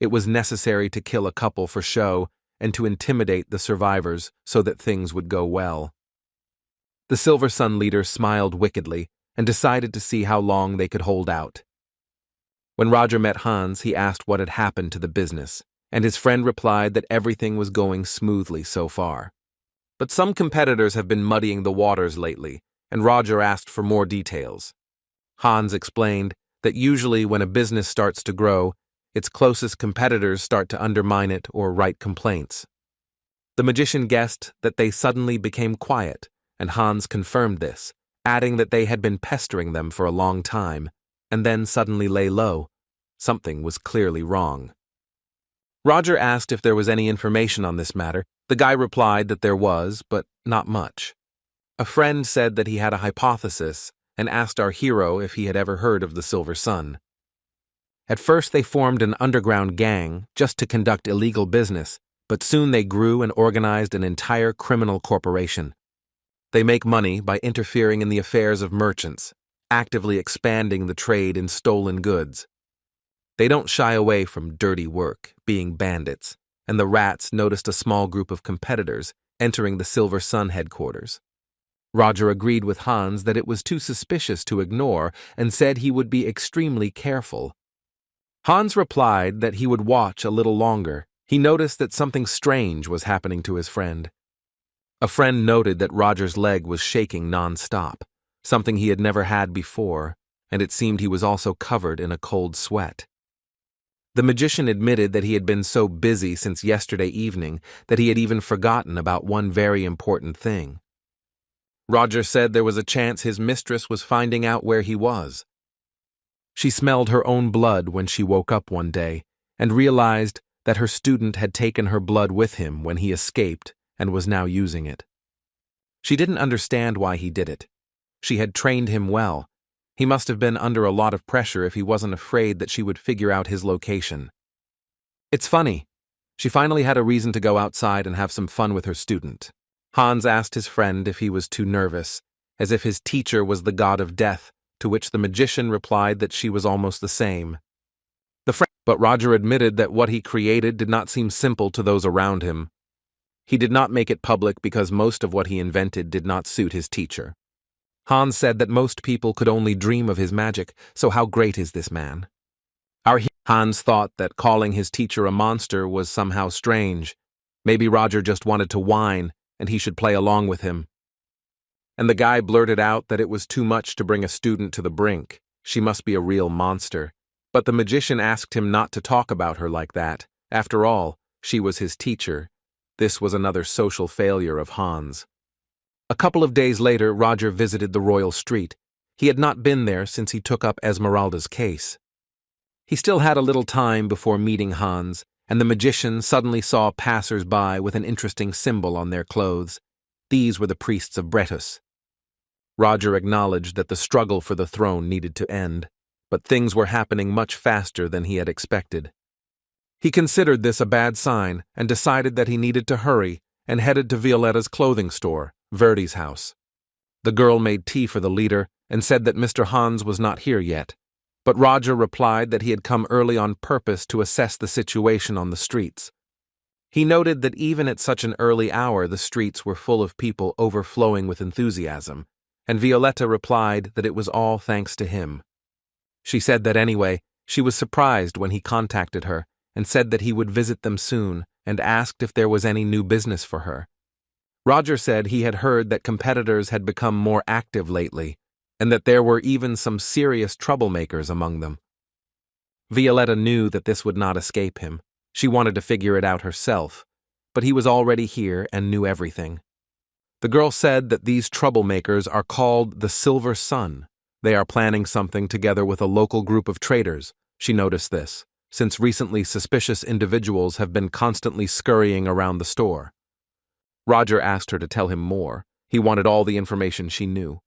It was necessary to kill a couple for show and to intimidate the survivors so that things would go well. The Silver Sun leader smiled wickedly and decided to see how long they could hold out. When Roger met Hans, he asked what had happened to the business, and his friend replied that everything was going smoothly so far. But some competitors have been muddying the waters lately, and Roger asked for more details. Hans explained that usually when a business starts to grow, its closest competitors start to undermine it or write complaints. The magician guessed that they suddenly became quiet, and Hans confirmed this, adding that they had been pestering them for a long time, and then suddenly lay low. Something was clearly wrong. Roger asked if there was any information on this matter. The guy replied that there was, but not much. A friend said that he had a hypothesis and asked our hero if he had ever heard of the Silver Sun. At first they formed an underground gang just to conduct illegal business, but soon they grew and organized an entire criminal corporation. They make money by interfering in the affairs of merchants, actively expanding the trade in stolen goods. They don't shy away from dirty work, being bandits, and the rats noticed a small group of competitors entering the Silver Sun headquarters. Roger agreed with Hans that it was too suspicious to ignore and said he would be extremely careful. Hans replied that he would watch a little longer. He noticed that something strange was happening to his friend. A friend noted that Roger's leg was shaking non-stop, something he had never had before, and it seemed he was also covered in a cold sweat. The magician admitted that he had been so busy since yesterday evening that he had even forgotten about one very important thing. Roger said there was a chance his mistress was finding out where he was. She smelled her own blood when she woke up one day and realized that her student had taken her blood with him when he escaped and was now using it. She didn't understand why he did it. She had trained him well. He must have been under a lot of pressure if he wasn't afraid that she would figure out his location. It's funny. She finally had a reason to go outside and have some fun with her student. Hans asked his friend if he was too nervous, as if his teacher was the god of death, to which the magician replied that she was almost the same. But Roger admitted that what he created did not seem simple to those around him. He did not make it public because most of what he invented did not suit his teacher. Hans said that most people could only dream of his magic, so how great is this man? Hans thought that calling his teacher a monster was somehow strange. Maybe Roger just wanted to whine, and he should play along with him. And the guy blurted out that it was too much to bring a student to the brink. She must be a real monster. But the magician asked him not to talk about her like that. After all, she was his teacher. This was another social failure of Hans. A couple of days later, Roger visited the Royal Street. He had not been there since he took up Esmeralda's case. He still had a little time before meeting Hans, and the magician suddenly saw passers-by with an interesting symbol on their clothes. These were the priests of Bretus. Roger acknowledged that the struggle for the throne needed to end, but things were happening much faster than he had expected. He considered this a bad sign and decided that he needed to hurry and headed to Violetta's clothing store, Verdi's house. The girl made tea for the leader and said that Mr. Hans was not here yet, but Roger replied that he had come early on purpose to assess the situation on the streets. He noted that even at such an early hour the streets were full of people overflowing with enthusiasm, and Violetta replied that it was all thanks to him. She said that anyway, she was surprised when he contacted her and said that he would visit them soon and asked if there was any new business for her. Roger said he had heard that competitors had become more active lately and that there were even some serious troublemakers among them. Violetta knew that this would not escape him. She wanted to figure it out herself, but he was already here and knew everything. The girl said that these troublemakers are called the Silver Sun. They are planning something together with a local group of traders. She noticed this, since recently suspicious individuals have been constantly scurrying around the store. Roger asked her to tell him more. He wanted all the information she knew.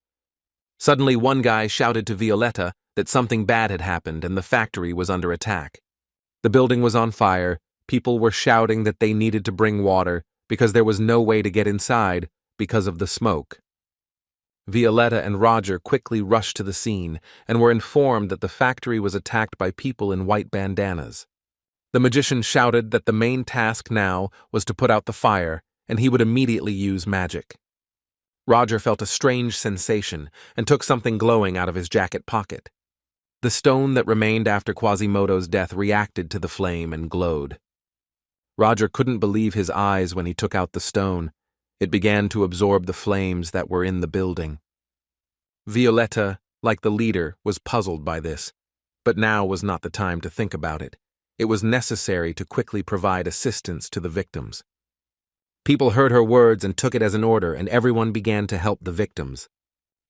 Suddenly, one guy shouted to Violetta that something bad had happened and the factory was under attack. The building was on fire. People were shouting that they needed to bring water because there was no way to get inside because of the smoke. Violetta and Roger quickly rushed to the scene and were informed that the factory was attacked by people in white bandanas. The magician shouted that the main task now was to put out the fire, and he would immediately use magic. Roger felt a strange sensation and took something glowing out of his jacket pocket. The stone that remained after Quasimodo's death reacted to the flame and glowed. Roger couldn't believe his eyes when he took out the stone. It began to absorb the flames that were in the building. Violetta, like the leader, was puzzled by this, but now was not the time to think about it. It was necessary to quickly provide assistance to the victims. People heard her words and took it as an order, and everyone began to help the victims.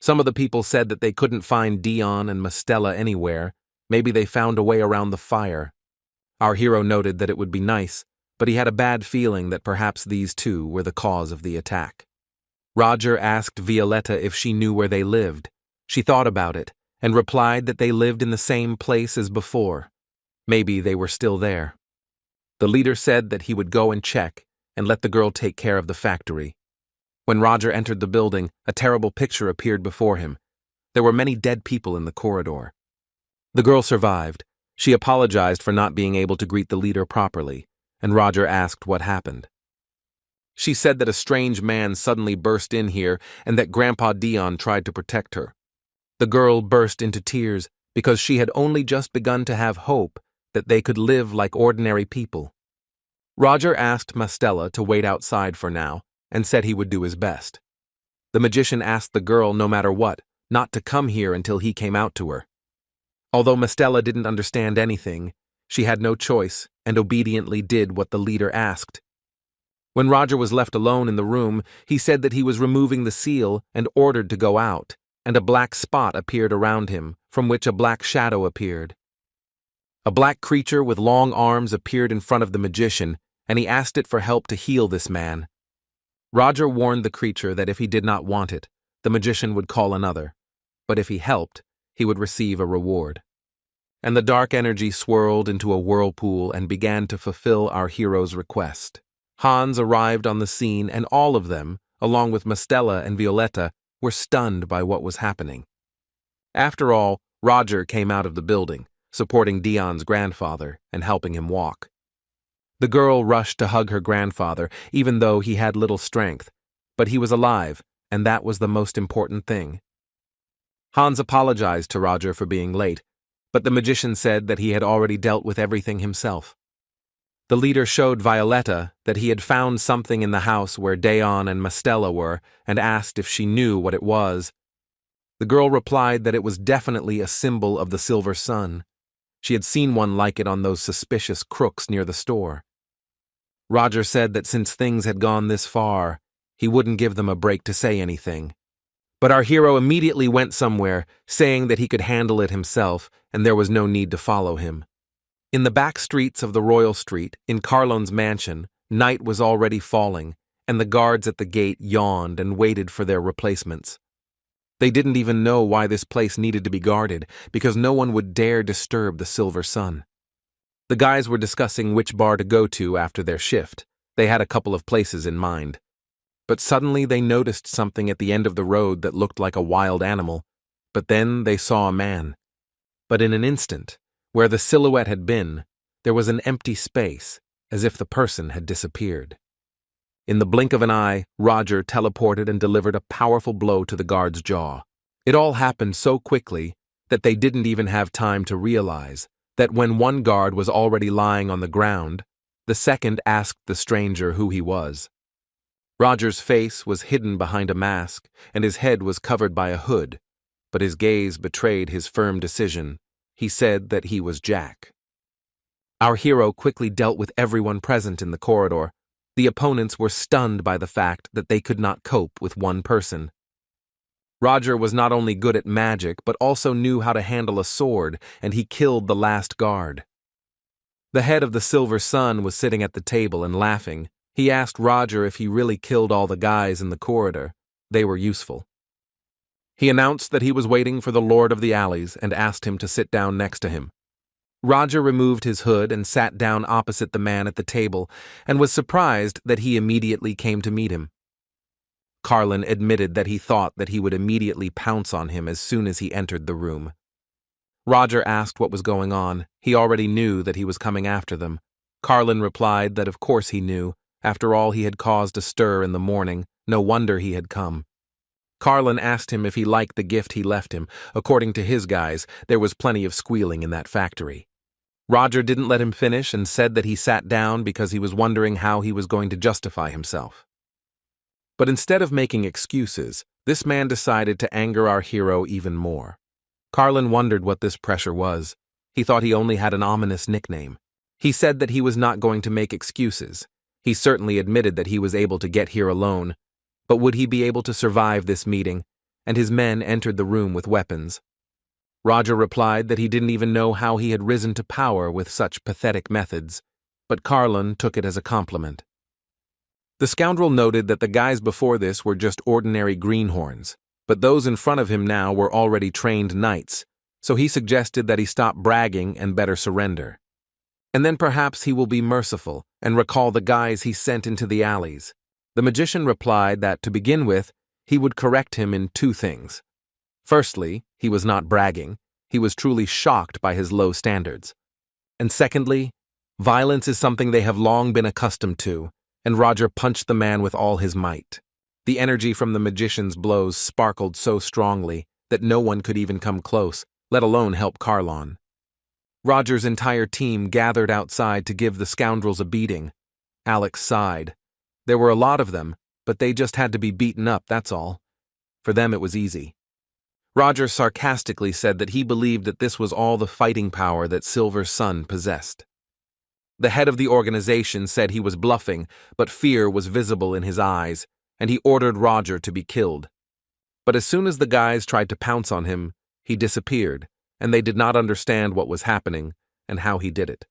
Some of the people said that they couldn't find Dion and Mastella anywhere. Maybe they found a way around the fire. Our hero noted that it would be nice, but he had a bad feeling that perhaps these two were the cause of the attack. Roger asked Violetta if she knew where they lived. She thought about it and replied that they lived in the same place as before. Maybe they were still there. The leader said that he would go and check and let the girl take care of the factory. When Roger entered the building, a terrible picture appeared before him. There were many dead people in the corridor. The girl survived. She apologized for not being able to greet the leader properly, and Roger asked what happened. She said that a strange man suddenly burst in here and that Grandpa Dion tried to protect her. The girl burst into tears because she had only just begun to have hope that they could live like ordinary people. Roger asked Mastella to wait outside for now and said he would do his best. The magician asked the girl, no matter what, not to come here until he came out to her. Although Mastella didn't understand anything, she had no choice and obediently did what the leader asked. When Roger was left alone in the room, he said that he was removing the seal and ordered to go out, and a black spot appeared around him, from which a black shadow appeared. A black creature with long arms appeared in front of the magician, and he asked it for help to heal this man. Roger warned the creature that if he did not want it, the magician would call another, but if he helped, he would receive a reward. And the dark energy swirled into a whirlpool and began to fulfill our hero's request. Hans arrived on the scene, and all of them, along with Mastella and Violetta, were stunned by what was happening. After all, Roger came out of the building, supporting Dion's grandfather and helping him walk. The girl rushed to hug her grandfather, even though he had little strength, but he was alive, and that was the most important thing. Hans apologized to Roger for being late, but the magician said that he had already dealt with everything himself. The leader showed Violetta that he had found something in the house where Theon and Mastella were and asked if she knew what it was. The girl replied that it was definitely a symbol of the Silver Sun. She had seen one like it on those suspicious crooks near the store. Roger said that since things had gone this far, he wouldn't give them a break to say anything. But our hero immediately went somewhere, saying that he could handle it himself and there was no need to follow him. In the back streets of the Royal Street, in Carlon's mansion, night was already falling, and the guards at the gate yawned and waited for their replacements. They didn't even know why this place needed to be guarded, because no one would dare disturb the Silver Sun. The guys were discussing which bar to go to after their shift. They had a couple of places in mind. But suddenly they noticed something at the end of the road that looked like a wild animal, but then they saw a man. But in an instant, where the silhouette had been, there was an empty space, as if the person had disappeared. In the blink of an eye, Roger teleported and delivered a powerful blow to the guard's jaw. It all happened so quickly that they didn't even have time to realize that when one guard was already lying on the ground, the second asked the stranger who he was. Roger's face was hidden behind a mask, and his head was covered by a hood, but his gaze betrayed his firm decision. He said that he was Jack. Our hero quickly dealt with everyone present in the corridor. The opponents were stunned by the fact that they could not cope with one person. Roger was not only good at magic, but also knew how to handle a sword, and he killed the last guard. The head of the Silver Sun was sitting at the table and laughing. He asked Roger if he really killed all the guys in the corridor. They were useful. He announced that he was waiting for the Lord of the Alleys and asked him to sit down next to him. Roger removed his hood and sat down opposite the man at the table and was surprised that he immediately came to meet him. Carlon admitted that he thought that he would immediately pounce on him as soon as he entered the room. Roger asked what was going on. He already knew that he was coming after them. Carlon replied that of course he knew. After all, he had caused a stir in the morning. No wonder he had come. Carlon asked him if he liked the gift he left him. According to his guys, there was plenty of squealing in that factory. Roger didn't let him finish and said that he sat down because he was wondering how he was going to justify himself. But instead of making excuses, this man decided to anger our hero even more. Carlon wondered what this pressure was. He thought he only had an ominous nickname. He said that he was not going to make excuses. He certainly admitted that he was able to get here alone, but would he be able to survive this meeting? And his men entered the room with weapons. Roger replied that he didn't even know how he had risen to power with such pathetic methods, but Carlon took it as a compliment. The scoundrel noted that the guys before this were just ordinary greenhorns, but those in front of him now were already trained knights, so he suggested that he stop bragging and better surrender. And then perhaps he will be merciful and recall the guys he sent into the alleys. The magician replied that, to begin with, he would correct him in two things. Firstly, he was not bragging. He was truly shocked by his low standards. And secondly, violence is something they have long been accustomed to, and Roger punched the man with all his might. The energy from the magician's blows sparkled so strongly that no one could even come close, let alone help Carlon. Roger's entire team gathered outside to give the scoundrels a beating. Alex sighed. There were a lot of them, but they just had to be beaten up, that's all. For them it was easy. Roger sarcastically said that he believed that this was all the fighting power that Silver Sun possessed. The head of the organization said he was bluffing, but fear was visible in his eyes, and he ordered Roger to be killed. But as soon as the guys tried to pounce on him, he disappeared, and they did not understand what was happening. and how he did it.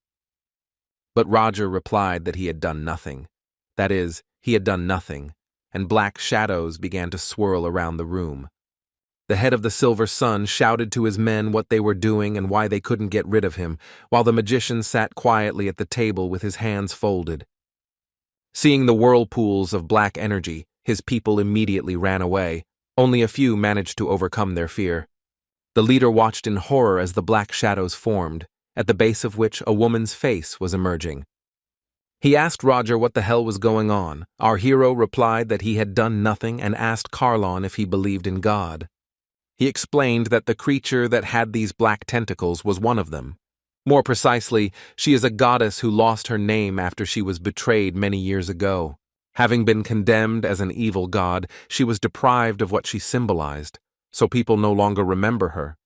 But Roger replied that he had done nothing. That is, he had done nothing, and black shadows began to swirl around the room. The head of the Silver Sun shouted to his men what they were doing and why they couldn't get rid of him, while the magician sat quietly at the table with his hands folded. Seeing the whirlpools of black energy, his people immediately ran away. Only a few managed to overcome their fear. The leader watched in horror as the black shadows formed, at the base of which a woman's face was emerging. He asked Roger what the hell was going on. Our hero replied that he had done nothing and asked Carlon if he believed in God. He explained that the creature that had these black tentacles was one of them. More precisely, she is a goddess who lost her name after she was betrayed many years ago. Having been condemned as an evil god, she was deprived of what she symbolized, so people no longer remember her.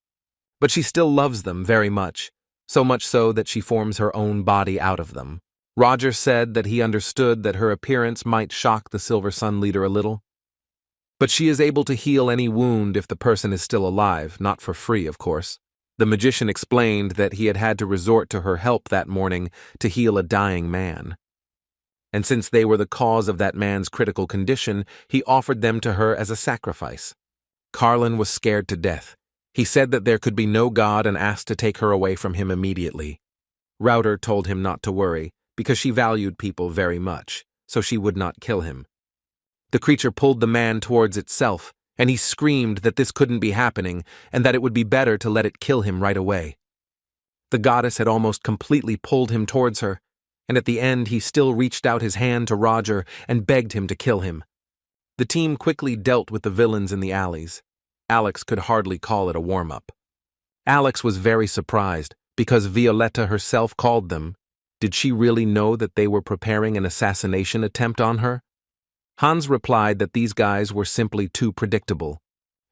But she still loves them very much, so much so that she forms her own body out of them. Roger said that he understood that her appearance might shock the Silver Sun leader a little. But she is able to heal any wound if the person is still alive, not for free, of course. The magician explained that he had had to resort to her help that morning to heal a dying man. And since they were the cause of that man's critical condition, he offered them to her as a sacrifice. Carlon was scared to death. He said that there could be no God and asked to take her away from him immediately. Router told him not to worry, because she valued people very much, so she would not kill him. The creature pulled the man towards itself, and he screamed that this couldn't be happening and that it would be better to let it kill him right away. The goddess had almost completely pulled him towards her, and at the end he still reached out his hand to Roger and begged him to kill him. The team quickly dealt with the villains in the alleys. Alex could hardly call it a warm-up. Alex was very surprised because Violetta herself called them. Did she really know that they were preparing an assassination attempt on her? Hans replied that these guys were simply too predictable.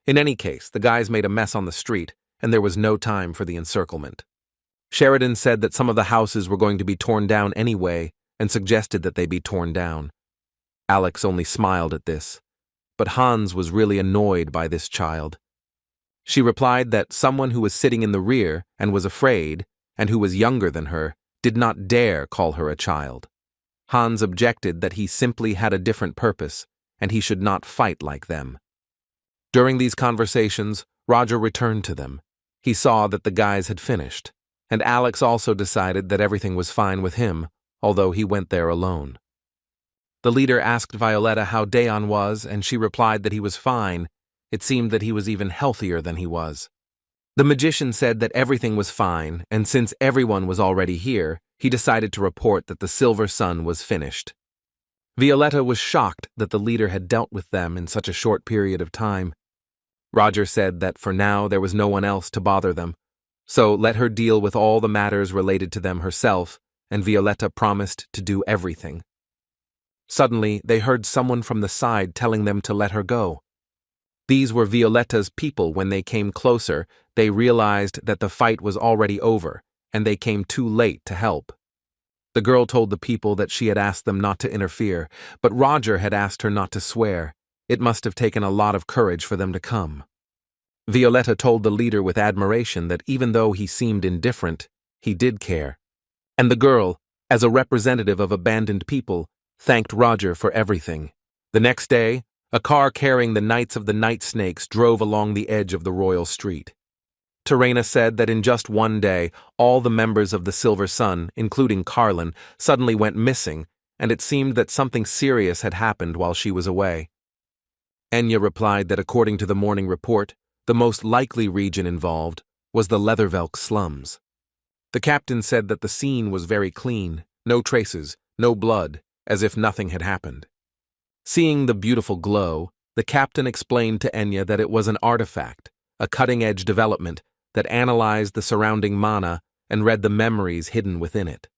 In any case, the guys made a mess on the street, and there was no time for the encirclement. Sheridan said that some of the houses were going to be torn down anyway, and suggested that they be torn down. Alex only smiled at this, but Hans was really annoyed by this child. She replied that someone who was sitting in the rear and was afraid, and who was younger than her, did not dare call her a child. Hans objected that he simply had a different purpose, and he should not fight like them. During these conversations, Roger returned to them. He saw that the guys had finished, and Alex also decided that everything was fine with him, although he went there alone. The leader asked Violetta how Theon was, and she replied that he was fine. It seemed that he was even healthier than he was. The magician said that everything was fine, and since everyone was already here, he decided to report that the Silver Sun was finished. Violetta was shocked that the leader had dealt with them in such a short period of time. Roger said that for now there was no one else to bother them, so let her deal with all the matters related to them herself, and Violetta promised to do everything. Suddenly, they heard someone from the side telling them to let her go. These were Violetta's people. When they came closer, they realized that the fight was already over, and they came too late to help. The girl told the people that she had asked them not to interfere, but Roger had asked her not to swear. It must have taken a lot of courage for them to come. Violetta told the leader with admiration that even though he seemed indifferent, he did care. And the girl, as a representative of abandoned people, thanked Roger for everything. The next day, a car carrying the Knights of the Night Snakes drove along the edge of the royal street. Terrina said that in just one day, all the members of the Silver Sun, including Carlon, suddenly went missing, and it seemed that something serious had happened while she was away. Enya replied that according to the morning report, the most likely region involved was the Leathervelk slums. The captain said that the scene was very clean, no traces, no blood, as if nothing had happened. Seeing the beautiful glow, the captain explained to Enya that it was an artifact, a cutting-edge development that analyzed the surrounding mana and read the memories hidden within it.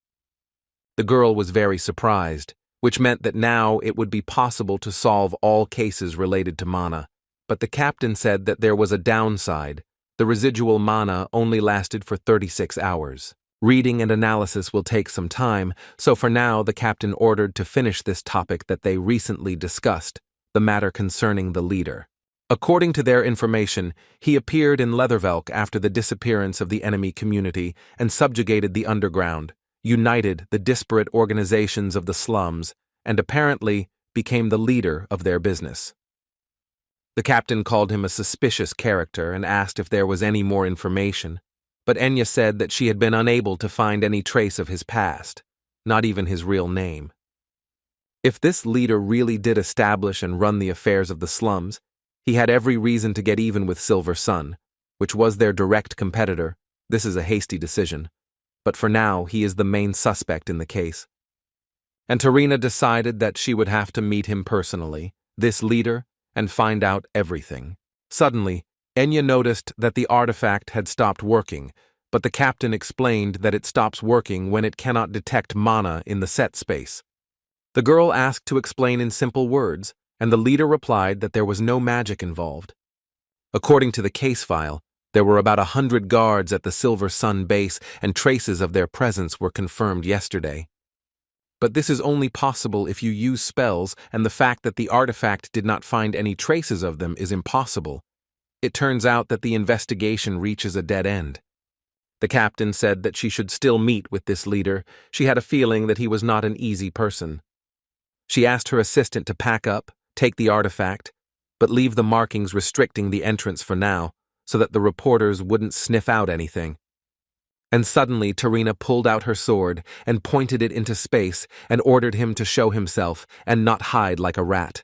The girl was very surprised, which meant that now it would be possible to solve all cases related to mana, but the captain said that there was a downside. The residual mana only lasted for 36 hours. Reading and analysis will take some time, so for now the captain ordered to finish this topic that they recently discussed, the matter concerning the leader. According to their information, he appeared in Leathervelk after the disappearance of the enemy community and subjugated the underground, united the disparate organizations of the slums, and apparently became the leader of their business. The captain called him a suspicious character and asked if there was any more information, but Enya said that she had been unable to find any trace of his past, not even his real name. If this leader really did establish and run the affairs of the slums, he had every reason to get even with Silver Sun, which was their direct competitor. This is a hasty decision, but for now he is the main suspect in the case. And Terrina decided that she would have to meet him personally, this leader, and find out everything. Suddenly, Enya noticed that the artifact had stopped working, but the captain explained that it stops working when it cannot detect mana in the set space. The girl asked to explain in simple words, and the leader replied that there was no magic involved. According to the case file, there were about 100 guards at the Silver Sun base, and traces of their presence were confirmed yesterday. But this is only possible if you use spells, and the fact that the artifact did not find any traces of them is impossible. It turns out that the investigation reaches a dead end. The captain said that she should still meet with this leader. She had a feeling that he was not an easy person. She asked her assistant to pack up, take the artifact, but leave the markings restricting the entrance for now, so that the reporters wouldn't sniff out anything. And suddenly Terrina pulled out her sword and pointed it into space and ordered him to show himself and not hide like a rat.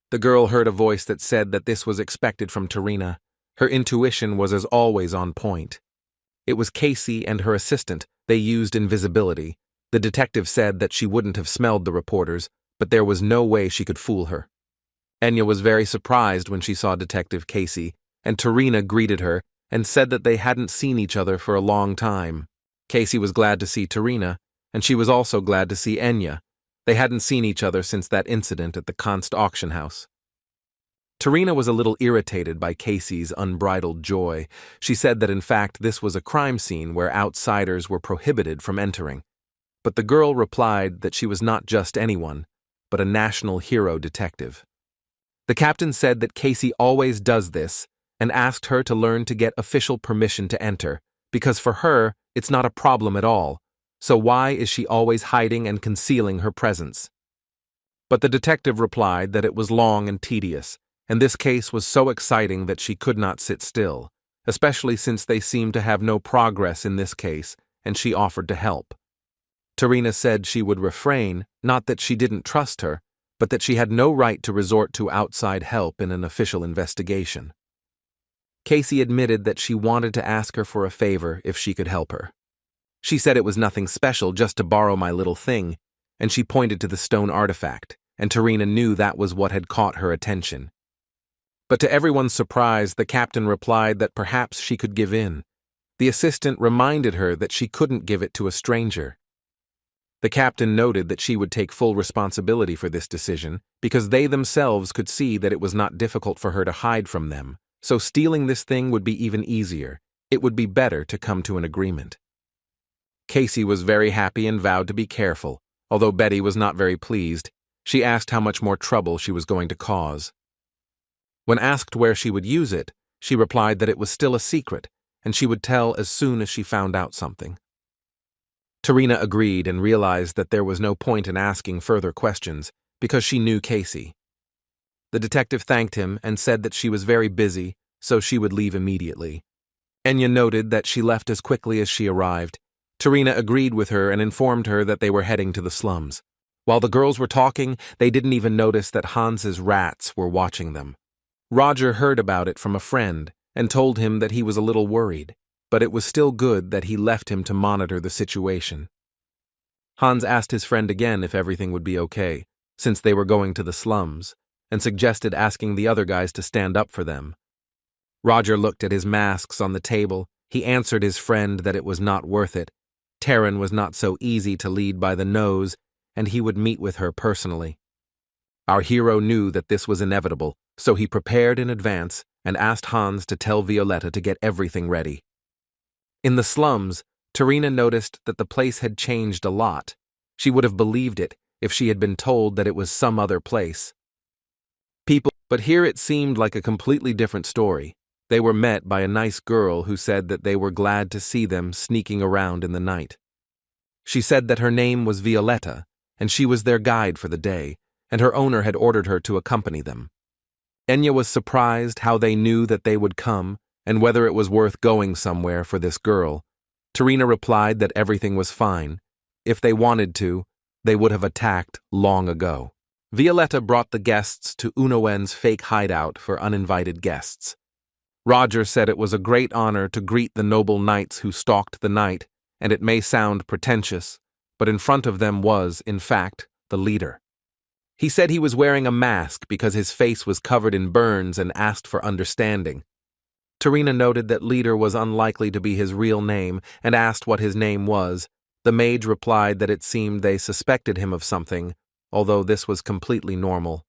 The girl heard a voice that said that this was expected from Terrina. Her intuition was as always on point. It was Casey and her assistant. They used invisibility. The detective said that she wouldn't have smelled the reporters, but there was no way she could fool her. Enya was very surprised when she saw Detective Casey, and Terrina greeted her and said that they hadn't seen each other for a long time. Casey was glad to see Terrina, and she was also glad to see Enya. They hadn't seen each other since that incident at the Const auction house. Terrina was a little irritated by Casey's unbridled joy. She said that in fact this was a crime scene where outsiders were prohibited from entering. But the girl replied that she was not just anyone, but a national hero detective. The captain said that Casey always does this and asked her to learn to get official permission to enter, because for her, it's not a problem at all. So why is she always hiding and concealing her presence? But the detective replied that it was long and tedious, and this case was so exciting that she could not sit still, especially since they seemed to have no progress in this case, and she offered to help. Terrina said she would refrain, not that she didn't trust her, but that she had no right to resort to outside help in an official investigation. Casey admitted that she wanted to ask her for a favor if she could help her. She said it was nothing special, just to borrow my little thing, and she pointed to the stone artifact, and Terrina knew that was what had caught her attention. But to everyone's surprise, the captain replied that perhaps she could give in. The assistant reminded her that she couldn't give it to a stranger. The captain noted that she would take full responsibility for this decision because they themselves could see that it was not difficult for her to hide from them, so stealing this thing would be even easier. It would be better to come to an agreement. Casey was very happy and vowed to be careful. Although Betty was not very pleased, she asked how much more trouble she was going to cause. When asked where she would use it, she replied that it was still a secret, and she would tell as soon as she found out something. Terrina agreed and realized that there was no point in asking further questions because she knew Casey. The detective thanked him and said that she was very busy, so she would leave immediately. Enya noted that she left as quickly as she arrived. Terrina agreed with her and informed her that they were heading to the slums. While the girls were talking, they didn't even notice that Hans's rats were watching them. Roger heard about it from a friend and told him that he was a little worried, but it was still good that he left him to monitor the situation. Hans asked his friend again if everything would be okay, since they were going to the slums, and suggested asking the other guys to stand up for them. Roger looked at his masks on the table. He answered his friend that it was not worth it. Terran was not so easy to lead by the nose, and he would meet with her personally. Our hero knew that this was inevitable, so he prepared in advance and asked Hans to tell Violetta to get everything ready. In the slums, Terrina noticed that the place had changed a lot. She would have believed it if she had been told that it was some other place. People But here it seemed like a completely different story. They were met by a nice girl who said that they were glad to see them sneaking around in the night. She said that her name was Violetta, and she was their guide for the day, and her owner had ordered her to accompany them. Enya was surprised how they knew that they would come, and whether it was worth going somewhere for this girl. Terrina replied that everything was fine. If they wanted to, they would have attacked long ago. Violetta brought the guests to Unowen's fake hideout for uninvited guests. Roger said it was a great honor to greet the noble knights who stalked the night, and it may sound pretentious, but in front of them was, in fact, the leader. He said he was wearing a mask because his face was covered in burns and asked for understanding. Terrina noted that leader was unlikely to be his real name and asked what his name was. The mage replied that it seemed they suspected him of something, although this was completely normal.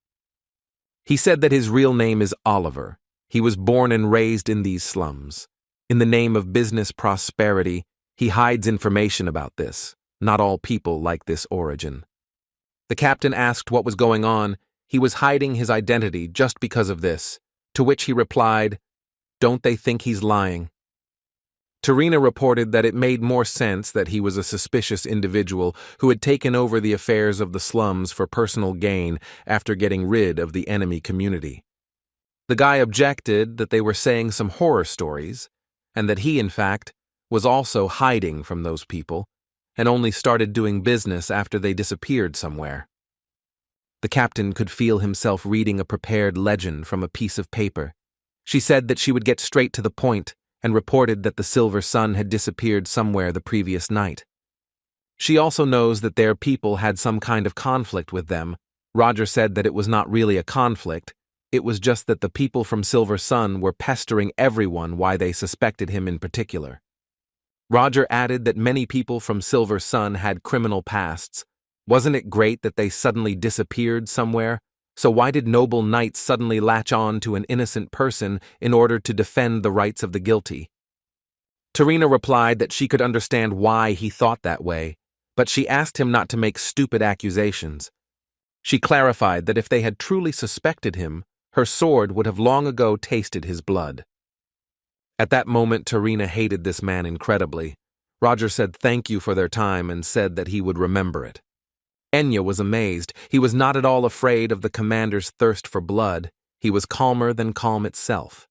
He said that his real name is Oliver. He was born and raised in these slums. In the name of business prosperity, he hides information about this. Not all people like this origin. The captain asked what was going on. He was hiding his identity just because of this, to which he replied, "Don't they think he's lying?" Terrina reported that it made more sense that he was a suspicious individual who had taken over the affairs of the slums for personal gain after getting rid of the enemy community. The guy objected that they were saying some horror stories, and that he, in fact, was also hiding from those people, and only started doing business after they disappeared somewhere. The captain could feel himself reading a prepared legend from a piece of paper. She said that she would get straight to the point, and reported that the Silver Sun had disappeared somewhere the previous night. She also knows that their people had some kind of conflict with them. Roger said that it was not really a conflict, it was just that the people from Silver Sun were pestering everyone why they suspected him in particular. Roger added that many people from Silver Sun had criminal pasts. Wasn't it great that they suddenly disappeared somewhere? So why did noble knights suddenly latch on to an innocent person in order to defend the rights of the guilty? Terrina replied that she could understand why he thought that way, but she asked him not to make stupid accusations. She clarified that if they had truly suspected him, her sword would have long ago tasted his blood. At that moment, Terrina hated this man incredibly. Roger said thank you for their time and said that he would remember it. Enya was amazed. He was not at all afraid of the commander's thirst for blood. He was calmer than calm itself.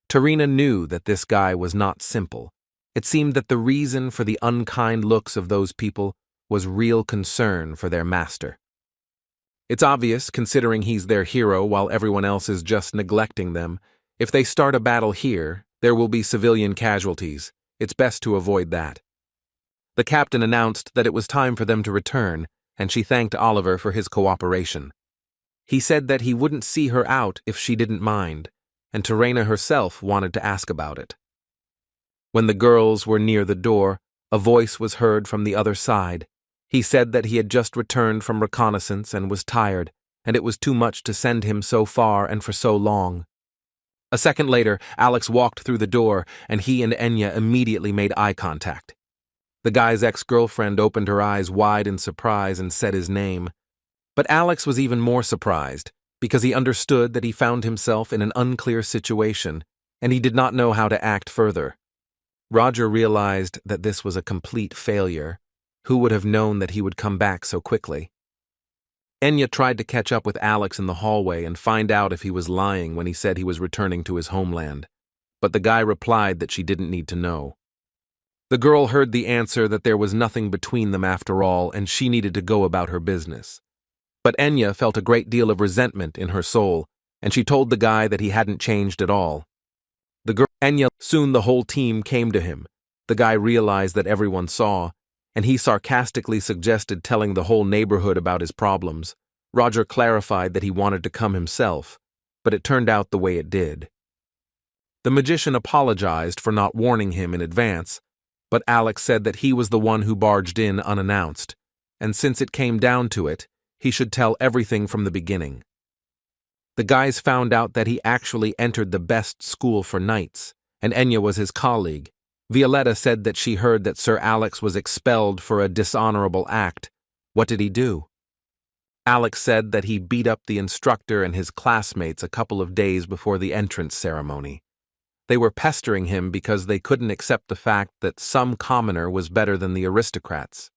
Terrina knew that this guy was not simple. It seemed that the reason for the unkind looks of those people was real concern for their master. It's obvious, considering he's their hero while everyone else is just neglecting them. If they start a battle here, there will be civilian casualties. It's best to avoid that. The captain announced that it was time for them to return, and she thanked Oliver for his cooperation. He said that he wouldn't see her out if she didn't mind, and Terrina herself wanted to ask about it. When the girls were near the door, a voice was heard from the other side. He said that he had just returned from reconnaissance and was tired, and it was too much to send him so far and for so long. A second later, Alex walked through the door, and he and Enya immediately made eye contact. The guy's ex-girlfriend opened her eyes wide in surprise and said his name. But Alex was even more surprised, because he understood that he found himself in an unclear situation, and he did not know how to act further. Roger realized that this was a complete failure. Who would have known that he would come back so quickly? Enya tried to catch up with Alex in the hallway and find out if he was lying when he said he was returning to his homeland, but the guy replied that she didn't need to know. The girl heard the answer that there was nothing between them after all, and she needed to go about her business. But Enya felt a great deal of resentment in her soul, and she told the guy that he hadn't changed at all. Soon the whole team came to him. The guy realized that everyone saw, and he sarcastically suggested telling the whole neighborhood about his problems. Roger clarified that he wanted to come himself, but it turned out the way it did. The magician apologized for not warning him in advance, but Alex said that he was the one who barged in unannounced, and since it came down to it, he should tell everything from the beginning. The guys found out that he actually entered the best school for knights, and Enya was his colleague. Violetta said that she heard that Sir Alex was expelled for a dishonorable act. What did he do? Alex said that he beat up the instructor and his classmates a couple of days before the entrance ceremony. They were pestering him because they couldn't accept the fact that some commoner was better than the aristocrats.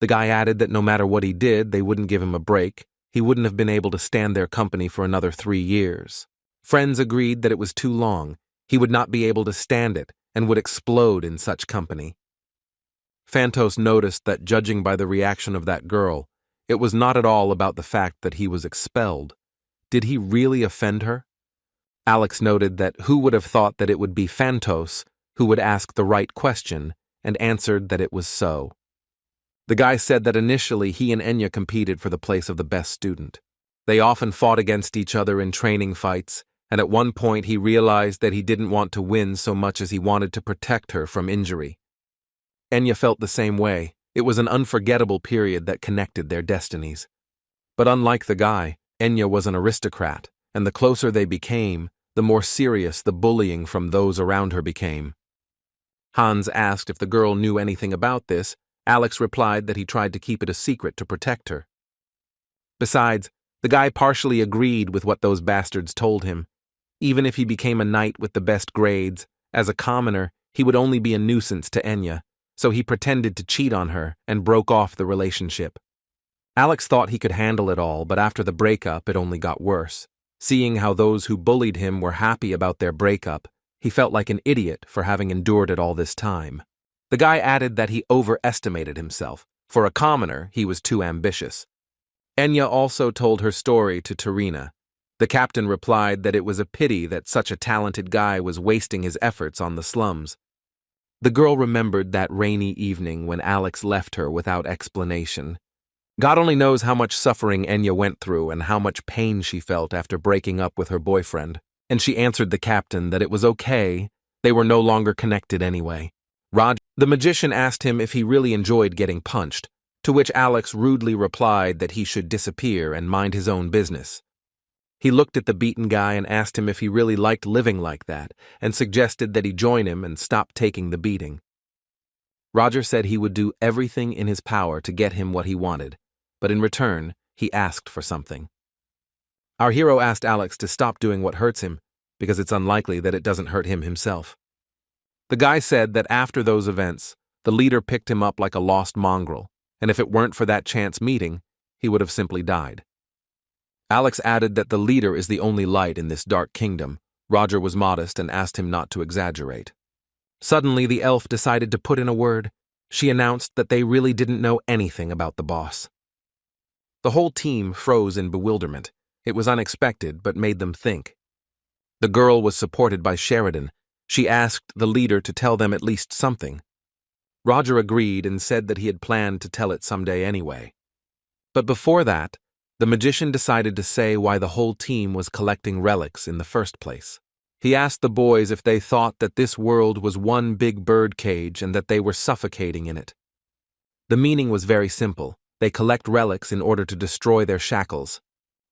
The guy added that no matter what he did, they wouldn't give him a break. He wouldn't have been able to stand their company for another 3 years. Friends agreed that it was too long. He would not be able to stand it and would explode in such company. Phantos noticed that, judging by the reaction of that girl, it was not at all about the fact that he was expelled. Did he really offend her? Alex noted that who would have thought that it would be Phantos who would ask the right question, and answered that it was so. The guy said that initially he and Enya competed for the place of the best student. They often fought against each other in training fights, and at one point he realized that he didn't want to win so much as he wanted to protect her from injury. Enya felt the same way. It was an unforgettable period that connected their destinies. But unlike the guy, Enya was an aristocrat, and the closer they became, the more serious the bullying from those around her became. Hans asked if the girl knew anything about this. Alex replied that he tried to keep it a secret to protect her. Besides, the guy partially agreed with what those bastards told him. Even if he became a knight with the best grades, as a commoner, he would only be a nuisance to Enya, so he pretended to cheat on her and broke off the relationship. Alex thought he could handle it all, but after the breakup it only got worse. Seeing how those who bullied him were happy about their breakup, he felt like an idiot for having endured it all this time. The guy added that he overestimated himself. For a commoner, he was too ambitious. Enya also told her story to Terrina. The captain replied that it was a pity that such a talented guy was wasting his efforts on the slums. The girl remembered that rainy evening when Alex left her without explanation. God only knows how much suffering Enya went through and how much pain she felt after breaking up with her boyfriend. And she answered the captain that it was okay, they were no longer connected anyway. The magician asked him if he really enjoyed getting punched, to which Alex rudely replied that he should disappear and mind his own business. He looked at the beaten guy and asked him if he really liked living like that, and suggested that he join him and stop taking the beating. Roger said he would do everything in his power to get him what he wanted, but in return, he asked for something. Our hero asked Alex to stop doing what hurts him, because it's unlikely that it doesn't hurt him himself. The guy said that after those events, the leader picked him up like a lost mongrel, and if it weren't for that chance meeting, he would have simply died. Alex added that the leader is the only light in this dark kingdom. Roger was modest and asked him not to exaggerate. Suddenly, the elf decided to put in a word. She announced that they really didn't know anything about the boss. The whole team froze in bewilderment. It was unexpected, but made them think. The girl was supported by Sheridan. She asked the leader to tell them at least something. Roger agreed and said that he had planned to tell it someday anyway. But before that, the magician decided to say why the whole team was collecting relics in the first place. He asked the boys if they thought that this world was one big bird cage and that they were suffocating in it. The meaning was very simple. They collect relics in order to destroy their shackles.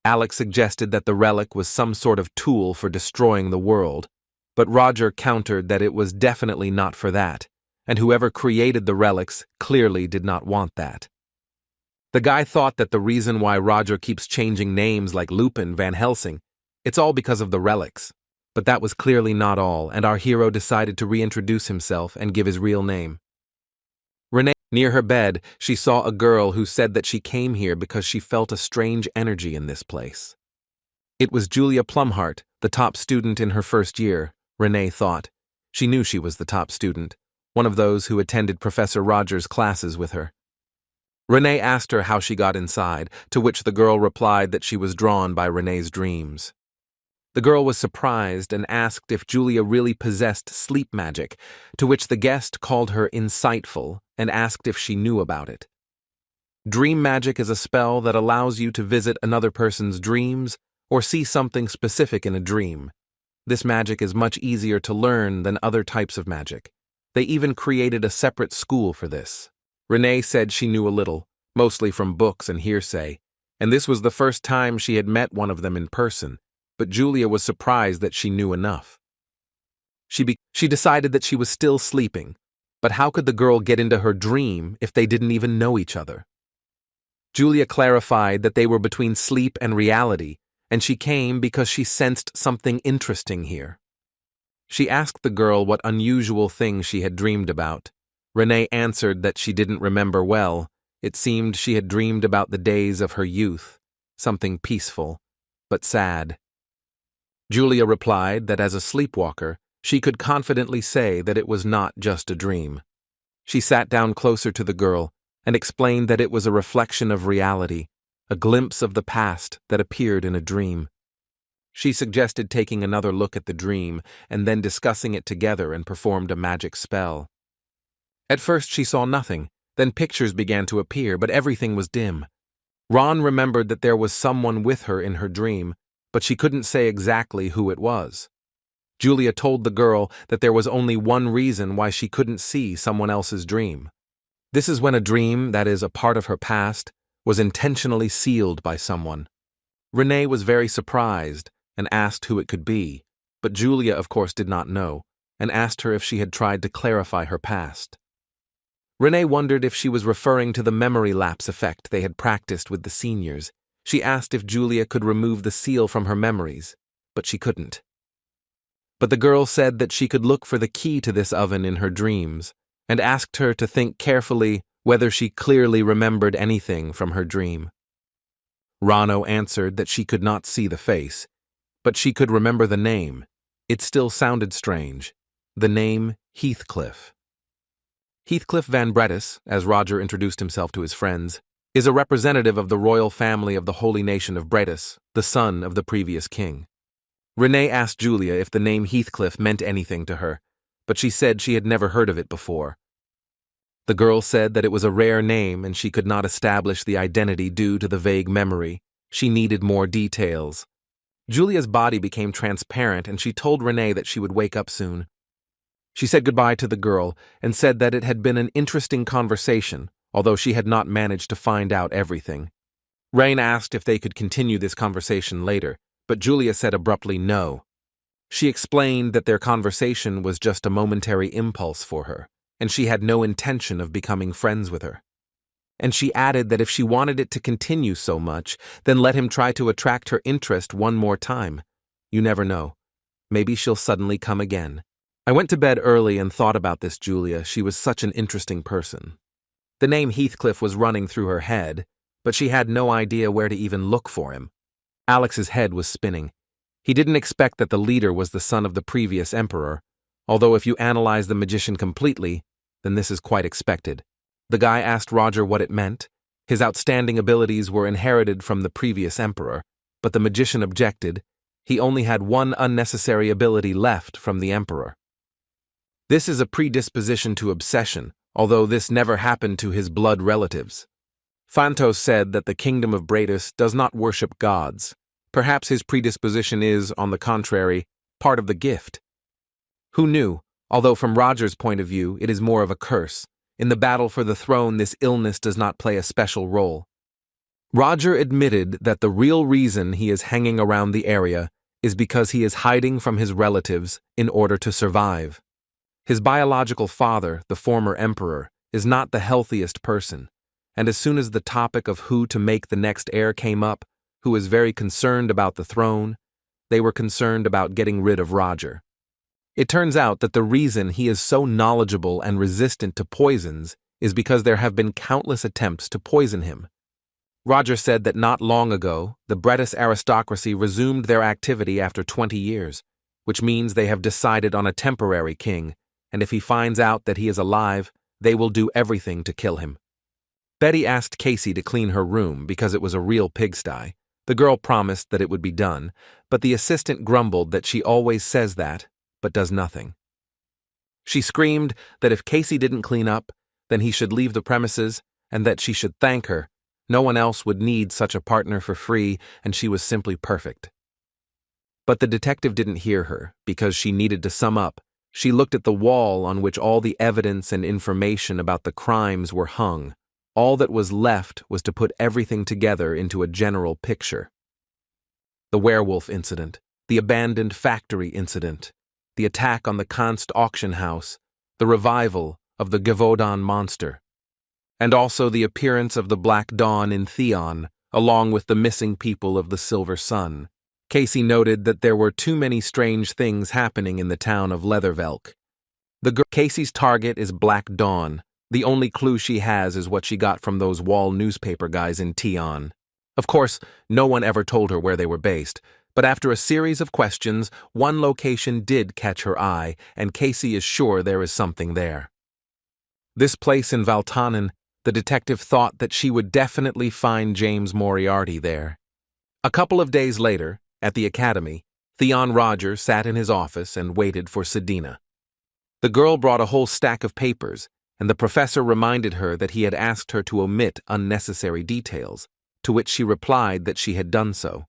Alex suggested that the relic was some sort of tool for destroying the world, but Roger countered that it was definitely not for that, and whoever created the relics clearly did not want that. The guy thought that the reason why Roger keeps changing names like Lupin, Van Helsing, it's all because of the relics. But that was clearly not all, and our hero decided to reintroduce himself and give his real name. Renee. Near her bed, she saw a girl who said that she came here because she felt a strange energy in this place. It was Julia Plumhart, the top student in her first year, Renee thought. She knew she was the top student, one of those who attended Professor Rogers' classes with her. Renee asked her how she got inside, to which the girl replied that she was drawn by Renee's dreams. The girl was surprised and asked if Julia really possessed sleep magic, to which the guest called her insightful and asked if she knew about it. Dream magic is a spell that allows you to visit another person's dreams or see something specific in a dream. This magic is much easier to learn than other types of magic. They even created a separate school for this. Renee said she knew a little, mostly from books and hearsay, and this was the first time she had met one of them in person, but Julia was surprised that she knew enough. She decided that she was still sleeping, but how could the girl get into her dream if they didn't even know each other? Julia clarified that they were between sleep and reality, and she came because she sensed something interesting here. She asked the girl what unusual thing she had dreamed about. Renee answered that she didn't remember well. It seemed she had dreamed about the days of her youth, something peaceful, but sad. Julia replied that as a sleepwalker, she could confidently say that it was not just a dream. She sat down closer to the girl and explained that it was a reflection of reality, a glimpse of the past that appeared in a dream. She suggested taking another look at the dream and then discussing it together and performed a magic spell. At first she saw nothing, then pictures began to appear, but everything was dim. Ron remembered that there was someone with her in her dream, but she couldn't say exactly who it was. Julia told the girl that there was only one reason why she couldn't see someone else's dream. This is when a dream, that is, a part of her past, was intentionally sealed by someone. Renee was very surprised and asked who it could be, but Julia, of course, did not know, and asked her if she had tried to clarify her past. Renee wondered if she was referring to the memory lapse effect they had practiced with the seniors. She asked if Julia could remove the seal from her memories, but she couldn't. But the girl said that she could look for the key to this oven in her dreams, and asked her to think carefully whether she clearly remembered anything from her dream. Rano answered that she could not see the face, but she could remember the name. It still sounded strange. The name Heathcliff. Heathcliff Van Brettis, as Roger introduced himself to his friends, is a representative of the royal family of the holy nation of Brettis, the son of the previous king. Renee asked Julia if the name Heathcliff meant anything to her, but she said she had never heard of it before. The girl said that it was a rare name and she could not establish the identity due to the vague memory. She needed more details. Julia's body became transparent and she told Renee that she would wake up soon. She said goodbye to the girl and said that it had been an interesting conversation, although she had not managed to find out everything. Rain asked if they could continue this conversation later, but Julia said abruptly no. She explained that their conversation was just a momentary impulse for her, and she had no intention of becoming friends with her. And she added that if she wanted it to continue so much, then let him try to attract her interest one more time. You never know. Maybe she'll suddenly come again. I went to bed early and thought about this Julia. She was such an interesting person. The name Heathcliff was running through her head, but she had no idea where to even look for him. Alex's head was spinning. He didn't expect that the leader was the son of the previous emperor, although if you analyze the magician completely, then this is quite expected. The guy asked Roger what it meant. His outstanding abilities were inherited from the previous emperor, but the magician objected. He only had one unnecessary ability left from the emperor. This is a predisposition to obsession, although this never happened to his blood relatives. Fantos said that the kingdom of Brettis does not worship gods. Perhaps his predisposition is, on the contrary, part of the gift. Who knew? Although from Roger's point of view, it is more of a curse. In the battle for the throne, this illness does not play a special role. Roger admitted that the real reason he is hanging around the area is because he is hiding from his relatives in order to survive. His biological father, the former emperor, is not the healthiest person, and as soon as the topic of who to make the next heir came up, who is very concerned about the throne, they were concerned about getting rid of Roger. It turns out that the reason he is so knowledgeable and resistant to poisons is because there have been countless attempts to poison him. Roger said that not long ago, the Brettis aristocracy resumed their activity after 20 years, which means they have decided on a temporary king, and if he finds out that he is alive, they will do everything to kill him. Betty asked Casey to clean her room because it was a real pigsty. The girl promised that it would be done, but the assistant grumbled that she always says that, but does nothing. She screamed that if Casey didn't clean up, then he should leave the premises, and that she should thank her. No one else would need such a partner for free, and she was simply perfect. But the detective didn't hear her, because she needed to sum up. She looked at the wall on which all the evidence and information about the crimes were hung. All that was left was to put everything together into a general picture. The werewolf incident, the abandoned factory incident, the attack on the Kanst auction house, the revival of the Gavodan monster. and also the appearance of the Black Dawn in Theon, along with the missing people of the Silver Sun. Casey noted that there were too many strange things happening in the town of Leathervelk. Casey's target is Black Dawn. The only clue she has is what she got from those wall newspaper guys in Theon. Of course, no one ever told her where they were based, but after a series of questions, one location did catch her eye, and Casey is sure there is something there. This place in Valtanen, the detective thought that she would definitely find James Moriarty there. A couple of days later, at the academy, Theon Roger sat in his office and waited for Sedina. The girl brought a whole stack of papers, and the professor reminded her that he had asked her to omit unnecessary details, to which she replied that she had done so.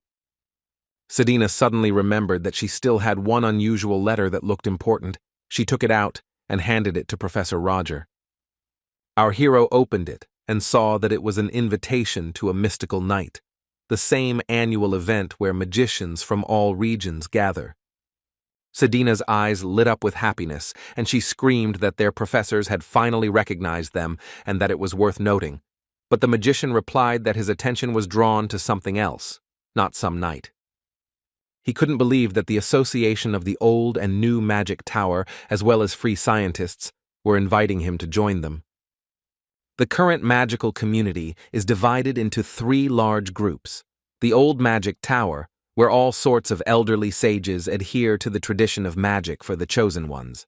Sedina suddenly remembered that she still had one unusual letter that looked important. She took it out and handed it to Professor Roger. Our hero opened it and saw that it was an invitation to a mystical night, the same annual event where magicians from all regions gather. Sedina's eyes lit up with happiness, and she screamed that their professors had finally recognized them and that it was worth noting. But the magician replied that his attention was drawn to something else, not some night. He couldn't believe that the association of the old and new magic tower, as well as free scientists, were inviting him to join them. The current magical community is divided into 3 large groups. The old magic tower, where all sorts of elderly sages adhere to the tradition of magic for the chosen ones.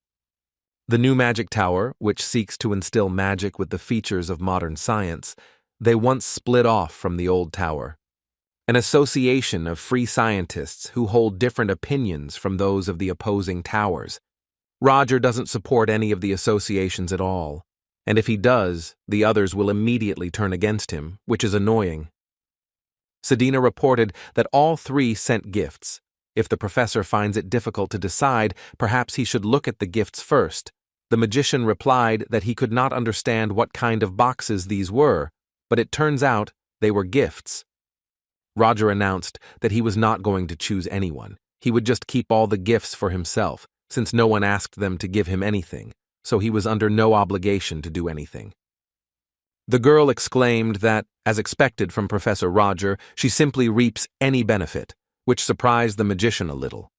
The new magic tower, which seeks to instill magic with the features of modern science, they once split off from the old tower. An association of free scientists who hold different opinions from those of the opposing towers. Roger doesn't support any of the associations at all, and if he does, the others will immediately turn against him, which is annoying. Sedina reported that all 3 sent gifts. If the professor finds it difficult to decide, perhaps he should look at the gifts first. The magician replied that he could not understand what kind of boxes these were, but it turns out they were gifts. Roger announced that he was not going to choose anyone. He would just keep all the gifts for himself, since no one asked them to give him anything, so he was under no obligation to do anything. The girl exclaimed that, as expected from Professor Roger, she simply reaps any benefit, which surprised the magician a little.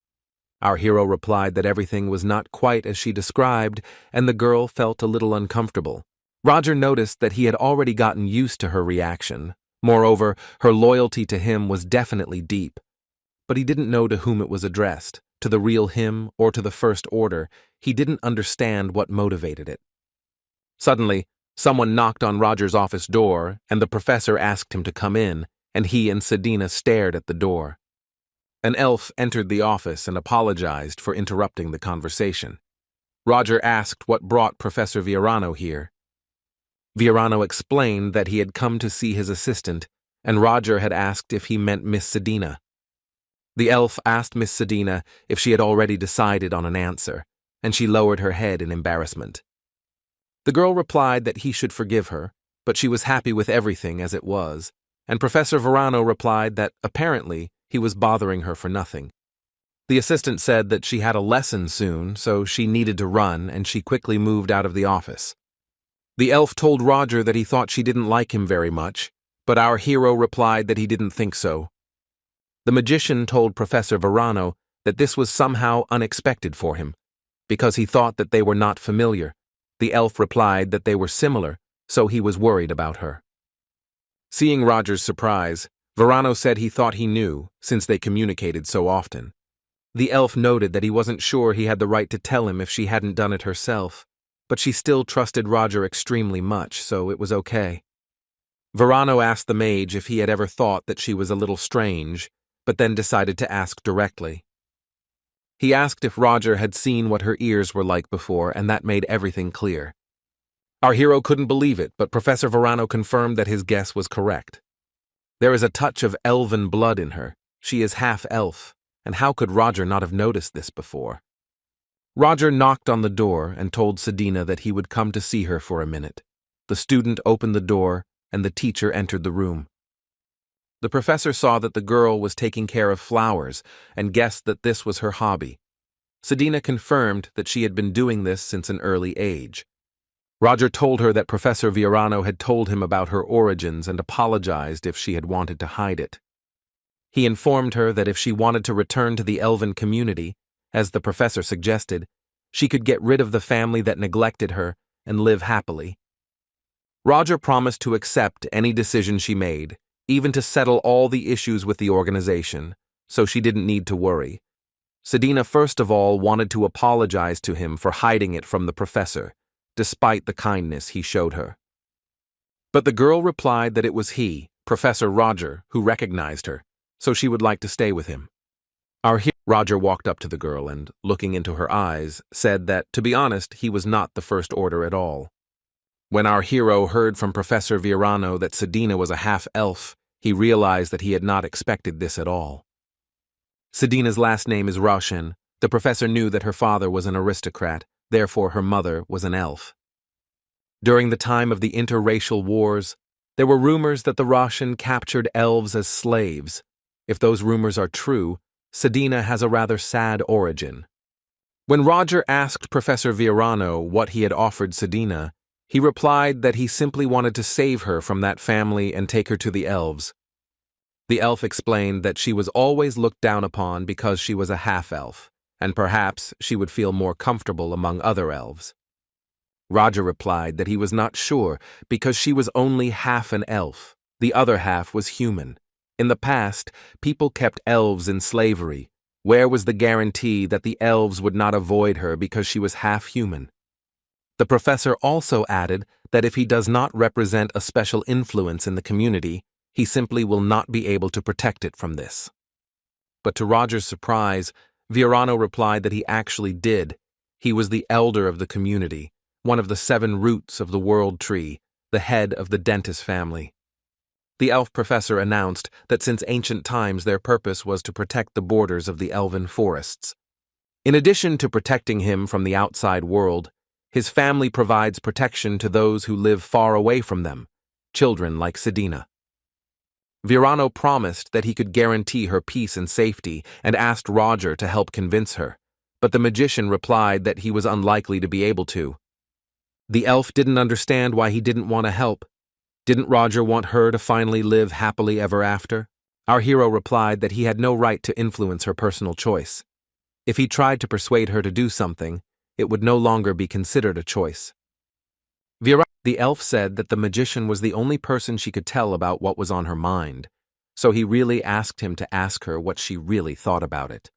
Our hero replied that everything was not quite as she described, and the girl felt a little uncomfortable. Roger noticed that he had already gotten used to her reaction. Moreover, her loyalty to him was definitely deep. But he didn't know to whom it was addressed, to the real him or to the First Order. He didn't understand what motivated it. Suddenly, someone knocked on Roger's office door, and the professor asked him to come in, and he and Sedina stared at the door. An elf entered the office and apologized for interrupting the conversation. Roger asked what brought Professor Viorano here. Viorano explained that he had come to see his assistant, and Roger had asked if he meant Miss Sedina. The elf asked Miss Sedina if she had already decided on an answer, and she lowered her head in embarrassment. The girl replied that he should forgive her, but she was happy with everything as it was, and Professor Viorano replied that, apparently, he was bothering her for nothing. The assistant said that she had a lesson soon, so she needed to run, and she quickly moved out of the office. The elf told Roger that he thought she didn't like him very much, but our hero replied that he didn't think so. The magician told Professor Viorano that this was somehow unexpected for him, because he thought that they were not familiar. The elf replied that they were similar, so he was worried about her. Seeing Roger's surprise, Viorano said he thought he knew, since they communicated so often. The elf noted that he wasn't sure he had the right to tell him if she hadn't done it herself, but she still trusted Roger extremely much, so it was okay. Viorano asked the mage if he had ever thought that she was a little strange, but then decided to ask directly. He asked if Roger had seen what her ears were like before, and that made everything clear. Our hero couldn't believe it, but Professor Viorano confirmed that his guess was correct. There is a touch of elven blood in her. She is half elf, and how could Roger not have noticed this before? Roger knocked on the door and told Sedina that he would come to see her for a minute. The student opened the door, and the teacher entered the room. The professor saw that the girl was taking care of flowers and guessed that this was her hobby. Sedina confirmed that she had been doing this since an early age. Roger told her that Professor Viorano had told him about her origins and apologized if she had wanted to hide it. He informed her that if she wanted to return to the elven community, as the professor suggested, she could get rid of the family that neglected her and live happily. Roger promised to accept any decision she made, even to settle all the issues with the organization, so she didn't need to worry. Sedina first of all wanted to apologize to him for hiding it from the professor, despite the kindness he showed her. But the girl replied that it was he, Professor Roger, who recognized her, so she would like to stay with him. Roger walked up to the girl and, looking into her eyes, said that, to be honest, he was not the First Order at all. When our hero heard from Professor Viorano that Sedina was a half-elf, he realized that he had not expected this at all. Sedina's last name is Roshan. The professor knew that her father was an aristocrat, therefore her mother was an elf. During the time of the interracial wars, there were rumors that the Roshan captured elves as slaves. If those rumors are true, Sedina has a rather sad origin. When Roger asked Professor Viorano what he had offered Sedina, he replied that he simply wanted to save her from that family and take her to the elves. The elf explained that she was always looked down upon because she was a half-elf, and perhaps she would feel more comfortable among other elves. Roger replied that he was not sure because she was only half an elf, the other half was human. In the past, people kept elves in slavery. Where was the guarantee that the elves would not avoid her because she was half human? The professor also added that if he does not represent a special influence in the community, he simply will not be able to protect it from this. But to Roger's surprise, Viorano replied that he actually did. He was the elder of the community, one of the 7 roots of the world tree, the head of the dentist family. The elf professor announced that since ancient times their purpose was to protect the borders of the elven forests. In addition to protecting him from the outside world, his family provides protection to those who live far away from them, children like Sedina. Viorano promised that he could guarantee her peace and safety and asked Roger to help convince her, but the magician replied that he was unlikely to be able to. The elf didn't understand why he didn't want to help. Didn't Roger want her to finally live happily ever after? Our hero replied that he had no right to influence her personal choice. If he tried to persuade her to do something, it would no longer be considered a choice. The elf said that the magician was the only person she could tell about what was on her mind, so he really asked him to ask her what she really thought about it.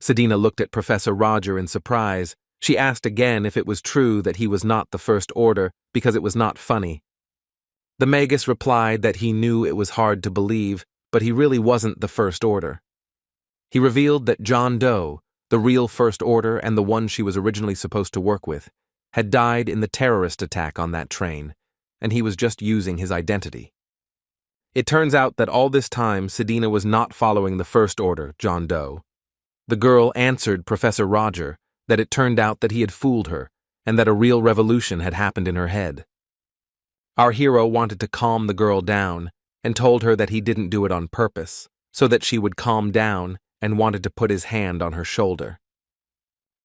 Sedina looked at Professor Roger in surprise. She asked again if it was true that he was not the First Order because it was not funny. The magus replied that he knew it was hard to believe, but he really wasn't the First Order. He revealed that John Doe, the real First Order and the one she was originally supposed to work with, had died in the terrorist attack on that train, and he was just using his identity. It turns out that all this time Sedina was not following the First Order, John Doe. The girl answered Professor Roger that it turned out that he had fooled her, and that a real revolution had happened in her head. Our hero wanted to calm the girl down and told her that he didn't do it on purpose, so that she would calm down and wanted to put his hand on her shoulder.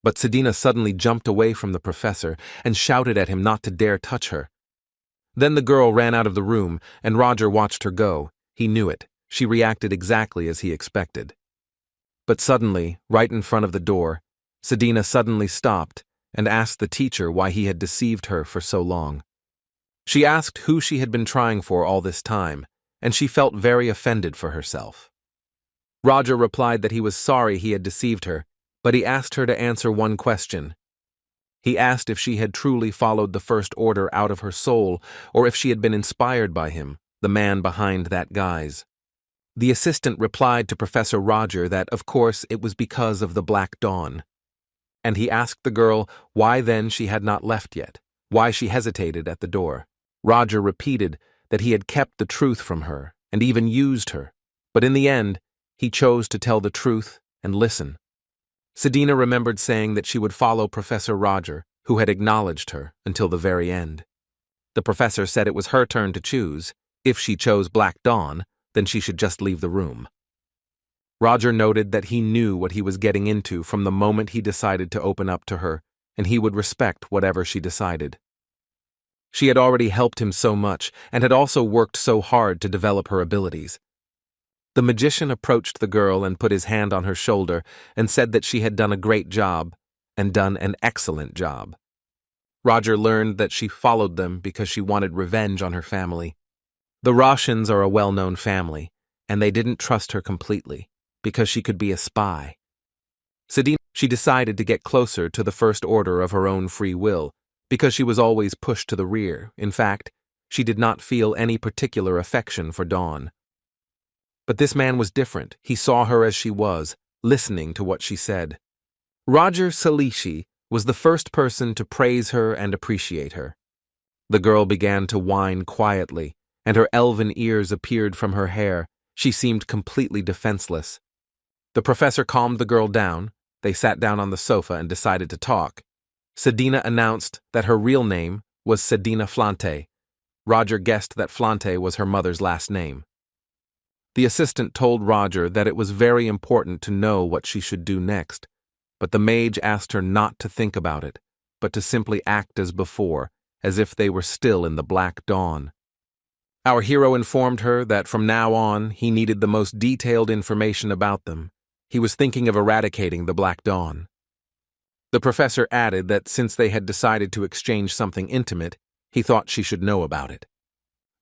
But Sedina suddenly jumped away from the professor and shouted at him not to dare touch her. Then the girl ran out of the room and Roger watched her go. He knew it. She reacted exactly as he expected. But suddenly, right in front of the door, Sedina suddenly stopped and asked the teacher why he had deceived her for so long. She asked who she had been trying for all this time, and she felt very offended for herself. Roger replied that he was sorry he had deceived her, but he asked her to answer one question. He asked if she had truly followed the First Order out of her soul, or if she had been inspired by him, the man behind that guise. The assistant replied to Professor Roger that, of course, it was because of the Black Dawn. And he asked the girl why then she had not left yet, why she hesitated at the door. Roger repeated that he had kept the truth from her and even used her, but in the end, he chose to tell the truth and listen. Sedina remembered saying that she would follow Professor Roger, who had acknowledged her, until the very end. The professor said it was her turn to choose. If she chose Black Dawn, then she should just leave the room. Roger noted that he knew what he was getting into from the moment he decided to open up to her, and he would respect whatever she decided. She had already helped him so much and had also worked so hard to develop her abilities. The magician approached the girl and put his hand on her shoulder and said that she had done a great job and done an excellent job. Roger learned that she followed them because she wanted revenge on her family. The Roshans are a well-known family, and they didn't trust her completely because she could be a spy. She decided to get closer to the First Order of her own free will because she was always pushed to the rear. In fact, she did not feel any particular affection for Dawn. But this man was different. He saw her as she was, listening to what she said. Roger Salishi was the first person to praise her and appreciate her. The girl began to whine quietly, and her elven ears appeared from her hair. She seemed completely defenseless. The professor calmed the girl down. They sat down on the sofa and decided to talk. Sedina announced that her real name was Sedina Flante. Roger guessed that Flante was her mother's last name. The assistant told Roger that it was very important to know what she should do next, but the mage asked her not to think about it, but to simply act as before, as if they were still in the Black Dawn. Our hero informed her that from now on he needed the most detailed information about them. He was thinking of eradicating the Black Dawn. The professor added that since they had decided to exchange something intimate, he thought she should know about it.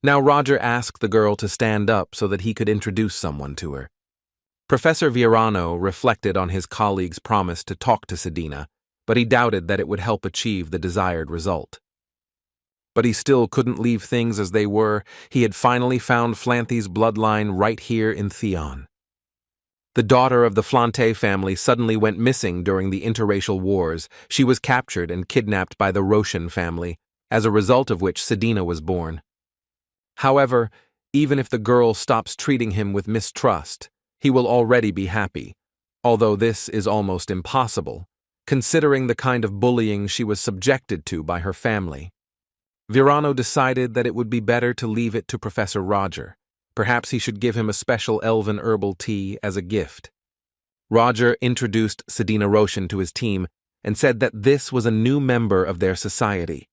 Now Roger asked the girl to stand up so that he could introduce someone to her. Professor Virano reflected on his colleague's promise to talk to Sedina, but he doubted that it would help achieve the desired result. But he still couldn't leave things as they were. He had finally found Flanthe's bloodline right here in Theon. The daughter of the Flante family suddenly went missing during the interracial wars. She was captured and kidnapped by the Roshan family, as a result of which Sedina was born. However, even if the girl stops treating him with mistrust, he will already be happy, although this is almost impossible, considering the kind of bullying she was subjected to by her family. Virano decided that it would be better to leave it to Professor Roger. Perhaps he should give him a special elven herbal tea as a gift. Roger introduced Sedina Roshan to his team and said that this was a new member of their society.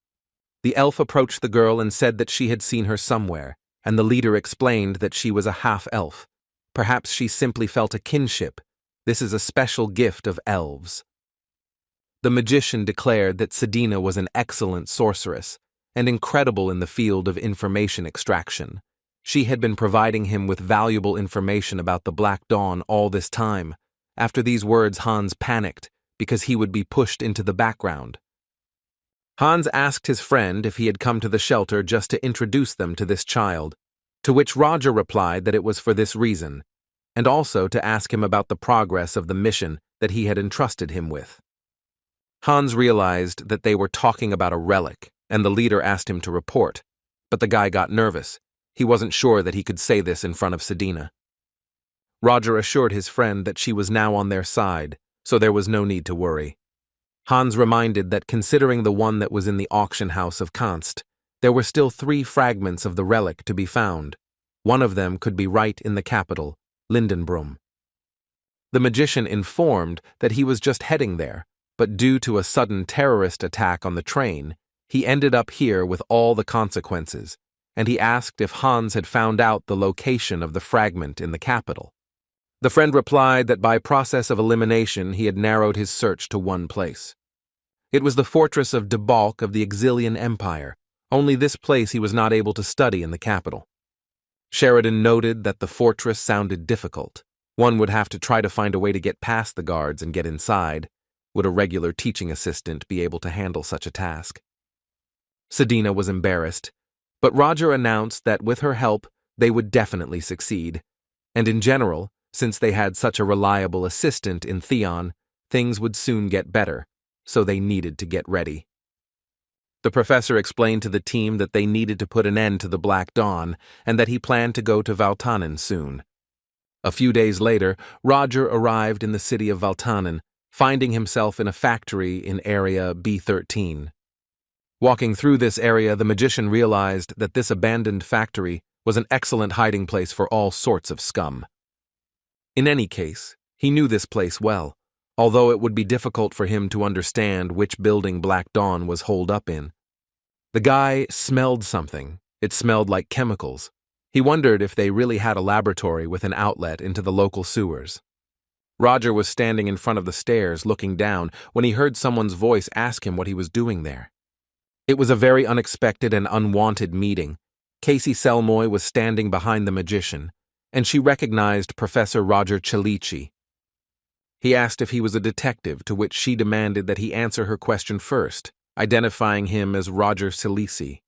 The elf approached the girl and said that she had seen her somewhere, and the leader explained that she was a half-elf. Perhaps she simply felt a kinship. This is a special gift of elves. The magician declared that Sedina was an excellent sorceress and incredible in the field of information extraction. She had been providing him with valuable information about the Black Dawn all this time. After these words, Hans panicked because he would be pushed into the background. Hans asked his friend if he had come to the shelter just to introduce them to this child, to which Roger replied that it was for this reason, and also to ask him about the progress of the mission that he had entrusted him with. Hans realized that they were talking about a relic, and the leader asked him to report, but the guy got nervous. He wasn't sure that he could say this in front of Sedina. Roger assured his friend that she was now on their side, so there was no need to worry. Hans reminded that considering the one that was in the auction house of Kanst, there were still 3 fragments of the relic to be found. One of them could be right in the capital, Lindenbrum. The magician informed that he was just heading there, but due to a sudden terrorist attack on the train, he ended up here with all the consequences, and he asked if Hans had found out the location of the fragment in the capital. The friend replied that by process of elimination he had narrowed his search to one place. It was the fortress of Debalk of the Exilian Empire. Only this place he was not able to study in the capital. Sheridan noted that the fortress sounded difficult. One would have to try to find a way to get past the guards and get inside. Would a regular teaching assistant be able to handle such a task? Sedina was embarrassed, but Roger announced that with her help, they would definitely succeed. And in general, since they had such a reliable assistant in Theon, things would soon get better, so they needed to get ready. The professor explained to the team that they needed to put an end to the Black Dawn and that he planned to go to Valtanen soon. A few days later, Roger arrived in the city of Valtanen, finding himself in a factory in area B13. Walking through this area, the magician realized that this abandoned factory was an excellent hiding place for all sorts of scum. In any case, he knew this place well, although it would be difficult for him to understand which building Black Dawn was holed up in. The guy smelled something. It smelled like chemicals. He wondered if they really had a laboratory with an outlet into the local sewers. Roger was standing in front of the stairs looking down when he heard someone's voice ask him what he was doing there. It was a very unexpected and unwanted meeting. Casey Selmoy was standing behind the magician, and she recognized Professor Roger Chalici. He asked if he was a detective, to which she demanded that he answer her question first, identifying him as Roger Chalici.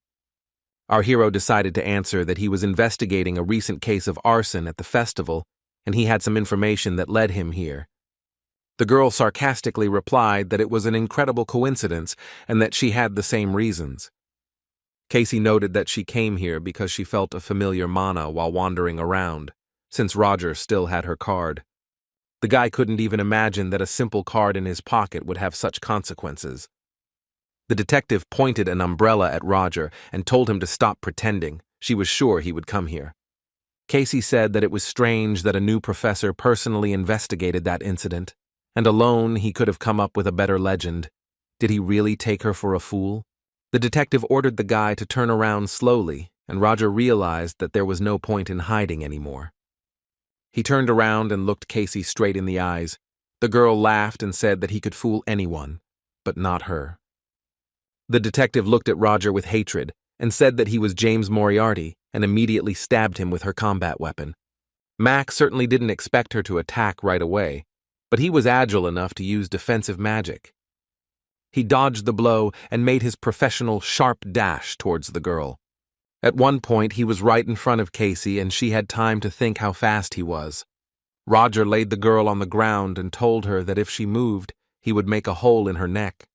Our hero decided to answer that he was investigating a recent case of arson at the festival, and he had some information that led him here. The girl sarcastically replied that it was an incredible coincidence and that she had the same reasons. Casey noted that she came here because she felt a familiar mana while wandering around, since Roger still had her card. The guy couldn't even imagine that a simple card in his pocket would have such consequences. The detective pointed an umbrella at Roger and told him to stop pretending. She was sure he would come here. Casey said that it was strange that a new professor personally investigated that incident, and alone he could have come up with a better legend. Did he really take her for a fool? The detective ordered the guy to turn around slowly, and Roger realized that there was no point in hiding anymore. He turned around and looked Casey straight in the eyes. The girl laughed and said that he could fool anyone, but not her. The detective looked at Roger with hatred and said that he was James Moriarty and immediately stabbed him with her combat weapon. Mac certainly didn't expect her to attack right away, but he was agile enough to use defensive magic. He dodged the blow and made his professional sharp dash towards the girl. At one point, he was right in front of Casey, and she had time to think how fast he was. Roger laid the girl on the ground and told her that if she moved, he would make a hole in her neck.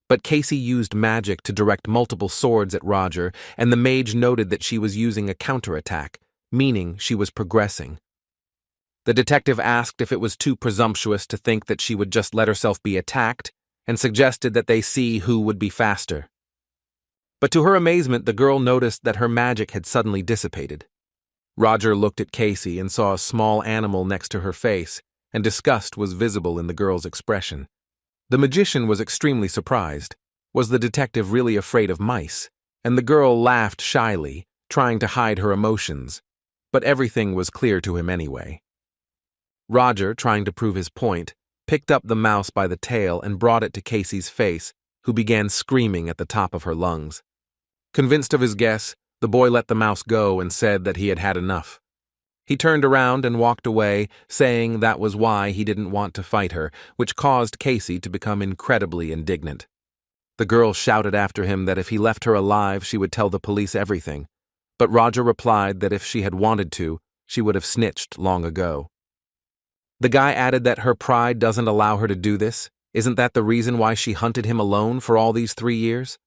But Casey used magic to direct multiple swords at Roger, and the mage noted that she was using a counterattack, meaning she was progressing. The detective asked if it was too presumptuous to think that she would just let herself be attacked, and suggested that they see who would be faster. But to her amazement, the girl noticed that her magic had suddenly dissipated. Roger looked at Casey and saw a small animal next to her face, and disgust was visible in the girl's expression. The magician was extremely surprised. Was the detective really afraid of mice? And the girl laughed shyly, trying to hide her emotions. But everything was clear to him anyway. Roger, trying to prove his point, picked up the mouse by the tail and brought it to Casey's face, who began screaming at the top of her lungs. Convinced of his guess, the boy let the mouse go and said that he had had enough. He turned around and walked away, saying that was why he didn't want to fight her, which caused Casey to become incredibly indignant. The girl shouted after him that if he left her alive, she would tell the police everything, but Roger replied that if she had wanted to, she would have snitched long ago. The guy added that her pride doesn't allow her to do this. Isn't that the reason why she hunted him alone for all these 3 years?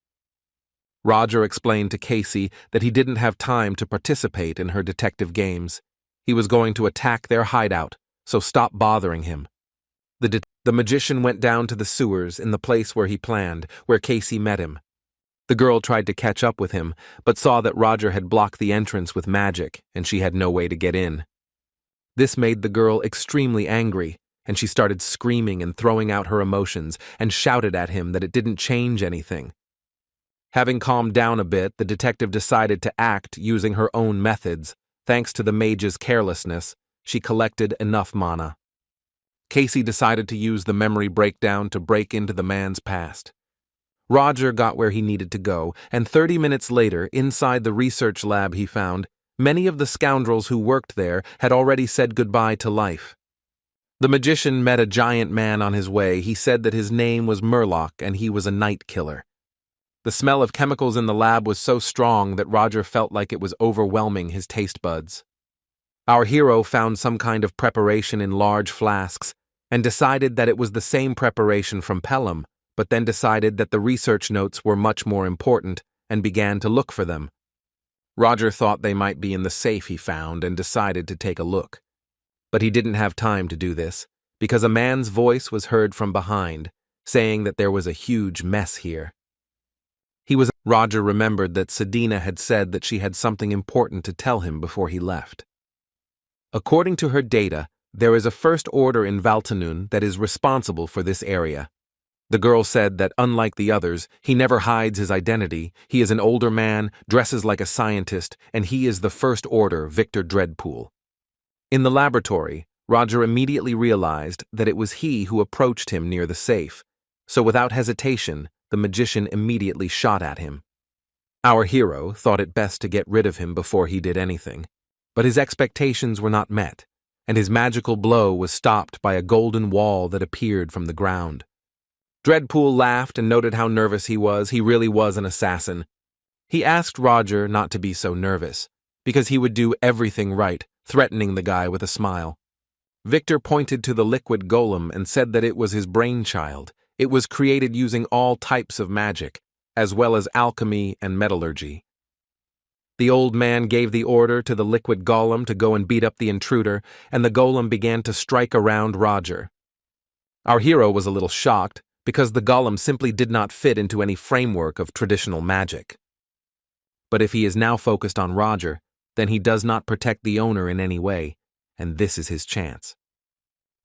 Roger explained to Casey that he didn't have time to participate in her detective games. He was going to attack their hideout, so stop bothering him. The magician went down to the sewers in the place where he planned, where Casey met him. The girl tried to catch up with him, but saw that Roger had blocked the entrance with magic, and she had no way to get in. This made the girl extremely angry, and she started screaming and throwing out her emotions and shouted at him that it didn't change anything. Having calmed down a bit, the detective decided to act using her own methods. Thanks to the mage's carelessness, she collected enough mana. Casey decided to use the memory breakdown to break into the man's past. Roger got where he needed to go, and 30 minutes later, inside the research lab he found, many of the scoundrels who worked there had already said goodbye to life. The magician met a giant man on his way. He said that his name was Murloc and he was a night killer. The smell of chemicals in the lab was so strong that Roger felt like it was overwhelming his taste buds. Our hero found some kind of preparation in large flasks and decided that it was the same preparation from Pelham, but then decided that the research notes were much more important and began to look for them. Roger thought they might be in the safe he found and decided to take a look. But he didn't have time to do this, because a man's voice was heard from behind, saying that there was a huge mess here. Roger remembered that Sedina had said that she had something important to tell him before he left. According to her data, there is a first order in Valtanun that is responsible for this area. The girl said that, unlike the others, he never hides his identity. He is an older man, dresses like a scientist, and he is the First Order Victor Dreadpool. In the laboratory, Roger immediately realized that it was he who approached him near the safe, so without hesitation, the magician immediately shot at him. Our hero thought it best to get rid of him before he did anything, but his expectations were not met, and his magical blow was stopped by a golden wall that appeared from the ground. Dreadpool laughed and noted how nervous he was. He really was an assassin. He asked Roger not to be so nervous, because he would do everything right, threatening the guy with a smile. Victor pointed to the liquid golem and said that it was his brainchild. It was created using all types of magic, as well as alchemy and metallurgy. The old man gave the order to the liquid golem to go and beat up the intruder, and the golem began to strike around Roger. Our hero was a little shocked, because the golem simply did not fit into any framework of traditional magic. But if he is now focused on Roger, then he does not protect the owner in any way, and this is his chance.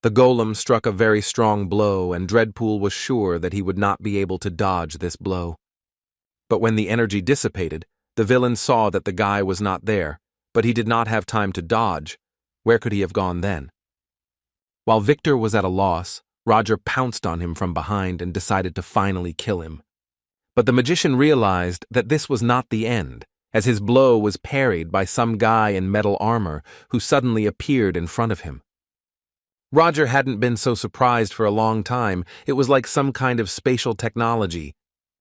The golem struck a very strong blow, and Dreadpool was sure that he would not be able to dodge this blow. But when the energy dissipated, the villain saw that the guy was not there, but he did not have time to dodge. Where could he have gone then? While Victor was at a loss, Roger pounced on him from behind and decided to finally kill him. But the magician realized that this was not the end, as his blow was parried by some guy in metal armor who suddenly appeared in front of him. Roger hadn't been so surprised for a long time. It was like some kind of spatial technology.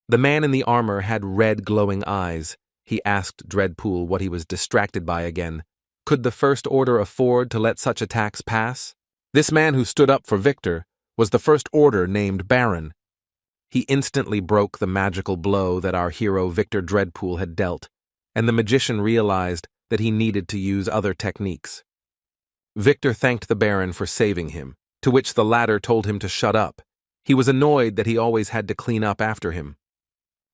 The man in the armor had red glowing eyes. He asked Dreadpool what he was distracted by again. Could the First Order afford to let such attacks pass? This man who stood up for Victor was the First Order named Baron. He instantly broke the magical blow that our hero Victor Dreadpool had dealt, and the magician realized that he needed to use other techniques. Victor thanked the Baron for saving him, to which the latter told him to shut up. He was annoyed that he always had to clean up after him.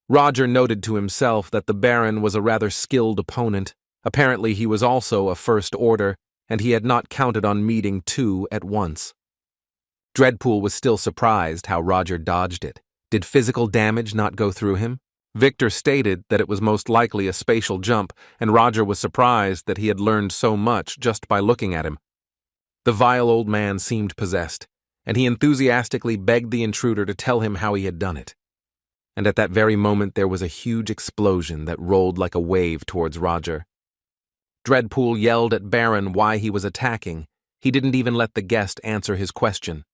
Roger noted to himself that the Baron was a rather skilled opponent. Apparently he was also a First Order, and he had not counted on meeting two at once. Dreadpool was still surprised how Roger dodged it. Did physical damage not go through him? Victor stated that it was most likely a spatial jump, and Roger was surprised that he had learned so much just by looking at him. The vile old man seemed possessed, and he enthusiastically begged the intruder to tell him how he had done it. And at that very moment there was a huge explosion that rolled like a wave towards Roger. Dreadpool yelled at Baron why he was attacking. He didn't even let the guest answer his question.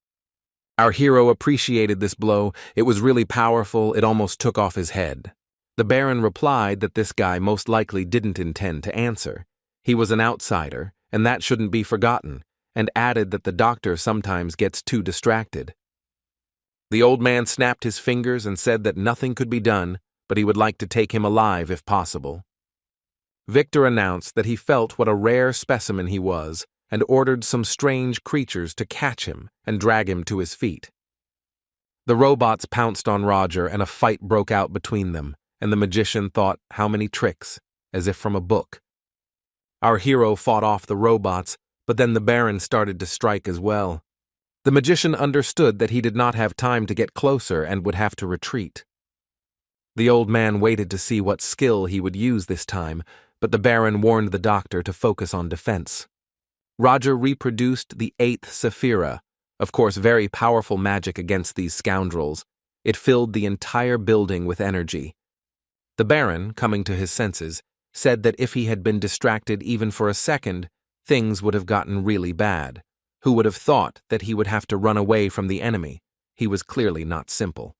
Our hero appreciated this blow. It was really powerful. It almost took off his head. The Baron replied that this guy most likely didn't intend to answer. He was an outsider, and that shouldn't be forgotten, and added that the doctor sometimes gets too distracted. The old man snapped his fingers and said that nothing could be done, but he would like to take him alive if possible. Victor announced that he felt what a rare specimen he was, and ordered some strange creatures to catch him and drag him to his feet. The robots pounced on Roger, and a fight broke out between them, and the magician thought, how many tricks, as if from a book. Our hero fought off the robots, but then the Baron started to strike as well. The magician understood that he did not have time to get closer and would have to retreat. The old man waited to see what skill he would use this time, but the Baron warned the doctor to focus on defense. Roger reproduced the 8th Sephira, of course very powerful magic against these scoundrels. It filled the entire building with energy. The Baron, coming to his senses, said that if he had been distracted even for a second, things would have gotten really bad. Who would have thought that he would have to run away from the enemy? He was clearly not simple.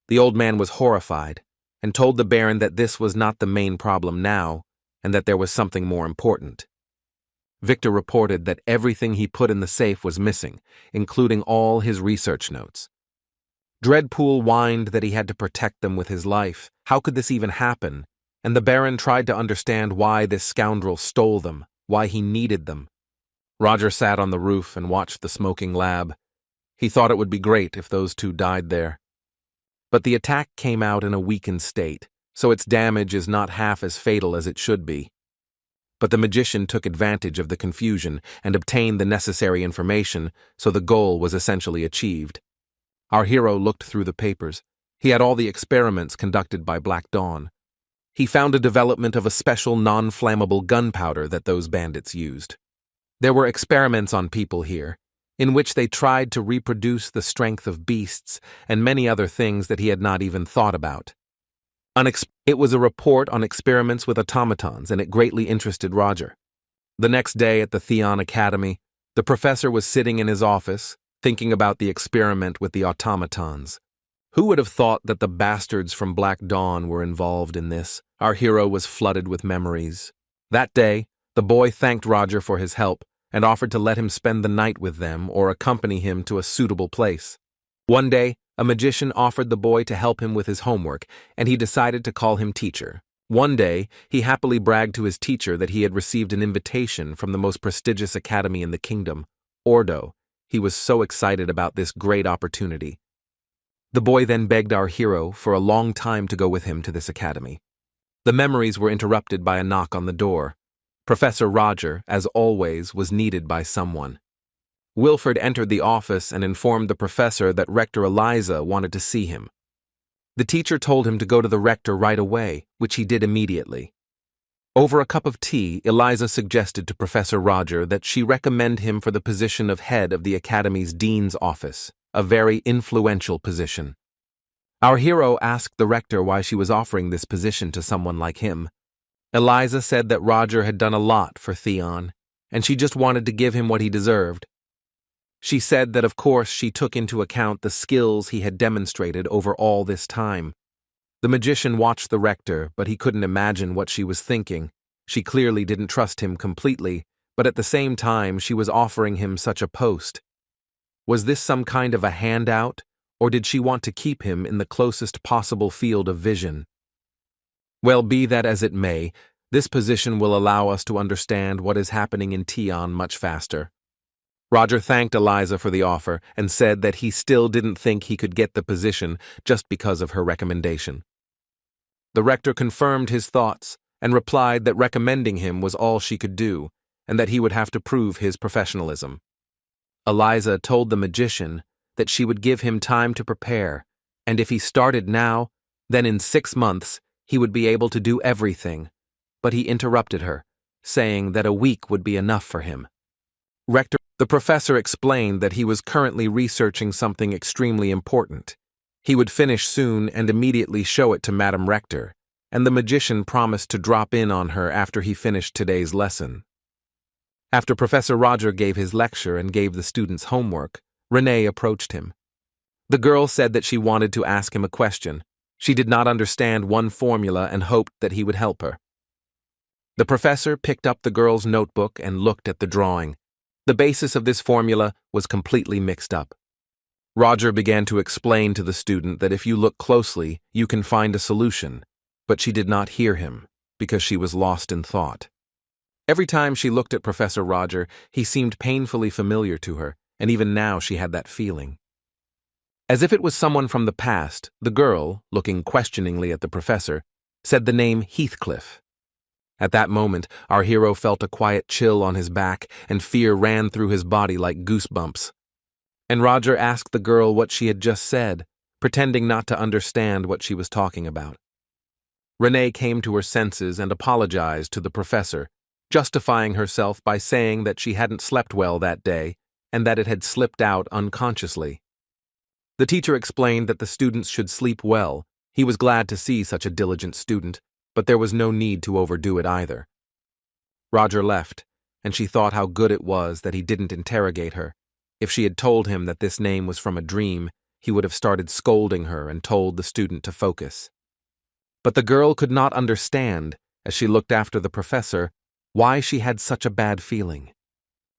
The old man was horrified, and told the Baron that this was not the main problem now, and that there was something more important. Victor reported that everything he put in the safe was missing, including all his research notes. Dreadpool whined that he had to protect them with his life. How could this even happen? And the Baron tried to understand why this scoundrel stole them, why he needed them. Roger sat on the roof and watched the smoking lab. He thought it would be great if those two died there. But the attack came out in a weakened state, so its damage is not half as fatal as it should be. But the magician took advantage of the confusion and obtained the necessary information, so the goal was essentially achieved. Our hero looked through the papers. He had all the experiments conducted by Black Dawn. He found a development of a special non-flammable gunpowder that those bandits used. There were experiments on people here, in which they tried to reproduce the strength of beasts and many other things that he had not even thought about. It was a report on experiments with automatons, and it greatly interested Roger. The next day at the Theon Academy, the professor was sitting in his office, thinking about the experiment with the automatons. Who would have thought that the bastards from Black Dawn were involved in this? Our hero was flooded with memories. That day, the boy thanked Roger for his help and offered to let him spend the night with them or accompany him to a suitable place. One day, a magician offered the boy to help him with his homework, and he decided to call him teacher. One day, he happily bragged to his teacher that he had received an invitation from the most prestigious academy in the kingdom, Ordo. He was so excited about this great opportunity. The boy then begged our hero for a long time to go with him to this academy. The memories were interrupted by a knock on the door. Professor Roger, as always, was needed by someone. Wilford entered the office and informed the professor that Rector Eliza wanted to see him. The teacher told him to go to the rector right away, which he did immediately. Over a cup of tea, Eliza suggested to Professor Roger that she recommend him for the position of head of the academy's dean's office, a very influential position. Our hero asked the rector why she was offering this position to someone like him. Eliza said that Roger had done a lot for Theon, and she just wanted to give him what he deserved. She said that of course she took into account the skills he had demonstrated over all this time. The magician watched the rector, but he couldn't imagine what she was thinking. She clearly didn't trust him completely, but at the same time she was offering him such a post. Was this some kind of a handout, or did she want to keep him in the closest possible field of vision? Well, be that as it may, this position will allow us to understand what is happening in Theon much faster. Roger thanked Eliza for the offer and said that he still didn't think he could get the position just because of her recommendation. The rector confirmed his thoughts and replied that recommending him was all she could do, and that he would have to prove his professionalism. Eliza told the magician that she would give him time to prepare, and if he started now, then in 6 months he would be able to do everything. But he interrupted her, saying that a week would be enough for him. The professor explained that he was currently researching something extremely important. He would finish soon and immediately show it to Madam Rector, and the magician promised to drop in on her after he finished today's lesson. After Professor Roger gave his lecture and gave the students homework, Renee approached him. The girl said that she wanted to ask him a question. She did not understand one formula and hoped that he would help her. The professor picked up the girl's notebook and looked at the drawing. The basis of this formula was completely mixed up. Roger began to explain to the student that if you look closely, you can find a solution, but she did not hear him because she was lost in thought. Every time she looked at Professor Roger, he seemed painfully familiar to her, and even now she had that feeling. As if it was someone from the past, the girl, looking questioningly at the professor, said the name Heathcliff. At that moment, our hero felt a quiet chill on his back, and fear ran through his body like goosebumps. And Roger asked the girl what she had just said, pretending not to understand what she was talking about. Renee came to her senses and apologized to the professor, justifying herself by saying that she hadn't slept well that day and that it had slipped out unconsciously. The teacher explained that the students should sleep well. He was glad to see such a diligent student, but there was no need to overdo it either. Roger left, and she thought how good it was that he didn't interrogate her. If she had told him that this name was from a dream, he would have started scolding her and told the student to focus. But the girl could not understand, as she looked after the professor, why she had such a bad feeling.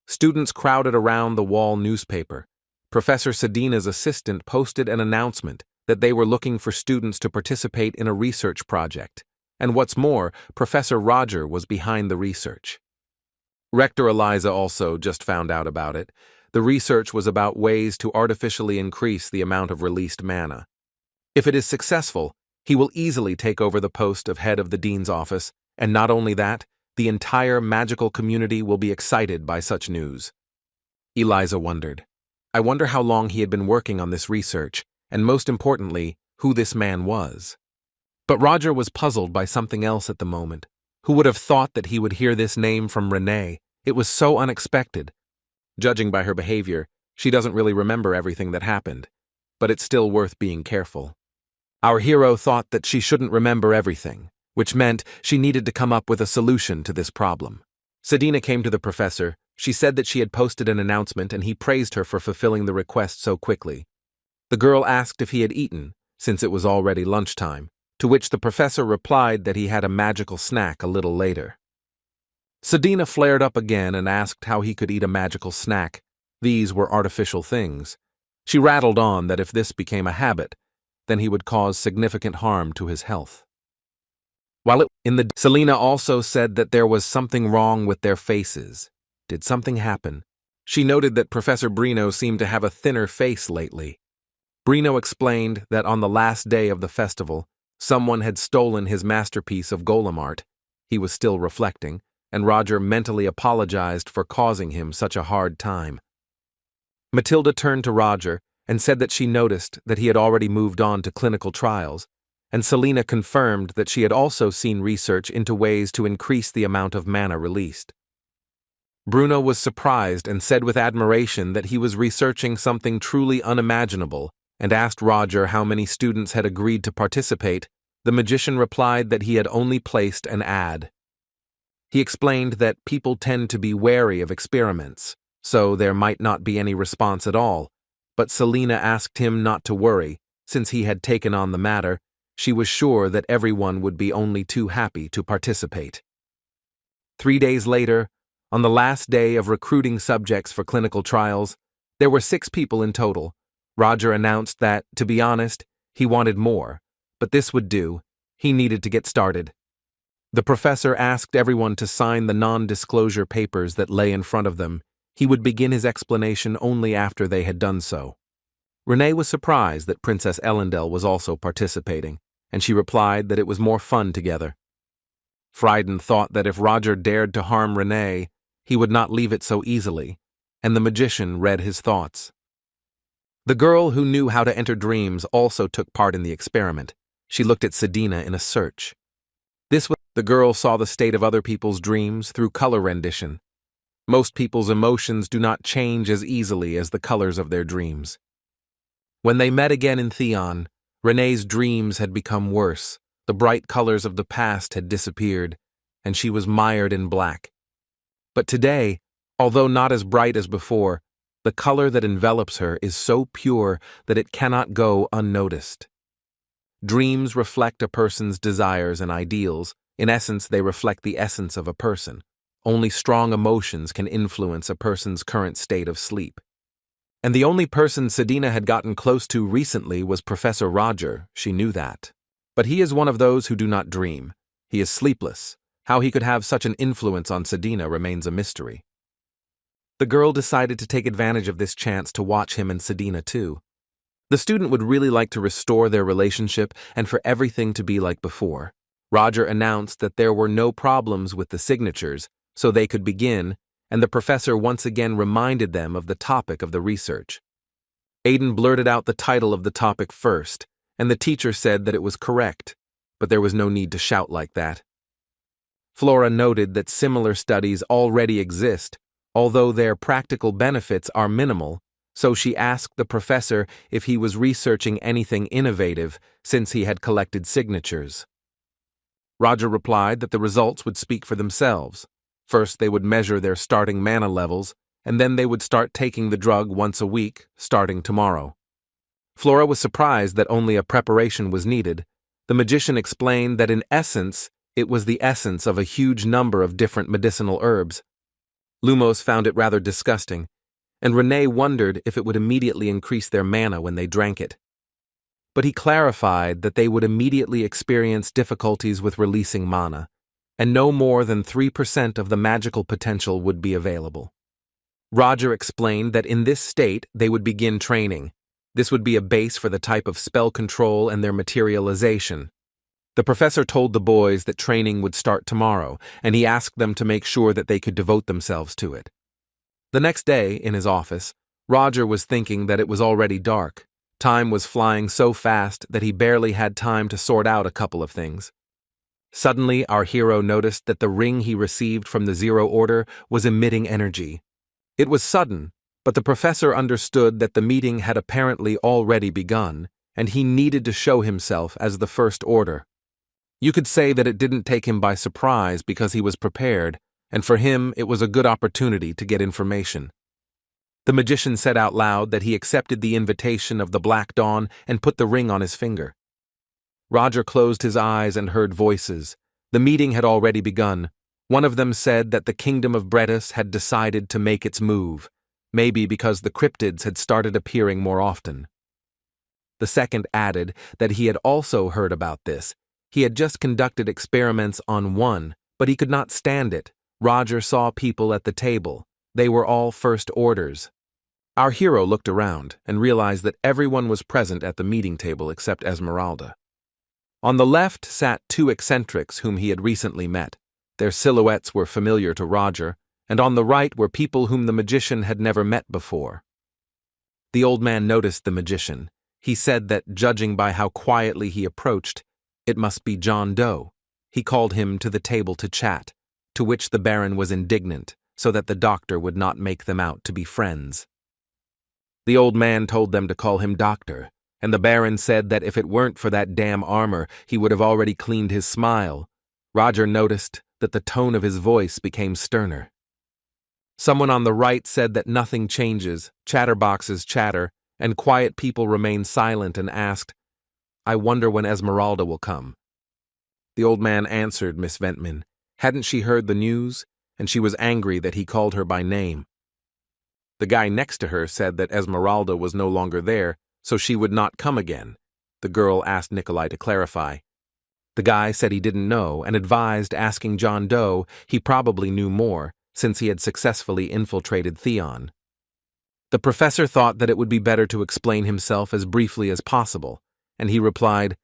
Students crowded around the wall newspaper. Professor Sedina's assistant posted an announcement that they were looking for students to participate in a research project. And what's more, Professor Roger was behind the research. Rector Eliza also just found out about it. The research was about ways to artificially increase the amount of released mana. If it is successful, he will easily take over the post of head of the dean's office, and not only that, the entire magical community will be excited by such news. Eliza wondered, I wonder how long he had been working on this research, and most importantly, who this man was. But Roger was puzzled by something else at the moment. Who would have thought that he would hear this name from Renee? It was so unexpected. Judging by her behavior, she doesn't really remember everything that happened, but it's still worth being careful. Our hero thought that she shouldn't remember everything, which meant she needed to come up with a solution to this problem. Sedina came to the professor. She said that she had posted an announcement and he praised her for fulfilling the request so quickly. The girl asked if he had eaten, since it was already lunchtime, to which the professor replied that he had a magical snack a little later. Sedina flared up again and asked how he could eat a magical snack. These were artificial things. She rattled on that if this became a habit, then he would cause significant harm to his health. Selena also said that there was something wrong with their faces. Did something happen? She noted that Professor Brino seemed to have a thinner face lately. Brino explained that on the last day of the festival, someone had stolen his masterpiece of golem art. He was still reflecting, and Roger mentally apologized for causing him such a hard time. Matilda turned to Roger and said that she noticed that he had already moved on to clinical trials, and Selena confirmed that she had also seen research into ways to increase the amount of mana released. Bruno was surprised and said with admiration that he was researching something truly unimaginable, and asked Roger how many students had agreed to participate. The magician replied that he had only placed an ad. He explained that people tend to be wary of experiments, so there might not be any response at all, but Selena asked him not to worry. Since he had taken on the matter, she was sure that everyone would be only too happy to participate. 3 days later, on the last day of recruiting subjects for clinical trials, there were 6 people in total. Roger announced that, to be honest, he wanted more, but this would do. He needed to get started. The professor asked everyone to sign the non-disclosure papers that lay in front of them. He would begin his explanation only after they had done so. Renee was surprised that Princess Ellendel was also participating, and she replied that it was more fun together. Frieden thought that if Roger dared to harm Renee, he would not leave it so easily, and the magician read his thoughts. The girl who knew how to enter dreams also took part in the experiment. She looked at Sedina in a search. The girl saw the state of other people's dreams through color rendition. Most people's emotions do not change as easily as the colors of their dreams. When they met again in Theon, Renee's dreams had become worse. The bright colors of the past had disappeared, and she was mired in black. But today, although not as bright as before, the color that envelops her is so pure that it cannot go unnoticed. Dreams reflect a person's desires and ideals. In essence, they reflect the essence of a person. Only strong emotions can influence a person's current state of sleep. And the only person Sedina had gotten close to recently was Professor Roger. She knew that. But he is one of those who do not dream. He is sleepless. How he could have such an influence on Sedina remains a mystery. The girl decided to take advantage of this chance to watch him and Sedina too. The student would really like to restore their relationship and for everything to be like before. Roger announced that there were no problems with the signatures, so they could begin, and the professor once again reminded them of the topic of the research. Aiden blurted out the title of the topic first, and the teacher said that it was correct, but there was no need to shout like that. Flora noted that similar studies already exist, although their practical benefits are minimal, so she asked the professor if he was researching anything innovative since he had collected signatures. Roger replied that the results would speak for themselves. First, they would measure their starting mana levels, and then they would start taking the drug once a week, starting tomorrow. Flora was surprised that only a preparation was needed. The magician explained that in essence, it was the essence of a huge number of different medicinal herbs. Lumos found it rather disgusting, and Renee wondered if it would immediately increase their mana when they drank it. But he clarified that they would immediately experience difficulties with releasing mana, and no more than 3% of the magical potential would be available. Roger explained that in this state they would begin training. This would be a base for the type of spell control and their materialization. The professor told the boys that training would start tomorrow, and he asked them to make sure that they could devote themselves to it. The next day, in his office, Roger was thinking that it was already dark. Time was flying so fast that he barely had time to sort out a couple of things. Suddenly, our hero noticed that the ring he received from the Zero Order was emitting energy. It was sudden, but the professor understood that the meeting had apparently already begun, and he needed to show himself as the First Order. You could say that it didn't take him by surprise because he was prepared, and for him it was a good opportunity to get information. The magician said out loud that he accepted the invitation of the Black Dawn and put the ring on his finger. Roger closed his eyes and heard voices. The meeting had already begun. One of them said that the kingdom of Bretis had decided to make its move, maybe because the cryptids had started appearing more often. The second added that he had also heard about this. He had just conducted experiments on one, but he could not stand it. Roger saw people at the table. They were all First Orders. Our hero looked around and realized that everyone was present at the meeting table except Esmeralda. On the left sat two eccentrics whom he had recently met. Their silhouettes were familiar to Roger, and on the right were people whom the magician had never met before. The old man noticed the magician. He said that, judging by how quietly he approached, it must be John Doe. He called him to the table to chat, to which the Baron was indignant, so that the doctor would not make them out to be friends. The old man told them to call him Doctor, and the Baron said that if it weren't for that damn armor, he would have already cleaned his smile. Roger noticed that the tone of his voice became sterner. Someone on the right said that nothing changes, chatterboxes chatter, and quiet people remain silent, and asked, "I wonder when Esmeralda will come." The old man answered Miss Ventman. Hadn't she heard the news? And she was angry that he called her by name. The guy next to her said that Esmeralda was no longer there, so she would not come again. The girl asked Nikolai to clarify. The guy said he didn't know and advised asking John Doe. He probably knew more, since he had successfully infiltrated Theon. The professor thought that it would be better to explain himself as briefly as possible, and he replied,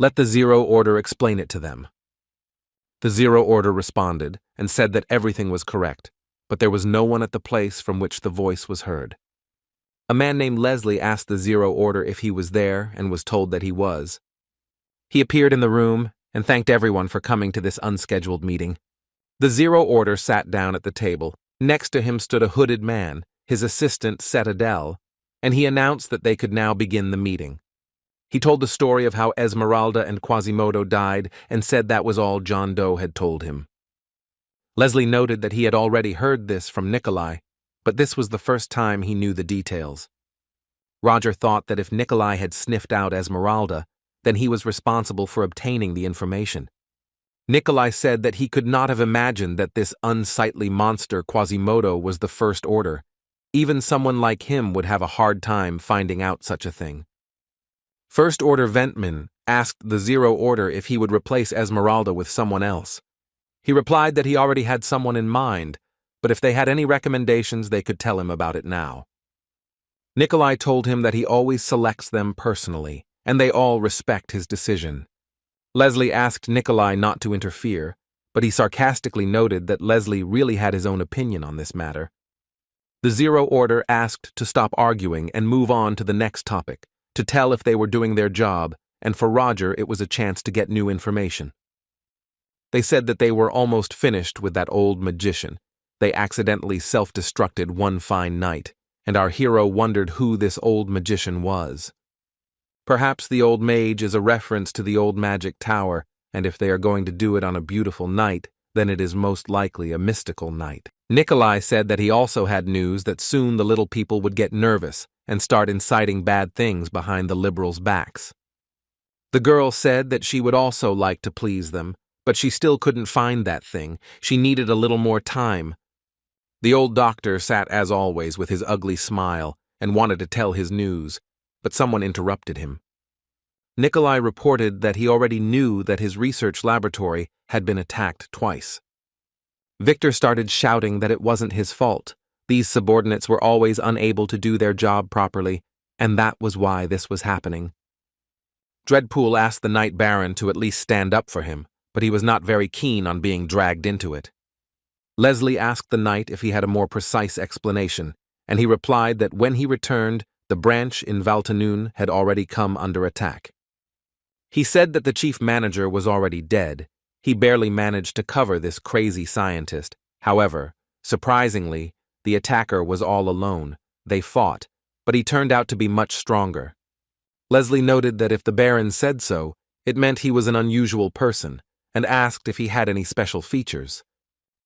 "Let the Zero Order explain it to them." The Zero Order responded and said that everything was correct, but there was no one at the place from which the voice was heard. A man named Leslie asked the Zero Order if he was there and was told that he was. He appeared in the room and thanked everyone for coming to this unscheduled meeting. The Zero Order sat down at the table. Next to him stood a hooded man, his assistant Citadel, and he announced that they could now begin the meeting. He told the story of how Esmeralda and Quasimodo died and said that was all John Doe had told him. Leslie noted that he had already heard this from Nikolai, but this was the first time he knew the details. Roger thought that if Nikolai had sniffed out Esmeralda, then he was responsible for obtaining the information. Nikolai said that he could not have imagined that this unsightly monster Quasimodo was the First Order. Even someone like him would have a hard time finding out such a thing. First Order Ventman asked the Zero Order if he would replace Esmeralda with someone else. He replied that he already had someone in mind, but if they had any recommendations, they could tell him about it now. Nikolai told him that he always selects them personally, and they all respect his decision. Leslie asked Nikolai not to interfere, but he sarcastically noted that Leslie really had his own opinion on this matter. The Zero Order asked to stop arguing and move on to the next topic, to tell if they were doing their job, and for Roger it was a chance to get new information. They said that they were almost finished with that old magician. They accidentally self-destructed one fine night, and our hero wondered who this old magician was. Perhaps the old mage is a reference to the old magic tower, and if they are going to do it on a beautiful night, then it is most likely a mystical night. Nikolai said that he also had news that soon the little people would get nervous and start inciting bad things behind the liberals' backs. The girl said that she would also like to please them, but she still couldn't find that thing. She needed a little more time. The old doctor sat as always with his ugly smile and wanted to tell his news, but someone interrupted him. Nikolai reported that he already knew that his research laboratory had been attacked twice. Victor started shouting that it wasn't his fault. These subordinates were always unable to do their job properly, and that was why this was happening. Dreadpool asked the Knight Baron to at least stand up for him, but he was not very keen on being dragged into it. Leslie asked the knight if he had a more precise explanation, and he replied that when he returned, the branch in Valtanoon had already come under attack. He said that the chief manager was already dead. He barely managed to cover this crazy scientist. However, surprisingly, the attacker was all alone. They fought, but he turned out to be much stronger. Leslie noted that if the Baron said so, it meant he was an unusual person, and asked if he had any special features.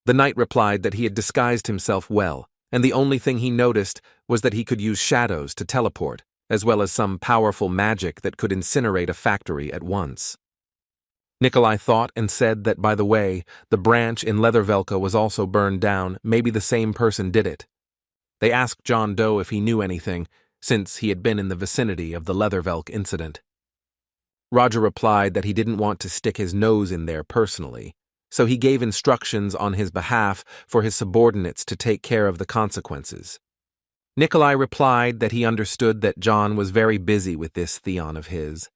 The knight replied that he had disguised himself well, and the only thing he noticed was that he could use shadows to teleport, as well as some powerful magic that could incinerate a factory at once. Nikolai thought and said that, by the way, the branch in Leathervelka was also burned down. Maybe the same person did it. They asked John Doe if he knew anything, since he had been in the vicinity of the Leathervelk incident. Roger replied that he didn't want to stick his nose in there personally, so he gave instructions on his behalf for his subordinates to take care of the consequences. Nikolai replied that he understood that John was very busy with this Theon of his.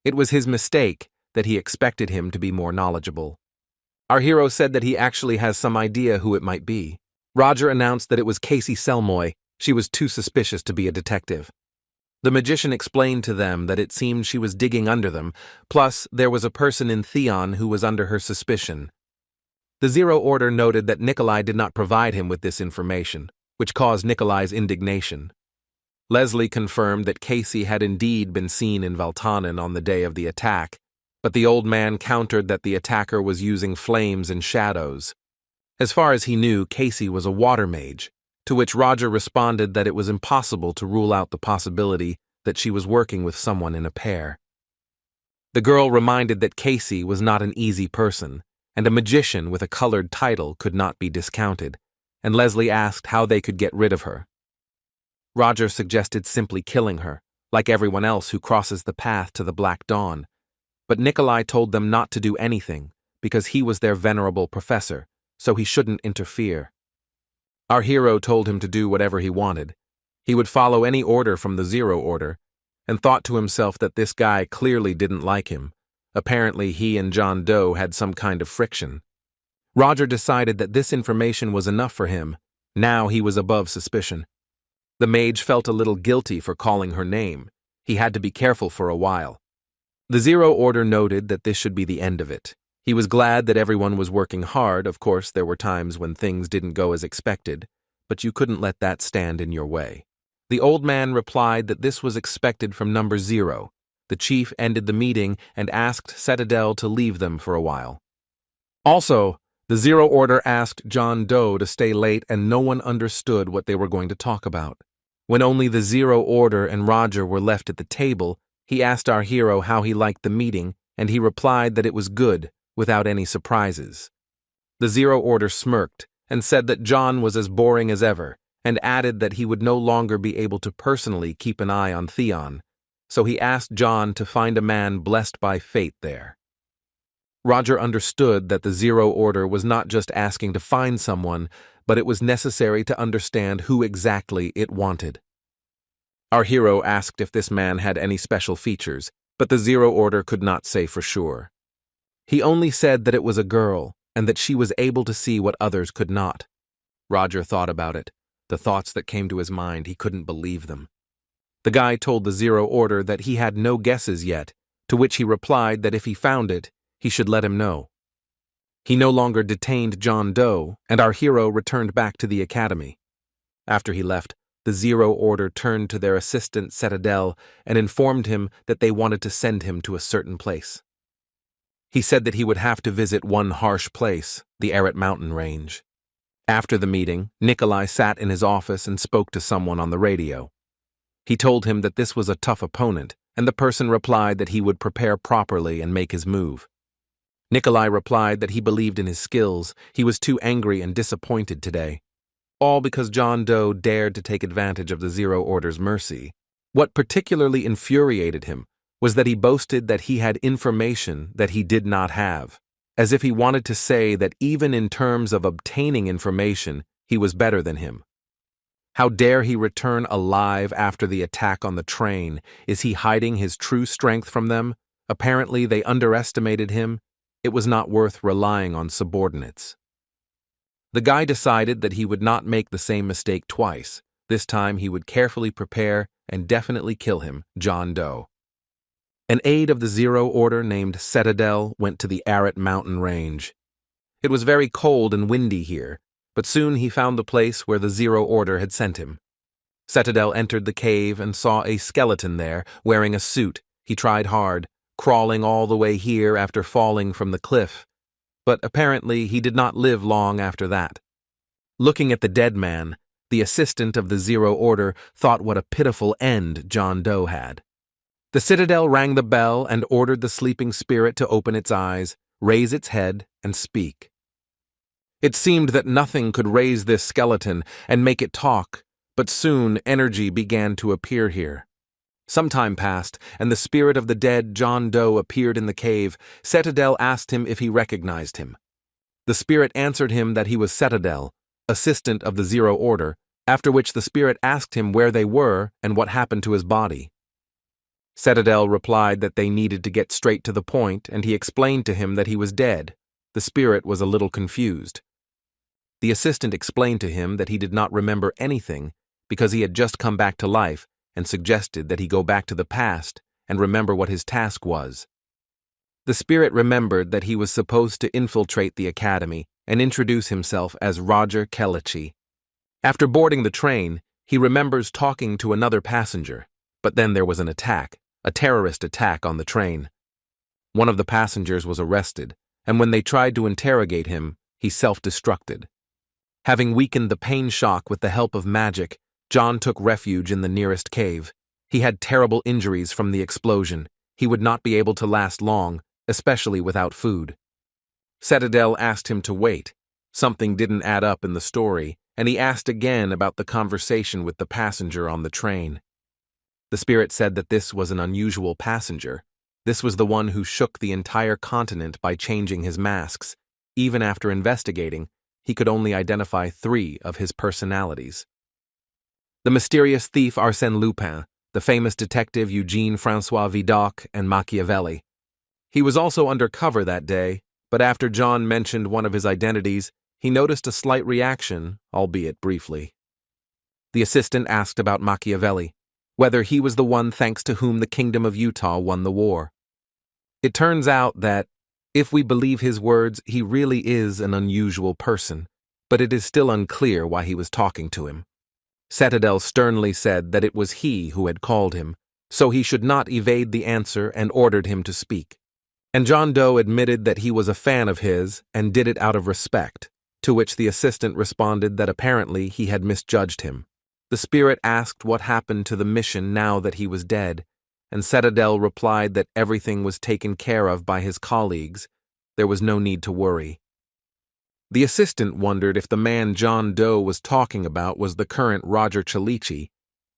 It was his mistake that he expected him to be more knowledgeable. Our hero said that he actually has some idea who it might be. Roger announced that it was Casey Selmoy. She was too suspicious to be a detective. The magician explained to them that it seemed she was digging under them, plus there was a person in Theon who was under her suspicion. The Zero Order noted that Nikolai did not provide him with this information, which caused Nikolai's indignation. Leslie confirmed that Casey had indeed been seen in Valtanen on the day of the attack, but the old man countered that the attacker was using flames and shadows. As far as he knew, Casey was a water mage, to which Roger responded that it was impossible to rule out the possibility that she was working with someone in a pair. The girl reminded that Casey was not an easy person, and a magician with a colored title could not be discounted, and Leslie asked how they could get rid of her. Roger suggested simply killing her, like everyone else who crosses the path to the Black Dawn, but Nikolai told them not to do anything because he was their venerable professor, so he shouldn't interfere. Our hero told him to do whatever he wanted. He would follow any order from the Zero Order, and thought to himself that this guy clearly didn't like him. Apparently he and John Doe had some kind of friction. Roger decided that this information was enough for him. Now he was above suspicion. The mage felt a little guilty for calling her name. He had to be careful for a while. The Zero Order noted that this should be the end of it. He was glad that everyone was working hard. Of course, there were times when things didn't go as expected, but you couldn't let that stand in your way. The old man replied that this was expected from number 0. The chief ended the meeting and asked Citadel to leave them for a while. Also, the Zero Order asked John Doe to stay late, and no one understood what they were going to talk about. When only the Zero Order and Roger were left at the table, he asked our hero how he liked the meeting, and he replied that it was good, without any surprises. The Zero Order smirked and said that John was as boring as ever, and added that he would no longer be able to personally keep an eye on Theon, so he asked John to find a man blessed by fate there. Roger understood that the Zero Order was not just asking to find someone, but it was necessary to understand who exactly it wanted. Our hero asked if this man had any special features, but the Zero Order could not say for sure. He only said that it was a girl, and that she was able to see what others could not. Roger thought about it. The thoughts that came to his mind, he couldn't believe them. The guy told the Zero Order that he had no guesses yet, to which he replied that if he found it, he should let him know. He no longer detained John Doe, and our hero returned back to the academy. After he left, the Zero Order turned to their assistant Citadel and informed him that they wanted to send him to a certain place. He said that he would have to visit one harsh place, the Arat Mountain Range. After the meeting, Nikolai sat in his office and spoke to someone on the radio. He told him that this was a tough opponent, and the person replied that he would prepare properly and make his move. Nikolai replied that he believed in his skills. He was too angry and disappointed today. All because John Doe dared to take advantage of the Zero Order's mercy. What particularly infuriated him was that he boasted that he had information that he did not have, as if he wanted to say that even in terms of obtaining information, he was better than him. How dare he return alive after the attack on the train? Is he hiding his true strength from them? Apparently they underestimated him. It was not worth relying on subordinates. The guy decided that he would not make the same mistake twice, This time he would carefully prepare and definitely kill him, John Doe. An aide of the Zero Order named Citadel went to the arid mountain range. It was very cold and windy here, but soon he found the place where the Zero Order had sent him. Citadel entered the cave and saw a skeleton there, wearing a suit. He tried hard, crawling all the way here after falling from the cliff, but apparently he did not live long after that. Looking at the dead man, the assistant of the Zero Order thought what a pitiful end John Doe had. The Citadel rang the bell and ordered the sleeping spirit to open its eyes, raise its head, and speak. It seemed that nothing could raise this skeleton and make it talk, but soon energy began to appear here. Some time passed, and the spirit of the dead John Doe appeared in the cave. Citadel asked him if he recognized him. The spirit answered him that he was Citadel, assistant of the Zero Order, after which the spirit asked him where they were and what happened to his body. Citadel replied that they needed to get straight to the point, and he explained to him that he was dead. The spirit was a little confused. The assistant explained to him that he did not remember anything because he had just come back to life, and suggested that he go back to the past and remember what his task was. The spirit remembered that he was supposed to infiltrate the academy and introduce himself as Roger Kellichi. After boarding the train, he remembers talking to another passenger, but then there was an attack. A terrorist attack on the train. One of the passengers was arrested, and when they tried to interrogate him, he self-destructed. Having weakened the pain shock with the help of magic, John took refuge in the nearest cave. He had terrible injuries from the explosion. He would not be able to last long, especially without food. Citadel asked him to wait. Something didn't add up in the story, and he asked again about the conversation with the passenger on the train. The spirit said that this was an unusual passenger. This was the one who shook the entire continent by changing his masks. Even after investigating, he could only identify 3 of his personalities. The mysterious thief Arsène Lupin, the famous detective Eugene-François Vidocq, and Machiavelli. He was also undercover that day, but after John mentioned one of his identities, he noticed a slight reaction, albeit briefly. The assistant asked about Machiavelli, whether he was the one thanks to whom the Kingdom of Utah won the war. It turns out that, if we believe his words, he really is an unusual person, but it is still unclear why he was talking to him. Citadel sternly said that it was he who had called him, so he should not evade the answer and ordered him to speak. And John Doe admitted that he was a fan of his and did it out of respect, to which the assistant responded that apparently he had misjudged him. The spirit asked what happened to the mission now that he was dead, and Citadel replied that everything was taken care of by his colleagues. There was no need to worry. The assistant wondered if the man John Doe was talking about was the current Roger Kellichi.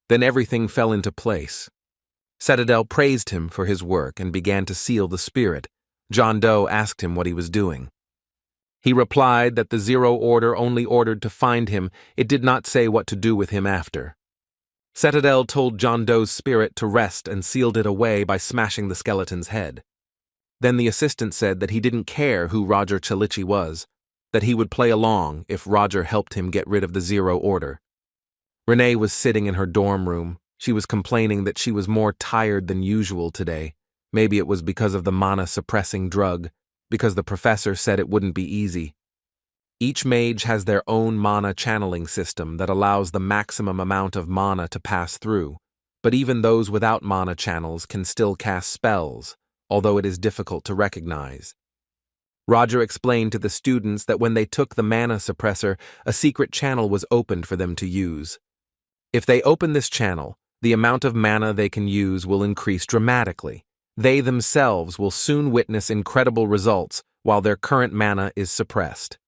Then everything fell into place. Citadel praised him for his work and began to seal the spirit. John Doe asked him what he was doing. He replied that the Zero Order only ordered to find him. It did not say what to do with him after. Citadel told John Doe's spirit to rest and sealed it away by smashing the skeleton's head. Then the assistant said that he didn't care who Roger Kellichi was, that he would play along if Roger helped him get rid of the Zero Order. Renee was sitting in her dorm room. She was complaining that she was more tired than usual today. Maybe it was because of the mana-suppressing drug, because the professor said it wouldn't be easy. Each mage has their own mana channeling system that allows the maximum amount of mana to pass through, but even those without mana channels can still cast spells, although it is difficult to recognize. Roger explained to the students that when they took the mana suppressor, a secret channel was opened for them to use. If they open this channel, the amount of mana they can use will increase dramatically. They themselves will soon witness incredible results while their current mana is suppressed.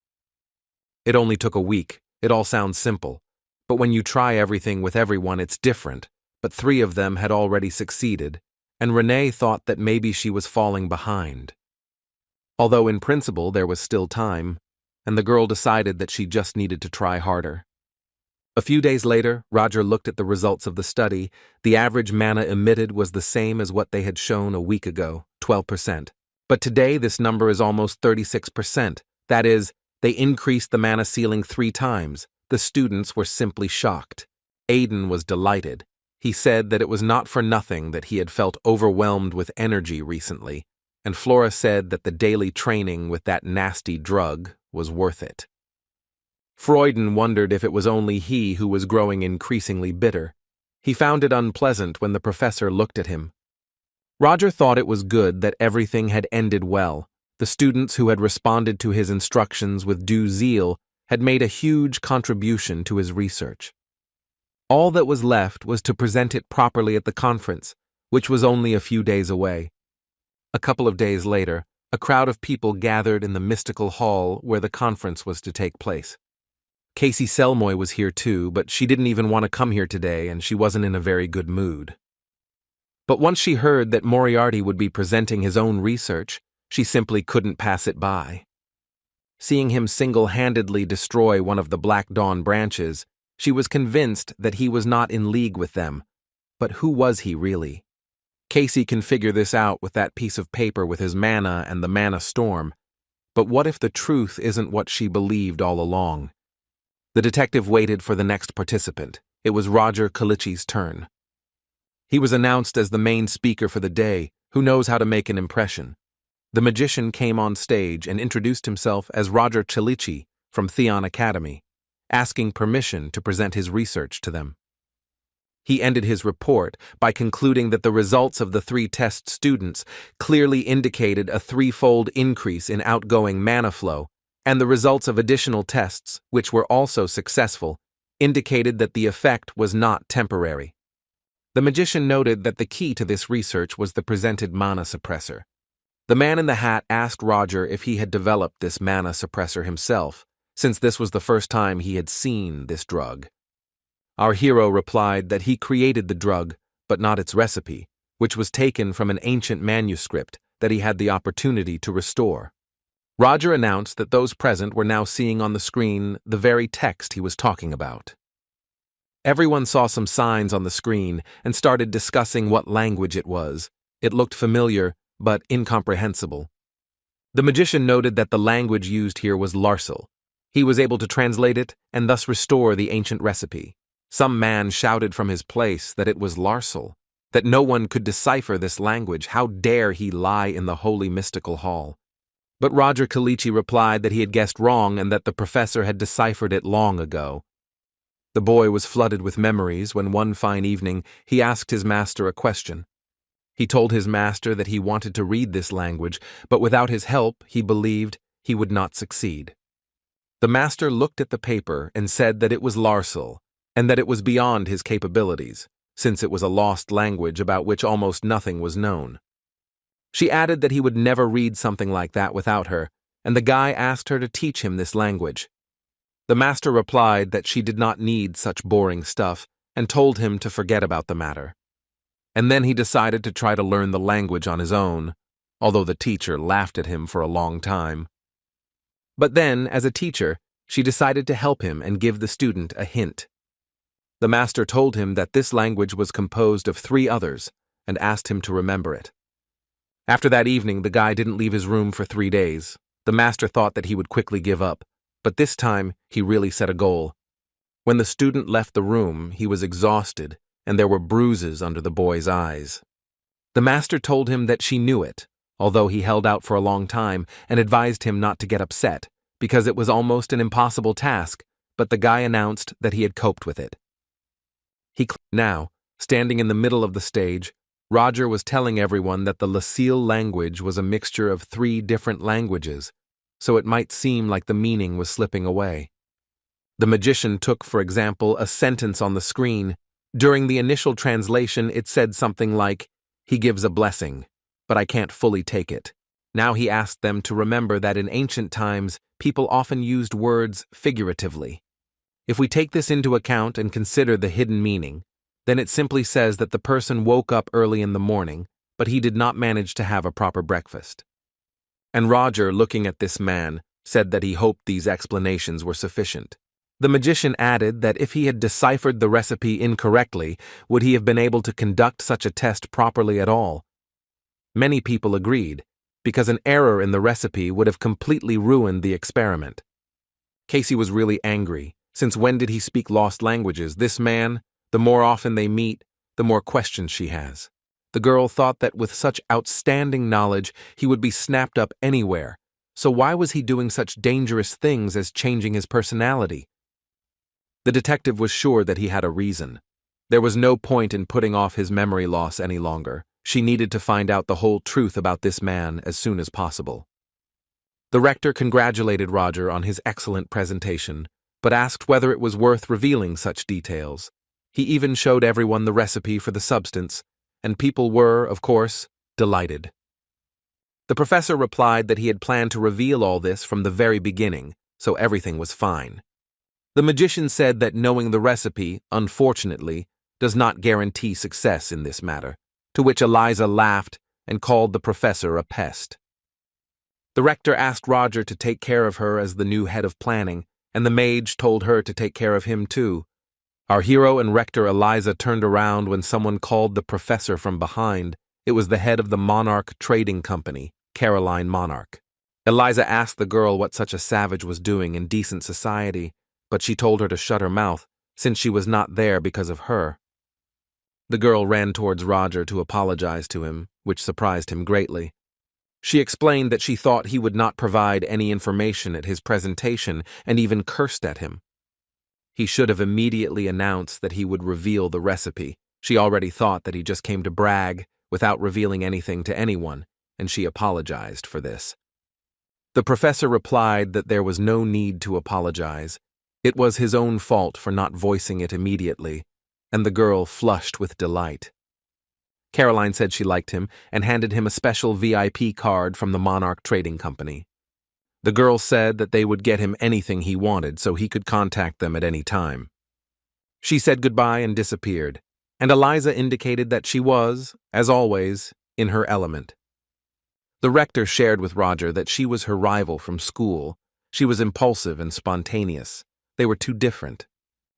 It only took a week. It all sounds simple. But when you try everything with everyone, it's different. But 3 of them had already succeeded, and Renee thought that maybe she was falling behind. Although in principle there was still time, and the girl decided that she just needed to try harder. A few days later, Roger looked at the results of the study. The average mana emitted was the same as what they had shown a week ago, 12%. But today this number is almost 36%. That is, they increased the mana ceiling 3 times. The students were simply shocked. Aiden was delighted. He said that it was not for nothing that he had felt overwhelmed with energy recently, and Flora said that the daily training with that nasty drug was worth it. Freuden wondered if it was only he who was growing increasingly bitter. He found it unpleasant when the professor looked at him. Roger thought it was good that everything had ended well. The students who had responded to his instructions with due zeal had made a huge contribution to his research. All that was left was to present it properly at the conference, which was only a few days away. A couple of days later, a crowd of people gathered in the mystical hall where the conference was to take place. Casey Selmoy was here too, but she didn't even want to come here today, and she wasn't in a very good mood. But once she heard that Moriarty would be presenting his own research, she simply couldn't pass it by. Seeing him single-handedly destroy one of the Black Dawn branches, she was convinced that he was not in league with them. But who was he really? Casey can figure this out with that piece of paper with his mana and the mana storm. But what if the truth isn't what she believed all along? The detective waited for the next participant. It was Roger Kalichi's turn. He was announced as the main speaker for the day, who knows how to make an impression. The magician came on stage and introduced himself as Roger Kalichi from Theon Academy, asking permission to present his research to them. He ended his report by concluding that the results of the 3 test students clearly indicated a 3-fold increase in outgoing mana flow, and the results of additional tests, which were also successful, indicated that the effect was not temporary. The magician noted that the key to this research was the presented mana suppressor. The man in the hat asked Roger if he had developed this mana suppressor himself, since this was the first time he had seen this drug. Our hero replied that he created the drug, but not its recipe, which was taken from an ancient manuscript that he had the opportunity to restore. Roger announced that those present were now seeing on the screen the very text he was talking about. Everyone saw some signs on the screen and started discussing what language it was. It looked familiar, but incomprehensible. The magician noted that the language used here was Larsal. He was able to translate it and thus restore the ancient recipe. Some man shouted from his place that it was Larsal, that no one could decipher this language. How dare he lie in the holy mystical hall? But Roger Kalichi replied that he had guessed wrong and that the professor had deciphered it long ago. The boy was flooded with memories when one fine evening he asked his master a question. He told his master that he wanted to read this language, but without his help, he believed he would not succeed. The master looked at the paper and said that it was Larsal, and that it was beyond his capabilities, since it was a lost language about which almost nothing was known. She added that he would never read something like that without her, and the guy asked her to teach him this language. The master replied that she did not need such boring stuff and told him to forget about the matter. And then he decided to try to learn the language on his own, although the teacher laughed at him for a long time. But then, as a teacher, she decided to help him and give the student a hint. The master told him that this language was composed of 3 others and asked him to remember it. After that evening, the guy didn't leave his room for 3 days. The master thought that he would quickly give up, but this time he really set a goal. When the student left the room, he was exhausted, and there were bruises under the boy's eyes. The master told him that she knew it, although he held out for a long time and advised him not to get upset, because it was almost an impossible task, but the guy announced that he had coped with it. Now, standing in the middle of the stage, Roger was telling everyone that the Lasil language was a mixture of 3 different languages, so it might seem like the meaning was slipping away. The magician took, for example, a sentence on the screen. During the initial translation, it said something like, "He gives a blessing, but I can't fully take it." Now he asked them to remember that in ancient times, people often used words figuratively. If we take this into account and consider the hidden meaning, then it simply says that the person woke up early in the morning, but he did not manage to have a proper breakfast. And Roger, looking at this man, said that he hoped these explanations were sufficient. The magician added that if he had deciphered the recipe incorrectly, would he have been able to conduct such a test properly at all? Many people agreed, because an error in the recipe would have completely ruined the experiment. Casey was really angry, since when did he speak lost languages, this man, The more often they meet, the more questions she has. The girl thought that with such outstanding knowledge, he would be snapped up anywhere. So why was he doing such dangerous things as changing his personality? The detective was sure that he had a reason. There was no point in putting off his memory loss any longer. She needed to find out the whole truth about this man as soon as possible. The rector congratulated Roger on his excellent presentation, but asked whether it was worth revealing such details. He even showed everyone the recipe for the substance, and people were, of course, delighted. The professor replied that he had planned to reveal all this from the very beginning, so everything was fine. The magician said that knowing the recipe, unfortunately, does not guarantee success in this matter, to which Eliza laughed and called the professor a pest. The rector asked Roger to take care of her as the new head of planning, and the mage told her to take care of him too. Our hero and Rector Eliza turned around when someone called the professor from behind. It was the head of the Monarch Trading Company, Caroline Monarch. Eliza asked the girl what such a savage was doing in decent society, but she told her to shut her mouth, since she was not there because of her. The girl ran towards Roger to apologize to him, which surprised him greatly. She explained that she thought he would not provide any information at his presentation and even cursed at him. He should have immediately announced that he would reveal the recipe. She already thought that he just came to brag without revealing anything to anyone, and she apologized for this. The professor replied that there was no need to apologize. It was his own fault for not voicing it immediately, and the girl flushed with delight. Caroline said she liked him and handed him a special VIP card from the Monarch Trading Company. The girl said that they would get him anything he wanted so he could contact them at any time. She said goodbye and disappeared, and Eliza indicated that she was, as always, in her element. The rector shared with Roger that she was her rival from school. She was impulsive and spontaneous. They were too different.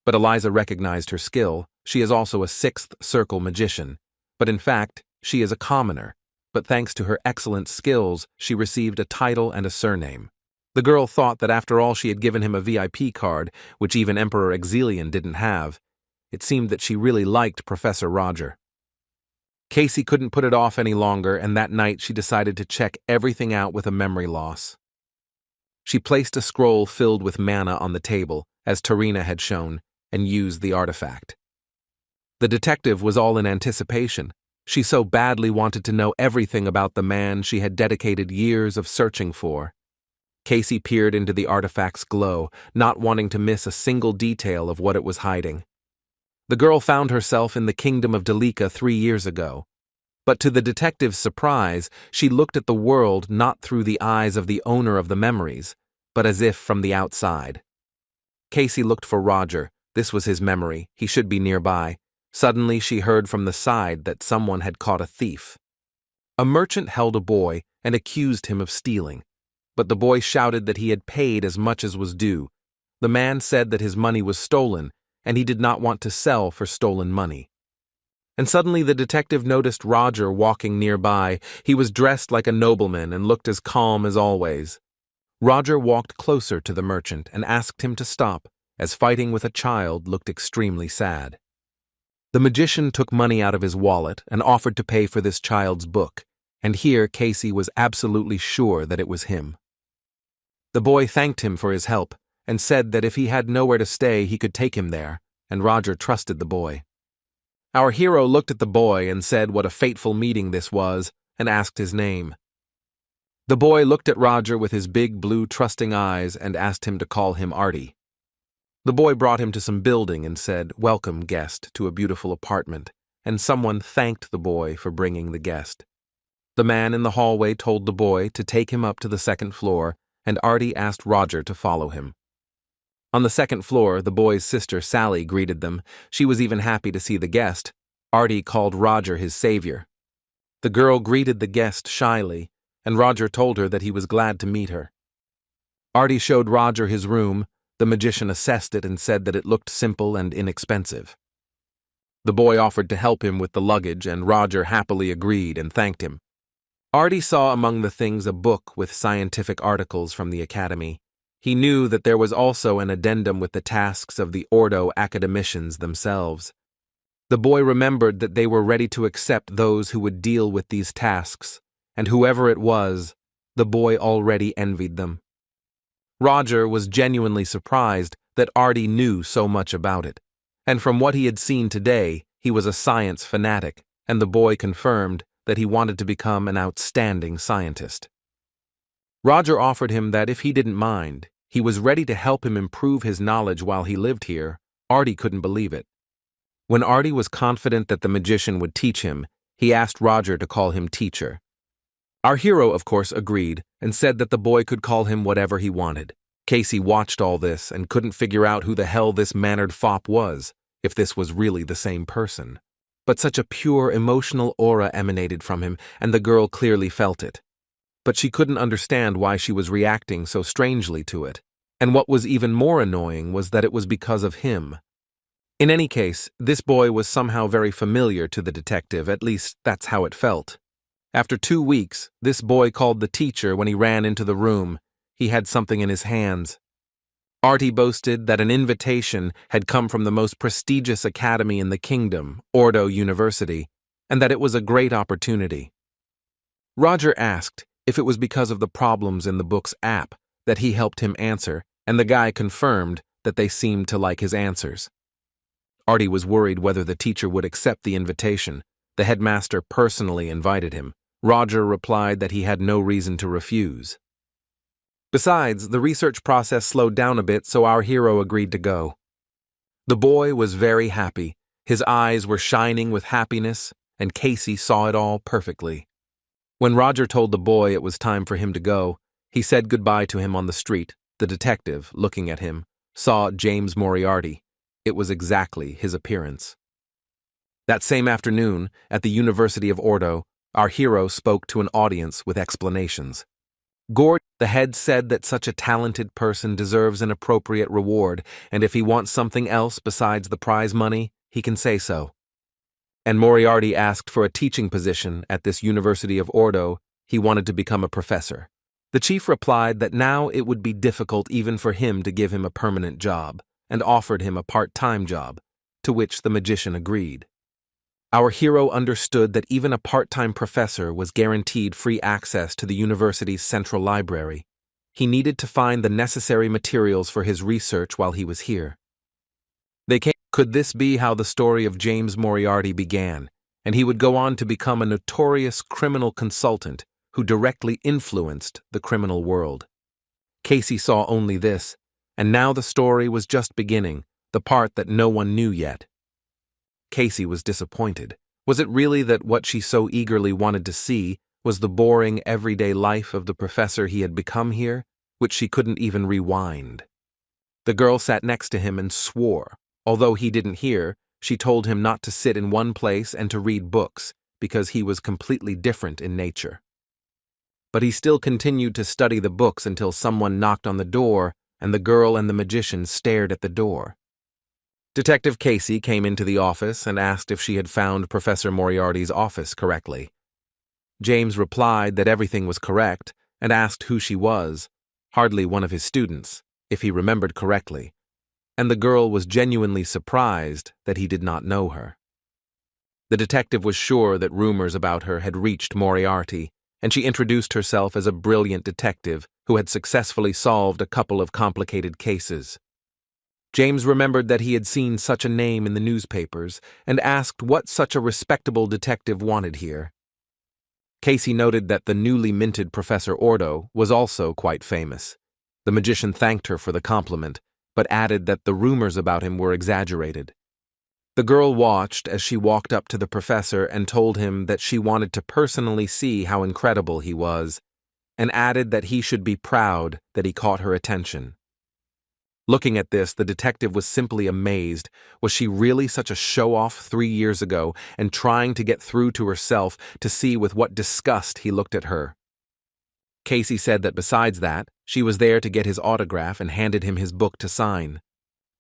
But Eliza recognized her skill. She is also a sixth circle magician. But in fact, she is a commoner. But thanks to her excellent skills, she received a title and a surname. The girl thought that after all she had given him a VIP card, which even Emperor Exilian didn't have, it seemed that she really liked Professor Roger. Casey couldn't put it off any longer, and that night she decided to check everything out with a memory loss. She placed a scroll filled with mana on the table, as Terrina had shown, and used the artifact. The detective was all in anticipation. She so badly wanted to know everything about the man she had dedicated years of searching for. Casey peered into the artifact's glow, not wanting to miss a single detail of what it was hiding. The girl found herself in the kingdom of Delika 3 years ago. But to the detective's surprise, she looked at the world not through the eyes of the owner of the memories, but as if from the outside. Casey looked for Roger. This was his memory. He should be nearby. Suddenly she heard from the side that someone had caught a thief. A merchant held a boy and accused him of stealing, but the boy shouted that he had paid as much as was due. The man said that his money was stolen, and he did not want to sell for stolen money. And suddenly the detective noticed Roger walking nearby. He was dressed like a nobleman and looked as calm as always. Roger walked closer to the merchant and asked him to stop, as fighting with a child looked extremely sad. The magician took money out of his wallet and offered to pay for this child's book, and here Casey was absolutely sure that it was him. The boy thanked him for his help and said that if he had nowhere to stay he could take him there, and Roger trusted the boy. Our hero looked at the boy and said what a fateful meeting this was, and asked his name. The boy looked at Roger with his big blue trusting eyes and asked him to call him Artie. The boy brought him to some building and said, "Welcome, guest, to a beautiful apartment," and someone thanked the boy for bringing the guest. The man in the hallway told the boy to take him up to the second floor, and Artie asked Roger to follow him. On the second floor, the boy's sister Sally greeted them. She was even happy to see the guest. Artie called Roger his savior. The girl greeted the guest shyly, and Roger told her that he was glad to meet her. Artie showed Roger his room. The magician assessed it and said that it looked simple and inexpensive. The boy offered to help him with the luggage, and Roger happily agreed and thanked him. Artie saw among the things a book with scientific articles from the academy. He knew that there was also an addendum with the tasks of the Ordo academicians themselves. The boy remembered that they were ready to accept those who would deal with these tasks, and whoever it was, the boy already envied them. Roger was genuinely surprised that Artie knew so much about it, and from what he had seen today, he was a science fanatic, and the boy confirmed that he wanted to become an outstanding scientist. Roger offered him that if he didn't mind, he was ready to help him improve his knowledge while he lived here. Artie couldn't believe it. When Artie was confident that the magician would teach him, he asked Roger to call him teacher. Our hero, of course, agreed and said that the boy could call him whatever he wanted. Casey watched all this and couldn't figure out who the hell this mannered fop was, if this was really the same person. But such a pure, emotional aura emanated from him, and the girl clearly felt it. But she couldn't understand why she was reacting so strangely to it. And what was even more annoying was that it was because of him. In any case, this boy was somehow very familiar to the detective, at least that's how it felt. After 2 weeks, this boy called the teacher when he ran into the room. He had something in his hands. Artie boasted that an invitation had come from the most prestigious academy in the kingdom, Ordo University, and that it was a great opportunity. Roger asked if it was because of the problems in the book's app that he helped him answer, and the guy confirmed that they seemed to like his answers. Artie was worried whether the teacher would accept the invitation. The headmaster personally invited him. Roger replied that he had no reason to refuse. Besides, the research process slowed down a bit, so our hero agreed to go. The boy was very happy. His eyes were shining with happiness, and Casey saw it all perfectly. When Roger told the boy it was time for him to go, he said goodbye to him on the street. The detective, looking at him, saw James Moriarty. It was exactly his appearance. That same afternoon, at the University of Ordo, our hero spoke to an audience with explanations. Gord, the head, said that such a talented person deserves an appropriate reward, and if he wants something else besides the prize money, he can say so. And Moriarty asked for a teaching position at this University of Ordo. He wanted to become a professor. The chief replied that now it would be difficult even for him to give him a permanent job, and offered him a part-time job, to which the magician agreed. Our hero understood that even a part-time professor was guaranteed free access to the university's central library. He needed to find the necessary materials for his research while he was here. Could this be how the story of James Moriarty began, and he would go on to become a notorious criminal consultant who directly influenced the criminal world? Casey saw only this, and now the story was just beginning, the part that no one knew yet. Casey was disappointed. Was it really that what she so eagerly wanted to see was the boring, everyday life of the professor he had become here, which she couldn't even rewind? The girl sat next to him and swore. Although he didn't hear, she told him not to sit in one place and to read books, because he was completely different in nature. But he still continued to study the books until someone knocked on the door, and the girl and the magician stared at the door. Detective Casey came into the office and asked if she had found Professor Moriarty's office correctly. James replied that everything was correct and asked who she was, hardly one of his students, if he remembered correctly, and the girl was genuinely surprised that he did not know her. The detective was sure that rumors about her had reached Moriarty, and she introduced herself as a brilliant detective who had successfully solved a couple of complicated cases. James remembered that he had seen such a name in the newspapers and asked what such a respectable detective wanted here. Casey noted that the newly minted Professor Ordo was also quite famous. The magician thanked her for the compliment, but added that the rumors about him were exaggerated. The girl watched as she walked up to the professor and told him that she wanted to personally see how incredible he was, and added that he should be proud that he caught her attention. Looking at this, the detective was simply amazed. Was she really such a show-off 3 years ago and trying to get through to herself to see with what disgust he looked at her? Casey said that besides that, she was there to get his autograph and handed him his book to sign.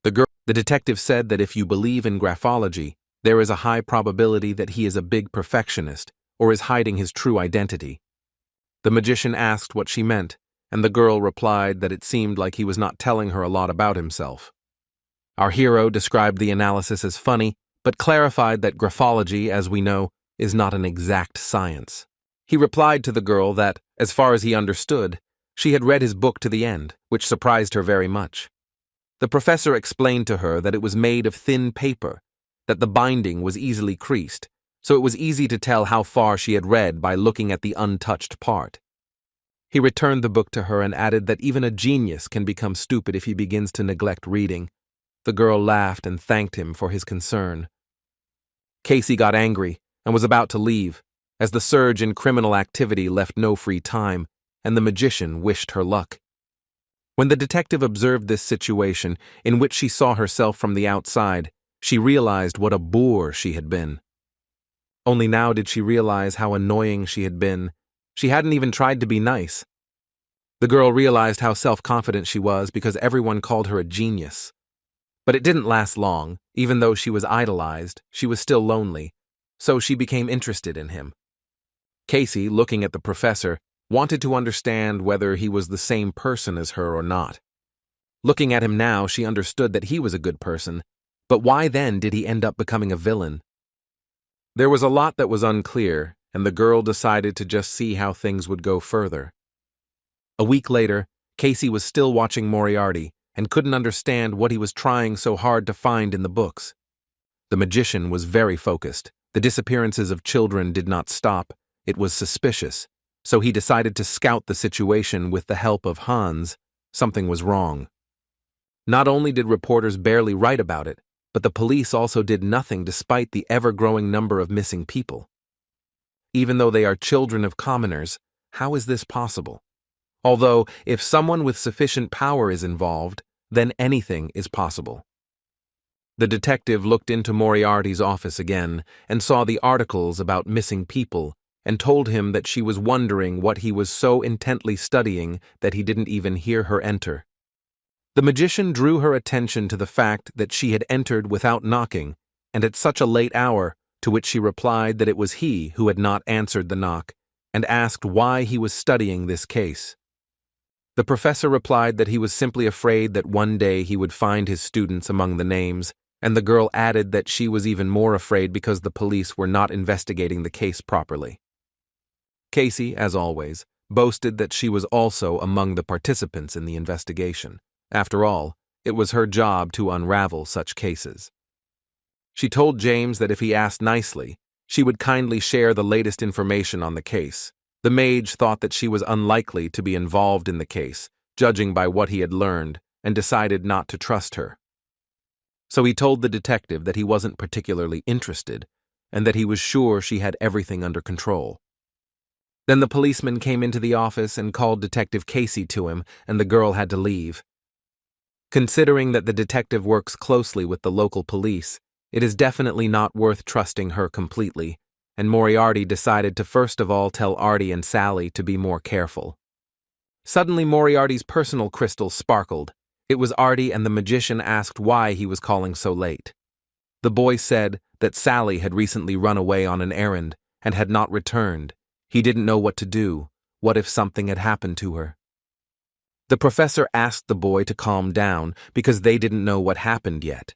The detective said that if you believe in graphology, there is a high probability that he is a big perfectionist or is hiding his true identity. The magician asked what she meant, and the girl replied that it seemed like he was not telling her a lot about himself. Our hero described the analysis as funny, but clarified that graphology, as we know, is not an exact science. He replied to the girl that, as far as he understood, she had read his book to the end, which surprised her very much. The professor explained to her that it was made of thin paper, that the binding was easily creased, so it was easy to tell how far she had read by looking at the untouched part. He returned the book to her and added that even a genius can become stupid if he begins to neglect reading. The girl laughed and thanked him for his concern. Casey got angry and was about to leave, as the surge in criminal activity left no free time, and the magician wished her luck. When the detective observed this situation, in which she saw herself from the outside, she realized what a boor she had been. Only now did she realize how annoying she had been. She hadn't even tried to be nice. The girl realized how self-confident she was because everyone called her a genius. But it didn't last long. Even though she was idolized, she was still lonely, so she became interested in him. Casey, looking at the professor, wanted to understand whether he was the same person as her or not. Looking at him now, she understood that he was a good person, but why then did he end up becoming a villain? There was a lot that was unclear, and the girl decided to just see how things would go further. A week later, Casey was still watching Moriarty and couldn't understand what he was trying so hard to find in the books. The magician was very focused. The disappearances of children did not stop. It was suspicious, so he decided to scout the situation with the help of Hans. Something was wrong. Not only did reporters barely write about it, but the police also did nothing despite the ever-growing number of missing people. Even though they are children of commoners, how is this possible? Although, if someone with sufficient power is involved, then anything is possible. The detective looked into Moriarty's office again and saw the articles about missing people and told him that she was wondering what he was so intently studying that he didn't even hear her enter. The magician drew her attention to the fact that she had entered without knocking and at such a late hour, to which she replied that it was he who had not answered the knock and asked why he was studying this case. The professor replied that he was simply afraid that one day he would find his students among the names, and the girl added that she was even more afraid because the police were not investigating the case properly. Casey, as always, boasted that she was also among the participants in the investigation. After all, it was her job to unravel such cases. She told James that if he asked nicely, she would kindly share the latest information on the case. The mage thought that she was unlikely to be involved in the case, judging by what he had learned, and decided not to trust her. So he told the detective that he wasn't particularly interested, and that he was sure she had everything under control. Then the policeman came into the office and called Detective Casey to him, and the girl had to leave. Considering that the detective works closely with the local police, it is definitely not worth trusting her completely, and Moriarty decided to first of all tell Artie and Sally to be more careful. Suddenly Moriarty's personal crystal sparkled. It was Artie, and the magician asked why he was calling so late. The boy said that Sally had recently run away on an errand and had not returned. He didn't know what to do. What if something had happened to her? The professor asked the boy to calm down because they didn't know what happened yet.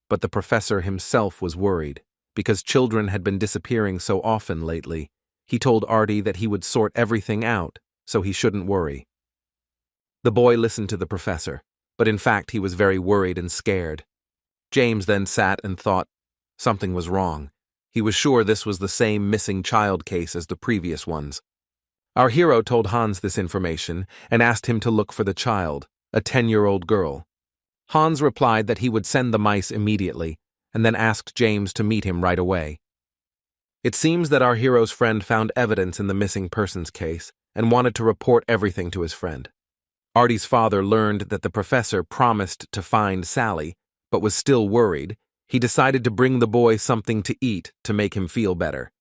But the professor himself was worried. Because children had been disappearing so often lately, he told Artie that he would sort everything out, so he shouldn't worry. The boy listened to the professor, but in fact he was very worried and scared. James then sat and thought something was wrong. He was sure this was the same missing child case as the previous ones. Our hero told Hans this information and asked him to look for the child, a 10-year-old girl. Hans replied that he would send the mice immediately, and then asked James to meet him right away. It seems that our hero's friend found evidence in the missing persons case and wanted to report everything to his friend. Artie's father learned that the professor promised to find Sally, but was still worried. He decided to bring the boy something to eat to make him feel better.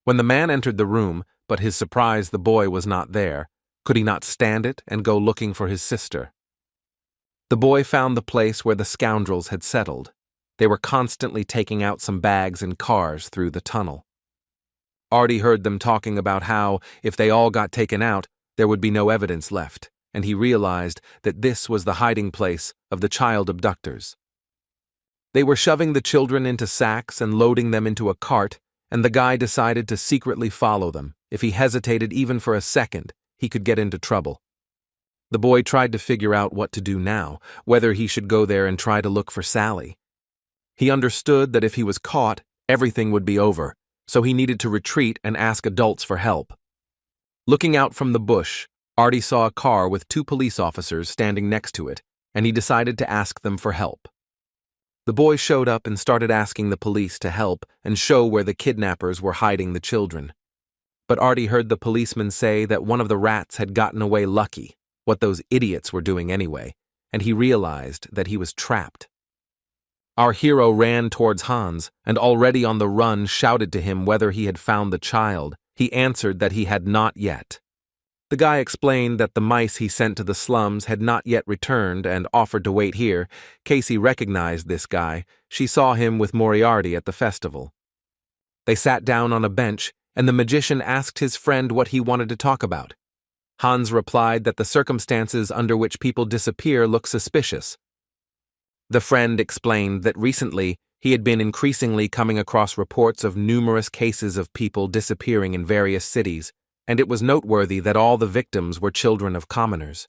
When the man entered the room, but his surprise the boy was not there, could he not stand it and go looking for his sister? The boy found the place where the scoundrels had settled. They were constantly taking out some bags and cars through the tunnel. Artie heard them talking about how, if they all got taken out, there would be no evidence left, and he realized that this was the hiding place of the child abductors. They were shoving the children into sacks and loading them into a cart, and the guy decided to secretly follow them. If he hesitated even for a second, he could get into trouble. The boy tried to figure out what to do now, whether he should go there and try to look for Sally. He understood that if he was caught, everything would be over, so he needed to retreat and ask adults for help. Looking out from the bush, Artie saw a car with 2 police officers standing next to it, and he decided to ask them for help. The boy showed up and started asking the police to help and show where the kidnappers were hiding the children. But Artie heard the policeman say that one of the rats had gotten away lucky, what those idiots were doing anyway, and he realized that he was trapped. Our hero ran towards Hans, and already on the run shouted to him whether he had found the child. He answered that he had not yet. The guy explained that the mice he sent to the slums had not yet returned and offered to wait here. Casey recognized this guy. She saw him with Moriarty at the festival. They sat down on a bench, and the magician asked his friend what he wanted to talk about. Hans replied that the circumstances under which people disappear look suspicious. The friend explained that recently he had been increasingly coming across reports of numerous cases of people disappearing in various cities, and it was noteworthy that all the victims were children of commoners.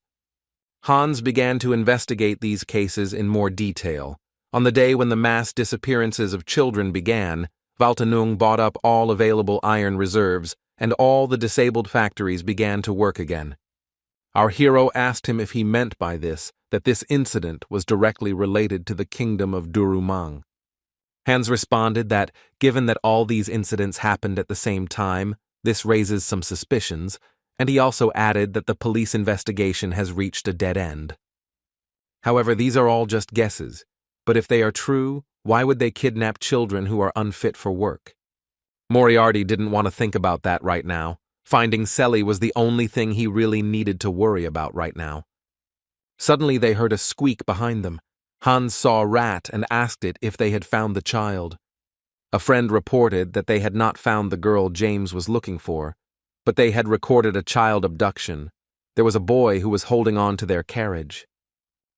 Hans began to investigate these cases in more detail. On the day when the mass disappearances of children began, Valtenung bought up all available iron reserves, and all the disabled factories began to work again. Our hero asked him if he meant by this that this incident was directly related to the kingdom of Durumang. Hans responded that, given that all these incidents happened at the same time, this raises some suspicions, and he also added that the police investigation has reached a dead end. However, these are all just guesses, but if they are true, why would they kidnap children who are unfit for work? Moriarty didn't want to think about that right now. Finding Selly was the only thing he really needed to worry about right now. Suddenly they heard a squeak behind them. Hans saw a rat and asked it if they had found the child. A friend reported that they had not found the girl James was looking for, but they had recorded a child abduction. There was a boy who was holding on to their carriage.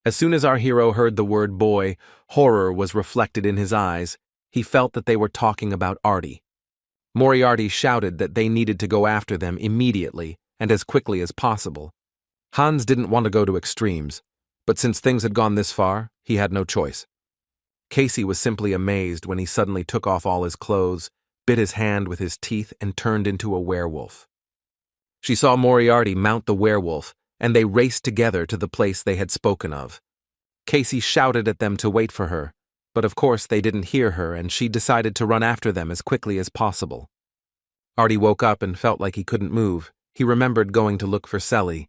As soon as our hero heard the word boy, horror was reflected in his eyes. He felt that they were talking about Artie. Moriarty shouted that they needed to go after them immediately and as quickly as possible. Hans didn't want to go to extremes, but since things had gone this far, he had no choice. Casey was simply amazed when he suddenly took off all his clothes, bit his hand with his teeth, and turned into a werewolf. She saw Moriarty mount the werewolf, and they raced together to the place they had spoken of. Casey shouted at them to wait for her, but of course they didn't hear her, and she decided to run after them as quickly as possible. Artie woke up and felt like he couldn't move. He remembered going to look for Selly.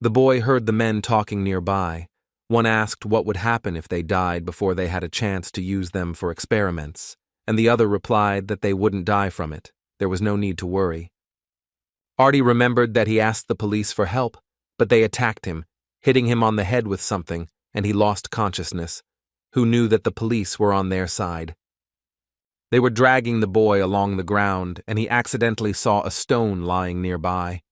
The boy heard the men talking nearby. One asked what would happen if they died before they had a chance to use them for experiments, and the other replied that they wouldn't die from it. There was no need to worry. Artie remembered that he asked the police for help, but they attacked him, hitting him on the head with something, and he lost consciousness. Who knew that the police were on their side? They were dragging the boy along the ground, and he accidentally saw a stone lying nearby.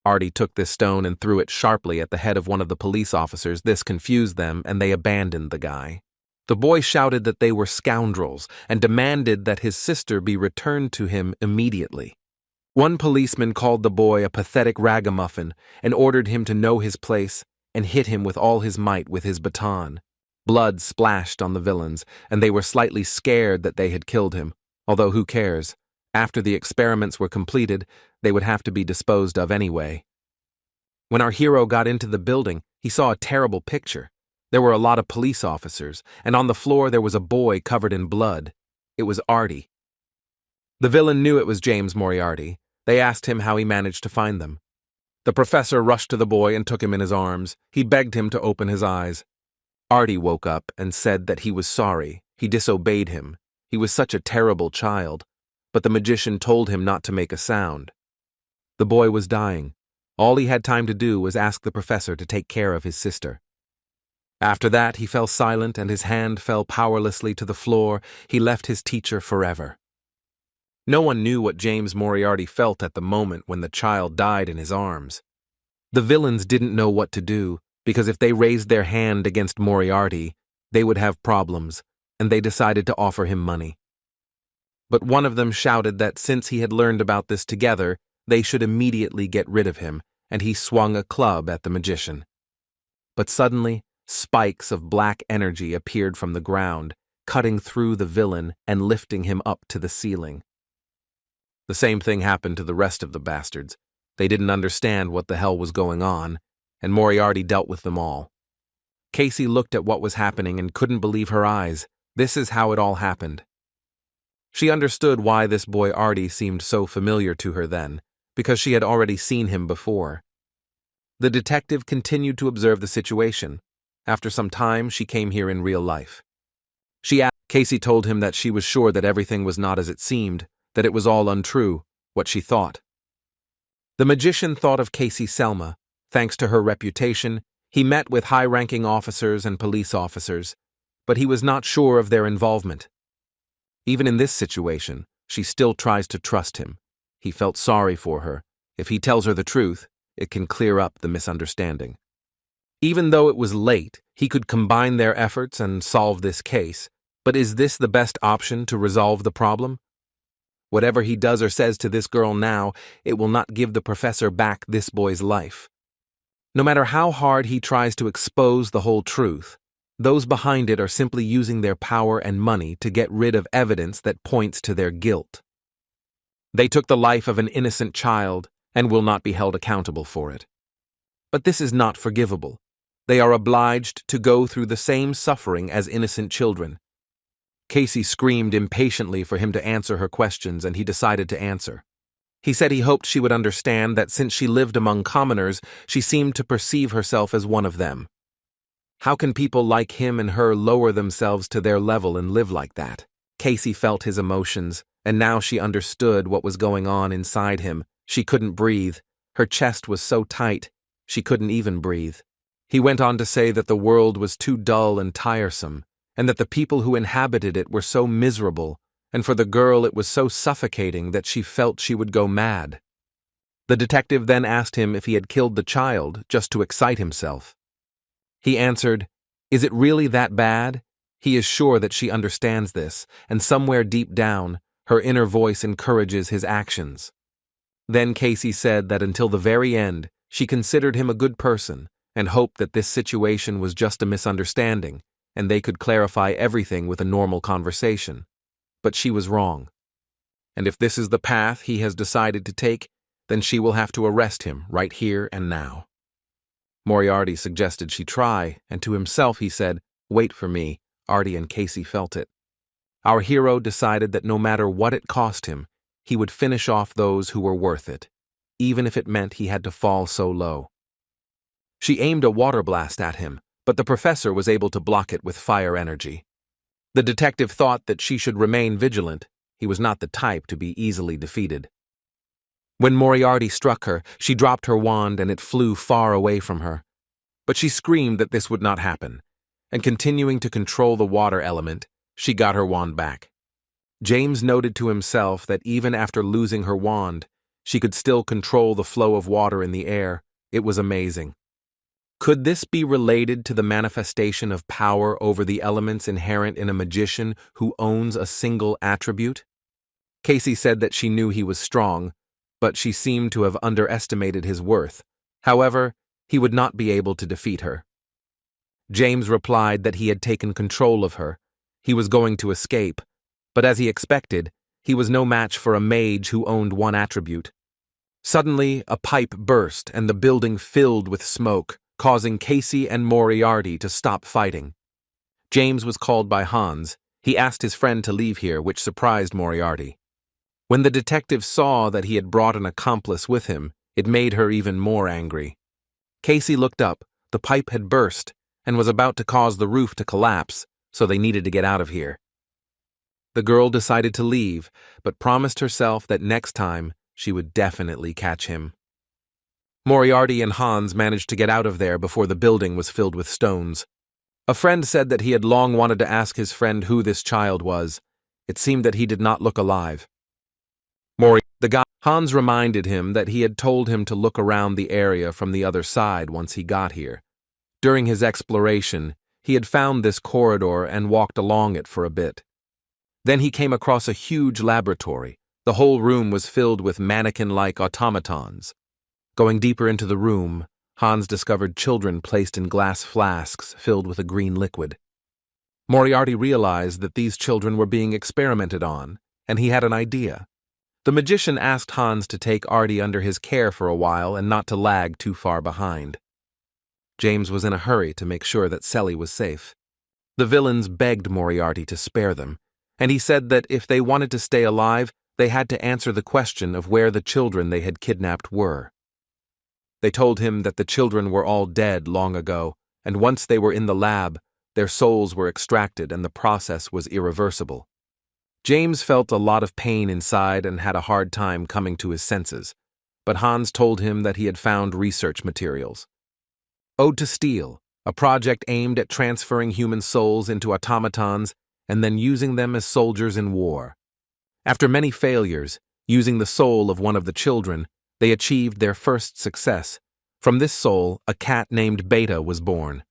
Artie took this stone and threw it sharply at the head of one of the police officers. This confused them, and they abandoned the guy. The boy shouted that they were scoundrels and demanded that his sister be returned to him immediately. One policeman called the boy a pathetic ragamuffin and ordered him to know his place and hit him with all his might with his baton. Blood splashed on the villains, and they were slightly scared that they had killed him, although who cares? After the experiments were completed, they would have to be disposed of anyway. When our hero got into the building, he saw a terrible picture. There were a lot of police officers, and on the floor there was a boy covered in blood. It was Artie. The villain knew it was James Moriarty. They asked him how he managed to find them. The professor rushed to the boy and took him in his arms. He begged him to open his eyes. Artie woke up and said that he was sorry. He disobeyed him. He was such a terrible child, but the magician told him not to make a sound. The boy was dying. All he had time to do was ask the professor to take care of his sister. After that, he fell silent and his hand fell powerlessly to the floor. He left his teacher forever. No one knew what James Moriarty felt at the moment when the child died in his arms. The villains didn't know what to do, because if they raised their hand against Moriarty, they would have problems. and they decided to offer him money. But one of them shouted that since he had learned about this together, they should immediately get rid of him, and he swung a club at the magician. But suddenly, spikes of black energy appeared from the ground, cutting through the villain and lifting him up to the ceiling. The same thing happened to the rest of the bastards. They didn't understand what the hell was going on, and Moriarty dealt with them all. Casey looked at what was happening and couldn't believe her eyes. This is how it all happened. She understood why this boy Artie seemed so familiar to her then, because she had already seen him before. The detective continued to observe the situation. After some time, she came here in real life. Casey told him that she was sure that everything was not as it seemed, that it was all untrue, what she thought. The magician thought of Casey Selma. Thanks to her reputation, he met with high-ranking officers and police officers, but he was not sure of their involvement. Even in this situation, she still tries to trust him. He felt sorry for her. If he tells her the truth, it can clear up the misunderstanding. Even though it was late, he could combine their efforts and solve this case. But is this the best option to resolve the problem? Whatever he does or says to this girl now, it will not give the professor back this boy's life. No matter how hard he tries to expose the whole truth, those behind it are simply using their power and money to get rid of evidence that points to their guilt. They took the life of an innocent child and will not be held accountable for it. But this is not forgivable. They are obliged to go through the same suffering as innocent children. Casey screamed impatiently for him to answer her questions, and he decided to answer. He said he hoped she would understand that since she lived among commoners, she seemed to perceive herself as one of them. How can people like him and her lower themselves to their level and live like that? Casey felt his emotions, and now she understood what was going on inside him. She couldn't breathe. Her chest was so tight, she couldn't even breathe. He went on to say that the world was too dull and tiresome, and that the people who inhabited it were so miserable, and for the girl it was so suffocating that she felt she would go mad. The detective then asked him if he had killed the child just to excite himself. He answered, "Is it really that bad?" He is sure that she understands this, and somewhere deep down, her inner voice encourages his actions. Then Casey said that until the very end, she considered him a good person and hoped that this situation was just a misunderstanding, and they could clarify everything with a normal conversation. But she was wrong. And if this is the path he has decided to take, then she will have to arrest him right here and now. Moriarty suggested she try, and to himself he said, "Wait for me." Artie and Casey felt it. Our hero decided that no matter what it cost him, he would finish off those who were worth it, even if it meant he had to fall so low. She aimed a water blast at him, but the professor was able to block it with fire energy. The detective thought that she should remain vigilant. He was not the type to be easily defeated. When Moriarty struck her, she dropped her wand and it flew far away from her. But she screamed that this would not happen, and continuing to control the water element, she got her wand back. James noted to himself that even after losing her wand, she could still control the flow of water in the air. It was amazing. Could this be related to the manifestation of power over the elements inherent in a magician who owns a single attribute? Casey said that she knew he was strong, but she seemed to have underestimated his worth. However, he would not be able to defeat her. James replied that he had taken control of her. He was going to escape, but as he expected, he was no match for a mage who owned one attribute. Suddenly, a pipe burst and the building filled with smoke, causing Casey and Moriarty to stop fighting. James was called by Hans. He asked his friend to leave here, which surprised Moriarty. When the detective saw that he had brought an accomplice with him, it made her even more angry. Casey looked up. The pipe had burst and was about to cause the roof to collapse, so they needed to get out of here. The girl decided to leave, but promised herself that next time she would definitely catch him. Moriarty and Hans managed to get out of there before the building was filled with stones. A friend said that he had long wanted to ask his friend who this child was. It seemed that he did not look alive. Hans reminded him that he had told him to look around the area from the other side once he got here. During his exploration, he had found this corridor and walked along it for a bit. Then he came across a huge laboratory. The whole room was filled with mannequin-like automatons. Going deeper into the room, Hans discovered children placed in glass flasks filled with a green liquid. Moriarty realized that these children were being experimented on, and he had an idea. The magician asked Hans to take Artie under his care for a while and not to lag too far behind. James was in a hurry to make sure that Sally was safe. The villains begged Moriarty to spare them, and he said that if they wanted to stay alive, they had to answer the question of where the children they had kidnapped were. They told him that the children were all dead long ago, and once they were in the lab, their souls were extracted and the process was irreversible. James felt a lot of pain inside and had a hard time coming to his senses, but Hans told him that he had found research materials. Ode to Steel, a project aimed at transferring human souls into automatons and then using them as soldiers in war. After many failures, using the soul of one of the children, they achieved their first success. From this soul, a cat named Beta was born.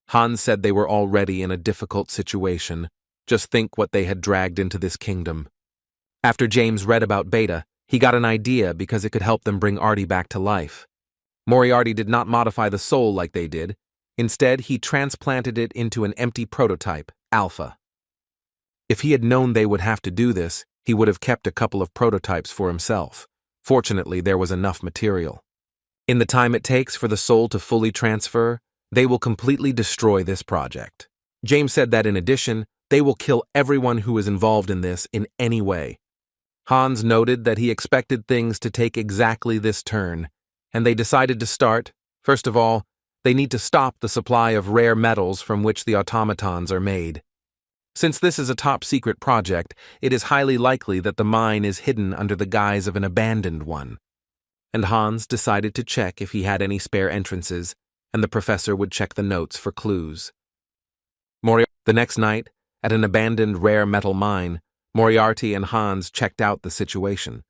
Hans said they were already in a difficult situation. Just think what they had dragged into this kingdom. After James read about Beta, he got an idea because it could help them bring Artie back to life. Moriarty did not modify the soul like they did. Instead, he transplanted it into an empty prototype, Alpha. If he had known they would have to do this, he would have kept a couple of prototypes for himself. Fortunately, there was enough material. In the time it takes for the soul to fully transfer, they will completely destroy this project. James said that in addition, they will kill everyone who is involved in this in any way. Hans noted that he expected things to take exactly this turn, and they decided to start. First of all, they need to stop the supply of rare metals from which the automatons are made. Since this is a top-secret project, it is highly likely that the mine is hidden under the guise of an abandoned one. And Hans decided to check if he had any spare entrances, and the professor would check the notes for clues. The next night, at an abandoned rare metal mine, Moriarty and Hans checked out the situation.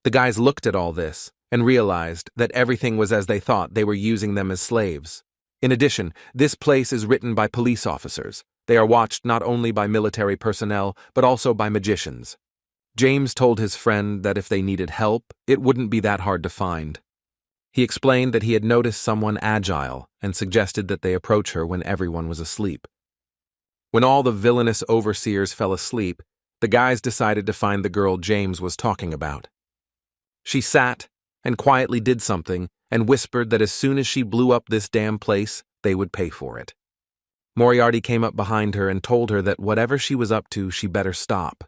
The guys looked at all this and realized that everything was as they thought. They were using them as slaves. In addition, this place is written by police officers. They are watched not only by military personnel, but also by magicians. James told his friend that if they needed help, it wouldn't be that hard to find. He explained that he had noticed someone agile and suggested that they approach her when everyone was asleep. When all the villainous overseers fell asleep, the guys decided to find the girl James was talking about. She sat and quietly did something and whispered that as soon as she blew up this damn place, they would pay for it. Moriarty came up behind her and told her that whatever she was up to, she better stop.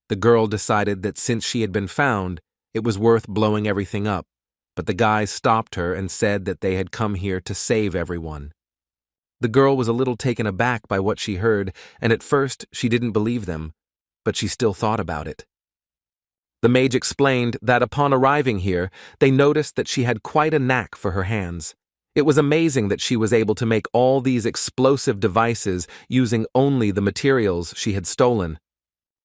The girl decided that since she had been found, it was worth blowing everything up, but the guys stopped her and said that they had come here to save everyone. The girl was a little taken aback by what she heard, and at first she didn't believe them, but she still thought about it. The mage explained that upon arriving here, they noticed that she had quite a knack for her hands. It was amazing that she was able to make all these explosive devices using only the materials she had stolen.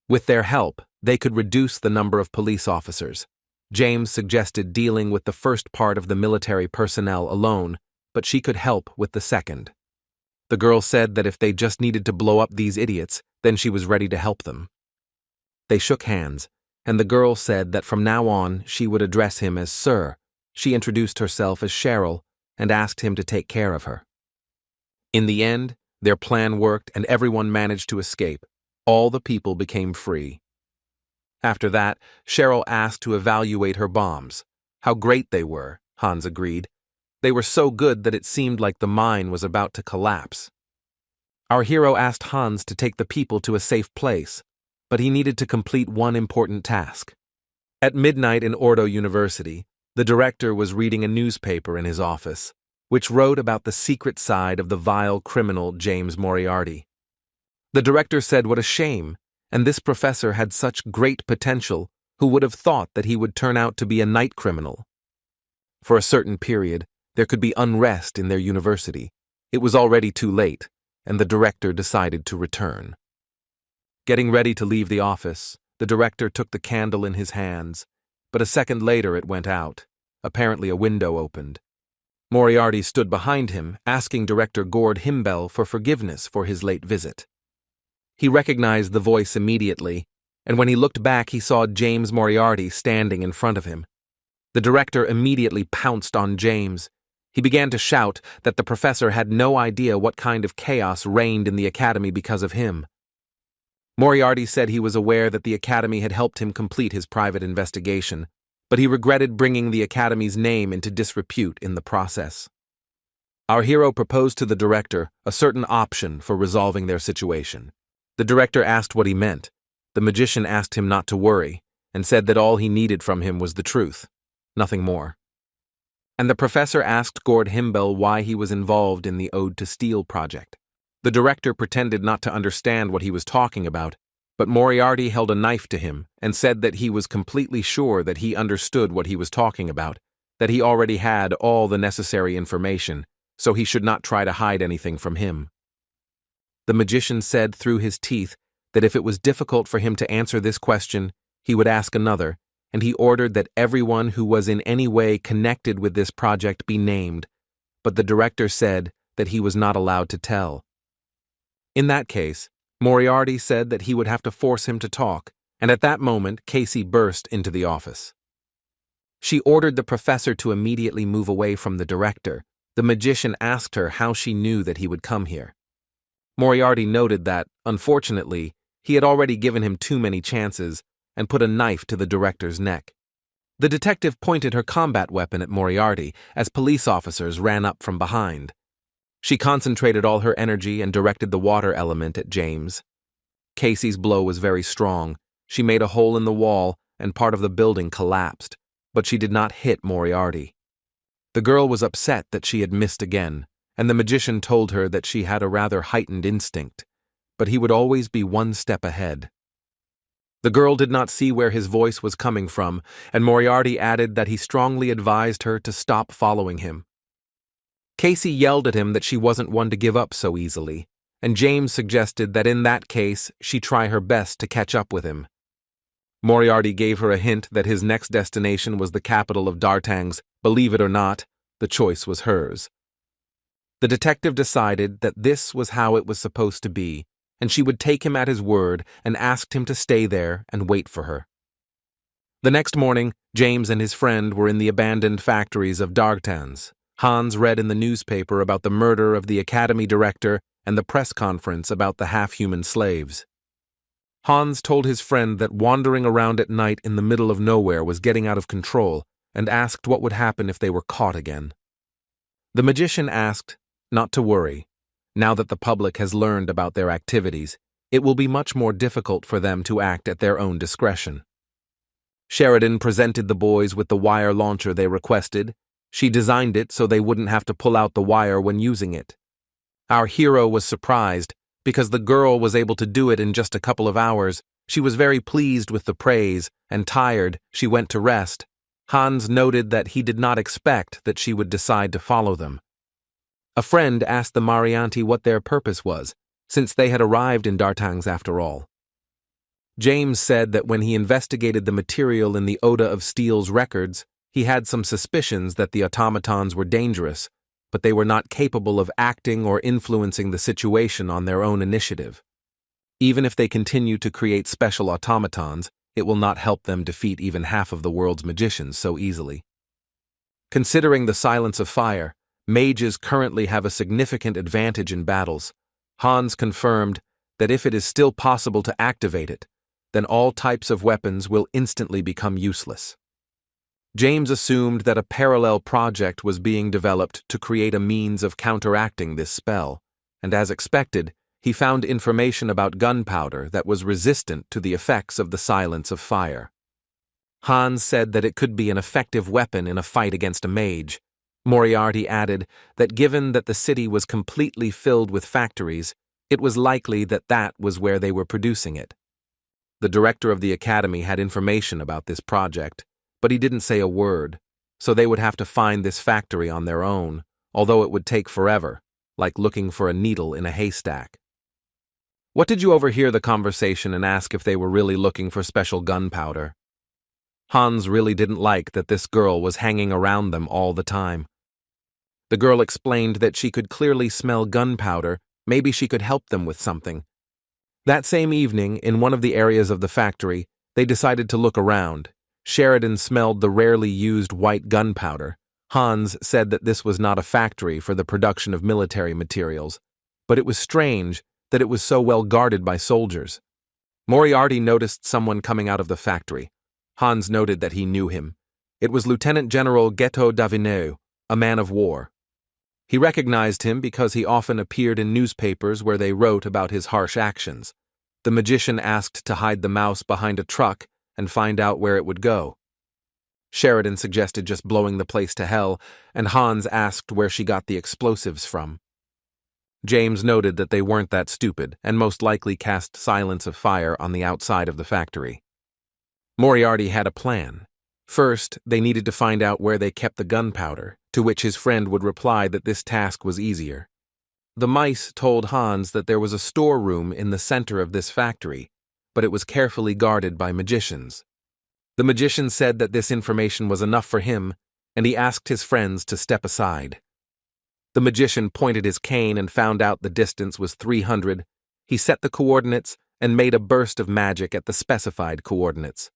With their help, they could reduce the number of police officers. James suggested dealing with the first part of the military personnel alone, but she could help with the second. The girl said that if they just needed to blow up these idiots, then she was ready to help them. They shook hands, and the girl said that from now on she would address him as Sir. She introduced herself as Cheryl and asked him to take care of her. In the end, their plan worked and everyone managed to escape. All the people became free. After that, Cheryl asked to evaluate her bombs. How great they were, Hans agreed. They were so good that it seemed like the mine was about to collapse. Our hero asked Hans to take the people to a safe place, but he needed to complete one important task. At midnight in Ordo University, the director was reading a newspaper in his office, which wrote about the secret side of the vile criminal James Moriarty. The director said what a shame, and this professor had such great potential, who would have thought that he would turn out to be a night criminal. For a certain period, there could be unrest in their university. It was already too late, and the director decided to return. Getting ready to leave the office, the director took the candle in his hands, but a second later it went out. Apparently a window opened. Moriarty stood behind him, asking Director Gord Himbell for forgiveness for his late visit. He recognized the voice immediately, and when he looked back he saw James Moriarty standing in front of him. The director immediately pounced on James. He began to shout that the professor had no idea what kind of chaos reigned in the academy because of him. Moriarty said he was aware that the academy had helped him complete his private investigation, but he regretted bringing the academy's name into disrepute in the process. Our hero proposed to the director a certain option for resolving their situation. The director asked what he meant. The magician asked him not to worry, and said that all he needed from him was the truth, nothing more. And the professor asked Gord Himbell why he was involved in the Ode to Steel project. The director pretended not to understand what he was talking about, but Moriarty held a knife to him and said that he was completely sure that he understood what he was talking about, that he already had all the necessary information, so he should not try to hide anything from him. The magician said through his teeth that if it was difficult for him to answer this question, he would ask another, and he ordered that everyone who was in any way connected with this project be named, but the director said that he was not allowed to tell. In that case, Moriarty said that he would have to force him to talk, and at that moment Casey burst into the office. She ordered the professor to immediately move away from the director. The magician asked her how she knew that he would come here. Moriarty noted that, unfortunately, he had already given him too many chances and put a knife to the director's neck. The detective pointed her combat weapon at Moriarty as police officers ran up from behind. She concentrated all her energy and directed the water element at James. Casey's blow was very strong. She made a hole in the wall and part of the building collapsed, but she did not hit Moriarty. The girl was upset that she had missed again, and the magician told her that she had a rather heightened instinct, but he would always be one step ahead. The girl did not see where his voice was coming from, and Moriarty added that he strongly advised her to stop following him. Casey yelled at him that she wasn't one to give up so easily, and James suggested that in that case she try her best to catch up with him. Moriarty gave her a hint that his next destination was the capital of Dartangs. Believe it or not, the choice was hers. The detective decided that this was how it was supposed to be, and she would take him at his word and asked him to stay there and wait for her. The next morning, James and his friend were in the abandoned factories of Dartans. Hans read in the newspaper about the murder of the academy director and the press conference about the half-human slaves. Hans told his friend that wandering around at night in the middle of nowhere was getting out of control and asked what would happen if they were caught again. The magician asked not to worry. Now that the public has learned about their activities, it will be much more difficult for them to act at their own discretion. Sheridan presented the boys with the wire launcher they requested. She designed it so they wouldn't have to pull out the wire when using it. Our hero was surprised because the girl was able to do it in just a couple of hours. She was very pleased with the praise, and tired, she went to rest. Hans noted that he did not expect that she would decide to follow them. A friend asked the Marianti what their purpose was, since they had arrived in Dartangs after all. James said that when he investigated the material in the Oda of Steel's records, he had some suspicions that the automatons were dangerous, but they were not capable of acting or influencing the situation on their own initiative. Even if they continue to create special automatons, it will not help them defeat even half of the world's magicians so easily. Considering the silence of fire, mages currently have a significant advantage in battles. Hans confirmed that if it is still possible to activate it, then all types of weapons will instantly become useless. James assumed that a parallel project was being developed to create a means of counteracting this spell, and as expected, he found information about gunpowder that was resistant to the effects of the silence of fire. Hans said that it could be an effective weapon in a fight against a mage. Moriarty added that given that the city was completely filled with factories, it was likely that that was where they were producing it. The director of the academy had information about this project, but he didn't say a word, so they would have to find this factory on their own, although it would take forever, like looking for a needle in a haystack. What did you overhear the conversation and ask if they were really looking for special gunpowder? Hans really didn't like that this girl was hanging around them all the time. The girl explained that she could clearly smell gunpowder. Maybe she could help them with something. That same evening, in one of the areas of the factory, they decided to look around. Sheridan smelled the rarely used white gunpowder. Hans said that this was not a factory for the production of military materials, but it was strange that it was so well guarded by soldiers. Moriarty noticed someone coming out of the factory. Hans noted that he knew him. It was Lieutenant General Ghetto Davineux, a man of war. He recognized him because he often appeared in newspapers where they wrote about his harsh actions. The magician asked to hide the mouse behind a truck and find out where it would go. Sheridan suggested just blowing the place to hell, and Hans asked where she got the explosives from. James noted that they weren't that stupid and most likely cast silence of fire on the outside of the factory. Moriarty had a plan. First, they needed to find out where they kept the gunpowder, to which his friend would reply that this task was easier. The mice told Hans that there was a storeroom in the center of this factory, but it was carefully guarded by magicians. The magician said that this information was enough for him, and he asked his friends to step aside. The magician pointed his cane and found out the distance was 300. He set the coordinates and made a burst of magic at the specified coordinates.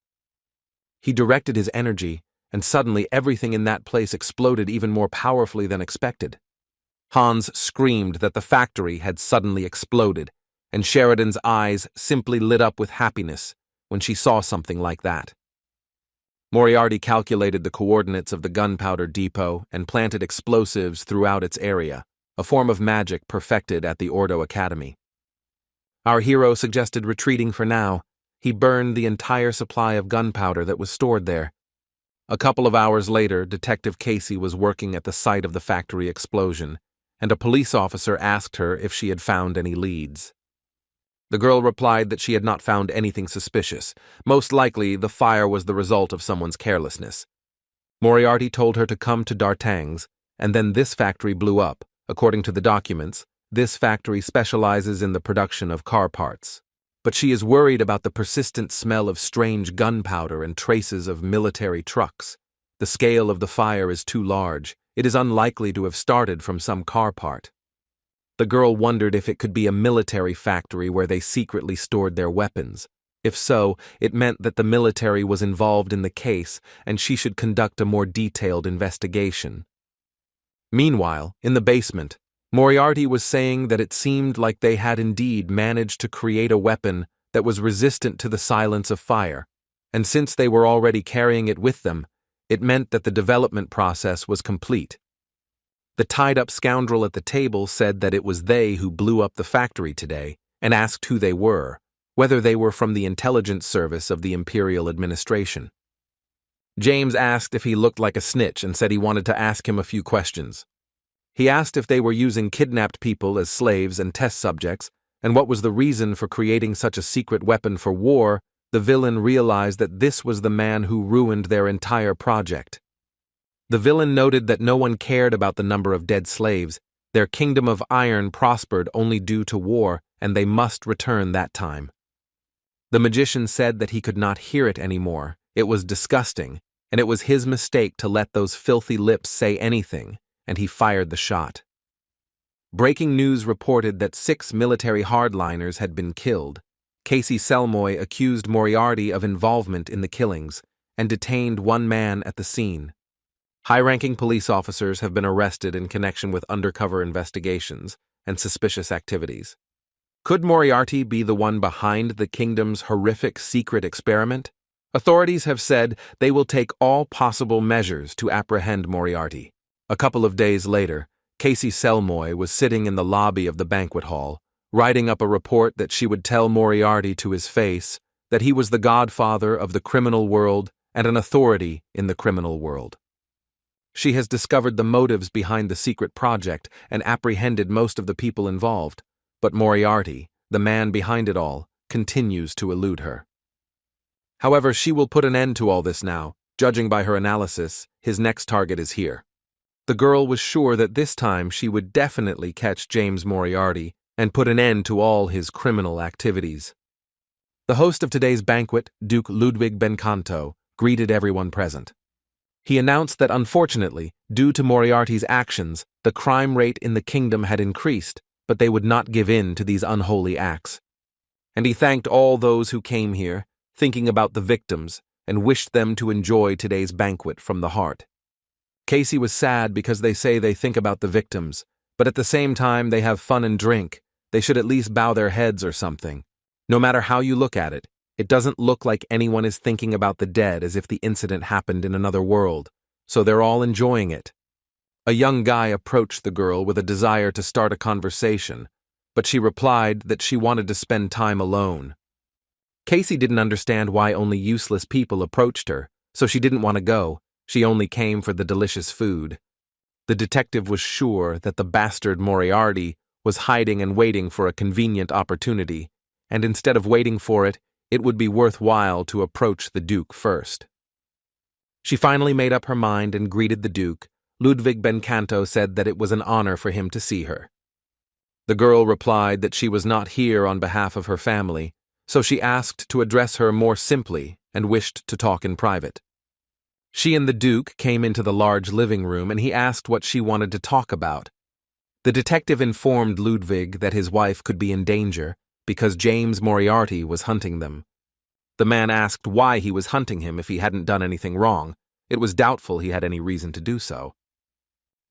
He directed his energy, and suddenly everything in that place exploded even more powerfully than expected. Hans screamed that the factory had suddenly exploded, and Sheridan's eyes simply lit up with happiness when she saw something like that. Moriarty calculated the coordinates of the gunpowder depot and planted explosives throughout its area, a form of magic perfected at the Ordo Academy. Our hero suggested retreating for now. He burned the entire supply of gunpowder that was stored there. A couple of hours later, Detective Casey was working at the site of the factory explosion, and a police officer asked her if she had found any leads. The girl replied that she had not found anything suspicious. Most likely, the fire was the result of someone's carelessness. Moriarty told her to come to D'Artagne's, and then this factory blew up. According to the documents, this factory specializes in the production of car parts. But she is worried about the persistent smell of strange gunpowder and traces of military trucks. The scale of the fire is too large. It is unlikely to have started from some car part. The girl wondered if it could be a military factory where they secretly stored their weapons. If so, it meant that the military was involved in the case and she should conduct a more detailed investigation. Meanwhile, in the basement, Moriarty was saying that it seemed like they had indeed managed to create a weapon that was resistant to the silence of fire, and since they were already carrying it with them, it meant that the development process was complete. The tied-up scoundrel at the table said that it was they who blew up the factory today, and asked who they were, whether they were from the intelligence service of the Imperial administration. James asked if he looked like a snitch and said he wanted to ask him a few questions. He asked if they were using kidnapped people as slaves and test subjects, and what was the reason for creating such a secret weapon for war. The villain realized that this was the man who ruined their entire project. The villain noted that no one cared about the number of dead slaves. Their kingdom of iron prospered only due to war, and they must return that time. The magician said that he could not hear it anymore. It was disgusting, and it was his mistake to let those filthy lips say anything, and he fired the shot. Breaking news reported that 6 military hardliners had been killed. Casey Selmoy accused Moriarty of involvement in the killings and detained one man at the scene. High-ranking police officers have been arrested in connection with undercover investigations and suspicious activities. Could Moriarty be the one behind the kingdom's horrific secret experiment? Authorities have said they will take all possible measures to apprehend Moriarty. A couple of days later, Casey Selmoy was sitting in the lobby of the banquet hall, writing up a report that she would tell Moriarty to his face that he was the godfather of the criminal world and an authority in the criminal world. She has discovered the motives behind the secret project and apprehended most of the people involved, but Moriarty, the man behind it all, continues to elude her. However, she will put an end to all this now. Judging by her analysis, his next target is here. The girl was sure that this time she would definitely catch James Moriarty and put an end to all his criminal activities. The host of today's banquet, Duke Ludwig Bencanto, greeted everyone present. He announced that unfortunately, due to Moriarty's actions, the crime rate in the kingdom had increased, but they would not give in to these unholy acts. And he thanked all those who came here, thinking about the victims, and wished them to enjoy today's banquet from the heart. Casey was sad because they say they think about the victims, but at the same time they have fun and drink. They should at least bow their heads or something. No matter how you look at it, it doesn't look like anyone is thinking about the dead as if the incident happened in another world, so they're all enjoying it. A young guy approached the girl with a desire to start a conversation, but she replied that she wanted to spend time alone. Casey didn't understand why only useless people approached her, so she didn't want to go. She only came for the delicious food. The detective was sure that the bastard Moriarty was hiding and waiting for a convenient opportunity, and instead of waiting for it, it would be worthwhile to approach the Duke first. She finally made up her mind and greeted the Duke. Ludwig Bencanto said that it was an honor for him to see her. The girl replied that she was not here on behalf of her family, so she asked to address her more simply and wished to talk in private. She and the Duke came into the large living room and he asked what she wanted to talk about. The detective informed Ludwig that his wife could be in danger because James Moriarty was hunting them. The man asked why he was hunting him if he hadn't done anything wrong. It was doubtful he had any reason to do so.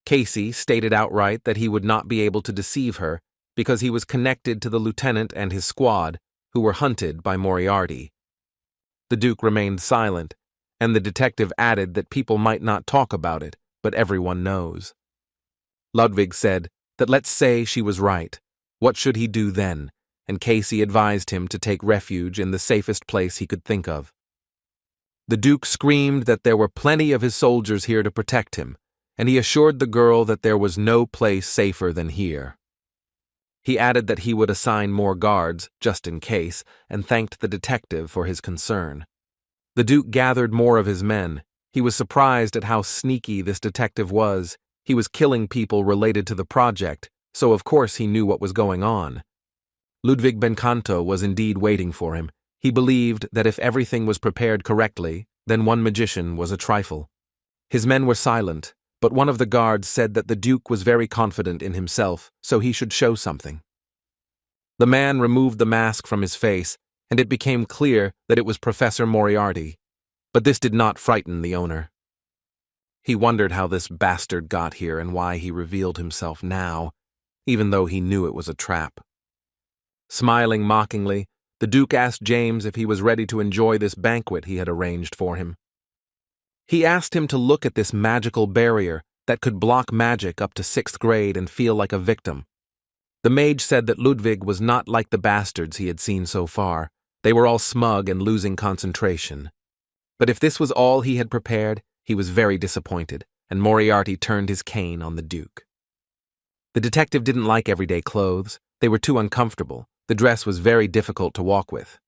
Casey stated outright that he would not be able to deceive her because he was connected to the lieutenant and his squad, who were hunted by Moriarty. The Duke remained silent, and the detective added that people might not talk about it, but everyone knows. Ludwig said that let's say she was right. What should he do then? And Casey advised him to take refuge in the safest place he could think of. The Duke screamed that there were plenty of his soldiers here to protect him, and he assured the girl that there was no place safer than here. He added that he would assign more guards, just in case, and thanked the detective for his concern. The Duke gathered more of his men. He was surprised at how sneaky this detective was. He was killing people related to the project, so of course he knew what was going on. Ludwig Bencanto was indeed waiting for him. He believed that if everything was prepared correctly, then one magician was a trifle. His men were silent, but one of the guards said that the Duke was very confident in himself, so he should show something. The man removed the mask from his face, and it became clear that it was Professor Moriarty, but this did not frighten the owner. He wondered how this bastard got here and why he revealed himself now, even though he knew it was a trap. Smiling mockingly, the Duke asked James if he was ready to enjoy this banquet he had arranged for him. He asked him to look at this magical barrier that could block magic up to 6th grade and feel like a victim. The mage said that Ludwig was not like the bastards he had seen so far. They were all smug and losing concentration. But if this was all he had prepared, he was very disappointed, and Moriarty turned his cane on the Duke. The detective didn't like everyday clothes. They were too uncomfortable. The dress was very difficult to walk with.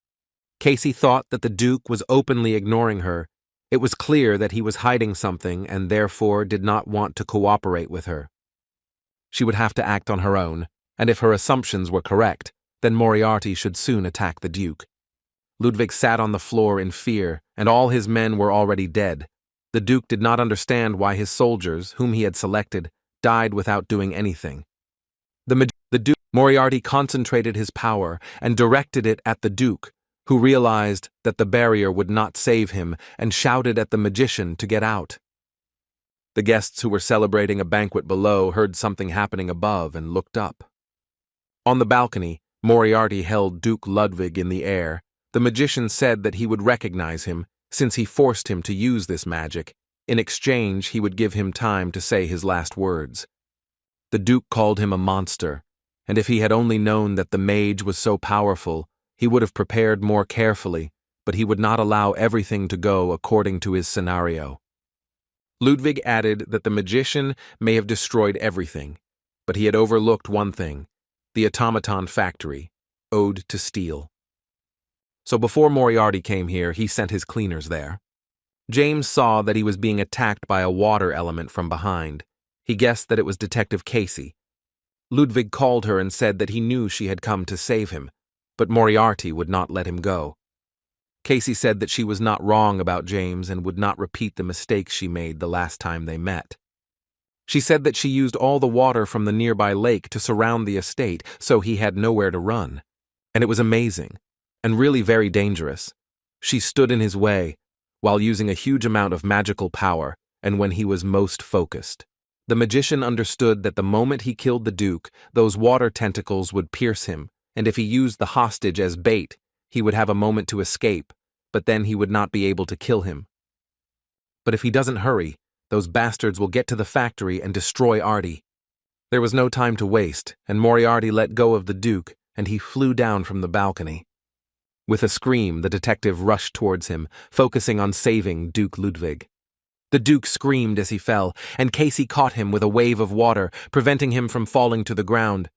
Casey thought that the Duke was openly ignoring her. It was clear that he was hiding something and therefore did not want to cooperate with her. She would have to act on her own, and if her assumptions were correct, then Moriarty should soon attack the Duke. Ludwig sat on the floor in fear, and all his men were already dead. The Duke did not understand why his soldiers, whom he had selected, died without doing anything. Moriarty concentrated his power and directed it at the Duke, who realized that the barrier would not save him and shouted at the magician to get out. The guests who were celebrating a banquet below heard something happening above and looked up. On the balcony, Moriarty held Duke Ludwig in the air. The magician said that he would recognize him, since he forced him to use this magic. In exchange, he would give him time to say his last words. The Duke called him a monster, and if he had only known that the mage was so powerful, he would have prepared more carefully, but he would not allow everything to go according to his scenario. Ludwig added that the magician may have destroyed everything, but he had overlooked one thing: the automaton factory, owed to steel. So before Moriarty came here, he sent his cleaners there. James saw that he was being attacked by a water element from behind. He guessed that it was Detective Casey. Ludwig called her and said that he knew she had come to save him, but Moriarty would not let him go. Casey said that she was not wrong about James and would not repeat the mistakes she made the last time they met. She said that she used all the water from the nearby lake to surround the estate so he had nowhere to run. And it was amazing, and really very dangerous. She stood in his way, while using a huge amount of magical power, and when he was most focused. The magician understood that the moment he killed the Duke, those water tentacles would pierce him, and if he used the hostage as bait, he would have a moment to escape, but then he would not be able to kill him. But if he doesn't hurry, those bastards will get to the factory and destroy Artie. There was no time to waste, and Moriarty let go of the Duke, and he flew down from the balcony. With a scream, the detective rushed towards him, focusing on saving Duke Ludwig. The Duke screamed as he fell, and Casey caught him with a wave of water, preventing him from falling to the ground.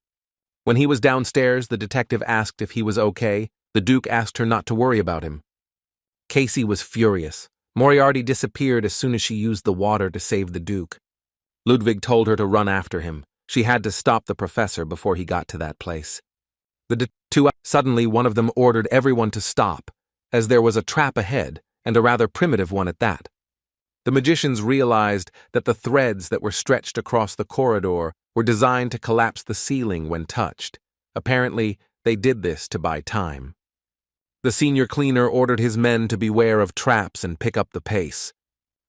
When he was downstairs, the detective asked if he was okay. The Duke asked her not to worry about him. Casey was furious. Moriarty disappeared as soon as she used the water to save the Duke. Ludwig told her to run after him. She had to stop the professor before he got to that place. Suddenly, one of them ordered everyone to stop, as there was a trap ahead, and a rather primitive one at that. The magicians realized that the threads that were stretched across the corridor were designed to collapse the ceiling when touched. Apparently, they did this to buy time. The senior cleaner ordered his men to beware of traps and pick up the pace.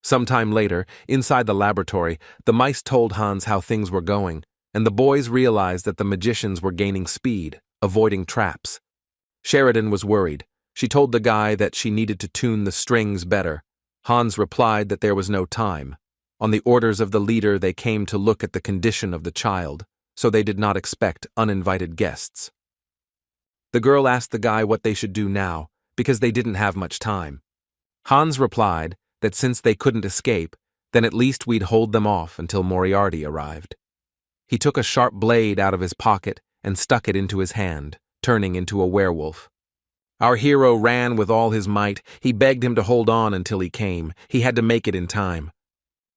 Sometime later, inside the laboratory, the mice told Hans how things were going, and the boys realized that the magicians were gaining speed, avoiding traps. Sheridan was worried. She told the guy that she needed to tune the strings better. Hans replied that there was no time. On the orders of the leader, they came to look at the condition of the child, so they did not expect uninvited guests. The girl asked the guy what they should do now, because they didn't have much time. Hans replied that since they couldn't escape, then at least we'd hold them off until Moriarty arrived. He took a sharp blade out of his pocket and stuck it into his hand, turning into a werewolf. Our hero ran with all his might. He begged him to hold on until he came. He had to make it in time.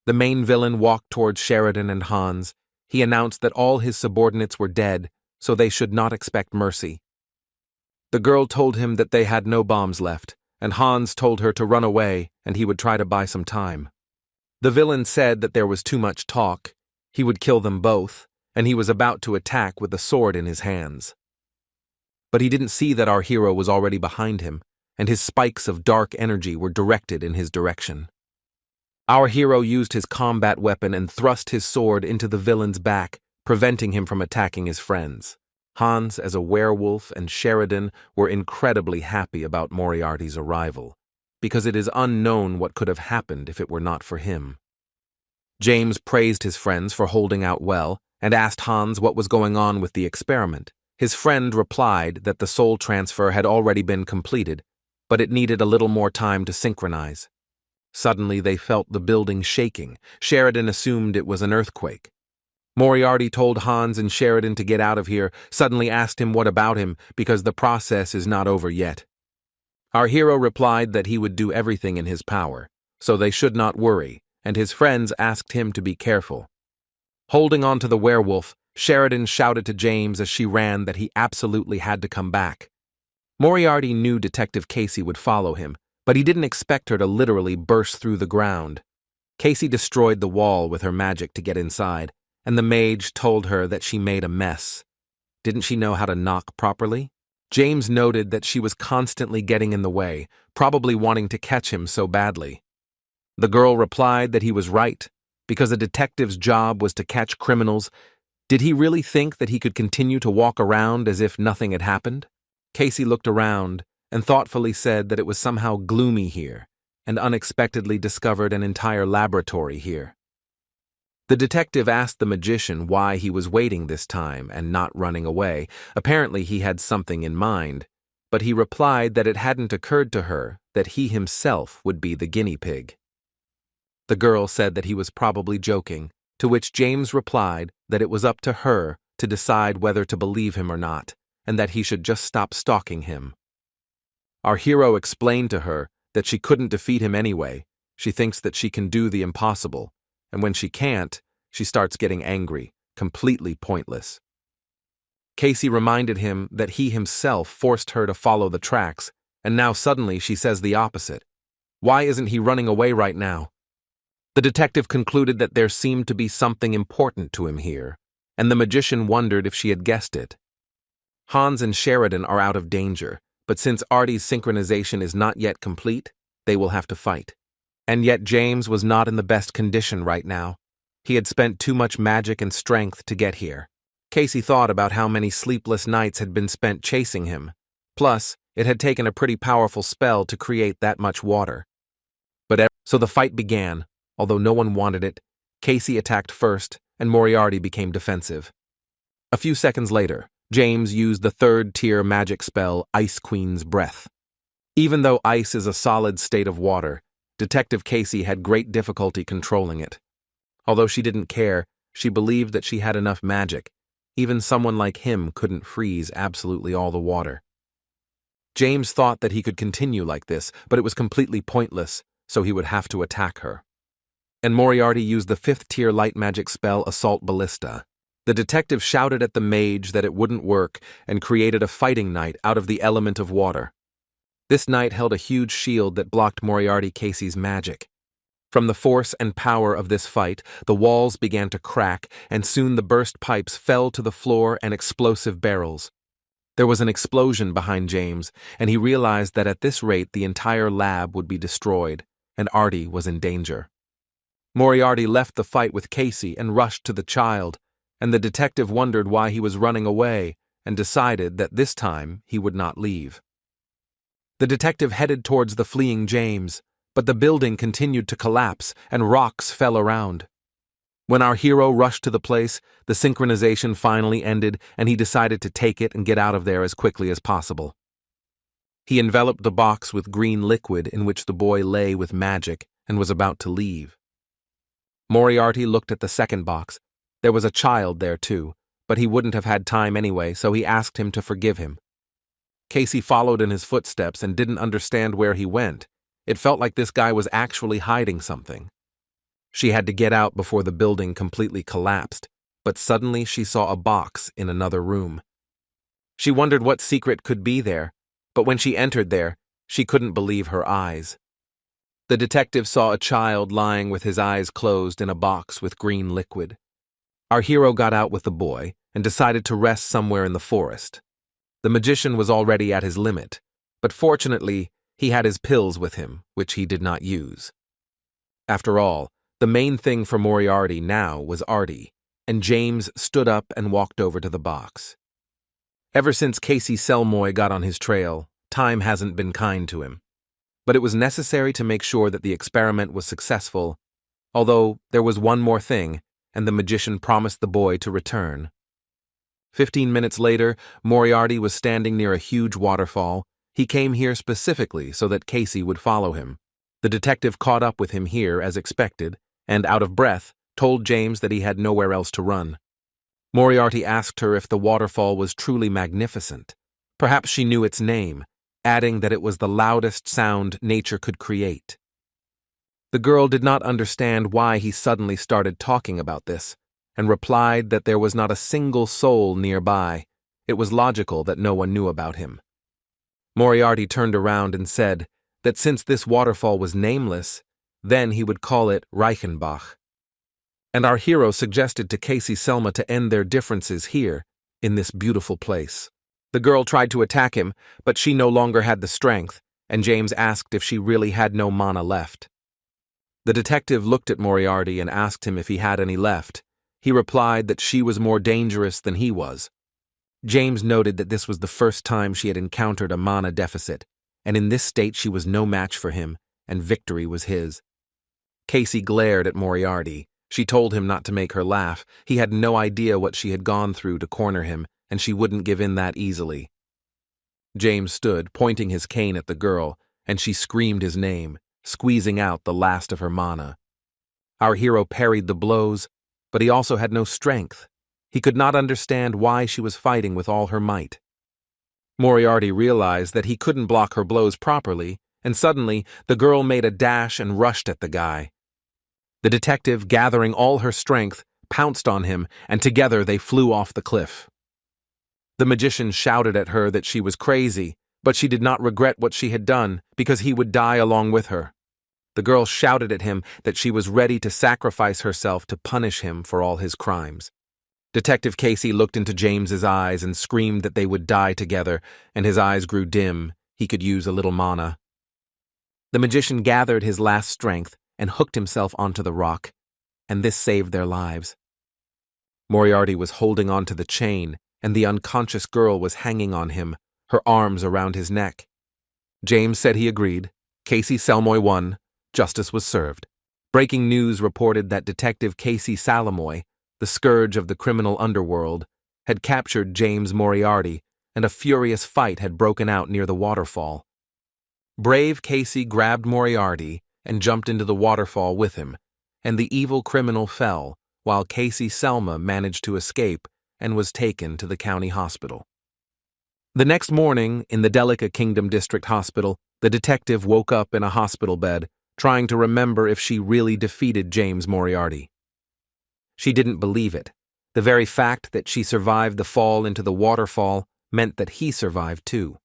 The main villain walked towards Sheridan and Hans. He announced that all his subordinates were dead, so they should not expect mercy. The girl told him that they had no bombs left, and Hans told her to run away and he would try to buy some time. The villain said that there was too much talk. He would kill them both, and he was about to attack with a sword in his hands. But he didn't see that our hero was already behind him, and his spikes of dark energy were directed in his direction. Our hero used his combat weapon and thrust his sword into the villain's back, preventing him from attacking his friends. Hans, as a werewolf, and Sheridan were incredibly happy about Moriarty's arrival, because it is unknown what could have happened if it were not for him. James praised his friends for holding out well, and asked Hans what was going on with the experiment. His friend replied that the soul transfer had already been completed, but it needed a little more time to synchronize. Suddenly they felt the building shaking. Sheridan assumed it was an earthquake. Moriarty told Hans and Sheridan to get out of here, suddenly asked him what about him, because the process is not over yet. Our hero replied that he would do everything in his power, so they should not worry, and his friends asked him to be careful. Holding on to the werewolf, Sheridan shouted to James as she ran that he absolutely had to come back. Moriarty knew Detective Casey would follow him, but he didn't expect her to literally burst through the ground. Casey destroyed the wall with her magic to get inside, and the mage told her that she made a mess. Didn't she know how to knock properly? James noted that she was constantly getting in the way, probably wanting to catch him so badly. The girl replied that he was right, because a detective's job was to catch criminals. Did he really think that he could continue to walk around as if nothing had happened? Casey looked around and thoughtfully said that it was somehow gloomy here, and unexpectedly discovered an entire laboratory here. The detective asked the magician why he was waiting this time and not running away. Apparently he had something in mind, but he replied that it hadn't occurred to her that he himself would be the guinea pig. The girl said that he was probably joking, to which James replied that it was up to her to decide whether to believe him or not, and that he should just stop stalking him. Our hero explained to her that she couldn't defeat him anyway. She thinks that she can do the impossible, and when she can't, she starts getting angry, completely pointless. Casey reminded him that he himself forced her to follow the tracks, and now suddenly she says the opposite. Why isn't he running away right now? The detective concluded that there seemed to be something important to him here, and the magician wondered if she had guessed it. Hans and Sheridan are out of danger, but since Artie's synchronization is not yet complete, they will have to fight. And yet James was not in the best condition right now. He had spent too much magic and strength to get here. Casey thought about how many sleepless nights had been spent chasing him. Plus, it had taken a pretty powerful spell to create that much water. So the fight began. Although no one wanted it, Casey attacked first, and Moriarty became defensive. A few seconds later, James used the third-tier magic spell Ice Queen's Breath. Even though ice is a solid state of water, Detective Casey had great difficulty controlling it. Although she didn't care, she believed that she had enough magic. Even someone like him couldn't freeze absolutely all the water. James thought that he could continue like this, but it was completely pointless, so he would have to attack her. And Moriarty used the 5th-tier light magic spell Assault Ballista. The detective shouted at the mage that it wouldn't work and created a fighting knight out of the element of water. This knight held a huge shield that blocked Moriarty Casey's magic. From the force and power of this fight, the walls began to crack, and soon the burst pipes fell to the floor and explosive barrels. There was an explosion behind James, and he realized that at this rate the entire lab would be destroyed, and Artie was in danger. Moriarty left the fight with Casey and rushed to the child, and the detective wondered why he was running away and decided that this time he would not leave. The detective headed towards the fleeing James, but the building continued to collapse and rocks fell around. When our hero rushed to the place, the synchronization finally ended and he decided to take it and get out of there as quickly as possible. He enveloped the box with green liquid in which the boy lay with magic and was about to leave. Moriarty looked at the second box. There was a child there too, but he wouldn't have had time anyway, so he asked him to forgive him. Casey followed in his footsteps and didn't understand where he went. It felt like this guy was actually hiding something. She had to get out before the building completely collapsed, but suddenly she saw a box in another room. She wondered what secret could be there, but when she entered there, she couldn't believe her eyes. The detective saw a child lying with his eyes closed in a box with green liquid. Our hero got out with the boy and decided to rest somewhere in the forest. The magician was already at his limit, but fortunately, he had his pills with him, which he did not use. After all, the main thing for Moriarty now was Artie, and James stood up and walked over to the box. Ever since Casey Selmoy got on his trail, time hasn't been kind to him. But it was necessary to make sure that the experiment was successful, although there was one more thing, and the magician promised the boy to return. 15 minutes later, Moriarty was standing near a huge waterfall. He came here specifically so that Casey would follow him. The detective caught up with him here as expected, and out of breath, told James that he had nowhere else to run. Moriarty asked her if the waterfall was truly magnificent. Perhaps she knew its name, adding that it was the loudest sound nature could create. The girl did not understand why he suddenly started talking about this, and replied that there was not a single soul nearby. It was logical that no one knew about him. Moriarty turned around and said that since this waterfall was nameless, then he would call it Reichenbach. And our hero suggested to Casey Selma to end their differences here, in this beautiful place. The girl tried to attack him, but she no longer had the strength, and James asked if she really had no mana left. The detective looked at Moriarty and asked him if he had any left. He replied that she was more dangerous than he was. James noted that this was the first time she had encountered a mana deficit, and in this state she was no match for him, and victory was his. Casey glared at Moriarty. She told him not to make her laugh. He had no idea what she had gone through to corner him, and she wouldn't give in that easily. James stood, pointing his cane at the girl, and she screamed his name, squeezing out the last of her mana. Our hero parried the blows, but he also had no strength. He could not understand why she was fighting with all her might. Moriarty realized that he couldn't block her blows properly, and suddenly the girl made a dash and rushed at the guy. The detective, gathering all her strength, pounced on him, and together they flew off the cliff. The magician shouted at her that she was crazy, but she did not regret what she had done because he would die along with her. The girl shouted at him that she was ready to sacrifice herself to punish him for all his crimes. Detective Casey looked into James's eyes and screamed that they would die together, and his eyes grew dim. He could use a little mana. The magician gathered his last strength and hooked himself onto the rock, and this saved their lives. Moriarty was holding onto the chain, and the unconscious girl was hanging on him, her arms around his neck. James said he agreed. Casey Salmoy won. Justice was served. Breaking news reported that Detective Casey Salamoy, the scourge of the criminal underworld, had captured James Moriarty, and a furious fight had broken out near the waterfall. Brave Casey grabbed Moriarty and jumped into the waterfall with him, and the evil criminal fell, while Casey Selma managed to escape and was taken to the county hospital. The next morning, in the Delica Kingdom District Hospital, the detective woke up in a hospital bed, trying to remember if she really defeated James Moriarty. She didn't believe it. The very fact that she survived the fall into the waterfall meant that he survived too.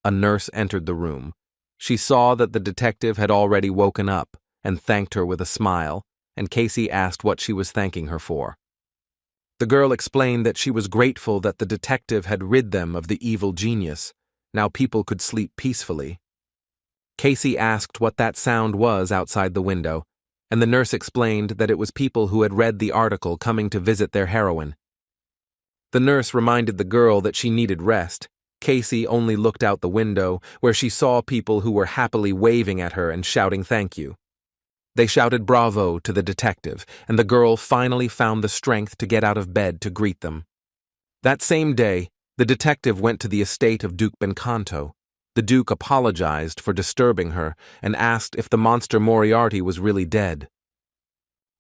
A nurse entered the room. She saw that the detective had already woken up and thanked her with a smile, and Casey asked what she was thanking her for. The girl explained that she was grateful that the detective had rid them of the evil genius. Now people could sleep peacefully. Casey asked what that sound was outside the window, and the nurse explained that it was people who had read the article coming to visit their heroine. The nurse reminded the girl that she needed rest. Casey only looked out the window, where she saw people who were happily waving at her and shouting thank you. They shouted bravo to the detective, and the girl finally found the strength to get out of bed to greet them. That same day, the detective went to the estate of Duke Bencanto. The Duke apologized for disturbing her and asked if the monster Moriarty was really dead.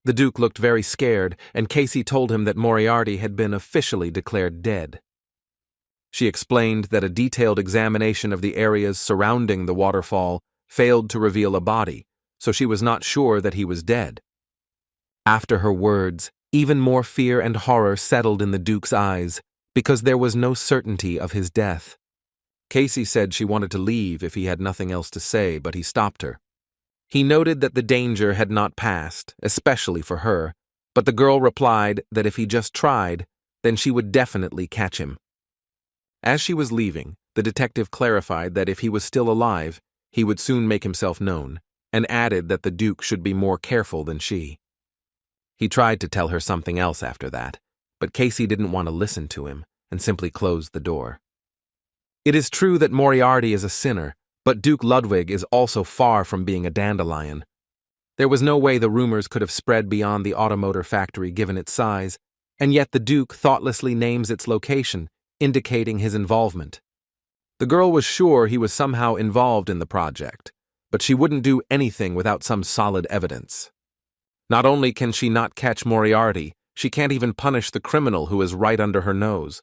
The Duke looked very scared, and Casey told him that Moriarty had been officially declared dead. She explained that a detailed examination of the areas surrounding the waterfall failed to reveal a body, so she was not sure that he was dead. After her words, even more fear and horror settled in the Duke's eyes, because there was no certainty of his death. Casey said she wanted to leave if he had nothing else to say, but he stopped her. He noted that the danger had not passed, especially for her, but the girl replied that if he just tried, then she would definitely catch him. As she was leaving, the detective clarified that if he was still alive, he would soon make himself known, and added that the Duke should be more careful than she. He tried to tell her something else after that, but Casey didn't want to listen to him and simply closed the door. It is true that Moriarty is a sinner, but Duke Ludwig is also far from being a dandelion. There was no way the rumors could have spread beyond the automotor factory given its size, and yet the Duke thoughtlessly names its location, indicating his involvement. The girl was sure he was somehow involved in the project, but she wouldn't do anything without some solid evidence. Not only can she not catch Moriarty, she can't even punish the criminal who is right under her nose.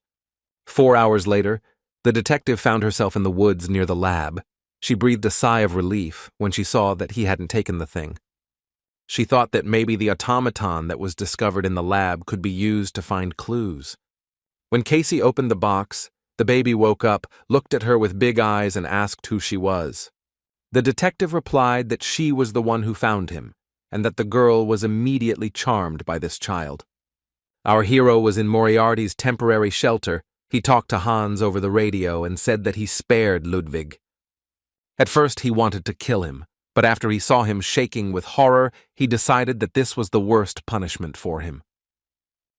4 hours later, the detective found herself in the woods near the lab. She breathed a sigh of relief when she saw that he hadn't taken the thing. She thought that maybe the automaton that was discovered in the lab could be used to find clues. When Casey opened the box, the baby woke up, looked at her with big eyes, and asked who she was. The detective replied that she was the one who found him, and that the girl was immediately charmed by this child. Our hero was in Moriarty's temporary shelter. He talked to Hans over the radio and said that he spared Ludwig. At first he wanted to kill him, but after he saw him shaking with horror, he decided that this was the worst punishment for him.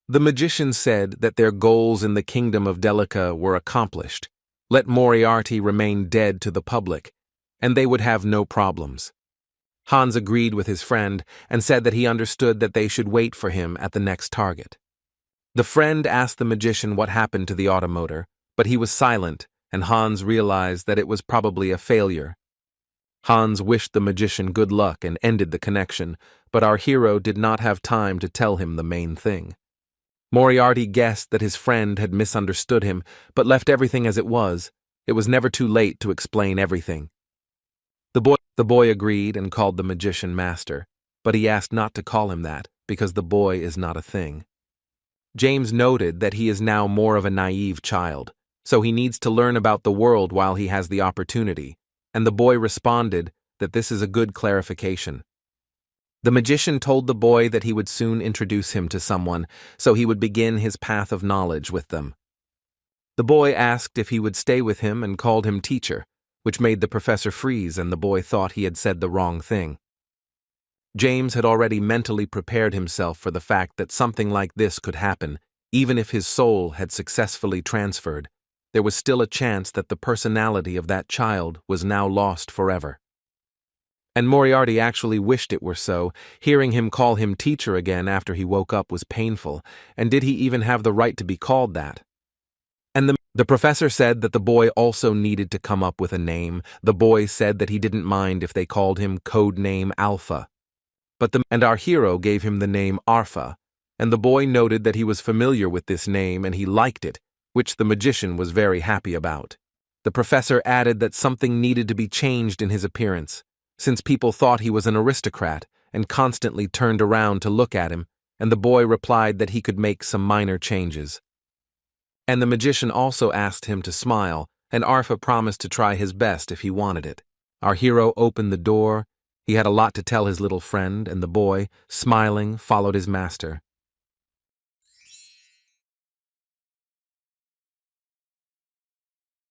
The magician said that their goals in the kingdom of Delica were accomplished. Let Moriarty remain dead to the public, and they would have no problems. Hans agreed with his friend and said that he understood that they should wait for him at the next target. The friend asked the magician what happened to the automotor, but he was silent, and Hans realized that it was probably a failure. Hans wished the magician good luck and ended the connection, but our hero did not have time to tell him the main thing. Moriarty guessed that his friend had misunderstood him, but left everything as it was. It was never too late to explain everything. The boy agreed and called the magician master, but he asked not to call him that because the boy is not a thing. James noted that he is now more of a naive child. so he needs to learn about the world while he has the opportunity, and the boy responded that this is a good clarification. The magician told the boy that he would soon introduce him to someone, so he would begin his path of knowledge with them. The boy asked if he would stay with him and called him teacher, which made the professor freeze, and the boy thought he had said the wrong thing. James had already mentally prepared himself for the fact that something like this could happen. Even if his soul had successfully transferred, there was still a chance that the personality of that child was now lost forever. And Moriarty actually wished it were so. Hearing him call him teacher again after he woke up was painful, and did he even have the right to be called that? And the professor said that the boy also needed to come up with a name. The boy said that he didn't mind if they called him code name Alpha. And our hero gave him the name Arfa, and the boy noted that he was familiar with this name and he liked it, which the magician was very happy about. The professor added that something needed to be changed in his appearance, since people thought he was an aristocrat and constantly turned around to look at him, and the boy replied that he could make some minor changes. And the magician also asked him to smile, and Arfa promised to try his best if he wanted it. Our hero opened the door. He had a lot to tell his little friend, and the boy, smiling, followed his master.